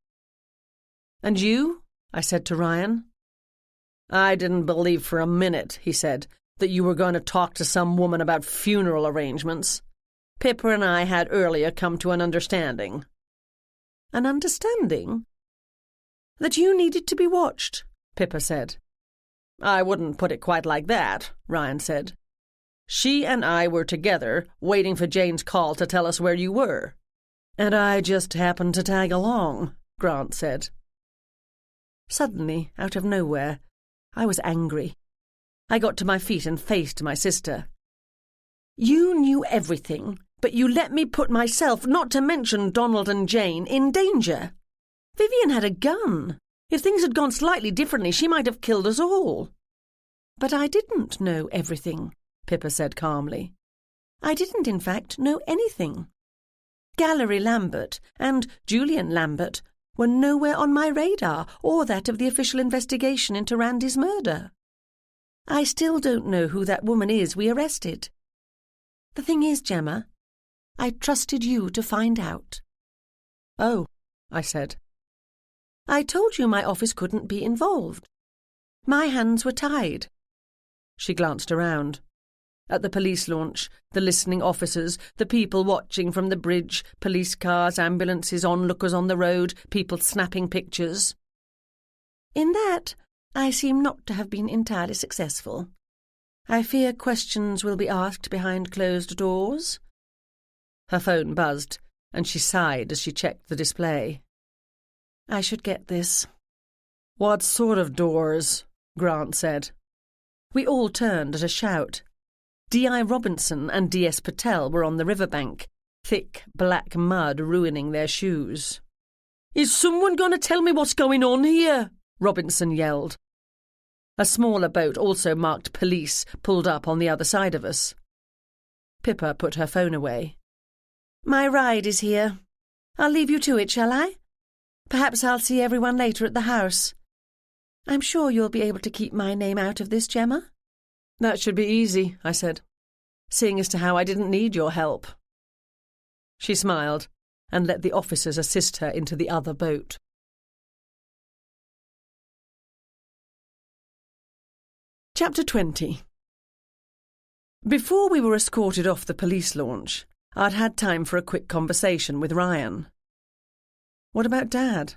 Speaker 4: And you? I said to Ryan. I didn't believe for a minute, he said, that you were going to talk to some woman about funeral arrangements. Pippa and I had earlier come to an understanding. An understanding? That you needed to be watched, Pippa said. I wouldn't put it quite like that, Ryan said. She and I were together, waiting for Jane's call to tell us where you were. And I just happened to tag along, Grant said. Suddenly, out of nowhere, I was angry. I got to my feet and faced my sister. You knew everything, but you let me put myself, not to mention Donald and Jane, in danger. Vivian had a gun. If things had gone slightly differently, she might have killed us all. But I didn't know everything, Pippa said calmly. I didn't, in fact, know anything. Gallery Lambert and Julian Lambert were nowhere on my radar or that of the official investigation into Randy's murder. I still don't know who that woman is we arrested. The thing is, Gemma, I trusted you to find out. Oh, I said. I told you my office couldn't be involved. My hands were tied. She glanced around. At the police launch, the listening officers, the people watching from the bridge, police cars, ambulances, onlookers on the road, people snapping pictures. In that, I seem not to have been entirely successful. I fear questions will be asked behind closed doors. Her phone buzzed, and she sighed as she checked the display. I should get this. What sort of doors? Grant said. We all turned at a shout. D.I. Robinson and D.S. Patel were on the riverbank, thick black mud ruining their shoes. Is someone going to tell me what's going on here? Robinson yelled. A smaller boat, also marked police, pulled up on the other side of us. Pippa put her phone away. My ride is here. I'll leave you to it, shall I? Perhaps I'll see everyone later at the house. I'm sure you'll be able to keep my name out of this, Gemma. That should be easy, I said, seeing as to how I didn't need your help. She smiled and let the officers assist her into the other boat. Chapter 20. Before we were escorted off the police launch, I'd had time for a quick conversation with Ryan. What about Dad?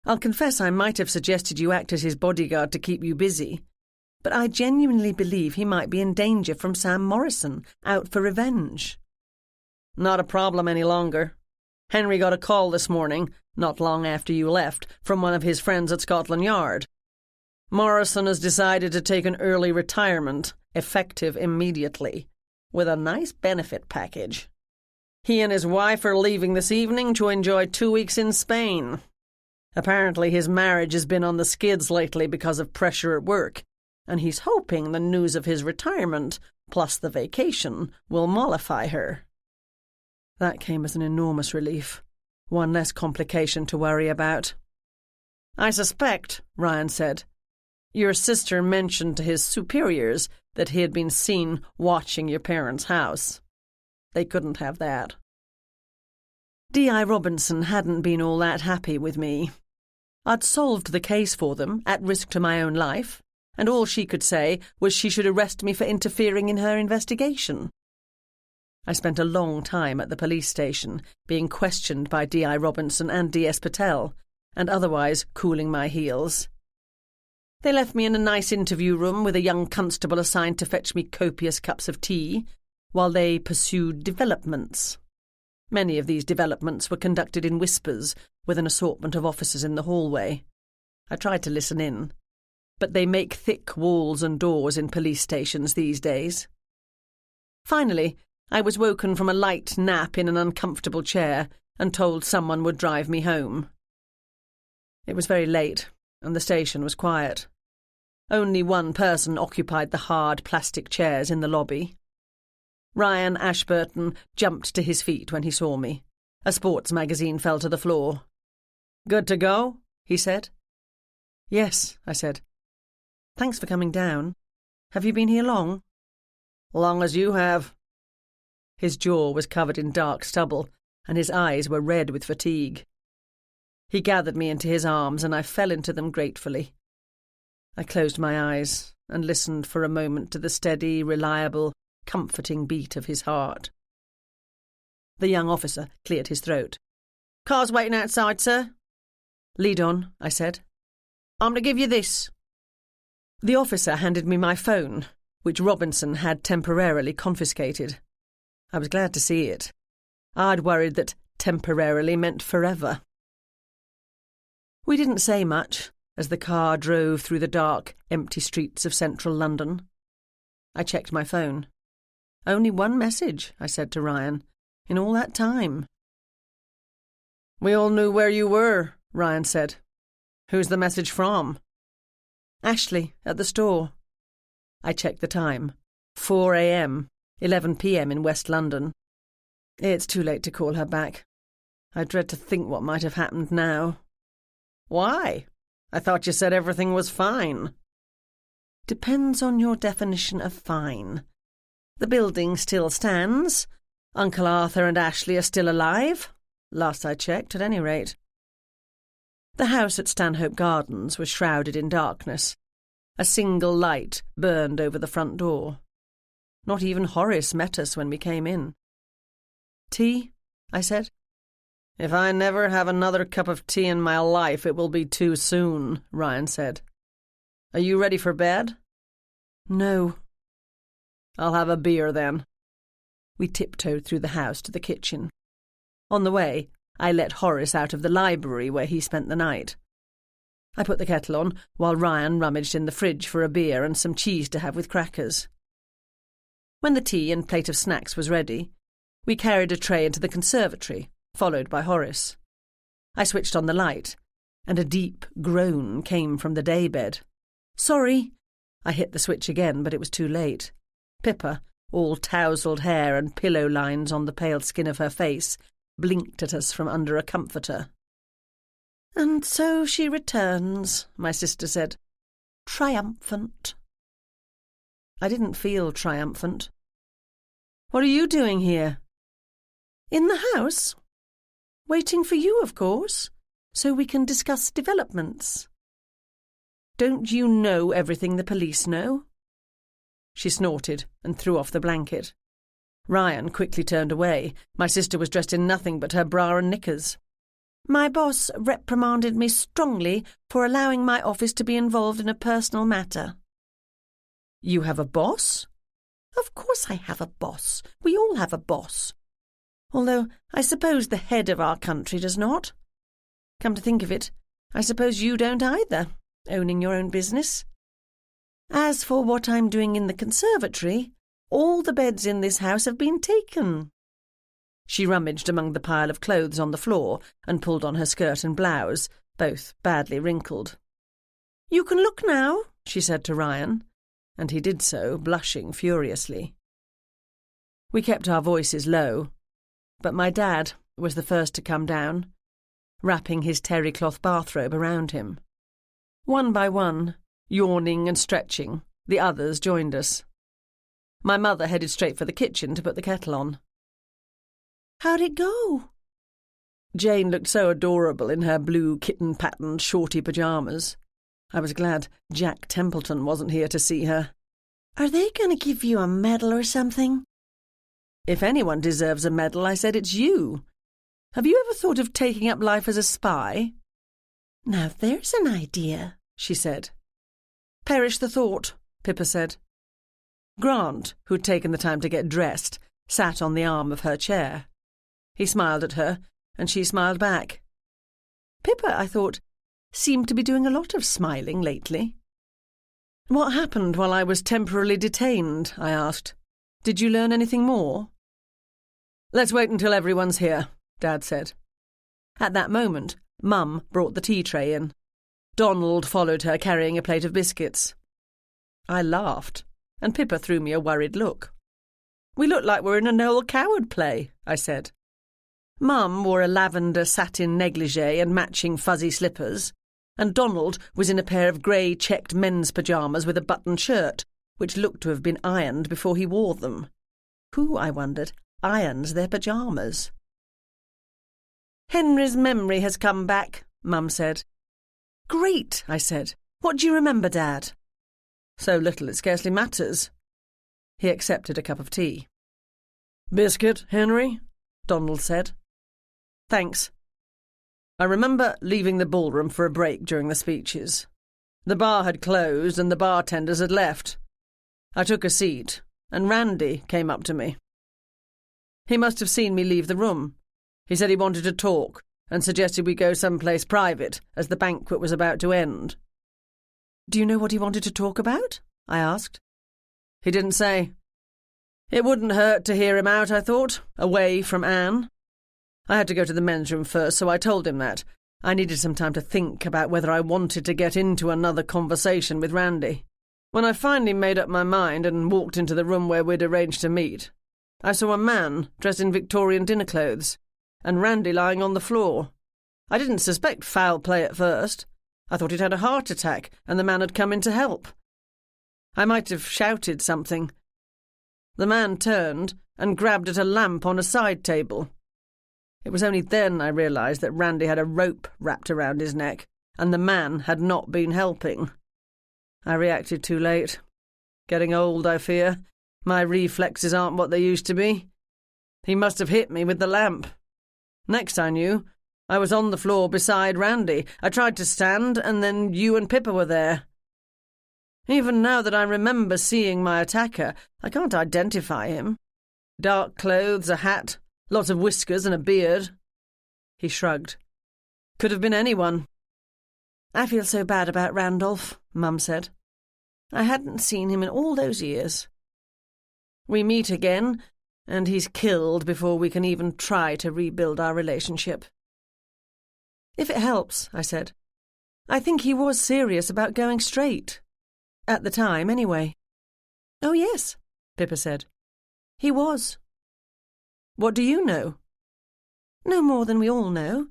Speaker 4: I'll confess I might have suggested you act as his bodyguard to keep you busy, but I genuinely believe he might be in danger from Sam Morrison, out for revenge. Not a problem any longer. Henry got a call this morning, not long after you left, from one of his friends at Scotland Yard. Morrison has decided to take an early retirement, effective immediately, with a nice benefit package. He and his wife are leaving this evening to enjoy 2 weeks in Spain. Apparently his marriage has been on the skids lately because of pressure at work, and he's hoping the news of his retirement, plus the vacation, will mollify her. That came as an enormous relief. One less complication to worry about. I suspect, Ryan said, your sister mentioned to his superiors that he had been seen watching your parents' house. They couldn't have that. D.I. Robinson hadn't been all that happy with me. I'd solved the case for them, at risk to my own life, and all she could say was she should arrest me for interfering in her investigation. I spent a long time at the police station, being questioned by D.I. Robinson and D.S. Patel, and otherwise cooling my heels. They left me in a nice interview room with a young constable assigned to fetch me copious cups of tea, while they pursued developments. Many of these developments were conducted in whispers, with an assortment of officers in the hallway. I tried to listen in, but they make thick walls and doors in police stations these days. Finally, I was woken from a light nap in an uncomfortable chair and told someone would drive me home. It was very late, and the station was quiet. Only one person occupied the hard plastic chairs in the lobby. Ryan Ashburton jumped to his feet when he saw me. A sports magazine fell to the floor. "Good to go?" he said. "Yes," I said. "Thanks for coming down. Have you been here long?" "Long as you have." His jaw was covered in dark stubble, and his eyes were red with fatigue. He gathered me into his arms, and I fell into them gratefully. I closed my eyes and listened for a moment to the steady, reliable, comforting beat of his heart. The young officer cleared his throat. "Car's waiting outside, sir." "Lead on," I said. "I'm to give you this." The officer handed me my phone, which Robinson had temporarily confiscated. I was glad to see it. I'd worried that temporarily meant forever. We didn't say much as the car drove through the dark, empty streets of central London. I checked my phone. "Only one message," I said to Ryan, "in all that time." "We all knew where you were," Ryan said. "Who's the message from?" "Ashley, at the store." I checked the time. 4 a.m., 11 p.m. in West London. It's too late to call her back. I dread to think what might have happened now. "Why? I thought you said everything was fine." "Depends on your definition of fine. The building still stands. Uncle Arthur and Ashley are still alive. Last I checked, at any rate." The house at Stanhope Gardens was shrouded in darkness. A single light burned over the front door. Not even Horace met us when we came in. "Tea?" I said. "If I never have another cup of tea in my life, it will be too soon," Ryan said. "Are you ready for bed?" "No." "I'll have a beer then." We tiptoed through the house to the kitchen. On the way, I let Horace out of the library where he spent the night. I put the kettle on while Ryan rummaged in the fridge for a beer and some cheese to have with crackers. When the tea and plate of snacks was ready, we carried a tray into the conservatory, followed by Horace. I switched on the light, and a deep groan came from the daybed. "Sorry." I hit the switch again, but it was too late. Pippa, all tousled hair and pillow lines on the pale skin of her face, blinked at us from under a comforter. "And so she returns," my sister said. "Triumphant." I didn't feel triumphant. "What are you doing here?" "In the house. Waiting for you, of course, so we can discuss developments." "Don't you know everything the police know?" She snorted and threw off the blanket. Ryan quickly turned away. My sister was dressed in nothing but her bra and knickers. "My boss reprimanded me strongly for allowing my office to be involved in a personal matter." "You have a boss?" "Of course I have a boss. We all have a boss. Although I suppose the head of our country does not. Come to think of it, I suppose you don't either, owning your own business. As for what I'm doing in the conservatory, all the beds in this house have been taken." She rummaged among the pile of clothes on the floor and pulled on her skirt and blouse, both badly wrinkled. "You can look now," she said to Ryan, and he did so, blushing furiously. We kept our voices low, but my dad was the first to come down, wrapping his terry-cloth bathrobe around him. One by one, yawning and stretching, the others joined us. My mother headed straight for the kitchen to put the kettle on. "How'd it go?" Jane looked so adorable in her blue kitten-patterned shorty pyjamas. I was glad Jack Templeton wasn't here to see her. "Are they going to give you a medal or something?" "If anyone deserves a medal, I said it's you. Have you ever thought of taking up life as a spy?" "Now there's an idea," she said. "Perish the thought," Pippa said. Grant, who'd taken the time to get dressed, sat on the arm of her chair. He smiled at her, and she smiled back. Pippa, I thought, seemed to be doing a lot of smiling lately. "What happened while I was temporarily detained?" I asked.
Speaker 1: Did you learn anything more? Let's wait until everyone's here, Dad said. At that moment, Mum brought the tea tray in. Donald followed her carrying a plate of biscuits. I laughed, and Pippa threw me a worried look. We look like we're in a Noel Coward play, I said. Mum wore a lavender satin negligee and matching fuzzy slippers, and Donald was in a pair of grey checked men's pyjamas with a buttoned shirt, which looked to have been ironed before he wore them. Who, I wondered, irons their pyjamas? Henry's memory has come back, Mum said. Great, I said. What do you remember, Dad? So little it scarcely matters. He accepted a cup of tea.
Speaker 2: Biscuit, Henry?
Speaker 1: Donald said. Thanks. I remember leaving the ballroom for a break during the speeches. The bar had closed and the bartenders had left. I took a seat, and Randy came up to me. He must have seen me leave the room. He said he wanted to talk and suggested we go someplace private as the banquet was about to end. Do you know what he wanted to talk about? I asked. He didn't say. It wouldn't hurt to hear him out, I thought, away from Anne. I had to go to the men's room first, so I told him that. I needed some time to think about whether I wanted to get into another conversation with Randy. When I finally made up my mind and walked into the room where we'd arranged to meet, I saw a man dressed in Victorian dinner clothes, and Randy lying on the floor. I didn't suspect foul play at first. I thought he'd had a heart attack, and the man had come in to help. I might have shouted something. The man turned and grabbed at a lamp on a side table. It was only then I realised that Randy had a rope wrapped around his neck, and the man had not been helping. I reacted too late. Getting old, I fear. My reflexes aren't what they used to be. He must have hit me with the lamp. Next I knew, I was on the floor beside Randy. I tried to stand, and then you and Pippa were there. Even now that I remember seeing my attacker, I can't identify him. Dark clothes, a hat, lots of whiskers and a beard. He shrugged. Could have been anyone. I feel so bad about Randolph, Mum said. I hadn't seen him in all those years. We meet again, and he's killed before we can even try to rebuild our relationship. If it helps, I said. I think he was serious about going straight. At the time, anyway. Oh, yes, Pippa said. He was. What do you know? No more than we all know.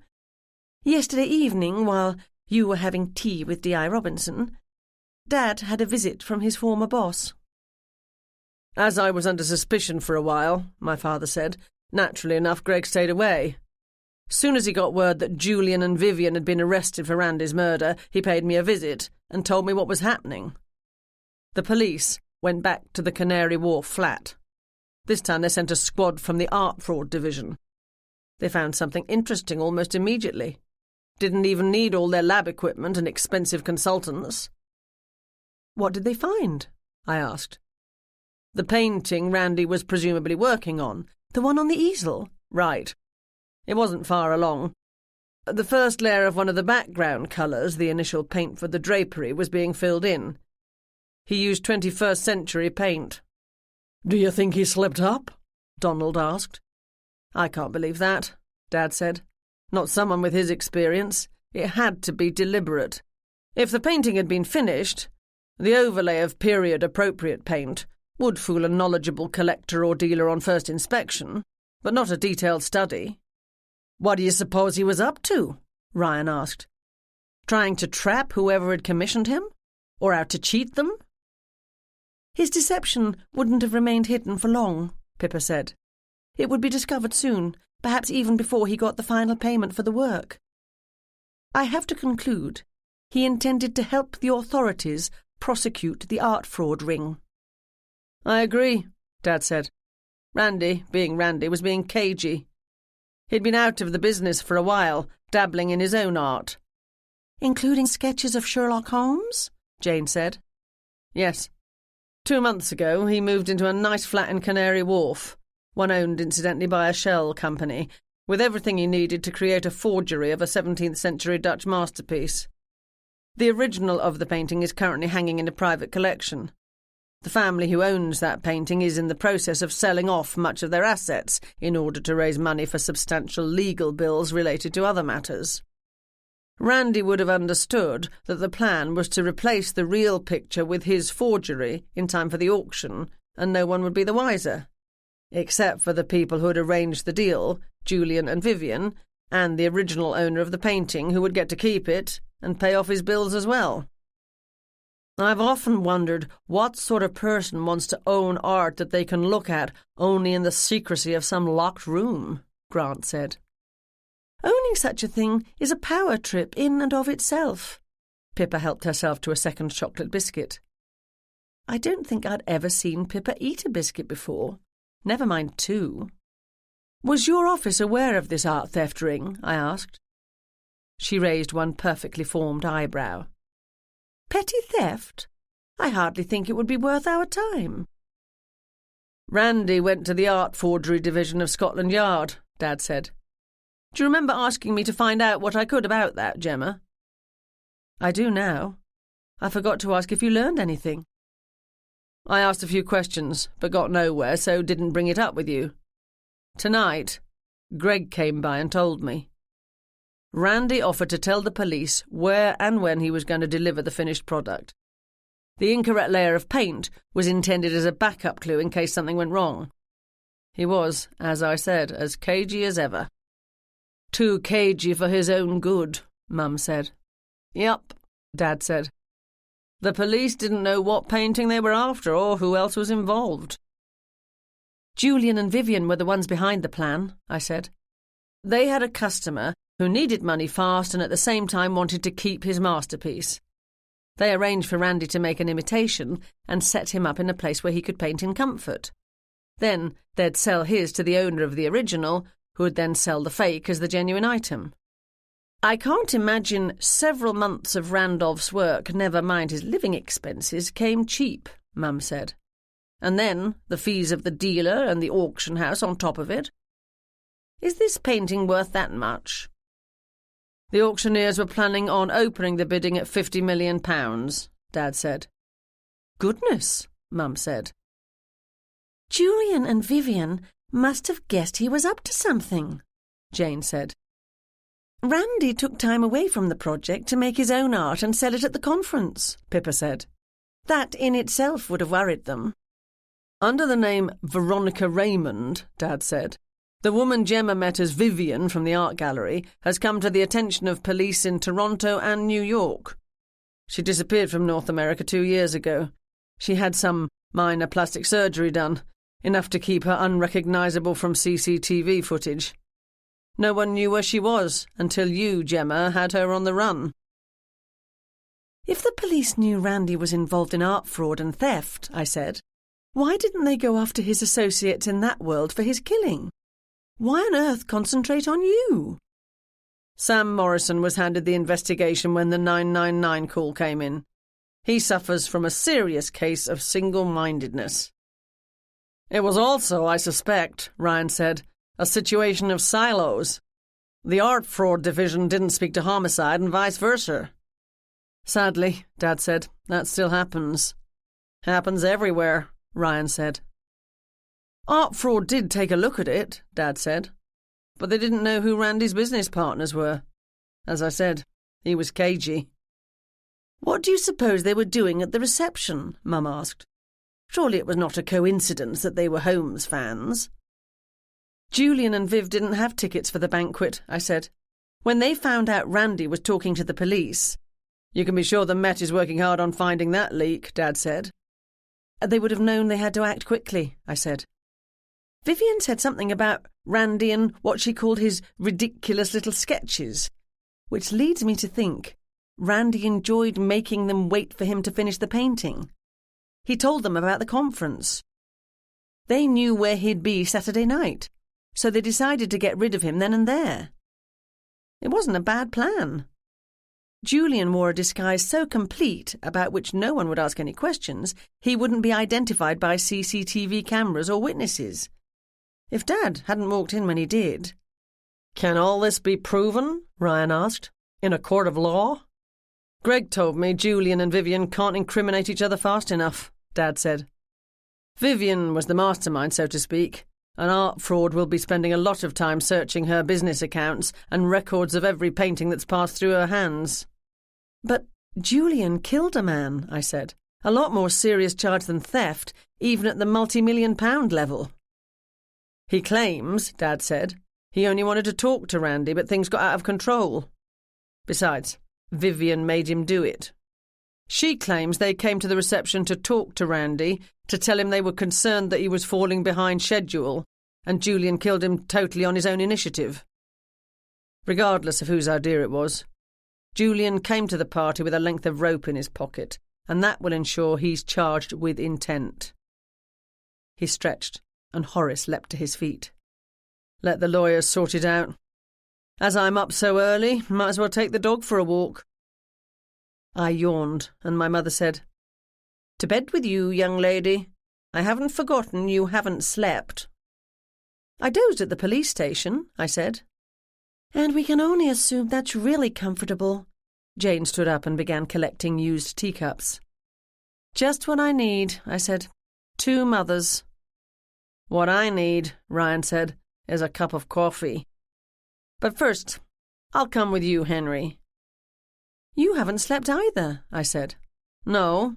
Speaker 1: Yesterday evening, while you were having tea with D.I. Robinson, Dad had a visit from his former boss. As I was under suspicion for a while, my father said, naturally enough Greg stayed away. Soon as he got word that Julian and Vivian had been arrested for Randy's murder, he paid me a visit and told me what was happening. The police went back to the Canary Wharf flat. This time they sent a squad from the art fraud division. They found something interesting almost immediately. Didn't even need all their lab equipment and expensive consultants. What did they find? I asked. The painting Randy was presumably working on. The one on the easel? Right. It wasn't far along. The first layer of one of the background colours, the initial paint for the drapery, was being filled in. He used 21st century paint.
Speaker 2: Do you think he slipped up?
Speaker 1: Donald asked. I can't believe that, Dad said. Not someone with his experience. It had to be deliberate. If the painting had been finished, the overlay of period-appropriate paint would fool a knowledgeable collector or dealer on first inspection, but not a detailed study. What do you suppose he was up to? Ryan asked. Trying to trap whoever had commissioned him? Or out to cheat them? His deception wouldn't have remained hidden for long, Pippa said. It would be discovered soon, perhaps even before he got the final payment for the work. I have to conclude he intended to help the authorities prosecute the art fraud ring. I agree, Dad said. Randy, being Randy, was being cagey. He'd been out of the business for a while, dabbling in his own art. Including sketches of Sherlock Holmes? Jane said. Yes. 2 months ago, he moved into a nice flat in Canary Wharf, one owned incidentally by a shell company, with everything he needed to create a forgery of a 17th century Dutch masterpiece. The original of the painting is currently hanging in a private collection.
Speaker 4: The family who owns that painting is in the process of selling off much of their assets in order to raise money for substantial legal bills related to other matters. Randy would have understood that the plan was to replace the real picture with his forgery in time for the auction, and no one would be the wiser, except for the people who had arranged the deal, Julian and Vivian, and the original owner of the painting, who would get to keep it and pay off his bills as well. I've often wondered what sort of person wants to own art that they can look at only in the secrecy of some locked room, Grant said.
Speaker 3: Owning such a thing is a power trip in and of itself.
Speaker 4: Pippa helped herself to a second chocolate biscuit.
Speaker 3: I don't think I'd ever seen Pippa eat a biscuit before, never mind two.
Speaker 4: Was your office aware of this art theft ring? I asked.
Speaker 1: She raised one perfectly formed eyebrow.
Speaker 3: Petty theft? I hardly think it would be worth our time.
Speaker 4: Randy went to the art forgery division of Scotland Yard, Dad said. Do you remember asking me to find out what I could about that, Gemma?
Speaker 1: I do now. I forgot to ask if you learned anything.
Speaker 4: I asked a few questions, but got nowhere, so didn't bring it up with you. Tonight, Greg came by and told me. Randy offered to tell the police where and when he was going to deliver the finished product. The incorrect layer of paint was intended as a backup clue in case something went wrong. He was, as I said, as cagey as ever. Too cagey for his own good, Mum said. Yup, Dad said. The police didn't know what painting they were after or who else was involved.
Speaker 1: Julian and Vivian were the ones behind the plan, I said.
Speaker 4: They had a customer who needed money fast and at the same time wanted to keep his masterpiece. They arranged for Randy to make an imitation and set him up in a place where he could paint in comfort. Then they'd sell his to the owner of the original, who would then sell the fake as the genuine item. I can't imagine several months of Randolph's work, never mind his living expenses, came cheap, Mum said. And then the fees of the dealer and the auction house on top of it. Is this painting worth that much? The auctioneers were planning on opening the bidding at £50 million, Dad said.
Speaker 1: Goodness, Mum said.
Speaker 3: Julian and Vivian must have guessed he was up to something, Jane said. Randy took time away from the project to make his own art and sell it at the conference, Pippa said. That in itself would have worried them.
Speaker 4: Under the name Veronica Raymond, Dad said, the woman Gemma met as Vivian from the art gallery has come to the attention of police in Toronto and New York. She disappeared from North America 2 years ago. She had some minor plastic surgery done, enough to keep her unrecognisable from CCTV footage. No one knew where she was until you, Gemma, had her on the run.
Speaker 3: If the police knew Randy was involved in art fraud and theft, I said, why didn't they go after his associates in that world for his killing? Why on earth concentrate on you?
Speaker 4: Sam Morrison was handed the investigation when the 999 call came in. He suffers from a serious case of single-mindedness. It was also, I suspect, Ryan said, a situation of silos. The art fraud division didn't speak to homicide and vice versa. Sadly, Dad said, that still happens. Happens everywhere, Ryan said. Art fraud did take a look at it, Dad said, but they didn't know who Randy's business partners were. As I said, he was cagey.
Speaker 3: What do you suppose they were doing at the reception? Mum asked. Surely it was not a coincidence that they were Holmes fans.
Speaker 1: Julian and Viv didn't have tickets for the banquet, I said. When they found out Randy was talking to the police.
Speaker 4: You can be sure the Met is working hard on finding that leak, Dad said.
Speaker 1: They would have known they had to act quickly, I said. Vivian said something about Randy and what she called his ridiculous little sketches, which leads me to think Randy enjoyed making them wait for him to finish the painting. He told them about the conference. They knew where he'd be Saturday night, so they decided to get rid of him then and there. It wasn't a bad plan. Julian wore a disguise so complete, about which no one would ask any questions, he wouldn't be identified by CCTV cameras or witnesses. If Dad hadn't walked in when he did.
Speaker 4: Can all this be proven? Ryan asked. In a court of law? Greg told me Julian and Vivian can't incriminate each other fast enough, Dad said. Vivian was the mastermind, so to speak. An art fraud will be spending a lot of time searching her business accounts and records of every painting that's passed through her hands. But Julian killed a man, I said. A lot more serious charge than theft, even at the multi-million-pound level. He claims, Dad said, he only wanted to talk to Randy, but things got out of control. Besides, Vivian made him do it. She claims they came to the reception to talk to Randy, to tell him they were concerned that he was falling behind schedule, and Julian killed him totally on his own initiative. Regardless of whose idea it was, Julian came to the party with a length of rope in his pocket, and that will ensure he's charged with intent. He stretched, and Horace leapt to his feet. Let the lawyers sort it out. As I'm up so early, might as well take the dog for a walk. I yawned, and my mother said, To bed with you, young lady. I haven't forgotten you haven't slept. I dozed at the police station, I said.
Speaker 3: And we can only assume that's really comfortable.
Speaker 4: Jane stood up and began collecting used teacups. Just what I need, I said. 2 mothers. What I need, Ryan said, is a cup of coffee. But first, I'll come with you, Henry.
Speaker 3: You haven't slept either, I said.
Speaker 4: No,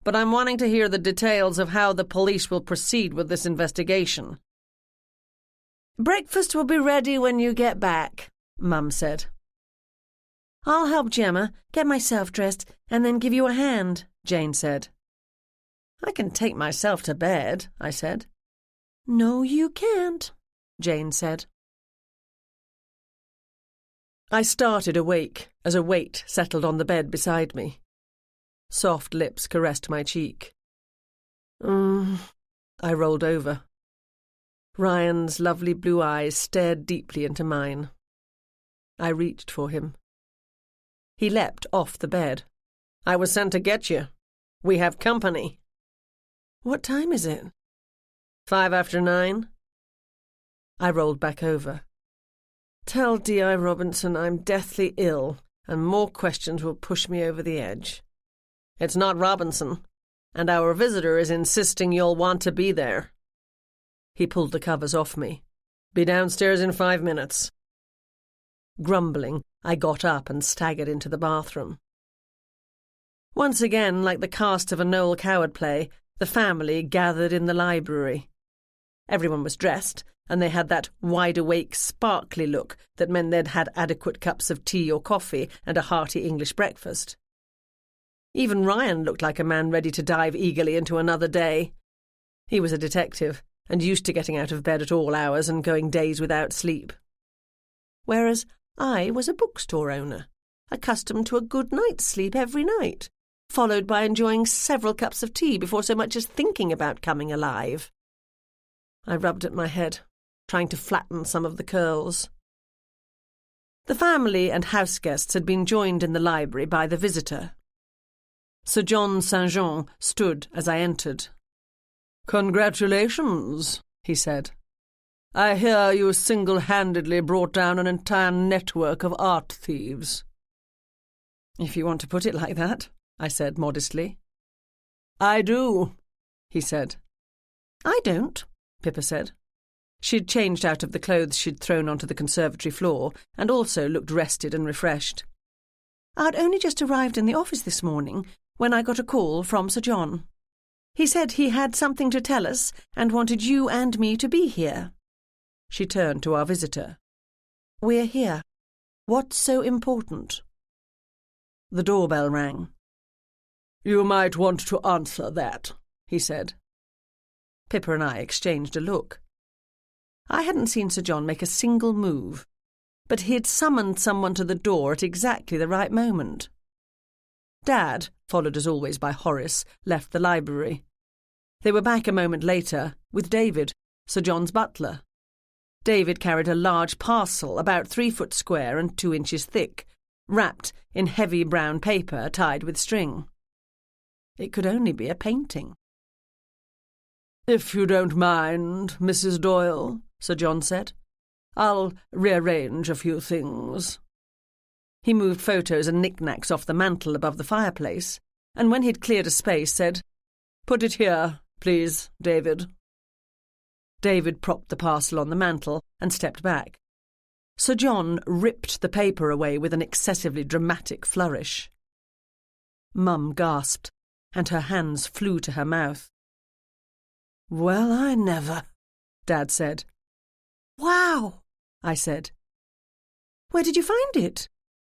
Speaker 4: but I'm wanting to hear the details of how the police will proceed with this investigation.
Speaker 3: Breakfast will be ready when you get back, Mum said. I'll help Gemma, get myself dressed, and then give you a hand, Jane said.
Speaker 4: I can take myself to bed, I said.
Speaker 3: No, you can't, Jane said.
Speaker 4: I started awake as a weight settled on the bed beside me. Soft lips caressed my cheek. I rolled over. Ryan's lovely blue eyes stared deeply into mine. I reached for him. He leapt off the bed. I was sent to get you. We have company.
Speaker 3: What time is it?
Speaker 4: 9:05. I rolled back over. Tell D.I. Robinson I'm deathly ill, and more questions will push me over the edge. It's not Robinson, and our visitor is insisting you'll want to be there. He pulled the covers off me. Be downstairs in 5 minutes. Grumbling, I got up and staggered into the bathroom. Once again, like the cast of a Noel Coward play, the family gathered in the library. Everyone was dressed, and they had that wide-awake, sparkly look that meant they'd had adequate cups of tea or coffee and a hearty English breakfast. Even Ryan looked like a man ready to dive eagerly into another day. He was a detective, and used to getting out of bed at all hours and going days without sleep. Whereas I was a bookstore owner, accustomed to a good night's sleep every night, followed by enjoying several cups of tea before so much as thinking about coming alive. I rubbed at my head, trying to flatten some of the curls. The family and house guests had been joined in the library by the visitor. Sir John St. John stood as I entered. "Congratulations," he said. "I hear you single-handedly brought down an entire network of art thieves." "If you want to put it like that," I said modestly. "I do," he said. "I don't," Pippa said. She'd changed out of the clothes she'd thrown onto the conservatory floor, and also looked rested and refreshed. "I'd only just arrived in the office this morning when I got a call from Sir John. He said he had something to tell us and wanted you and me to be here." She turned to our visitor. "We're here. What's so important?" The doorbell rang. "You might want to answer that," he said. Pippa and I exchanged a look. I hadn't seen Sir John make a single move, but he had summoned someone to the door at exactly the right moment. Dad, followed as always by Horace, left the library. They were back a moment later with David, Sir John's butler. David carried a large parcel about 3 foot square and 2 inches thick, wrapped in heavy brown paper tied with string. It could only be a painting. "If you don't mind, Mrs. Doyle," Sir John said, "I'll rearrange a few things." He moved photos and knickknacks off the mantel above the fireplace, and when he'd cleared a space said,
Speaker 1: Put it here, please, David. David propped the parcel on the mantel and stepped back. Sir John ripped the paper away with an excessively dramatic flourish. Mum gasped, and her hands flew to her mouth. "Well, I never," Dad said.
Speaker 3: "Wow,"
Speaker 1: I said.
Speaker 3: "Where did you find it?"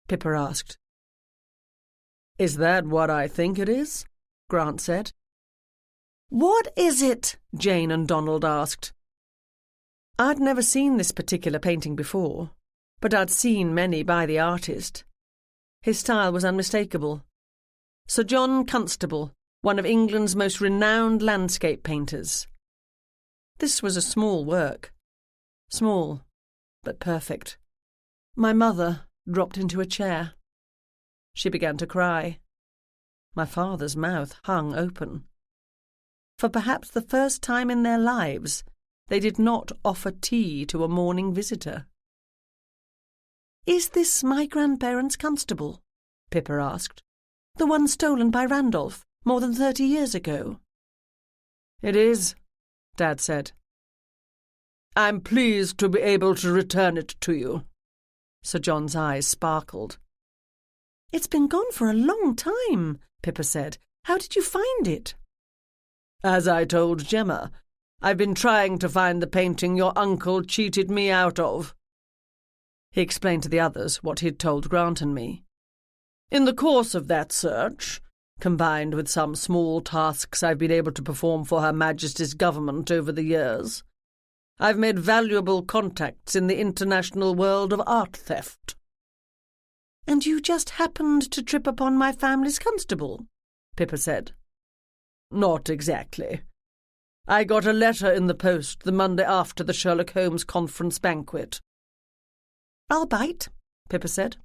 Speaker 1: Pippa asked. "Is that what I think it is?" Grant said.
Speaker 3: "What is it?"
Speaker 1: Jane and Donald asked. I'd never seen this particular painting before, but I'd seen many by the artist. His style was unmistakable. Sir John Constable, one of England's most renowned landscape painters. This was a small work. Small, but perfect. My mother dropped into a chair. She began to cry. My father's mouth hung open. For perhaps the first time in their lives, they did not offer tea to a morning visitor. "Is this my grandparents' constable?" Pippa asked. "The one stolen by Randolph more than 30 years ago?" "It is," Dad said. "I'm pleased to be able to return it to you." Sir John's eyes sparkled. "It's been gone for a long time," Pippa said. "How did you find it?" "As I told Gemma, I've been trying to find the painting your uncle cheated me out of." He explained to the others what he'd told Grant and me. "In the course of that search, combined with some small tasks I've been able to perform for Her Majesty's government over the years, I've made valuable contacts in the international world of art theft." "And you just happened to trip upon my family's constable?" Pippa said. "Not exactly. I got a letter in the post the Monday after the Sherlock Holmes conference banquet." "I'll bite," Pippa said.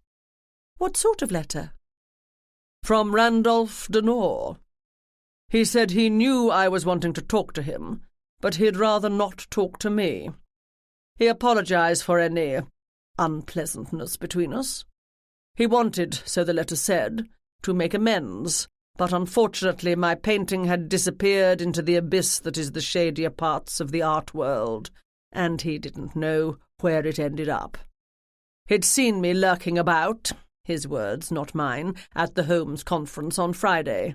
Speaker 1: "What sort of letter?" "From Randolph Denore. He said he knew I was wanting to talk to him, but he'd rather not talk to me. He apologized for any unpleasantness between us. He wanted, so the letter said, to make amends, but unfortunately my painting had disappeared into the abyss that is the shadier parts of the art world, and he didn't know where it ended up. He'd seen me lurking about, his words, not mine, at the Holmes conference on Friday.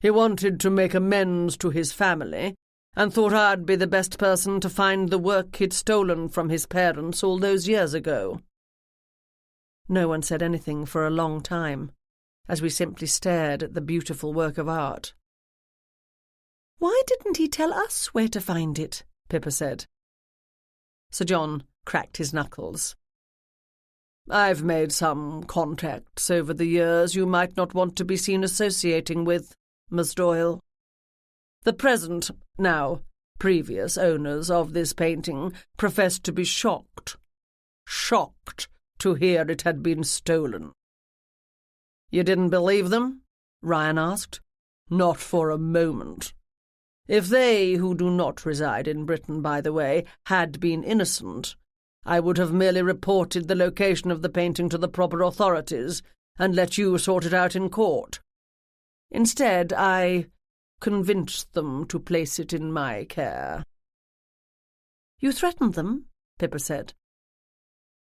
Speaker 1: He wanted to make amends to his family, and thought I'd be the best person to find the work he'd stolen from his parents all those years ago." No one said anything for a long time, as we simply stared at the beautiful work of art. "Why didn't he tell us where to find it?" Pippa said. Sir John cracked his knuckles. "I've made some contacts over the years you might not want to be seen associating with, Miss Doyle. The present, now previous owners of this painting professed to be shocked to hear it had been stolen." "You didn't believe them?" Ryan asked. "Not for a moment. If they, who do not reside in Britain, by the way, had been innocent, I would have merely reported the location of the painting to the proper authorities and let you sort it out in court. Instead, I convinced them to place it in my care." "You threatened them?" Pippa said.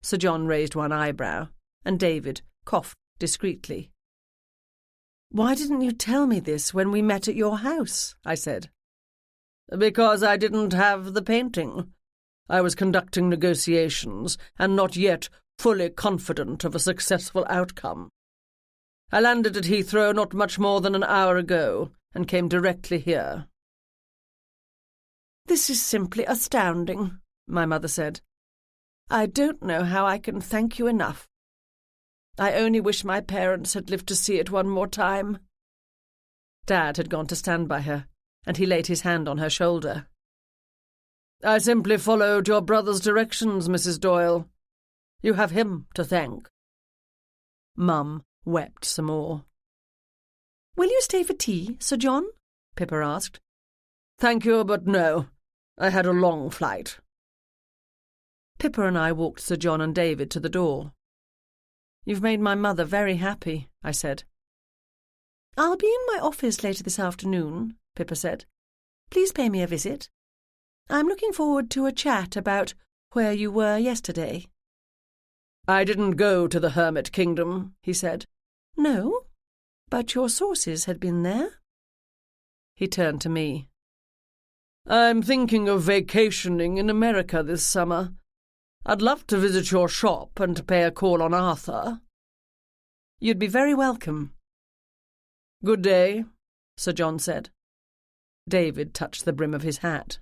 Speaker 1: Sir John raised one eyebrow, and David coughed discreetly. "Why didn't you tell me this when we met at your house?" I said. "Because I didn't have the painting. I was conducting negotiations, and not yet fully confident of a successful outcome. I landed at Heathrow not much more than an hour ago, and came directly here." "This is simply astounding," my mother said. "I don't know how I can thank you enough. I only wish my parents had lived to see it one more time." Dad had gone to stand by her, and he laid his hand on her shoulder. "I simply followed your brother's directions, Mrs. Doyle. You have him to thank." Mum wept some more. "Will you stay for tea, Sir John?" Pippa asked. "Thank you, but no. I had a long flight." Pippa and I walked Sir John and David to the door. "You've made my mother very happy," I said.
Speaker 3: I'll be in my office later this afternoon, Pippa said. Please pay me a visit. I'm looking forward to a chat about where you were yesterday.
Speaker 4: I didn't go to the Hermit Kingdom, he said.
Speaker 3: No, but your sources had been there.
Speaker 4: He turned to me. I'm thinking of vacationing in America this summer. I'd love to visit your shop and to pay a call on Arthur.
Speaker 3: You'd be very welcome.
Speaker 4: Good day, Sir John said. David touched the brim of his hat.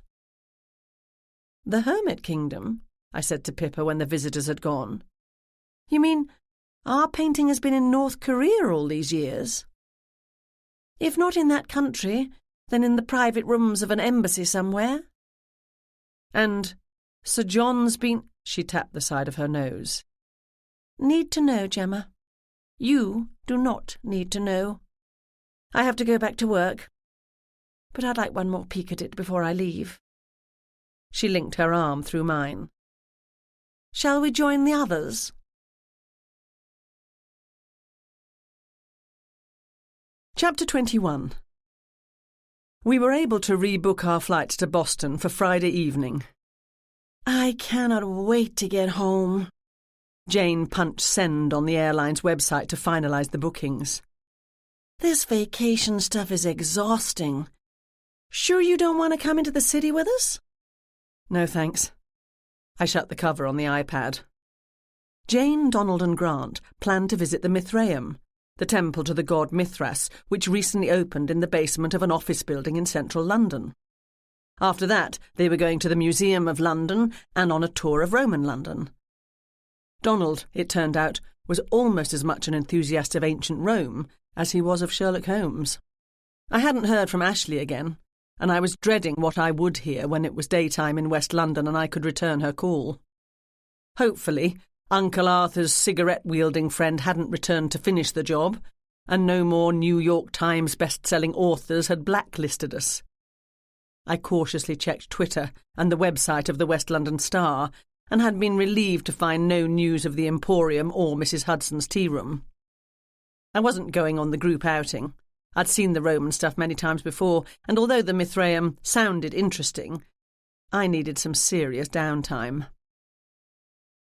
Speaker 3: The Hermit Kingdom, I said to Pippa when the visitors had gone. You mean our painting has been in North Korea all these years? If not in that country, then in the private rooms of an embassy somewhere.
Speaker 4: And Sir John's been... She tapped the side of her nose.
Speaker 3: Need to know, Gemma. You do not need to know. I have to go back to work. But I'd like one more peek at it before I leave.
Speaker 4: She linked her arm through mine.
Speaker 3: Shall we join the others?
Speaker 1: Chapter 21. We were able to rebook our flights to Boston for Friday evening.
Speaker 3: I cannot wait to get home.
Speaker 1: Jane punched send on the airline's website to finalise the bookings.
Speaker 3: This vacation stuff is exhausting. Sure you don't want to come into the city with us?
Speaker 1: No, thanks. I shut the cover on the iPad. Jane, Donald and Grant planned to visit the Mithraeum, the temple to the god Mithras, which recently opened in the basement of an office building in central London. After that, they were going to the Museum of London and on a tour of Roman London. Donald, it turned out, was almost as much an enthusiast of ancient Rome as he was of Sherlock Holmes. I hadn't heard from Ashley again, and I was dreading what I would hear when it was daytime in West London and I could return her call. Hopefully, Uncle Arthur's cigarette-wielding friend hadn't returned to finish the job, and no more New York Times best-selling authors had blacklisted us. I cautiously checked Twitter and the website of the West London Star, and had been relieved to find no news of the Emporium or Mrs. Hudson's tea room. I wasn't going on the group outing. I'd seen the Roman stuff many times before, and although the Mithraeum sounded interesting, I needed some serious downtime.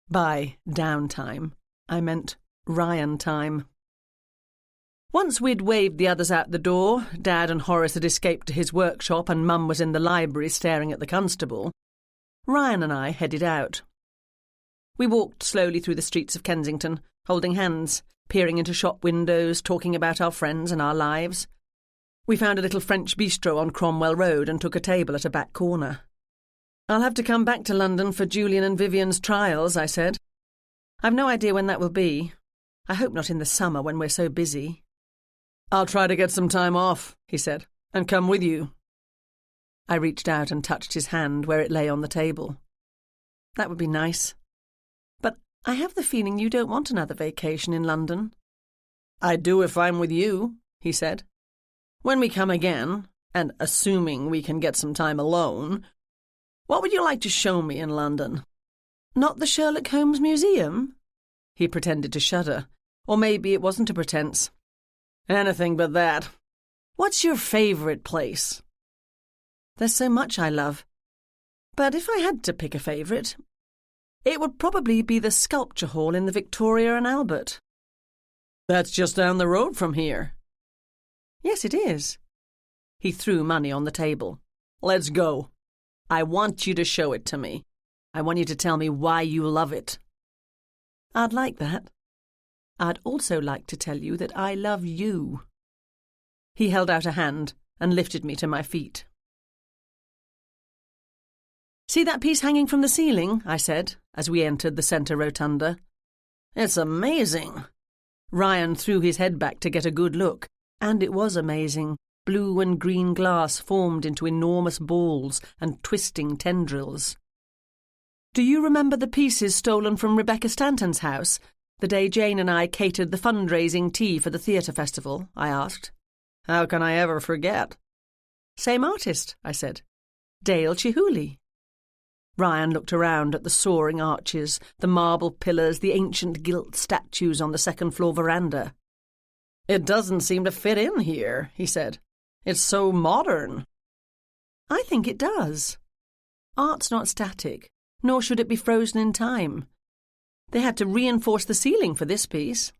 Speaker 1: By downtime, I meant Ryan time. Once we'd waved the others out the door, Dad and Horace had escaped to his workshop and Mum was in the library staring at the constable, Ryan and I headed out. We walked slowly through the streets of Kensington, holding hands, peering into shop windows, talking about our friends and our lives. We found a little French bistro on Cromwell Road and took a table at a back corner. I'll have to come back to London for Julian and Vivian's trials, I said. I've no idea when that will be. I hope not in the summer when we're so busy. I'll try to get some time off, he said, and come with you. I reached out and touched his hand where it lay on the table. That would be nice. But I have the feeling you don't want another vacation in London. I do if I'm with you, he said. When we come again, and assuming we can get some time alone, what would you like to show me in London? Not the Sherlock Holmes Museum? He pretended to shudder, or maybe it wasn't a pretence. Anything but that. What's your favourite place? There's so much I love. But if I had to pick a favourite, it would probably be the sculpture hall in the Victoria and Albert. That's just down the road from here. Yes, it is. He threw money on the table. Let's go. I want you to show it to me. I want you to tell me why you love it. I'd like that. I'd also like to tell you that I love you. He held out a hand and lifted me to my feet. See that piece hanging from the ceiling? I said, as we entered the centre rotunda. It's amazing. Ryan threw his head back to get a good look, and it was amazing. Blue and green glass formed into enormous balls and twisting tendrils. Do you remember the pieces stolen from Rebecca Stanton's house, the day Jane and I catered the fundraising tea for the theatre festival? I asked. How can I ever forget? Same artist, I said. Dale Chihuly. Ryan looked around at the soaring arches, the marble pillars, the ancient gilt statues on the second-floor veranda.
Speaker 4: It doesn't seem to fit in here, he said. It's so modern.
Speaker 1: I think it does. Art's not static, nor should it be frozen in time. They had to reinforce the ceiling for this piece.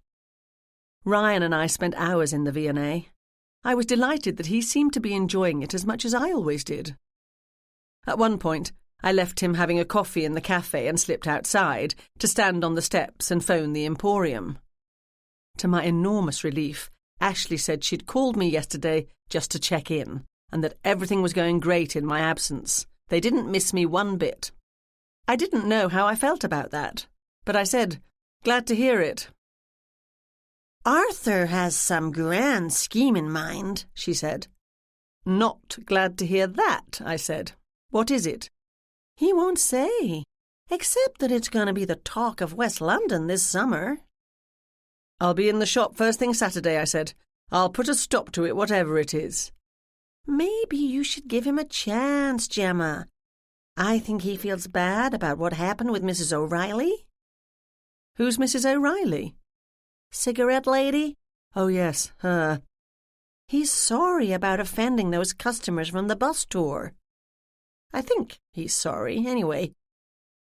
Speaker 1: Ryan and I spent hours in the V&A. I was delighted that he seemed to be enjoying it as much as I always did. At one point, I left him having a coffee in the cafe and slipped outside to stand on the steps and phone the Emporium. To my enormous relief, Ashley said she'd called me yesterday just to check in, and that everything was going great in my absence. They didn't miss me one bit. I didn't know how I felt about that, but I said, "Glad to hear it."
Speaker 3: Arthur has some grand scheme in mind, she said.
Speaker 1: "Not glad to hear that," I said. "What is it?"
Speaker 3: He won't say, except that it's going to be the talk of West London this summer.
Speaker 1: "I'll be in the shop first thing Saturday," I said. "I'll put a stop to it, whatever it is."
Speaker 3: Maybe you should give him a chance, Gemma. I think he feels bad about what happened with Mrs. O'Reilly.
Speaker 1: Who's Mrs. O'Reilly?
Speaker 3: Cigarette lady?
Speaker 1: Oh, yes, her.
Speaker 3: He's sorry about offending those customers from the bus tour.
Speaker 1: I think he's sorry, anyway.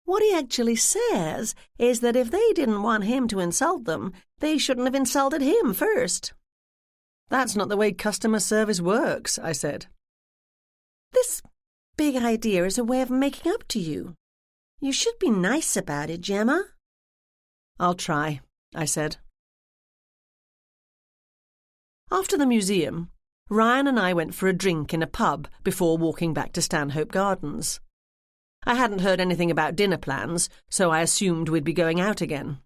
Speaker 3: What he actually says is that if they didn't want him to insult them, they shouldn't have insulted him first.
Speaker 1: That's not the way customer service works, I said.
Speaker 3: This big idea is a way of making up to you. You should be nice about it, Gemma.
Speaker 1: I'll try, I said. After the museum, Ryan and I went for a drink in a pub before walking back to Stanhope Gardens. I hadn't heard anything about dinner plans, so I assumed we'd be going out again.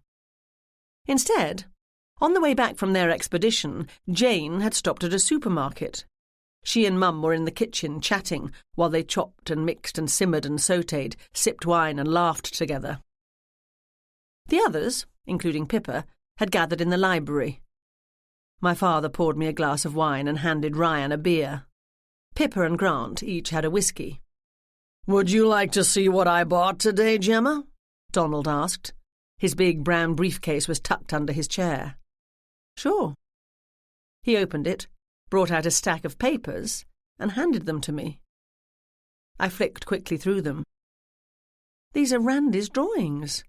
Speaker 1: Instead, on the way back from their expedition, Jane had stopped at a supermarket. She and Mum were in the kitchen chatting while they chopped and mixed and simmered and sautéed, sipped wine and laughed together. The others, including Pippa, had gathered in the library. My father poured me a glass of wine and handed Ryan a beer. Pippa and Grant each had a whiskey.
Speaker 2: "Would you like to see what I bought today, Gemma?"
Speaker 1: Donald asked. His big brown briefcase was tucked under his chair. "Sure." He opened it, brought out a stack of papers, and handed them to me. I flicked quickly through them. "These are Randy's drawings.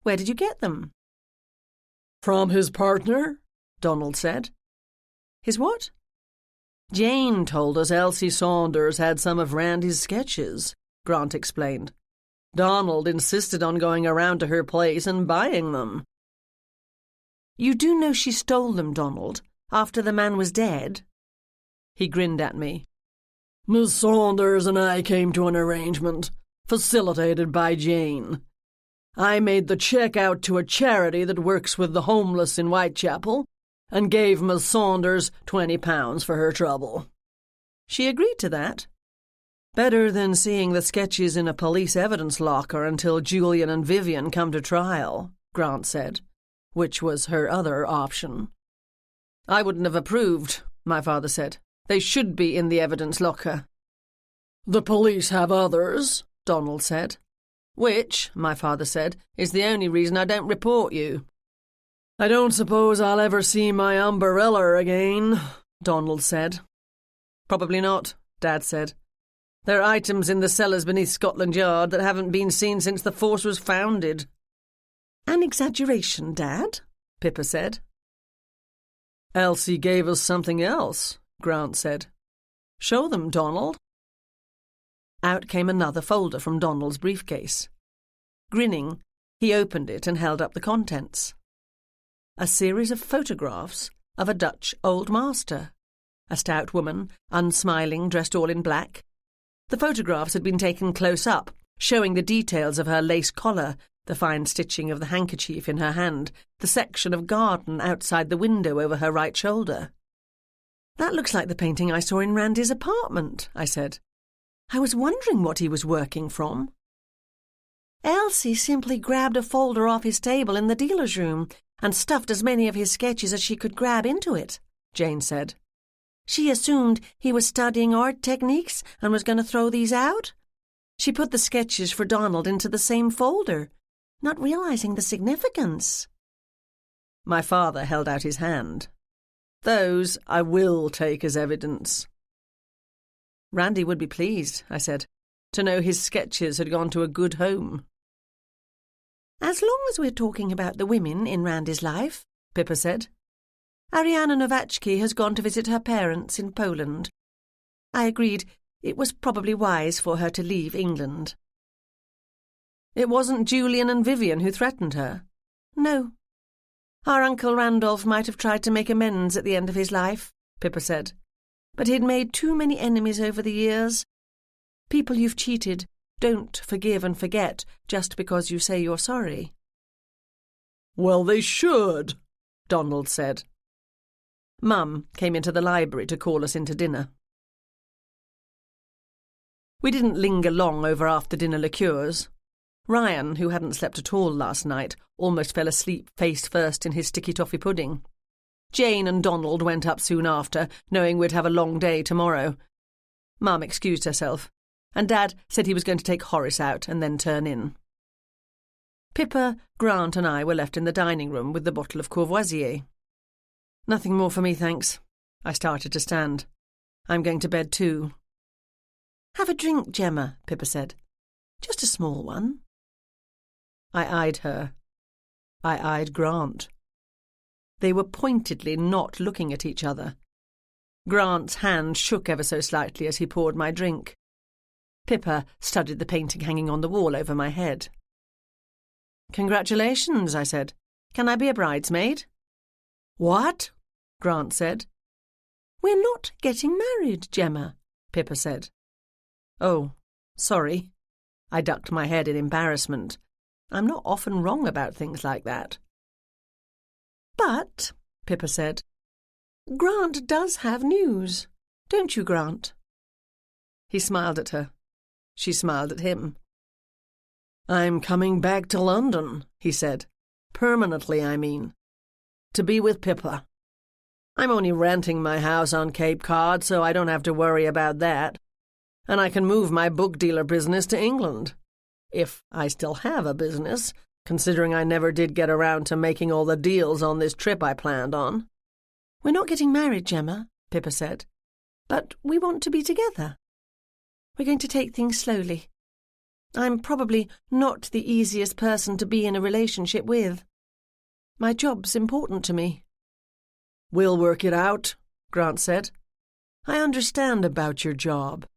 Speaker 1: Where did you get them?"
Speaker 2: "From his partner,"
Speaker 1: Donald said. "His what?"
Speaker 2: "Jane told us Elsie Saunders had some of Randy's sketches," Grant explained. "Donald insisted on going around to her place and buying them."
Speaker 1: "You do know she stole them, Donald, after the man was dead?" He grinned at me.
Speaker 2: "Miss Saunders and I came to an arrangement, facilitated by Jane. I made the check out to a charity that works with the homeless in Whitechapel and gave Miss Saunders £20 for her trouble."
Speaker 1: "She agreed to that?"
Speaker 2: "Better than seeing the sketches in a police evidence locker until Julian and Vivian come to trial," Grant said, which was her other option.
Speaker 1: "I wouldn't have approved," my father said. "They should be in the evidence locker."
Speaker 2: "The police have others," Donald said.
Speaker 1: "Which," my father said, "is the only reason I don't report you."
Speaker 2: "I don't suppose I'll ever see my umbrella again," Donald said.
Speaker 1: "Probably not," Dad said. "There are items in the cellars beneath Scotland Yard that haven't been seen since the force was founded." "An exaggeration, Dad," Pippa said.
Speaker 2: "Elsie gave us something else," Grant said.
Speaker 1: "Show them, Donald." Out came another folder from Donald's briefcase. Grinning, he opened it and held up the contents. A series of photographs of a Dutch old master. A stout woman, unsmiling, dressed all in black. The photographs had been taken close up, showing the details of her lace collar, the fine stitching of the handkerchief in her hand, the section of garden outside the window over her right shoulder. "That looks like the painting I saw in Randy's apartment," I said. "I was wondering what he was working from." "Elsie simply grabbed a folder off his table in the dealer's room and stuffed as many of his sketches as she could grab into it," Jane said. "She assumed he was studying art techniques and was going to throw these out. She put the sketches for Donald into the same folder, not realizing the significance." My father held out his hand.
Speaker 4: Those I will take as evidence. Randy would be pleased, I said, to know his sketches had gone to a good home.
Speaker 3: As long as we're talking about the women in Randy's life, Pippa said. Ariana Nowaczki has gone to visit her parents in Poland. I agreed it was probably wise for her to leave England.
Speaker 4: It wasn't Julian and Vivian who threatened her?
Speaker 3: No.
Speaker 4: Our Uncle Randolph might have tried to make amends at the end of his life, Pippa said, but he'd made too many enemies over the years. People you've cheated don't forgive and forget just because you say you're sorry.
Speaker 2: Well, they should, Donald said.
Speaker 4: Mum came into the library to call us into dinner. We didn't linger long over after-dinner liqueurs. Ryan, who hadn't slept at all last night, almost fell asleep face first in his sticky toffee pudding. Jane and Donald went up soon after, knowing we'd have a long day tomorrow. Mum excused herself, and Dad said he was going to take Horace out and then turn in. Pippa, Grant and I were left in the dining room with the bottle of Courvoisier. Nothing more for me, thanks. I started to stand. I'm going to bed too.
Speaker 3: Have a drink, Gemma, Pippa said. Just a small one.
Speaker 4: I eyed her. I eyed Grant. They were pointedly not looking at each other. Grant's hand shook ever so slightly as he poured my drink. Pippa studied the painting hanging on the wall over my head. "Congratulations," I said. "Can I be a bridesmaid?"
Speaker 3: "What?"
Speaker 4: Grant said.
Speaker 3: "We're not getting married, Gemma," Pippa said.
Speaker 4: "Oh, sorry." I ducked my head in embarrassment. I'm not often wrong about things like that.
Speaker 3: "But," Pippa said, "Grant does have news. Don't you, Grant?"
Speaker 4: He smiled at her. She smiled at him.
Speaker 2: "I'm coming back to London," he said. "Permanently, I mean. To be with Pippa. I'm only renting my house on Cape Cod, so I don't have to worry about that. And I can move my book dealer business to England. If I still have a business, considering I never did get around to making all the deals on this trip I planned on."
Speaker 3: "We're not getting married, Gemma," Pippa said. "But we want to be together. We're going to take things slowly. I'm probably not the easiest person to be in a relationship with. My job's important to me."
Speaker 2: "We'll work it out," Grant said. "I understand about your job."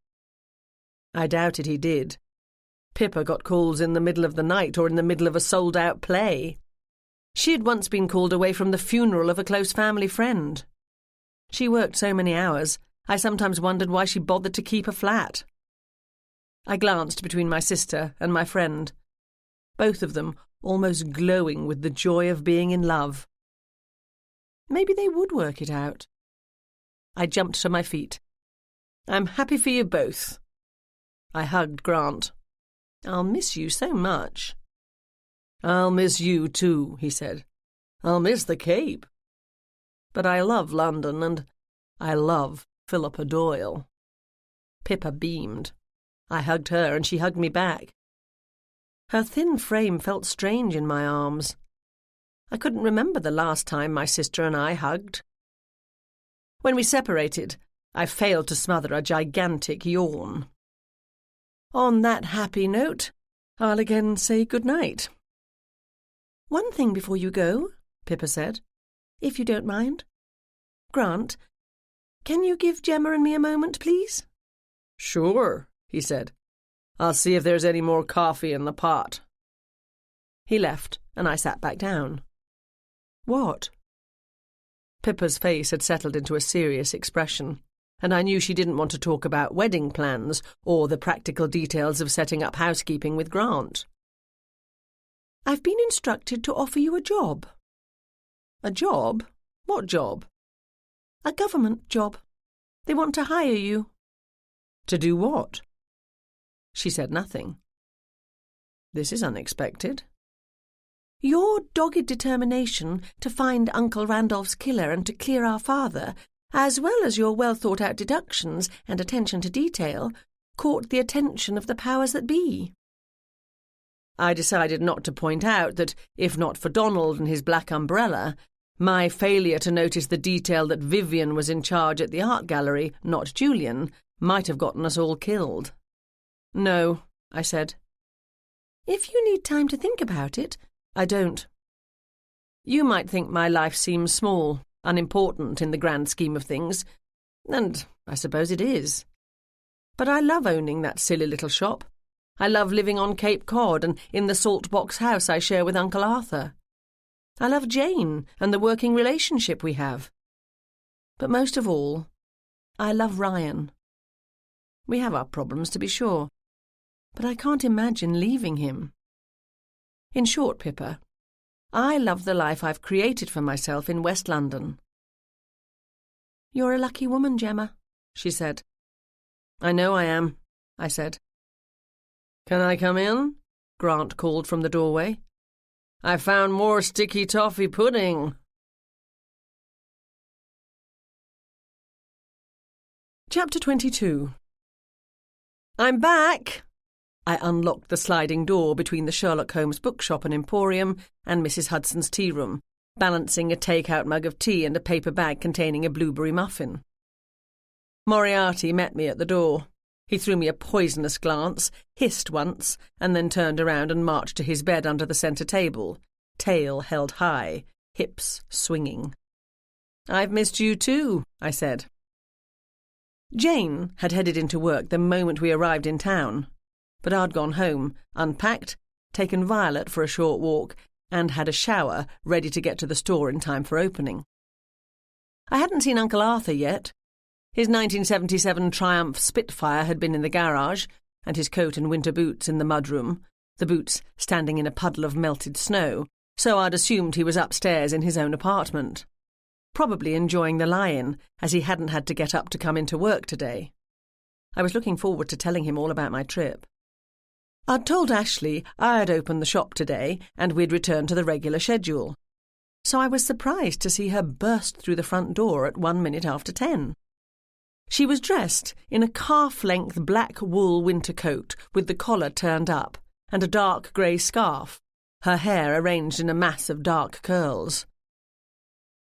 Speaker 4: I doubted he did. Pippa got calls in the middle of the night or in the middle of a sold-out play. She had once been called away from the funeral of a close family friend. She worked so many hours, I sometimes wondered why she bothered to keep a flat. I glanced between my sister and my friend, both of them almost glowing with the joy of being in love. Maybe they would work it out. I jumped to my feet. "I'm happy for you both." I hugged Grant. "I'll miss you so much."
Speaker 2: "I'll miss you too," he said. "I'll miss the Cape. But I love London, and I love Philippa Doyle."
Speaker 4: Pippa beamed. I hugged her, and she hugged me back. Her thin frame felt strange in my arms. I couldn't remember the last time my sister and I hugged. When we separated, I failed to smother a gigantic yawn. On that happy note, I'll again say good night.
Speaker 3: "One thing before you go," Pippa said, "if you don't mind. Grant, can you give Gemma and me a moment, please?"
Speaker 2: "Sure," he said. "I'll see if there's any more coffee in the pot."
Speaker 4: He left, and I sat back down.
Speaker 3: "What?"
Speaker 4: Pippa's face had settled into a serious expression, and I knew she didn't want to talk about wedding plans or the practical details of setting up housekeeping with Grant.
Speaker 3: "I've been instructed to offer you a job."
Speaker 4: "A job? What job?"
Speaker 3: "A government job. They want to hire you."
Speaker 4: "To do what?" She said nothing. This is unexpected.
Speaker 3: "Your dogged determination to find Uncle Randolph's killer and to clear our father, as well as your well-thought-out deductions and attention to detail, caught the attention of the powers that be."
Speaker 4: I decided not to point out that, if not for Donald and his black umbrella, My failure to notice the detail that Vivian was in charge at the art gallery, not Julian, might have gotten us all killed. "No," I said.
Speaker 3: "If you need time to think about it—"
Speaker 4: "I don't. You might think my life seems small, unimportant in the grand scheme of things, and I suppose it is. But I love owning that silly little shop. I love living on Cape Cod and in the salt box house I share with Uncle Arthur. I love Jane and the working relationship we have. But most of all, I love Ryan. We have our problems, to be sure, but I can't imagine leaving him. In short, Pippa, I love the life I've created for myself in West London." "You're a lucky woman, Gemma," she said. "I know I am," I said. "Can I come in?" Grant called from the doorway. "I found more sticky toffee pudding." Chapter 22. "I'm back!" I unlocked the sliding door between the Sherlock Holmes bookshop and emporium and Mrs. Hudson's tea room, balancing a take-out mug of tea and a paper bag containing a blueberry muffin. Moriarty met me at the door. He threw me a poisonous glance, hissed once, and then turned around and marched to his bed under the centre table, tail held high, hips swinging. "I've missed you too," I said. Jane had headed into work the moment we arrived in town, but I'd gone home, unpacked, taken Violet for a short walk, and had a shower ready to get to the store in time for opening. I hadn't seen Uncle Arthur yet. His 1977 Triumph Spitfire had been in the garage, and his coat and winter boots in the mudroom, the boots standing in a puddle of melted snow, so I'd assumed he was upstairs in his own apartment, probably enjoying the lie-in, as he hadn't had to get up to come into work today. I was looking forward to telling him all about my trip. I'd told Ashley I'd opened the shop today and we'd return to the regular schedule, so I was surprised to see her burst through the front door at 1 minute after 10. She was dressed in a calf-length black wool winter coat with the collar turned up and a dark grey scarf, her hair arranged in a mass of dark curls.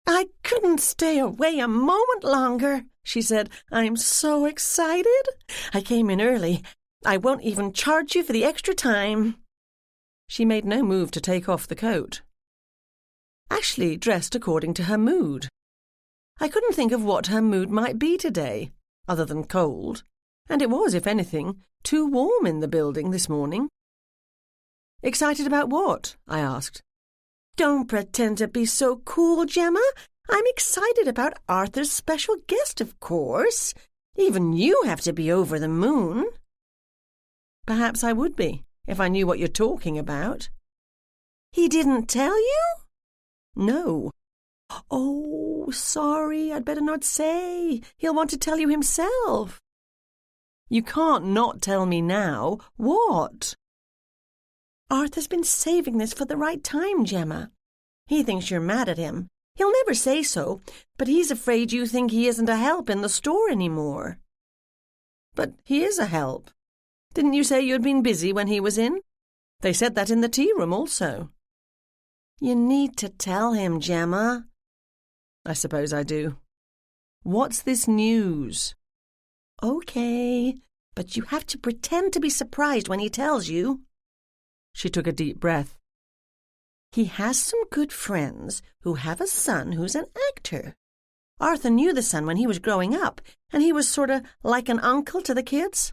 Speaker 3: "I couldn't stay away a moment longer," she said. "I'm so excited. I came in early. I won't even charge you for the extra time." She made no move to take off the coat. Ashley dressed according to her mood. I couldn't think of what her mood might be today, other than cold, and it was, if anything, too warm in the building this morning. "Excited about what?" I asked. "Don't pretend to be so cool, Gemma. I'm excited about Arthur's special guest, of course. Even you have to be over the moon."
Speaker 4: "Perhaps I would be, if I knew what you're talking about."
Speaker 3: "He didn't tell you?"
Speaker 4: "No."
Speaker 3: "Oh, sorry, I'd better not say. He'll want to tell you himself."
Speaker 4: "You can't not tell me now. What?"
Speaker 3: "Arthur's been saving this for the right time, Gemma. He thinks you're mad at him. He'll never say so, but he's afraid you think he isn't a help in the store anymore."
Speaker 4: "But he is a help. Didn't you say you'd been busy when he was in? They said that in the tea room also."
Speaker 3: "You need to tell him, Gemma."
Speaker 4: "I suppose I do. What's this news?"
Speaker 3: "Okay, but you have to pretend to be surprised when he tells you."
Speaker 4: She took a deep breath.
Speaker 3: "He has some good friends who have a son who's an actor. Arthur knew the son when he was growing up, and he was sort of like an uncle to the kids."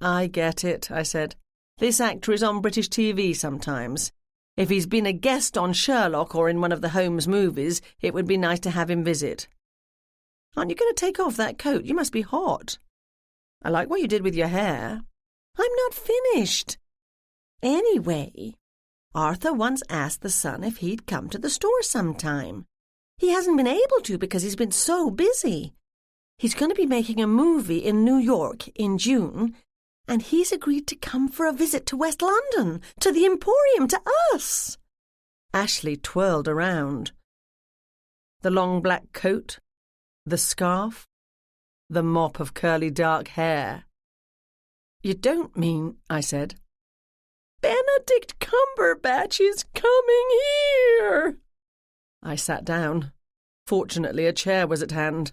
Speaker 4: "I get it," I said. "This actor is on British TV sometimes. If he's been a guest on Sherlock or in one of the Holmes movies, it would be nice to have him visit. Aren't you going to take off that coat? You must be hot. I like what you did with your hair."
Speaker 3: "I'm not finished. Anyway, Arthur once asked the son if he'd come to the store sometime. He hasn't been able to because he's been so busy. He's going to be making a movie in New York in June, and he's agreed to come for a visit to West London, to the Emporium, to us."
Speaker 4: Ashley twirled around. The long black coat, the scarf, the mop of curly dark hair. "You don't mean," I said.
Speaker 3: "Benedict Cumberbatch is coming here."
Speaker 4: I sat down. Fortunately, a chair was at hand.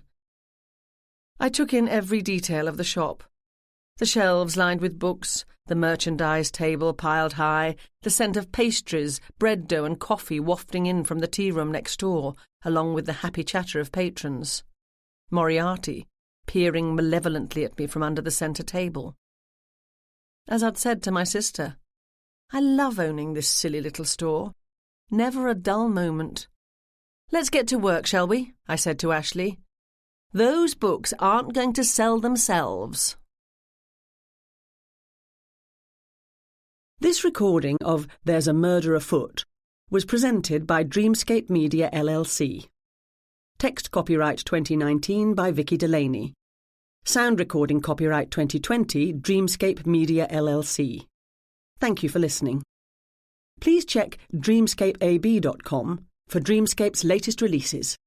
Speaker 4: I took in every detail of the shop. The shelves lined with books, the merchandise table piled high, the scent of pastries, bread dough and coffee wafting in from the tea-room next door, along with the happy chatter of patrons. Moriarty, peering malevolently at me from under the centre table. As I'd said to my sister, I love owning this silly little store. Never a dull moment. "Let's get to work, shall we?" I said to Ashley. "Those books aren't going to sell themselves."
Speaker 1: This recording of There's a Murder Afoot was presented by Dreamscape Media LLC. Text copyright 2019 by Vicki Delany. Sound recording copyright 2020 Dreamscape Media LLC. Thank you for listening. Please check dreamscapeab.com for Dreamscape's latest releases.